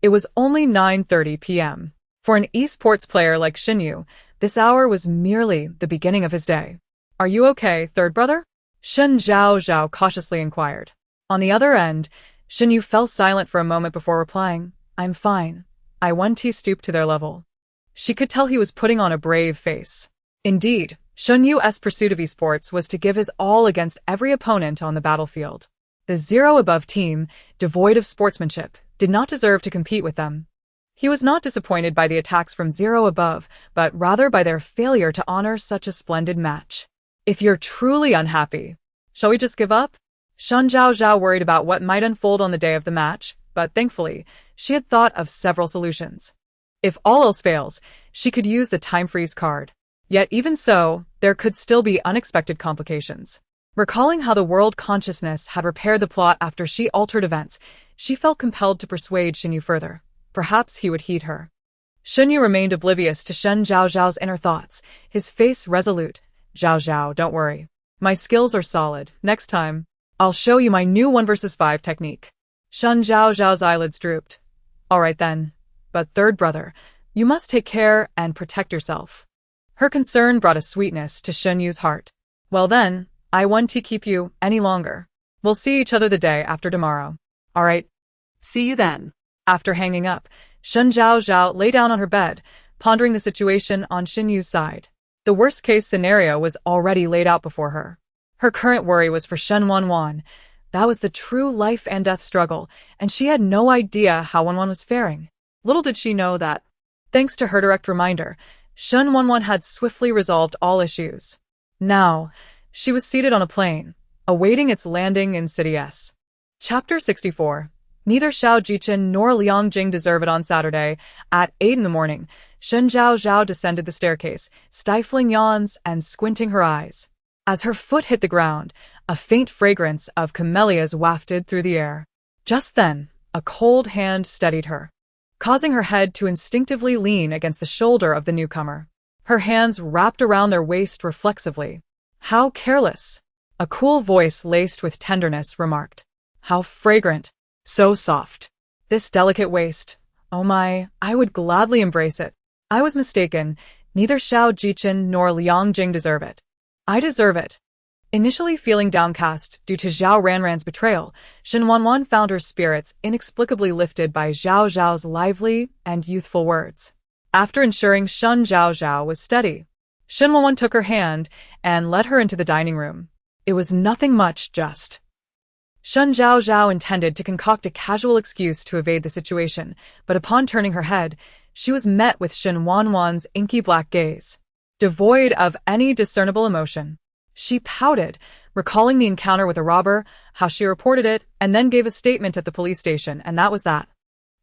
It was only 9:30 p.m. For an esports player like Shen Yu, this hour was merely the beginning of his day. Are you okay, third brother? Shen Zhaozhao cautiously inquired. On the other end, Shen Yu fell silent for a moment before replying, I'm fine. I stooped to their level. She could tell he was putting on a brave face. Indeed, Shen Yu's pursuit of esports was to give his all against every opponent on the battlefield. The zero above team, devoid of sportsmanship, did not deserve to compete with them. He was not disappointed by the attacks from zero above, but rather by their failure to honor such a splendid match. If you're truly unhappy, shall we just give up? Shen Zhaozhao worried about what might unfold on the day of the match, but thankfully, she had thought of several solutions. If all else fails, she could use the time freeze card. Yet even so, there could still be unexpected complications. Recalling how the world consciousness had repaired the plot after she altered events, she felt compelled to persuade Shen Yu further. Perhaps he would heed her. Shen Yu remained oblivious to Shen Zhaozhao's inner thoughts, his face resolute. Zhaozhao, don't worry. My skills are solid. Next time, I'll show you my new 1 versus 5 technique. Shen Zhaozhao's eyelids drooped. All right then. But third brother, you must take care and protect yourself. Her concern brought a sweetness to Shen Yu's heart. Well then, I won't keep you any longer. We'll see each other the day after tomorrow. All right. See you then. After hanging up, Shen Zhaozhao lay down on her bed, pondering the situation on Shen Yu's side. The worst-case scenario was already laid out before her. Her current worry was for Shen Wanwan. That was the true life-and-death struggle, and she had no idea how Wanwan was faring. Little did she know that, thanks to her direct reminder, Shen Wanwan had swiftly resolved all issues. Now, she was seated on a plane, awaiting its landing in City S. Chapter 64. Neither Xiao Jichen nor Liang Jing deserve it. On Saturday, at 8 in the morning, Shen Zhaozhao descended the staircase, stifling yawns and squinting her eyes. As her foot hit the ground, a faint fragrance of camellias wafted through the air. Just then, a cold hand steadied her, causing her head to instinctively lean against the shoulder of the newcomer. Her hands wrapped around their waist reflexively. How careless! A cool voice laced with tenderness remarked. How fragrant! So soft. This delicate waist. Oh my, I would gladly embrace it. I was mistaken. Neither Xiao Jichen nor Liang Jing deserve it. I deserve it. Initially feeling downcast due to Zhao Ranran's betrayal, Shen Wanwan found her spirits inexplicably lifted by Zhao Zhao's lively and youthful words. After ensuring Shen Zhaozhao was steady, Shen Wanwan took her hand and led her into the dining room. It was nothing much, just. Shen Zhaozhao intended to concoct a casual excuse to evade the situation, but upon turning her head, she was met with Shen Wanwan's inky black gaze. Devoid of any discernible emotion, she pouted, recalling the encounter with a robber, how she reported it, and then gave a statement at the police station, and that was that.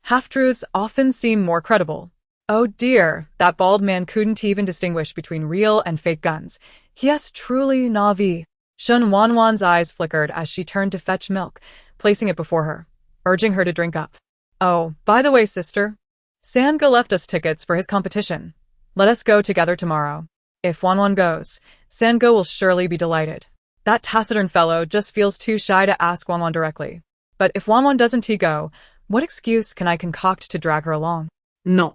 Half-truths often seem more credible. Oh dear, that bald man couldn't even distinguish between real and fake guns. Yes, truly Navi. Shen Wanwan's eyes flickered as she turned to fetch milk, placing it before her, urging her to drink up. Oh, by the way, sister, Sanga left us tickets for his competition. Let us go together tomorrow. If Wanwan goes, Sanga will surely be delighted. That taciturn fellow just feels too shy to ask Wanwan directly. But if Wanwan doesn't go, what excuse can I concoct to drag her along? No.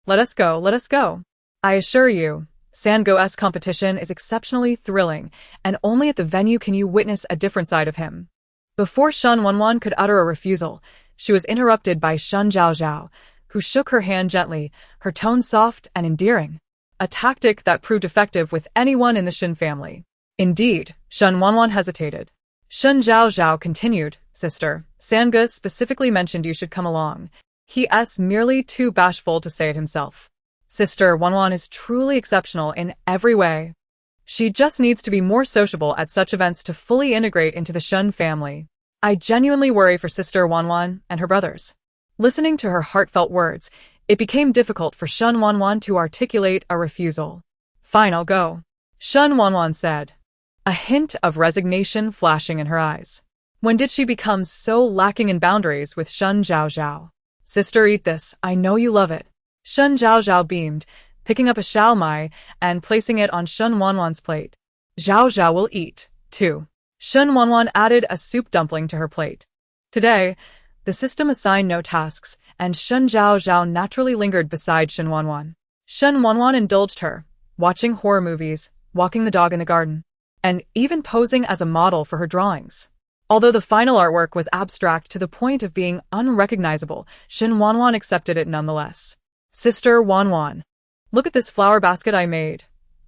Let us go, let us go. I assure you, Sango's competition is exceptionally thrilling, and only at the venue can you witness a different side of him. Before Shen Wanwan could utter a refusal, she was interrupted by Shen Zhaozhao, who shook her hand gently, her tone soft and endearing, a tactic that proved effective with anyone in the Shen family. Indeed, Shen Wanwan hesitated. Shen Zhaozhao continued, "Sister, Sangha specifically mentioned you should come along. He's merely too bashful to say it himself. Sister Wanwan is truly exceptional in every way. She just needs to be more sociable at such events to fully integrate into the Shen family. I genuinely worry for Sister Wanwan and her brothers." Listening to her heartfelt words, it became difficult for Shen Wanwan to articulate a refusal. "Fine, I'll go," Shen Wanwan said, a hint of resignation flashing in her eyes. When did she become so lacking in boundaries with Shen Zhaozhao? "Sister, eat this, I know you love it." Shen Zhaozhao beamed, picking up a xiao mai and placing it on Shen Wanwan's plate. "Zhaozhao will eat, too." Shen Wanwan added a soup dumpling to her plate. Today, the system assigned no tasks, and Shen Zhaozhao naturally lingered beside Shen Wanwan. Shen Wanwan indulged her, watching horror movies, walking the dog in the garden, and even posing as a model for her drawings. Although the final artwork was abstract to the point of being unrecognizable, Shen Wanwan accepted it nonetheless. "Sister Wanwan, look at this flower basket I made.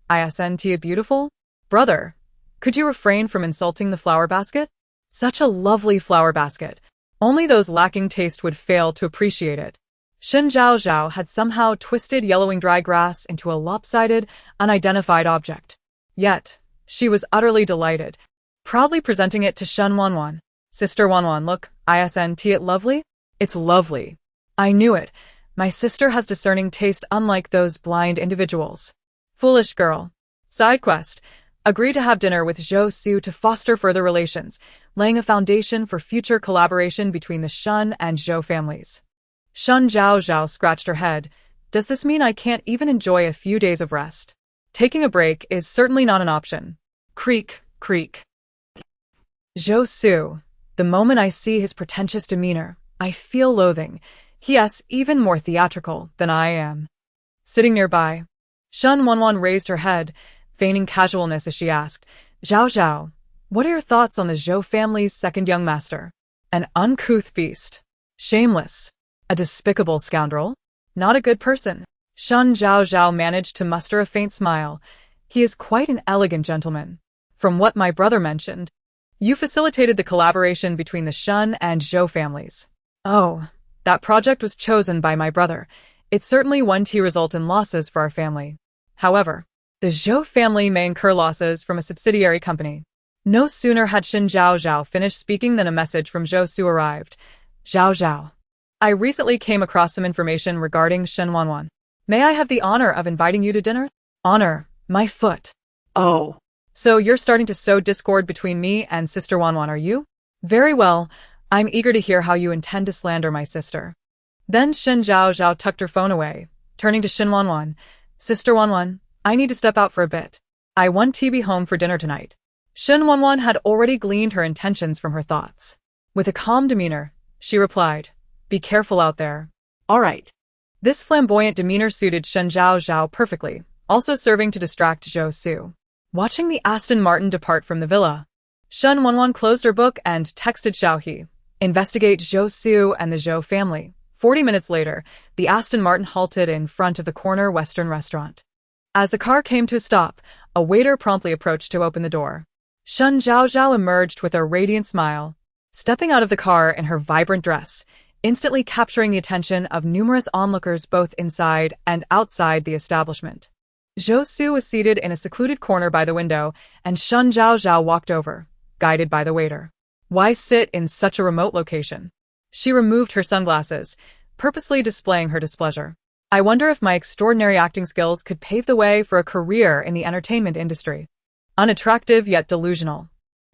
Isn't it beautiful? Brother, could you refrain from insulting the flower basket? Such a lovely flower basket. Only those lacking taste would fail to appreciate it." Shen Zhaozhao had somehow twisted yellowing dry grass into a lopsided, unidentified object. Yet, she was utterly delighted, proudly presenting it to Shen Wanwan. "Sister Wanwan, look, isn't it lovely?" "It's lovely. I knew it. My sister has discerning taste unlike those blind individuals." "Foolish girl." Side quest. Agree to have dinner with Zhou Su to foster further relations, laying a foundation for future collaboration between the Shen and Zhou families. Shen Zhaozhao scratched her head. "Does this mean I can't even enjoy a few days of rest? Taking a break is certainly not an option." Creak, creak. Zhou Su. The moment I see his pretentious demeanor, I feel loathing. He is even more theatrical than I am. Sitting nearby, Shen Wanwan raised her head, feigning casualness as she asked, "Zhaozhao, what are your thoughts on the Zhou family's second young master? An uncouth beast. Shameless. A despicable scoundrel. Not a good person." Shen Zhaozhao managed to muster a faint smile. "He is quite an elegant gentleman. From what my brother mentioned, you facilitated the collaboration between the Shen and Zhou families." "Oh, that project was chosen by my brother. It certainly won't result in losses for our family. However, the Zhou family may incur losses from a subsidiary company." No sooner had Shen Zhaozhao finished speaking than a message from Zhou Su arrived. "Zhaozhao, I recently came across some information regarding Shen Wanwan. May I have the honor of inviting you to dinner?" "Honor, my foot." Oh. "So you're starting to sow discord between me and Sister Wanwan, are you? Very well, I'm eager to hear how you intend to slander my sister." Then Shen Zhaozhao tucked her phone away, turning to Shen Wanwan. "Sister Wanwan, I need to step out for a bit. I want to be home for dinner tonight." Shen Wanwan had already gleaned her intentions from her thoughts. With a calm demeanor, she replied, "Be careful out there." All right. This flamboyant demeanor suited Shen Zhaozhao perfectly, also serving to distract Zhou Su. Watching the Aston Martin depart from the villa, Shen Wanwan closed her book and texted Xiaohe, "Investigate Zhou Su and the Zhou family." 40 minutes later, the Aston Martin halted in front of the corner Western restaurant. As the car came to a stop, a waiter promptly approached to open the door. Shen Zhaozhao emerged with a radiant smile, stepping out of the car in her vibrant dress, instantly capturing the attention of numerous onlookers both inside and outside the establishment. Zhou Su was seated in a secluded corner by the window, and Shen Zhaozhao walked over, guided by the waiter. Why sit in such a remote location? She removed her sunglasses, purposely displaying her displeasure. I wonder if my extraordinary acting skills could pave the way for a career in the entertainment industry. Unattractive yet delusional.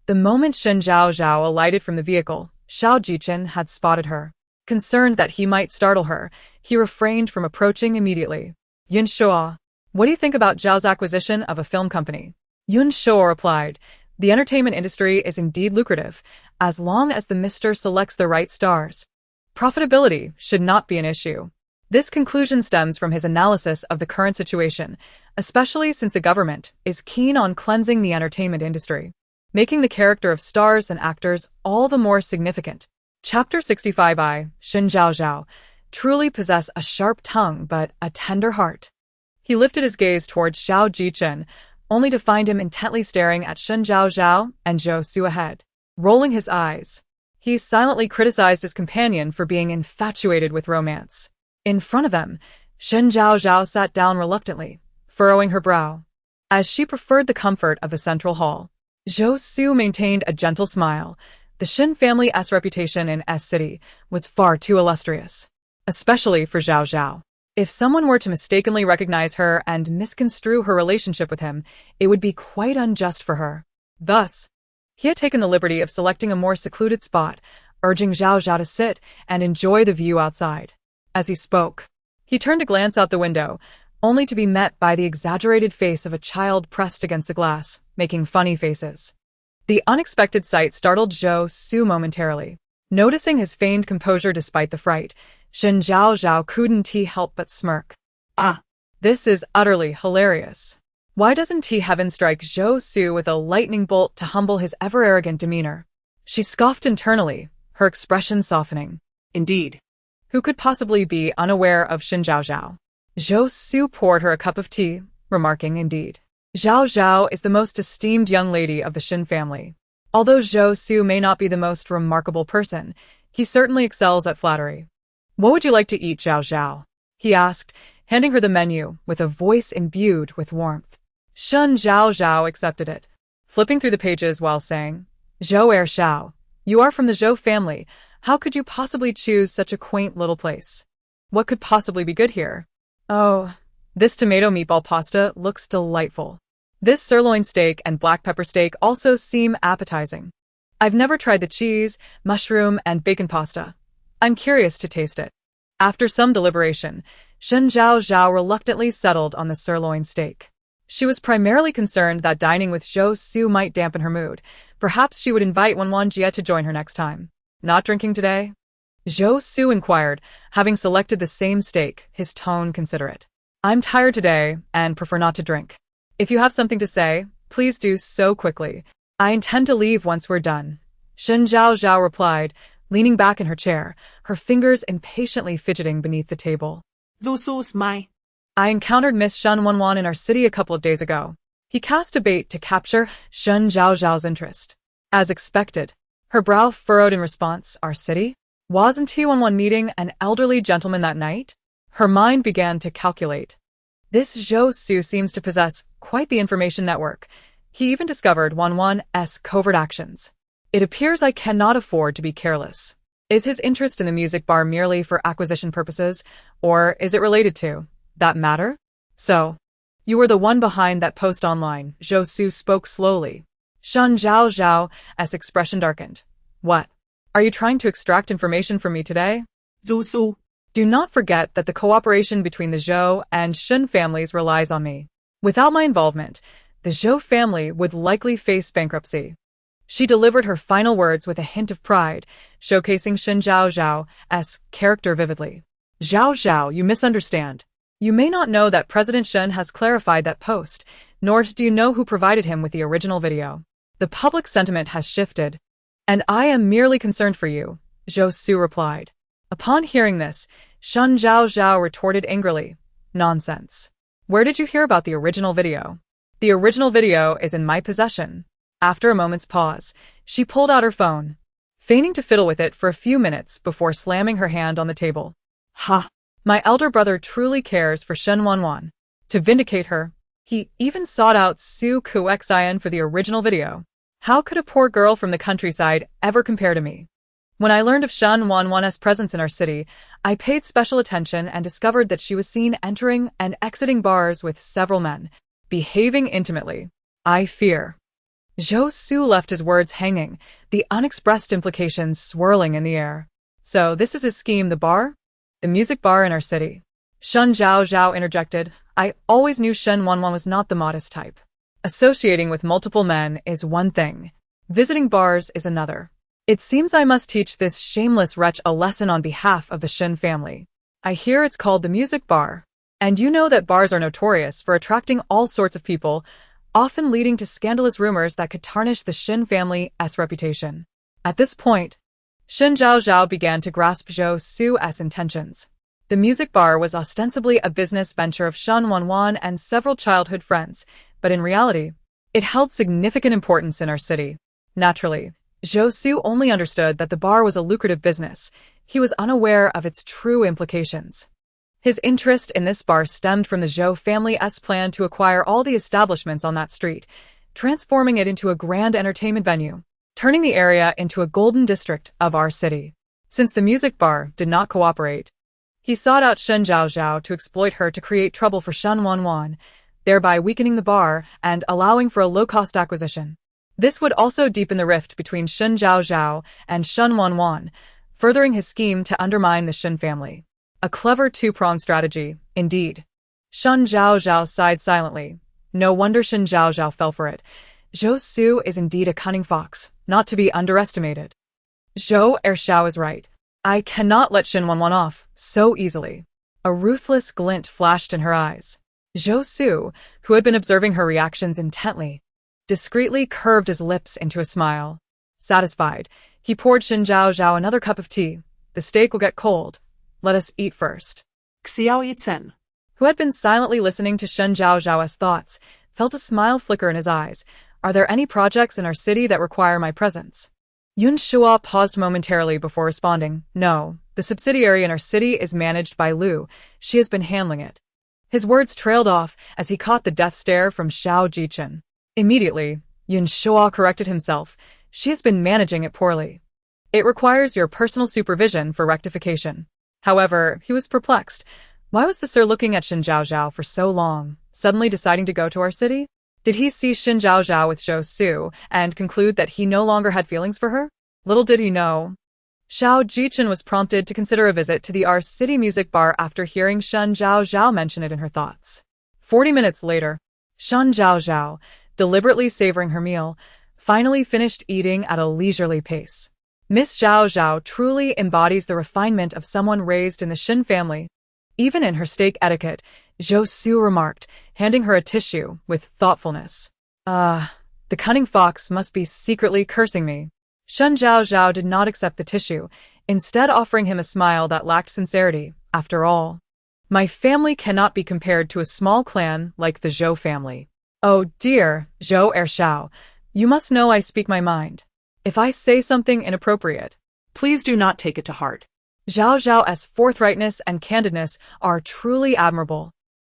The moment Shen Zhaozhao alighted from the vehicle, Xiao Jichen had spotted her. Concerned that he might startle her, he refrained from approaching immediately. "Yun Shuo, what do you think about Zhao's acquisition of a film company?" Yun Shuo replied, "The entertainment industry is indeed lucrative, as long as the mister selects the right stars. Profitability should not be an issue." This conclusion stems from his analysis of the current situation, especially since the government is keen on cleansing the entertainment industry, making the character of stars and actors all the more significant. Chapter 65. Shen Zhaozhao truly possess a sharp tongue but a tender heart. He lifted his gaze towards Xiao Jichen, only to find him intently staring at Shen Zhaozhao and Zhou Su ahead. Rolling his eyes, he silently criticized his companion for being infatuated with romance. In front of them, Shen Zhaozhao sat down reluctantly, furrowing her brow. As she preferred the comfort of the central hall, Zhou Su maintained a gentle smile. The Shen family's reputation in S-City was far too illustrious, especially for Zhaozhao. If someone were to mistakenly recognize her and misconstrue her relationship with him, it would be quite unjust for her. Thus, he had taken the liberty of selecting a more secluded spot, urging Zhaozhao to sit and enjoy the view outside. As he spoke, he turned to glance out the window, only to be met by the exaggerated face of a child pressed against the glass, making funny faces. The unexpected sight startled Zhou Su momentarily. Noticing his feigned composure despite the fright, Shen Zhaozhao couldn't help but smirk. Ah, This is utterly hilarious. Why doesn't heaven strike Zhou Su with a lightning bolt to humble his ever-arrogant demeanor? She scoffed internally, her expression softening. indeed. Who could possibly be unaware of Shen Zhaozhao? Zhou Su poured her a cup of tea, remarking, indeed. Zhaozhao is the most esteemed young lady of the Shen family. Although Zhou Su may not be the most remarkable person, he certainly excels at flattery. What would you like to eat, Zhaozhao? He asked, handing her the menu with a voice imbued with warmth. Shen Zhaozhao accepted it, flipping through the pages while saying, Zhou Shao, you are from the Zhou family. How could you possibly choose such a quaint little place? What could possibly be good here? Oh, this tomato meatball pasta looks delightful. This sirloin steak and black pepper steak also seem appetizing. I've never tried the cheese, mushroom, and bacon pasta. I'm curious to taste it. After some deliberation, Shen Zhaozhao reluctantly settled on the sirloin steak. She was primarily concerned that dining with Zhou Su might dampen her mood. Perhaps she would invite Wanwan Jie to join her next time. Not drinking today? Zhou Su inquired, having selected the same steak, his tone considerate. I'm tired today and prefer not to drink. If you have something to say, please do so quickly. I intend to leave once we're done. Shen Zhaozhao replied, leaning back in her chair, her fingers impatiently fidgeting beneath the table. Zhou Su's my. I encountered Miss Shen Wanwan in our city a couple of days ago. He cast a bait to capture Shen Zhaozhao's interest. As expected, her brow furrowed in response. Our city? Wasn't he Wanwan meeting an elderly gentleman that night? Her mind began to calculate. This Zhou Su seems to possess quite the information network. He even discovered Wanwan's covert actions. It appears I cannot afford to be careless. Is his interest in the music bar merely for acquisition purposes, or is it related to that matter? So, you were the one behind that post online, Zhou Su spoke slowly. Shen Zhaozhao's expression darkened. What? Are you trying to extract information from me today? Zhou Su. Do not forget that the cooperation between the Zhou and Shen families relies on me. Without my involvement, the Zhou family would likely face bankruptcy. She delivered her final words with a hint of pride, showcasing Shen Zhaozhao's character vividly. Zhaozhao, you misunderstand. You may not know that President Shen has clarified that post, nor do you know who provided him with the original video. The public sentiment has shifted, and I am merely concerned for you, Zhou Su replied. Upon hearing this, Shen Zhaozhao retorted angrily. Nonsense. Where did you hear about the original video? The original video is in my possession. After a moment's pause, she pulled out her phone, feigning to fiddle with it for a few minutes before slamming her hand on the table. Ha. My elder brother truly cares for Shen Wanwan. To vindicate her, he even sought out Su Kuxin for the original video. How could a poor girl from the countryside ever compare to me? When I learned of Shen Wanwan's presence in our city, I paid special attention and discovered that she was seen entering and exiting bars with several men, behaving intimately. I fear. Zhou Su left his words hanging, the unexpressed implications swirling in the air. So this is his scheme, the bar? The music bar in our city. Shen Zhaozhao interjected. I always knew Shen Wanwan was not the modest type. Associating with multiple men is one thing. Visiting bars is another. It seems I must teach this shameless wretch a lesson on behalf of the Shen family. I hear it's called the music bar. And you know that bars are notorious for attracting all sorts of people, often leading to scandalous rumors that could tarnish the Shen family's reputation. At this point, Shen Zhaozhao began to grasp Zhou Su's intentions. The music bar was ostensibly a business venture of Shen Wanwan and several childhood friends, but in reality, it held significant importance in our city. Naturally, Zhou Su only understood that the bar was a lucrative business. He was unaware of its true implications. His interest in this bar stemmed from the Zhou family's plan to acquire all the establishments on that street, transforming it into a grand entertainment venue, turning the area into a golden district of our city. Since the music bar did not cooperate, he sought out Shen Zhaozhao to exploit her to create trouble for Shen Wanwan, thereby weakening the bar and allowing for a low-cost acquisition. This would also deepen the rift between Shen Zhaozhao and Shen Wanwan, furthering his scheme to undermine the Shen family. A clever two-pronged strategy, indeed. Shen Zhaozhao sighed silently. No wonder Shen Zhaozhao fell for it. Zhou Su is indeed a cunning fox, not to be underestimated. Zhou Ershao is right. I cannot let Shen Wanwan off so easily. A ruthless glint flashed in her eyes. Zhou Su, who had been observing her reactions intently, discreetly curved his lips into a smile. Satisfied, he poured Shen Zhaozhao another cup of tea. The steak will get cold. Let us eat first. Xiao Yitsen, Who had been silently listening to Shen Zhaozhao's thoughts, felt a smile flicker in his eyes. Are there any projects in our city that require my presence? Yun Shua paused momentarily before responding. No, the subsidiary in our city is managed by Lu. She has been handling it. His words trailed off as he caught the death stare from Xiao Jichen. Immediately, Yun Shua corrected himself. She has been managing it poorly. It requires your personal supervision for rectification. However, he was perplexed. Why was the sir looking at Shen Zhaozhao for so long, suddenly deciding to go to our city? Did he see Shen Zhaozhao with Zhou Su and conclude that he no longer had feelings for her? Little did he know. Xiao Jichen was prompted to consider a visit to the our city music bar after hearing Shen Zhaozhao mention it in her thoughts. 40 minutes later, Shen Zhaozhao, deliberately savoring her meal, finally finished eating at a leisurely pace. Miss Zhaozhao truly embodies the refinement of someone raised in the Shen family. Even in her steak etiquette, Zhou Su remarked, handing her a tissue with thoughtfulness. The cunning fox must be secretly cursing me. Shen Zhaozhao did not accept the tissue, instead offering him a smile that lacked sincerity. After all, my family cannot be compared to a small clan like the Zhou family. Oh dear, Zhou Ershao, you must know I speak my mind. If I say something inappropriate, please do not take it to heart. Zhao Zhao's forthrightness and candidness are truly admirable.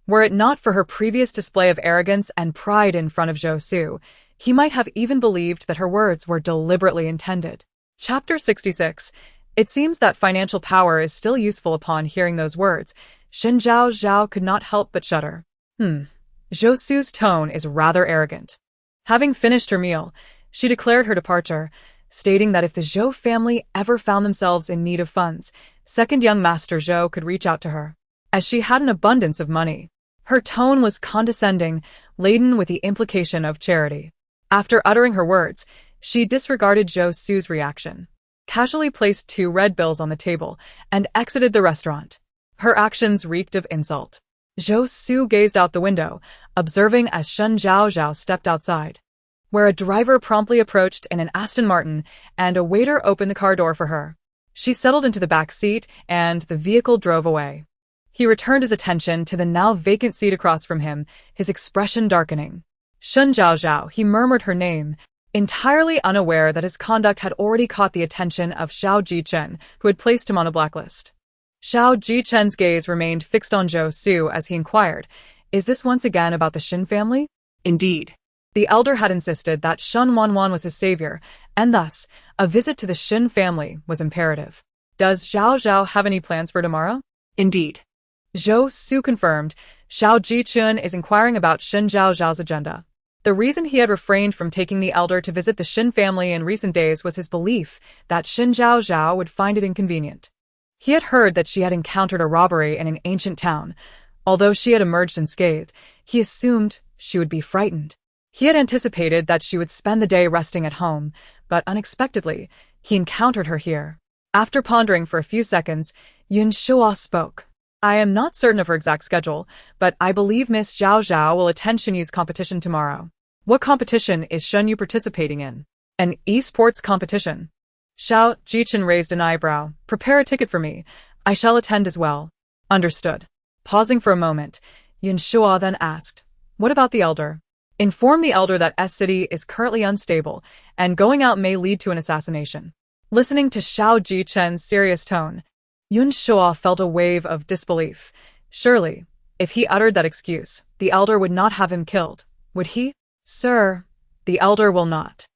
Were it not for her previous display of arrogance and pride in front of Zhou Su, he might have even believed that her words were deliberately intended. Chapter 66. It seems that financial power is still useful upon hearing those words. Shen Zhaozhao could not help but shudder. Zhou Su's tone is rather arrogant. Having finished her meal, she declared her departure, stating that if the Zhou family ever found themselves in need of funds, second young Master Zhou could reach out to her, as she had an abundance of money. Her tone was condescending, laden with the implication of charity. After uttering her words, she disregarded Zhou Su's reaction, casually placed 2 red bills on the table, and exited the restaurant. Her actions reeked of insult. Zhou Su gazed out the window, observing as Shen Zhaozhao stepped outside, where a driver promptly approached in an Aston Martin and a waiter opened the car door for her. She settled into the back seat and the vehicle drove away. He returned his attention to the now vacant seat across from him, his expression darkening. Shen Zhaozhao, he murmured her name, entirely unaware that his conduct had already caught the attention of Xiao Jichen, who had placed him on a blacklist. Xiao Jichen's gaze remained fixed on Zhou Su as he inquired, "Is this once again about the Shen family?" Indeed. The elder had insisted that Shen Wanwan was his savior, and thus, a visit to the Shen family was imperative. Does Zhao Zhao have any plans for tomorrow? Indeed. Zhou Su confirmed. Xiao Jichen is inquiring about Shen Zhaozhao's agenda. The reason he had refrained from taking the elder to visit the Shen family in recent days was his belief that Shen Zhaozhao would find it inconvenient. He had heard that she had encountered a robbery in an ancient town. Although she had emerged unscathed, he assumed she would be frightened. He had anticipated that she would spend the day resting at home, but unexpectedly, he encountered her here. After pondering for a few seconds, Yun Shua spoke. I am not certain of her exact schedule, but I believe Miss Zhaozhao will attend Shenyu's competition tomorrow. What competition is Shenyu participating in? An esports competition. Xiao Jichen raised an eyebrow. Prepare a ticket for me. I shall attend as well. Understood. Pausing for a moment, Yun Shuo then asked, what about the elder? Inform the elder that S City is currently unstable, and going out may lead to an assassination. Listening to Xiao Jichen's serious tone, Yun Shuo felt a wave of disbelief. Surely, if he uttered that excuse, the elder would not have him killed, would he? Sir, the elder will not.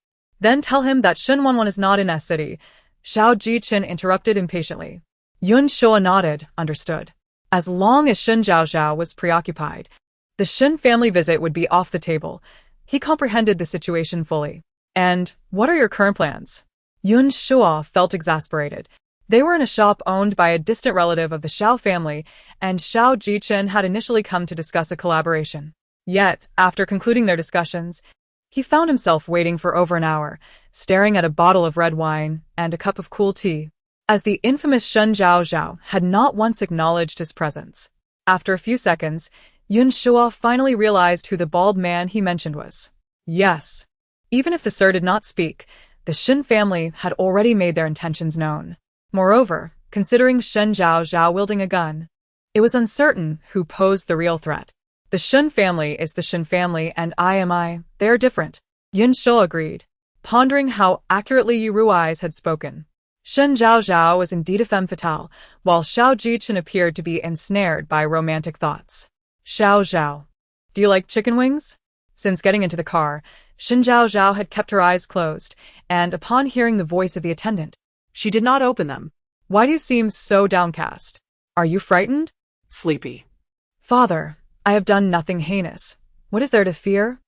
Then tell him that Shen Wanwan is not in S City. Xiao Jichen interrupted impatiently. Yun Shuo nodded, understood. As long as Shen Zhaozhao was preoccupied, the Shen family visit would be off the table. He comprehended the situation fully. And what are your current plans? Yun Shuo felt exasperated. They were in a shop owned by a distant relative of the Xiao family, and Xiao Jichen had initially come to discuss a collaboration. Yet, after concluding their discussions, he found himself waiting for over an hour, staring at a bottle of red wine and a cup of cool tea, as the infamous Shen Zhaozhao had not once acknowledged his presence. After a few seconds, Yun Shuo finally realized who the bald man he mentioned was. Yes. Even if the sir did not speak, the Shen family had already made their intentions known. Moreover, considering Shen Zhaozhao wielding a gun, it was uncertain who posed the real threat. The Shen family is the Shen family and I, they are different. Yun Shuo agreed, pondering how accurately Yu Rui's had spoken. Shen Zhaozhao was indeed a femme fatale, while Xiao Jichen appeared to be ensnared by romantic thoughts. Zhaozhao, do you like chicken wings? Since getting into the car, Shen Zhaozhao had kept her eyes closed, and upon hearing the voice of the attendant, She did not open them. why do you seem so downcast? Are you frightened? Sleepy. Father, I have done nothing heinous. What is there to fear?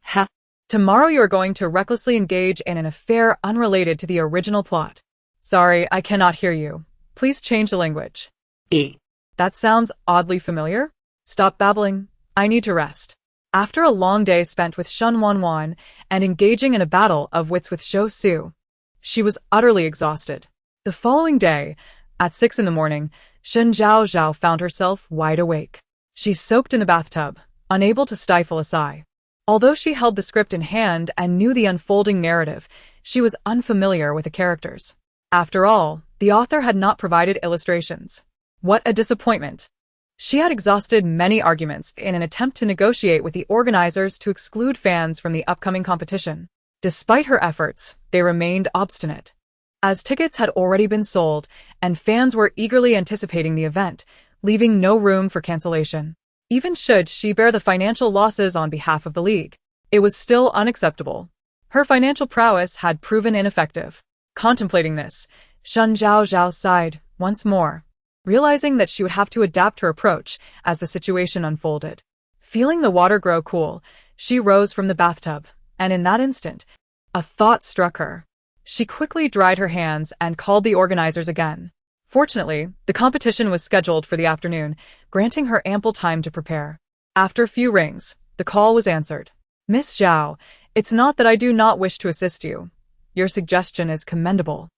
Ha. Tomorrow you are going to recklessly engage in an affair unrelated to the original plot. Sorry, I cannot hear you. Please change the language. E. That sounds oddly familiar. Stop babbling. I need to rest. After a long day spent with Shen Wanwan and engaging in a battle of wits with Zhou Su, she was utterly exhausted. The following day, at 6 in the morning, Shen Zhaozhao found herself wide awake. She soaked in the bathtub, unable to stifle a sigh. Although she held the script in hand and knew the unfolding narrative, she was unfamiliar with the characters. After all, the author had not provided illustrations. What a disappointment! She had exhausted many arguments in an attempt to negotiate with the organizers to exclude fans from the upcoming competition. Despite her efforts, they remained obstinate. As tickets had already been sold, and fans were eagerly anticipating the event, leaving no room for cancellation. Even should she bear the financial losses on behalf of the league, it was still unacceptable. Her financial prowess had proven ineffective. Contemplating this, Shen Zhaozhao sighed once more, realizing that she would have to adapt her approach as the situation unfolded. Feeling the water grow cool, she rose from the bathtub, and in that instant, a thought struck her. She quickly dried her hands and called the organizers again. Fortunately, the competition was scheduled for the afternoon, granting her ample time to prepare. After a few rings, the call was answered. Miss Zhao, it's not that I do not wish to assist you. Your suggestion is commendable.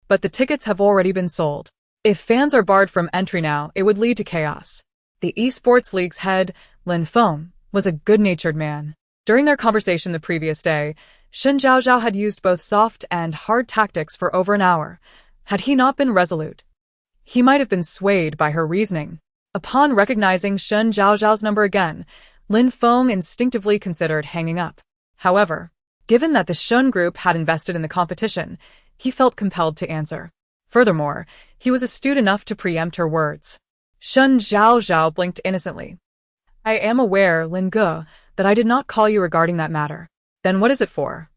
But the tickets have already been sold. If fans are barred from entry now, it would lead to chaos. The esports league's head, Lin Feng, was a good-natured man. During their conversation the previous day, Shen Zhaozhao had used both soft and hard tactics for over an hour. Had he not been resolute, he might have been swayed by her reasoning. Upon recognizing Shen Zhaozhao's number again, Lin Feng instinctively considered hanging up. However, given that the Shen group had invested in the competition, he felt compelled to answer. Furthermore, he was astute enough to preempt her words. Shen Zhaozhao blinked innocently. I am aware, Lin Ge, that I did not call you regarding that matter. Then what is it for?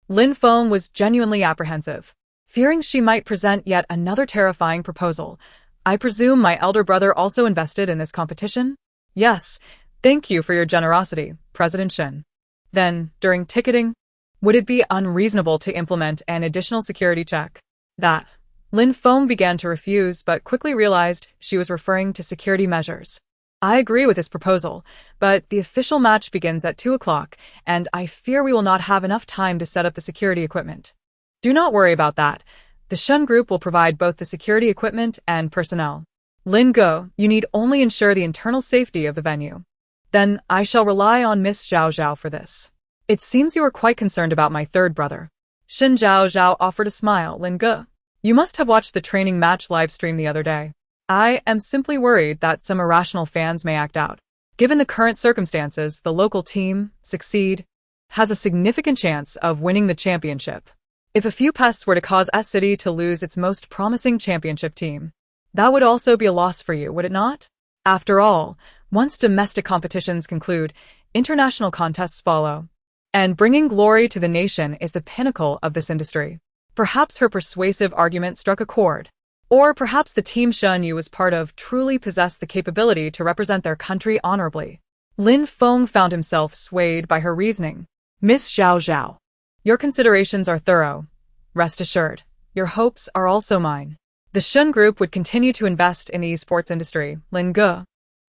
Lin Feng was genuinely apprehensive, fearing she might present yet another terrifying proposal. I presume my elder brother also invested in this competition? Yes, thank you for your generosity, President Shen. Then, during ticketing, would it be unreasonable to implement an additional security check? That. Lin Feng began to refuse but quickly realized she was referring to security measures. I agree with this proposal, but the official match begins at 2 o'clock, and I fear we will not have enough time to set up the security equipment. Do not worry about that. The Shen Group will provide both the security equipment and personnel. Lin Ge, you need only ensure the internal safety of the venue. Then I shall rely on Miss Zhaozhao for this. It seems you are quite concerned about my third brother. Shen Zhaozhao offered a smile. Lin Ge, you must have watched the training match live stream the other day. I am simply worried that some irrational fans may act out. Given the current circumstances, the local team, Succeed, has a significant chance of winning the championship. If a few pests were to cause S City to lose its most promising championship team, that would also be a loss for you, would it not? After all, once domestic competitions conclude, international contests follow. And bringing glory to the nation is the pinnacle of this industry. Perhaps her persuasive argument struck a chord. Or perhaps the team Shen Yu was part of truly possessed the capability to represent their country honorably. Lin Feng found himself swayed by her reasoning. Miss Zhaozhao, your considerations are thorough. Rest assured, your hopes are also mine. The Shen Group would continue to invest in the esports industry. Lin Ge,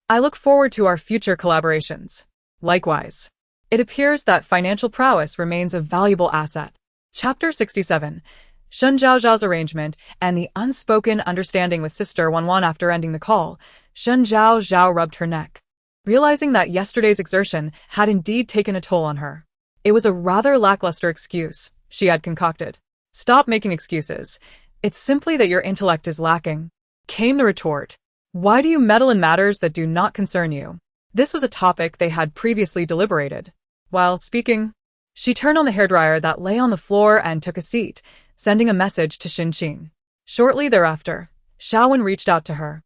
I look forward to our future collaborations. Likewise, it appears that financial prowess remains a valuable asset. Chapter 67. Shen Zhaozhao's arrangement and the unspoken understanding with Sister Wanwan. After ending the call, Shen Zhaozhao rubbed her neck, realizing that yesterday's exertion had indeed taken a toll on her. It was a rather lackluster excuse she had concocted. Stop making excuses. It's simply that your intellect is lacking, came the retort. Why do you meddle in matters that do not concern you? This was a topic they had previously deliberated. While speaking, she turned on the hairdryer that lay on the floor and took a seat, sending a message to Shen Qing. Shortly thereafter, Xiaowen reached out to her.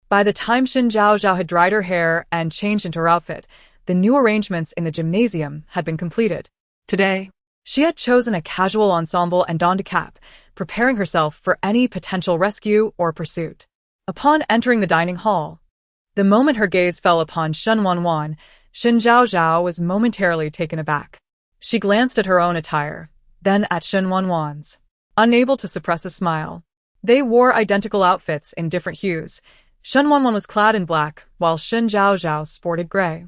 By the time Shen Zhaozhao had dried her hair and changed into her outfit, the new arrangements in the gymnasium had been completed. Today, she had chosen a casual ensemble and donned a cap, preparing herself for any potential rescue or pursuit. Upon entering the dining hall, the moment her gaze fell upon Shen Wanwan, Shen Zhaozhao was momentarily taken aback. She glanced at her own attire, then at Shen Wanwan's, unable to suppress a smile. They wore identical outfits in different hues. Shen Wanwan was clad in black, while Shen Zhaozhao sported gray,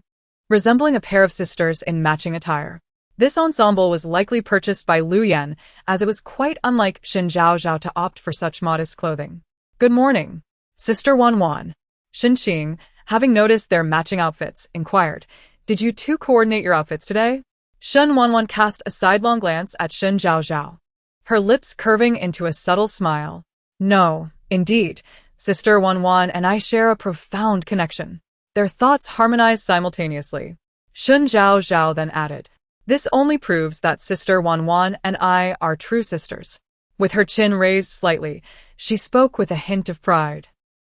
resembling a pair of sisters in matching attire. This ensemble was likely purchased by Lu Yan, as it was quite unlike Shen Zhaozhao to opt for such modest clothing. Good morning, Sister Wanwan. Shen Qing, having noticed their matching outfits, inquired, did you two coordinate your outfits today? Shen Wanwan cast a sidelong glance at Shen Zhaozhao, her lips curving into a subtle smile. No, indeed, Sister Wanwan and I share a profound connection. Their thoughts harmonized simultaneously. Shen Zhaozhao then added, this only proves that Sister Wanwan and I are true sisters. With her chin raised slightly, she spoke with a hint of pride.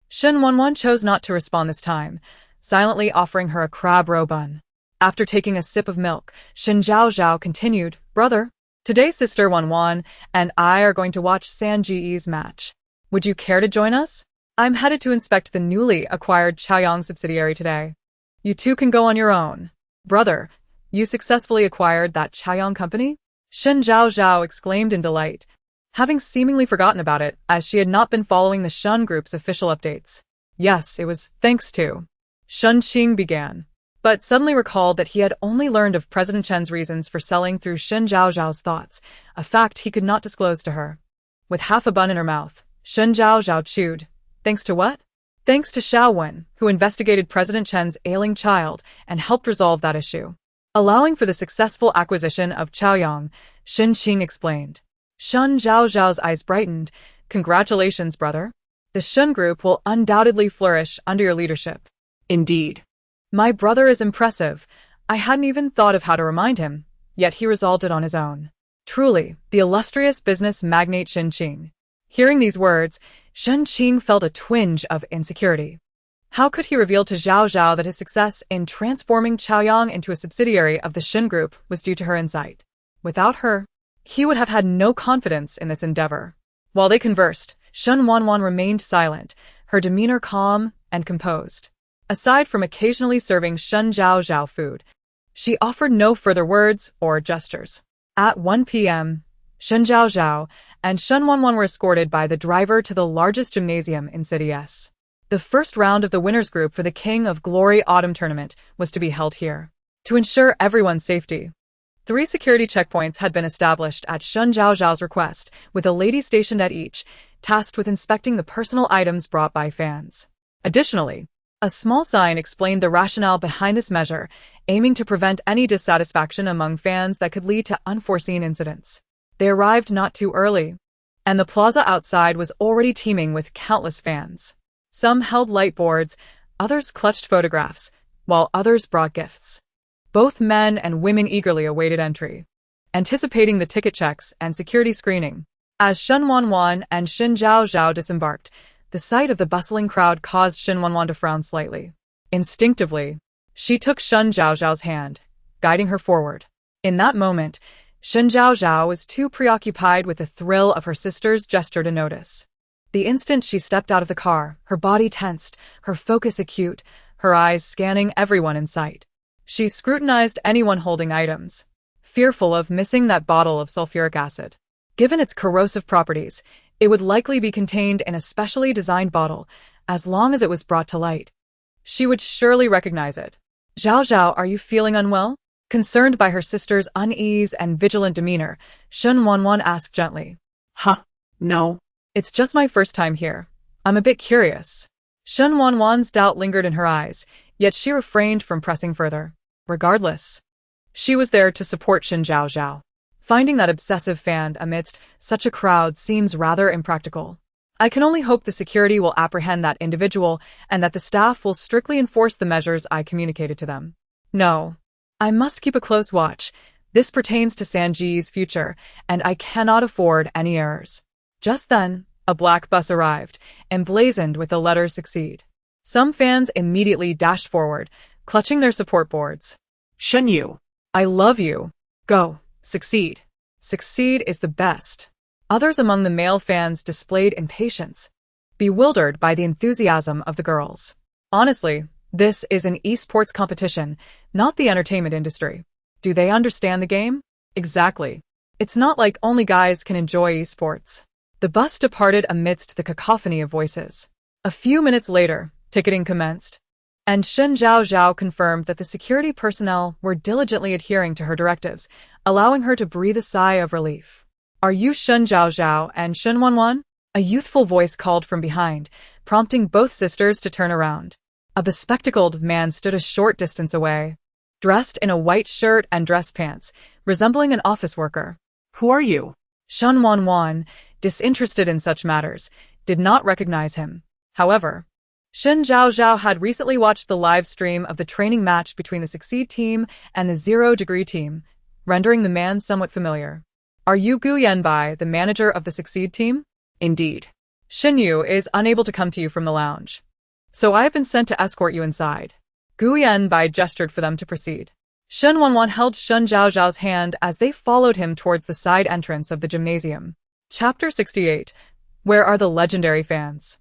Shen Wanwan chose not to respond this time, silently offering her a crab roe bun. After taking a sip of milk, Shen Zhaozhao continued, brother, today Sister Wanwan and I are going to watch Sanji's match. Would you care to join us? I'm headed to inspect the newly acquired Chaoyang subsidiary today. You two can go on your own. Brother, you successfully acquired that Chaoyang company? Shen Zhaozhao exclaimed in delight, having seemingly forgotten about it as she had not been following the Shen Group's official updates. Yes, it was thanks to. Shen Qing began, but suddenly recalled that he had only learned of President Chen's reasons for selling through Shen Zhaozhao's thoughts, a fact he could not disclose to her. With half a bun in her mouth, Shen Zhaozhao chewed. Thanks to what? Thanks to Xiaowen, who investigated President Chen's ailing child and helped resolve that issue, allowing for the successful acquisition of Chaoyang, Shen Qing explained. Shen Zhaozhao's eyes brightened. Congratulations, brother. The Shen Group will undoubtedly flourish under your leadership. Indeed. My brother is impressive. I hadn't even thought of how to remind him, yet he resolved it on his own. Truly, the illustrious business magnate Shen Qing. Hearing these words, Shen Qing felt a twinge of insecurity. How could he reveal to Zhaozhao that his success in transforming Chaoyang into a subsidiary of the Shen Group was due to her insight? Without her, he would have had no confidence in this endeavor. While they conversed, Shen Wanwan remained silent, her demeanor calm and composed. Aside from occasionally serving Shen Zhaozhao food, she offered no further words or gestures. At 1 p.m., Shen Zhaozhao and Shen Wanwan were escorted by the driver to the largest gymnasium in City S. The first round of the winners group for the King of Glory Autumn Tournament was to be held here. To ensure everyone's safety, 3 security checkpoints had been established at Shen Zhaozhao's request, with a lady stationed at each, tasked with inspecting the personal items brought by fans. Additionally, a small sign explained the rationale behind this measure, aiming to prevent any dissatisfaction among fans that could lead to unforeseen incidents. They arrived not too early, and the plaza outside was already teeming with countless fans. Some held light boards, others clutched photographs, while others brought gifts. Both men and women eagerly awaited entry, anticipating the ticket checks and security screening. As Shen Wanwan and Shen Zhaozhao disembarked, the sight of the bustling crowd caused Shen Wanwan to frown slightly. Instinctively, she took Shen Zhaozhao's hand, guiding her forward. In that moment, Shen Zhaozhao was too preoccupied with the thrill of her sister's gesture to notice. The instant she stepped out of the car, her body tensed, her focus acute, her eyes scanning everyone in sight. She scrutinized anyone holding items, fearful of missing that bottle of sulfuric acid. Given its corrosive properties, it would likely be contained in a specially designed bottle, as long as it was brought to light. She would surely recognize it. Zhaozhao, are you feeling unwell? Concerned by her sister's unease and vigilant demeanor, Shen Wanwan asked gently. Huh? No. It's just my first time here. I'm a bit curious. Shen Wanwan's doubt lingered in her eyes, yet she refrained from pressing further. Regardless, she was there to support Shen Zhaozhao. Finding that obsessive fan amidst such a crowd seems rather impractical. I can only hope the security will apprehend that individual and that the staff will strictly enforce the measures I communicated to them. No. I must keep a close watch. This pertains to Sanji's future, and I cannot afford any errors. Just then, a black bus arrived, emblazoned with the letter Succeed. Some fans immediately dashed forward, clutching their support boards. Shen Yu. I love you. Go. Succeed. Succeed is the best. Others among the male fans displayed impatience, bewildered by the enthusiasm of the girls. Honestly, this is an esports competition, not the entertainment industry. Do they understand the game? Exactly. It's not like only guys can enjoy esports. The bus departed amidst the cacophony of voices. A few minutes later, ticketing commenced, and Shen Zhaozhao confirmed that the security personnel were diligently adhering to her directives, allowing her to breathe a sigh of relief. Are you Shen Zhaozhao and Shen Wanwan? A youthful voice called from behind, prompting both sisters to turn around. A bespectacled man stood a short distance away, dressed in a white shirt and dress pants, resembling an office worker. Who are you? Shen Wanwan, disinterested in such matters, did not recognize him. However, Shen Zhaozhao had recently watched the live stream of the training match between the Succeed team and the 0 Degree team, rendering the man somewhat familiar. Are you Gu Yanbai, the manager of the Succeed team? Indeed. Shen Yu is unable to come to you from the lounge, so I have been sent to escort you inside. Gu Yanbai gestured for them to proceed. Shen Wanwan held Shen Zhaozhao's hand as they followed him towards the side entrance of the gymnasium. Chapter 68. Where are the legendary fans?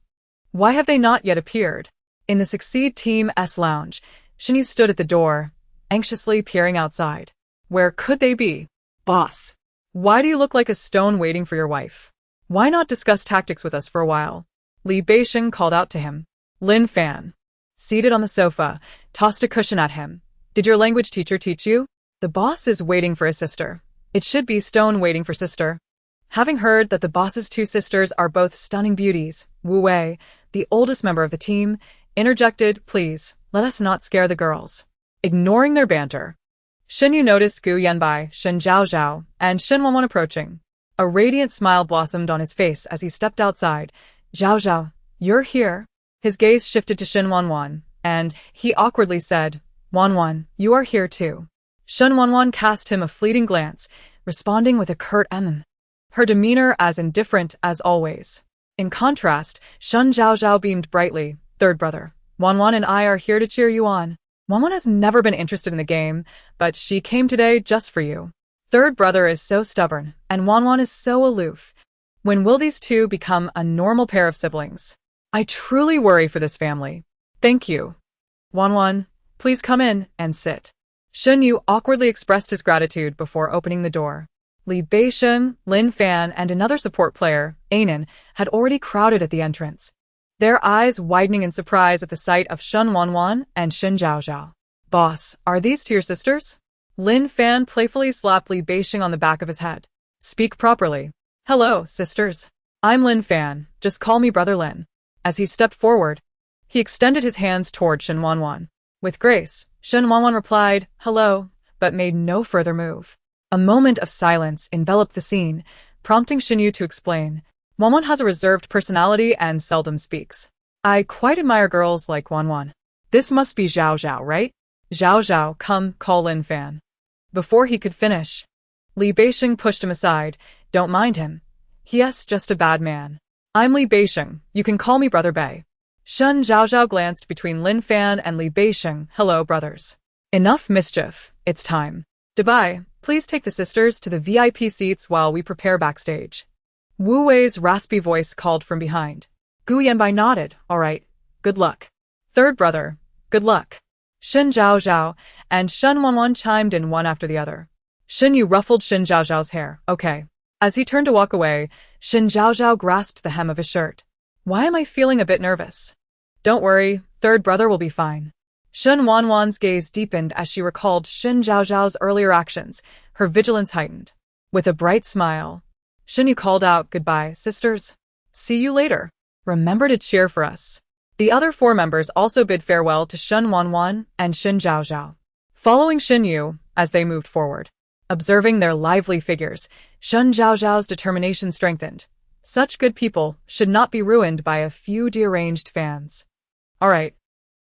Why have they not yet appeared? In the Succeed Team S lounge, Shen Yu stood at the door, anxiously peering outside. Where could they be? Boss. Why do you look like a stone waiting for your wife? Why not discuss tactics with us for a while? Li Beisheng called out to him. Lin Fan, seated on the sofa, tossed a cushion at him. Did your language teacher teach you? The boss is waiting for his sister. It should be stone waiting for sister. Having heard that the boss's two sisters are both stunning beauties, Wu Wei, the oldest member of the team, interjected, please, let us not scare the girls. Ignoring their banter, Shen Yu noticed Gu Yanbai, Shen Zhaozhao, and Shen Wanwan approaching. A radiant smile blossomed on his face as he stepped outside. Zhaozhao, you're here? His gaze shifted to Shen Wanwan, and he awkwardly said, Wanwan, you are here too. Shen Wanwan cast him a fleeting glance, responding with a curt her demeanor as indifferent as always. In contrast, Shen Zhaozhao beamed brightly. Third brother, Wanwan and I are here to cheer you on. Wanwan has never been interested in the game, but she came today just for you. Third brother is so stubborn, and Wanwan is so aloof. When will these two become a normal pair of siblings? I truly worry for this family. Thank you. Wanwan, please come in and sit. Shen Yu awkwardly expressed his gratitude before opening the door. Li Beisheng, Lin Fan, and another support player, Anan, had already crowded at the entrance, their eyes widening in surprise at the sight of Shen Wanwan and Shen Zhaozhao. Boss, are these two your sisters? Lin Fan playfully slapped Li Beisheng on the back of his head. Speak properly. Hello, sisters. I'm Lin Fan, just call me Brother Lin. As he stepped forward, he extended his hands toward Shen Wanwan. With grace, Shen Wanwan replied, hello, but made no further move. A moment of silence enveloped the scene, prompting Shen Yu to explain. Wanwan has a reserved personality and seldom speaks. I quite admire girls like Wanwan. This must be Zhaozhao, right? Zhaozhao, come, call Lin Fan. Before he could finish, Li Beisheng pushed him aside. Don't mind him. He's just a bad man. I'm Li Beisheng. You can call me Brother Bei. Shen Zhaozhao glanced between Lin Fan and Li Beisheng. Hello, brothers. Enough mischief. It's time. Goodbye. Please take the sisters to the VIP seats while we prepare backstage. Wu Wei's raspy voice called from behind. Gu Yanbai nodded. All right. Good luck. Third brother. Good luck. Shen Zhaozhao and Shen Wanwan chimed in one after the other. Shen Yu ruffled Shen Zhaozhao's hair. Okay. As he turned to walk away, Shen Zhaozhao grasped the hem of his shirt. Why am I feeling a bit nervous? Don't worry, third brother will be fine. Shen Wanwan's gaze deepened as she recalled Shen Zhaozhao's earlier actions, her vigilance heightened. With a bright smile, Shen Yu called out, Goodbye, sisters. See you later. Remember to cheer for us. The other four members also bid farewell to Shen Wanwan and Shen Zhaozhao, following Shen Yu as they moved forward. Observing their lively figures, Shen Zhaozhao's determination strengthened. Such good people should not be ruined by a few deranged fans. All right,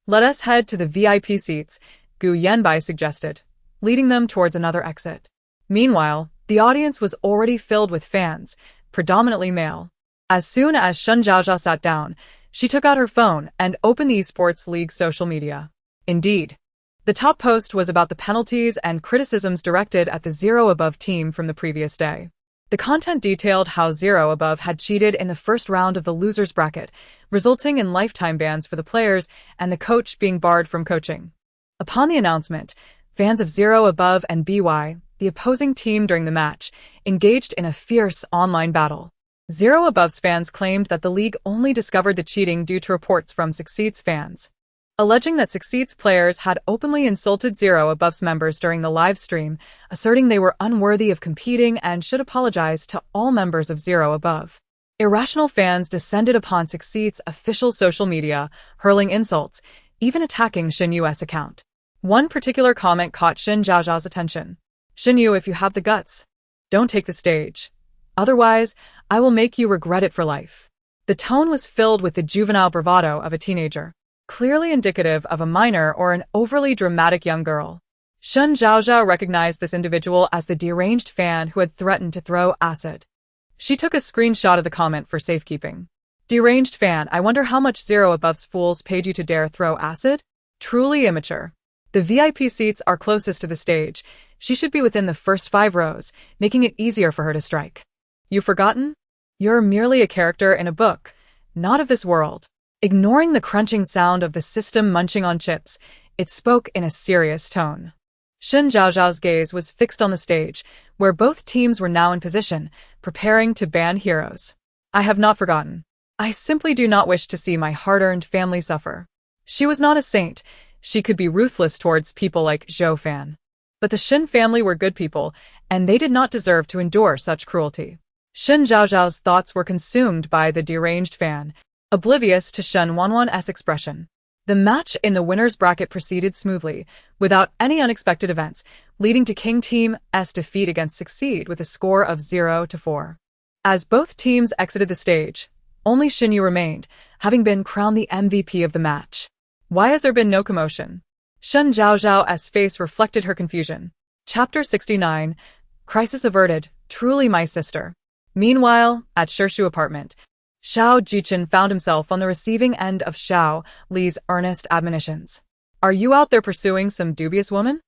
let us head to the VIP seats, Gu Yanbai suggested, leading them towards another exit. Meanwhile, the audience was already filled with fans, predominantly male. As soon as Shen Zhaozhao sat down, she took out her phone and opened the esports league social media. Indeed, the top post was about the penalties and criticisms directed at the Zero Above team from the previous day. The content detailed how Zero Above had cheated in the first round of the losers bracket, resulting in lifetime bans for the players and the coach being barred from coaching. Upon the announcement, fans of Zero Above and BY, the opposing team during the match, engaged in a fierce online battle. Zero Above's fans claimed that the league only discovered the cheating due to reports from Succeed's fans, alleging that Succeed's players had openly insulted Zero Above's members during the live stream, asserting they were unworthy of competing and should apologize to all members of Zero Above. Irrational fans descended upon Succeed's official social media, hurling insults, even attacking Shen Yu's account. One particular comment caught Shen Zhaozhao's attention. Shen Yu, if you have the guts, don't take the stage. Otherwise, I will make you regret it for life. The tone was filled with the juvenile bravado of a teenager, clearly indicative of a minor or an overly dramatic young girl. Shen Zhaozhao recognized this individual as the deranged fan who had threatened to throw acid. She took a screenshot of the comment for safekeeping. Deranged fan, I wonder how much Zero Above's fools paid you to dare throw acid? Truly immature. The VIP seats are closest to the stage. She should be within the first 5 rows, making it easier for her to strike. You forgotten? You're merely a character in a book, not of this world. Ignoring the crunching sound of the system munching on chips, it spoke in a serious tone. Shen Zhaozhao's gaze was fixed on the stage, where both teams were now in position, preparing to ban heroes. I have not forgotten. I simply do not wish to see my hard-earned family suffer. She was not a saint. She could be ruthless towards people like Zhou Fan. But the Shen family were good people, and they did not deserve to endure such cruelty. Shen Zhaozhao's thoughts were consumed by the deranged fan, oblivious to Shen Wanwan's expression. The match in the winner's bracket proceeded smoothly, without any unexpected events, leading to King Team's defeat against Succeed with a score of 0-4. As both teams exited the stage, only Shen Yu remained, having been crowned the MVP of the match. Why has there been no commotion? Shen Zhaozhao's face reflected her confusion. Chapter 69, Crisis Averted, Truly My Sister. Meanwhile, at Shishu apartment, Xiao Jichen found himself on the receiving end of Xiao Li's earnest admonitions. Are you out there pursuing some dubious woman?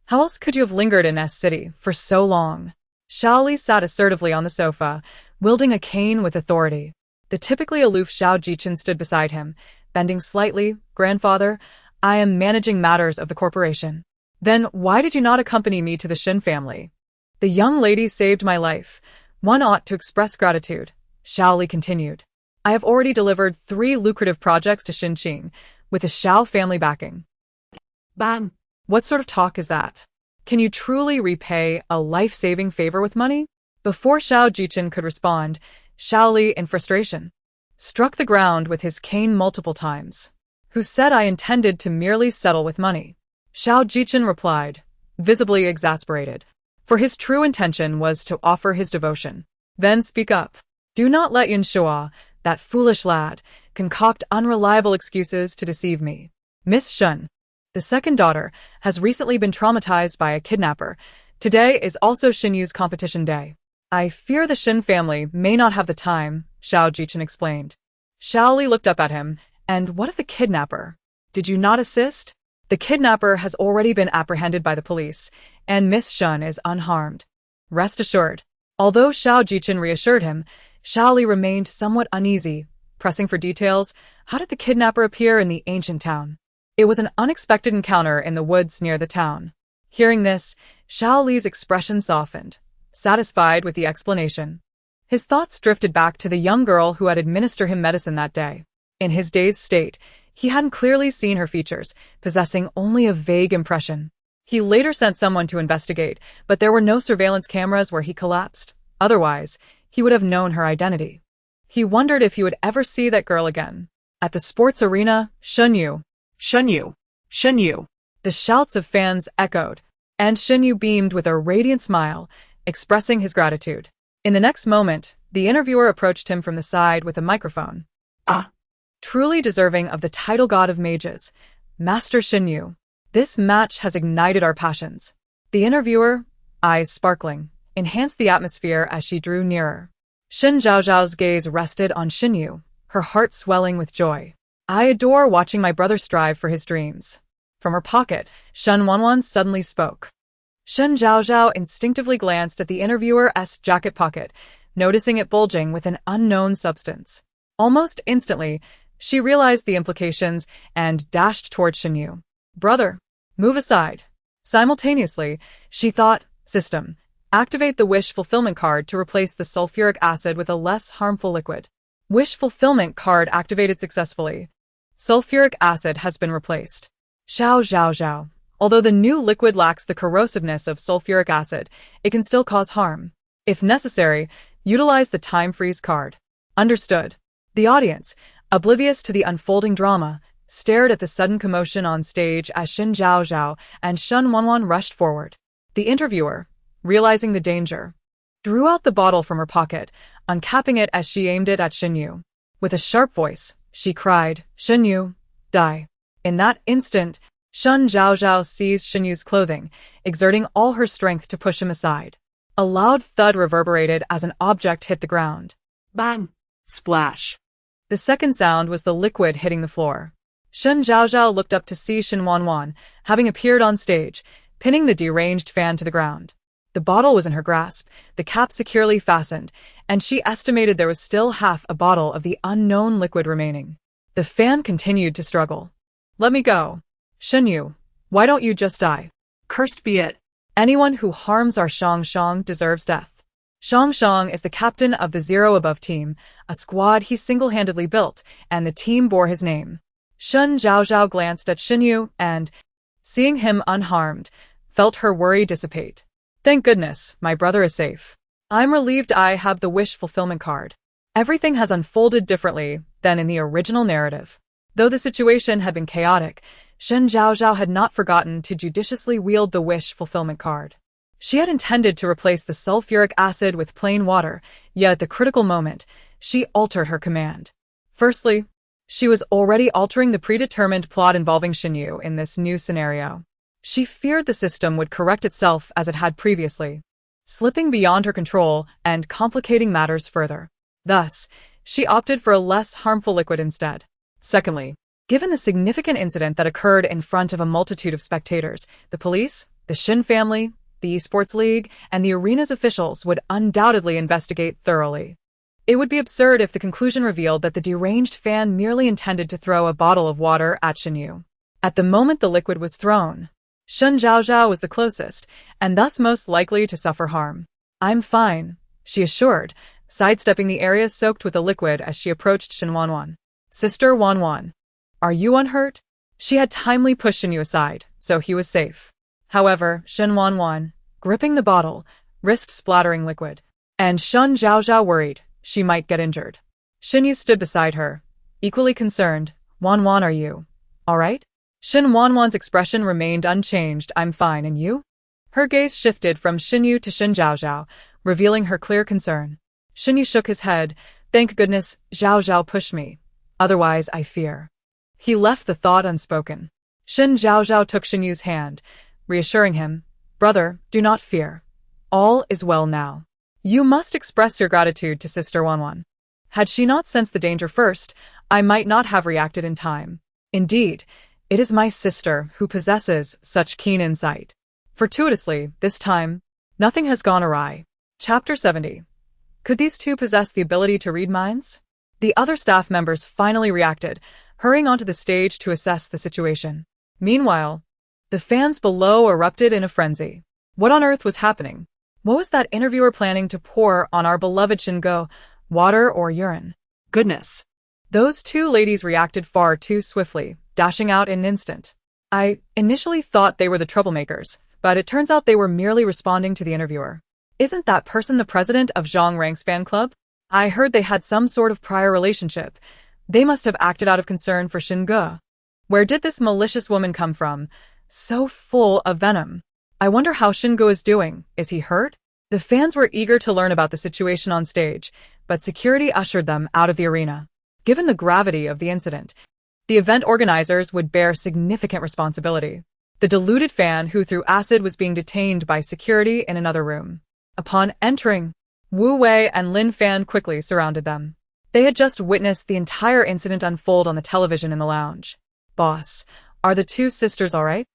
How else could you have lingered in S City for so long? Xiao Li sat assertively on the sofa, wielding a cane with authority. The typically aloof Xiao Jichen stood beside him, bending slightly. Grandfather, I am managing matters of the corporation. Then why did you not accompany me to the Shen family? The young lady saved my life. One ought to express gratitude, Xiao Li continued. I have already delivered 3 lucrative projects to Xinqing, with the Xiao family backing. Bang! What sort of talk is that? Can you truly repay a life-saving favor with money? Before Xiao Jichen could respond, Xiao Li, in frustration, struck the ground with his cane multiple times. Who said I intended to merely settle with money? Xiao Jichen replied, visibly exasperated. for his true intention was to offer his devotion. Then speak up. Do not let Yin Shua, that foolish lad, concoct unreliable excuses to deceive me. Miss Shen, the second daughter, has recently been traumatized by a kidnapper. Today is also Shen Yu's competition day. I fear the Shen family may not have the time, Xiao Jichen explained. Xiao Li looked up at him, and what of the kidnapper? Did you not assist? The kidnapper has already been apprehended by the police, and Miss Shen is unharmed. Rest assured. Although Xiao Jichen reassured him, Xiao Li remained somewhat uneasy, pressing for details. How did the kidnapper appear in the ancient town? It was an unexpected encounter in the woods near the town. Hearing this, Xiao Li's expression softened, satisfied with the explanation. His thoughts drifted back to the young girl who had administered him medicine that day. In his dazed state, he hadn't clearly seen her features, possessing only a vague impression. He later sent someone to investigate, but there were no surveillance cameras where he collapsed. Otherwise, he would have known her identity. He wondered if he would ever see that girl again. At the sports arena, Shen Yu. Shen Yu. Shen Yu. The shouts of fans echoed, and Shen Yu beamed with a radiant smile, expressing his gratitude. In the next moment, the interviewer approached him from the side with a microphone. Truly deserving of the title god of mages, Master Shen Yu. This match has ignited our passions. The interviewer, eyes sparkling, enhanced the atmosphere as she drew nearer. Shen Zhaozhao's gaze rested on Shen Yu, her heart swelling with joy. I adore watching my brother strive for his dreams. From her pocket, Shen Wanwan suddenly spoke. Shen Zhaozhao instinctively glanced at the interviewer's jacket pocket, noticing it bulging with an unknown substance. Almost instantly, she realized the implications and dashed toward Shen Yu. Brother, move aside. Simultaneously, she thought, system, activate the wish fulfillment card to replace the sulfuric acid with a less harmful liquid. Wish fulfillment card activated successfully. Sulfuric acid has been replaced. Zhaozhao. Although the new liquid lacks the corrosiveness of sulfuric acid, it can still cause harm. If necessary, utilize the time freeze card. Understood. The audience, oblivious to the unfolding drama, stared at the sudden commotion on stage as Shen Zhaozhao and Shen Wanwan rushed forward. The interviewer, realizing the danger, drew out the bottle from her pocket, uncapping it as she aimed it at Shen Yu. With a sharp voice, she cried, Shen Yu, die. In that instant, Shen Zhaozhao seized Shen Yu's clothing, exerting all her strength to push him aside. A loud thud reverberated as an object hit the ground. Bang! Splash! The second sound was the liquid hitting the floor. Shen Zhaozhao looked up to see Shen Wanwan, having appeared on stage, pinning the deranged fan to the ground. The bottle was in her grasp, the cap securely fastened, and she estimated there was still half a bottle of the unknown liquid remaining. The fan continued to struggle. Let me go. Shen Yu, why don't you just die? Cursed be it. Anyone who harms our Shang deserves death. Shang is the captain of the Zero Above team, a squad he single-handedly built, and the team bore his name. Shen Zhaozhao glanced at Shen Yu and, seeing him unharmed, felt her worry dissipate. Thank goodness, my brother is safe. I'm relieved I have the wish fulfillment card. Everything has unfolded differently than in the original narrative. Though the situation had been chaotic, Shen Zhaozhao had not forgotten to judiciously wield the wish fulfillment card. She had intended to replace the sulfuric acid with plain water, yet at the critical moment, she altered her command. Firstly, she was already altering the predetermined plot involving Shen Yu in this new scenario. She feared the system would correct itself as it had previously, slipping beyond her control and complicating matters further. Thus, she opted for a less harmful liquid instead. Secondly, given the significant incident that occurred in front of a multitude of spectators, the police, the Shen family, the esports league, and the arena's officials would undoubtedly investigate thoroughly. It would be absurd if the conclusion revealed that the deranged fan merely intended to throw a bottle of water at Shen Yu. At the moment the liquid was thrown, Shen Zhaozhao was the closest, and thus most likely to suffer harm. I'm fine, she assured, sidestepping the area soaked with the liquid as she approached Shen Wanwan. Sister Wanwan, are you unhurt? She had timely pushed Shen Yu aside, so he was safe. However, Shen Wanwan, gripping the bottle, risked splattering liquid, and Shen Zhaozhao worried she might get injured. Shen Yu stood beside her, equally concerned. Wanwan, are you all right? Shen Wanwan's expression remained unchanged. I'm fine, and you? Her gaze shifted from Shen Yu to Shen Zhaozhao, revealing her clear concern. Shen Yu shook his head. Thank goodness Zhaozhao pushed me. Otherwise, I fear. He left the thought unspoken. Shen Zhaozhao took Shen Yu's hand, reassuring him, Brother, do not fear. All is well now. You must express your gratitude to Sister Wanwan. Had she not sensed the danger first, I might not have reacted in time. Indeed, it is my sister who possesses such keen insight. Fortuitously, this time, nothing has gone awry. Chapter 70. Could these two possess the ability to read minds? The other staff members finally reacted, hurrying onto the stage to assess the situation. Meanwhile, the fans below erupted in a frenzy. What on earth was happening? What was that interviewer planning to pour on our beloved Shingo? Water or urine? Goodness. Those two ladies reacted far too swiftly, dashing out in an instant. I initially thought they were the troublemakers, but it turns out they were merely responding to the interviewer. Isn't that person the president of Zhang Rang's fan club? I heard they had some sort of prior relationship. They must have acted out of concern for Shingo. Where did this malicious woman come from? So full of venom. I wonder how Shingo is doing. Is he hurt? The fans were eager to learn about the situation on stage, but security ushered them out of the arena. Given the gravity of the incident, the event organizers would bear significant responsibility. The deluded fan who threw acid was being detained by security in another room. Upon entering, Wu Wei and Lin Fan quickly surrounded them. They had just witnessed the entire incident unfold on the television in the lounge. Boss, are the two sisters all right?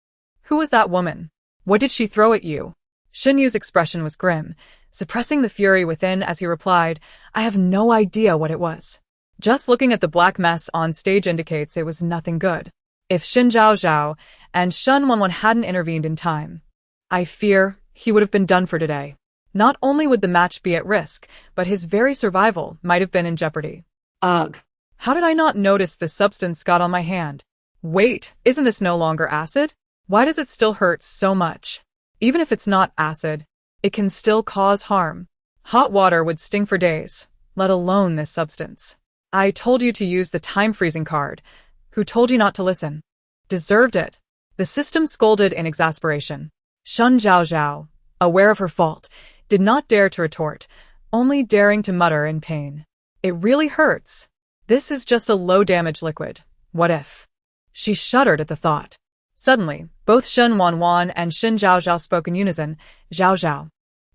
Who was that woman? What did she throw at you? Shen Yu's expression was grim, suppressing the fury within as he replied, I have no idea what it was. Just looking at the black mess on stage indicates it was nothing good. If Shen Zhaozhao and Shen Wanwan hadn't intervened in time, I fear he would have been done for today. Not only would the match be at risk, but his very survival might have been in jeopardy. Ugh. How did I not notice the substance got on my hand? Wait, isn't this no longer acid? Why does it still hurt so much? Even if it's not acid, it can still cause harm. Hot water would sting for days, let alone this substance. I told you to use the time-freezing card. Who told you not to listen? Deserved it. The system scolded in exasperation. Shen Zhaozhao, aware of her fault, did not dare to retort, only daring to mutter in pain. It really hurts. This is just a low-damage liquid. What if? She shuddered at the thought. Suddenly, both Shen Wanwan and Shen Zhaozhao spoke in unison. Zhaozhao,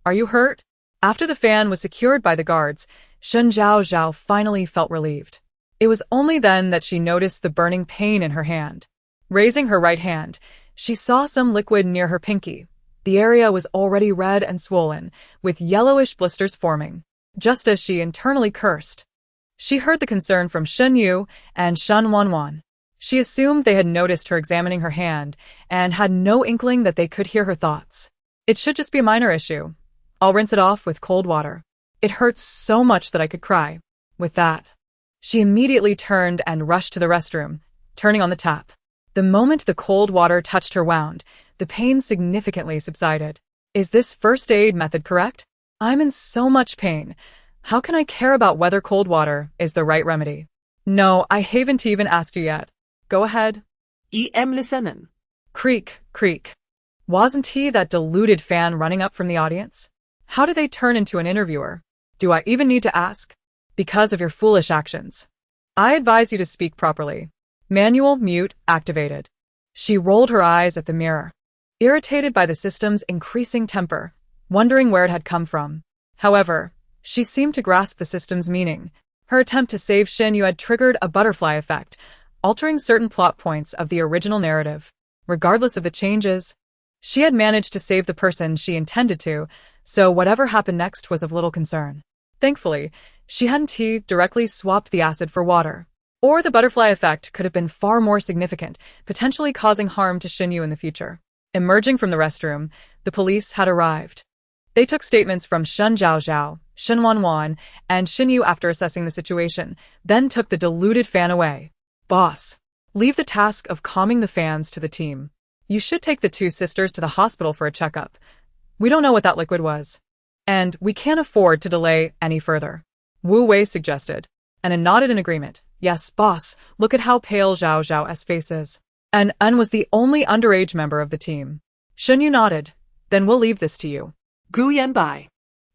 are you hurt? After the fan was secured by the guards, Shen Zhaozhao finally felt relieved. It was only then that she noticed the burning pain in her hand. Raising her right hand, she saw some liquid near her pinky. The area was already red and swollen, with yellowish blisters forming. Just as she internally cursed, she heard the concern from Shen Yu and Shen Wanwan. She assumed they had noticed her examining her hand and had no inkling that they could hear her thoughts. It should just be a minor issue. I'll rinse it off with cold water. It hurts so much that I could cry. With that, she immediately turned and rushed to the restroom, turning on the tap. The moment the cold water touched her wound, the pain significantly subsided. Is this first aid method correct? I'm in so much pain. How can I care about whether cold water is the right remedy? No, I haven't even asked you yet. Go ahead. Em listening. Creak, creak. Wasn't he that deluded fan running up from the audience? How did they turn into an interviewer? Do I even need to ask? Because of your foolish actions. I advise you to speak properly. Manual mute activated. She rolled her eyes at the mirror, irritated by the system's increasing temper, wondering where it had come from. However, she seemed to grasp the system's meaning. Her attempt to save Shen Yu had triggered a butterfly effect, altering certain plot points of the original narrative. Regardless of the changes, she had managed to save the person she intended to, so whatever happened next was of little concern. Thankfully, she hadn't directly swapped the acid for water. Or the butterfly effect could have been far more significant, potentially causing harm to Shen Yu in the future. Emerging from the restroom, the police had arrived. They took statements from Shen Zhaozhao, Shen Wanwan, and Shen Yu after assessing the situation, then took the deluded fan away. Boss, leave the task of calming the fans to the team. You should take the two sisters to the hospital for a checkup. We don't know what that liquid was. And we can't afford to delay any further. Wu Wei suggested, and nodded in agreement. Yes, boss, look at how pale Zhaozhao's face is. And Un was the only underage member of the team. Shen Yu nodded. Then we'll leave this to you. Gu Yan Bai.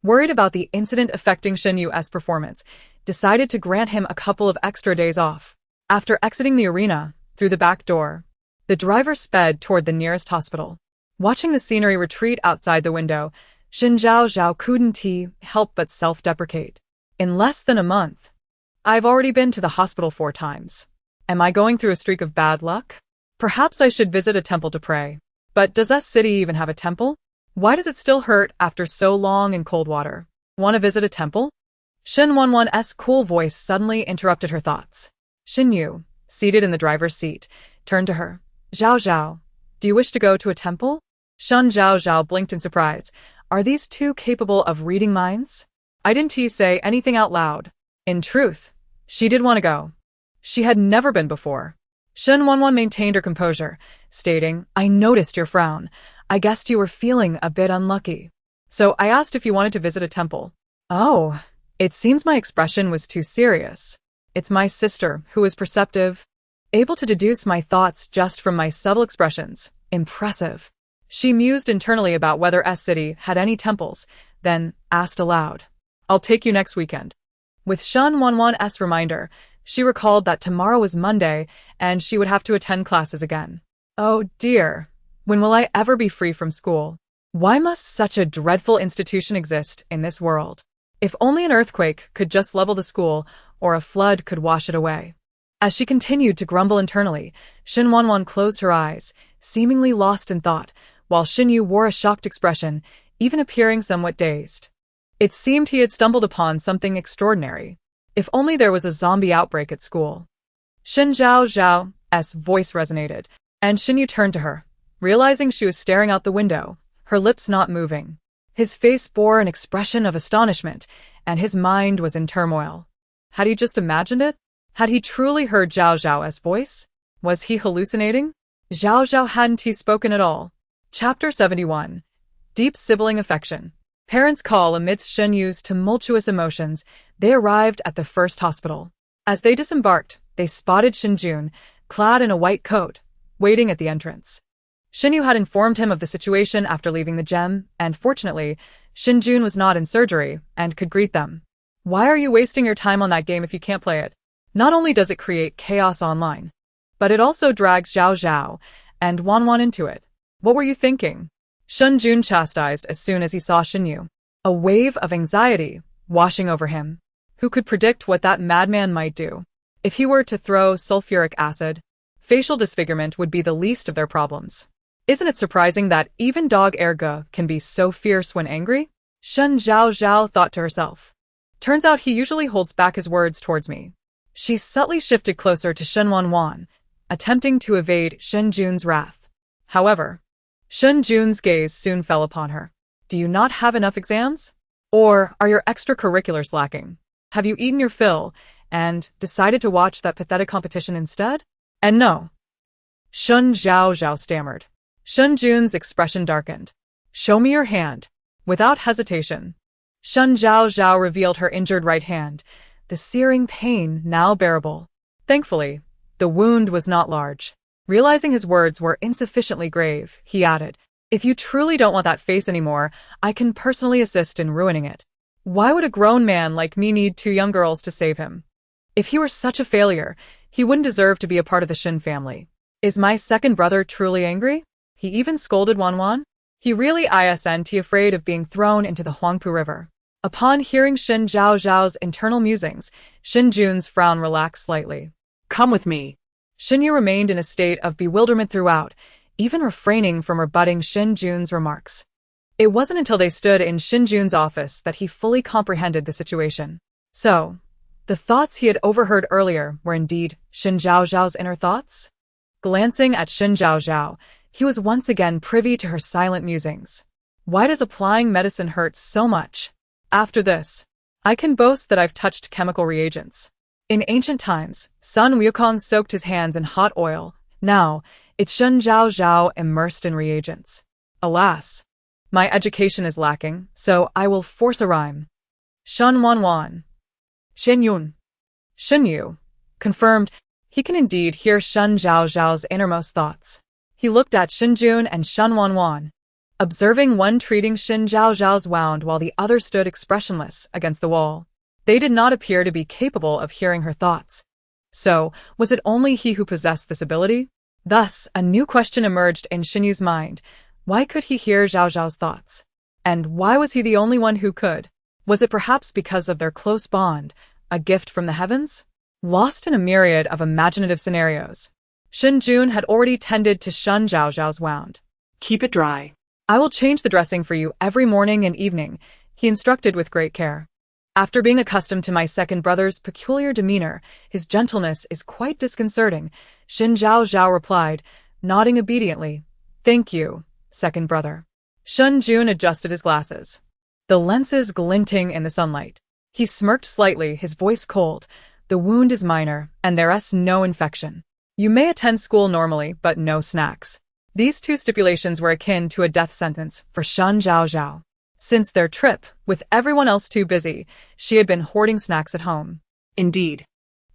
Worried about the incident affecting Shen Yu's performance, decided to grant him a couple of extra days off. After exiting the arena, through the back door, the driver sped toward the nearest hospital. Watching the scenery retreat outside the window, Shen Zhaozhao couldn't help but self-deprecate. In less than a month, I've already been to the hospital 4 times. Am I going through a streak of bad luck? Perhaps I should visit a temple to pray. But does this city even have a temple? Why does it still hurt after so long in cold water? Want to visit a temple? Shen Wanwan's cool voice suddenly interrupted her thoughts. Shen Yu, seated in the driver's seat, turned to her. Zhaozhao, do you wish to go to a temple? Shen Zhaozhao blinked in surprise. Are these two capable of reading minds? I didn't say anything out loud. In truth, she did want to go. She had never been before. Shen Wanwan maintained her composure, stating, I noticed your frown. I guessed you were feeling a bit unlucky. So I asked if you wanted to visit a temple. Oh, it seems my expression was too serious. It's my sister, who is perceptive, able to deduce my thoughts just from my subtle expressions. Impressive. She mused internally about whether S City had any temples, then asked aloud. I'll take you next weekend. With Shen Wanwan's reminder, she recalled that tomorrow was Monday and she would have to attend classes again. Oh dear, when will I ever be free from school? Why must such a dreadful institution exist in this world? If only an earthquake could just level the school, or a flood could wash it away. As she continued to grumble internally, Shen Wanwan closed her eyes, seemingly lost in thought, while Shen Yu wore a shocked expression, even appearing somewhat dazed. It seemed he had stumbled upon something extraordinary. If only there was a zombie outbreak at school. Shen Zhaozhao's voice resonated, and Shen Yu turned to her, realizing she was staring out the window, her lips not moving. His face bore an expression of astonishment, and his mind was in turmoil. Had he just imagined it? Had he truly heard Zhaozhao's voice? Was he hallucinating? Zhaozhao hadn't spoken at all. Chapter 71. Deep sibling affection. Parents' call amidst Shen Yu's tumultuous emotions, they arrived at the first hospital. As they disembarked, they spotted Shen Jun, clad in a white coat, waiting at the entrance. Shen Yu had informed him of the situation after leaving the gem, and fortunately, Shen Jun was not in surgery and could greet them. Why are you wasting your time on that game if you can't play it? Not only does it create chaos online, but it also drags Zhaozhao and Wanwan into it. What were you thinking? Shen Jun chastised as soon as he saw Shen Yu. A wave of anxiety washing over him. Who could predict what that madman might do? If he were to throw sulfuric acid, facial disfigurement would be the least of their problems. Isn't it surprising that even dog Erga can be so fierce when angry? Shen Zhaozhao thought to herself. Turns out he usually holds back his words towards me. She subtly shifted closer to Shen Wanwan, attempting to evade Shen Jun's wrath. However, Shen Jun's gaze soon fell upon her. Do you not have enough exams? Or are your extracurriculars lacking? Have you eaten your fill and decided to watch that pathetic competition instead? And no. Shen Zhaozhao stammered. Shen Jun's expression darkened. Show me your hand. Without hesitation, Shen Zhaozhao revealed her injured right hand, the searing pain now bearable. Thankfully, the wound was not large. Realizing his words were insufficiently grave, he added, if you truly don't want that face anymore, I can personally assist in ruining it. Why would a grown man like me need 2 young girls to save him? If he were such a failure, he wouldn't deserve to be a part of the Shen family. Is my second brother truly angry? He even scolded Wanwan? He really isn't afraid of being thrown into the Huangpu River. Upon hearing Shen Zhaozhao's internal musings, Shen Jun's frown relaxed slightly. Come with me. Shen Yu remained in a state of bewilderment throughout, even refraining from rebutting Shen Jun's remarks. It wasn't until they stood in Shen Jun's office that he fully comprehended the situation. So, the thoughts he had overheard earlier were indeed Shen Zhaozhao's inner thoughts? Glancing at Shen Zhaozhao, he was once again privy to her silent musings. Why does applying medicine hurt so much? After this, I can boast that I've touched chemical reagents. In ancient times, Sun Wukong soaked his hands in hot oil. Now, it's Shen Zhaozhao immersed in reagents. Alas, my education is lacking, so I will force a rhyme. Shen Wanwan. Shen Yun. Shen Yu. Confirmed, he can indeed hear Shen Zhaozhao's innermost thoughts. He looked at Shen Jun and Shen Wanwan. observing one treating Shen Zhaozhao's wound while the other stood expressionless against the wall. They did not appear to be capable of hearing her thoughts. So, was it only he who possessed this ability? Thus, a new question emerged in Shen Yu's mind. Why could he hear Zhaozhao's thoughts? And why was he the only one who could? Was it perhaps because of their close bond, a gift from the heavens? Lost in a myriad of imaginative scenarios, Shen Jun had already tended to Shen Zhaozhao's wound. Keep it dry. I will change the dressing for you every morning and evening, he instructed with great care. After being accustomed to my second brother's peculiar demeanor, his gentleness is quite disconcerting, Shen Zhaozhao replied, nodding obediently. Thank you, second brother. Shen Jun adjusted his glasses, the lenses glinting in the sunlight. He smirked slightly, his voice cold. The wound is minor, and there's no infection. You may attend school normally, but no snacks. These two stipulations were akin to a death sentence for Shen Zhaozhao. Since their trip, with everyone else too busy, she had been hoarding snacks at home. Indeed.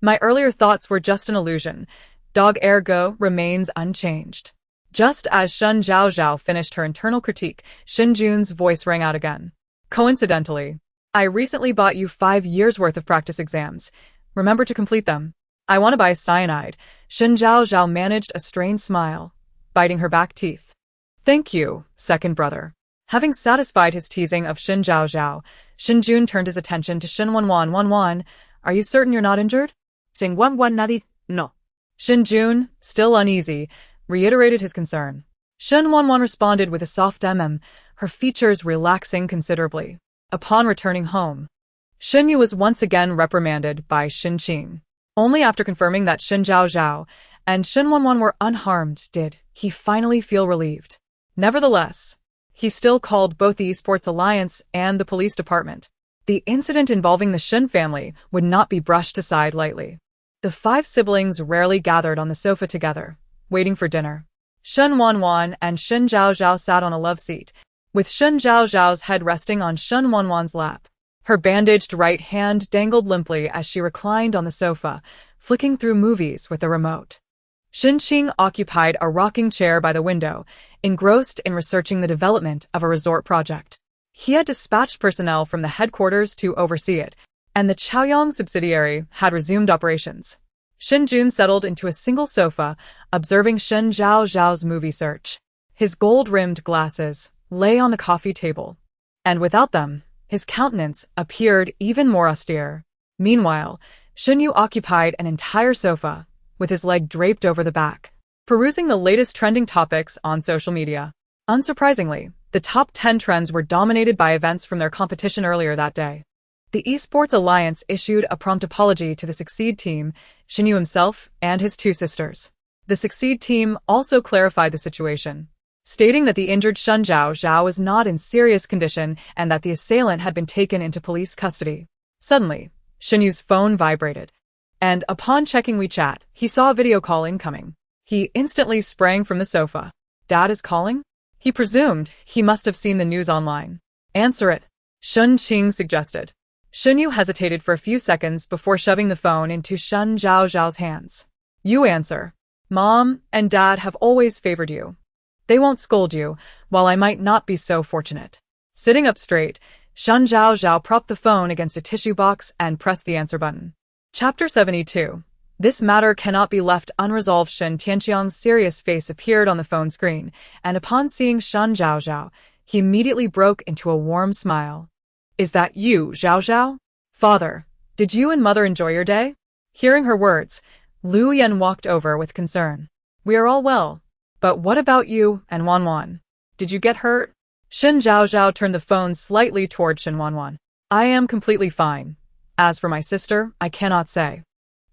My earlier thoughts were just an illusion. Dog ergo remains unchanged. Just as Shen Zhaozhao finished her internal critique, Shen Jun's voice rang out again. Coincidentally, I recently bought you 5 years' worth of practice exams. Remember to complete them. I want to buy cyanide. Shen Zhaozhao managed a strained smile, biting her back teeth. Thank you, second brother. Having satisfied his teasing of Shen Zhaozhao, Shen Jun turned his attention to Shen Wanwan. Wanwan, are you certain you're not injured? Shen Wanwan nadie, no. Shen Jun, still uneasy, reiterated his concern. Shen Wanwan responded with a soft her features relaxing considerably. Upon returning home, Shen Yu was once again reprimanded by Shen Qing. Only after confirming that Shen Zhaozhao and Shen Wanwan were unharmed did he finally feel relieved. Nevertheless, he still called both the Esports Alliance and the police department. The incident involving the Shen family would not be brushed aside lightly. The 5 siblings rarely gathered on the sofa together, waiting for dinner. Shen Wanwan and Shen Zhaozhao sat on a love seat, with Shen Zhaozhao's head resting on Shen Wanwan's lap. Her bandaged right hand dangled limply as she reclined on the sofa, flicking through movies with a remote. Shen Qing occupied a rocking chair by the window, engrossed in researching the development of a resort project. He had dispatched personnel from the headquarters to oversee it, and the Chaoyang subsidiary had resumed operations. Shen Jun settled into a single sofa, observing Shen Zhaozhao's movie search. His gold-rimmed glasses lay on the coffee table, and without them, his countenance appeared even more austere. Meanwhile, Shen Yu occupied an entire sofa, with his leg draped over the back, perusing the latest trending topics on social media. Unsurprisingly, the top 10 trends were dominated by events from their competition earlier that day. The Esports Alliance issued a prompt apology to the Succeed team, Shen Yu himself, and his 2 sisters. The Succeed team also clarified the situation, stating that the injured Shen Zhaozhao was not in serious condition and that the assailant had been taken into police custody. Suddenly, Shen Yu's phone vibrated, and upon checking WeChat, he saw a video call incoming. He instantly sprang from the sofa. Dad is calling? He presumed he must have seen the news online. Answer it, Shen Qing suggested. Shen Yu hesitated for a few seconds before shoving the phone into Shen Zhaozhao's hands. You answer. Mom and Dad have always favored you. They won't scold you, while I might not be so fortunate. Sitting up straight, Shen Zhaozhao propped the phone against a tissue box and pressed the answer button. Chapter 72. This matter cannot be left unresolved. Shen Tianqiang's serious face appeared on the phone screen, and upon seeing Shen Zhaozhao, he immediately broke into a warm smile. Is that you, Zhaozhao? Father, did you and Mother enjoy your day? Hearing her words, Lu Yan walked over with concern. We are all well. But what about you and Wanwan? Did you get hurt? Shen Zhaozhao turned the phone slightly toward Shen Wanwan. I am completely fine. As for my sister, I cannot say.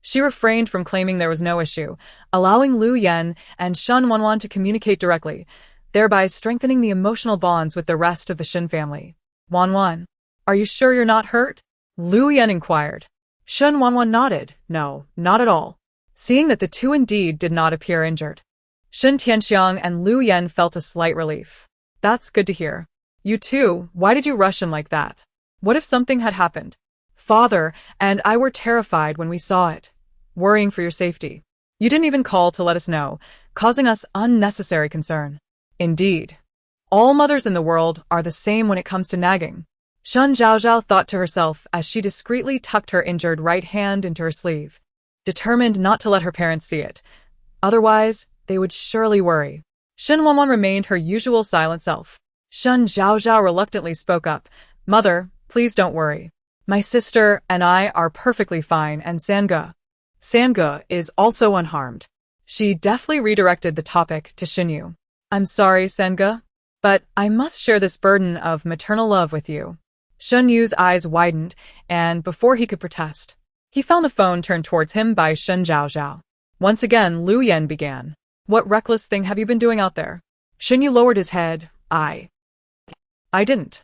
She refrained from claiming there was no issue, allowing Lu Yan and Shen Wanwan to communicate directly, thereby strengthening the emotional bonds with the rest of the Shen family. Wanwan, are you sure you're not hurt? Lu Yan inquired. Shen Wanwan nodded. No, not at all. Seeing that the two indeed did not appear injured, Shen Tianqiang and Lu Yan felt a slight relief. That's good to hear. You too, why did you rush in like that? What if something had happened? Father and I were terrified when we saw it, worrying for your safety. You didn't even call to let us know, causing us unnecessary concern. Indeed. All mothers in the world are the same when it comes to nagging. Shen Zhaozhao thought to herself as she discreetly tucked her injured right hand into her sleeve, determined not to let her parents see it. Otherwise, they would surely worry. Shen Wanwan remained her usual silent self. Shen Zhaozhao reluctantly spoke up. Mother, please don't worry. My sister and I are perfectly fine, and Sanga is also unharmed. She deftly redirected the topic to Shinyu. I'm sorry, Sanga, but I must share this burden of maternal love with you. Shen Yu's eyes widened, and before he could protest, he found the phone turned towards him by Shen Zhaozhao. Once again, Lu Yan began. What reckless thing have you been doing out there? Shen Yu lowered his head. I didn't.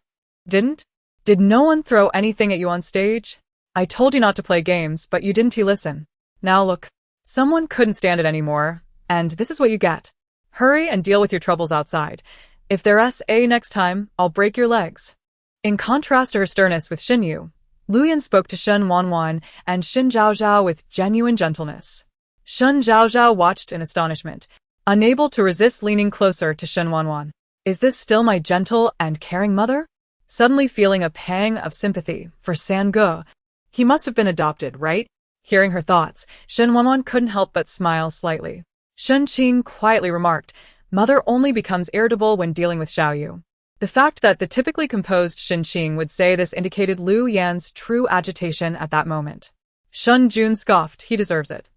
Didn't? Did no one throw anything at you on stage? I told you not to play games, but you didn't listen. Now look, someone couldn't stand it anymore, and this is what you get. Hurry and deal with your troubles outside. If there's a next time, I'll break your legs. In contrast to her sternness with Shen Yu, Lu Yan spoke to Shen Wanwan and Shen Zhaozhao with genuine gentleness. Shen Zhaozhao watched in astonishment, unable to resist leaning closer to Shen Wanwan. Is this still my gentle and caring mother? Suddenly feeling a pang of sympathy for Sanga. He must have been adopted, right? Hearing her thoughts, Shen Wanwan couldn't help but smile slightly. Shen Qing quietly remarked, Mother only becomes irritable when dealing with Xiaoyu. The fact that the typically composed Shen Qing would say this indicated Lu Yan's true agitation at that moment. Shen Jun scoffed, he deserves it.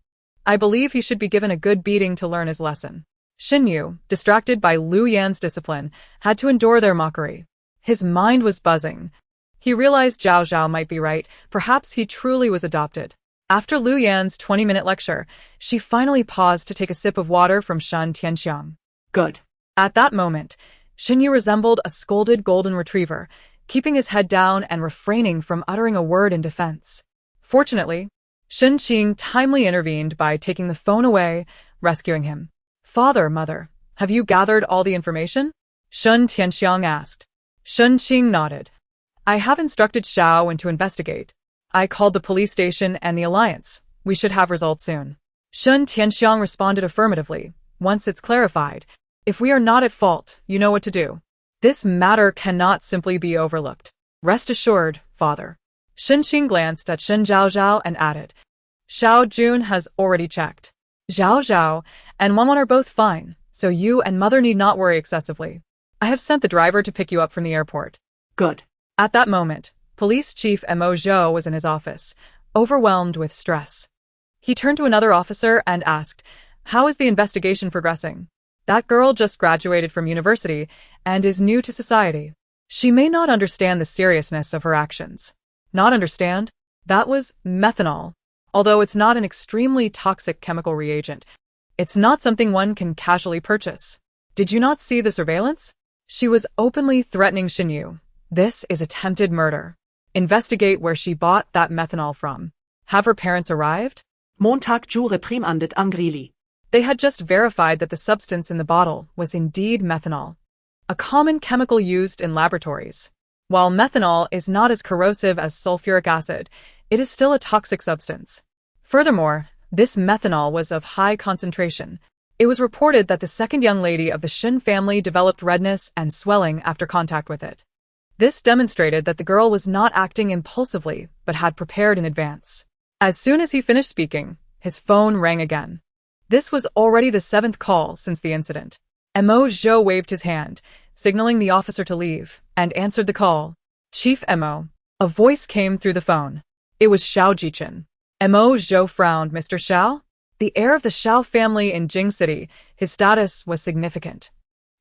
I believe he should be given a good beating to learn his lesson. Shen Yu, distracted by Lu Yan's discipline, had to endure their mockery. His mind was buzzing. He realized Zhao Zhao might be right, perhaps he truly was adopted. After Lu Yan's 20-minute lecture, she finally paused to take a sip of water from Shen Tianxiang. Good. At that moment, Shen Yu resembled a scolded golden retriever, keeping his head down and refraining from uttering a word in defense. Fortunately, Shen Qing timely intervened by taking the phone away, rescuing him. Father, Mother, have you gathered all the information? Shen Tianxiang asked. Shen Qing nodded. I have instructed Xiao Wen to investigate. I called the police station and the Alliance. We should have results soon. Shen Tianxiang responded affirmatively. Once it's clarified, if we are not at fault, you know what to do. This matter cannot simply be overlooked. Rest assured, Father. Shen Qing glanced at Shen Zhaozhao and added, Xiao Jun has already checked. Zhao Zhao and Wanwan are both fine, so you and Mother need not worry excessively. I have sent the driver to pick you up from the airport. Good. At that moment, Police Chief Mo Zhou was in his office, overwhelmed with stress. He turned to another officer and asked, How is the investigation progressing? That girl just graduated from university and is new to society. She may not understand the seriousness of her actions. Not understand? That was methanol. Although it's not an extremely toxic chemical reagent, it's not something one can casually purchase. Did you not see the surveillance? She was openly threatening Shen Yu. This is attempted murder. Investigate where she bought that methanol from. Have her parents arrived? Montag ju reprimandet Angrili. They had just verified that the substance in the bottle was indeed methanol, a common chemical used in laboratories. While methanol is not as corrosive as sulfuric acid, it is still a toxic substance. Furthermore, this methanol was of high concentration. It was reported that the second young lady of the Shen family developed redness and swelling after contact with it. This demonstrated that the girl was not acting impulsively, but had prepared in advance. As soon as he finished speaking, his phone rang again. This was already the 7th call since the incident. Mo Zhou waved his hand, signaling the officer to leave, and answered the call. Chief Mo. A voice came through the phone. It was Xiao Jichen. Mo Zhou frowned. Mr. Xiao? The heir of the Xiao family in Jing City, his status was significant.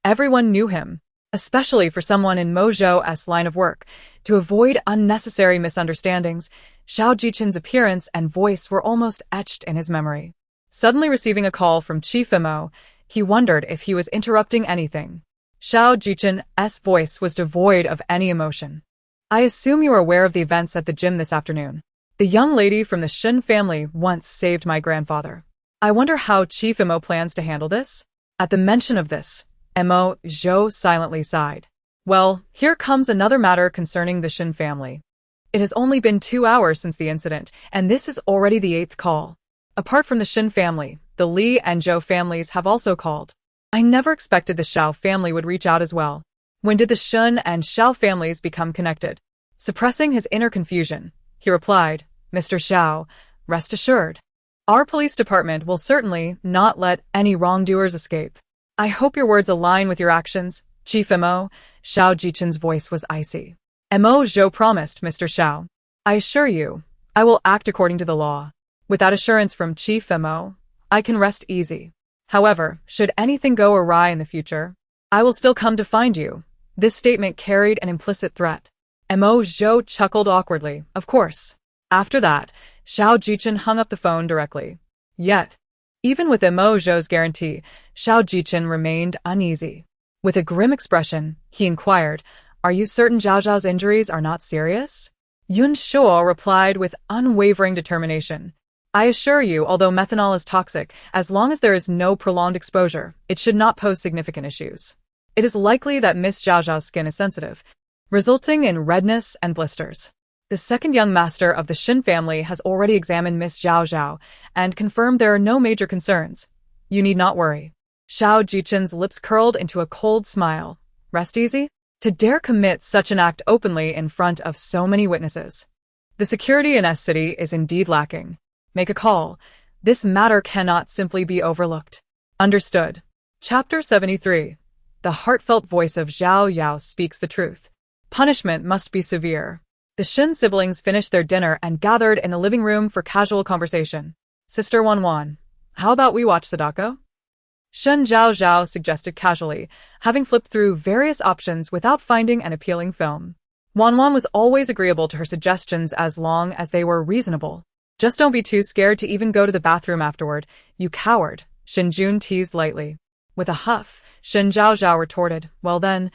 Everyone knew him, especially for someone in Mo Zhou's line of work. To avoid unnecessary misunderstandings, Xiao Jichen's appearance and voice were almost etched in his memory. Suddenly receiving a call from Chief Mo, he wondered if he was interrupting anything. Xiao Jichen's voice was devoid of any emotion. I assume you are aware of the events at the gym this afternoon. The young lady from the Shen family once saved my grandfather. I wonder how Chief Mo plans to handle this? At the mention of this, Mo Zhou silently sighed. Well, here comes another matter concerning the Shen family. It has only been 2 hours since the incident, and this is already the 8th call. Apart from the Shen family, the Li and Zhou families have also called. I never expected the Xiao family would reach out as well. When did the Shen and Zhao families become connected? Suppressing his inner confusion, he replied, Mr. Zhao, rest assured. Our police department will certainly not let any wrongdoers escape. I hope your words align with your actions, Chief Mo. Zhao Jichen's voice was icy. Mo Zhou promised, Mr. Zhao. I assure you, I will act according to the law. With that assurance from Chief Mo, I can rest easy. However, should anything go awry in the future, I will still come to find you. This statement carried an implicit threat. Mo Zhou chuckled awkwardly, of course. After that, Zhao Jichen hung up the phone directly. Yet, even with Mo Zhou's guarantee, Zhao Jichen remained uneasy. With a grim expression, he inquired, Are you certain Zhaozhao's injuries are not serious? Yun Shuo replied with unwavering determination. I assure you, although methanol is toxic, as long as there is no prolonged exposure, it should not pose significant issues. It is likely that Miss Zhaozhao's skin is sensitive, resulting in redness and blisters. The second young master of the Shen family has already examined Miss Zhaozhao and confirmed there are no major concerns. You need not worry. Zhao Jichen's lips curled into a cold smile. Rest easy? To dare commit such an act openly in front of so many witnesses. The security in S City is indeed lacking. Make a call. This matter cannot simply be overlooked. Understood. Chapter 73. The heartfelt voice of Zhao Yao speaks the truth. Punishment must be severe. The Shen siblings finished their dinner and gathered in the living room for casual conversation. Sister Wanwan, how about we watch Sadako? Shen Zhaozhao suggested casually, having flipped through various options without finding an appealing film. Wanwan was always agreeable to her suggestions as long as they were reasonable. Just don't be too scared to even go to the bathroom afterward, you coward, Shen Jun teased lightly. With a huff, Shen Zhaozhao retorted, well then,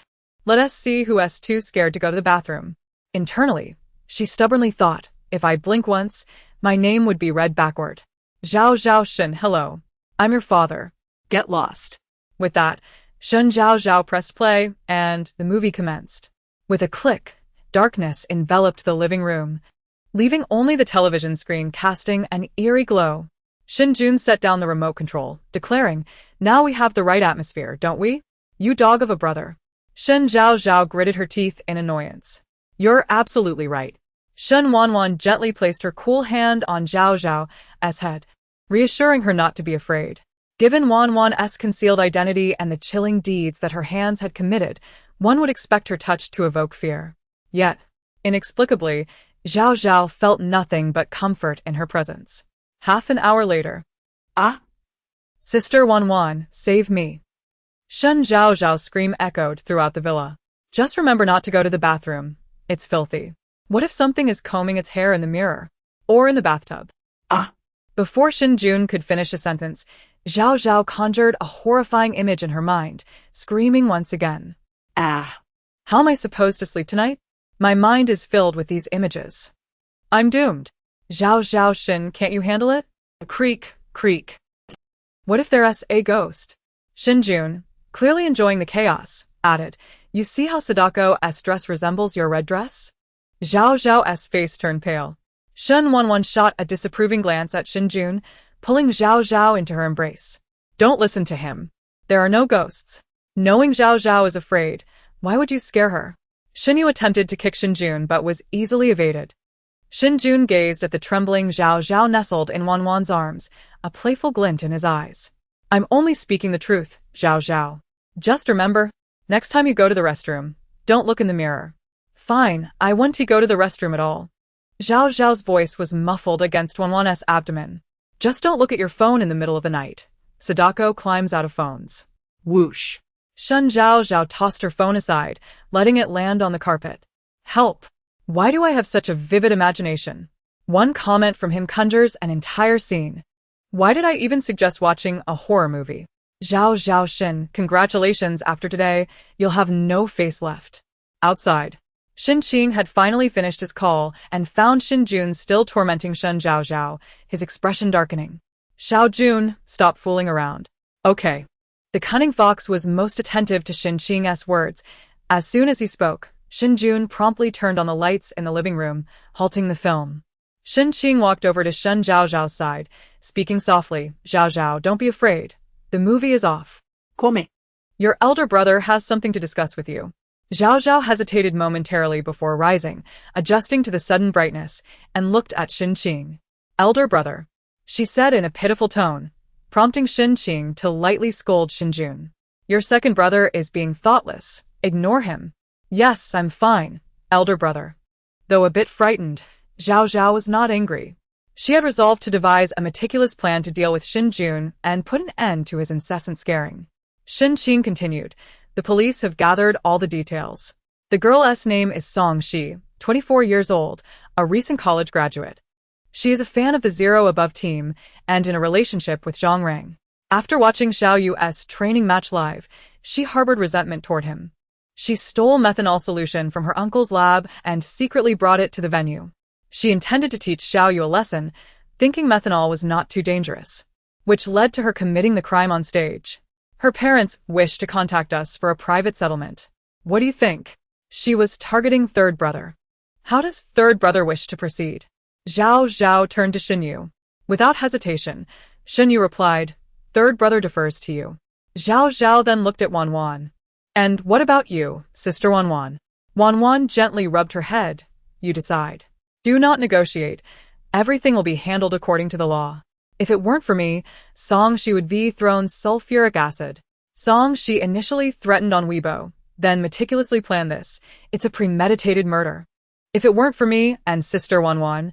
let us see who is too scared to go to the bathroom. Internally, she stubbornly thought, if I blink once, my name would be read backward. Zhao Shen, hello. I'm your father. Get lost. With that, Shen Zhaozhao pressed play, and the movie commenced. With a click, darkness enveloped the living room, leaving only the television screen casting an eerie glow. Shen Jun set down the remote control, declaring, now we have the right atmosphere, don't we? You dog of a brother. Shen Zhaozhao gritted her teeth in annoyance. You're absolutely right. Shen Wanwan gently placed her cool hand on Zhao Zhao's head, reassuring her not to be afraid. Given Wanwan's concealed identity and the chilling deeds that her hands had committed, one would expect her touch to evoke fear. Yet, inexplicably, Zhao Zhao felt nothing but comfort in her presence. Half an hour later. Ah? Sister Wanwan, save me. Shen Zhaozhao's scream echoed throughout the villa. Just remember not to go to the bathroom. It's filthy. What if something is combing its hair in the mirror? Or in the bathtub? Ah! Before Shen Jun could finish a sentence, Zhao Zhao conjured a horrifying image in her mind, screaming once again. Ah! How am I supposed to sleep tonight? My mind is filled with these images. I'm doomed. Zhao Shen, can't you handle it? Creak, creak. What if there's a ghost? Shen Jun, clearly enjoying the chaos, added, you see how Sadako's dress resembles your red dress? Zhao Zhao's face turned pale. Shen Wanwan shot a disapproving glance at Shen Jun, pulling Zhao Zhao into her embrace. Don't listen to him. There are no ghosts. Knowing Zhao Zhao is afraid, why would you scare her? Shen Yu attempted to kick Shen Jun but was easily evaded. Shen Jun gazed at the trembling Zhao Zhao nestled in Wanwan's arms, a playful glint in his eyes. I'm only speaking the truth, Zhao Zhao. Just remember, next time you go to the restroom, don't look in the mirror. Fine, I won't go to the restroom at all. Zhao Zhao's voice was muffled against Wanwan's abdomen. Just don't look at your phone in the middle of the night. Sadako climbs out of phones. Whoosh. Shen Zhaozhao tossed her phone aside, letting it land on the carpet. Help! Why do I have such a vivid imagination? One comment from him conjures an entire scene. Why did I even suggest watching a horror movie? Zhao Shen, congratulations, after today, you'll have no face left. Outside. Shen Qing had finally finished his call and found Shen Jun still tormenting Shen Zhaozhao, his expression darkening. Xiao Jun, stop fooling around. Okay. The cunning fox was most attentive to Shen Qing's words. As soon as he spoke, Shen Jun promptly turned on the lights in the living room, halting the film. Shen Qing walked over to Shen Zhaozhao's side, speaking softly, Zhaozhao, don't be afraid. The movie is off. Come. Your elder brother has something to discuss with you. Zhaozhao hesitated momentarily before rising, adjusting to the sudden brightness, and looked at Shen Qing. "Elder brother," she said in a pitiful tone, prompting Shen Qing to lightly scold Shen Jun. "Your second brother is being thoughtless. Ignore him." "Yes, I'm fine, elder brother." Though a bit frightened, Zhaozhao was not angry. She had resolved to devise a meticulous plan to deal with Shen Jun and put an end to his incessant scaring. Shen Qing continued, "The police have gathered all the details. The girl's name is Song Shi, 24 years old, a recent college graduate. She is a fan of the Zero Above team and in a relationship with Zhang Rang. After watching Xiao Yu's training match live, she harbored resentment toward him. She stole methanol solution from her uncle's lab and secretly brought it to the venue. She intended to teach Xiao Yu a lesson, thinking methanol was not too dangerous, which led to her committing the crime on stage. Her parents wished to contact us for a private settlement. What do you think?" She was targeting third brother. "How does third brother wish to proceed?" Zhaozhao turned to Shen Yu. Without hesitation, Shen Yu replied, "Third brother defers to you." Zhaozhao then looked at Wanwan. "And what about you, Sister Wanwan?" Wanwan gently rubbed her head. "You decide. Do not negotiate. Everything will be handled according to the law. If it weren't for me, Song Shi would be thrown sulfuric acid." Song Shi initially threatened on Weibo, then meticulously planned this. It's a premeditated murder. If it weren't for me and Sister Wanwan,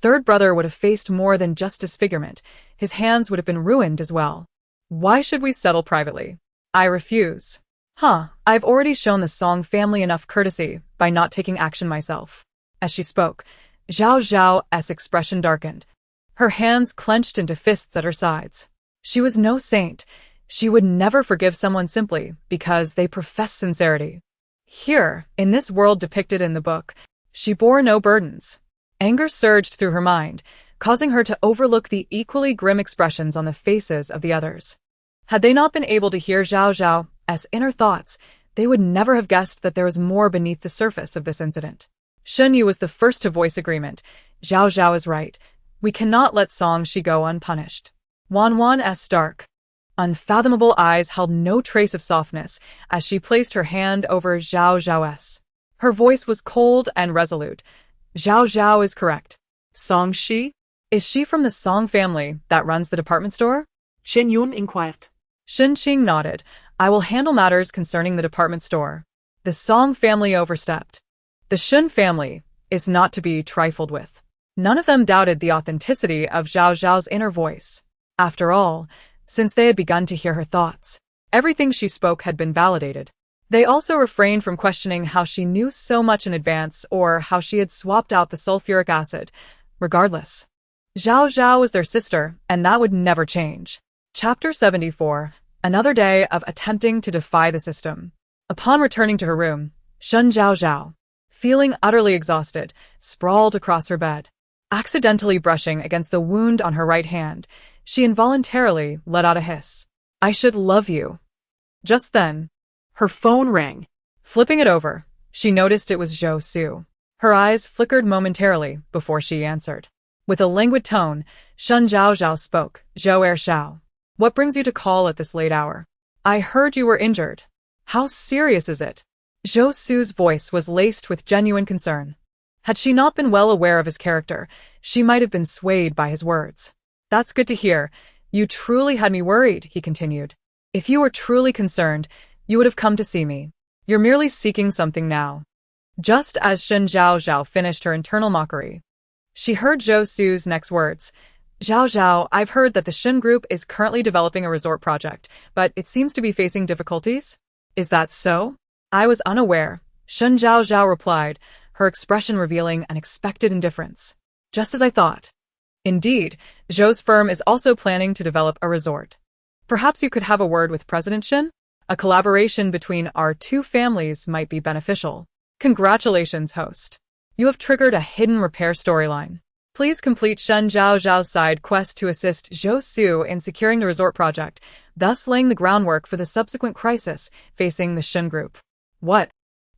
third brother would have faced more than just disfigurement. His hands would have been ruined as well. Why should we settle privately? I refuse. I've already shown the Song family enough courtesy by not taking action myself. As she spoke, Zhaozhao's expression darkened. Her hands clenched into fists at her sides. She was no saint. She would never forgive someone simply because they professed sincerity. Here, in this world depicted in the book, she bore no burdens. Anger surged through her mind, causing her to overlook the equally grim expressions on the faces of the others. Had they not been able to hear Zhaozhao's inner thoughts, they would never have guessed that there was more beneath the surface of this incident. Shen Yu was the first to voice agreement. Zhaozhao is right. We cannot let Song Shi go unpunished. Wanwan's dark, unfathomable eyes held no trace of softness as she placed her hand over Zhaozhao's. Her voice was cold and resolute. Zhaozhao is correct. Song Shi? Is she from the Song family that runs the department store? Shen Yun inquired. Shen Qing nodded. I will handle matters concerning the department store. The Song family overstepped. The Shen family is not to be trifled with. None of them doubted the authenticity of Zhaozhao's inner voice. After all, since they had begun to hear her thoughts, everything she spoke had been validated. They also refrained from questioning how she knew so much in advance or how she had swapped out the sulfuric acid. Regardless, Zhaozhao was their sister, and that would never change. Chapter 74. Another day of attempting to defy the system. Upon returning to her room, Shen Zhaozhao, feeling utterly exhausted, sprawled across her bed. Accidentally brushing against the wound on her right hand, she involuntarily let out a hiss. I should love you. Just then, her phone rang. Flipping it over, she noticed it was Zhou Su. Her eyes flickered momentarily before she answered. With a languid tone, Shen Zhaozhao spoke. Zhou Shao. What brings you to call at this late hour? I heard you were injured. How serious is it? Zhou Su's voice was laced with genuine concern. Had she not been well aware of his character, she might have been swayed by his words. That's good to hear. You truly had me worried, he continued. If you were truly concerned, you would have come to see me. You're merely seeking something now. Just as Shen Zhaozhao finished her internal mockery, she heard Zhou Su's next words. Zhaozhao, I've heard that the Shen Group is currently developing a resort project, but it seems to be facing difficulties. Is that so? I was unaware, Shen Zhaozhao replied, her expression revealing an expected indifference. Just as I thought. Indeed, Zhou's firm is also planning to develop a resort. Perhaps you could have a word with President Shen? A collaboration between our two families might be beneficial. Congratulations, host. You have triggered a hidden repair storyline. Please complete Shen Zhaozhao's side quest to assist Zhou Su in securing the resort project, thus laying the groundwork for the subsequent crisis facing the Shen Group. What?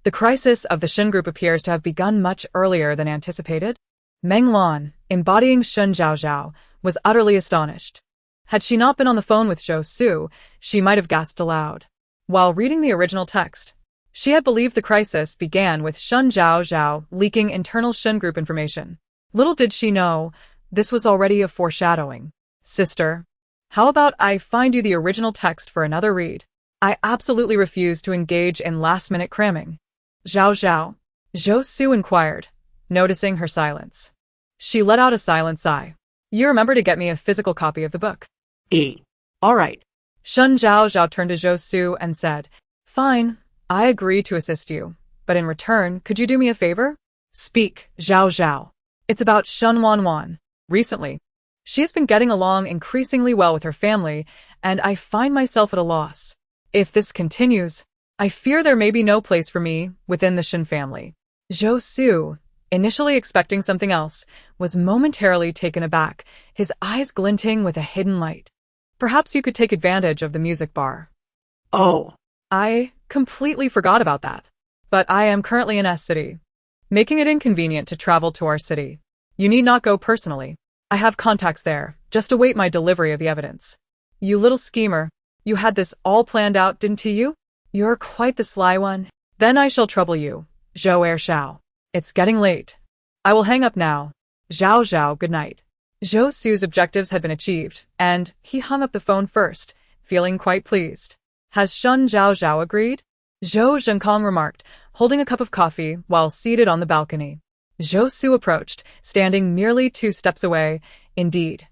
The crisis of the Shen Group appears to have begun much earlier than anticipated. Meng Lan, embodying Shen Zhaozhao, was utterly astonished. Had she not been on the phone with Zhou Su, she might have gasped aloud. While reading the original text, She had believed the crisis began with Shen Zhaozhao leaking internal Shen group information. Little did she know, this was already a foreshadowing. Sister, how about I find you the original text for another read? I absolutely refuse to engage in last-minute cramming. Zhaozhao, Zhou Su inquired, noticing her silence. She let out a silent sigh. You remember to get me a physical copy of the book. All right. Shen Zhaozhao turned to Zhou Su and said, Fine, I agree to assist you, but in return, could you do me a favor? Speak, Zhaozhao. It's about Shen Wanwan. Recently, she has been getting along increasingly well with her family, and I find myself at a loss. If this continues, I fear there may be no place for me within the Shen family. Zhou Su, initially expecting something else, was momentarily taken aback, his eyes glinting with a hidden light. Perhaps you could take advantage of the music bar. Oh. I completely forgot about that. But I am currently in S City, making it inconvenient to travel to our city. You need not go personally. I have contacts there, just await my delivery of the evidence. You little schemer, you had this all planned out, didn't you? You're quite the sly one. Then I shall trouble you, Zhou Shao. It's getting late. I will hang up now. Zhaozhao, good night. Zhou Su's objectives had been achieved, and he hung up the phone first, feeling quite pleased. Has Shen Zhaozhao agreed? Zhou Zhenkong remarked, holding a cup of coffee while seated on the balcony. Zhou Su approached, standing merely 2 steps away. Indeed.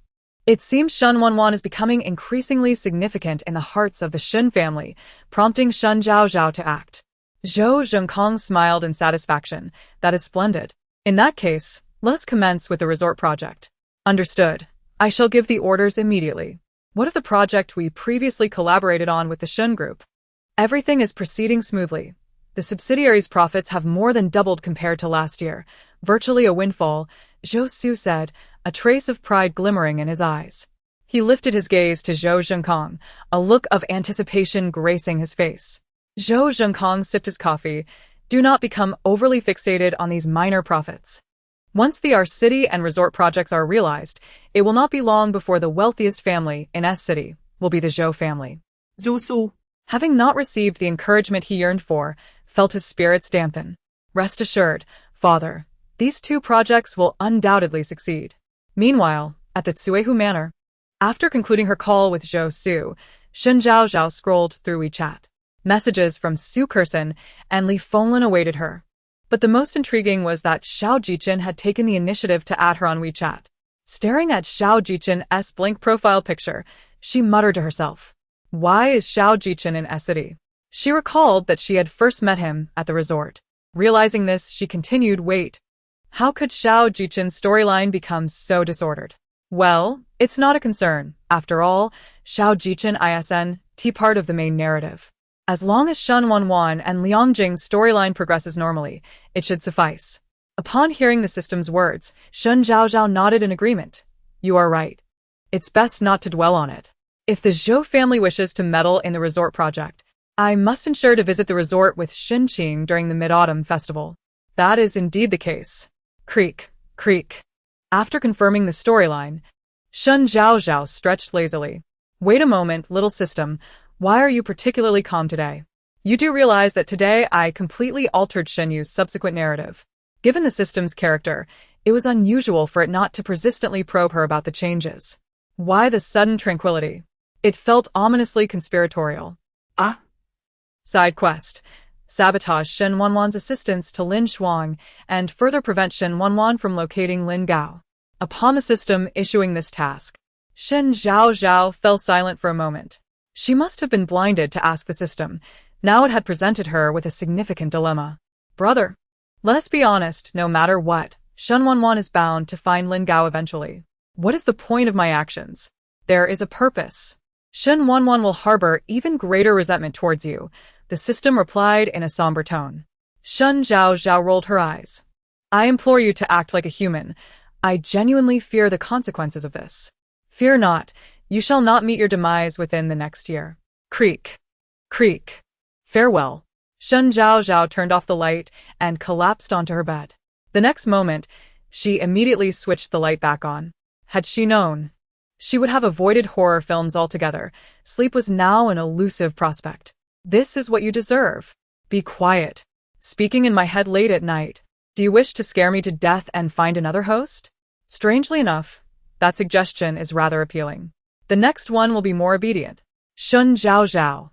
It seems Shen Wanwan is becoming increasingly significant in the hearts of the Shen family, prompting Shen Zhaozhao to act. Zhou Zhenkong smiled in satisfaction. That is splendid. In that case, let us commence with the resort project. Understood. I shall give the orders immediately. What of the project we previously collaborated on with the Shen Group? Everything is proceeding smoothly. The subsidiary's profits have more than doubled compared to last year. Virtually a windfall, Zhou Su said, a trace of pride glimmering in his eyes. He lifted his gaze to Zhou Zhenkong, a look of anticipation gracing his face. Zhou Zhenkong sipped his coffee. Do not become overly fixated on these minor profits. Once the R City and resort projects are realized, it will not be long before the wealthiest family in S City will be the Zhou family. Zhou Su, having not received the encouragement he yearned for, felt his spirits dampen. Rest assured, father, these 2 projects will undoubtedly succeed. Meanwhile, at the Tsuehu Manor, after concluding her call with Zhou Su, Shen Zhaozhao scrolled through WeChat. Messages from Su Kersen and Li Fenglan awaited her. But the most intriguing was that Xiao Jichen had taken the initiative to add her on WeChat. Staring at Xiao Jichen's blank profile picture, she muttered to herself, why is Xiao Jichen in S City? She recalled that she had first met him at the resort. Realizing this, she continued, wait. How could Xiao Jichen's storyline become so disordered? Well, it's not a concern. After all, Xiao Jichen isn't part of the main narrative. As long as Shen Wanwan and Liang Jing's storyline progresses normally, it should suffice. Upon hearing the system's words, Shen Zhaozhao nodded in agreement. You are right. It's best not to dwell on it. If the Zhou family wishes to meddle in the resort project, I must ensure to visit the resort with Xinqing during the Mid-Autumn Festival. That is indeed the case. Creak, creak. After confirming the storyline, Shen Zhaozhao stretched lazily. Wait a moment, little system. Why are you particularly calm today? You do realize that today I completely altered Shen Yu's subsequent narrative. Given the system's character, it was unusual for it not to persistently probe her about the changes. Why the sudden tranquility? It felt ominously conspiratorial. Side quest. Sabotage Shen Wanwan's assistance to Lin Shuang and further prevent Shen Wanwan from locating Lin Gao. Upon the system issuing this task, Shen Zhaozhao fell silent for a moment. She must have been blinded to ask the system. Now it had presented her with a significant dilemma. Brother, let us be honest, no matter what, Shen Wanwan is bound to find Lin Gao eventually. What is the point of my actions? There is a purpose. Shen Wanwan will harbor even greater resentment towards you, the system replied in a somber tone. Shen Zhaozhao rolled her eyes. I implore you to act like a human. I genuinely fear the consequences of this. Fear not. You shall not meet your demise within the next year. Creak. Creak. Farewell. Shen Zhaozhao turned off the light and collapsed onto her bed. The next moment, she immediately switched the light back on. Had she known, she would have avoided horror films altogether. Sleep was now an elusive prospect. This is what you deserve. Be quiet. Speaking in my head late at night. Do you wish to scare me to death and find another host? Strangely enough, that suggestion is rather appealing. The next one will be more obedient. Shen Zhaozhao.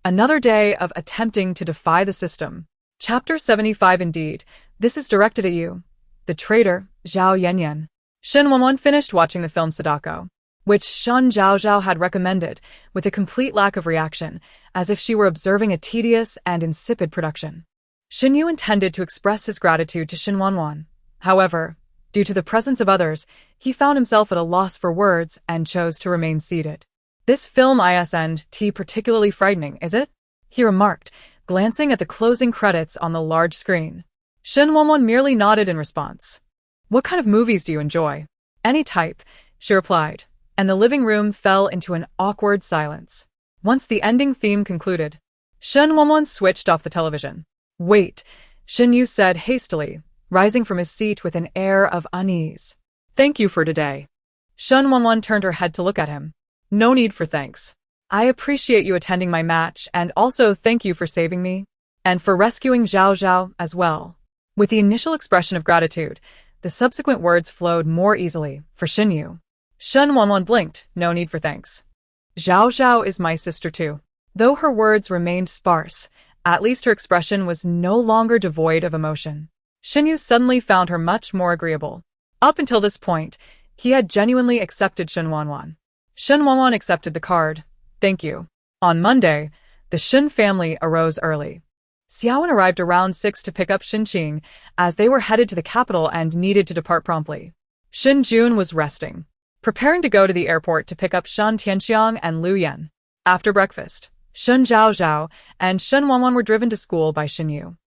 Another day of attempting to defy the system. Chapter 75 indeed. This is directed at you. The traitor, Zhao Yanyan. Shen Wanwan finished watching the film Sadako, which Shen Zhaozhao had recommended, with a complete lack of reaction, as if she were observing a tedious and insipid production. Shen Yu intended to express his gratitude to Shen Wanwan. However, due to the presence of others, he found himself at a loss for words and chose to remain seated. This film isn't particularly frightening, is it? He remarked, glancing at the closing credits on the large screen. Shen Wanwan merely nodded in response. What kind of movies do you enjoy? Any type, she replied, and the living room fell into an awkward silence. Once the ending theme concluded, Shen Wanwan switched off the television. Wait, Shen Yu said hastily, rising from his seat with an air of unease. Thank you for today. Shen Wanwan turned her head to look at him. No need for thanks. I appreciate you attending my match and also thank you for saving me, and for rescuing Zhaozhao as well. With the initial expression of gratitude, the subsequent words flowed more easily for Shen Yu. Shen Wanwan blinked, no need for thanks. Zhaozhao is my sister too. Though her words remained sparse, at least her expression was no longer devoid of emotion. Shen Yu suddenly found her much more agreeable. Up until this point, he had genuinely accepted Shen Wanwan. Shen Wanwan accepted the card. Thank you. On Monday, the Shen family arose early. Xiaowen arrived around 6 to pick up Shen Qing, as they were headed to the capital and needed to depart promptly. Shen Jun was resting, preparing to go to the airport to pick up Shan Tianxiang and Lu Yan. After breakfast, Shen Zhaozhao and Shen Wanwan were driven to school by Shen Yu.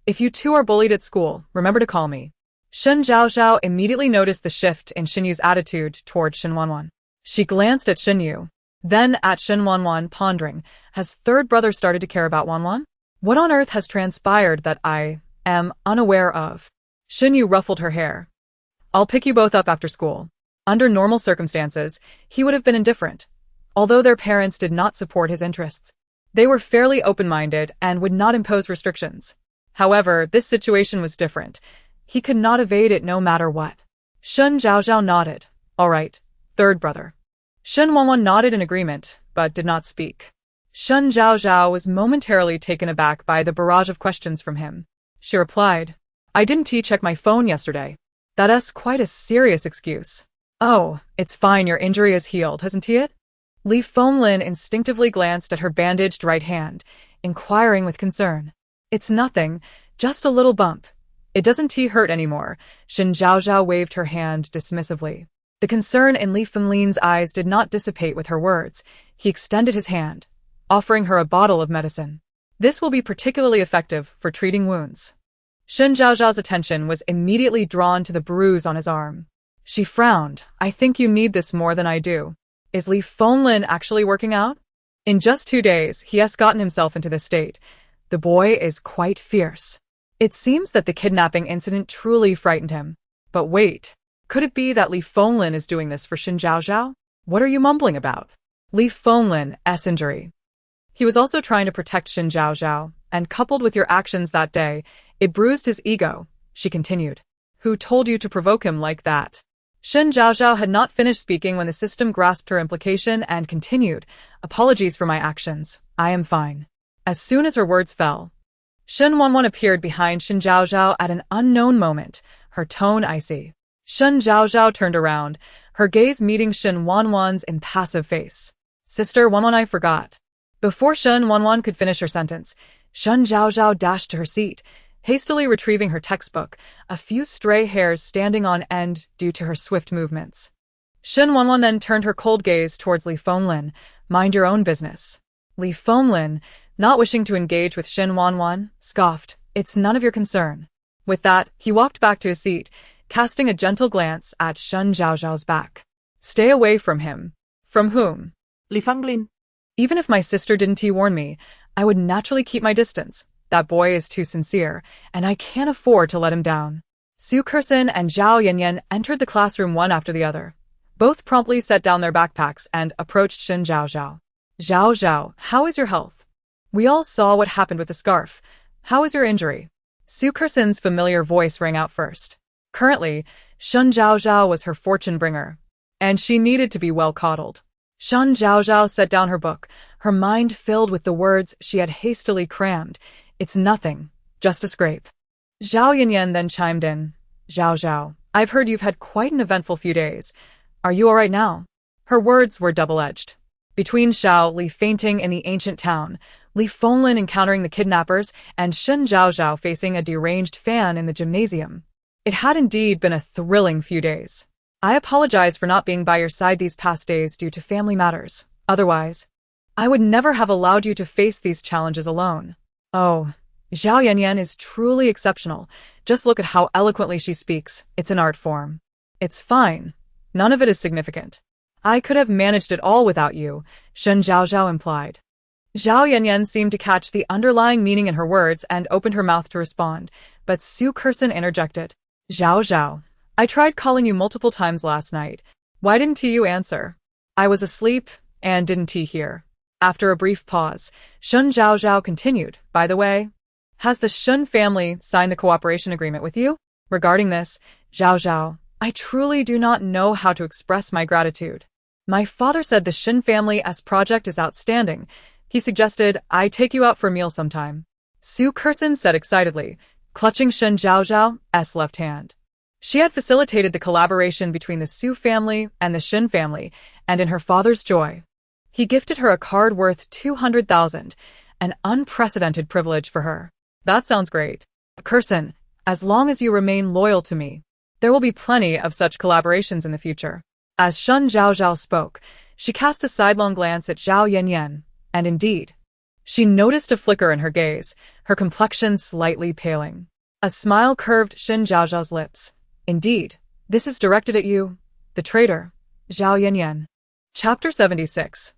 If you two are bullied at school, remember to call me. Shen Zhaozhao immediately noticed the shift in Shen Yu's attitude toward Shen Wanwan. She glanced at Shen Yu, then at Shen Wanwan, pondering, has third brother started to care about Wanwan? What on earth has transpired that I am unaware of? Shen Yu ruffled her hair. I'll pick you both up after school. Under normal circumstances, he would have been indifferent, although their parents did not support his interests. They were fairly open-minded and would not impose restrictions. However, this situation was different. He could not evade it no matter what. Shen Zhaozhao nodded. All right, third brother. Shen Wanwan nodded in agreement, but did not speak. Shen Zhaozhao was momentarily taken aback by the barrage of questions from him. She replied, I didn't check my phone yesterday. That's quite a serious excuse. Oh, it's fine, your injury is healed, hasn't it? Li Fenglin instinctively glanced at her bandaged right hand, inquiring with concern. It's nothing, just a little bump. It doesn't hurt anymore. Shen Zhaozhao waved her hand dismissively. The concern in Li Fenlin's eyes did not dissipate with her words. He extended his hand, offering her a bottle of medicine. This will be particularly effective for treating wounds. Shen Zhaozhao's attention was immediately drawn to the bruise on his arm. She frowned. I think you need this more than I do. Is Li Fenglin actually working out? In just 2 days, he has gotten himself into this state. The boy is quite fierce. It seems that the kidnapping incident truly frightened him. But wait, could it be that Li Fenglin is doing this for Shen Zhaozhao? What are you mumbling about? Li Fenglin's injury. He was also trying to protect Shen Zhaozhao, and coupled with your actions that day, it bruised his ego, she continued. Who told you to provoke him like that? Shen Zhaozhao had not finished speaking when the system grasped her implication and continued, apologies for my actions, I am fine. As soon as her words fell, Shen Wanwan appeared behind Shen Zhaozhao at an unknown moment, her tone icy. Shen Zhaozhao turned around, her gaze meeting Shen Wanwan's impassive face. Sister Wanwan, I forgot. Before Shen Wanwan could finish her sentence, Shen Zhaozhao dashed to her seat, hastily retrieving her textbook, a few stray hairs standing on end due to her swift movements. Shen Wanwan then turned her cold gaze towards Li Fenglin. Mind your own business. Li Fenglin, not wishing to engage with Shen Wanwan, scoffed, it's none of your concern. With that, he walked back to his seat, casting a gentle glance at Shen Zhaozhao's back. Stay away from him. From whom? Li Fenglin. Even if my sister didn't warn me, I would naturally keep my distance. That boy is too sincere, and I can't afford to let him down. Su Kersen and Zhao Yanyan entered the classroom one after the other. Both promptly set down their backpacks and approached Shen Zhaozhao. Zhaozhao, how is your health? We all saw what happened with the scarf. How is your injury? Su Kerson's familiar voice rang out first. Currently, Shen Zhaozhao was her fortune bringer, and she needed to be well coddled. Shen Zhaozhao set down her book, her mind filled with the words she had hastily crammed. It's nothing, just a scrape. Zhao Yanyan then chimed in. Zhaozhao, I've heard you've had quite an eventful few days. Are you all right now? Her words were double-edged. Between Xiao Li fainting in the ancient town, Li Fenglin encountering the kidnappers, and Shen Zhaozhao facing a deranged fan in the gymnasium, it had indeed been a thrilling few days. I apologize for not being by your side these past days due to family matters. Otherwise, I would never have allowed you to face these challenges alone. Oh, Zhao Yanyan is truly exceptional. Just look at how eloquently she speaks. It's an art form. It's fine. None of it is significant. I could have managed it all without you, Shen Zhaozhao implied. Zhao Yanyan seemed to catch the underlying meaning in her words and opened her mouth to respond, but Su Kerson interjected. Zhaozhao, I tried calling you multiple times last night. Why didn't you answer? I was asleep, and didn't hear. After a brief pause, Shen Zhaozhao continued, by the way, has the Shen family signed the cooperation agreement with you? Regarding this, Zhaozhao, I truly do not know how to express my gratitude. My father said the Shen family S project is outstanding. He suggested I take you out for a meal sometime. Su Kerson said excitedly, clutching Shen Zhaozhao's left hand. She had facilitated the collaboration between the Su family and the Shen family, and in her father's joy, he gifted her a card worth 200,000, an unprecedented privilege for her. That sounds great. Kerson, as long as you remain loyal to me, there will be plenty of such collaborations in the future. As Shen Zhaozhao spoke, she cast a sidelong glance at Zhao Yanyan, and indeed, she noticed a flicker in her gaze, her complexion slightly paling. A smile curved Shen Zhaozhao's lips. Indeed, this is directed at you, the traitor, Zhao Yanyan. Chapter 76.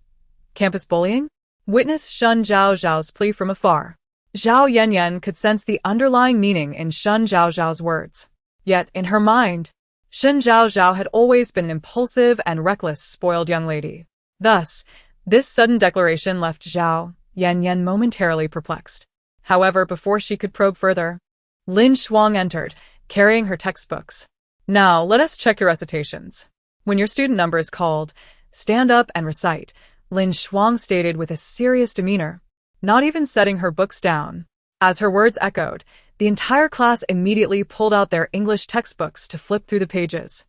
Campus bullying? Witness Shen Zhaozhao's plea from afar. Zhao Yanyan could sense the underlying meaning in Shen Zhaozhao's words. Yet, in her mind, Shen Zhaozhao had always been an impulsive and reckless spoiled young lady. Thus, this sudden declaration left Zhao Yanyan momentarily perplexed. However, before she could probe further, Lin Shuang entered, carrying her textbooks. Now, let us check your recitations. When your student number is called, stand up and recite, Lin Shuang stated with a serious demeanor, not even setting her books down. As her words echoed, the entire class immediately pulled out their English textbooks to flip through the pages.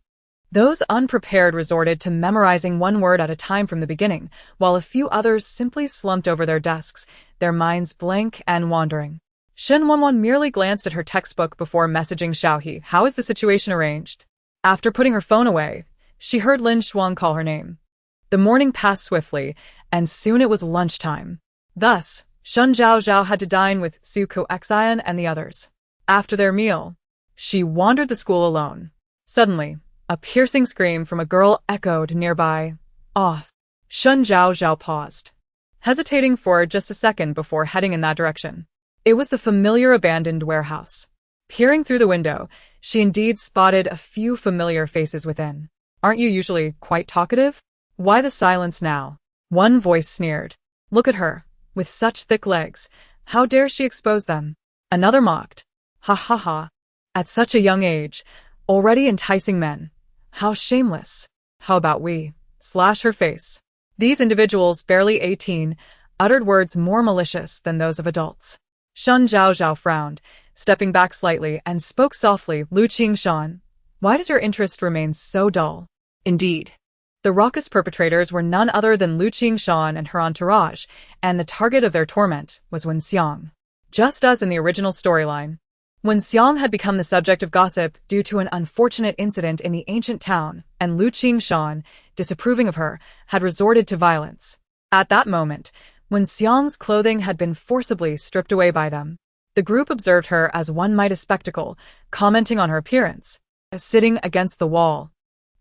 Those unprepared resorted to memorizing one word at a time from the beginning, while a few others simply slumped over their desks, their minds blank and wandering. Shen Wanwan merely glanced at her textbook before messaging Xiaohe, how is the situation arranged? After putting her phone away, she heard Lin Shuang call her name. The morning passed swiftly, and soon it was lunchtime. Thus, Shen Zhaozhao had to dine with Su Kexian and the others. After their meal, she wandered the school alone. Suddenly, a piercing scream from a girl echoed nearby. Ah! Shen Zhaozhao paused, hesitating for just a second before heading in that direction. It was the familiar abandoned warehouse. Peering through the window, she indeed spotted a few familiar faces within. Aren't you usually quite talkative? Why the silence now? One voice sneered. Look at her, with such thick legs. How dare she expose them? Another mocked. Ha ha ha. At such a young age, already enticing men. How shameless. How about we? Slash her face. These individuals, barely 18, uttered words more malicious than those of adults. Shen Zhaozhao frowned, stepping back slightly, and spoke softly, Lu Qingshan, why does your interest remain so dull? Indeed. The raucous perpetrators were none other than Lu Qingshan and her entourage, and the target of their torment was Wen Xiang. Just as in the original storyline, Wen Xiang had become the subject of gossip due to an unfortunate incident in the ancient town, and Lu Qingshan, disapproving of her, had resorted to violence. At that moment, Wen Xiang's clothing had been forcibly stripped away by them. The group observed her as one might a spectacle, commenting on her appearance, as sitting against the wall.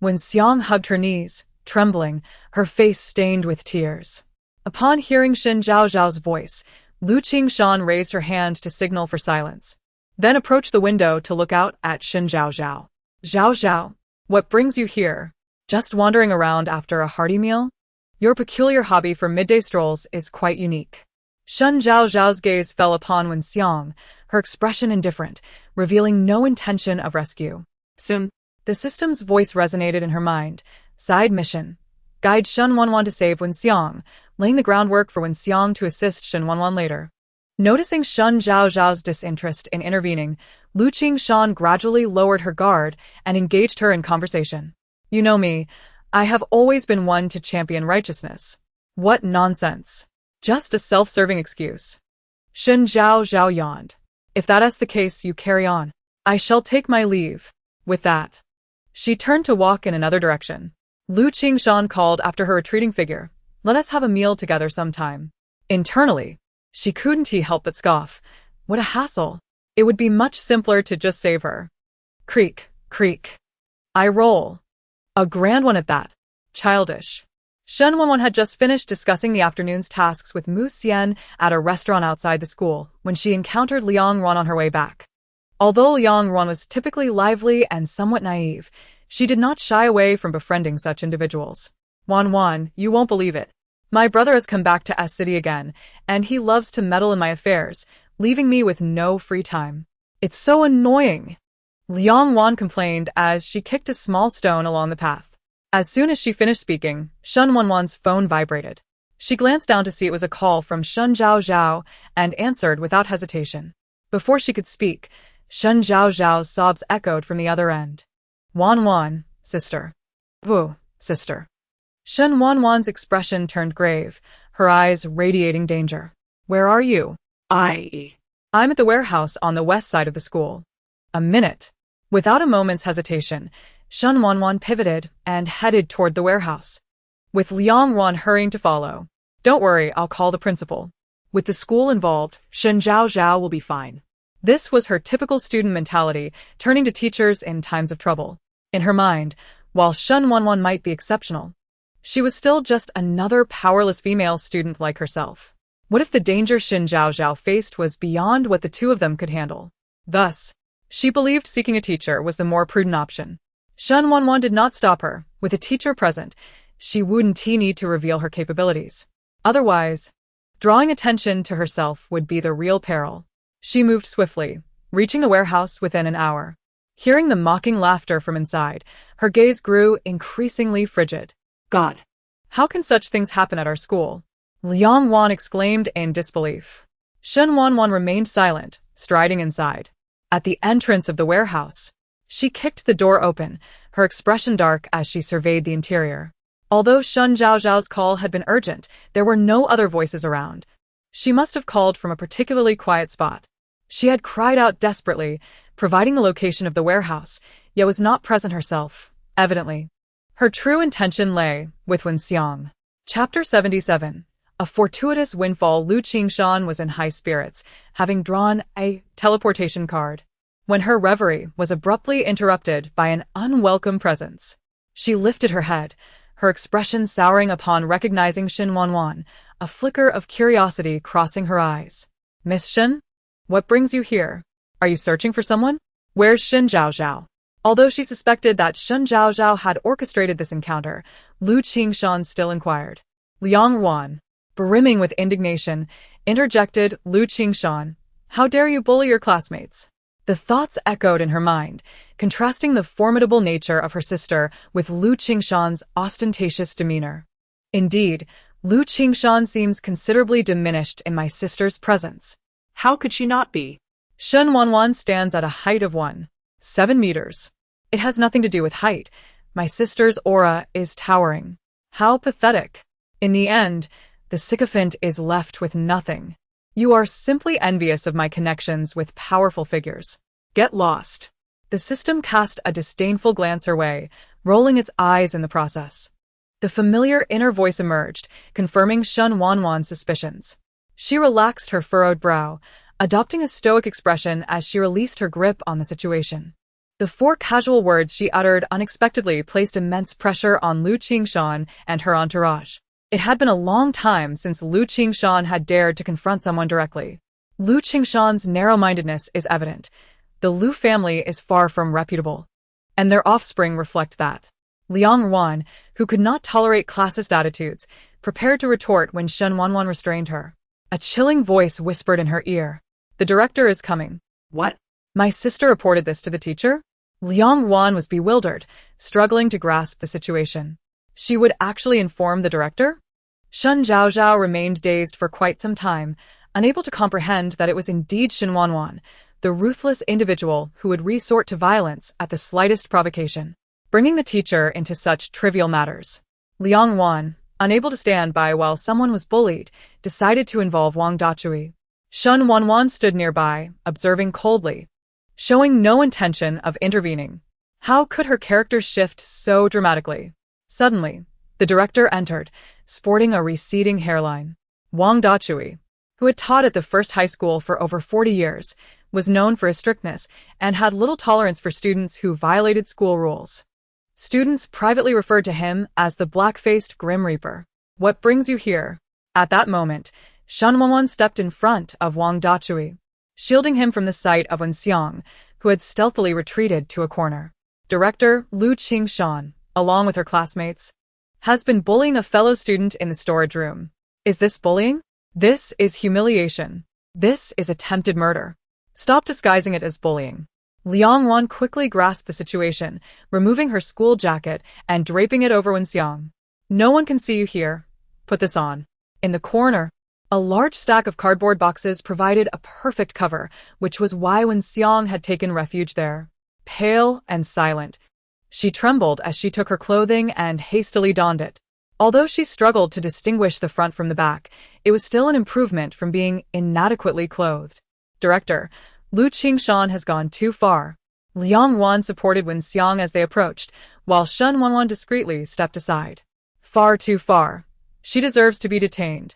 Wen Xiang hugged her knees, trembling, her face stained with tears. Upon hearing Shen Zhaozhao's voice, Lu Qingshan raised her hand to signal for silence, then approached the window to look out at Shen Zhaozhao. Zhaozhao, what brings you here? Just wandering around after a hearty meal? Your peculiar hobby for midday strolls is quite unique. Shen Zhaozhao's gaze fell upon Wen Xiang, her expression indifferent, revealing no intention of rescue. Soon. The system's voice resonated in her mind. Side mission. Guide Shen Wanwan to save Wen Xiang, laying the groundwork for Wen Xiang to assist Shen Wanwan later. Noticing Shen Zhaozhao's disinterest in intervening, Lu Qingshan gradually lowered her guard and engaged her in conversation. You know me, I have always been one to champion righteousness. What nonsense. Just a self-serving excuse. Shen Zhaozhao yawned. If that is the case, you carry on. I shall take my leave. With that, she turned to walk in another direction. Lu Qingshan called after her retreating figure. Let us have a meal together sometime. Internally, she couldn't help but scoff. What a hassle. It would be much simpler to just save her. Creak, creak. I roll. A grand one at that. Childish. Shen Wanwan had just finished discussing the afternoon's tasks with Mu Xian at a restaurant outside the school when she encountered Liang Ran on her way back. Although Liang Ran was typically lively and somewhat naive, she did not shy away from befriending such individuals. Wanwan, you won't believe it. My brother has come back to S City again, and he loves to meddle in my affairs, leaving me with no free time. It's so annoying. Liang Wan complained as she kicked a small stone along the path. As soon as she finished speaking, Shen Wanwan's phone vibrated. She glanced down to see it was a call from Shen Zhaozhao and answered without hesitation. Before she could speak, Shen Zhaozhao's sobs echoed from the other end. Wanwan, sister. Woo, sister. Shen Wanwan's expression turned grave, her eyes radiating danger. Where are you? I'm at the warehouse on the west side of the school. A minute. Without a moment's hesitation, Shen Wanwan pivoted and headed toward the warehouse, with Liang Ran hurrying to follow. Don't worry, I'll call the principal. With the school involved, Shen Zhaozhao will be fine. This was her typical student mentality, turning to teachers in times of trouble. In her mind, while Shen Wanwan might be exceptional, she was still just another powerless female student like herself. What if the danger Shen Zhaozhao faced was beyond what the two of them could handle? Thus, she believed seeking a teacher was the more prudent option. Shen Wanwan did not stop her. With a teacher present, she wouldn't need to reveal her capabilities. Otherwise, drawing attention to herself would be the real peril. She moved swiftly, reaching the warehouse within an hour. Hearing the mocking laughter from inside, her gaze grew increasingly frigid. God. How can such things happen at our school? Liang Wan exclaimed in disbelief. Shen Wanwan remained silent, striding inside. At the entrance of the warehouse, she kicked the door open, her expression dark as she surveyed the interior. Although Shen Zhaozhao's call had been urgent, there were no other voices around. She must have called from a particularly quiet spot. She had cried out desperately, providing the location of the warehouse, yet was not present herself, evidently. Her true intention lay with Wen Xiang. Chapter 77. A fortuitous windfall. Lu Qingshan was in high spirits, having drawn a teleportation card, when her reverie was abruptly interrupted by an unwelcome presence. She lifted her head, her expression souring upon recognizing Shen Wanwan, a flicker of curiosity crossing her eyes. Miss Shen? What brings you here? Are you searching for someone? Where's Shen Zhaozhao? Although she suspected that Shen Zhaozhao had orchestrated this encounter, Lu Qingshan still inquired. Liang Ran, brimming with indignation, interjected. Lu Qingshan, how dare you bully your classmates? The thoughts echoed in her mind, contrasting the formidable nature of her sister with Lu Qingshan's ostentatious demeanor. Indeed, Lu Qingshan seems considerably diminished in my sister's presence. How could she not be? Shen Wanwan stands at a height of 7 meters. It has nothing to do with height. My sister's aura is towering. How pathetic. In the end, the sycophant is left with nothing. You are simply envious of my connections with powerful figures. Get lost. The system cast a disdainful glance her way, rolling its eyes in the process. The familiar inner voice emerged, confirming Shen Wanwan's suspicions. She relaxed her furrowed brow, adopting a stoic expression as she released her grip on the situation. The 4 casual words she uttered unexpectedly placed immense pressure on Lu Qingshan and her entourage. It had been a long time since Lu Qingshan had dared to confront someone directly. Lu Qingshan's narrow-mindedness is evident. The Lu family is far from reputable, and their offspring reflect that. Liang Ran, who could not tolerate classist attitudes, prepared to retort when Shen Wanwan restrained her. A chilling voice whispered in her ear. The director is coming. What? My sister reported this to the teacher? Liang Wan was bewildered, struggling to grasp the situation. She would actually inform the director? Shen Zhaozhao remained dazed for quite some time, unable to comprehend that it was indeed Shen Wanwan, the ruthless individual who would resort to violence at the slightest provocation, bringing the teacher into such trivial matters. Liang Wan, unable to stand by while someone was bullied, decided to involve Wang Dachui. Shen Wanwan stood nearby, observing coldly, showing no intention of intervening. How could her character shift so dramatically? Suddenly, the director entered, sporting a receding hairline. Wang Dachui, who had taught at the first high school for over 40 years, was known for his strictness and had little tolerance for students who violated school rules. Students privately referred to him as the black-faced Grim Reaper. What brings you here? At that moment, Shen Wanwan stepped in front of Wang Dachui, shielding him from the sight of Wen Xiang, who had stealthily retreated to a corner. Director Lu Qingshan, along with her classmates, has been bullying a fellow student in the storage room. Is this bullying? This is humiliation. This is attempted murder. Stop disguising it as bullying. Liang Wan quickly grasped the situation, removing her school jacket and draping it over Wen Xiang. No one can see you here. Put this on. In the corner, a large stack of cardboard boxes provided a perfect cover, which was why Wen Xiang had taken refuge there. Pale and silent, she trembled as she took her clothing and hastily donned it. Although she struggled to distinguish the front from the back, it was still an improvement from being inadequately clothed. Director, Lu Qingshan has gone too far. Liang Wan supported Wen Xiang as they approached, while Shen Wanwan discreetly stepped aside. Far too far. She deserves to be detained.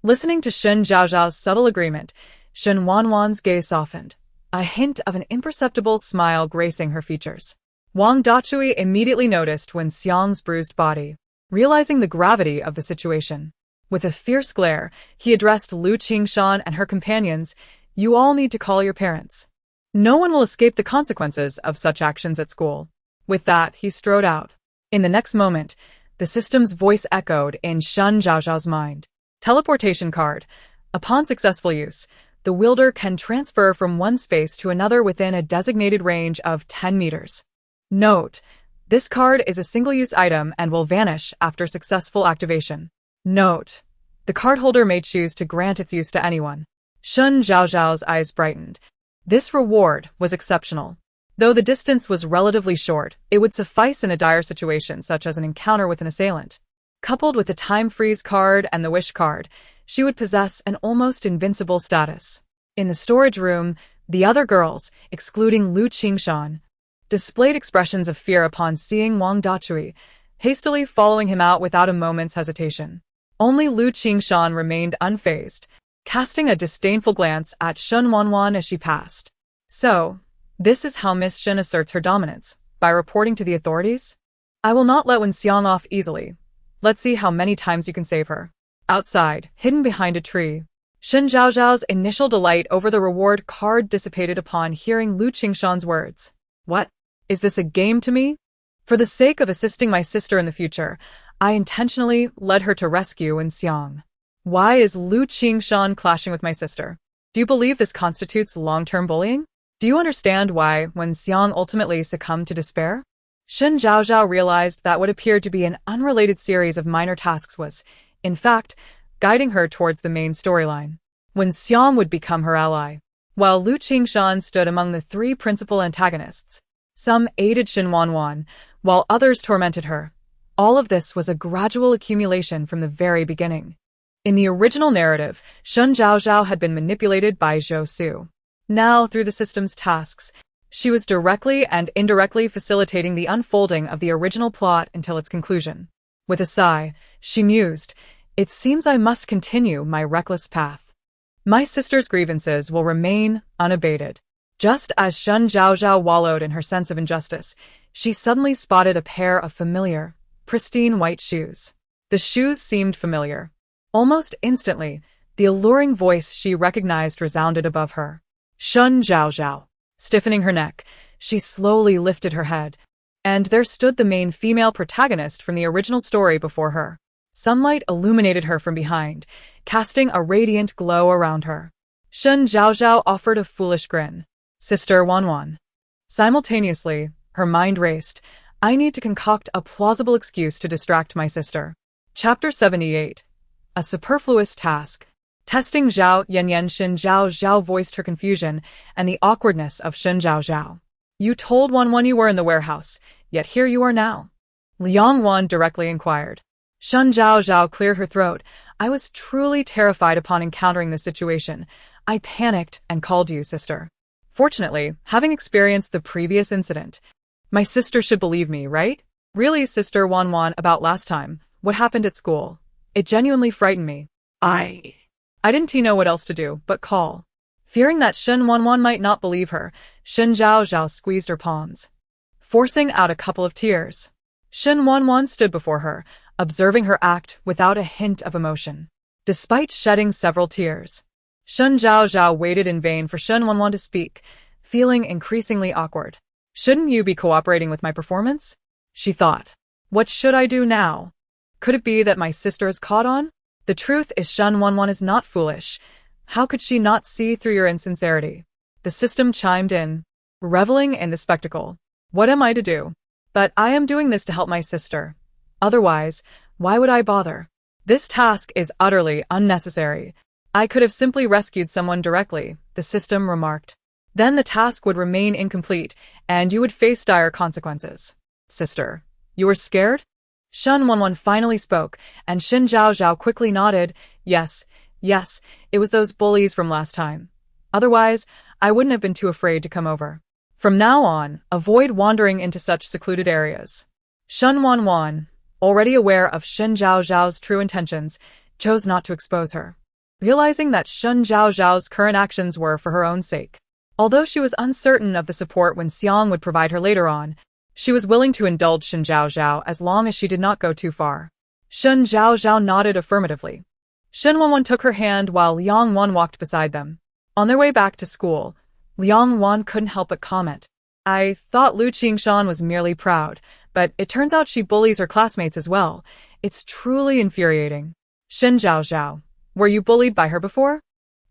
Listening to Shen Zhaozhao's subtle agreement, Shen Wanwan's gaze softened, a hint of an imperceptible smile gracing her features. Wang Dachui immediately noticed Wen Xiang's bruised body, realizing the gravity of the situation. With a fierce glare, he addressed Lu Qingshan and her companions. You all need to call your parents. No one will escape the consequences of such actions at school. With that, he strode out. In the next moment, the system's voice echoed in Shen Zhaozhao's mind. Teleportation card. Upon successful use, the wielder can transfer from one space to another within a designated range of 10 meters. Note: this card is a single-use item and will vanish after successful activation. Note: the cardholder may choose to grant its use to anyone. Shen Zhaozhao's eyes brightened. This reward was exceptional. Though the distance was relatively short, it would suffice in a dire situation such as an encounter with an assailant. Coupled with the time freeze card and the wish card, she would possess an almost invincible status. In the storage room, the other girls, excluding Lu Qingshan, displayed expressions of fear upon seeing Wang Dachui, hastily following him out without a moment's hesitation. Only Lu Qingshan remained unfazed, casting a disdainful glance at Shen Wanwan as she passed. So, this is how Miss Shen asserts her dominance, by reporting to the authorities? I will not let Wen Xiang off easily. Let's see how many times you can save her. Outside, hidden behind a tree, Shen Zhaozhao's initial delight over the reward card dissipated upon hearing Lu Qingshan's words. What? Is this a game to me? For the sake of assisting my sister in the future, I intentionally led her to rescue Wen Xiang. Why is Lu Qingshan clashing with my sister? Do you believe this constitutes long-term bullying? Do you understand why Wen Xiang ultimately succumbed to despair? Shen Zhaozhao realized that what appeared to be an unrelated series of minor tasks was, in fact, guiding her towards the main storyline. Wen Xiang would become her ally, while Lu Qingshan stood among the three principal antagonists. Some aided Shen Wanwan, while others tormented her. All of this was a gradual accumulation from the very beginning. In the original narrative, Shen Zhaozhao had been manipulated by Zhou Su. Now, through the system's tasks, she was directly and indirectly facilitating the unfolding of the original plot until its conclusion. With a sigh, she mused, "It seems I must continue my reckless path. My sister's grievances will remain unabated." Just as Shen Zhaozhao wallowed in her sense of injustice, she suddenly spotted a pair of familiar, pristine white shoes. The shoes seemed familiar. Almost instantly, the alluring voice she recognized resounded above her. Shen Zhaozhao. Stiffening her neck, she slowly lifted her head, and there stood the main female protagonist from the original story before her. Sunlight illuminated her from behind, casting a radiant glow around her. Shen Zhaozhao offered a foolish grin. Sister Wanwan. Simultaneously, her mind raced. I need to concoct a plausible excuse to distract my sister. Chapter 78. A superfluous task. Testing Zhao Yanyan. Shen Zhaozhao voiced her confusion and the awkwardness of Shen Zhaozhao. You told Wanwan you were in the warehouse, yet here you are now. Liang Wan directly inquired. Shen Zhaozhao cleared her throat. I was truly terrified upon encountering this situation. I panicked and called you, sister. Fortunately, having experienced the previous incident, my sister should believe me, right? Really, Sister Wanwan, about last time, what happened at school? It genuinely frightened me. I didn't know what else to do but call. Fearing that Shen Wanwan might not believe her, Shen Zhaozhao squeezed her palms, forcing out a couple of tears. Shen Wanwan stood before her, observing her act without a hint of emotion. Despite shedding several tears, Shen Zhaozhao waited in vain for Shen Wanwan to speak, feeling increasingly awkward. Shouldn't you be cooperating with my performance? She thought. What should I do now? Could it be that my sister is caught on? The truth is Shen Wanwan is not foolish. How could she not see through your insincerity? The system chimed in, reveling in the spectacle. What am I to do? But I am doing this to help my sister. Otherwise, why would I bother? This task is utterly unnecessary. I could have simply rescued someone directly, the system remarked. Then the task would remain incomplete, and you would face dire consequences. Sister, you were scared? Shen Wanwan finally spoke, and Shen Zhaozhao quickly nodded. Yes, it was those bullies from last time. Otherwise, I wouldn't have been too afraid to come over. From now on, avoid wandering into such secluded areas. Shen Wanwan, already aware of Shen Zhaozhao's true intentions, chose not to expose her, realizing that Shen Zhaozhao's current actions were for her own sake. Although she was uncertain of the support Wen Xiang would provide her later on, she was willing to indulge Shen Zhaozhao as long as she did not go too far. Shen Zhaozhao nodded affirmatively. Shen Wanwan took her hand while Liang Wan walked beside them. On their way back to school, Liang Wan couldn't help but comment. I thought Lu Qingshan was merely proud, but it turns out she bullies her classmates as well. It's truly infuriating. Shen Zhaozhao, were you bullied by her before?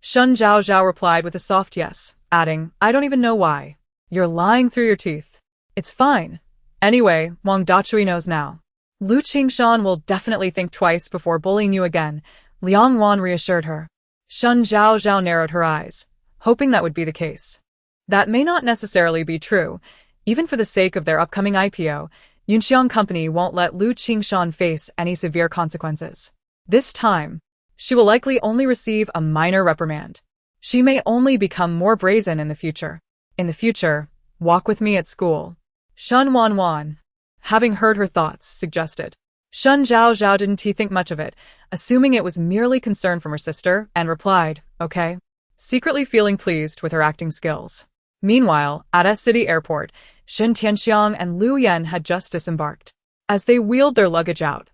Shen Zhaozhao replied with a soft yes, adding, I don't even know why. You're lying through your teeth. It's fine. Anyway, Wang Dachui knows now. Lu Qingshan will definitely think twice before bullying you again, Liang Wan reassured her. Shen Zhaozhao narrowed her eyes, hoping that would be the case. That may not necessarily be true. Even for the sake of their upcoming IPO, Yunxiang Company won't let Lu Qingshan face any severe consequences. This time, she will likely only receive a minor reprimand. She may only become more brazen in the future. In the future, walk with me at school. Shen Wanwan, having heard her thoughts, suggested. Shen Zhaozhao didn't think much of it, assuming it was merely concern from her sister, and replied, okay, secretly feeling pleased with her acting skills. Meanwhile, at a city airport, Shen Tianxiang and Liu Yan had just disembarked. As they wheeled their luggage out,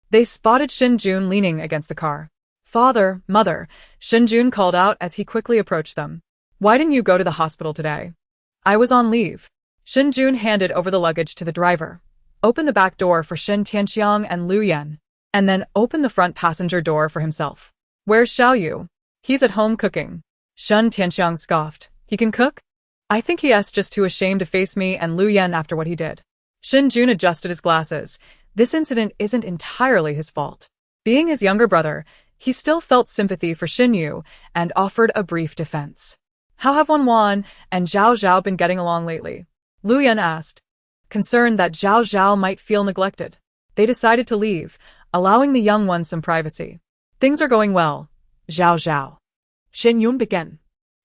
they spotted Shen Jun leaning against the car. Father, mother, Shen Jun called out as he quickly approached them. Why didn't you go to the hospital today? I was on leave. Shen Jun handed over the luggage to the driver, opened the back door for Shen Tianxiang and Liu Yan, and then opened the front passenger door for himself. Where's Xiaoyu? He's at home cooking. Shen Tianxiang scoffed. He can cook? I think he's just too ashamed to face me and Liu Yan after what he did. Shen Jun adjusted his glasses. This incident isn't entirely his fault. Being his younger brother, he still felt sympathy for Shen Yu and offered a brief defense. How have Wanwan and Zhaozhao been getting along lately? Liu Yan asked, concerned that Zhaozhao might feel neglected. They decided to leave, allowing the young one some privacy. Things are going well, Zhaozhao. Shen Yun began,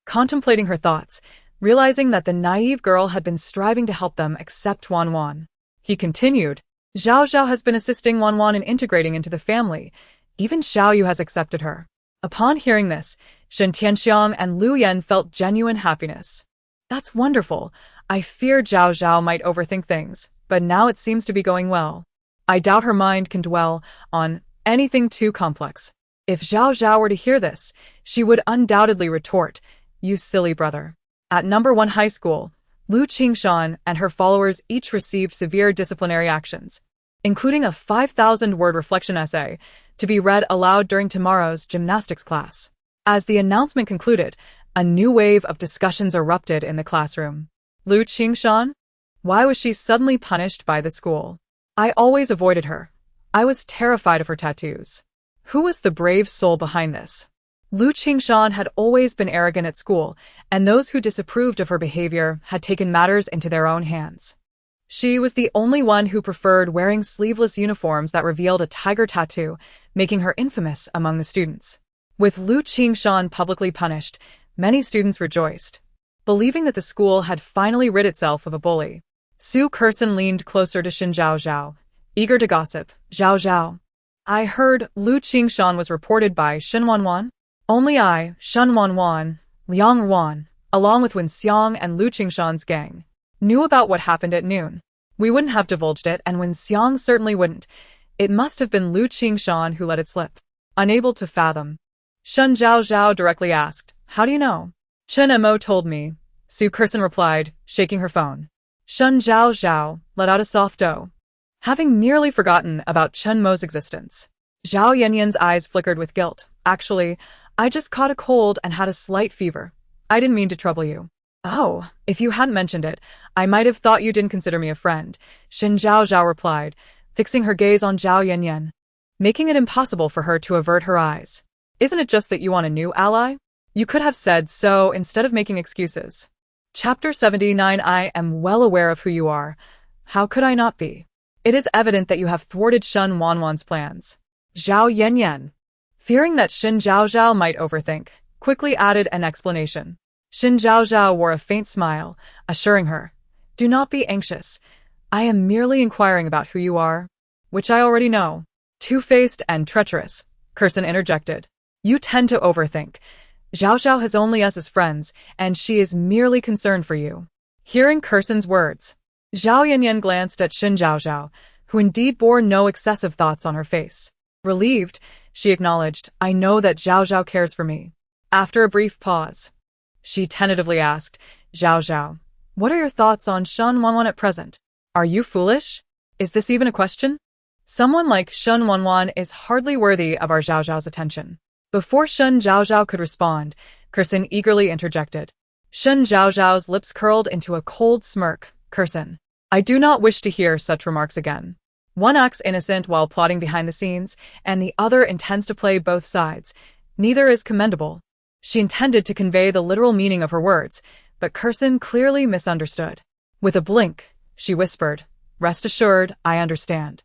contemplating her thoughts, realizing that the naive girl had been striving to help them accept Wanwan. He continued, Zhaozhao has been assisting Wanwan in integrating into the family. Even Xiaoyu has accepted her. Upon hearing this, Shen Tianxiang and Liu Yan felt genuine happiness. That's wonderful. I feared Zhaozhao might overthink things, but now it seems to be going well. I doubt her mind can dwell on anything too complex. If Zhaozhao were to hear this, she would undoubtedly retort, you silly brother. At number 1 high school, Lu Qingshan and her followers each received severe disciplinary actions. including a 5,000-word reflection essay to be read aloud during tomorrow's gymnastics class. As the announcement concluded, a new wave of discussions erupted in the classroom. Lu Qingshan? Why was she suddenly punished by the school? I always avoided her. I was terrified of her tattoos. Who was the brave soul behind this? Lu Qingshan had always been arrogant at school, and those who disapproved of her behavior had taken matters into their own hands. She was the only one who preferred wearing sleeveless uniforms that revealed a tiger tattoo, making her infamous among the students. With Lu Qingshan publicly punished, many students rejoiced, believing that the school had finally rid itself of a bully. Su Kursen leaned closer to Shen Zhaozhao, eager to gossip. Zhaozhao. I heard Lu Qingshan was reported by Shen Wanwan. Only I, Shen Wanwan, Liang Ruan, along with Wen Xiang and Lu Qingshan's gang, knew about what happened at noon. We wouldn't have divulged it, and Wen Xiang certainly wouldn't. It must have been Lu Qingshan who let it slip. Unable to fathom, Shen Zhaozhao directly asked, "How do you know?" "Chen Mo told me," Su Kursen replied, shaking her phone. Shen Zhaozhao let out a soft "oh," having nearly forgotten about Chen Mo's existence. Zhao Yanyan's eyes flickered with guilt. "Actually, I just caught a cold and had a slight fever. I didn't mean to trouble you." "Oh, if you hadn't mentioned it, I might have thought you didn't consider me a friend," Shen Zhaozhao replied, fixing her gaze on Zhao Yanyan, making it impossible for her to avert her eyes. "Isn't it just that you want a new ally? You could have said so instead of making excuses." Chapter 79. I am well aware of who you are. How could I not be? It is evident that you have thwarted Shen Wanwan's plans. Zhao Yanyan, fearing that Shen Zhaozhao might overthink, quickly added an explanation. Shen Zhaozhao wore a faint smile, assuring her, "Do not be anxious. I am merely inquiring about who you are." "Which I already know." "Two-faced and treacherous," Kursen interjected. "You tend to overthink. Zhaozhao has only us as friends, and she is merely concerned for you." Hearing Kursen's words, Zhao Yanyan glanced at Shen Zhaozhao, who indeed bore no excessive thoughts on her face. Relieved, she acknowledged, "I know that Zhaozhao cares for me." After a brief pause, she tentatively asked, "Zhaozhao, what are your thoughts on Shen Wanwan at present? Are you foolish? Is this even a question? Someone like Shen Wanwan is hardly worthy of our Zhaozhao's attention." Before Shen Zhaozhao could respond, Kursen eagerly interjected. Shen Zhaozhao's lips curled into a cold smirk. "Kursen, I do not wish to hear such remarks again. One acts innocent while plotting behind the scenes, and the other intends to play both sides. Neither is commendable." She intended to convey the literal meaning of her words, but Kursen clearly misunderstood. With a blink, she whispered, "Rest assured, I understand.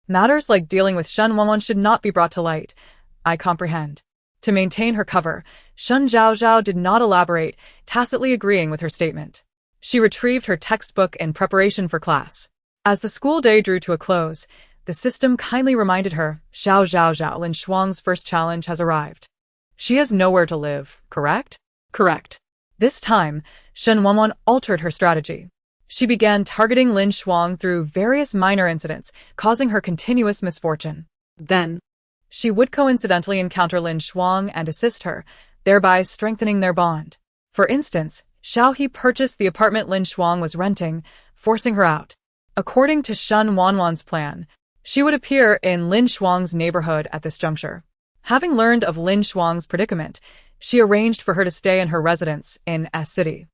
Matters like dealing with Shen Wanwan should not be brought to light. I comprehend." To maintain her cover, Shen Zhaozhao did not elaborate, tacitly agreeing with her statement. She retrieved her textbook in preparation for class. As the school day drew to a close, the system kindly reminded her, "Xiao Zhaozhao, Lin Shuang's first challenge has arrived. She has nowhere to live, correct?" "Correct." This time, Shen Wanwan altered her strategy. She began targeting Lin Shuang through various minor incidents, causing her continuous misfortune. Then, she would coincidentally encounter Lin Shuang and assist her, thereby strengthening their bond. For instance, Xiao He purchased the apartment Lin Shuang was renting, forcing her out. According to Shen Wanwan's plan, she would appear in Lin Shuang's neighborhood at this juncture. Having learned of Lin Shuang's predicament, she arranged for her to stay in her residence in S City,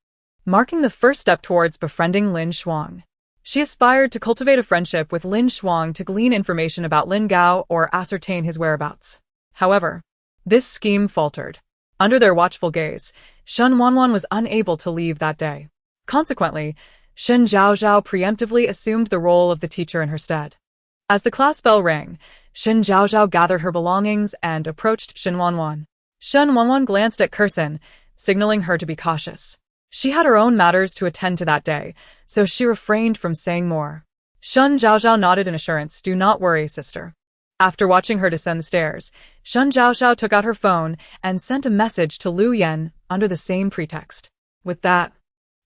marking the first step towards befriending Lin Shuang. She aspired to cultivate a friendship with Lin Shuang to glean information about Lin Gao or ascertain his whereabouts. However, this scheme faltered. Under their watchful gaze, Shen Wanwan was unable to leave that day. Consequently, Shen Zhaozhao preemptively assumed the role of the teacher in her stead. As the class bell rang, Shen Zhaozhao gathered her belongings and approached Shen Wanwan. Shen Wanwan glanced at Kursen, signaling her to be cautious. She had her own matters to attend to that day, so she refrained from saying more. Shen Zhaozhao nodded in assurance. "Do not worry, sister." After watching her descend the stairs, Shen Zhaozhao took out her phone and sent a message to Lu Yan under the same pretext. With that,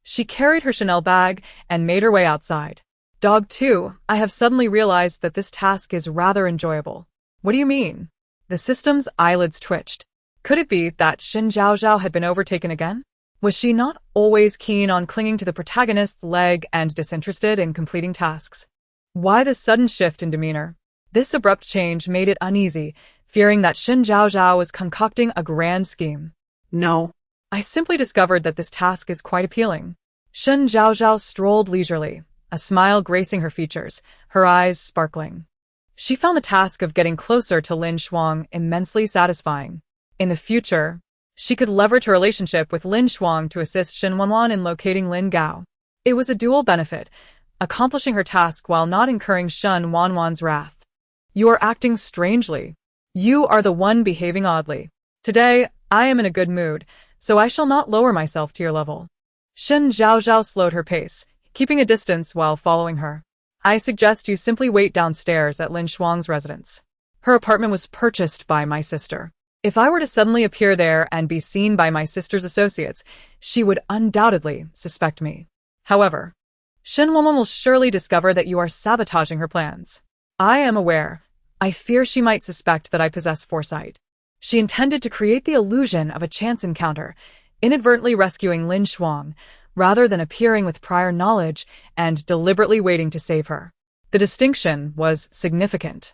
she carried her Chanel bag and made her way outside. "Dog 2, I have suddenly realized that this task is rather enjoyable." "What do you mean?" The system's eyelids twitched. Could it be that Shen Zhaozhao had been overtaken again? Was she not always keen on clinging to the protagonist's leg and disinterested in completing tasks? Why this sudden shift in demeanor? This abrupt change made it uneasy, fearing that Shen Zhaozhao was concocting a grand scheme. No. I simply discovered that this task is quite appealing. Shen Zhaozhao strolled leisurely, a smile gracing her features, her eyes sparkling. She found the task of getting closer to Lin Shuang immensely satisfying. In the future, she could leverage her relationship with Lin Shuang to assist Shen Wanwan in locating Lin Gao. It was a dual benefit, accomplishing her task while not incurring Shen Wanwan's wrath. You are acting strangely. You are the one behaving oddly. Today, I am in a good mood, so I shall not lower myself to your level. Shen Zhaozhao slowed her pace, keeping a distance while following her. I suggest you simply wait downstairs at Lin Shuang's residence. Her apartment was purchased by my sister. If I were to suddenly appear there and be seen by my sister's associates, she would undoubtedly suspect me. However, Shen Wanwan will surely discover that you are sabotaging her plans. I am aware. I fear she might suspect that I possess foresight. She intended to create the illusion of a chance encounter, inadvertently rescuing Lin Shuang, rather than appearing with prior knowledge and deliberately waiting to save her. The distinction was significant.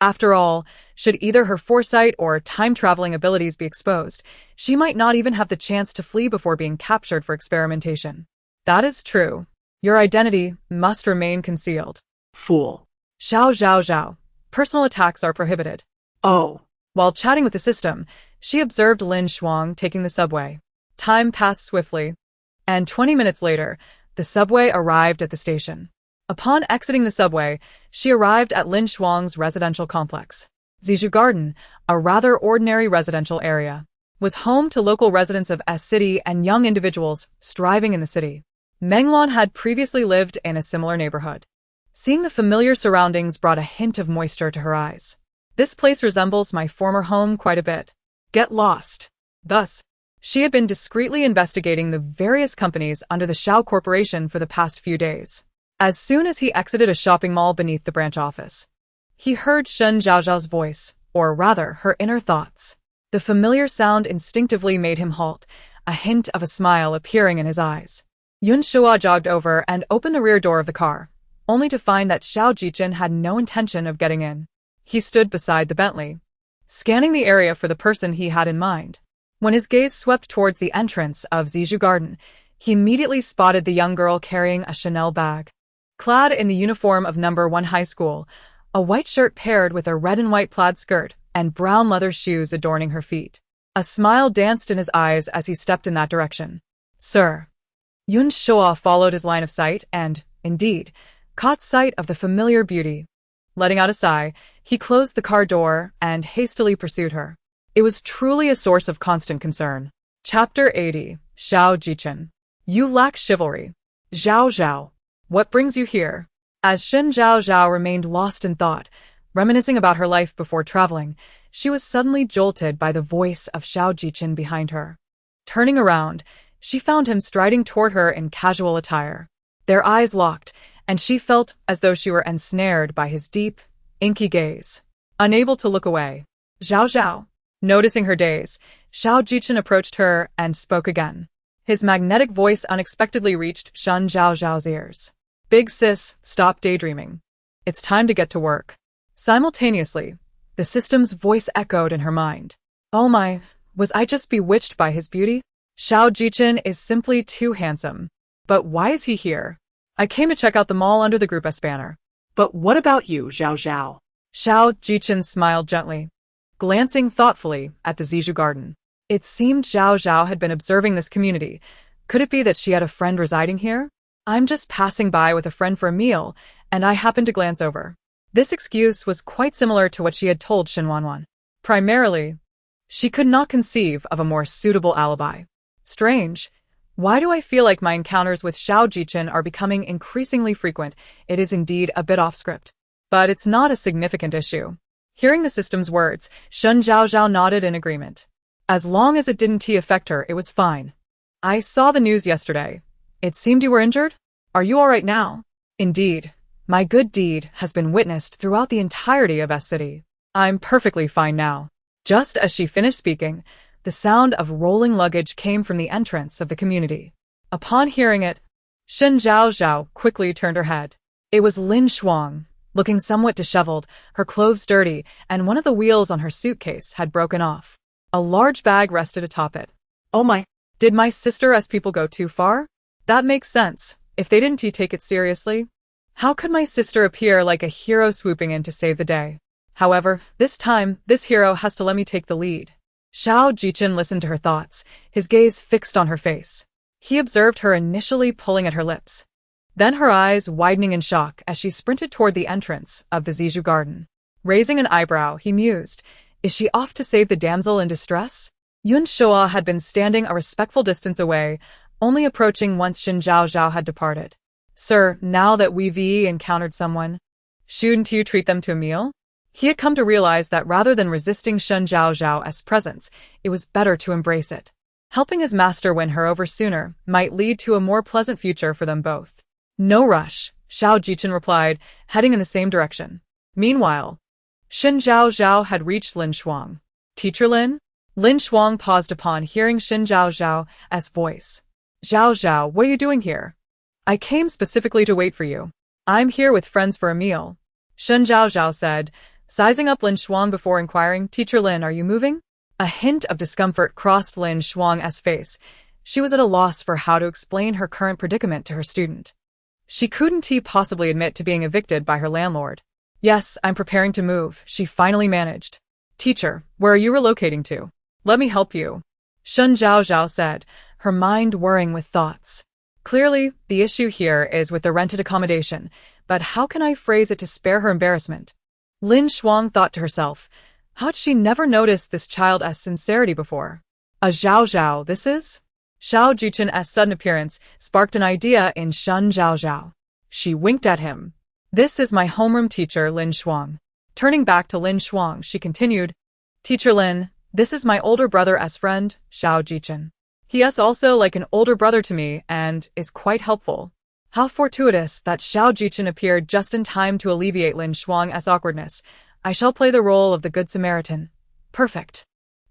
After all, should either her foresight or time-traveling abilities be exposed, she might not even have the chance to flee before being captured for experimentation. That is true. Your identity must remain concealed. Fool. Zhaozhao. Personal attacks are prohibited. Oh. While chatting with the system, she observed Lin Shuang taking the subway. Time passed swiftly, and 20 minutes later, the subway arrived at the station. Upon exiting the subway, she arrived at Lin Shuang's residential complex. Zijou Garden, a rather ordinary residential area, was home to local residents of S City and young individuals striving in the city. Meng Lan had previously lived in a similar neighborhood. Seeing the familiar surroundings brought a hint of moisture to her eyes. This place resembles my former home quite a bit. Get lost. Thus, she had been discreetly investigating the various companies under the Shao Corporation for the past few days. As soon as he exited a shopping mall beneath the branch office, he heard Shen Zhaozhao's voice, or rather, her inner thoughts. The familiar sound instinctively made him halt, a hint of a smile appearing in his eyes. Yun Shua jogged over and opened the rear door of the car, only to find that Xiao Jichen had no intention of getting in. He stood beside the Bentley, scanning the area for the person he had in mind. When his gaze swept towards the entrance of Zijou Garden, he immediately spotted the young girl carrying a Chanel bag. Clad in the uniform of No. 1 high school, a white shirt paired with a red and white plaid skirt and brown leather shoes adorning her feet. A smile danced in his eyes as he stepped in that direction. Sir. Yun Shua followed his line of sight and, indeed, caught sight of the familiar beauty. Letting out a sigh, he closed the car door and hastily pursued her. It was truly a source of constant concern. Chapter 80. Xiao Jichen. You lack chivalry. Zhaozhao. What brings you here? As Shen Zhaozhao remained lost in thought, reminiscing about her life before traveling, she was suddenly jolted by the voice of Xiao Jichen behind her. Turning around, she found him striding toward her in casual attire. Their eyes locked, and she felt as though she were ensnared by his deep, inky gaze. Unable to look away, Zhaozhao. Noticing her daze, Xiao Jichen approached her and spoke again. His magnetic voice unexpectedly reached Shen Zhaozhao's ears. Big sis, stop daydreaming. It's time to get to work. Simultaneously, the system's voice echoed in her mind. Oh my, was I just bewitched by his beauty? Xiao Jichen is simply too handsome. But why is he here? I came to check out the mall under the Group S banner. But what about you, Zhaozhao? Xiao Jichen smiled gently, glancing thoughtfully at the Zijou Garden. It seemed Zhaozhao had been observing this community. Could it be that she had a friend residing here? I'm just passing by with a friend for a meal, and I happened to glance over. This excuse was quite similar to what she had told Shen Wanwan. Primarily, she could not conceive of a more suitable alibi. Strange. Why do I feel like my encounters with Xiao Jichen are becoming increasingly frequent? It is indeed a bit off script. But it's not a significant issue. Hearing the system's words, Shen Zhaozhao nodded in agreement. As long as it didn't affect her, it was fine. I saw the news yesterday. It seemed you were injured? Are you all right now? Indeed. My good deed has been witnessed throughout the entirety of S City. I'm perfectly fine now. Just as she finished speaking, the sound of rolling luggage came from the entrance of the community. Upon hearing it, Shen Zhaozhao quickly turned her head. It was Lin Shuang, looking somewhat disheveled, her clothes dirty, and one of the wheels on her suitcase had broken off. A large bag rested atop it. Oh my. Did my sister's people go too far? That makes sense, if they didn't take it seriously. How could my sister appear like a hero swooping in to save the day? However, this time, this hero has to let me take the lead. Xiao Jichen listened to her thoughts, his gaze fixed on her face. He observed her initially pulling at her lips, then her eyes widening in shock as she sprinted toward the entrance of the Zizhu garden. Raising an eyebrow, he mused, is she off to save the damsel in distress? Yun Shua had been standing a respectful distance away, only approaching once Shen Zhaozhao had departed. Sir, now that we've encountered someone, shouldn't you treat them to a meal? He had come to realize that rather than resisting Shen Zhaozhao's presence, it was better to embrace it. Helping his master win her over sooner might lead to a more pleasant future for them both. No rush, Xiao Jichen replied, heading in the same direction. Meanwhile, Shen Zhaozhao had reached Lin Shuang. Teacher Lin? Lin Shuang paused upon hearing Shen Zhaozhao's voice. Zhaozhao, what are you doing here? I came specifically to wait for you. I'm here with friends for a meal, Shen Zhaozhao said, sizing up Lin Shuang before inquiring, Teacher Lin, are you moving? A hint of discomfort crossed Lin Shuang's face. She was at a loss for how to explain her current predicament to her student. She couldn't possibly admit to being evicted by her landlord. Yes, I'm preparing to move, she finally managed. Teacher, where are you relocating to? Let me help you, Shen Zhaozhao said, her mind whirring with thoughts. Clearly, the issue here is with the rented accommodation, but how can I phrase it to spare her embarrassment? Lin Shuang thought to herself, how'd she never noticed this child's sincerity before? A Zhaozhao this is? Xiao Jichen's sudden appearance sparked an idea in Shen Zhaozhao. She winked at him. This is my homeroom teacher, Lin Shuang. Turning back to Lin Shuang, she continued, Teacher Lin, this is my older brother's friend, Xiao Jichen. He is also like an older brother to me and is quite helpful. How fortuitous that Xiao Jichen appeared just in time to alleviate Lin Shuang's awkwardness. I shall play the role of the Good Samaritan. Perfect.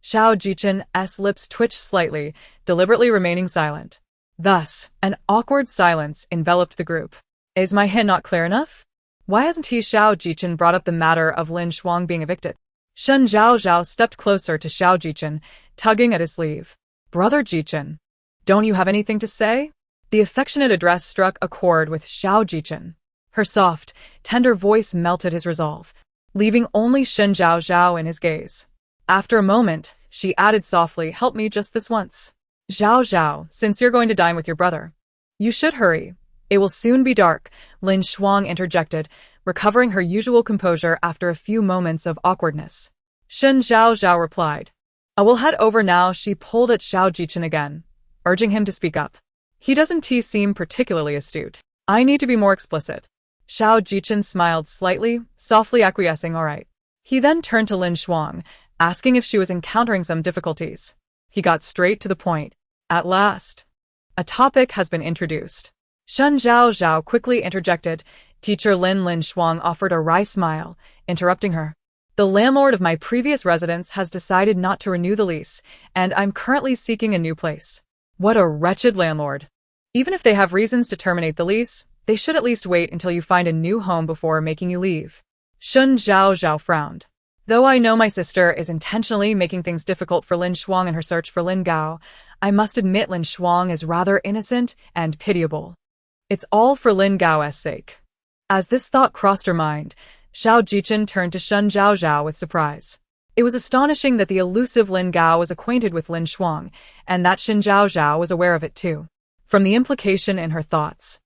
Xiao Jichen's lips twitched slightly, deliberately remaining silent. Thus, an awkward silence enveloped the group. Is my hint not clear enough? Why hasn't Xiao Jichen brought up the matter of Lin Shuang being evicted? Shen Zhaozhao stepped closer to Xiao Jichen, tugging at his sleeve. Brother Jichen, don't you have anything to say? The affectionate address struck a chord with Xiao Jichen. Her soft, tender voice melted his resolve, leaving only Shen Zhaozhao in his gaze. After a moment, she added softly, help me just this once. Zhaozhao, since you're going to dine with your brother, you should hurry. It will soon be dark, Lin Shuang interjected, recovering her usual composure after a few moments of awkwardness. Shen Zhaozhao replied, I will head over now. She pulled at Xiao Jichen again, urging him to speak up. He doesn't seem particularly astute. I need to be more explicit. Xiao Jichen smiled slightly, softly acquiescing, all right. He then turned to Lin Shuang, asking if she was encountering some difficulties. He got straight to the point. At last, a topic has been introduced. Shen Zhaozhao quickly interjected. Teacher Lin Shuang offered a wry smile, interrupting her. The landlord of my previous residence has decided not to renew the lease, and I'm currently seeking a new place. What a wretched landlord. Even if they have reasons to terminate the lease, they should at least wait until you find a new home before making you leave. Shen Zhaozhao frowned. Though I know my sister is intentionally making things difficult for Lin Shuang in her search for Lin Gao, I must admit Lin Shuang is rather innocent and pitiable. It's all for Lin Gao's sake. As this thought crossed her mind, Xiao Jichen turned to Shen Zhaozhao with surprise. It was astonishing that the elusive Lin Gao was acquainted with Lin Shuang, and that Shen Zhaozhao was aware of it too. From the implication in her thoughts,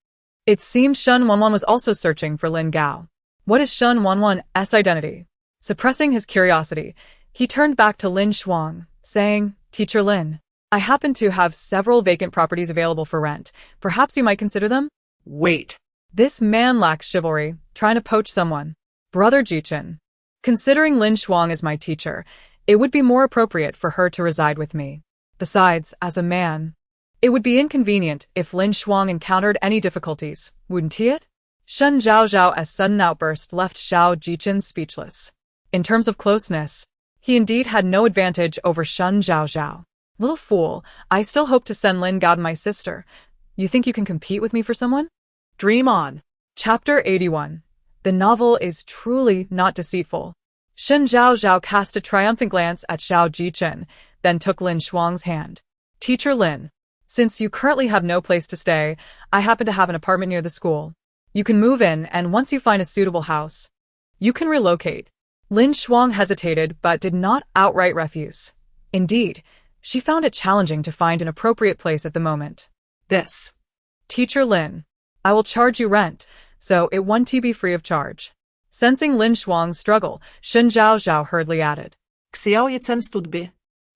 it seemed Shen Wanwan was also searching for Lin Gao. What is Shen Wanwan's identity? Suppressing his curiosity, he turned back to Lin Shuang, saying, Teacher Lin, I happen to have several vacant properties available for rent. Perhaps you might consider them? Wait. This man lacks chivalry, trying to poach someone. Brother Jichen, considering Lin Shuang is my teacher, it would be more appropriate for her to reside with me. Besides, as a man, it would be inconvenient if Lin Shuang encountered any difficulties, wouldn't it? Shen Zhaozhao's sudden outburst left Xiao Jichen speechless. In terms of closeness, he indeed had no advantage over Shen Zhaozhao. Little fool, I still hope to send Lin Gao to my sister. You think you can compete with me for someone? Dream on. Chapter 81. The novel is truly not deceitful. Shen Zhaozhao cast a triumphant glance at Xiao Jichen, then took Lin Shuang's hand. Teacher Lin, since you currently have no place to stay, I happen to have an apartment near the school. You can move in, and once you find a suitable house, you can relocate. Lin Shuang hesitated but did not outright refuse. Indeed, she found it challenging to find an appropriate place at the moment. This. Teacher Lin, I will charge you rent, so it won't be free of charge. Sensing Lin Shuang's struggle, Shen Zhaozhao hurriedly added. Xiao Yichen stood by.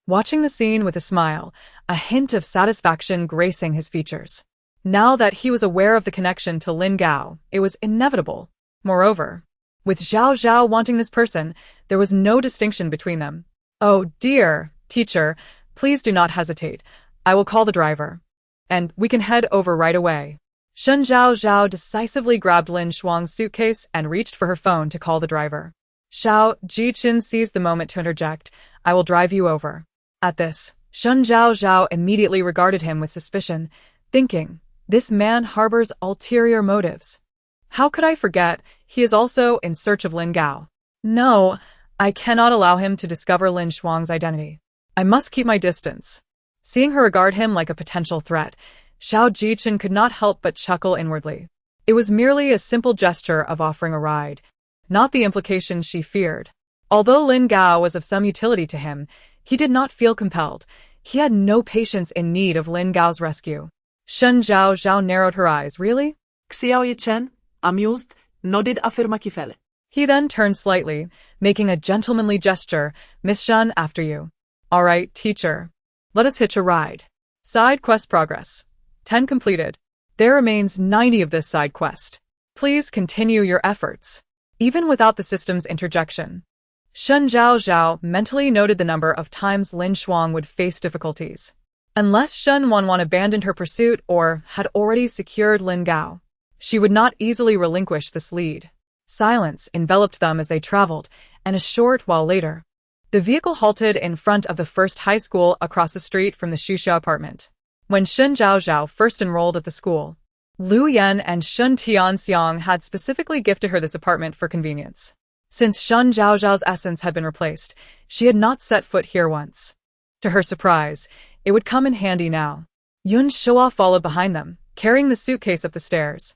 Watching the scene with a smile, a hint of satisfaction gracing his features. Now that he was aware of the connection to Lin Gao, it was inevitable. Moreover, with Zhao Zhao wanting this person, there was no distinction between them. Oh dear, teacher, please do not hesitate. I will call the driver. And we can head over right away. Shen Zhaozhao decisively grabbed Lin Shuang's suitcase and reached for her phone to call the driver. Xiao Jichen seized the moment to interject, I will drive you over. At this, Shen Zhaozhao immediately regarded him with suspicion, thinking, this man harbors ulterior motives. How could I forget, he is also in search of Lin Gao. No, I cannot allow him to discover Lin Shuang's identity. I must keep my distance. Seeing her regard him like a potential threat, Xiao Jichen could not help but chuckle inwardly. It was merely a simple gesture of offering a ride, not the implications she feared. Although Lin Gao was of some utility to him, he did not feel compelled. He had no patience in need of Lin Gao's rescue. Shen Zhaozhao narrowed her eyes. Really? Xiao Yichen, amused, nodded affirmatively. He then turned slightly, making a gentlemanly gesture. Miss Shen, after you. All right, teacher. Let us hitch a ride. Side quest progress. 10 completed. There remains 90 of this side quest. Please continue your efforts. Even without the system's interjection. Shen Zhaozhao mentally noted the number of times Lin Shuang would face difficulties. Unless Shen Wanwan abandoned her pursuit or had already secured Lin Gao, she would not easily relinquish this lead. Silence enveloped them as they traveled, and a short while later, the vehicle halted in front of the first high school across the street from the Xuxia apartment. When Shen Zhaozhao first enrolled at the school, Lu Yan and Shen Tianxiang had specifically gifted her this apartment for convenience. Since Shen Zhaozhao's essence had been replaced, she had not set foot here once. To her surprise, it would come in handy now. Yun Shua followed behind them, carrying the suitcase up the stairs.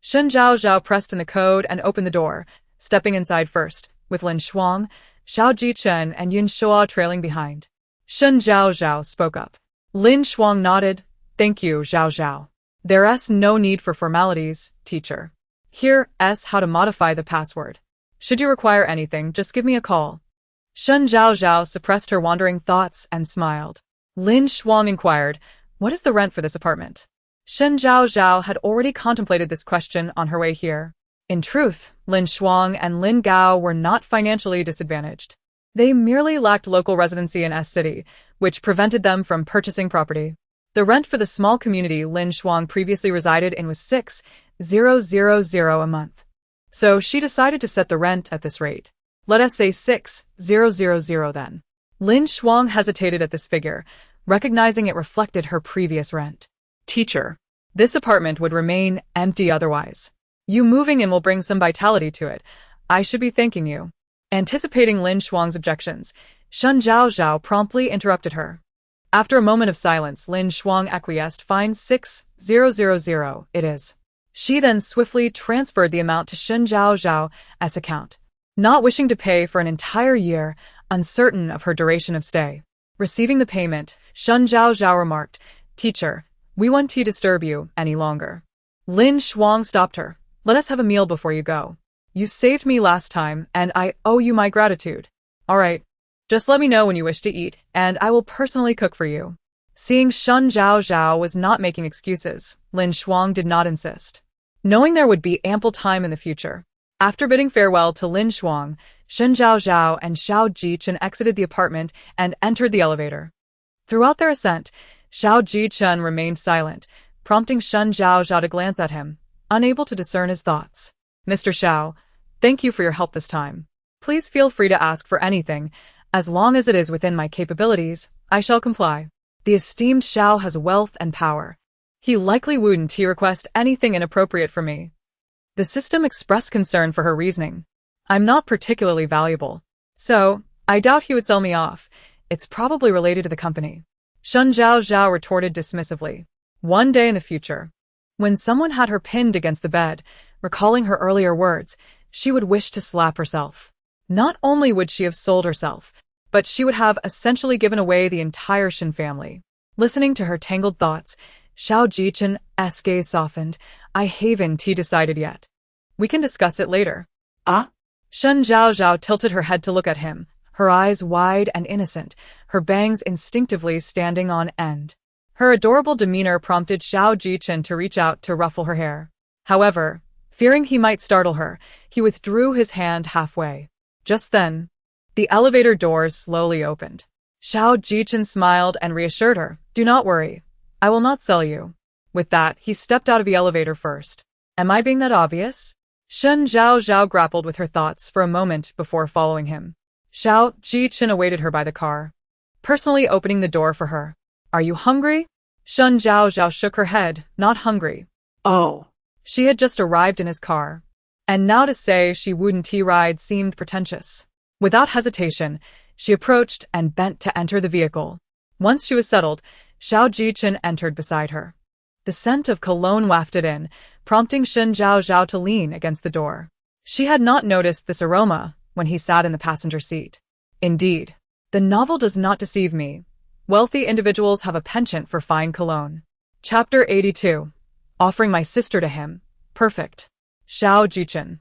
Shen Zhaozhao pressed in the code and opened the door, stepping inside first, with Lin Shuang, Xiao Jichen and Yun Shua trailing behind. Shen Zhaozhao spoke up. Lin Shuang nodded. Thank you, Zhaozhao. There's no need for formalities, teacher. Here's how to modify the password. Should you require anything, just give me a call. Shen Zhaozhao suppressed her wandering thoughts and smiled. Lin Shuang inquired, what is the rent for this apartment? Shen Zhaozhao had already contemplated this question on her way here. In truth, Lin Shuang and Lin Gao were not financially disadvantaged. They merely lacked local residency in S City, which prevented them from purchasing property. The rent for the small community Lin Shuang previously resided in was 6,000 a month. So she decided to set the rent at this rate. Let us say 6,000 then. Lin Shuang hesitated at this figure, recognizing it reflected her previous rent. Teacher, this apartment would remain empty otherwise. You moving in will bring some vitality to it. I should be thanking you. Anticipating Lin Shuang's objections, Shen Zhaozhao promptly interrupted her. After a moment of silence, Lin Shuang acquiesced. Fine, 6,000 it is. She then swiftly transferred the amount to Shen Zhaozhao's account, not wishing to pay for an entire year, uncertain of her duration of stay. Receiving the payment, Shen Zhaozhao remarked, Teacher, we won't disturb you any longer. Lin Shuang stopped her. Let us have a meal before you go. You saved me last time, and I owe you my gratitude. All right. Just let me know when you wish to eat, and I will personally cook for you. Seeing Shen Zhaozhao was not making excuses, Lin Shuang did not insist. Knowing there would be ample time in the future, after bidding farewell to Lin Shuang, Shen Zhaozhao and Xiao Jichen exited the apartment and entered the elevator. Throughout their ascent, Xiao Jichen remained silent, prompting Shen Zhaozhao to glance at him, unable to discern his thoughts. Mr. Xiao, thank you for your help this time. Please feel free to ask for anything. As long as it is within my capabilities, I shall comply. The esteemed Xiao has wealth and power. He likely wouldn't request anything inappropriate from me. The system expressed concern for her reasoning. I'm not particularly valuable. So, I doubt he would sell me off. It's probably related to the company. Shen Zhaozhao retorted dismissively. One day in the future, when someone had her pinned against the bed, recalling her earlier words, she would wish to slap herself. Not only would she have sold herself, but she would have essentially given away the entire Shen family. Listening to her tangled thoughts, Xiao Jichen's gaze softened. I haven't decided yet. We can discuss it later. Ah? Shen Zhaozhao tilted her head to look at him, her eyes wide and innocent, her bangs instinctively standing on end. Her adorable demeanor prompted Xiao Jichen to reach out to ruffle her hair. However, fearing he might startle her, he withdrew his hand halfway. Just then, the elevator doors slowly opened. Xiao Jichen smiled and reassured her, "Do not worry. I will not sell you." With that, he stepped out of the elevator first. Am I being that obvious? Shen Zhaozhao grappled with her thoughts for a moment before following him. Xiao Jichen awaited her by the car, personally opening the door for her. Are you hungry? Shen Zhaozhao shook her head, not hungry. Oh. She had just arrived in his car, and now to say she wouldn't ride seemed pretentious. Without hesitation, she approached and bent to enter the vehicle. Once she was settled, Xiao Jichen entered beside her. The scent of cologne wafted in, prompting Shen Zhaozhao to lean against the door. She had not noticed this aroma when he sat in the passenger seat. Indeed, the novel does not deceive me. Wealthy individuals have a penchant for fine cologne. Chapter 82. Offering my sister to him. Perfect. Xiao Jichen,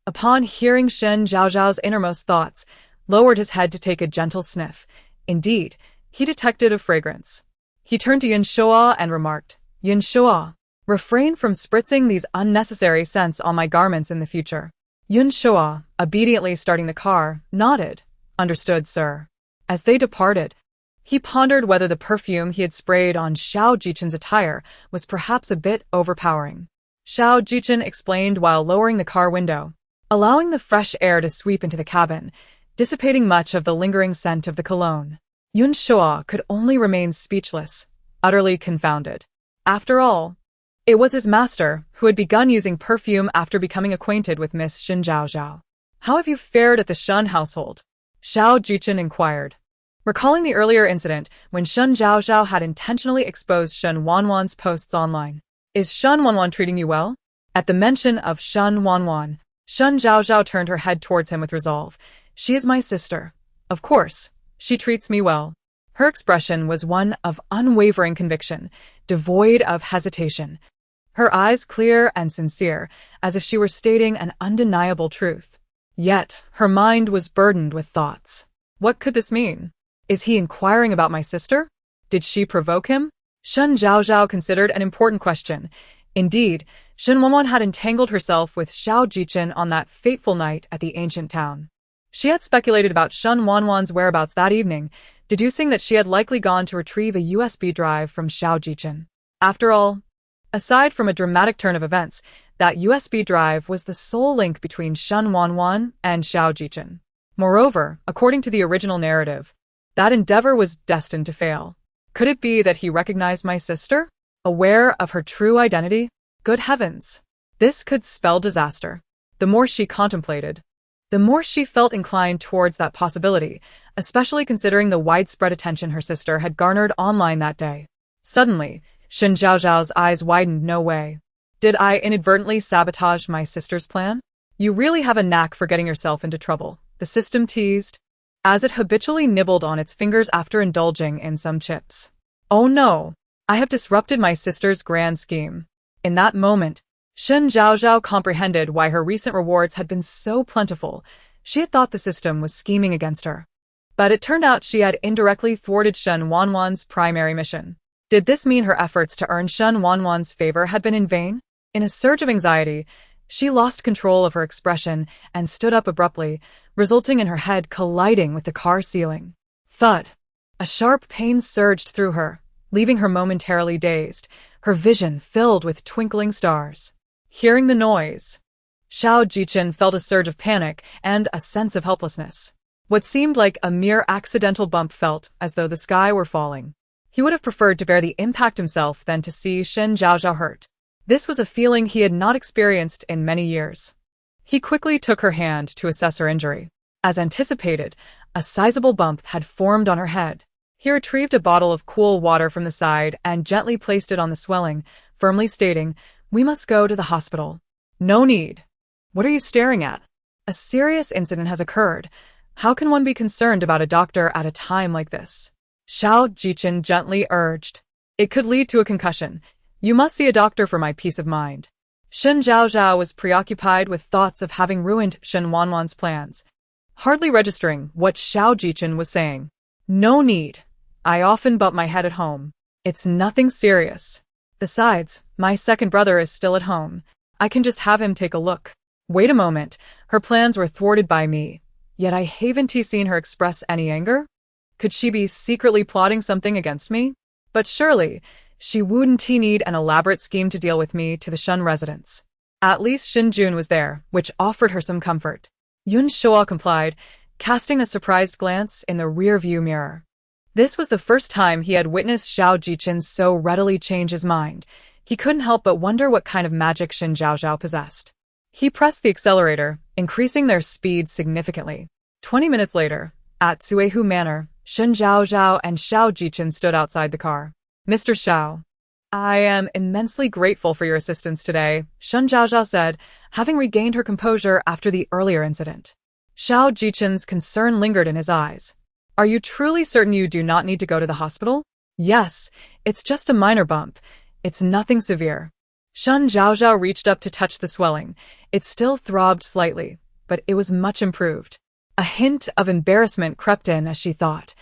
upon hearing Shen Zhaozhao's innermost thoughts, lowered his head to take a gentle sniff. Indeed, he detected a fragrance. He turned to Yin Shuo and remarked, Yin Shuo, refrain from spritzing these unnecessary scents on my garments in the future. Yin Shuo, obediently starting the car, nodded. Understood, sir. As they departed, he pondered whether the perfume he had sprayed on Xiao Jichen's attire was perhaps a bit overpowering. Xiao Jichen explained while lowering the car window, allowing the fresh air to sweep into the cabin, dissipating much of the lingering scent of the cologne. Yun Shuo could only remain speechless, utterly confounded. After all, it was his master who had begun using perfume after becoming acquainted with Miss Shen Zhaozhao. How have you fared at the Shen household? Xiao Jichen inquired. Recalling the earlier incident when Shen Zhaozhao had intentionally exposed Shen Wanwan's posts online. Is Shen Wanwan treating you well? At the mention of Shen Wanwan, Shen Zhaozhao turned her head towards him with resolve. She is my sister. Of course, she treats me well. Her expression was one of unwavering conviction, devoid of hesitation. Her eyes clear and sincere, as if she were stating an undeniable truth. Yet, her mind was burdened with thoughts. What could this mean? Is he inquiring about my sister? Did she provoke him? Shen Zhaozhao considered an important question. Indeed, Shen Wanwan had entangled herself with Xiao Jichen on that fateful night at the ancient town. She had speculated about Shen Wanwan's whereabouts that evening, deducing that she had likely gone to retrieve a USB drive from Xiao Jichen. After all, aside from a dramatic turn of events, that USB drive was the sole link between Shen Wanwan and Xiao Jichen. Moreover, according to the original narrative, that endeavor was destined to fail. Could it be that he recognized my sister? Aware of her true identity? Good heavens! This could spell disaster. The more she contemplated, the more she felt inclined towards that possibility, especially considering the widespread attention her sister had garnered online that day. Suddenly, Shen Zhaozhao's eyes widened. No way. Did I inadvertently sabotage my sister's plan? You really have a knack for getting yourself into trouble, the system teased, as it habitually nibbled on its fingers after indulging in some chips. Oh no! I have disrupted my sister's grand scheme. In that moment, Shen Zhaozhao comprehended why her recent rewards had been so plentiful. She had thought the system was scheming against her. But it turned out she had indirectly thwarted Shen Wanwan's primary mission. Did this mean her efforts to earn Shen Wanwan's favor had been in vain? In a surge of anxiety, she lost control of her expression and stood up abruptly, resulting in her head colliding with the car ceiling. Thud! A sharp pain surged through her, leaving her momentarily dazed, her vision filled with twinkling stars. Hearing the noise, Xiao Jichen felt a surge of panic and a sense of helplessness. What seemed like a mere accidental bump felt as though the sky were falling. He would have preferred to bear the impact himself than to see Shen Zhaozhao hurt. This was a feeling he had not experienced in many years. He quickly took her hand to assess her injury. As anticipated, a sizable bump had formed on her head. He retrieved a bottle of cool water from the side and gently placed it on the swelling, firmly stating, "We must go to the hospital." "No need." What are you staring at? "A serious incident has occurred. How can one be concerned about a doctor at a time like this?" Zhao Jichen gently urged. "It could lead to a concussion. You must see a doctor for my peace of mind." Shen Zhaozhao was preoccupied with thoughts of having ruined Shen Wanwan's plans, hardly registering what Zhao Jichen was saying. "No need. I often bump my head at home. It's nothing serious. Besides, my second brother is still at home. I can just have him take a look." Wait a moment. Her plans were thwarted by me. Yet I haven't seen her express any anger? Could she be secretly plotting something against me? But surely, she wouldn't need an elaborate scheme to deal with me to the Shen residence. At least Shen Jun was there, which offered her some comfort. Yun Shoa complied, casting a surprised glance in the rear-view mirror. This was the first time he had witnessed Zhao Jichen so readily change his mind. He couldn't help but wonder what kind of magic Shen Zhaozhao possessed. He pressed the accelerator, increasing their speed significantly. 20 minutes later, at Suehu Manor, Shen Zhaozhao and Zhao Jichen stood outside the car. "Mr. Zhao, I am immensely grateful for your assistance today," Shen Zhaozhao said, having regained her composure after the earlier incident. Zhao Jichen's concern lingered in his eyes. "Are you truly certain you do not need to go to the hospital?" "Yes, it's just a minor bump. It's nothing severe." Shen Zhaozhao reached up to touch the swelling. It still throbbed slightly, but it was much improved. A hint of embarrassment crept in as she thought,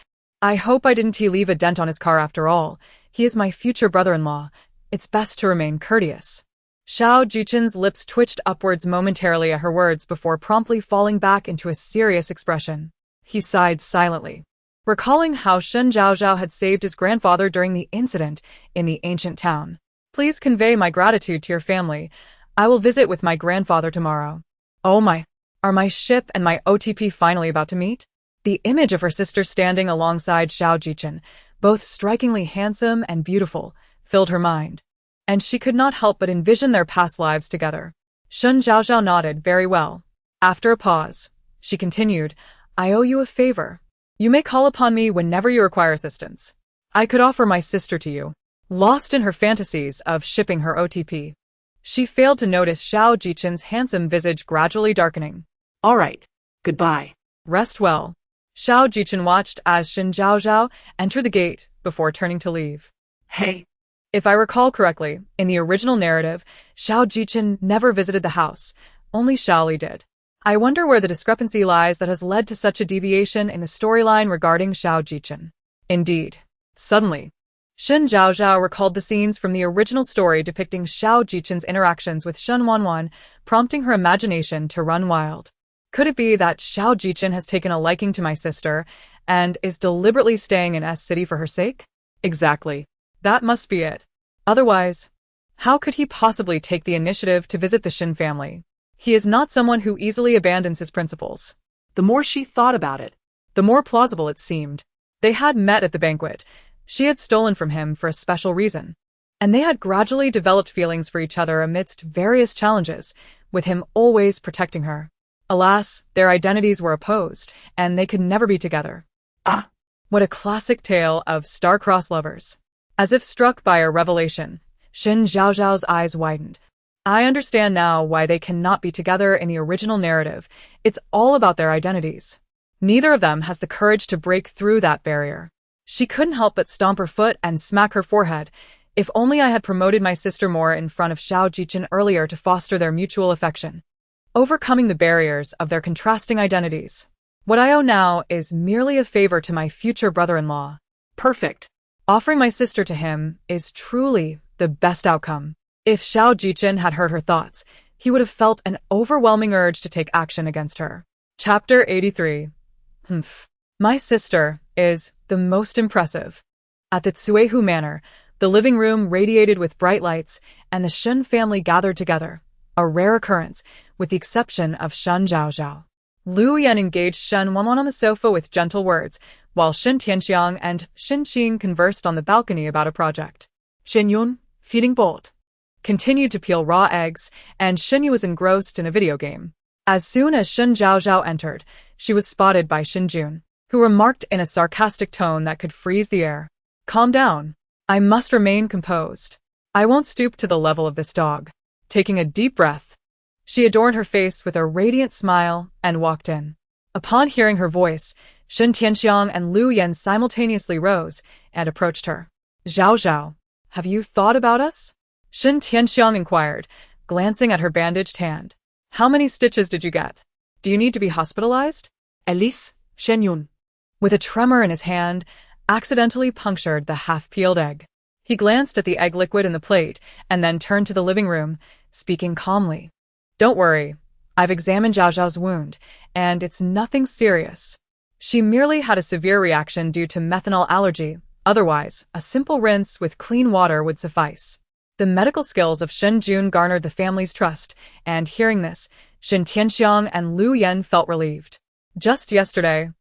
"I hope I didn't leave a dent on his car after all. He is my future brother-in-law. It's best to remain courteous." Zhao Jichen's lips twitched upwards momentarily at her words before promptly falling back into a serious expression. He sighed silently, recalling how Shen Zhaozhao had saved his grandfather during the incident in the ancient town. "Please convey my gratitude to your family. I will visit with my grandfather tomorrow." "Oh my, are my ship and my OTP finally about to meet?" The image of her sister standing alongside Zhao Jichen, both strikingly handsome and beautiful, filled her mind. And she could not help but envision their past lives together. Shen Zhaozhao nodded very well. After a pause, she continued, "I owe you a favor. You may call upon me whenever you require assistance. I could offer my sister to you." Lost in her fantasies of shipping her OTP, she failed to notice Zhao Jichen's handsome visage gradually darkening. All right. Goodbye. "Rest well." Zhao Jichen watched as Shen Zhaozhao entered the gate before turning to leave. Hey. If I recall correctly, in the original narrative, Zhao Jichen never visited the house, only Shaoli did. I wonder where the discrepancy lies that has led to such a deviation in the storyline regarding Zhao Jichen. Indeed. Suddenly, Shen Zhaozhao recalled the scenes from the original story depicting Zhao Jichen's interactions with Shen Wanwan, prompting her imagination to run wild. Could it be that Zhao Jichen has taken a liking to my sister and is deliberately staying in S City for her sake? Exactly. That must be it. Otherwise, how could he possibly take the initiative to visit the Shen family? He is not someone who easily abandons his principles. The more she thought about it, the more plausible it seemed. They had met at the banquet. She had stolen from him for a special reason. And they had gradually developed feelings for each other amidst various challenges, with him always protecting her. Alas, their identities were opposed, and they could never be together. Ah! What a classic tale of star-crossed lovers. As if struck by a revelation, Shen Zhaozhao's eyes widened. I understand now why they cannot be together in the original narrative. It's all about their identities. Neither of them has the courage to break through that barrier. She couldn't help but stomp her foot and smack her forehead. If only I had promoted my sister more in front of Zhao Jichen earlier to foster their mutual affection. Overcoming the barriers of their contrasting identities. What I owe now is merely a favor to my future brother-in-law. Perfect. Offering my sister to him is truly the best outcome. If Zhao Jichen had heard her thoughts, he would have felt an overwhelming urge to take action against her. Chapter 83. My sister is the most impressive. At the Tsuehu Manor, the living room radiated with bright lights, and the Shen family gathered together, a rare occurrence, with the exception of Shen Zhaozhao. Lu Yan engaged Shen Wanwan on the sofa with gentle words, while Shen Tianxiang and Shen Qing conversed on the balcony about a project. Shen Yun, feeding bolt. continued to peel raw eggs, and Shen Yu was engrossed in a video game. As soon as Shen Zhaozhao entered, she was spotted by Shen Jun, who remarked in a sarcastic tone that could freeze the air. Calm down. I must remain composed. I won't stoop to the level of this dog. Taking a deep breath, she adorned her face with a radiant smile and walked in. Upon hearing her voice, Shen Tianxiang and Lu Yan simultaneously rose and approached her. Zhaozhao, have you thought about us? Shen Tianxiang inquired, glancing at her bandaged hand. How many stitches did you get? Do you need to be hospitalized? Elise, Shen Yun, with a tremor in his hand, accidentally punctured the half-peeled egg. He glanced at the egg liquid in the plate and then turned to the living room, speaking calmly. Don't worry. I've examined Zhaozhao's wound, and it's nothing serious. She merely had a severe reaction due to methanol allergy. Otherwise, a simple rinse with clean water would suffice. The medical skills of Shen Jun garnered the family's trust, and hearing this, Shen Tianxiang and Lu Yan felt relieved. Just yesterday,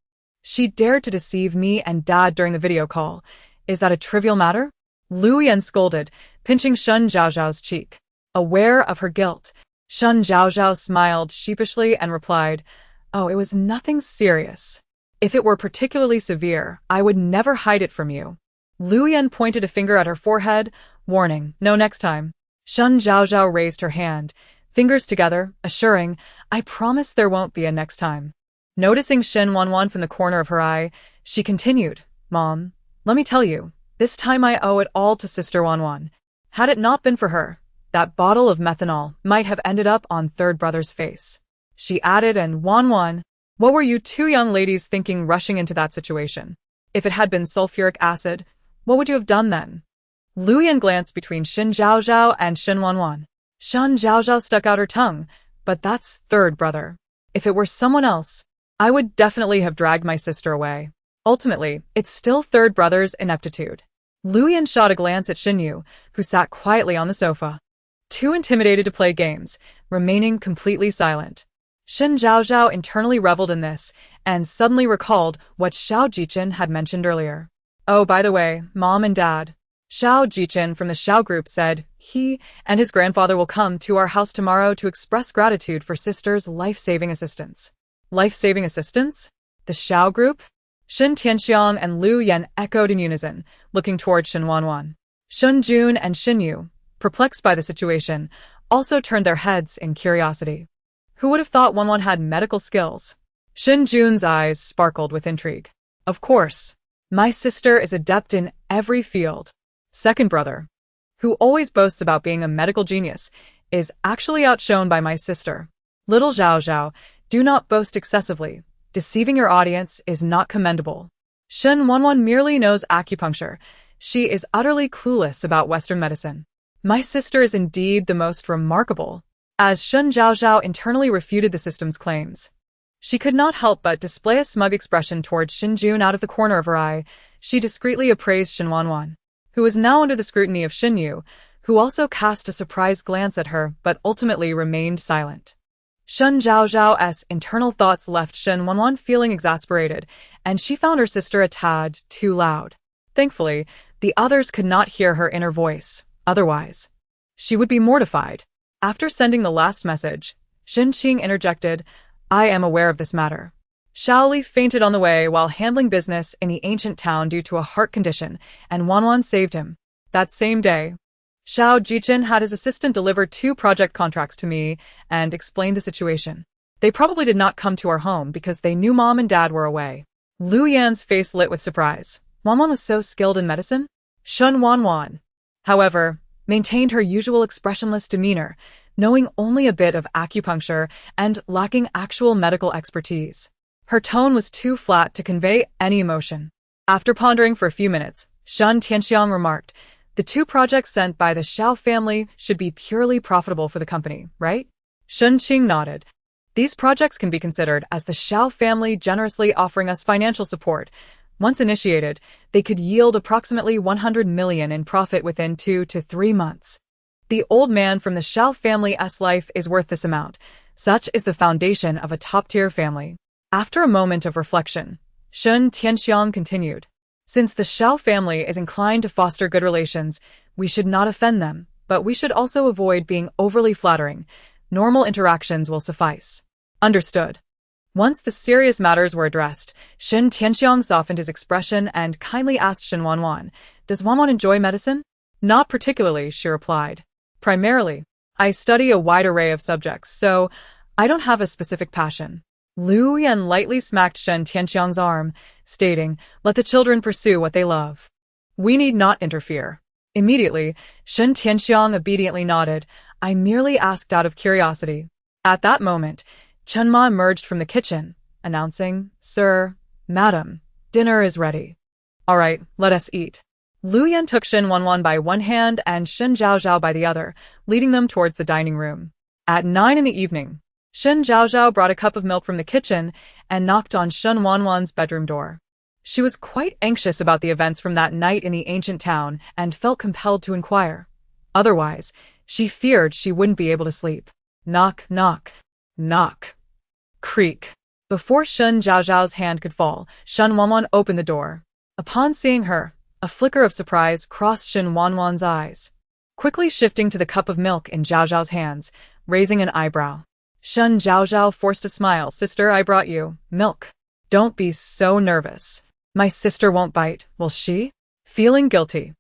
she dared to deceive me and Dad during the video call. Is that a trivial matter? Lu Yan scolded, pinching Shen Zhaozhao's cheek. Aware of her guilt, Shen Zhaozhao smiled sheepishly and replied, Oh, it was nothing serious. If it were particularly severe, I would never hide it from you. Lu Yan pointed a finger at her forehead, warning, no next time. Shen Zhaozhao raised her hand, fingers together, assuring, I promise there won't be a next time. Noticing Shen Wanwan from the corner of her eye, she continued, Mom, let me tell you, this time I owe it all to Sister Wanwan. Had it not been for her, that bottle of methanol might have ended up on third brother's face. She added, and Wanwan, what were you two young ladies thinking rushing into that situation? If it had been sulfuric acid, what would you have done then? Lu Yan glanced between Shen Zhaozhao and Shen Wanwan. Shen Zhaozhao stuck out her tongue, but that's third brother. If it were someone else, I would definitely have dragged my sister away. Ultimately, it's still third brother's ineptitude. Lu Yan shot a glance at Shen Yu, who sat quietly on the sofa, too intimidated to play games, remaining completely silent. Shen Zhaozhao internally reveled in this, and suddenly recalled what Xiao Jichen had mentioned earlier. Oh, by the way, Mom and Dad. Xiao Jichen from the Xiao group said he and his grandfather will come to our house tomorrow to express gratitude for sister's life-saving assistance. Life-saving assistance? The Xiao group? Shen Tianxiang and Lu Yan echoed in unison, looking toward Shen Wanwan. Shen Jun and Shen Yu, perplexed by the situation, also turned their heads in curiosity. Who would have thought Wanwan had medical skills? Shen Jun's eyes sparkled with intrigue. Of course. My sister is adept in every field. Second brother, who always boasts about being a medical genius, is actually outshone by my sister. Little Zhaozhao, do not boast excessively. Deceiving your audience is not commendable. Shen Wanwan merely knows acupuncture. She is utterly clueless about Western medicine. My sister is indeed the most remarkable. As Shen Zhaozhao internally refuted the system's claims, she could not help but display a smug expression towards Shen Jun out of the corner of her eye. She discreetly appraised Shen Wanwan, who was now under the scrutiny of Shen Yu, who also cast a surprised glance at her but ultimately remained silent. Shen Zhaozhao's internal thoughts left Shen Wanwan feeling exasperated, and she found her sister a tad too loud. Thankfully, the others could not hear her inner voice. Otherwise, she would be mortified. After sending the last message, Shen Qing interjected, I am aware of this matter. Shaoli fainted on the way while handling business in the ancient town due to a heart condition, and Wanwan saved him. That same day, Xiao Jichen had his assistant deliver 2 project contracts to me and explained the situation. They probably did not come to our home because they knew Mom and Dad were away. Lu Yan's face lit with surprise. Wanwan was so skilled in medicine? Shen Wanwan, however, maintained her usual expressionless demeanor, knowing only a bit of acupuncture and lacking actual medical expertise. Her tone was too flat to convey any emotion. After pondering for a few minutes, Shen Tianxiang remarked, the 2 projects sent by the Xiao family should be purely profitable for the company, right? Shen Qing nodded. These projects can be considered as the Xiao family generously offering us financial support. Once initiated, they could yield approximately 100 million in profit within 2 to 3 months. The old man from the Xiao family's life is worth this amount. Such is the foundation of a top-tier family. After a moment of reflection, Shen Tianxiang continued. Since the Xiao family is inclined to foster good relations, we should not offend them, but we should also avoid being overly flattering. Normal interactions will suffice. Understood. Once the serious matters were addressed, Shen Tianxiang softened his expression and kindly asked Shen Wanwan, "Does Wanwan enjoy medicine?" "Not particularly," she replied. "Primarily, I study a wide array of subjects, so I don't have a specific passion." Lu Yan lightly smacked Shen Tianxiang's arm, stating, "Let the children pursue what they love. We need not interfere." Immediately, Shen Tianxiang obediently nodded. "I merely asked out of curiosity." At that moment, Chen Ma emerged from the kitchen, announcing, "Sir, Madam, dinner is ready." "All right, let us eat." Lu Yan took Shen Wanwan by one hand and Shen Zhaozhao by the other, leading them towards the dining room. At 9 in the evening, Shen Zhaozhao brought a cup of milk from the kitchen and knocked on Shen Wanwan's bedroom door. She was quite anxious about the events from that night in the ancient town and felt compelled to inquire. Otherwise, she feared she wouldn't be able to sleep. Knock, knock, knock. Creak. Before Shen Zhaozhao's hand could fall, Shen Wanwan opened the door. Upon seeing her, a flicker of surprise crossed Shen Wanwan's eyes. Quickly shifting to the cup of milk in Zhaozhao's hands, raising an eyebrow. Shen Zhaozhao forced a smile. "Sister, I brought you milk. Don't be so nervous. My sister won't bite, will she?" Feeling guilty.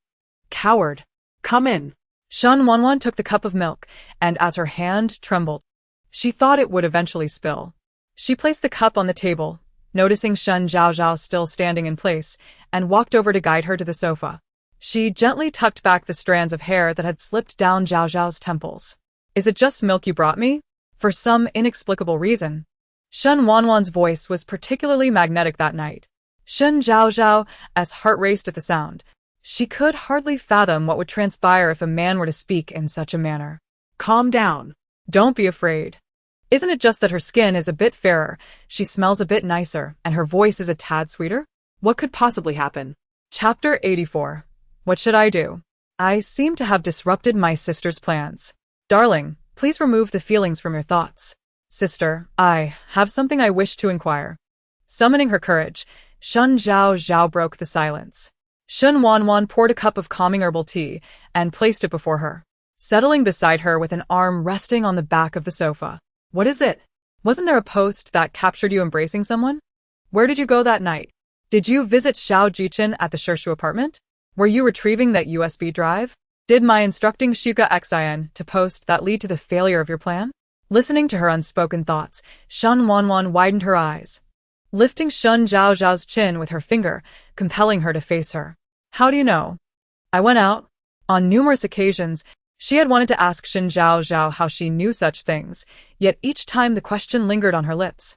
Coward. Come in. Shen Wanwan took the cup of milk, and as her hand trembled, she thought it would eventually spill. She placed the cup on the table, noticing Shen Zhaozhao still standing in place, and walked over to guide her to the sofa. She gently tucked back the strands of hair that had slipped down Zhaozhao's temples. "Is it just milk you brought me?" For some inexplicable reason, Shen Wanwan's voice was particularly magnetic that night. Shen Zhaozhao, as heart raced at the sound, she could hardly fathom what would transpire if a man were to speak in such a manner. Calm down. "Don't be afraid. Isn't it just that her skin is a bit fairer, she smells a bit nicer, and her voice is a tad sweeter?" What could possibly happen? Chapter 84. What should I do? I seem to have disrupted my sister's plans. Darling, please remove the feelings from your thoughts. Sister, I have something I wish to inquire. Summoning her courage, Shen Zhaozhao broke the silence. Shen Wanwan poured a cup of calming herbal tea and placed it before her, settling beside her with an arm resting on the back of the sofa. "What is it? Wasn't there a post that captured you embracing someone? Where did you go that night? Did you visit Xiao Jichen at the Shirshu apartment? Were you retrieving that USB drive? Did my instructing Shika Xin to post that lead to the failure of your plan?" Listening to her unspoken thoughts, Shen Wanwan widened her eyes, lifting Shen Zhaozhao's chin with her finger, compelling her to face her. "How do you know?" "I went out." On numerous occasions, she had wanted to ask Shen Zhaozhao how she knew such things, yet each time the question lingered on her lips.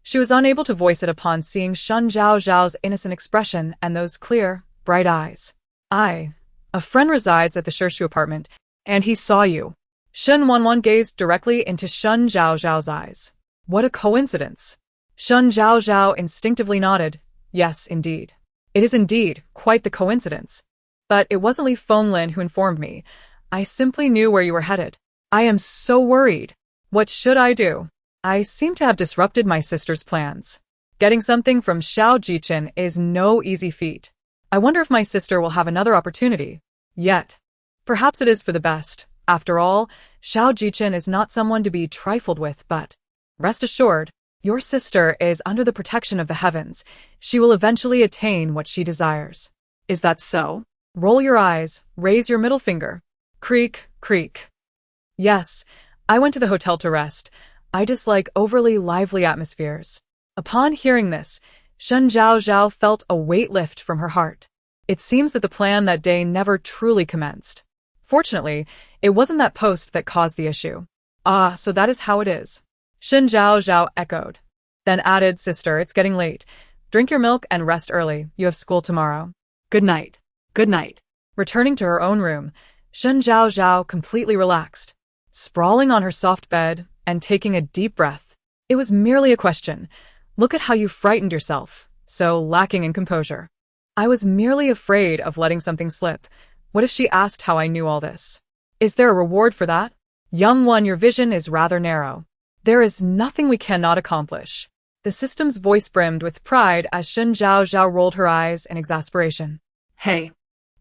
She was unable to voice it upon seeing Shen Zhaozhao's innocent expression and those clear, bright eyes. A friend resides at the Shirshu apartment, and he saw you." Shen Wanwan gazed directly into Shen Zhaozhao's eyes. "What a coincidence." Shen Zhaozhao instinctively nodded. "Yes, indeed. It is indeed quite the coincidence. But it wasn't Li Fenglin who informed me. I simply knew where you were headed. I am so worried. What should I do? I seem to have disrupted my sister's plans. Getting something from Xiao Jichen is no easy feat. I wonder if my sister will have another opportunity. Yet. Perhaps it is for the best. After all, Xiao Jichen is not someone to be trifled with, but rest assured, your sister is under the protection of the heavens. She will eventually attain what she desires." Is that so? Roll your eyes, raise your middle finger. Creak, creak. "Yes, I went to the hotel to rest. I dislike overly lively atmospheres." Upon hearing this, Shen Zhaozhao felt a weight lift from her heart. It seems that the plan that day never truly commenced. Fortunately, it wasn't that post that caused the issue. "Ah, so that is how it is." Shen Zhaozhao echoed, then added, "Sister, it's getting late. Drink your milk and rest early. You have school tomorrow." Good night. Good night. Returning to her own room, Shen Zhaozhao completely relaxed, sprawling on her soft bed and taking a deep breath. It was merely a question. "Look at how you frightened yourself, so lacking in composure." "I was merely afraid of letting something slip. What if she asked how I knew all this? Is there a reward for that? Young one, your vision is rather narrow. There is nothing we cannot accomplish." The system's voice brimmed with pride as Shen Zhaozhao rolled her eyes in exasperation. Hey.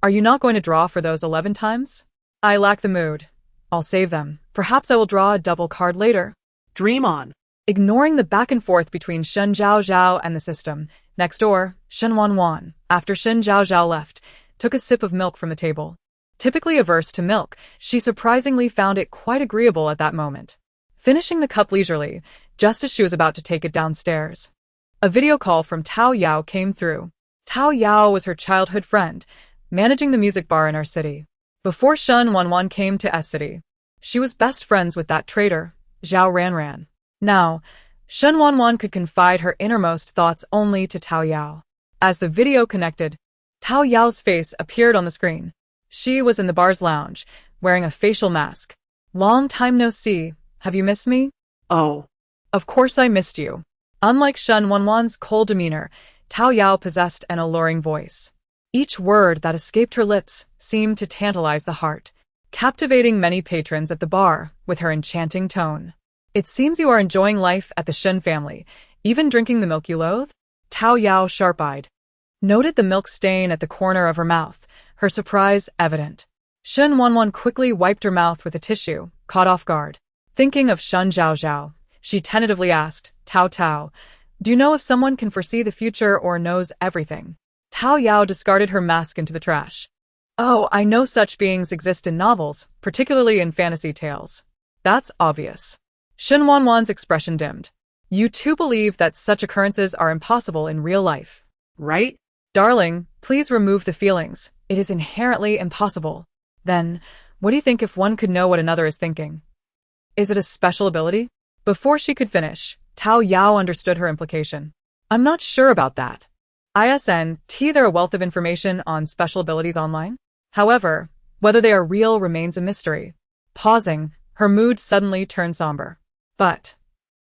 Are you not going to draw for those 11 times? I lack the mood. I'll save them. Perhaps I will draw a double card later. Dream on. Ignoring the back and forth between Shen Zhaozhao and the system, next door, Shen Wanwan, after Shen Zhaozhao left, took a sip of milk from the table. Typically averse to milk, she surprisingly found it quite agreeable at that moment. Finishing the cup leisurely, just as she was about to take it downstairs. A video call from Tao Yao came through. Tao Yao was her childhood friend, managing the music bar in our city. Before Shen Wanwan came to S City, she was best friends with that traitor, Zhao Ranran. Now, Shen Wanwan could confide her innermost thoughts only to Tao Yao. As the video connected, Tao Yao's face appeared on the screen. She was in the bar's lounge, wearing a facial mask. Long time no see. Have you missed me? Oh. Of course I missed you. Unlike Shen Wanwan's cold demeanor, Tao Yao possessed an alluring voice. Each word that escaped her lips seemed to tantalize the heart, captivating many patrons at the bar with her enchanting tone. It seems you are enjoying life at the Shen family, even drinking the milk you loathe? Tao Yao, sharp-eyed, noted the milk stain at the corner of her mouth, her surprise evident. Shen Wanwan quickly wiped her mouth with a tissue, caught off guard. Thinking of Shen Zhaozhao, she tentatively asked, Tao Tao, do you know if someone can foresee the future or knows everything? Tao Yao discarded her mask into the trash. Oh, I know such beings exist in novels, particularly in fantasy tales. That's obvious. Shen Wanwan's expression dimmed. You too believe that such occurrences are impossible in real life, Right? darling? Please remove the feelings. It is inherently impossible. Then, what do you think if one could know what another is thinking? Is it a special ability? Before she could finish, Tao Yao understood her implication. I'm not sure about that. ISNT, there are a wealth of information on special abilities online. However, whether they are real remains a mystery. Pausing, her mood suddenly turned somber. But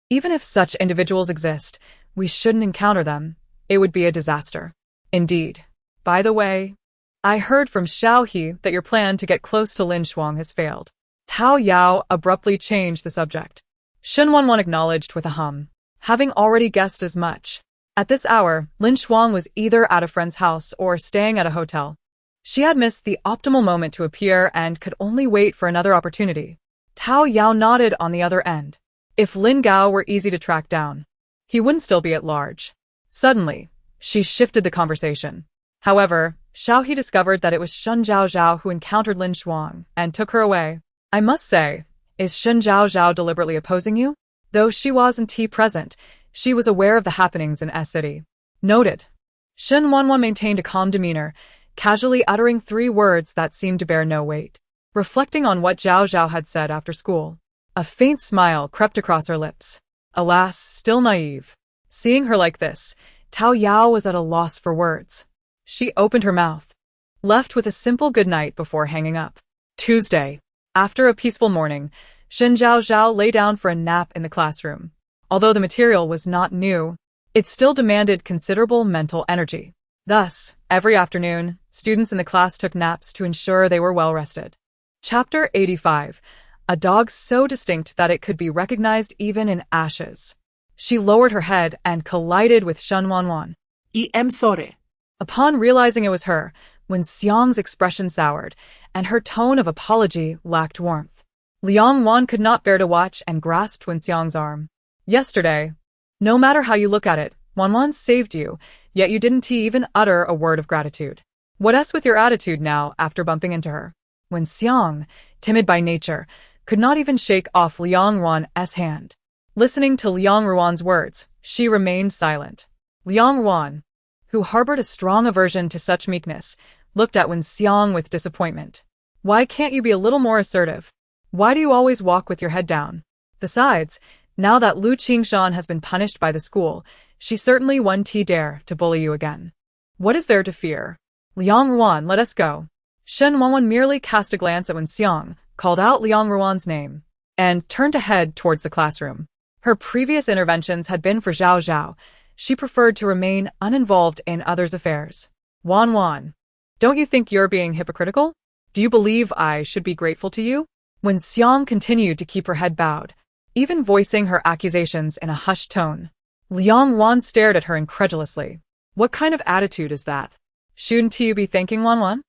even if such individuals exist, we shouldn't encounter them. It would be a disaster. Indeed. By the way, I heard from Xiao He that your plan to get close to Lin Shuang has failed. Tao Yao abruptly changed the subject. Shen Wanwan acknowledged with a hum, having already guessed as much. At this hour, Lin Shuang was either at a friend's house or staying at a hotel. She had missed the optimal moment to appear and could only wait for another opportunity. Tao Yao nodded on the other end. If Lin Gao were easy to track down, he wouldn't still be at large. Suddenly, she shifted the conversation. However, Xiao He discovered that it was Shen Zhaozhao who encountered Lin Shuang and took her away. I must say, is Shen Zhaozhao deliberately opposing you? Though she wasn't present, she was aware of the happenings in S City. Noted. Shen Wanwan maintained a calm demeanor, casually uttering 3 words that seemed to bear no weight. Reflecting on what Zhaozhao had said after school, a faint smile crept across her lips. Alas, still naive. Seeing her like this, Tao Yao was at a loss for words. She opened her mouth, left with a simple goodnight before hanging up. Tuesday. After a peaceful morning, Shen Zhaozhao lay down for a nap in the classroom. Although the material was not new, it still demanded considerable mental energy. Thus, every afternoon, students in the class took naps to ensure they were well rested. Chapter 85. A dog so distinct that it could be recognized even in ashes. She lowered her head and collided with Shen Wanwan. I'm sorry. Upon realizing it was her, Wen Xiang's expression soured, and her tone of apology lacked warmth. Liang Wan could not bear to watch and grasped Wen Xiang's arm. Yesterday, no matter how you look at it, Wanwan saved you, yet you didn't even utter a word of gratitude. What's with your attitude now after bumping into her? Wen Xiang, timid by nature, could not even shake off Liang Ruan's hand. Listening to Liang Ruan's words, she remained silent. Liang Ruan, who harbored a strong aversion to such meekness, looked at Wen Xiang with disappointment. Why can't you be a little more assertive? Why do you always walk with your head down? Besides, now that Lu Qingshan has been punished by the school, she certainly won't dare to bully you again. What is there to fear? Liang Ruan, let us go. Shen Wanwan merely cast a glance at Wen Xiang, called out Liang Ruan's name, and turned to head towards the classroom. Her previous interventions had been for Zhaozhao. She preferred to remain uninvolved in others' affairs. Wanwan, don't you think you're being hypocritical? Do you believe I should be grateful to you? Wen Xiang continued to keep her head bowed, even voicing her accusations in a hushed tone. Liang Ruan stared at her incredulously. What kind of attitude is that? Shouldn't you be thanking Wanwan?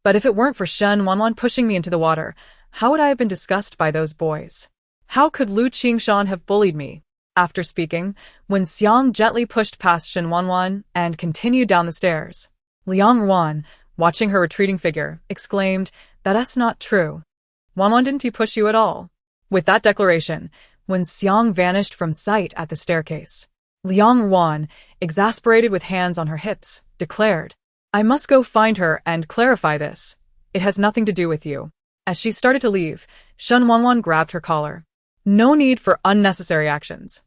But if it weren't for Shen Wanwan pushing me into the water, how would I have been discussed by those boys? How could Lu Qingshan have bullied me? After speaking, Wen Xiang gently pushed past Shen Wanwan and continued down the stairs. Liang Ruan, watching her retreating figure, exclaimed, "That's not true. Wanwan, didn't he push you at all?" With that declaration, Wen Xiang vanished from sight at the staircase. Liang Ruan, exasperated with hands on her hips, declared, "I must go find her and clarify this. It has nothing to do with you." As she started to leave, Shen Wanwan grabbed her collar. "No need for unnecessary actions."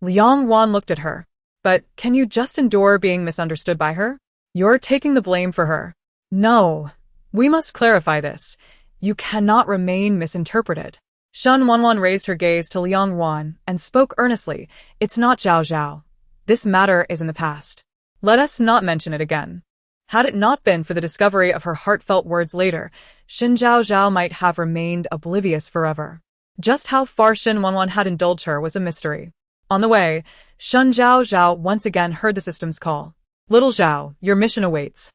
Liang Ruan looked at her. "But can you just endure being misunderstood by her? You're taking the blame for her." "No. We must clarify this. You cannot remain misinterpreted." Shen Wanwan raised her gaze to Liang Ruan and spoke earnestly. "It's not Zhaozhao. This matter is in the past. Let us not mention it again." Had it not been for the discovery of her heartfelt words later, Shen Zhaozhao might have remained oblivious forever. Just how far Shen Wanwan had indulged her was a mystery. On the way, Shen Zhaozhao once again heard the system's call. "Little Zhao, your mission awaits.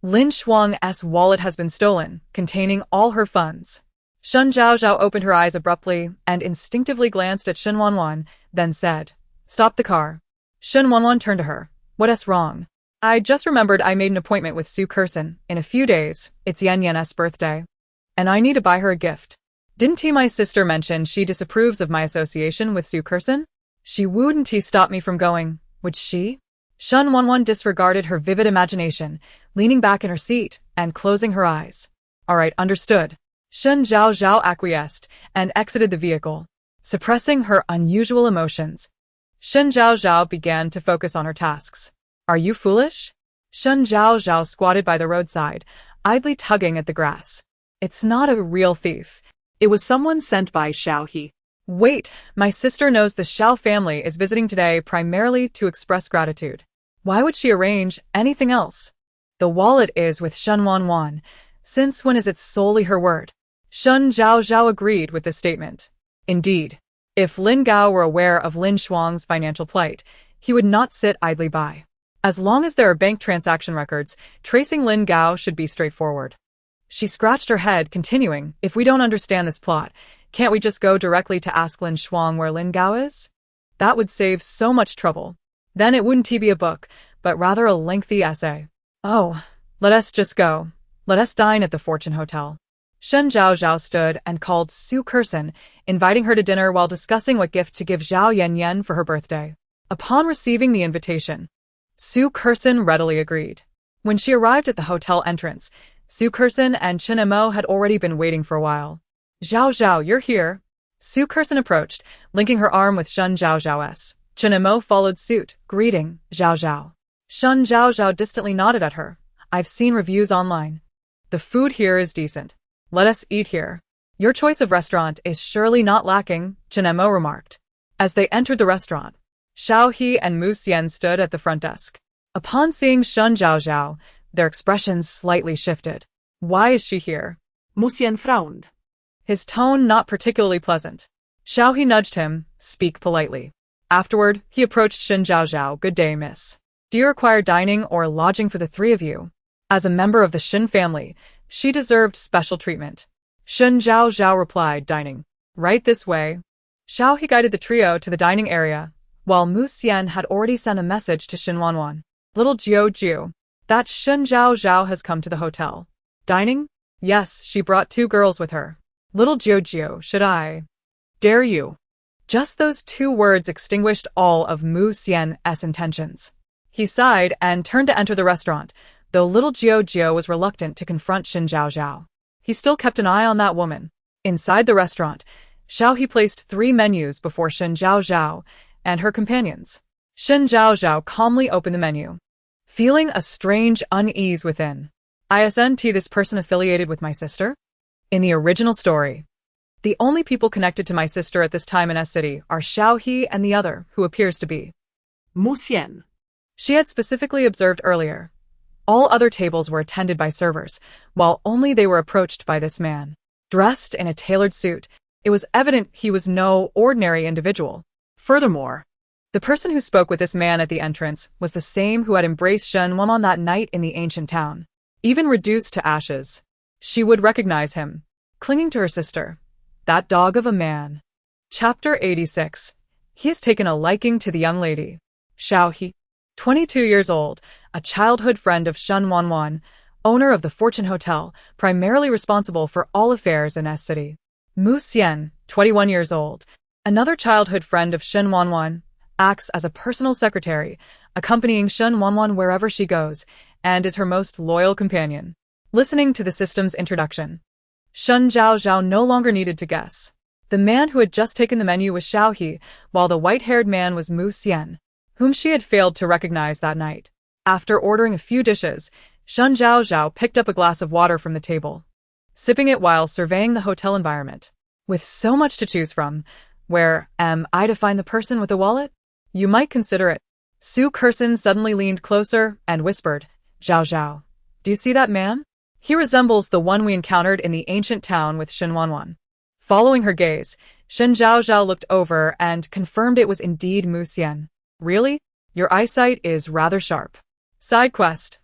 Lin Shuang's wallet has been stolen, containing all her funds." Shen Zhaozhao opened her eyes abruptly and instinctively glanced at Shen Wanwan, then said, "Stop the car." Shen Wanwan turned to her. "What's wrong?" "I just remembered I made an appointment with Su Kurson in a few days. It's Yan Yan's birthday. And I need to buy her a gift. Didn't my sister mention she disapproves of my association with Su Kurson? She wouldn't stop me from going, would she?" Shen Wanwan disregarded her vivid imagination, leaning back in her seat and closing her eyes. "All right, understood." Shen Zhaozhao acquiesced and exited the vehicle. Suppressing her unusual emotions, Shen Zhaozhao began to focus on her tasks. "Are you foolish?" Shen Zhaozhao squatted by the roadside, idly tugging at the grass. "It's not a real thief. It was someone sent by Xiao He. Wait, my sister knows the Xiao family is visiting today primarily to express gratitude. Why would she arrange anything else? The wallet is with Shen Wanwan. Since when is it solely her word?" Shen Zhaozhao agreed with this statement. Indeed, if Lin Gao were aware of Lin Shuang's financial plight, he would not sit idly by. As long as there are bank transaction records, tracing Lin Gao should be straightforward. She scratched her head, continuing, "If we don't understand this plot, can't we just go directly to ask Lin Shuang where Lin Gao is? That would save so much trouble. Then it wouldn't be a book, but rather a lengthy essay. Oh, let us just go. Let us dine at the Fortune Hotel." Shen Zhaozhao stood and called Su Kurson, inviting her to dinner while discussing what gift to give Zhao Yanyan for her birthday. Upon receiving the invitation, Su Kurson readily agreed. When she arrived at the hotel entrance, Su Kurson and Chen Mo had already been waiting for a while. "Zhaozhao, you're here." Su Kurson approached, linking her arm with Shen Zhaozhao's. Chen Mo followed suit, greeting, "Zhaozhao." Shen Zhaozhao distantly nodded at her. "I've seen reviews online. The food here is decent. Let us eat here. Your choice of restaurant is surely not lacking," Chen Mo remarked. As they entered the restaurant, Xiao He and Mu Xian stood at the front desk. Upon seeing Shen Zhaozhao, their expressions slightly shifted. "Why is she here?" Mu Xian frowned. His tone not particularly pleasant. Xiao He nudged him, "Speak politely." Afterward, he approached Shen Zhaozhao. "Good day, miss. Do you require dining or lodging for the three of you?" As a member of the Shen family, she deserved special treatment. Shen Zhaozhao replied, "Dining. Right this way." Xiao He guided the trio to the dining area, while Mu Xian had already sent a message to Shen Wanwan. "Little Jiu, that Shen Zhaozhao has come to the hotel." "Dining?" "Yes, she brought 2 girls with her." "Little Jiu, should I dare you?" Just those 2 words extinguished all of Mu Xian's intentions. He sighed and turned to enter the restaurant, though little Jiu was reluctant to confront Shen Zhaozhao. He still kept an eye on that woman. Inside the restaurant, Xiao He placed 3 menus before Shen Zhaozhao and her companions. Shen Zhaozhao calmly opened the menu, feeling a strange unease within. "Isn't this person affiliated with my sister?" In the original story, the only people connected to my sister at this time in S-City are Xiao He and the other, who appears to be Mu Xian. She had specifically observed earlier. All other tables were attended by servers, while only they were approached by this man. Dressed in a tailored suit, it was evident he was no ordinary individual. Furthermore, the person who spoke with this man at the entrance was the same who had embraced Shen Wanwan that night in the ancient town. Even reduced to ashes, She would recognize him, clinging to her sister. That dog of a man. Chapter 86. He has taken a liking to the young lady. Xiao He, 22 years old, a childhood friend of Shen Wanwan, owner of the Fortune Hotel, primarily responsible for all affairs in S City. Mu Xian, 21 years old, another childhood friend of Shen Wanwan, acts as a personal secretary, accompanying Shen Wanwan wherever she goes, and is her most loyal companion. Listening to the system's introduction, Shen Zhaozhao no longer needed to guess. The man who had just taken the menu was Xiao He, while the white-haired man was Mu Xian, whom she had failed to recognize that night. After ordering a few dishes, Shen Zhaozhao picked up a glass of water from the table, sipping it while surveying the hotel environment. With so much to choose from, where am I to find the person with the wallet? You might consider it. Su Kersen suddenly leaned closer and whispered, Zhaozhao, do you see that man? He resembles the one we encountered in the ancient town with Shen Wanwan. Following her gaze, Shen Zhaozhao looked over and confirmed it was indeed Mu Xian. Really? Your eyesight is rather sharp. Side quest.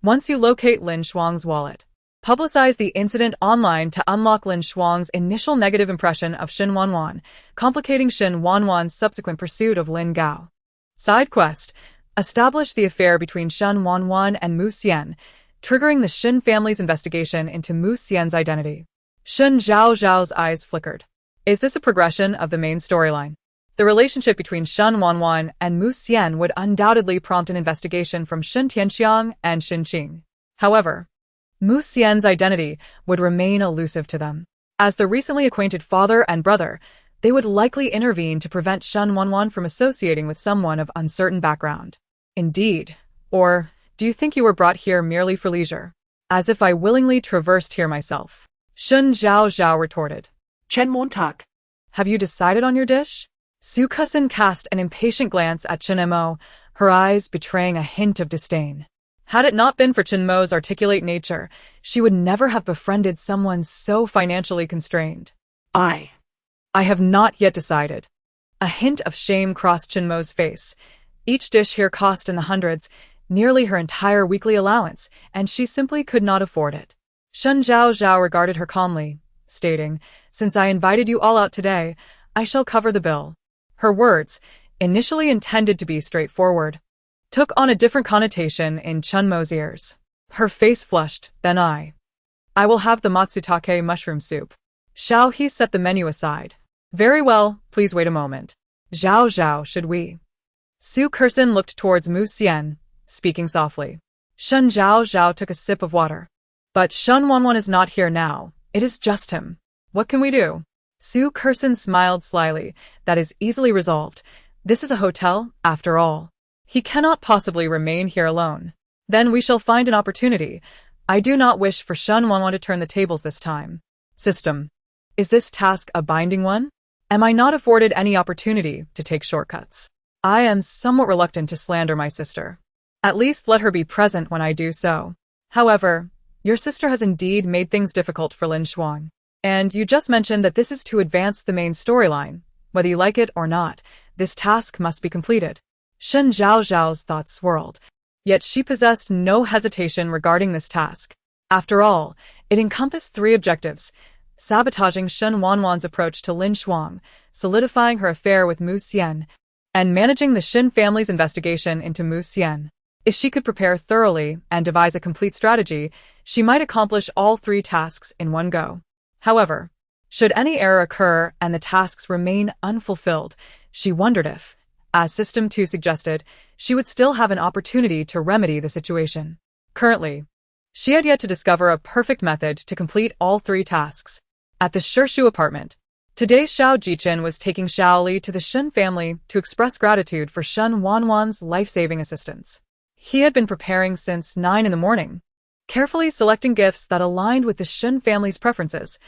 Once you locate Lin Shuang's wallet, publicize the incident online to unlock Lin Shuang's initial negative impression of Shen Wanwan, complicating Shen Wanwan's subsequent pursuit of Lin Gao. Side quest. Establish the affair between Shen Wanwan and Mu Xian, triggering the Shen family's investigation into Mu Xian's identity. Shen Zhaozhao's eyes flickered. Is this a progression of the main storyline? The relationship between Shen Wanwan and Mu Xian would undoubtedly prompt an investigation from Shen Tianxiang and Shen Qing. However, Mu Xian's identity would remain elusive to them. As the recently acquainted father and brother, they would likely intervene to prevent Shen Wanwan from associating with someone of uncertain background. Indeed. Or do you think you were brought here merely for leisure? As if I willingly traversed here myself. Shen Zhaozhao retorted. Chen Montag. Have you decided on your dish? Su Kusin cast an impatient glance at Chen Mo, her eyes betraying a hint of disdain. Had it not been for Chen Mo's articulate nature, she would never have befriended someone so financially constrained. I have not yet decided. A hint of shame crossed Chen Mo's face. Each dish here cost in the hundreds, nearly her entire weekly allowance, and she simply could not afford it. Shen Zhaozhao regarded her calmly, stating, Since I invited you all out today, I shall cover the bill. Her words, initially intended to be straightforward, took on a different connotation in Chen Mo's ears. Her face flushed, then I will have the matsutake mushroom soup. Xiao He set the menu aside. Very well, please wait a moment. Zhaozhao, should we? Su Kersen looked towards Mu Xian, speaking softly. Shen Zhaozhao took a sip of water. But Shen Wanwan is not here now. It is just him. What can we do? Su Kersen smiled slyly. That is easily resolved. This is a hotel, after all. He cannot possibly remain here alone. Then we shall find an opportunity. I do not wish for Shen Wanwan to turn the tables this time. System. Is this task a binding one? Am I not afforded any opportunity to take shortcuts? I am somewhat reluctant to slander my sister. At least let her be present when I do so. However, your sister has indeed made things difficult for Lin Shuang. And you just mentioned that this is to advance the main storyline. Whether you like it or not, this task must be completed. Shen Zhaozhao's thoughts swirled. Yet she possessed no hesitation regarding this task. After all, it encompassed 3 objectives: sabotaging Shen Wanwan's approach to Lin Shuang, solidifying her affair with Mu Xian, and managing the Shen family's investigation into Mu Xian. If she could prepare thoroughly and devise a complete strategy, she might accomplish all 3 tasks in one go. However, should any error occur and the tasks remain unfulfilled, she wondered if, as System 2 suggested, she would still have an opportunity to remedy the situation. Currently, she had yet to discover a perfect method to complete all 3 tasks. At the Shishu apartment, today Xiao Jichen was taking Xiaoli to the Shen family to express gratitude for Shen Wanwan's life-saving assistance. He had been preparing since 9 in the morning, carefully selecting gifts that aligned with the Shen family's preferences,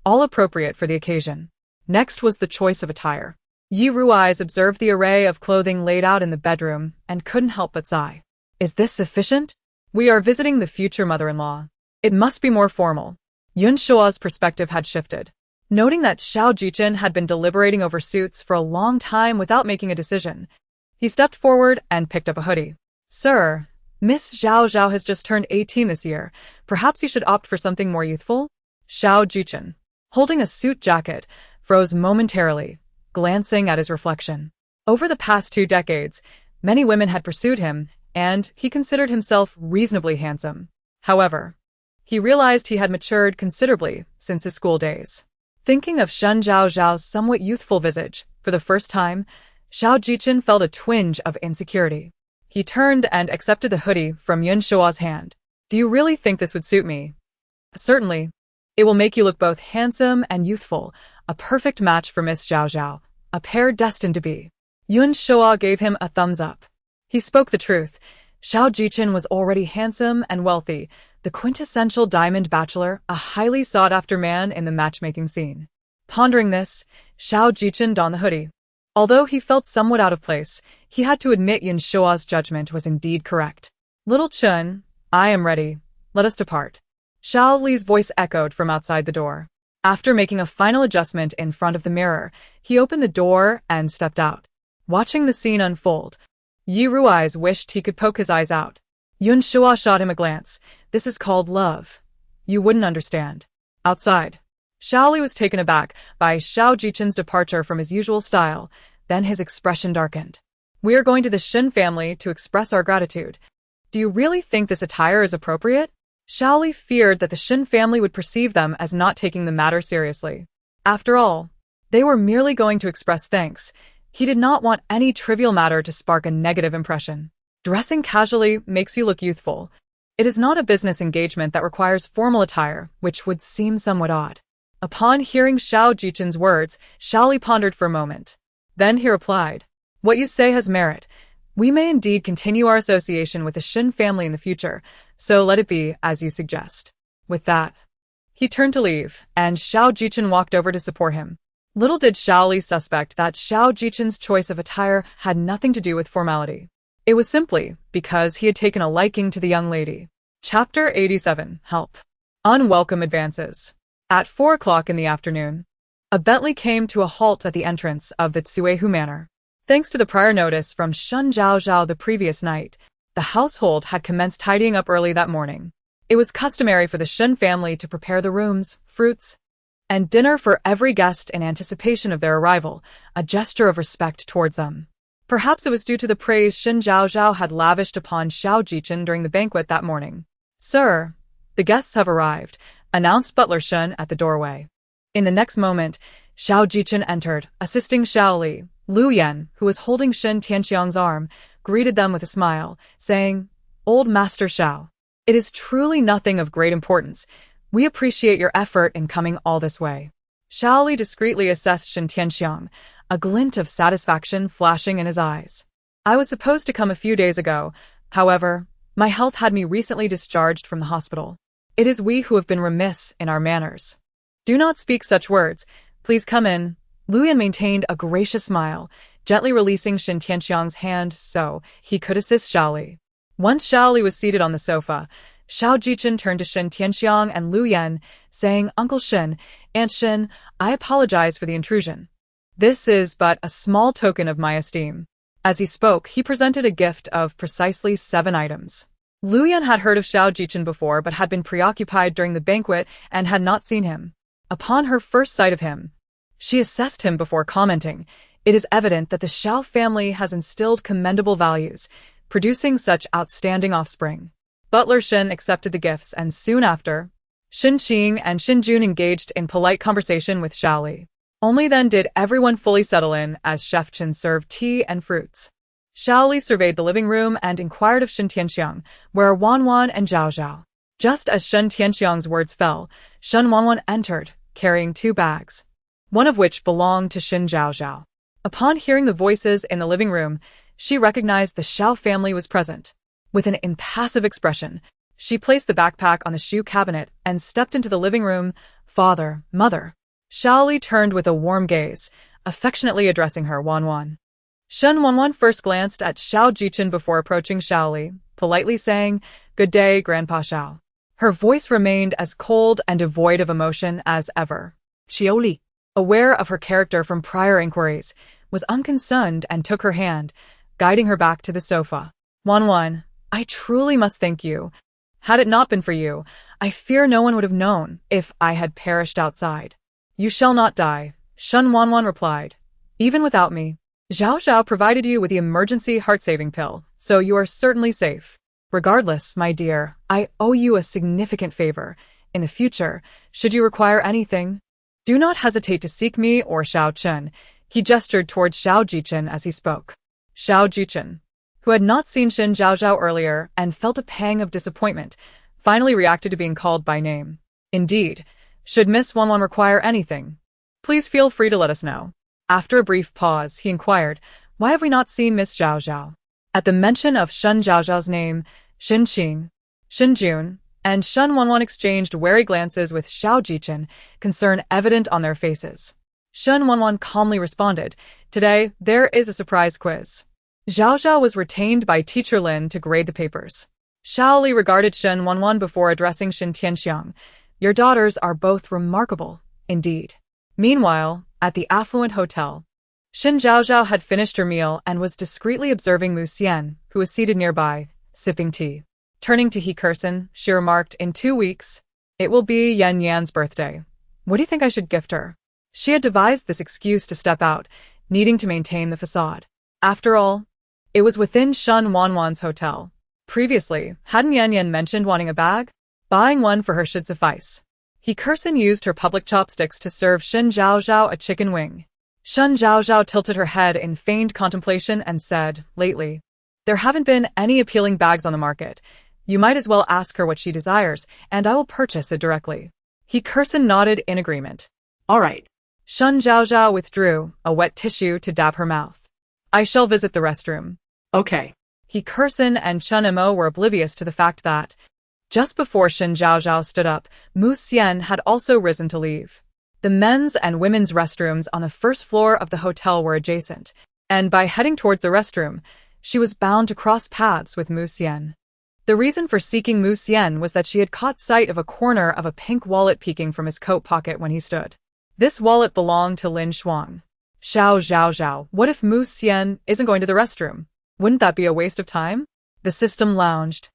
all appropriate for the occasion. Next was the choice of attire. Yi Rui's observed the array of clothing laid out in the bedroom and couldn't help but sigh. Is this sufficient? We are visiting the future mother-in-law. It must be more formal. Yun Shua's perspective had shifted. Noting that Xiao Jichen had been deliberating over suits for a long time without making a decision, he stepped forward and picked up a hoodie. Sir, Miss Zhaozhao has just turned 18 this year. Perhaps you should opt for something more youthful? Xiao Jichen, holding a suit jacket, froze momentarily, glancing at his reflection. Over the past 2 decades, many women had pursued him, and he considered himself reasonably handsome. However, he realized he had matured considerably since his school days. Thinking of Shen Zhaozhao's somewhat youthful visage, for the first time, Xiao Jichen felt a twinge of insecurity. He turned and accepted the hoodie from Yun Shua's hand. Do you really think this would suit me? Certainly. It will make you look both handsome and youthful, a perfect match for Miss Zhaozhao, a pair destined to be. Yun Shua gave him a thumbs up. He spoke the truth. Xiao Jichen was already handsome and wealthy, the quintessential diamond bachelor, a highly sought-after man in the matchmaking scene. Pondering this, Xiao Jichen donned the hoodie. Although he felt somewhat out of place, he had to admit Yun Shua's judgment was indeed correct. Little Chun, I am ready. Let us depart. Xiao Li's voice echoed from outside the door. After making a final adjustment in front of the mirror, he opened the door and stepped out. Watching the scene unfold, Yi Rui's wished he could poke his eyes out. Yun Shua shot him a glance. This is called love. You wouldn't understand. Outside, Xiao Li was taken aback by Xiao Jichen's departure from his usual style. Then his expression darkened. We are going to the Shen family to express our gratitude. Do you really think this attire is appropriate? Xiao Li feared that the Shen family would perceive them as not taking the matter seriously. After all, they were merely going to express thanks. He did not want any trivial matter to spark a negative impression. Dressing casually makes you look youthful. It is not a business engagement that requires formal attire, which would seem somewhat odd. Upon hearing Xiao Jichen's words, Xiao Li pondered for a moment. Then he replied, What you say has merit. We may indeed continue our association with the Shen family in the future, so let it be as you suggest. With that, he turned to leave, and Xiao Jichen walked over to support him. Little did Xiao Li suspect that Xiao Jichen's choice of attire had nothing to do with formality. It was simply because he had taken a liking to the young lady. Chapter 87. Help. Unwelcome advances. At 4 o'clock in the afternoon, a Bentley came to a halt at the entrance of the Tsuehu Manor. Thanks to the prior notice from Shen Zhaozhao the previous night, the household had commenced tidying up early that morning. It was customary for the Shen family to prepare the rooms, fruits, and dinner for every guest in anticipation of their arrival, a gesture of respect towards them. Perhaps it was due to the praise Shen Zhaozhao had lavished upon Xiao Jichen during the banquet that morning. Sir, the guests have arrived, announced Butler Shen at the doorway. In the next moment, Xiao Jichen entered, assisting Xiao Li. Lu Yan, who was holding Shen Tianxiang's arm, greeted them with a smile, saying, Old Master Xiao, it is truly nothing of great importance. We appreciate your effort in coming all this way. Xiao Li discreetly assessed Shen Tianxiang, a glint of satisfaction flashing in his eyes. I was supposed to come a few days ago. However, my health had me recently discharged from the hospital. It is we who have been remiss in our manners. Do not speak such words. Please come in. Lu Yan maintained a gracious smile, gently releasing Shen Tianxiang's hand so he could assist Xiao Li. Once Xiao Li was seated on the sofa, Xiao Jichen turned to Shen Tianxiang and Lu Yan, saying, Uncle Shen, Aunt Shen, I apologize for the intrusion. This is but a small token of my esteem. As he spoke, he presented a gift of precisely 7 items. Lu Yan had heard of Xiao Jichen before but had been preoccupied during the banquet and had not seen him. Upon her first sight of him, she assessed him before commenting. It is evident that the Xiao family has instilled commendable values, producing such outstanding offspring. Butler Shen accepted the gifts and soon after, Shen Qing and Shen Jun engaged in polite conversation with Xiao Li. Only then did everyone fully settle in as Chef Chen served tea and fruits. Xiao Li surveyed the living room and inquired of Shen Tianxiang, where are Wanwan and Zhaozhao. Just as Shen Tianxiang's words fell, Shen Wanwan entered, carrying 2 bags, one of which belonged to Shen Zhaozhao. Upon hearing the voices in the living room, she recognized the Xiao family was present. With an impassive expression, she placed the backpack on the shoe cabinet and stepped into the living room. Father, mother. Xiao Li turned with a warm gaze, affectionately addressing her, Wanwan. Shen Wanwan first glanced at Xiao Jichen before approaching Xiao Li, politely saying, Good day, Grandpa Xiao. Her voice remained as cold and devoid of emotion as ever. Xiao Li, aware of her character from prior inquiries, was unconcerned and took her hand, guiding her back to the sofa. Wanwan, I truly must thank you. Had it not been for you, I fear no one would have known if I had perished outside. You shall not die, Shen Wanwan replied. Even without me, Zhaozhao provided you with the emergency heart-saving pill, so you are certainly safe. Regardless, my dear, I owe you a significant favor. In the future, should you require anything, do not hesitate to seek me or Xiao Chen. He gestured towards Xiao Jichen as he spoke. Xiao Jichen, who had not seen Shen Zhaozhao earlier and felt a pang of disappointment, finally reacted to being called by name. Indeed, should Miss Wanwan require anything, please feel free to let us know. After a brief pause, he inquired, why have we not seen Miss Zhaozhao? At the mention of Shen Zhaozhao's name, Shen Qing, Shen Jun, and Shen Wanwan exchanged wary glances with Xiao Jichen, concern evident on their faces. Shen Wanwan calmly responded, today, there is a surprise quiz. Zhaozhao was retained by Teacher Lin to grade the papers. Xiao Li regarded Shen Wanwan before addressing Shen Tianxiang. Your daughters are both remarkable, indeed. Meanwhile, at the affluent hotel, Shen Zhaozhao had finished her meal and was discreetly observing Mu Xian, who was seated nearby, sipping tea. Turning to He Curson, she remarked, in 2 weeks, it will be Yan Yan's birthday. What do you think I should gift her? She had devised this excuse to step out, needing to maintain the facade. After all, it was within Shen Wanwan's hotel. Previously, hadn't Yan Yan mentioned wanting a bag? Buying one for her should suffice. He Curson used her public chopsticks to serve Shen Zhaozhao a chicken wing. Shen Zhaozhao tilted her head in feigned contemplation and said, lately, there haven't been any appealing bags on the market. You might as well ask her what she desires, and I will purchase it directly. He Curson nodded in agreement. All right. Shen Zhaozhao withdrew a wet tissue to dab her mouth. I shall visit the restroom. Okay. He Curson and Chen Mo were oblivious to the fact that, just before Shen Zhaozhao stood up, Mu Xian had also risen to leave. The men's and women's restrooms on the first floor of the hotel were adjacent, and by heading towards the restroom, she was bound to cross paths with Mu Xian. The reason for seeking Mu Xian was that she had caught sight of a corner of a pink wallet peeking from his coat pocket when he stood. This wallet belonged to Lin Shuang. Xiao Zhaozhao, what if Mu Xian isn't going to the restroom? Wouldn't that be a waste of time? The system lounged,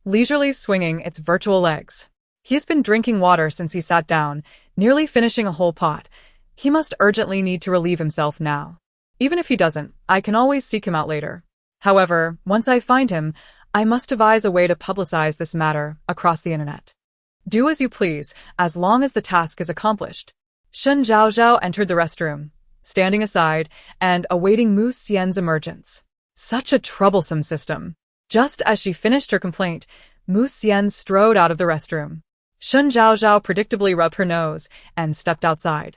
leisurely swinging its virtual legs. He has been drinking water since he sat down, nearly finishing a whole pot. He must urgently need to relieve himself now. Even if he doesn't, I can always seek him out later. However, once I find him, I must devise a way to publicize this matter across the internet. Do as you please, as long as the task is accomplished. Shen Zhaozhao entered the restroom, standing aside and awaiting Mu Xian's emergence. Such a troublesome system. Just as she finished her complaint, Mu Xian strode out of the restroom. Shen Zhaozhao predictably rubbed her nose and stepped outside.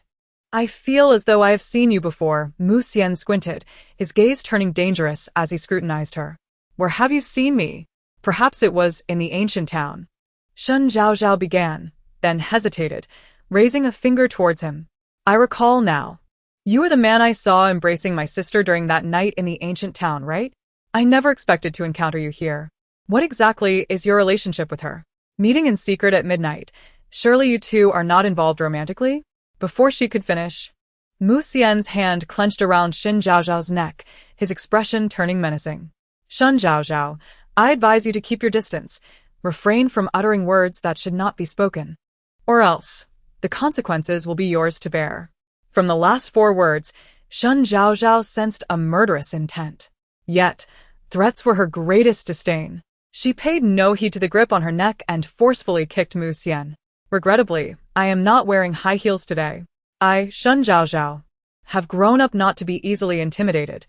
I feel as though I have seen you before. Mu Xian squinted, his gaze turning dangerous as he scrutinized her. Where have you seen me? Perhaps it was in the ancient town. Shen Zhaozhao began, then hesitated, raising a finger towards him. I recall now. You are the man I saw embracing my sister during that night in the ancient town, right? I never expected to encounter you here. What exactly is your relationship with her? Meeting in secret at midnight. Surely you two are not involved romantically? Before she could finish, Mu Xian's hand clenched around Shen Zhaozhao's neck, his expression turning menacing. Shen Zhaozhao, I advise you to keep your distance. Refrain from uttering words that should not be spoken. Or else, the consequences will be yours to bear. From the last 4 words, Shen Zhaozhao sensed a murderous intent. Yet, threats were her greatest disdain. She paid no heed to the grip on her neck and forcefully kicked Mu Xian. Regrettably, I am not wearing high heels today. I, Shen Zhaozhao, have grown up not to be easily intimidated.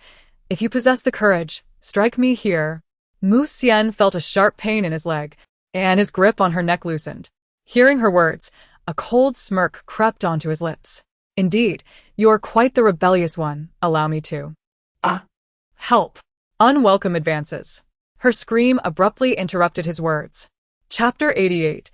If you possess the courage, strike me here. Mu Xian felt a sharp pain in his leg, and his grip on her neck loosened. Hearing her words, a cold smirk crept onto his lips. Indeed, you are quite the rebellious one, allow me to. Help. Unwelcome advances. Her scream abruptly interrupted his words. Chapter 88.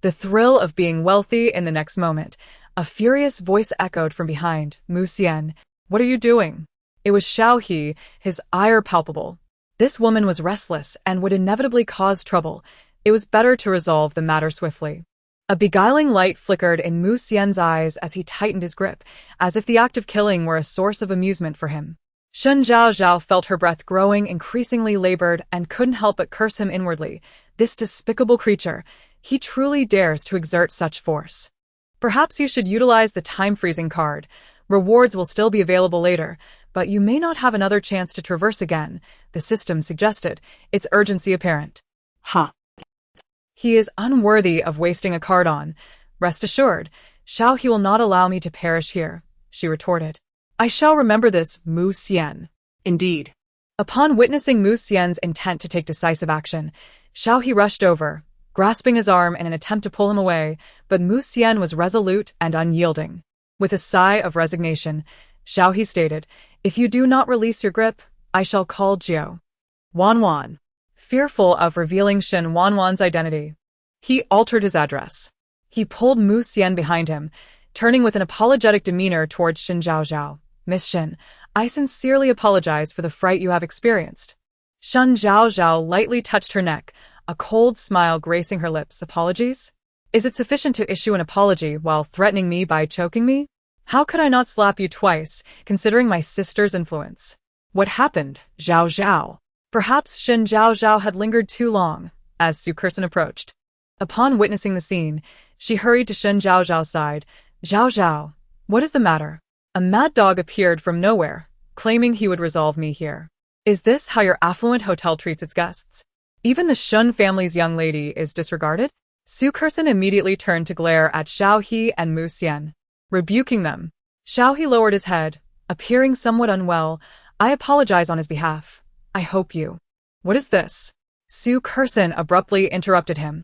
The thrill of being wealthy in the next moment. A furious voice echoed from behind. Mu Xian, what are you doing? It was Xiao He, his ire palpable. This woman was restless and would inevitably cause trouble. It was better to resolve the matter swiftly. A beguiling light flickered in Mu Xian's eyes as he tightened his grip, as if the act of killing were a source of amusement for him. Shen Zhaozhao felt her breath growing increasingly labored and couldn't help but curse him inwardly. This despicable creature, he truly dares to exert such force. Perhaps you should utilize the time-freezing card. Rewards will still be available later, but you may not have another chance to traverse again, the system suggested, its urgency apparent. Ha. He is unworthy of wasting a card on. Rest assured, he will not allow me to perish here, she retorted. I shall remember this, Mu Xian. Indeed. Upon witnessing Mu Xian's intent to take decisive action, he rushed over, grasping his arm in an attempt to pull him away, but Mu Xian was resolute and unyielding. With a sigh of resignation, he stated, if you do not release your grip, I shall call Jiao Wanwan. Fearful of revealing Shen Wanwan's identity, he altered his address. He pulled Mu Xian behind him, turning with an apologetic demeanor towards Shen Zhaozhao. Miss Shen, I sincerely apologize for the fright you have experienced. Shen Zhaozhao lightly touched her neck, a cold smile gracing her lips. Apologies? Is it sufficient to issue an apology while threatening me by choking me? How could I not slap you twice, considering my sister's influence? What happened, Zhaozhao? Perhaps Shen Zhaozhao had lingered too long, as Su Curson approached. Upon witnessing the scene, she hurried to Shen Zhaozhao's side. Zhaozhao, what is the matter? A mad dog appeared from nowhere, claiming he would resolve me here. Is this how your affluent hotel treats its guests? Even the Shen family's young lady is disregarded? Su Curson immediately turned to glare at Xiaohe and Mu Xian, rebuking them. Xiaohe lowered his head, appearing somewhat unwell. I apologize on his behalf. I hope you. What is this? Su Curson abruptly interrupted him.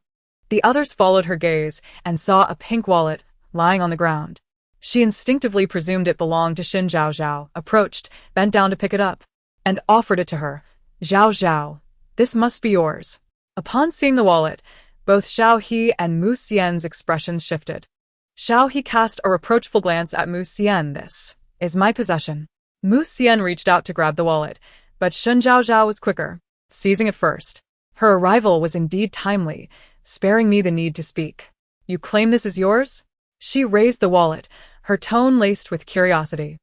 The others followed her gaze and saw a pink wallet lying on the ground. She instinctively presumed it belonged to Shen Zhaozhao, approached, bent down to pick it up, and offered it to her. Zhaozhao, this must be yours. Upon seeing the wallet, both Xiaohe and Mu Xian's expressions shifted. Xiaohe cast a reproachful glance at Mu Xian. This is my possession. Mu Xian reached out to grab the wallet, but Shen Zhaozhao was quicker, seizing it first. Her arrival was indeed timely, sparing me the need to speak. You claim this is yours? She raised the wallet, her tone laced with curiosity.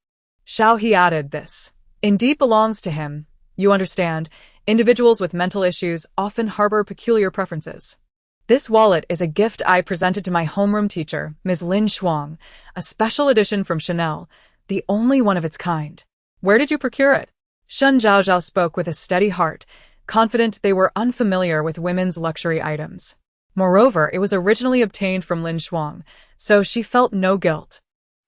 Xiaohe added, this indeed belongs to him. You understand, individuals with mental issues often harbor peculiar preferences. This wallet is a gift I presented to my homeroom teacher, Ms. Lin Shuang, a special edition from Chanel, the only one of its kind. Where did you procure it? Shen Zhaozhao spoke with a steady heart, confident they were unfamiliar with women's luxury items. Moreover, it was originally obtained from Lin Shuang, so she felt no guilt.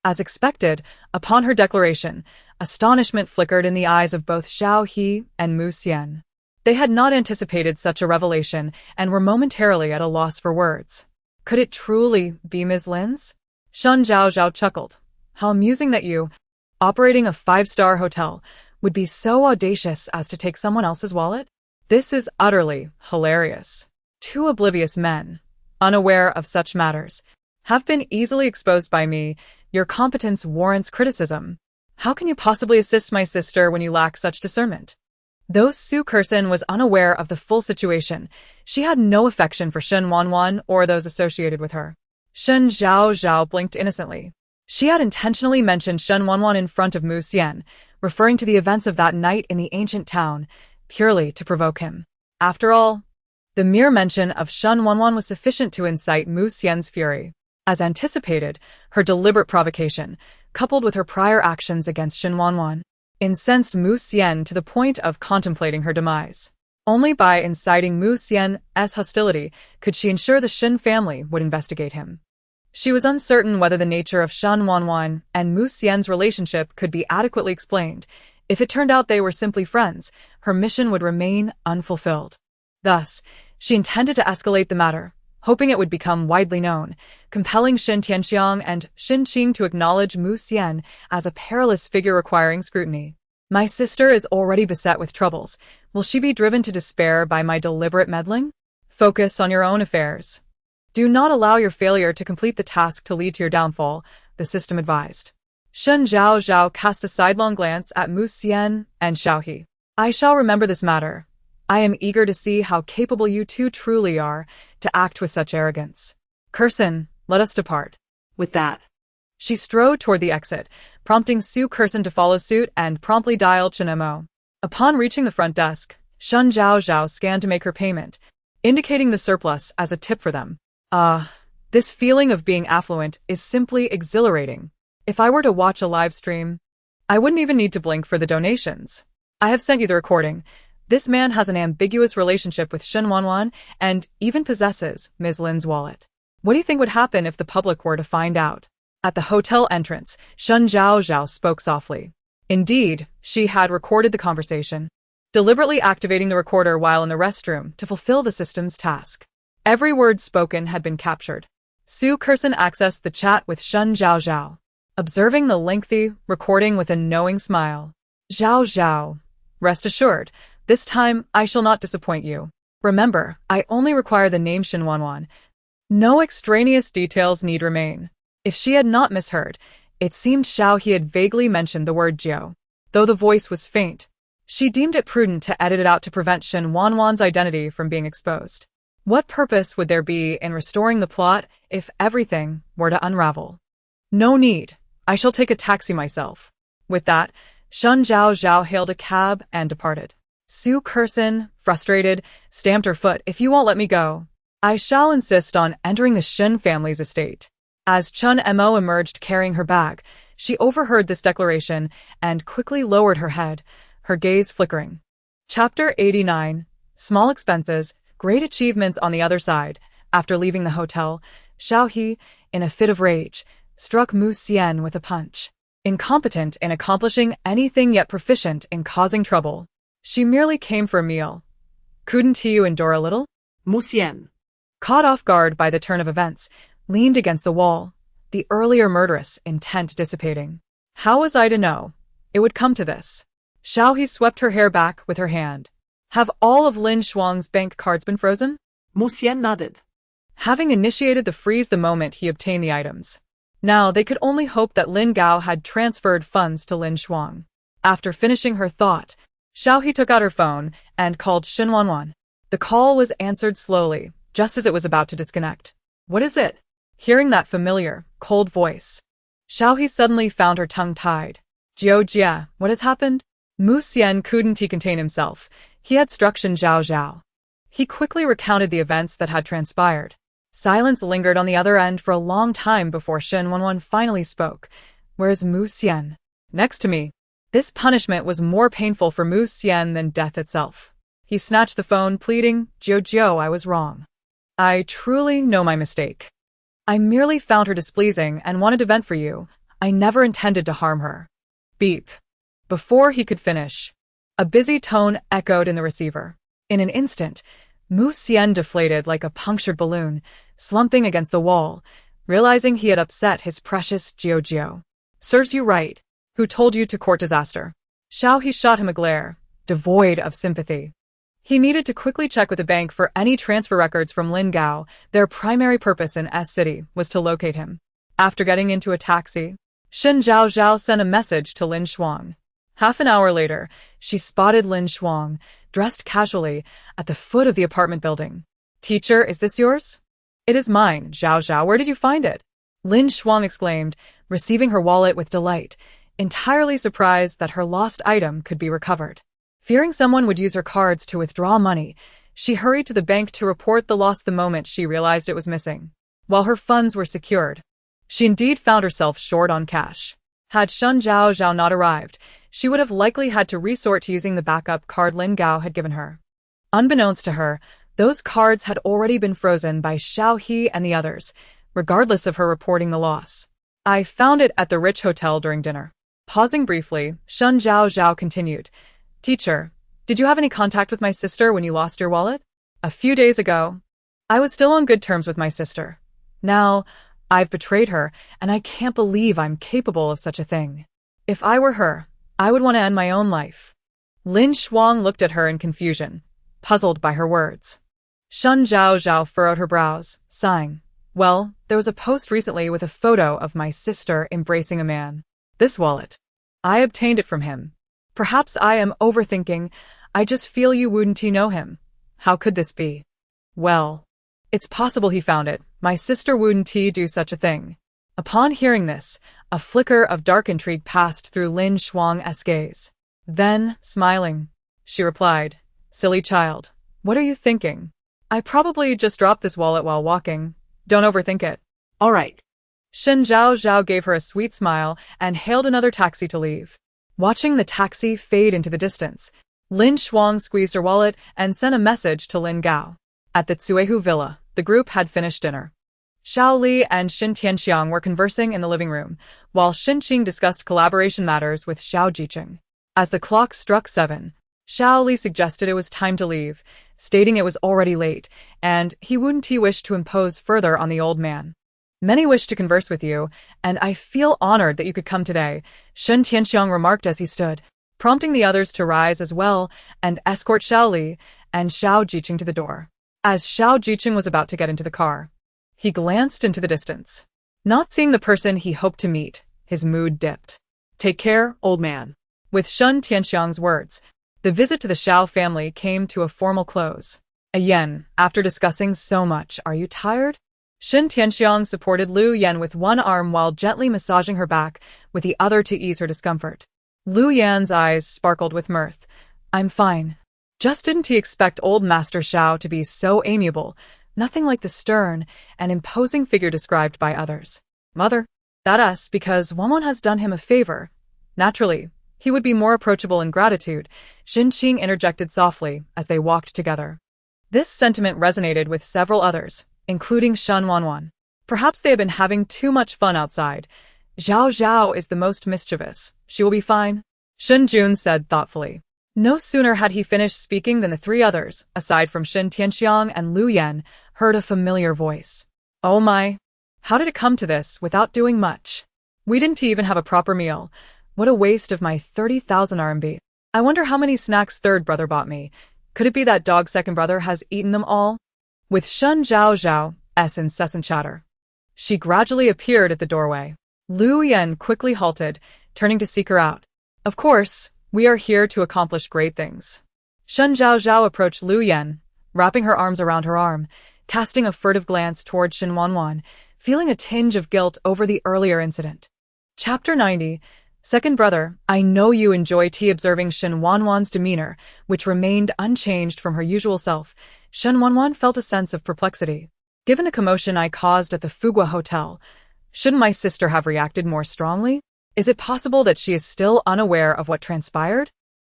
As expected, upon her declaration, astonishment flickered in the eyes of both Xiaohe and Mu Xian. They had not anticipated such a revelation and were momentarily at a loss for words. Could it truly be Ms. Lin's? Shen Zhaozhao chuckled. How amusing that you, operating a 5-star hotel, would be so audacious as to take someone else's wallet? This is utterly hilarious. Two oblivious men, unaware of such matters, have been easily exposed by me. Your competence warrants criticism. How can you possibly assist my sister when you lack such discernment? Though Su Curson was unaware of the full situation, she had no affection for Shen Wanwan or those associated with her. Shen Zhaozhao blinked innocently. She had intentionally mentioned Shen Wanwan in front of Mu Xian, referring to the events of that night in the ancient town, purely to provoke him. After all, the mere mention of Shen Wanwan was sufficient to incite Mu Xian's fury. As anticipated, her deliberate provocation, coupled with her prior actions against Shen Wanwan, incensed Mu Xian to the point of contemplating her demise. Only by inciting Mu Xian's hostility could she ensure the Shen family would investigate him. She was uncertain whether the nature of Shen Wanwan and Mu Xian's relationship could be adequately explained. If it turned out they were simply friends, her mission would remain unfulfilled. Thus, she intended to escalate the matter, hoping it would become widely known, compelling Shen Tianxiang and Shen Qing to acknowledge Mu Xian as a perilous figure requiring scrutiny. My sister is already beset with troubles. Will she be driven to despair by my deliberate meddling? Focus on your own affairs. Do not allow your failure to complete the task to lead to your downfall, the system advised. Shen Zhaozhao cast a sidelong glance at Mu Xian and Xiaohe. I shall remember this matter. I am eager to see how capable you two truly are to act with such arrogance. Curson, let us depart. With that, She strode toward the exit, prompting Su Curson to follow suit and promptly dialed Shen Mo. Upon reaching the front desk, Shen Zhaozhao scanned to make her payment, indicating the surplus as a tip for them. This feeling of being affluent is simply exhilarating. If I were to watch a live stream, I wouldn't even need to blink for the donations. I have sent you the recording. This man has an ambiguous relationship with Shen Wanwan and even possesses Ms. Lin's wallet. What do you think would happen if the public were to find out? At the hotel entrance, Shen Zhaozhao spoke softly. Indeed, she had recorded the conversation, deliberately activating the recorder while in the restroom to fulfill the system's task. Every word spoken had been captured. Su Curson accessed the chat with Shen Zhaozhao, observing the lengthy recording with a knowing smile. Zhaozhao, rest assured, this time I shall not disappoint you. Remember, I only require the name Shen Wanwan. No extraneous details need remain. If she had not misheard, it seemed Xiao He had vaguely mentioned the word Jiao. Though the voice was faint, she deemed it prudent to edit it out to prevent Shen Wanwan's identity from being exposed. What purpose would there be in restoring the plot if everything were to unravel? No need. I shall take a taxi myself. With that, Shen Zhaozhao hailed a cab and departed. Su Curson, frustrated, stamped her foot. If you won't let me go, I shall insist on entering the Shen family's estate. As Chen Mo emerged carrying her bag, she overheard this declaration and quickly lowered her head, her gaze flickering. Chapter 89. Small expenses, great achievements on the other side. After leaving the hotel, Xiao He, in a fit of rage, struck Mu Xian with a punch. Incompetent in accomplishing anything yet proficient in causing trouble. She merely came for a meal. Couldn't you endure a little? Mu Xian, Caught off guard by the turn of events, leaned against the wall, the earlier murderous intent dissipating. How was I to know it would come to this? Xiao He swept her hair back with her hand. Have all of Lin Shuang's bank cards been frozen? Mu Xian nodded. Having initiated the freeze the moment he obtained the items. Now they could only hope that Lin Gao had transferred funds to Lin Shuang. After finishing her thought, Xiao He took out her phone and called Shen Wanwan. The call was answered slowly, just as it was about to disconnect. What is it? Hearing that familiar, cold voice, Xiao He suddenly found her tongue tied. Jiao Jia, what has happened? Mu Xian couldn't contain himself. He had struck Shen Zhaozhao. He quickly recounted the events that had transpired. Silence lingered on the other end for a long time before Shen Wanwan finally spoke. Where is Mu Xian? Next to me. This punishment was more painful for Mu Xian than death itself. He snatched the phone, pleading, Jiao, I was wrong. I truly know my mistake. I merely found her displeasing and wanted to vent for you. I never intended to harm her. Beep. Before he could finish, a busy tone echoed in the receiver. In an instant, Mu Xian deflated like a punctured balloon, slumping against the wall, realizing he had upset his precious Jiao. Serves you right. Who told you to court disaster? Xiao He shot him a glare, devoid of sympathy. He needed to quickly check with the bank for any transfer records from Lin Gao. Their primary purpose in S City was to locate him. After getting into a taxi, Shen Zhaozhao sent a message to Lin Shuang. Half an hour later, she spotted Lin Shuang, dressed casually, at the foot of the apartment building. Teacher, is this yours? It is mine, Zhaozhao. Where did you find it? Lin Shuang exclaimed, receiving her wallet with delight, entirely surprised that her lost item could be recovered. Fearing someone would use her cards to withdraw money, she hurried to the bank to report the loss the moment she realized it was missing. While her funds were secured, she indeed found herself short on cash. Had Shen Zhaozhao not arrived, she would have likely had to resort to using the backup card Lin Gao had given her. Unbeknownst to her, those cards had already been frozen by Xiao He and the others, regardless of her reporting the loss. I found it at the rich hotel during dinner. Pausing briefly, Shen Zhaozhao continued. Teacher, did you have any contact with my sister when you lost your wallet? A few days ago. I was still on good terms with my sister. Now, I've betrayed her, and I can't believe I'm capable of such a thing. If I were her, I would want to end my own life. Lin Shuang looked at her in confusion, puzzled by her words. Shen Zhaozhao furrowed her brows, sighing. Well, there was a post recently with a photo of my sister embracing a man. This wallet. I obtained it from him. Perhaps I am overthinking. I just feel you wouldn't know him. How could this be? Well, it's possible he found it. My sister wouldn't do such a thing. Upon hearing this, a flicker of dark intrigue passed through Lin Shuang's gaze. Then, smiling, she replied, "Silly child, what are you thinking? I probably just dropped this wallet while walking. Don't overthink it." All right. Shen Zhaozhao gave her a sweet smile and hailed another taxi to leave. Watching the taxi fade into the distance, Lin Shuang squeezed her wallet and sent a message to Lin Gao. At the Tsuehu villa, the group had finished dinner. Xiao Li and Xin Tianxiang were conversing in the living room, while Xin Qing discussed collaboration matters with Xiao Jiqing. As the clock struck 7, Xiao Li suggested it was time to leave, stating it was already late, and he wouldn't wish to impose further on the old man. "Many wish to converse with you, and I feel honored that you could come today," Shen Tianxiang remarked as he stood, prompting the others to rise as well and escort Xiao Li and Xiao Jiqing to the door. As Xiao Jiqing was about to get into the car, he glanced into the distance. Not seeing the person he hoped to meet, his mood dipped. Take care, old man. With Shen Tianxiang's words, the visit to the Xiao family came to a formal close. "Yen, after discussing so much, are you tired?" Shen Tianxiang supported Lu Yan with one arm while gently massaging her back with the other to ease her discomfort. Lu Yan's eyes sparkled with mirth. "I'm fine. Just didn't he expect old Master Xiao to be so amiable, nothing like the stern and imposing figure described by others. Mother, that us because Wanwan has done him a favor. Naturally, he would be more approachable in gratitude," Xin Qing interjected softly as they walked together. This sentiment resonated with several others, including Shen Wanwan. Perhaps they had been having too much fun outside. "Zhaozhao is the most mischievous. She will be fine," Shen Jun said thoughtfully. No sooner had he finished speaking than the three others, aside from Shen Tianxiang and Lu Yan, heard a familiar voice. "Oh my! How did it come to this without doing much? We didn't even have a proper meal. What a waste of my 30,000 RMB. I wonder how many snacks third brother bought me. Could it be that dog second brother has eaten them all?" With Shen Zhaozhao's incessant chatter, she gradually appeared at the doorway. Lu Yan quickly halted, turning to seek her out. "Of course, we are here to accomplish great things." Shen Zhaozhao approached Lu Yan, wrapping her arms around her arm, casting a furtive glance toward Shen Wanwan, feeling a tinge of guilt over the earlier incident. Chapter 90. Second brother, I know you enjoy tea. Observing Shen Wanwan's demeanor, which remained unchanged from her usual self, Shen Wanwan felt a sense of perplexity. Given the commotion I caused at the Fugua Hotel, shouldn't my sister have reacted more strongly? Is it possible that she is still unaware of what transpired?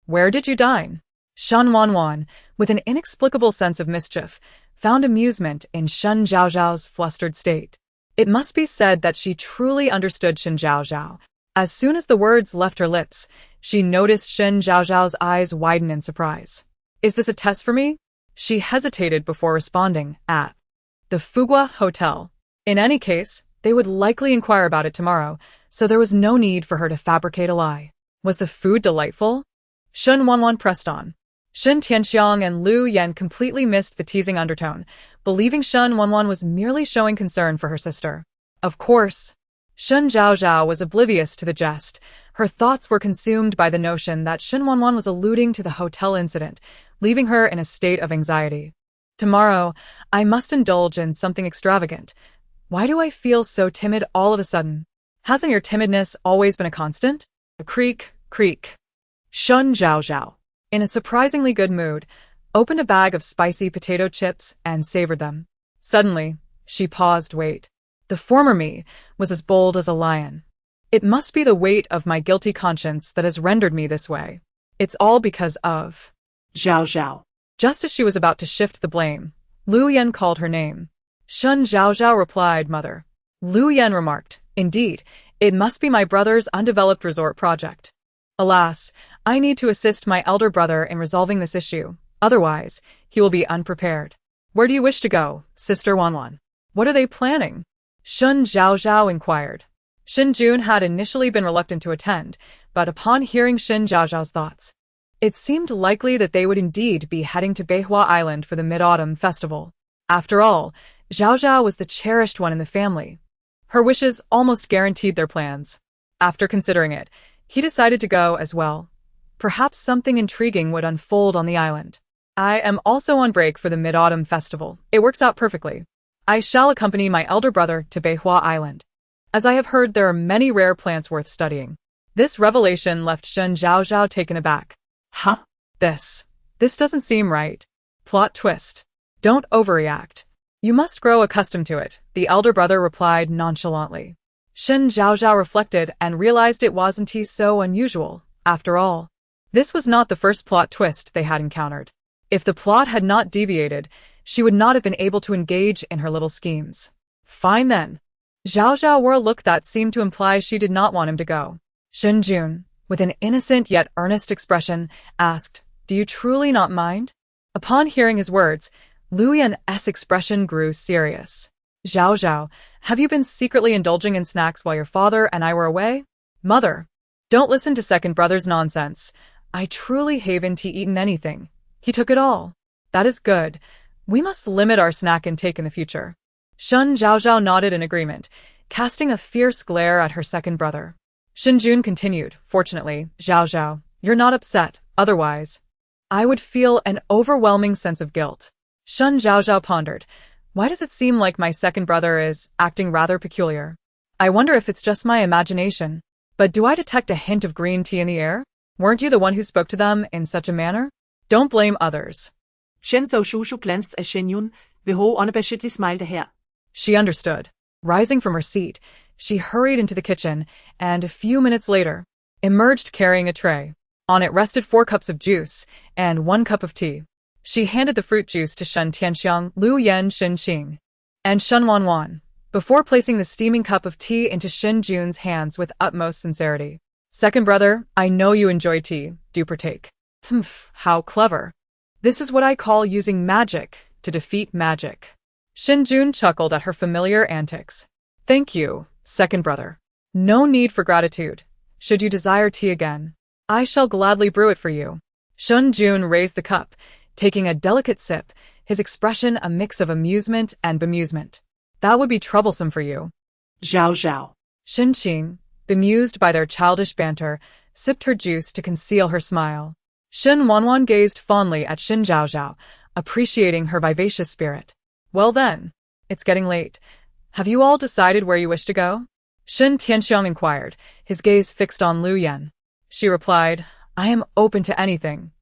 "Where did you dine?" Shen Wanwan, with an inexplicable sense of mischief, found amusement in Shen Zhaozhao's flustered state. It must be said that she truly understood Shen Zhaozhao. As soon as the words left her lips, she noticed Shen Zhaozhao's eyes widen in surprise. "Is this a test for me?" She hesitated before responding. "At the Fugua Hotel. In any case, they would likely inquire about it tomorrow, so there was no need for her to fabricate a lie. Was the food delightful?" Shen Wanwan pressed on. Shen Tianxiang and Lu Yan completely missed the teasing undertone, believing Shen Wanwan was merely showing concern for her sister. Of course, Shen Zhaozhao was oblivious to the jest. Her thoughts were consumed by the notion that Shen Wanwan was alluding to the hotel incident, leaving her in a state of anxiety. "Tomorrow, I must indulge in something extravagant. Why do I feel so timid all of a sudden? Hasn't your timidness always been a constant?" Creak, creak. Shen Zhaozhao, in a surprisingly good mood, opened a bag of spicy potato chips and savored them. Suddenly, she paused. "Wait. The former me was as bold as a lion. It must be the weight of my guilty conscience that has rendered me this way. It's all because of Zhaozhao." Just as she was about to shift the blame, Lu Yan called her name. Shen Zhaozhao replied, "Mother." Lu Yan remarked, "Indeed, it must be my brother's undeveloped resort project. Alas, I need to assist my elder brother in resolving this issue, otherwise he will be unprepared. Where do you wish to go, Sister Wanwan? What are they planning?" Shen Zhaozhao inquired. Shen Jun had initially been reluctant to attend, but upon hearing Shen Zhaozhao's thoughts, it seemed likely that they would indeed be heading to Beihua Island for the Mid-Autumn Festival. After all, Zhaozhao was the cherished one in the family. Her wishes almost guaranteed their plans. After considering it, he decided to go as well. Perhaps something intriguing would unfold on the island. "I am also on break for the Mid-Autumn Festival. It works out perfectly. I shall accompany my elder brother to Beihua Island." as I have heard there are many rare plants worth studying. This revelation left Shen Zhaozhao taken aback. Huh? This doesn't seem right. Plot twist. Don't overreact. You must grow accustomed to it, the elder brother replied nonchalantly. Shen Zhaozhao reflected and realized it wasn't so unusual, after all. This was not the first plot twist they had encountered. If the plot had not deviated, she would not have been able to engage in her little schemes. Fine then. Zhaozhao wore a look that seemed to imply she did not want him to go. Shen Jun, with an innocent yet earnest expression, asked, "Do you truly not mind?" Upon hearing his words, Lu Yan's expression grew serious. "Zhaozhao, have you been secretly indulging in snacks while your father and I were away?" "Mother, don't listen to second brother's nonsense. I truly haven't eaten anything. He took it all." "That is good. We must limit our snack intake in the future." Shen Zhaozhao nodded in agreement, casting a fierce glare at her second brother. Shen Jun continued, "Fortunately, Zhaozhao, you're not upset, otherwise I would feel an overwhelming sense of guilt." Shen Zhaozhao pondered. Why does it seem like my second brother is acting rather peculiar? I wonder if it's just my imagination. But do I detect a hint of green tea in the air? Weren't you the one who spoke to them in such a manner? Don't blame others. Shen Zhaozhao glanced at Shen Yun, with who unabashedly smiled her. She understood. Rising from her seat, she hurried into the kitchen and, a few minutes later, emerged carrying a tray. On it rested 4 cups of juice and 1 cup of tea. She handed the fruit juice to Shen Tianxiang, Lu Yan Shen Qing, and Shen Wanwan, before placing the steaming cup of tea into Shen Jun's hands with utmost sincerity. "Second brother, I know you enjoy tea. Do partake." "Humph, how clever. This is what I call using magic to defeat magic." Shen Jun chuckled at her familiar antics. "Thank you, second brother. No need for gratitude. Should you desire tea again, I shall gladly brew it for you." Shen Jun raised the cup, taking a delicate sip, his expression a mix of amusement and bemusement. "That would be troublesome for you." Zhaozhao. Shen Qing, bemused by their childish banter, sipped her juice to conceal her smile. Shen Wanwan gazed fondly at Shen Zhaozhao, appreciating her vivacious spirit. "Well then, it's getting late. Have you all decided where you wish to go?" Shen Tianxiang inquired, his gaze fixed on Lu Yan. She replied, "I am open to anything.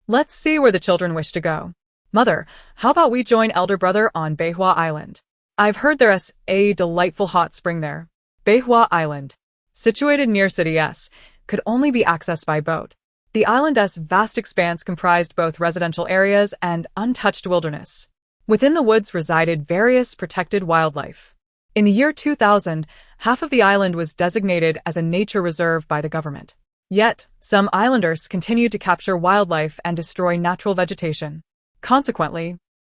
Let's see where the children wish to go. Mother, how about we join elder brother on Beihua Island? I've heard there's a delightful hot spring there." Beihua Island, situated near City S, could only be accessed by boat. The island's vast expanse comprised both residential areas and untouched wilderness. Within the woods resided various protected wildlife. In the year 2000, half of the island was designated as a nature reserve by the government. Yet, some islanders continued to capture wildlife and destroy natural vegetation. Consequently,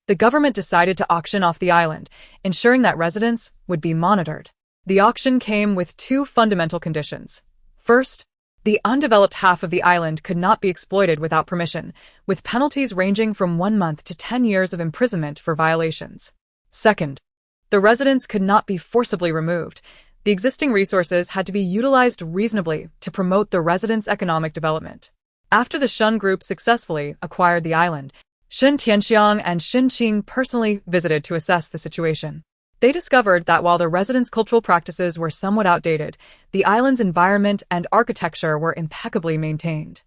the government decided to auction off the island, ensuring that residents would be monitored. The auction came with 2 fundamental conditions. First, the undeveloped half of the island could not be exploited without permission, with penalties ranging from 1 month to 10 years of imprisonment for violations. Second, the residents could not be forcibly removed. The existing resources had to be utilized reasonably to promote the residents' economic development. After the Shen Group successfully acquired the island, Shen Tianxiang and Shen Qing personally visited to assess the situation. They discovered that while the residents' cultural practices were somewhat outdated, the island's environment and architecture were impeccably maintained.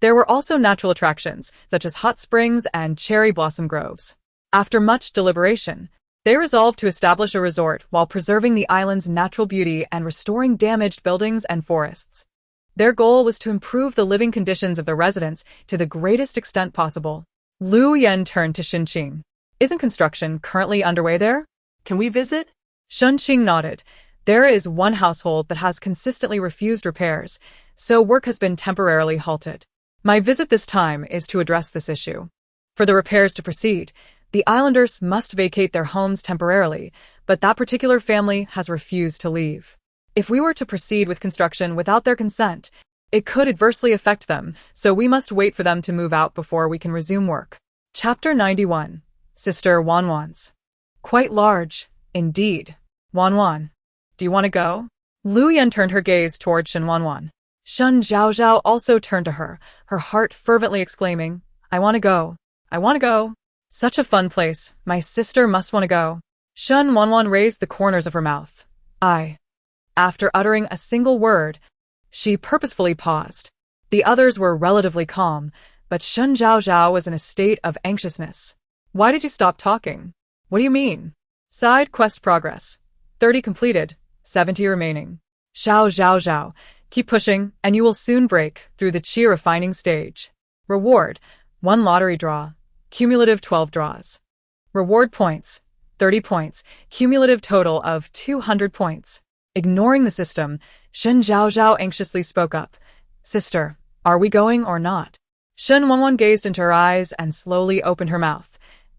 There were also natural attractions, such as hot springs and cherry blossom groves. After much deliberation, they resolved to establish a resort while preserving the island's natural beauty and restoring damaged buildings and forests. Their goal was to improve the living conditions of the residents to the greatest extent possible. Lu Yan turned to Shen Qing. "Isn't construction currently underway there? Can we visit?" Shen Qing nodded. "There is one household that has consistently refused repairs, so work has been temporarily halted. My visit this time is to address this issue. For the repairs to proceed, the islanders must vacate their homes temporarily, but that particular family has refused to leave. If we were to proceed with construction without their consent, it could adversely affect them, so we must wait for them to move out before we can resume work." Chapter 91. Sister Wanwan's. "Quite large, indeed. Wanwan, do you want to go?" Lu Yan turned her gaze toward Shen Wanwan. Shen Zhaozhao also turned to her, her heart fervently exclaiming, "I want to go. I want to go. Such a fun place. My sister must want to go." Shen Wanwan raised the corners of her mouth. "I After uttering a single word, she purposefully paused. The others were relatively calm, but Shen Zhaozhao was in a state of anxiousness. Why did you stop talking? What do you mean? Side quest progress. 30 completed, 70 remaining. Zhaozhao, keep pushing, and you will soon break through the qi refining stage. Reward, 1 lottery draw. Cumulative 12 draws. Reward points, 30 points. Cumulative total of 200 points. Ignoring the system, Shen Zhaozhao anxiously spoke up. Sister, are we going or not? Shen Wanwan gazed into her eyes and slowly opened her mouth.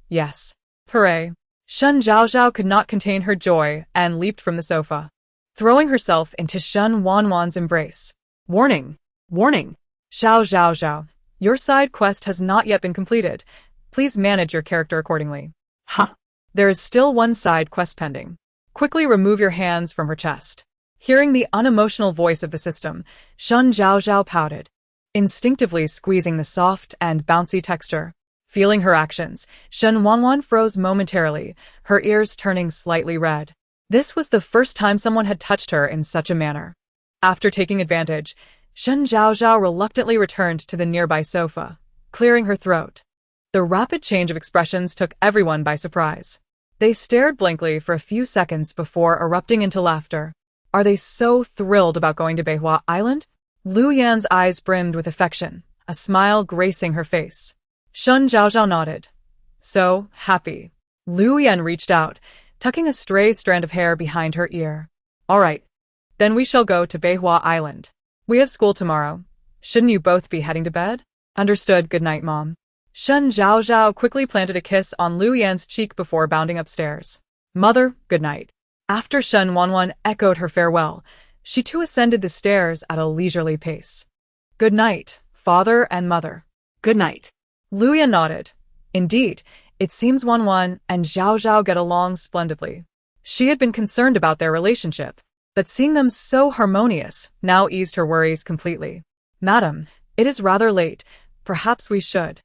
Yes. Hooray. Shen Zhaozhao could not contain her joy and leaped from the sofa, throwing herself into Shen Wanwan's embrace. Warning! Warning! Zhaozhao, your side quest has not yet been completed. Please manage your character accordingly. Huh. There is still one side quest pending. Quickly remove your hands from her chest. Hearing the unemotional voice of the system, Shen Zhaozhao pouted, instinctively squeezing the soft and bouncy texture. Feeling her actions, Shen Wanwan froze momentarily, her ears turning slightly red. This was the first time someone had touched her in such a manner. After taking advantage, Shen Zhaozhao reluctantly returned to the nearby sofa, clearing her throat. The rapid change of expressions took everyone by surprise. They stared blankly for a few seconds before erupting into laughter. Are they so thrilled about going to Beihua Island? Lu Yan's eyes brimmed with affection, a smile gracing her face. Shen Zhaozhao nodded. So happy. Lu Yan reached out, tucking a stray strand of hair behind her ear. All right, then we shall go to Beihua Island. We have school tomorrow. Shouldn't you both be heading to bed? Understood, good night, Mom. Shen Zhaozhao quickly planted a kiss on Lu Yan's cheek before bounding upstairs. Mother, good night. After Shen Wanwan echoed her farewell, she too ascended the stairs at a leisurely pace. Good night, father and mother. Good night. Lu Yan nodded. Indeed, it seems Wanwan and Zhaozhao get along splendidly. She had been concerned about their relationship, but seeing them so harmonious now eased her worries completely. Madam, it is rather late. Perhaps we should.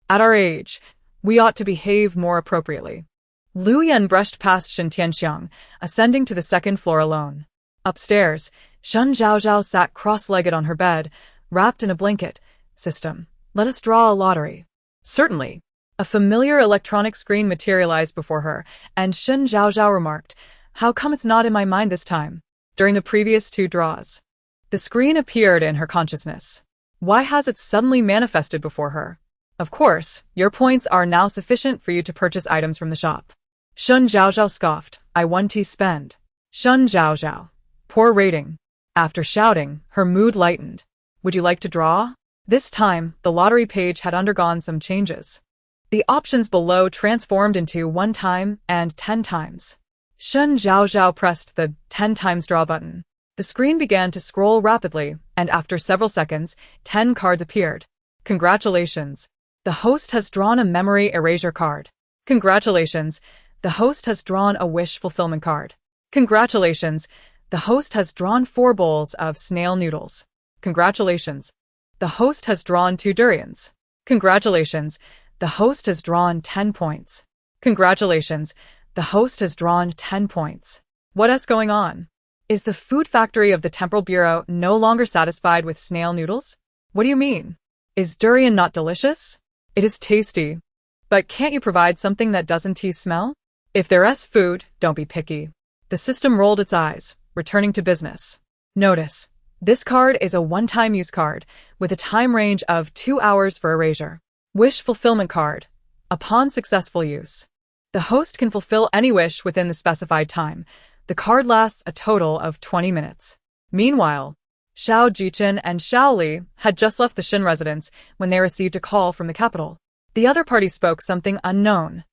At our age, we ought to behave more appropriately. Lu Yan brushed past Shen Tianxiang, ascending to the second floor alone. Upstairs, Shen Zhaozhao sat cross-legged on her bed, wrapped in a blanket. System, let us draw a lottery. Certainly. A familiar electronic screen materialized before her, and Shen Zhaozhao remarked, How come it's not in my mind this time? During the previous 2 draws. The screen appeared in her consciousness. Why has it suddenly manifested before her? Of course, your points are now sufficient for you to purchase items from the shop. Shen Zhaozhao scoffed, I 1T spend. Shen Zhaozhao. Poor rating. After shouting, her mood lightened. Would you like to draw? This time, the lottery page had undergone some changes. The options below transformed into 1 time and 10 times. Shen Zhaozhao pressed the 10 times draw button. The screen began to scroll rapidly, and after several seconds, 10 cards appeared. Congratulations. The host has drawn a memory erasure card. Congratulations. The host has drawn a wish fulfillment card. Congratulations. The host has drawn 4 bowls of snail noodles. Congratulations. The host has drawn 2 durians. Congratulations. The host has drawn 10 points. Congratulations. The host has drawn 10 points. What is going on? Is the food factory of the Temporal Bureau no longer satisfied with snail noodles? What do you mean? Is durian not delicious? It is tasty. But can't you provide something that doesn't smell? If there is food, don't be picky. The system rolled its eyes, returning to business. Notice, this card is a one-time use card, with a time range of 2 hours for erasure. Wish fulfillment card. Upon successful use, the host can fulfill any wish within the specified time. The card lasts a total of 20 minutes. Meanwhile, Xiao Jichen and Xiao Li had just left the Shen residence when they received a call from the capital. The other party spoke something unknown,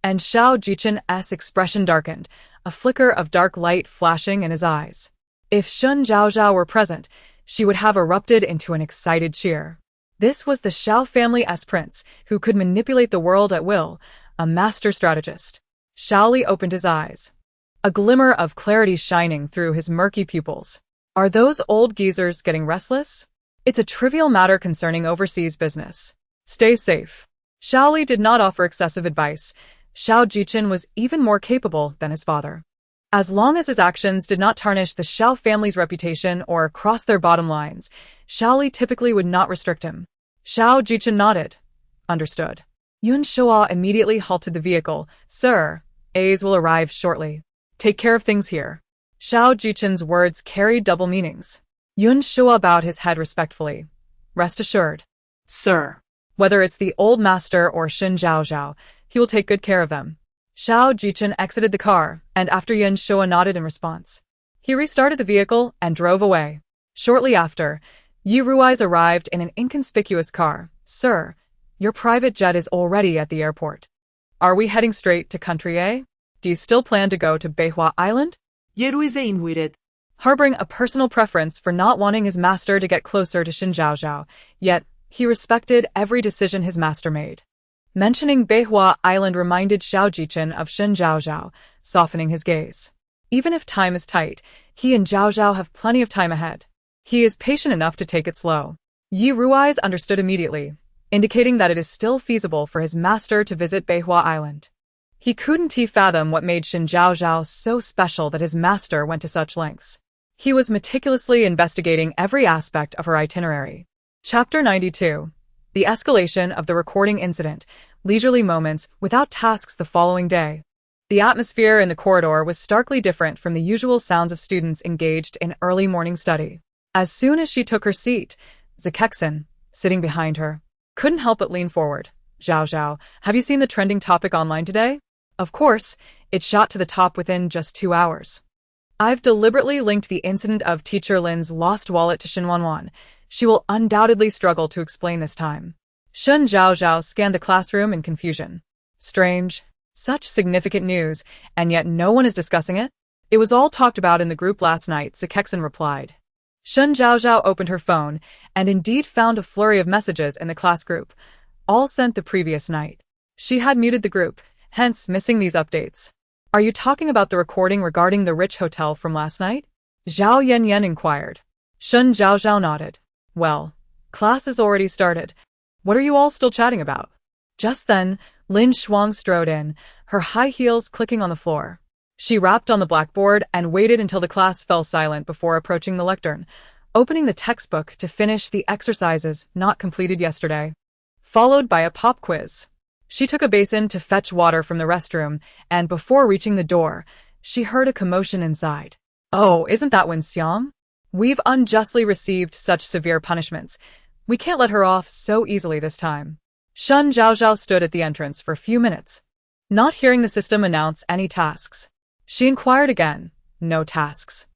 and Xiao Jichen's expression darkened, a flicker of dark light flashing in his eyes. If Shen Zhaozhao were present, she would have erupted into an excited cheer. This was the Xiao family's prince, who could manipulate the world at will, a master strategist. Xiao Li opened his eyes, a glimmer of clarity shining through his murky pupils. Are those old geezers getting restless? It's a trivial matter concerning overseas business. Stay safe. Xiao Li did not offer excessive advice. Xiao Jichen was even more capable than his father. As long as his actions did not tarnish the Xiao family's reputation or cross their bottom lines, Xiaoli typically would not restrict him. Xiao Jichen nodded. Understood. Yun Shuo immediately halted the vehicle. Sir, A's will arrive shortly. Take care of things here. Xiao Jichen's words carried double meanings. Yun Shuo bowed his head respectfully. Rest assured. Sir. Whether it's the old master or Shen Zhaozhao, he will take good care of them. Xiao Jichen exited the car, and after Yun Shuo nodded in response, he restarted the vehicle and drove away. Shortly after, Yi Rui's arrived in an inconspicuous car. Sir, your private jet is already at the airport. Are we heading straight to Country A? Do you still plan to go to Beihua Island? Ye Rui's invited. Harboring a personal preference for not wanting his master to get closer to Shen Zhaozhao, yet he respected every decision his master made. Mentioning Beihua Island reminded Xiao Jichen of Shen Zhaozhao, softening his gaze. Even if time is tight, he and Zhaozhao have plenty of time ahead. He is patient enough to take it slow. Yi Rui's understood immediately, indicating that it is still feasible for his master to visit Beihua Island. He couldn't fathom what made Shen Zhaozhao so special that his master went to such lengths. He was meticulously investigating every aspect of her itinerary. Chapter 92. The escalation of the recording incident, leisurely moments without tasks the following day. The atmosphere in the corridor was starkly different from the usual sounds of students engaged in early morning study. As soon as she took her seat, Zekekson, sitting behind her, couldn't help but lean forward. Zhaozhao, have you seen the trending topic online today? Of course, it shot to the top within just 2 hours. I've deliberately linked the incident of Teacher Lin's lost wallet to Shen Wanwan. She will undoubtedly struggle to explain this time. Shen Zhaozhao scanned the classroom in confusion. Strange. Such significant news, and yet no one is discussing it? It was all talked about in the group last night, Zekekson replied. Shen Zhaozhao opened her phone, and indeed found a flurry of messages in the class group, all sent the previous night. She had muted the group, hence missing these updates. Are you talking about the recording regarding the rich hotel from last night? Zhao Yanyan inquired. Shen Zhaozhao nodded. Well, class has already started. What are you all still chatting about? Just then, Lin Shuang strode in, her high heels clicking on the floor. She rapped on the blackboard and waited until the class fell silent before approaching the lectern, opening the textbook to finish the exercises not completed yesterday. Followed by a pop quiz. She took a basin to fetch water from the restroom, and before reaching the door, she heard a commotion inside. Oh, isn't that Wen Xiang? We've unjustly received such severe punishments. We can't let her off so easily this time. Shen Zhaozhao stood at the entrance for a few minutes, not hearing the system announce any tasks. She inquired again. No tasks.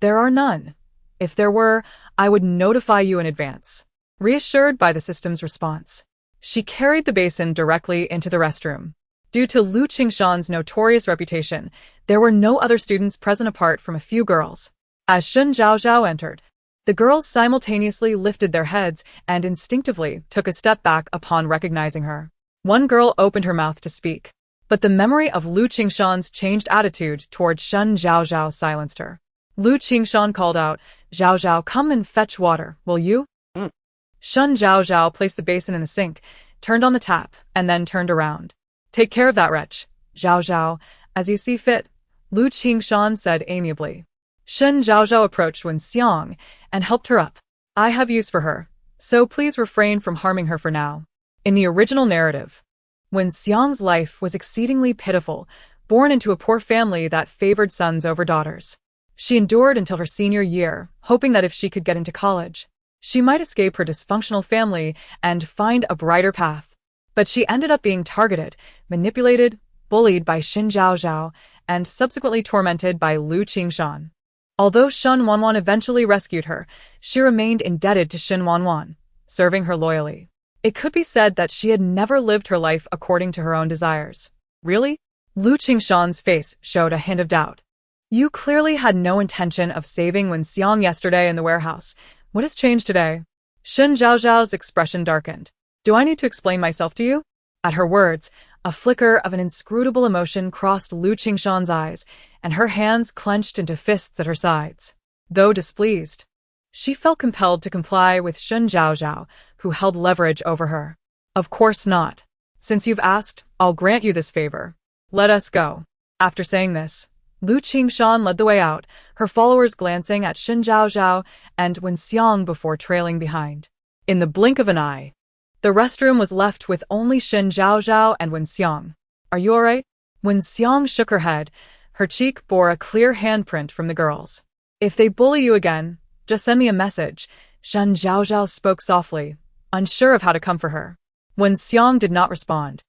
There are none. If there were, I would notify you in advance. Reassured by the system's response, she carried the basin directly into the restroom. Due to Lu Qingshan's notorious reputation, there were no other students present apart from a few girls. As Shen Zhaozhao entered, the girls simultaneously lifted their heads and instinctively took a step back upon recognizing her. One girl opened her mouth to speak, but the memory of Lu Qingshan's changed attitude toward Shen Zhaozhao silenced her. Lu Qingshan called out, Zhaozhao, come and fetch water, will you? Shen Zhaozhao placed the basin in the sink, turned on the tap, and then turned around. Take care of that wretch, Zhaozhao, as you see fit, Lu Qingshan said amiably. Shen Zhaozhao approached Wen Xiang and helped her up. I have use for her, so please refrain from harming her for now. In the original narrative, Wen Xiang's life was exceedingly pitiful, born into a poor family that favored sons over daughters. She endured until her senior year, hoping that if she could get into college, she might escape her dysfunctional family and find a brighter path. But she ended up being targeted, manipulated, bullied by Shen Zhaozhao, and subsequently tormented by Lu Qingshan. Although Shen Wanwan eventually rescued her, she remained indebted to Shen Wanwan, serving her loyally. It could be said that she had never lived her life according to her own desires. Really? Lu Qingshan's face showed a hint of doubt. You clearly had no intention of saving Wen Xiang yesterday in the warehouse. What has changed today? Shen Zhaozhao's expression darkened. Do I need to explain myself to you? At her words, a flicker of an inscrutable emotion crossed Lu Qingshan's eyes, and her hands clenched into fists at her sides. Though displeased, she felt compelled to comply with Shen Zhaozhao, who held leverage over her. Of course not. Since you've asked, I'll grant you this favor. Let us go. After saying this, Lu Qingshan led the way out, her followers glancing at Shen Zhaozhao and Wen Xiang before trailing behind. In the blink of an eye, the restroom was left with only Shen Zhaozhao and Wen Xiang. Are you alright? Wen Xiang shook her head. Her cheek bore a clear handprint from the girls. If they bully you again, just send me a message. Shen Zhaozhao spoke softly, unsure of how to comfort her. Wen Xiang did not respond,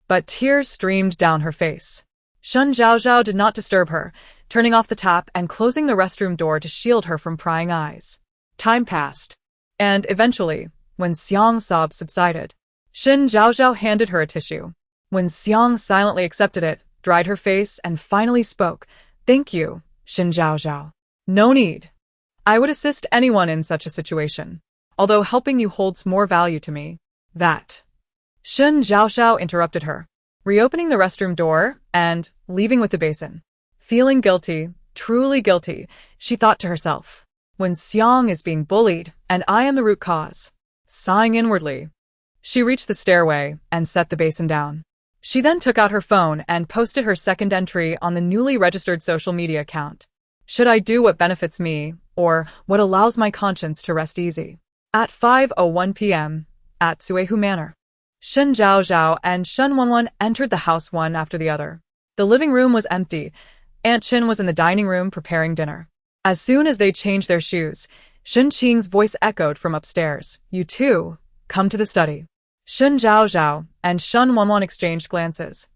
but tears streamed down her face. Shen Zhaozhao did not disturb her, turning off the tap and closing the restroom door to shield her from prying eyes. Time passed, and eventually, when Xiang's sobs subsided, Shen Zhaozhao handed her a tissue. When Xiang silently accepted it, dried her face, and finally spoke, "Thank you, Shen Zhaozhao. No need. I would assist anyone in such a situation, although helping you holds more value to me." That. Shen Zhaozhao interrupted her, reopening the restroom door and leaving with the basin. Feeling guilty, truly guilty, she thought to herself, when Xiang is being bullied and I am the root cause. Sighing inwardly, she reached the stairway and set the basin down. She then took out her phone and posted her second entry on the newly registered social media account. Should I do what benefits me, or what allows my conscience to rest easy? At 5:01 p.m., at Suehu Manor, Shen Zhaozhao and Shen Wanwan entered the house one after the other. The living room was empty. Aunt Qin was in the dining room preparing dinner. As soon as they changed their shoes, Shen Qing's voice echoed from upstairs. "You too, come to the study." Shen Zhaozhao and Shen Wanwan exchanged glances,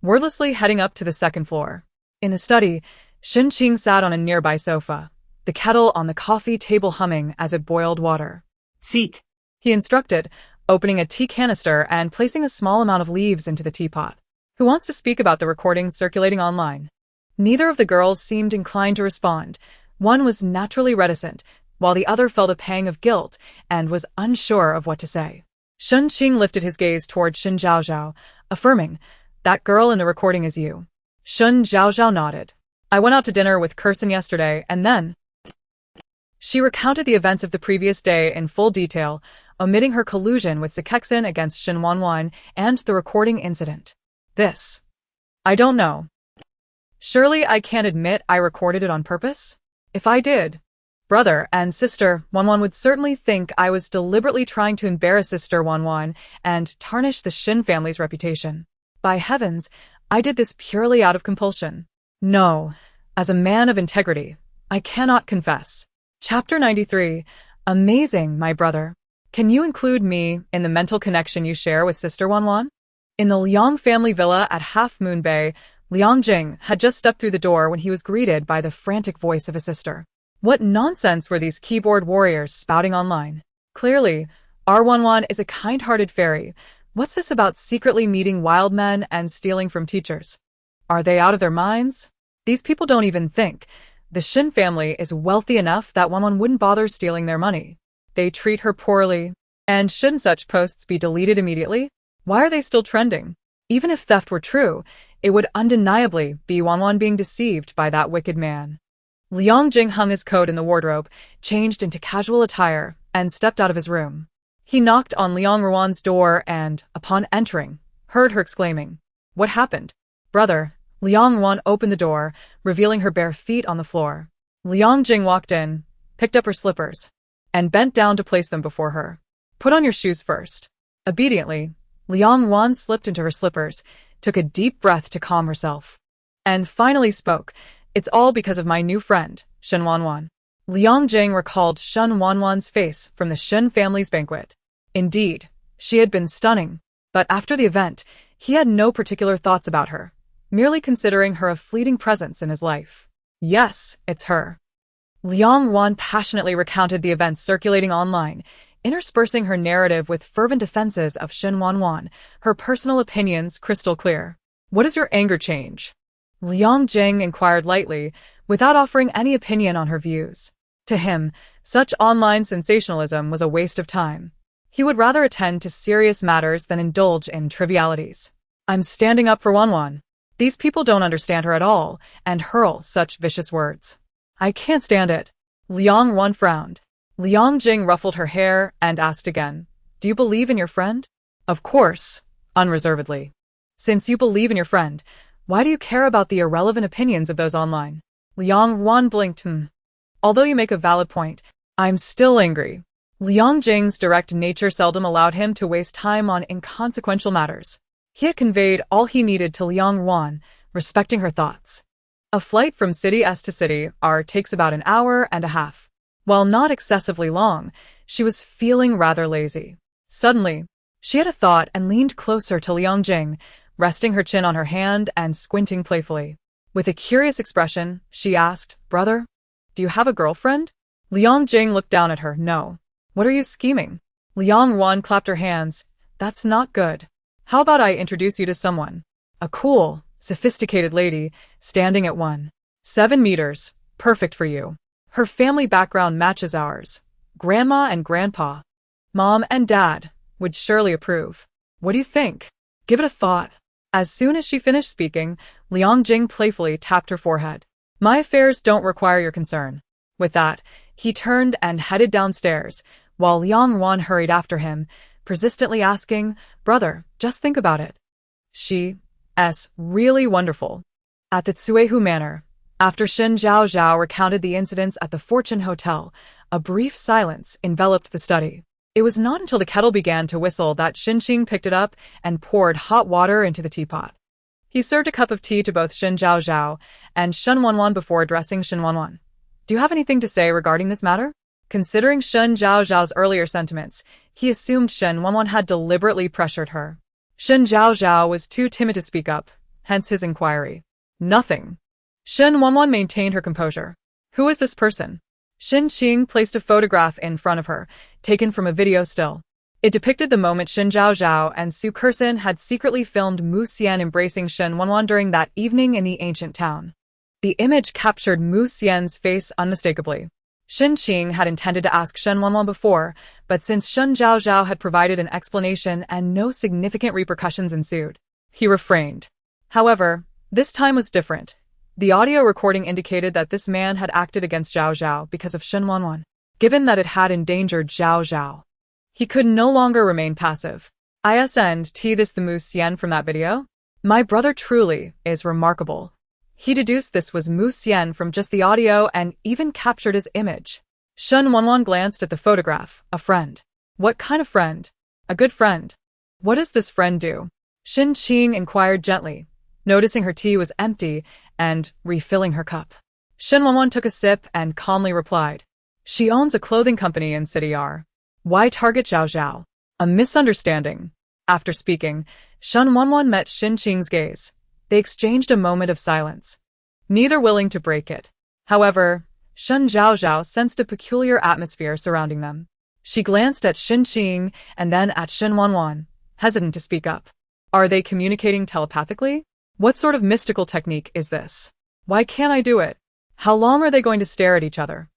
wordlessly heading up to the second floor. In the study, Shen Qing sat on a nearby sofa, the kettle on the coffee table humming as it boiled water. "Seat," he instructed, opening a tea canister and placing a small amount of leaves into the teapot. "Who wants to speak about the recordings circulating online?" Neither of the girls seemed inclined to respond. One was naturally reticent, while the other felt a pang of guilt and was unsure of what to say. Shen Qing lifted his gaze toward Shen Zhaozhao, affirming, "That girl in the recording is you." Shen Zhaozhao nodded. "I went out to dinner with Kirsten yesterday, and then..." She recounted the events of the previous day in full detail, omitting her collusion with Zekexin against Shen Wanwan and the recording incident. "This. I don't know. Surely I can't admit I recorded it on purpose? If I did, brother and sister Wanwan would certainly think I was deliberately trying to embarrass sister Wanwan and tarnish the Shen family's reputation. By heavens, I did this purely out of compulsion. No, as a man of integrity, I cannot confess." Chapter 93. Amazing, my brother. Can you include me in the mental connection you share with sister Wanwan? In the Liang family villa at Half Moon Bay, Liang Jing had just stepped through the door when he was greeted by the frantic voice of his sister. What nonsense were these keyboard warriors spouting online? Clearly, our Wanwan is a kind-hearted fairy. What's this about secretly meeting wild men and stealing from teachers? Are they out of their minds? These people don't even think. The Shen family is wealthy enough that Wanwan wouldn't bother stealing their money. They treat her poorly. And shouldn't such posts be deleted immediately? Why are they still trending? Even if theft were true, it would undeniably be Wanwan being deceived by that wicked man. Liang Jing hung his coat in the wardrobe, changed into casual attire, and stepped out of his room. He knocked on Liang Ruan's door and, upon entering, heard her exclaiming, "What happened, brother?" Liang Ruan opened the door, revealing her bare feet on the floor. Liang Jing walked in, picked up her slippers, and bent down to place them before her. "Put on your shoes first." Obediently, Liang Ruan slipped into her slippers, took a deep breath to calm herself, and finally spoke, "It's all because of my new friend, Shen Wanwan." Liang Jing recalled Shen Wanwan's face from the Shen family's banquet. Indeed, she had been stunning, but after the event, he had no particular thoughts about her, merely considering her a fleeting presence in his life. Yes, it's her. Liang Ruan passionately recounted the events circulating online, interspersing her narrative with fervent defenses of Shen Wanwan, her personal opinions crystal clear. "What is your anger change?" Liang Jing inquired lightly, without offering any opinion on her views. To him, such online sensationalism was a waste of time. He would rather attend to serious matters than indulge in trivialities. "I'm standing up for Wanwan. These people don't understand her at all, and hurl such vicious words. I can't stand it." Liang Ruan frowned. Liang Jing ruffled her hair and asked again, "Do you believe in your friend?" "Of course," unreservedly. "Since you believe in your friend, Why do you care about the irrelevant opinions of those online? Liang Wan blinked. Although you make a valid point, I'm still angry. Liang Jing's direct nature seldom allowed him to waste time on inconsequential matters. He had conveyed all he needed to Liang Wan, respecting her thoughts. A flight from city S to city R takes about an hour and a half. While not excessively long, she was feeling rather lazy. Suddenly, she had a thought and leaned closer to Liang Jing, resting her chin on her hand and squinting playfully. With a curious expression, she asked, "Brother, do you have a girlfriend?" Liang Jing looked down at her. "No." "What are you scheming?" Liang Wan clapped her hands. "That's not good. How about I introduce you to someone? A cool, sophisticated lady, standing at 1.7 meters, perfect for you. Her family background matches ours. Grandma and grandpa, mom and dad, would surely approve. What do you think? Give it a thought." As soon as she finished speaking, Liang Jing playfully tapped her forehead. "My affairs don't require your concern." With that, he turned and headed downstairs, while Liang Wan hurried after him, persistently asking, "Brother, just think about it. She's really wonderful." At the Tsuehu Manor, after Shen Zhaozhao recounted the incidents at the Fortune Hotel, a brief silence enveloped the study. It was not until the kettle began to whistle that Xinqing picked it up and poured hot water into the teapot. He served a cup of tea to both Shen Zhaozhao and Shen Wanwan before addressing Shen Wanwan. "Do you have anything to say regarding this matter?" Considering Shen Zhaozhao's earlier sentiments, he assumed Shen Wanwan had deliberately pressured her. Shen Zhaozhao was too timid to speak up, hence his inquiry. "Nothing." Shen Wanwan maintained her composure. "Who is this person?" Xinqing placed a photograph in front of her, taken from a video still. It depicted the moment Shen Zhaozhao and Su Kersen had secretly filmed Mu Xian embracing Shen Wanwan during that evening in the ancient town. The image captured Mu Xian's face unmistakably. Xinqing had intended to ask Shen Wanwan before, but since Shen Zhaozhao had provided an explanation and no significant repercussions ensued, he refrained. However, this time was different. The audio recording indicated that this man had acted against Zhaozhao because of Shen Wanwan. Given that it had endangered Zhaozhao, he could no longer remain passive. Isn't this the Mu Xian from that video? My brother truly is remarkable. He deduced this was Mu Xian from just the audio and even captured his image. Shen Wanwan glanced at the photograph. A friend. What kind of friend? A good friend. What does this friend do? Xinqing inquired gently, noticing her tea was empty and refilling her cup. Shen Wanwan took a sip and calmly replied, "She owns a clothing company in City R. Why target Zhaozhao? A misunderstanding." After speaking, Shen Wanwan met Xinqing's gaze. They exchanged a moment of silence, neither willing to break it. However, Shen Zhaozhao sensed a peculiar atmosphere surrounding them. She glanced at Xinqing and then at Shen Wanwan, hesitant to speak up. Are they communicating telepathically? What sort of mystical technique is this? Why can't I do it? How long are they going to stare at each other?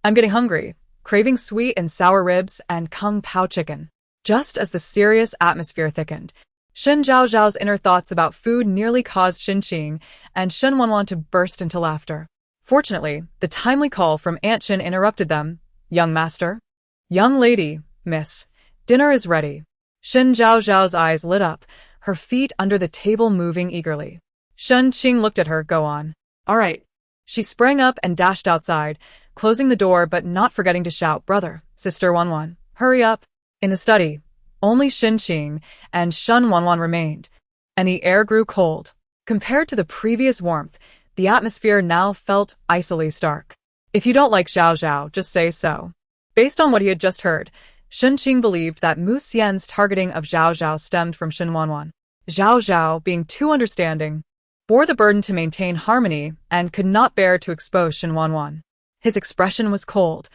I'm getting hungry, craving sweet and sour ribs and kung pao chicken. Just as the serious atmosphere thickened, Shen Zhaozhao's inner thoughts about food nearly caused Xinqing and Shen Wanwan to burst into laughter. Fortunately, the timely call from Aunt Shen interrupted them. "Young master?" "Young lady, miss. Dinner is ready." Shen Zhaozhao's eyes lit up, her feet under the table moving eagerly. Xinqing looked at her. "Go on." "All right." She sprang up and dashed outside, closing the door but not forgetting to shout, "Brother, sister Wanwan, hurry up." In the study, only Xinqing and Shen Wanwan remained, and the air grew cold. Compared to the previous warmth, the atmosphere now felt icily stark. "If you don't like Zhaozhao, just say so." Based on what he had just heard, Xinqing believed that Mu Xian's targeting of Zhaozhao stemmed from Shen Wanwan. Zhaozhao, being too understanding, bore the burden to maintain harmony and could not bear to expose Shen Wanwan. His expression was cold,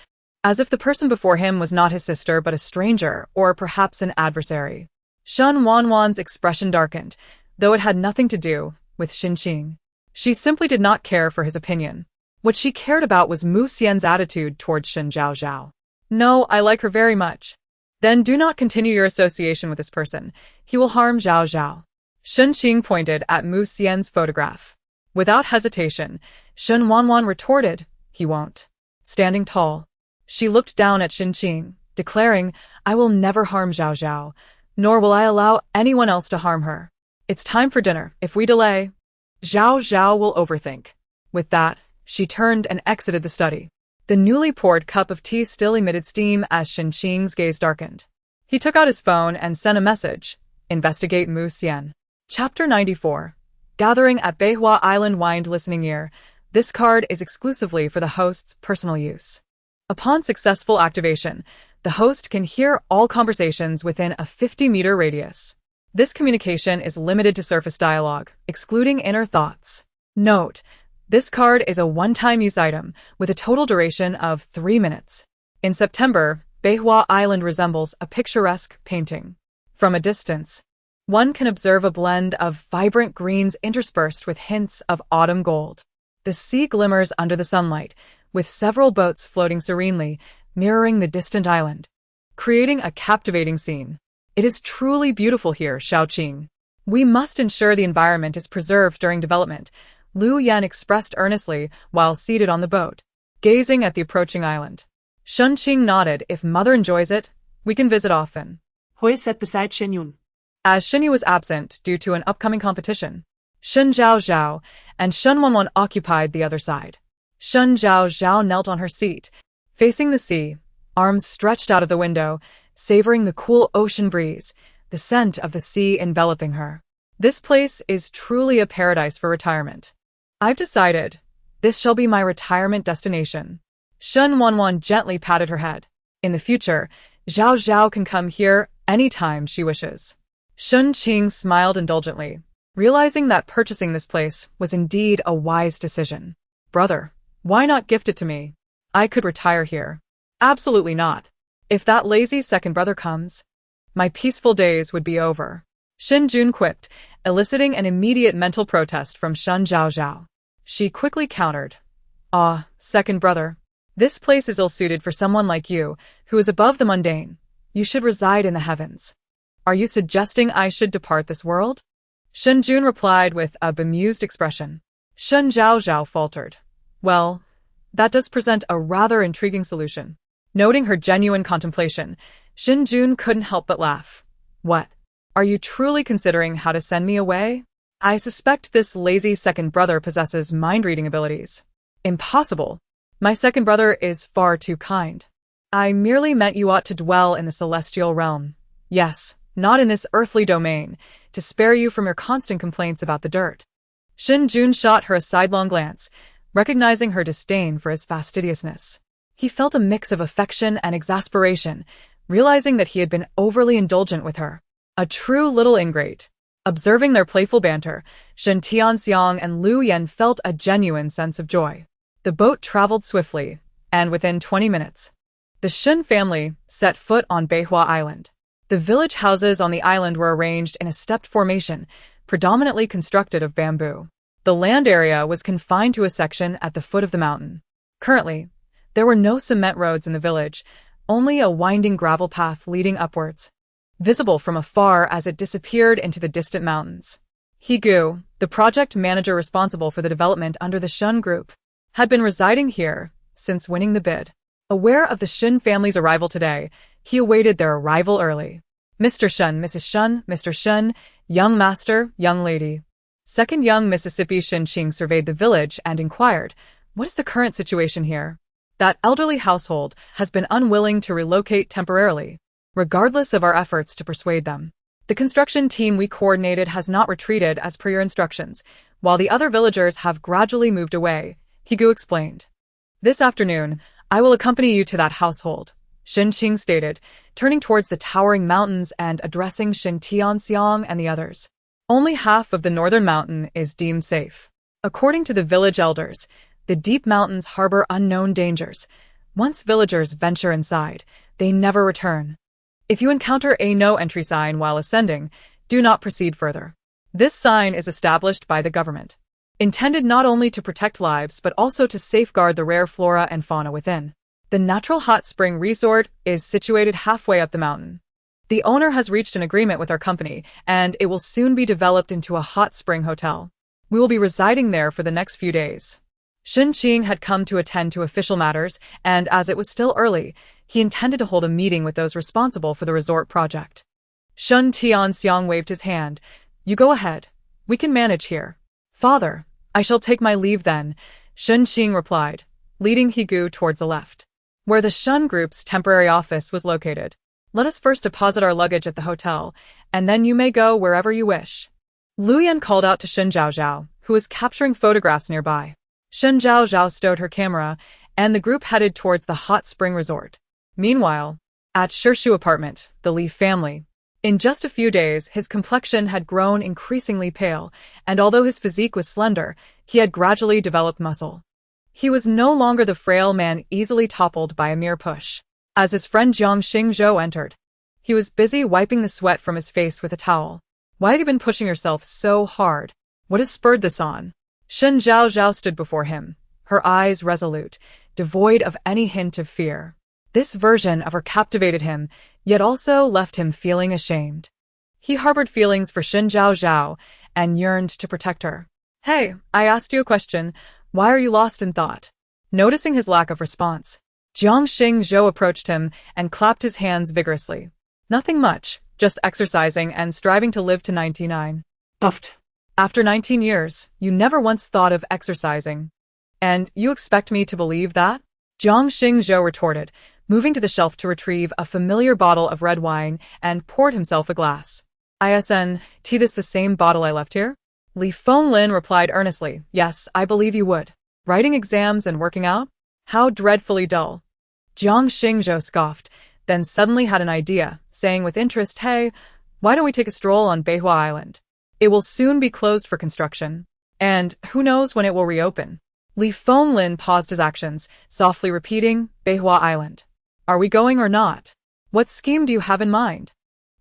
as if the person before him was not his sister but a stranger or perhaps an adversary. Shen Wanwan's expression darkened, though it had nothing to do with Xinqing. She simply did not care for his opinion. What she cared about was Mu Xian's attitude towards Shen Zhaozhao. "No, I like her very much." "Then do not continue your association with this person. He will harm Zhaozhao." Xinqing pointed at Mu Xian's photograph. Without hesitation, Shen Wanwan retorted, "He won't." Standing tall, she looked down at Xinqing, declaring, "I will never harm Zhaozhao, nor will I allow anyone else to harm her. It's time for dinner. If we delay..." Zhaozhao will overthink. With that, she turned and exited the study. The newly poured cup of tea still emitted steam as Shen Qing's gaze darkened. He took out his phone and sent a message. Investigate Mu Xian. Chapter 94. Gathering at Beihua Island Wind Listening Ear. This card is exclusively for the host's personal use. Upon successful activation, the host can hear all conversations within a 50-meter radius. This communication is limited to surface dialogue, excluding inner thoughts. Note: this card is a one-time use item with a total duration of 3 minutes. In September, Beihua Island resembles a picturesque painting. From a distance, one can observe a blend of vibrant greens interspersed with hints of autumn gold. The sea glimmers under the sunlight, with several boats floating serenely, mirroring the distant island, creating a captivating scene. It is truly beautiful here, Xiaoqing. We must ensure the environment is preserved during development, Lu Yan expressed earnestly while seated on the boat, gazing at the approaching island. Shen Qing nodded. If mother enjoys it, we can visit often. Hui sat beside Shen Yun. As Shen Yu was absent due to an upcoming competition, Shen Zhaozhao and Shen Wanwan occupied the other side. Shen Zhaozhao knelt on her seat, facing the sea, arms stretched out of the window, savoring the cool ocean breeze, the scent of the sea enveloping her. This place is truly a paradise for retirement. I've decided. This shall be my retirement destination. Shen Wanwan gently patted her head. In the future, Zhaozhao can come here anytime she wishes. Shen Qing smiled indulgently, realizing that purchasing this place was indeed a wise decision. Brother, why not gift it to me? I could retire here. Absolutely not. If that lazy second brother comes, my peaceful days would be over. Shen Jun quipped, eliciting an immediate mental protest from Shen Zhaozhao. She quickly countered. Ah, second brother. This place is ill-suited for someone like you, who is above the mundane. You should reside in the heavens. Are you suggesting I should depart this world? Shen Jun replied with a bemused expression. Shen Zhaozhao faltered. Well, that does present a rather intriguing solution. Noting her genuine contemplation, Shen Jun couldn't help but laugh. What? Are you truly considering how to send me away? I suspect this lazy second brother possesses mind-reading abilities. Impossible. My second brother is far too kind. I merely meant you ought to dwell in the celestial realm. Yes, not in this earthly domain, to spare you from your constant complaints about the dirt. Shen Jun shot her a sidelong glance, recognizing her disdain for his fastidiousness. He felt a mix of affection and exasperation, realizing that he had been overly indulgent with her. A true little ingrate. Observing their playful banter, Shen Tianxiang and Lu Yan felt a genuine sense of joy. The boat traveled swiftly, and within 20 minutes, the Shen family set foot on Beihua Island. The village houses on the island were arranged in a stepped formation, predominantly constructed of bamboo. The land area was confined to a section at the foot of the mountain. Currently, there were no cement roads in the village, only a winding gravel path leading upwards, visible from afar as it disappeared into the distant mountains. He Gu, the project manager responsible for the development under the Shen Group, had been residing here since winning the bid. Aware of the Shen family's arrival today, he awaited their arrival early. Mr. Shen, Mrs. Shen, Mr. Shen, young master, young lady. Second young Mississippi Shen Qing surveyed the village and inquired, what is the current situation here? That elderly household has been unwilling to relocate temporarily, regardless of our efforts to persuade them. The construction team we coordinated has not retreated as per your instructions, while the other villagers have gradually moved away, Higu explained. This afternoon, I will accompany you to that household, Shen Qing stated, turning towards the towering mountains and addressing Shen Tianxiang and the others. Only half of the northern mountain is deemed safe. According to the village elders, the deep mountains harbor unknown dangers. Once villagers venture inside, they never return. If you encounter a no entry sign while ascending, do not proceed further. This sign is established by the government, intended not only to protect lives but also to safeguard the rare flora and fauna within. The natural hot spring resort is situated halfway up the mountain. The owner has reached an agreement with our company, and it will soon be developed into a hot spring hotel. We will be residing there for the next few days. Shen Qing had come to attend to official matters, and as it was still early, he intended to hold a meeting with those responsible for the resort project. Shen Tianxiang waved his hand. You go ahead. We can manage here. Father, I shall take my leave then, Shen Qing replied, leading Higu towards the left, where the Shen group's temporary office was located. Let us first deposit our luggage at the hotel, and then you may go wherever you wish. Lu Yan called out to Shen Zhaozhao, who was capturing photographs nearby. Shen Zhaozhao stowed her camera, and the group headed towards the hot spring resort. Meanwhile, at Shishu apartment, the Li family. In just a few days, his complexion had grown increasingly pale, and although his physique was slender, he had gradually developed muscle. He was no longer the frail man easily toppled by a mere push. As his friend Jiang Xingzhou entered, he was busy wiping the sweat from his face with a towel. Why had you been pushing yourself so hard? What has spurred this on? Shen Zhaozhao stood before him, her eyes resolute, devoid of any hint of fear. This version of her captivated him, yet also left him feeling ashamed. He harbored feelings for Shen Zhaozhao and yearned to protect her. Hey, I asked you a question. Why are you lost in thought? Noticing his lack of response, Jiang Xingzhou approached him and clapped his hands vigorously. Nothing much, just exercising and striving to live to 99. Uffed. After 19 years, you never once thought of exercising. And you expect me to believe that? Jiang Xingzhou retorted, moving to the shelf to retrieve a familiar bottle of red wine and poured himself a glass. Isn't this the same bottle I left here? Li Fenglin replied earnestly, yes, I believe you would. Writing exams and working out? How dreadfully dull. Jiang Xingzhou scoffed, then suddenly had an idea, saying with interest, hey, why don't we take a stroll on Beihua Island? It will soon be closed for construction. And who knows when it will reopen? Li Fenglin paused his actions, softly repeating, Beihua Island. Are we going or not? What scheme do you have in mind?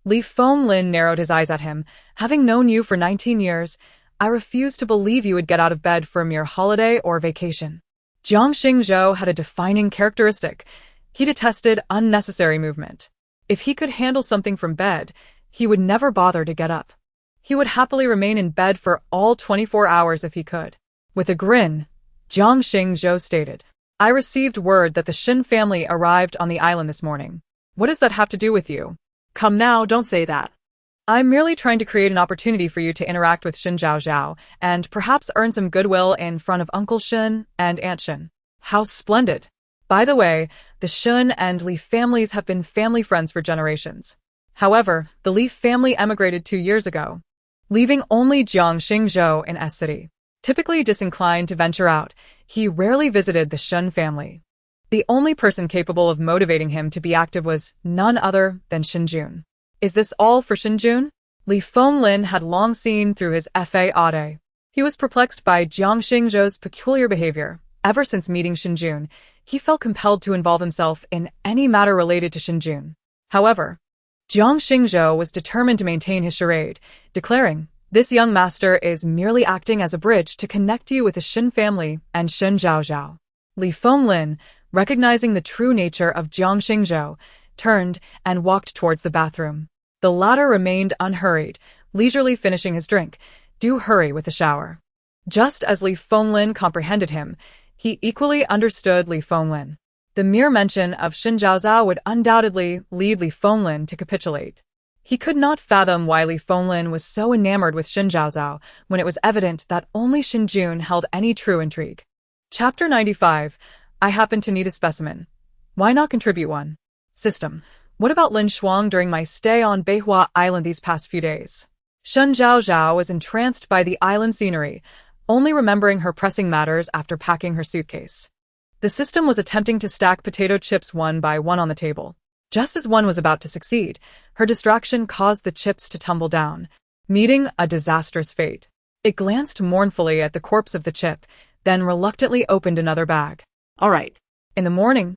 Li Fenglin narrowed his eyes at him. Having known you for 19 years, I refuse to believe you would get out of bed for a mere holiday or vacation. Jiang Xingzhou had a defining characteristic. He detested unnecessary movement. If he could handle something from bed, he would never bother to get up. He would happily remain in bed for all 24 hours if he could. With a grin, Jiang Xingzhou stated, I received word that the Shen family arrived on the island this morning. What does that have to do with you? Come now, don't say that. I'm merely trying to create an opportunity for you to interact with Shen Zhaozhao and perhaps earn some goodwill in front of Uncle Shen and Aunt Shen. How splendid! By the way, the Shen and Li families have been family friends for generations. However, the Li family emigrated 2 years ago, leaving only Jiang Xingzhou in S City. Typically disinclined to venture out, he rarely visited the Shen family. The only person capable of motivating him to be active was none other than Shenjun. Is this all for Shenjun? Li Fenglin had long seen through his fade. He was perplexed by Jiang Xingzhou's peculiar behavior. Ever since meeting Shenjun, he felt compelled to involve himself in any matter related to Shenjun. However, Jiang Xingzhou was determined to maintain his charade, declaring, this young master is merely acting as a bridge to connect you with the Shen family and Shen Zhaozhao. Li Fenglin, recognizing the true nature of Jiang Xingzhou, turned and walked towards the bathroom. The latter remained unhurried, leisurely finishing his drink. Do hurry with the shower. Just as Li Fenglin comprehended him, he equally understood Li Fenglin. The mere mention of Shen Zhaozhao would undoubtedly lead Li Fenglin to capitulate. He could not fathom why Li Fenglin was so enamored with Shen Zhaozhao when it was evident that only Shenjun held any true intrigue. Chapter 95. I happen to need a specimen. Why not contribute one? System. What about Lin Shuang during my stay on Beihua Island these past few days? Shen Zhaozhao was entranced by the island scenery, only remembering her pressing matters after packing her suitcase. The system was attempting to stack potato chips one by one on the table. Just as one was about to succeed, her distraction caused the chips to tumble down, meeting a disastrous fate. It glanced mournfully at the corpse of the chip, then reluctantly opened another bag. All right. In the morning,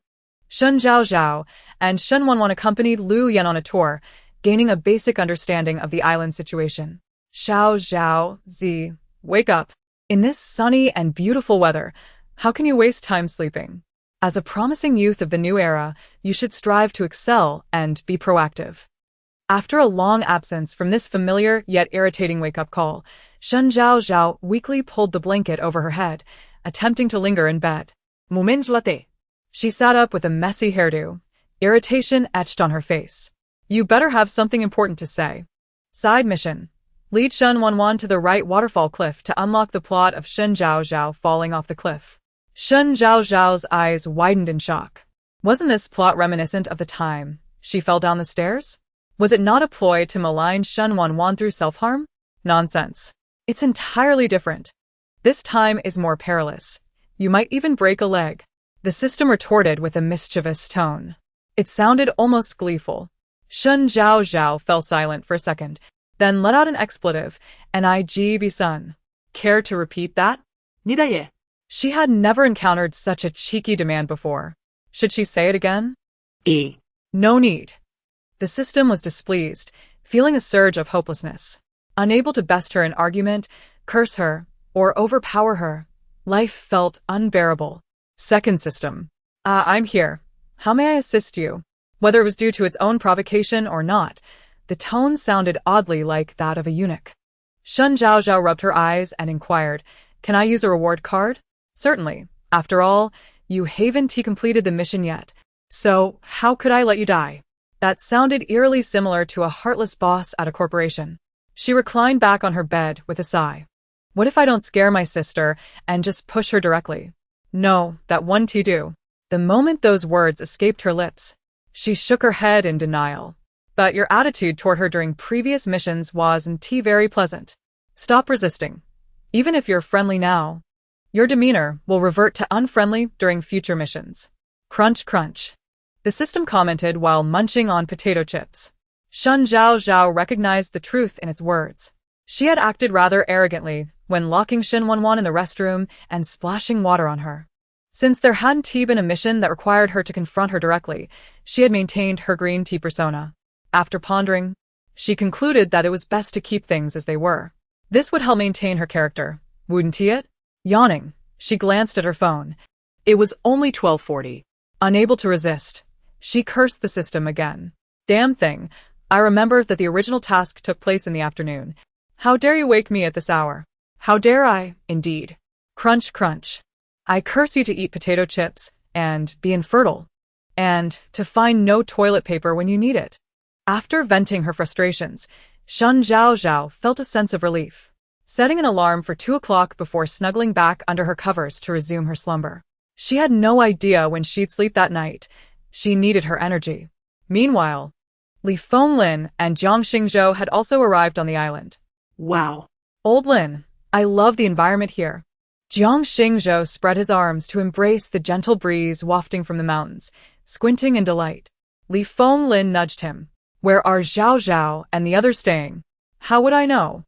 Shen Zhaozhao and Shen Wanwan accompanied Lu Yan on a tour, gaining a basic understanding of the island situation. Zhao, wake up. In this sunny and beautiful weather, how can you waste time sleeping? As a promising youth of the new era, you should strive to excel and be proactive. After a long absence from this familiar yet irritating wake-up call, Shen Zhaozhao weakly pulled the blanket over her head, attempting to linger in bed. Moment latte. She sat up with a messy hairdo, irritation etched on her face. You better have something important to say. Side mission. Lead Shen Wanwan to the right waterfall cliff to unlock the plot of Shen Zhaozhao falling off the cliff. Shen Zhaozhao's eyes widened in shock. Wasn't this plot reminiscent of the time she fell down the stairs? Was it not a ploy to malign Shen Wanwan through self-harm? Nonsense. It's entirely different. This time is more perilous. You might even break a leg. The system retorted with a mischievous tone. It sounded almost gleeful. Shen Zhaozhao fell silent for a second, then let out an expletive, an IGV son. Care to repeat that? Nidaye. She had never encountered such a cheeky demand before. Should she say it again? No need. The system was displeased, feeling a surge of hopelessness. Unable to best her in argument, curse her, or overpower her, life felt unbearable. Second system. I'm here. How may I assist you? Whether it was due to its own provocation or not, the tone sounded oddly like that of a eunuch. Shen Zhaozhao rubbed her eyes and inquired, Can I use a reward card? Certainly. After all, you haven't completed the mission yet. So, how could I let you die? That sounded eerily similar to a heartless boss at a corporation. She reclined back on her bed with a sigh. What if I don't scare my sister and just push her directly? No, that won't do. The moment those words escaped her lips, she shook her head in denial. But your attitude toward her during previous missions wasn't very pleasant. Stop resisting. Even if you're friendly now, your demeanor will revert to unfriendly during future missions. Crunch, crunch. The system commented while munching on potato chips. Shen Zhaozhao recognized the truth in its words. She had acted rather arrogantly when locking Shen Wanwan in the restroom and splashing water on her. Since there hadn't been a mission that required her to confront her directly, she had maintained her green tea persona. After pondering, she concluded that it was best to keep things as they were. This would help maintain her character, wouldn't it? Yawning, she glanced at her phone. It was only 12:40. Unable to resist, she cursed the system again. Damn thing, I remembered that the original task took place in the afternoon. How dare you wake me at this hour? How dare I, indeed. Crunch, crunch. I curse you to eat potato chips, and be infertile, and to find no toilet paper when you need it. After venting her frustrations, Shen Zhaozhao felt a sense of relief, setting an alarm for 2 o'clock before snuggling back under her covers to resume her slumber. She had no idea when she'd sleep that night. She needed her energy. Meanwhile, Li Fenglin and Jiang Xingzhou had also arrived on the island. Wow. Old Lin, I love the environment here. Jiang Xingzhou spread his arms to embrace the gentle breeze wafting from the mountains, squinting in delight. Li Fenglin nudged him. Where are Zhaozhao and the others staying? How would I know?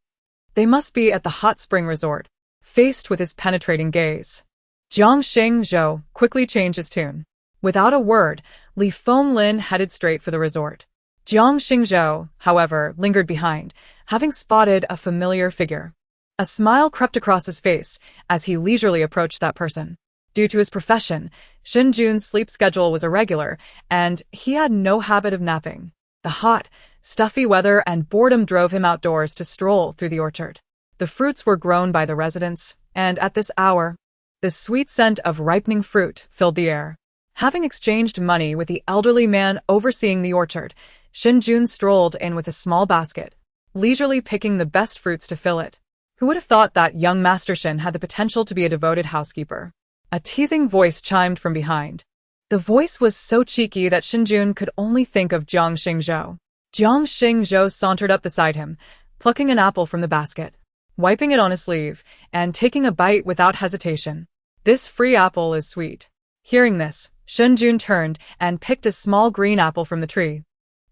They must be at the hot spring resort, faced with his penetrating gaze. Jiang Xingzhou quickly changed his tune. Without a word, Li Fenglin headed straight for the resort. Jiang Xingzhou, however, lingered behind, having spotted a familiar figure. A smile crept across his face as he leisurely approached that person. Due to his profession, Shen Jun's sleep schedule was irregular, and he had no habit of napping. The hot, stuffy weather and boredom drove him outdoors to stroll through the orchard. The fruits were grown by the residents, and at this hour, the sweet scent of ripening fruit filled the air. Having exchanged money with the elderly man overseeing the orchard, Shen Jun strolled in with a small basket, leisurely picking the best fruits to fill it. Who would have thought that young Master Shen had the potential to be a devoted housekeeper? A teasing voice chimed from behind. The voice was so cheeky that Shen Jun could only think of Jiang Xingzhou. Jiang Xingzhou sauntered up beside him, plucking an apple from the basket, wiping it on his sleeve, and taking a bite without hesitation. This free apple is sweet. Hearing this, Shen Jun turned and picked a small green apple from the tree,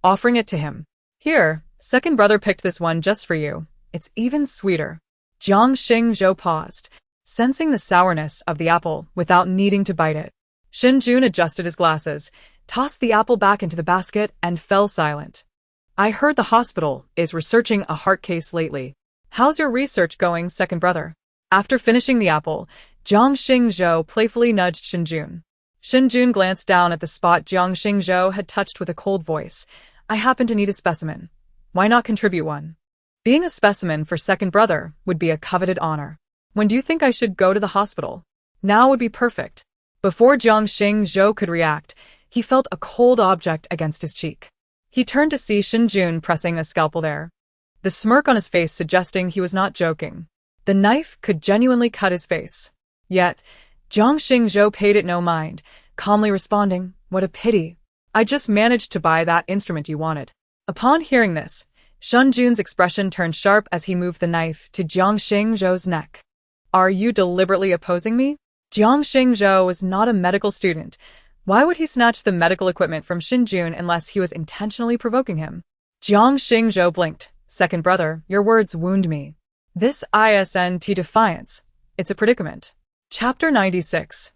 offering it to him. Here, second brother picked this one just for you. It's even sweeter. Jiang Xingzhou paused, sensing the sourness of the apple without needing to bite it. Shen Jun adjusted his glasses, tossed the apple back into the basket, and fell silent. I heard the hospital is researching a heart case lately. How's your research going, second brother? After finishing the apple, Jiang Xingzhou playfully nudged Shen Jun. Shen Jun glanced down at the spot Jiang Xingzhou had touched with a cold voice. I happen to need a specimen. Why not contribute one? Being a specimen for second brother would be a coveted honor. When do you think I should go to the hospital? Now would be perfect. Before Jiang Xingzhou could react, he felt a cold object against his cheek. He turned to see Shen Jun pressing a scalpel there. the smirk on his face suggesting he was not joking. The knife could genuinely cut his face. Yet, Zhang Xingzhou paid it no mind, calmly responding, "What a pity. I just managed to buy that instrument you wanted." Upon hearing this, Shun Jun's expression turned sharp as he moved the knife to Zhang Xingzhou's neck. "Are you deliberately opposing me?" Zhang Xingzhou was not a medical student. Why would he snatch the medical equipment from Shen Jun unless he was intentionally provoking him? Zhang Xingzhou blinked. "Second brother, your words wound me. This isn't defiance. It's a predicament." Chapter 96.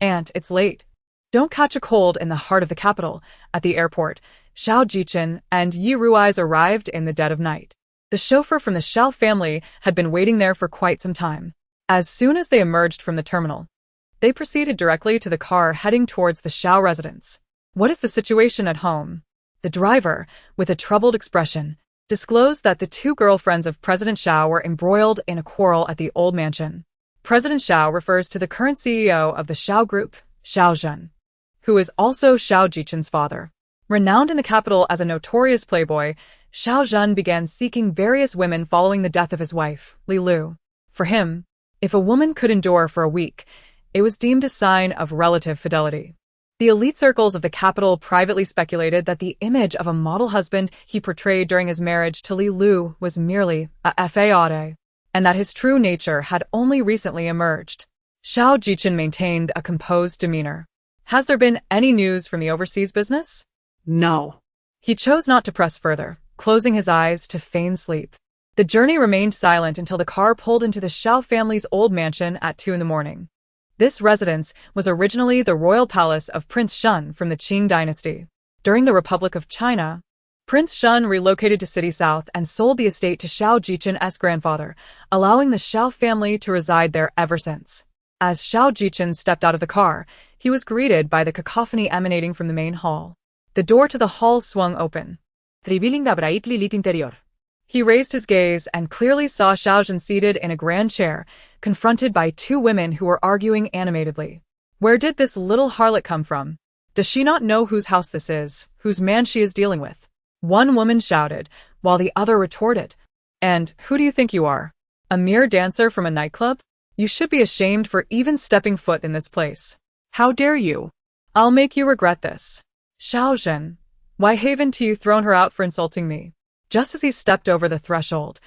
"Aunt, it's late. Don't catch a cold in the heart of the capital." At the airport, Xiao Jichen and Yi Rui's arrived in the dead of night. The chauffeur from the Xiao family had been waiting there for quite some time. As soon as they emerged from the terminal, they proceeded directly to the car heading towards the Xiao residence. "What is the situation at home?" The driver, with a troubled expression, disclosed that the two girlfriends of President Xiao were embroiled in a quarrel at the old mansion. President Xiao refers to the current CEO of the Xiao Group, Xiao Zhen, who is also Xiao Jichen's father. Renowned in the capital as a notorious playboy, Xiao Zhen began seeking various women following the death of his wife, Li Lu. For him, if a woman could endure for a week, it was deemed a sign of relative fidelity. The elite circles of the capital privately speculated that the image of a model husband he portrayed during his marriage to Li Lu was merely a faade, and that his true nature had only recently emerged. Xiao Jichen maintained a composed demeanor. "Has there been any news from the overseas business?" No. He chose not to press further, closing his eyes to feign sleep. The journey remained silent until the car pulled into the Xiao family's old mansion at 2 a.m. This residence was originally the royal palace of Prince Shen from the Qing dynasty. During the Republic of China, Prince Shen relocated to City South and sold the estate to Xiao Jichen's grandfather, allowing the Xiao family to reside there ever since. As Xiao Jichen stepped out of the car, he was greeted by the cacophony emanating from the main hall. The door to the hall swung open, revealing the brightly lit interior. He raised his gaze and clearly saw Xiao Zhen seated in a grand chair, confronted by two women who were arguing animatedly. Where did this little harlot come from? Does she not know whose house this is, whose man she is dealing with? One woman shouted, while the other retorted. "And who do you think you are? A mere dancer from a nightclub? You should be ashamed for even stepping foot in this place. How dare you? I'll make you regret this." "Xiao Zhen, why haven't you thrown her out for insulting me?" Just as he stepped over the threshold,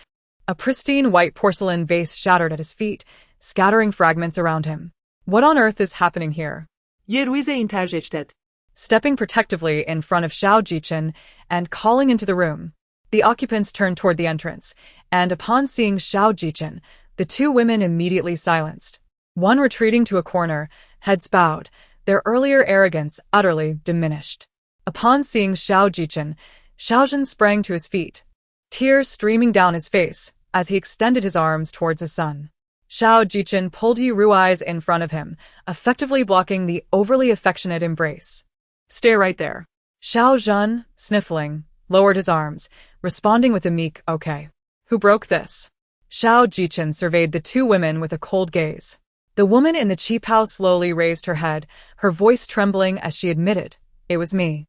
a pristine white porcelain vase shattered at his feet, scattering fragments around him. What on earth is happening here? Yi Rui's interjected. Stepping protectively in front of Xiao Jichen and calling into the room, the occupants turned toward the entrance, and upon seeing Xiao Jichen, the two women immediately silenced. One retreating to a corner, heads bowed, their earlier arrogance utterly diminished. Upon seeing Xiao Jichen, Xiao Zhen sprang to his feet, tears streaming down his face as he extended his arms towards his son. Xiao Jichen pulled Yi Rui's in front of him, effectively blocking the overly affectionate embrace. "Stay right there." Xiao Zhen, sniffling, lowered his arms, responding with a meek "okay." "Who broke this?" Xiao Jichen surveyed the two women with a cold gaze. The woman in the qipao slowly raised her head, her voice trembling as she admitted, "It was me.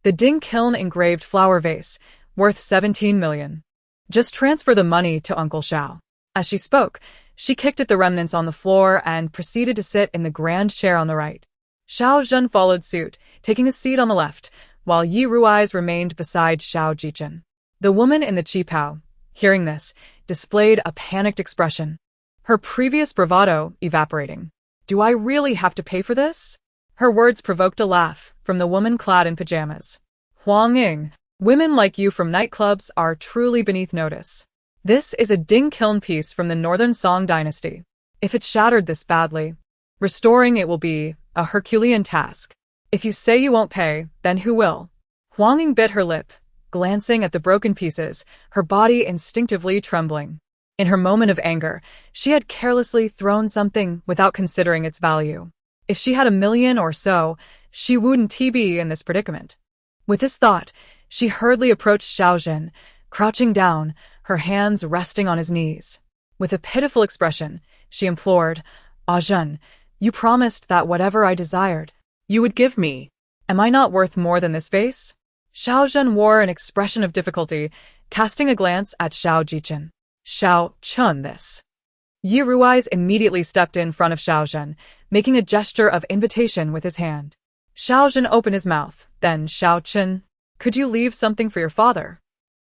The Ding Kiln engraved flower vase, worth 17 million. Just transfer the money to Uncle Xiao." As she spoke, she kicked at the remnants on the floor and proceeded to sit in the grand chair on the right. Xiao Zhen followed suit, taking a seat on the left, while Yi Rui's remained beside Xiao Jichen. The woman in the qipao, hearing this, displayed a panicked expression, her previous bravado evaporating. "Do I really have to pay for this?" Her words provoked a laugh from the woman clad in pajamas. "Huang Ying, women like you from nightclubs are truly beneath notice. This is a Ding Kiln piece from the Northern Song dynasty. If it's shattered this badly, restoring it will be a Herculean task. If you say you won't pay, then who will?" Huang Ying bit her lip, glancing at the broken pieces, her body instinctively trembling. In her moment of anger, she had carelessly thrown something without considering its value. If she had 1 million or so, she wouldn't be in this predicament. With this thought, she hurriedly approached Xiao Zhen, crouching down, her hands resting on his knees. With a pitiful expression, she implored, "Ah Zhen, you promised that whatever I desired, you would give me. Am I not worth more than this vase?" Xiao Zhen wore an expression of difficulty, casting a glance at Xiao Jichen. Xiao Chun this. Yi Rui's immediately stepped in front of Xiao Zhen, making a gesture of invitation with his hand. Xiao Zhen opened his mouth, then Xiao Chen, could you leave something for your father?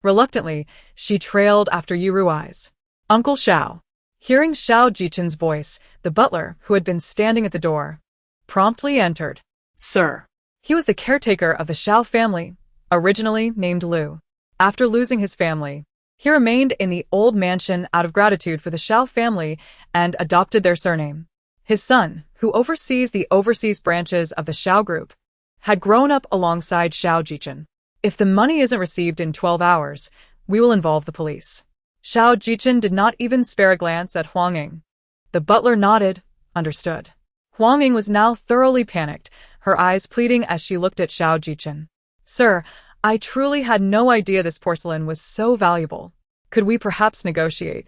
Reluctantly, she trailed after Yi Rui's. Uncle Xiao. Hearing Xiao Jichen's voice, the butler, who had been standing at the door, promptly entered. Sir. He was the caretaker of the Xiao family, originally named Lu. After losing his family, he remained in the old mansion out of gratitude for the Xiao family and adopted their surname. His son, who oversees the overseas branches of the Xiao group, had grown up alongside Xiao Jichen. If the money isn't received in 12 hours, we will involve the police. Xiao Jichen did not even spare a glance at Huang Ying. The butler nodded, understood. Huang Ying was now thoroughly panicked, her eyes pleading as she looked at Xiao Jichen. Sir, I truly had no idea this porcelain was so valuable. Could we perhaps negotiate?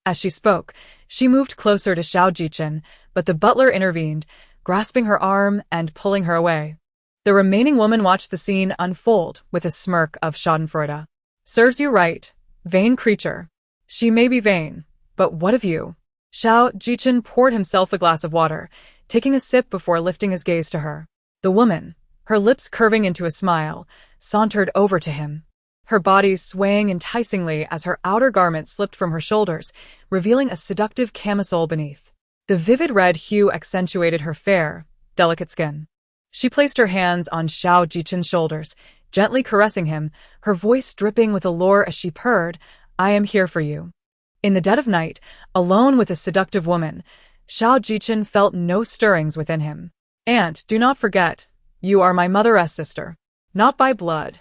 As she spoke, she moved closer to Xiao Jichen, but the butler intervened, grasping her arm and pulling her away. The remaining woman watched the scene unfold with a smirk of schadenfreude. Serves you right, vain creature. She may be vain, but what of you? Xiao Jichen poured himself a glass of water, taking a sip before lifting his gaze to her. The woman, her lips curving into a smile, sauntered over to him, her body swaying enticingly as her outer garment slipped from her shoulders, revealing a seductive camisole beneath. The vivid red hue accentuated her fair, delicate skin. She placed her hands on Xiao Jichen's shoulders, gently caressing him, her voice dripping with allure as she purred, I am here for you. In the dead of night, alone with a seductive woman, Xiao Jichen felt no stirrings within him. And, do not forget, you are my mother's sister. Not by blood.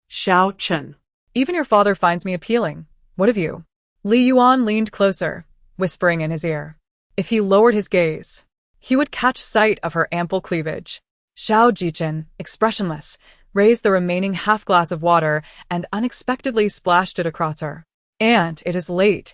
Xiao Chen. Even your father finds me appealing. What of you? Li Yuan leaned closer, whispering in his ear. If he lowered his gaze, he would catch sight of her ample cleavage. Xiao Jichen, expressionless, raised the remaining half-glass of water and unexpectedly splashed it across her. And it is late.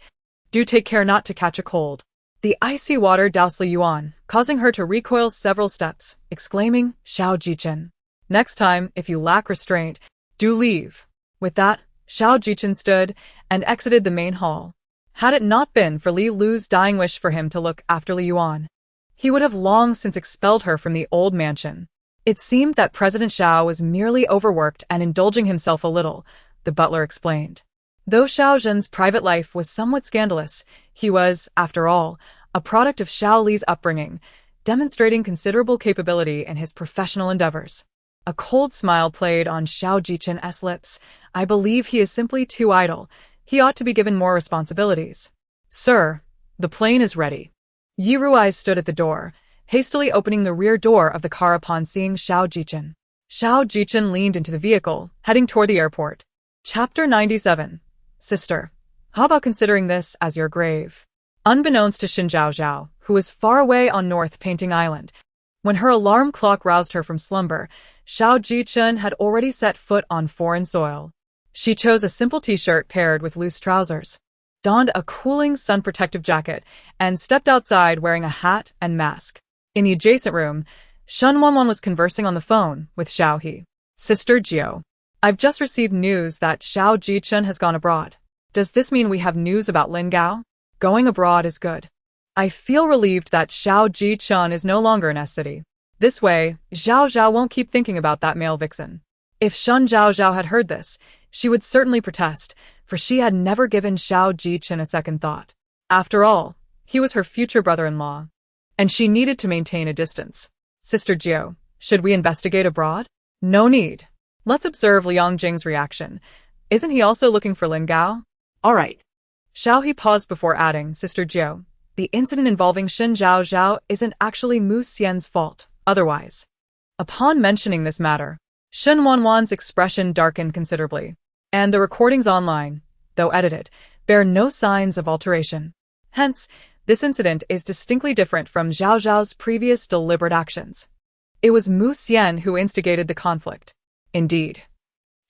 Do take care not to catch a cold. The icy water doused Li Yuan, causing her to recoil several steps, exclaiming, Xiao Jichen. Next time, if you lack restraint, do leave. With that, Xiao Jichen stood and exited the main hall. Had it not been for Li Lu's dying wish for him to look after Li Yuan, he would have long since expelled her from the old mansion. It seemed that President Xiao was merely overworked and indulging himself a little, the butler explained. Though Xiao Zhen's private life was somewhat scandalous, he was, after all, a product of Xiao Li's upbringing, demonstrating considerable capability in his professional endeavors. A cold smile played on Xiao Jichen's lips. I believe he is simply too idle. He ought to be given more responsibilities. Sir, the plane is ready. Yi Ruai stood at the door, hastily opening the rear door of the car upon seeing Xiao Jichen. Xiao Jichen leaned into the vehicle, heading toward the airport. Chapter 97. Sister, how about considering this as your grave? Unbeknownst to Shen Zhaozhao, who was far away on North Painting Island, when her alarm clock roused her from slumber, Xiao Jichen had already set foot on foreign soil. She chose a simple t-shirt paired with loose trousers, donned a cooling sun-protective jacket, and stepped outside wearing a hat and mask. In the adjacent room, Shen Wanwan was conversing on the phone with Xiao He. Sister Jiao, I've just received news that Xiao Jichen has gone abroad. Does this mean we have news about Lin Gao? Going abroad is good. I feel relieved that Xiao Jichen is no longer in S-City. This way, Zhaozhao won't keep thinking about that male vixen. If Shen Zhaozhao had heard this, she would certainly protest, for she had never given Xiao Jichen a second thought. After all, he was her future brother-in-law, and she needed to maintain a distance. Sister Jiao, should we investigate abroad? No need. Let's observe Liang Jing's reaction. Isn't he also looking for Lin Gao? All right. Xiao He paused before adding, Sister Jiao, the incident involving Shen Zhaozhao isn't actually Mu Xian's fault, otherwise. Upon mentioning this matter, Shen Wanwan's expression darkened considerably, and the recordings online, though edited, bear no signs of alteration. Hence, this incident is distinctly different from Zhaozhao's previous deliberate actions. It was Mu Xian who instigated the conflict. Indeed.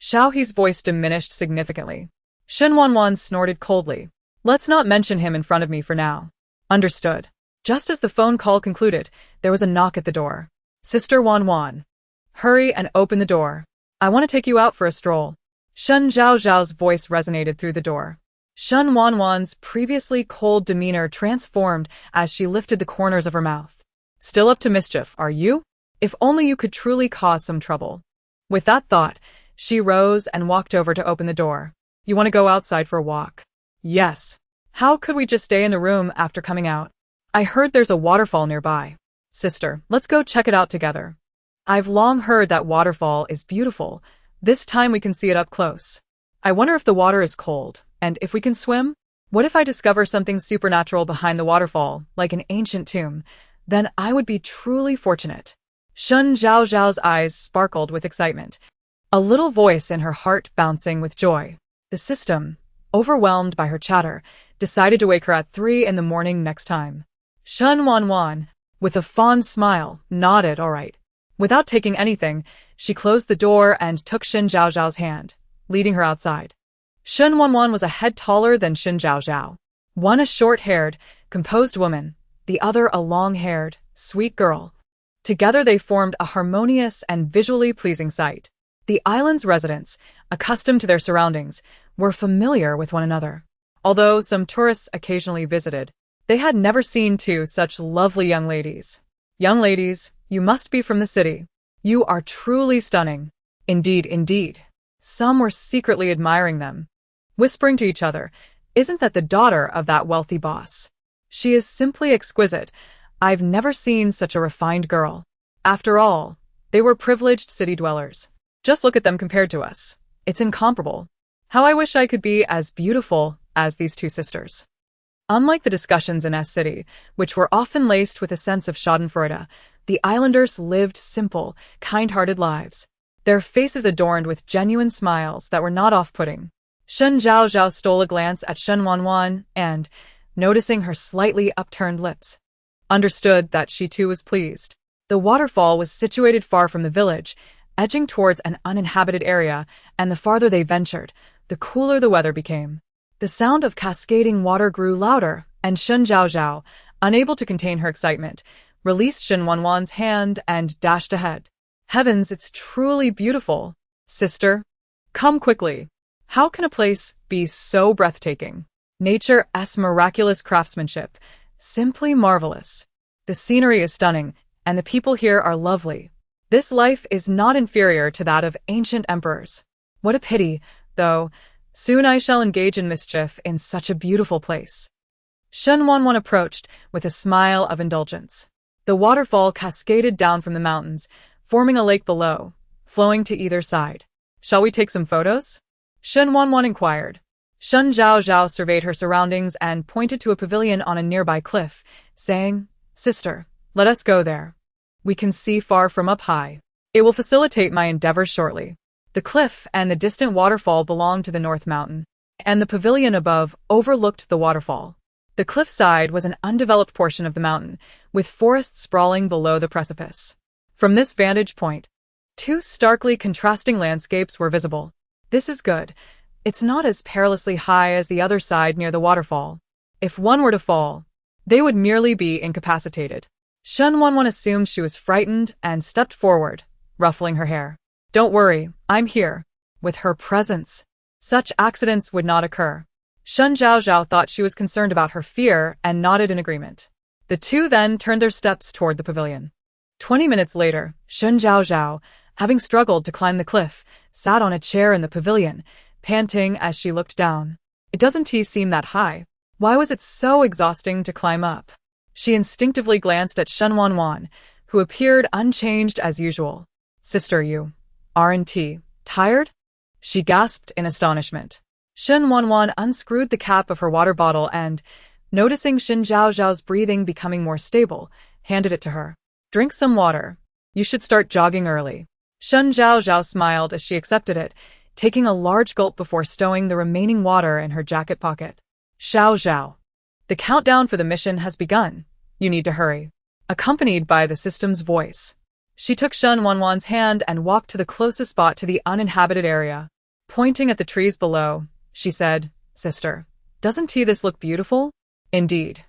Xiao He's voice diminished significantly. Shen Wanwan snorted coldly. Let's not mention him in front of me for now. Understood. Just as the phone call concluded, there was a knock at the door. Sister Wanwan. Hurry and open the door. I want to take you out for a stroll. Shen Zhaozhao's voice resonated through the door. Shen Wanwan's previously cold demeanor transformed as she lifted the corners of her mouth. Still up to mischief, are you? If only you could truly cause some trouble. With that thought, she rose and walked over to open the door. You want to go outside for a walk? Yes. How could we just stay in the room after coming out? I heard there's a waterfall nearby. Sister, let's go check it out together. I've long heard that waterfall is beautiful. This time we can see it up close. I wonder if the water is cold, and if we can swim? What if I discover something supernatural behind the waterfall, like an ancient tomb? Then I would be truly fortunate. Shen Zhaozhao's eyes sparkled with excitement, a little voice in her heart bouncing with joy. The system, overwhelmed by her chatter, decided to wake her at 3 in the morning next time. Shen Wanwan, with a fond smile, nodded all right. Without taking anything, she closed the door and took Shen Zhaozhao's hand, leading her outside. Shen Wanwan was a head taller than Shen Zhaozhao. One a short-haired, composed woman, the other a long-haired, sweet girl. Together they formed a harmonious and visually pleasing sight. The island's residents, accustomed to their surroundings, were familiar with one another. Although some tourists occasionally visited, they had never seen two such lovely young ladies. Young ladies, you must be from the city. You are truly stunning. Indeed, indeed. Some were secretly admiring them, whispering to each other, isn't that the daughter of that wealthy boss? She is simply exquisite. I've never seen such a refined girl. After all, they were privileged city dwellers. Just look at them compared to us. It's incomparable. How I wish I could be as beautiful as these two sisters. Unlike the discussions in S City, which were often laced with a sense of schadenfreude, the islanders lived simple, kind-hearted lives, their faces adorned with genuine smiles that were not off-putting. Shen Zhaozhao stole a glance at Shen Wanwan and, noticing her slightly upturned lips, understood that she too was pleased. The waterfall was situated far from the village, edging towards an uninhabited area, and the farther they ventured, the cooler the weather became. The sound of cascading water grew louder, and Shen Zhaozhao, unable to contain her excitement, released Shen Wanwan's hand and dashed ahead. Heavens, it's truly beautiful. Sister, come quickly. How can a place be so breathtaking? Nature's miraculous craftsmanship, simply marvelous. The scenery is stunning, and the people here are lovely. This life is not inferior to that of ancient emperors. What a pity, though. Soon I shall engage in mischief in such a beautiful place. Shen Wanwan approached with a smile of indulgence. The waterfall cascaded down from the mountains, forming a lake below, flowing to either side. Shall we take some photos? Shen Wanwan inquired. Shen Zhaozhao surveyed her surroundings and pointed to a pavilion on a nearby cliff, saying, Sister, let us go there. We can see far from up high. It will facilitate my endeavors shortly. The cliff and the distant waterfall belonged to the North Mountain, and the pavilion above overlooked the waterfall. The cliffside was an undeveloped portion of the mountain, with forests sprawling below the precipice. From this vantage point, two starkly contrasting landscapes were visible. This is good. It's not as perilously high as the other side near the waterfall. If one were to fall, they would merely be incapacitated. Shen Wanwan assumed she was frightened and stepped forward, ruffling her hair. Don't worry, I'm here. With her presence, such accidents would not occur. Shen Zhaozhao thought she was concerned about her fear and nodded in agreement. The two then turned their steps toward the pavilion. 20 minutes later, Shen Zhaozhao, having struggled to climb the cliff, sat on a chair in the pavilion, panting as she looked down. It doesn't seem that high. Why was it so exhausting to climb up? She instinctively glanced at Shen Wanwan, who appeared unchanged as usual. Sister, you aren't tired? She gasped in astonishment. Shen Wanwan unscrewed the cap of her water bottle and, noticing Shen Zhaozhao's breathing becoming more stable, handed it to her. Drink some water. You should start jogging early. Shen Zhaozhao smiled as she accepted it, taking a large gulp before stowing the remaining water in her jacket pocket. Zhaozhao, the countdown for the mission has begun. You need to hurry. Accompanied by the system's voice, she took Shen Wanwan's hand and walked to the closest spot to the uninhabited area. Pointing at the trees below, she said, Sister, doesn't this look beautiful? Indeed.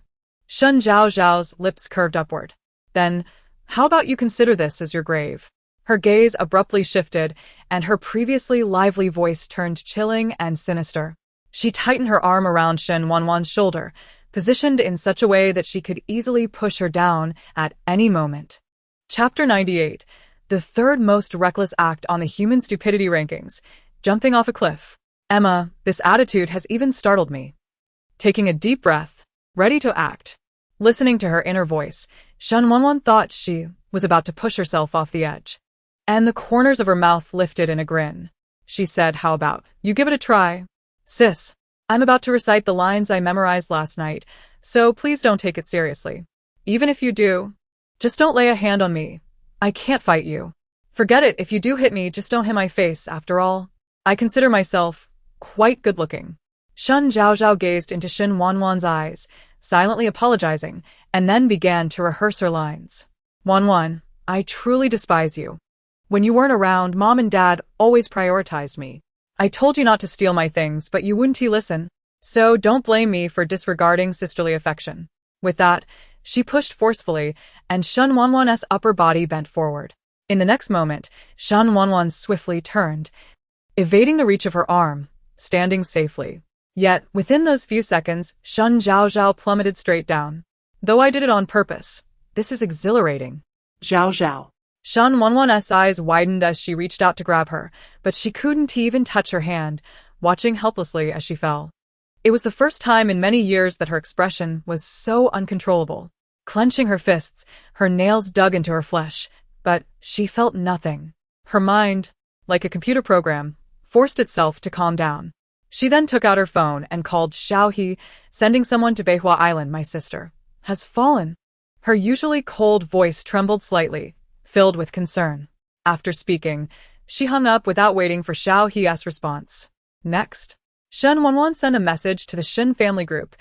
Shen Zhaozhao's lips curved upward. Then, how about you consider this as your grave? Her gaze abruptly shifted, and her previously lively voice turned chilling and sinister. She tightened her arm around Shen Wanwan's shoulder, positioned in such a way that she could easily push her down at any moment. Chapter 98. The third most reckless act on the human stupidity rankings. Jumping off a cliff. Emma, this attitude has even startled me. Taking a deep breath, ready to act. Listening to her inner voice, Shen Wanwan thought she was about to push herself off the edge. And the corners of her mouth lifted in a grin. She said, "How about you give it a try? Sis, I'm about to recite the lines I memorized last night, so please don't take it seriously. Even if you do, just don't lay a hand on me. I can't fight you. Forget it, if you do hit me, just don't hit my face. After all, I consider myself quite good-looking." Shen Zhaozhao gazed into Shen Wanwan's eyes, silently apologizing, and then began to rehearse her lines. "Wanwan, I truly despise you. When you weren't around, Mom and Dad always prioritized me. I told you not to steal my things, but you wouldn't listen. So don't blame me for disregarding sisterly affection." With that, she pushed forcefully, and Shen Wanwan's upper body bent forward. In the next moment, Shen Wanwan swiftly turned, evading the reach of her arm, standing safely. Yet, within those few seconds, Shen Zhaozhao plummeted straight down. "Though I did it on purpose, this is exhilarating." Zhaozhao. Shen Wanwan's eyes widened as she reached out to grab her, but she couldn't even touch her hand, watching helplessly as she fell. It was the first time in many years that her expression was so uncontrollable. Clenching her fists, her nails dug into her flesh, but she felt nothing. Her mind, like a computer program, forced itself to calm down. She then took out her phone and called Xiaohe, sending someone to Beihua Island. "My sister has fallen." Her usually cold voice trembled slightly, filled with concern. After speaking, she hung up without waiting for Xiaohe's response. Next, Shen Wanwan sent a message to the Shen family group.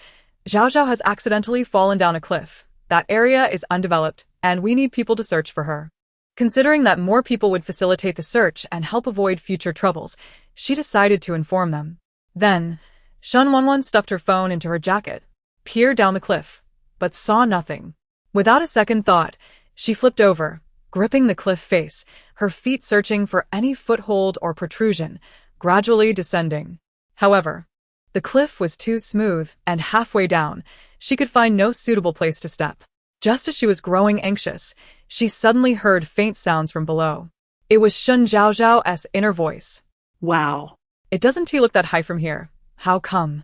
"Zhaozhao has accidentally fallen down a cliff. That area is undeveloped, and we need people to search for her." Considering that more people would facilitate the search and help avoid future troubles, she decided to inform them. Then, Shen Wanwan stuffed her phone into her jacket, peered down the cliff, but saw nothing. Without a second thought, she flipped over, gripping the cliff face, her feet searching for any foothold or protrusion, gradually descending. However, the cliff was too smooth, and halfway down, she could find no suitable place to step. Just as she was growing anxious, she suddenly heard faint sounds from below. It was Shen Zhaozhao's inner voice. "Wow. It doesn't look that high from here. How come?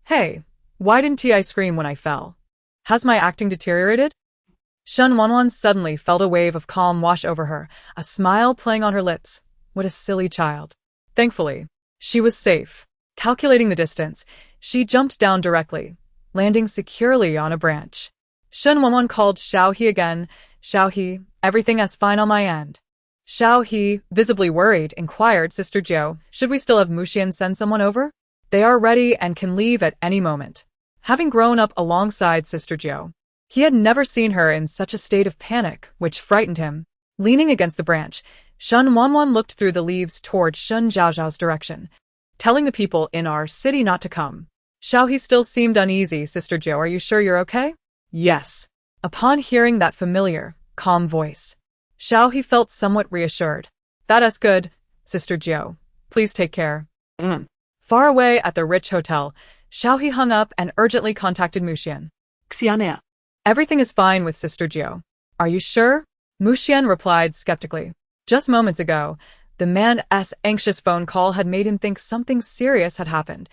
Hey, why didn't I scream when I fell? Has my acting deteriorated?" Shen Wanwan suddenly felt a wave of calm wash over her, a smile playing on her lips. What a silly child. Thankfully, she was safe. Calculating the distance, she jumped down directly, landing securely on a branch. Shen Wanwan called Xiaohe again. "Xiaohe, everything is fine on my end." Xiaohe, visibly worried, inquired, "Sister Jiao, should we still have Muxian send someone over? They are ready and can leave at any moment." Having grown up alongside Sister Jiao, he had never seen her in such a state of panic, which frightened him. Leaning against the branch, Shen Wanwan looked through the leaves toward Shen Zhaozhao's direction, telling the people in our city not to come. Xiaohe still seemed uneasy. "Sister Jiao, are you sure you're okay?" "Yes." Upon hearing that familiar, calm voice, Xiaohe felt somewhat reassured. "That is good, Sister Jiao. Please take care." Far away at the rich hotel, Xiaohe hung up and urgently contacted Muxian. "Xian'e. "Everything is fine with Sister Jiao. Are you sure?" Muxian replied skeptically. Just moments ago, the man's anxious phone call had made him think something serious had happened,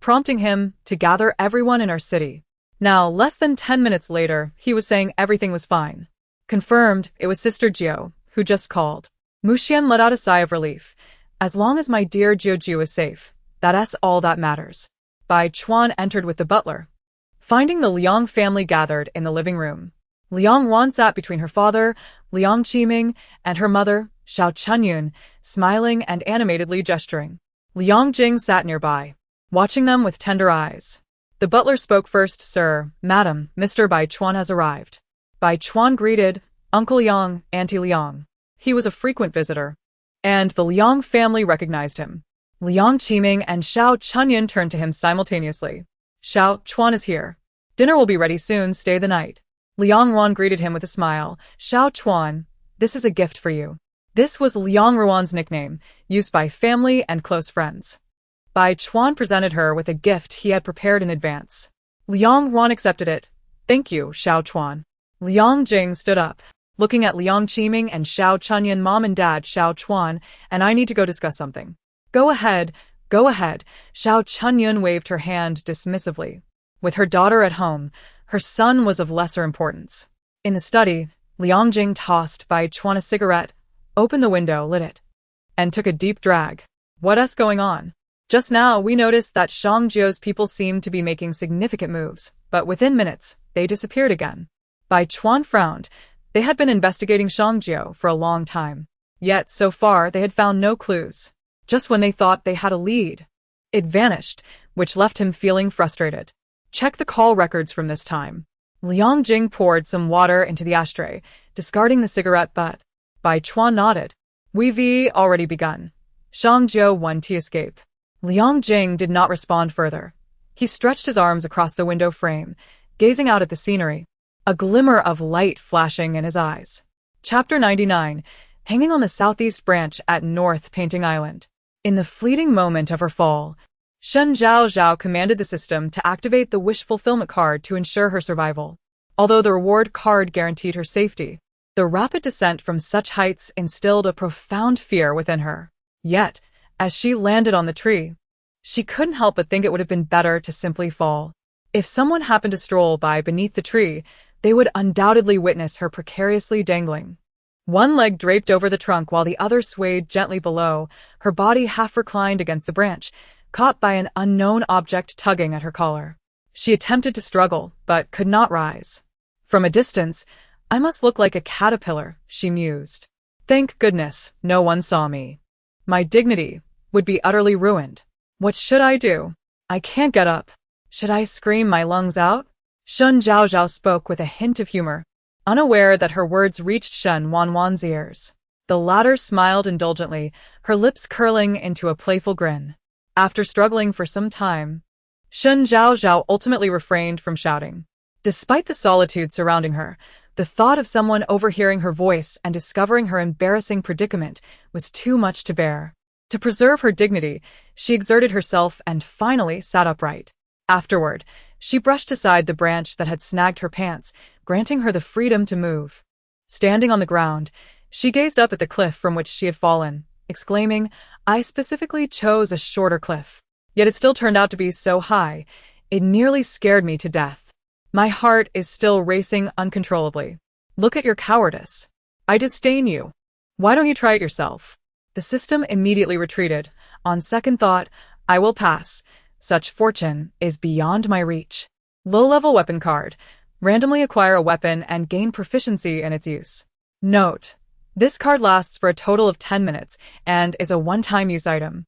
prompting him to gather everyone in our city. Now, less than 10 minutes later, he was saying everything was fine. Confirmed, it was Sister Jiao, who just called. Muxian let out a sigh of relief. "As long as my dear Jiao is safe, that's all that matters." Bai Chuan entered with the butler. Finding the Liang family gathered in the living room, Liang Wan sat between her father, Liang Qiming, and her mother, Xiao Chunyun, smiling and animatedly gesturing. Liang Jing sat nearby, watching them with tender eyes. The butler spoke first. "Sir, Madam, Mr. Bai Chuan has arrived." Bai Chuan greeted, "Uncle Liang, Auntie Liang." He was a frequent visitor, and the Liang family recognized him. Liang Qiming and Xiao Chunyun turned to him simultaneously. "Xiao Chuan is here. Dinner will be ready soon, stay the night." Liang Wan greeted him with a smile. "Xiao Chuan, this is a gift for you." This was Liang Ruan's nickname, used by family and close friends. Bai Chuan presented her with a gift he had prepared in advance. Liang Ruan accepted it. "Thank you, Xiao Chuan." Liang Jing stood up, looking at Liang Qiming and Xiao Chunyan. "Mom and Dad, Xiao Chuan, and I need to go discuss something." Go ahead, Xiao Chunyan waved her hand dismissively. With her daughter at home, her son was of lesser importance. In the study, Liang Jing tossed Bai Chuan a cigarette, opened the window, lit it, and took a deep drag. "What's going on? Just now we noticed that Shangjiu's people seemed to be making significant moves, but within minutes, they disappeared again." Bai Chuan frowned. They had been investigating Shangjiu for a long time. Yet, so far, they had found no clues. Just when they thought they had a lead, it vanished, which left him feeling frustrated. "Check the call records from this time." Liang Jing poured some water into the ashtray, discarding the cigarette butt. Bai Chuan nodded. "We've already begun. Shangjiu won to escape." Liang Jing did not respond further. He stretched his arms across the window frame, gazing out at the scenery, a glimmer of light flashing in his eyes. Chapter 99, hanging on the southeast branch at North Painting Island. In the fleeting moment of her fall, Shen Zhaozhao commanded the system to activate the wish fulfillment card to ensure her survival. Although the reward card guaranteed her safety, the rapid descent from such heights instilled a profound fear within her. Yet, as she landed on the tree, she couldn't help but think it would have been better to simply fall. If someone happened to stroll by beneath the tree, they would undoubtedly witness her precariously dangling. One leg draped over the trunk while the other swayed gently below, her body half reclined against the branch, caught by an unknown object tugging at her collar. She attempted to struggle, but could not rise. From a distance, "I must look like a caterpillar," she mused. "Thank goodness, no one saw me. My dignity would be utterly ruined. What should I do? I can't get up. Should I scream my lungs out?" Shen Zhaozhao spoke with a hint of humor, unaware that her words reached Shen Wanwan's ears. The latter smiled indulgently, her lips curling into a playful grin. After struggling for some time, Shen Zhaozhao ultimately refrained from shouting. Despite the solitude surrounding her, the thought of someone overhearing her voice and discovering her embarrassing predicament was too much to bear. To preserve her dignity, she exerted herself and finally sat upright. Afterward, she brushed aside the branch that had snagged her pants, granting her the freedom to move. Standing on the ground, she gazed up at the cliff from which she had fallen, exclaiming, "I specifically chose a shorter cliff. Yet it still turned out to be so high, it nearly scared me to death. My heart is still racing uncontrollably. Look at your cowardice. I disdain you. Why don't you try it yourself?" The system immediately retreated. "On second thought, I will pass. Such fortune is beyond my reach." Low-level weapon card. Randomly acquire a weapon and gain proficiency in its use. Note: this card lasts for a total of 10 minutes and is a one-time use item.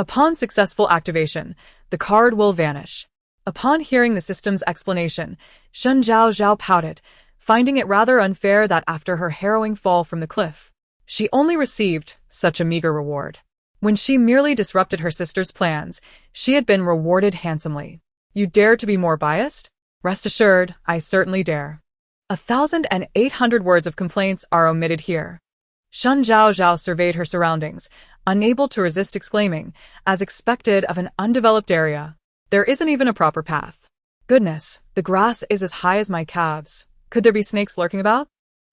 Upon successful activation, the card will vanish. Upon hearing the system's explanation, Shen Zhaozhao pouted, finding it rather unfair that after her harrowing fall from the cliff, she only received such a meager reward. When she merely disrupted her sister's plans, she had been rewarded handsomely. "You dare to be more biased? Rest assured, I certainly dare." 1,800 words of complaints are omitted here. Shen Zhaozhao surveyed her surroundings, unable to resist exclaiming, as expected of an undeveloped area, "There isn't even a proper path. Goodness, the grass is as high as my calves. Could there be snakes lurking about?"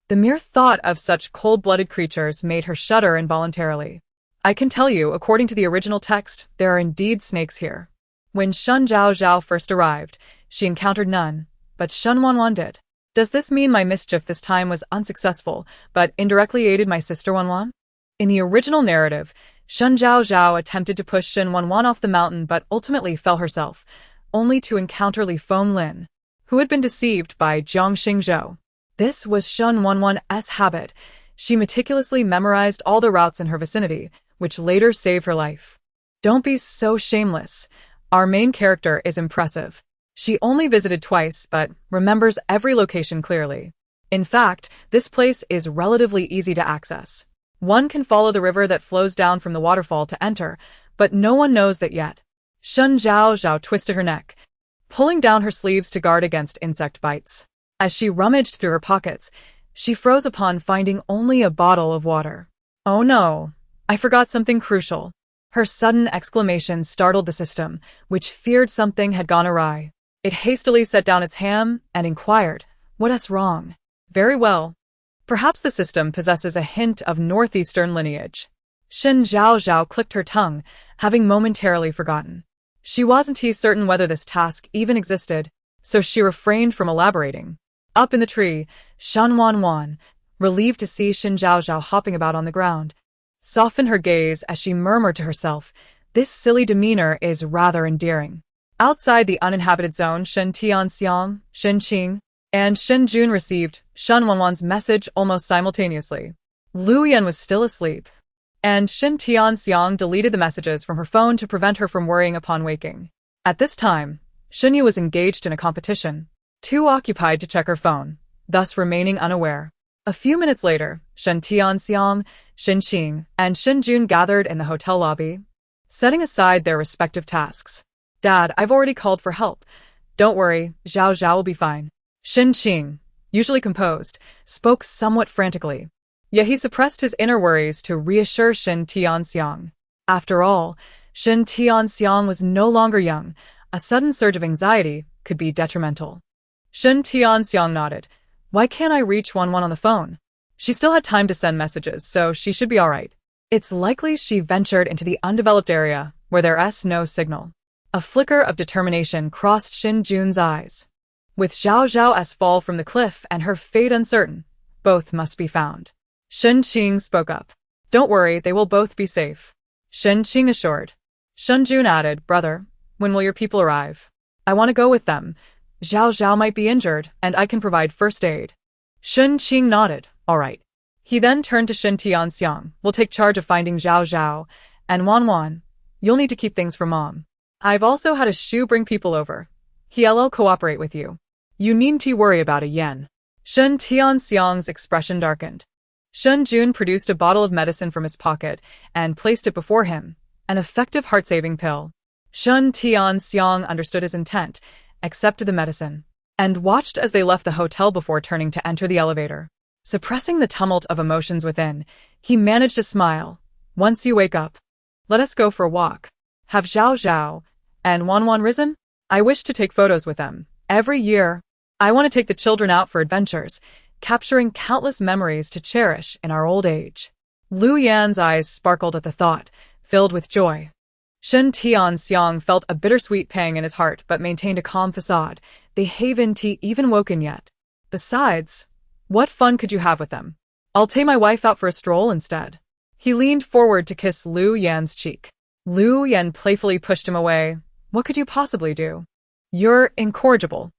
The mere thought of such cold-blooded creatures made her shudder involuntarily. "I can tell you, according to the original text, there are indeed snakes here." When Shen Zhaozhao first arrived, she encountered none, but Shen Wanwan did. Does this mean my mischief this time was unsuccessful, but indirectly aided my sister Wanwan? In the original narrative, Shen Zhaozhao attempted to push Shen Wanwan off the mountain but ultimately fell herself, only to encounter Li Fenglin, who had been deceived by Jiang Xingzhou. This was Shen Wanwan's habit. She meticulously memorized all the routes in her vicinity, which later saved her life. Don't be so shameless. Our main character is impressive. She only visited twice, but remembers every location clearly. In fact, this place is relatively easy to access. One can follow the river that flows down from the waterfall to enter, but no one knows that yet. Shen Zhaozhao twisted her neck, pulling down her sleeves to guard against insect bites. As she rummaged through her pockets, she froze upon finding only a bottle of water. Oh no, I forgot something crucial. Her sudden exclamation startled the system, which feared something had gone awry. It hastily set down its ham and inquired, "What's wrong?" Very well. Perhaps the system possesses a hint of northeastern lineage. Shen Zhaozhao clicked her tongue, having momentarily forgotten. She wasn't certain whether this task even existed, so she refrained from elaborating. Up in the tree, Shen Wanwan, relieved to see Shen Zhaozhao hopping about on the ground, softened her gaze as she murmured to herself, "This silly demeanor is rather endearing." Outside the uninhabited zone, Shen Tianxiang, Shen Qing, and Shen Jun received Shen Wanwan's message almost simultaneously. Lu Yan was still asleep, and Shen Tianxiang deleted the messages from her phone to prevent her from worrying upon waking. At this time, Shen Yu was engaged in a competition, too occupied to check her phone, thus remaining unaware. A few minutes later, Shen Tianxiang, Shen Qing, and Shen Jun gathered in the hotel lobby, setting aside their respective tasks. "Dad, I've already called for help. Don't worry, Zhao Zhao will be fine." Shen Qing, usually composed, spoke somewhat frantically. Yet he suppressed his inner worries to reassure Shen Tianxiang. After all, Shen Tianxiang was no longer young. A sudden surge of anxiety could be detrimental. Shen Tianxiang nodded. "Why can't I reach Wanwan on the phone?" She still had time to send messages, so she should be all right. It's likely she ventured into the undeveloped area where there's no signal. A flicker of determination crossed Shen Jun's eyes. With Zhao Zhao's fall from the cliff and her fate uncertain, both must be found. Shen Qing spoke up. "Don't worry, they will both be safe." Shen Qing assured. Shen Jun added, "Brother, when will your people arrive? I want to go with them. Zhao Zhao might be injured, and I can provide first aid." Shen Qing nodded, "All right." He then turned to Shen Tianxiang. "We'll take charge of finding Zhao Zhao, and Wanwan, you'll need to keep things from Mom. I've also had a shoe bring people over. He'll cooperate with you. You needn't worry about a yen." Shen Tianxiang's expression darkened. Shen Jun produced a bottle of medicine from his pocket and placed it before him, an effective heart-saving pill. Shen Tianxiang understood his intent, accepted the medicine, and watched as they left the hotel before turning to enter the elevator. Suppressing the tumult of emotions within, he managed to smile. "Once you wake up, let us go for a walk. Have Zhao Zhao and Wanwan risen? I wish to take photos with them. Every year, I want to take the children out for adventures, capturing countless memories to cherish in our old age." Lu Yan's eyes sparkled at the thought, filled with joy. Shen Tianxiang felt a bittersweet pang in his heart but maintained a calm facade. They haven't even woken yet. Besides, what fun could you have with them? I'll take my wife out for a stroll instead. He leaned forward to kiss Lu Yan's cheek. Lu Yan playfully pushed him away. "What could you possibly do? You're incorrigible."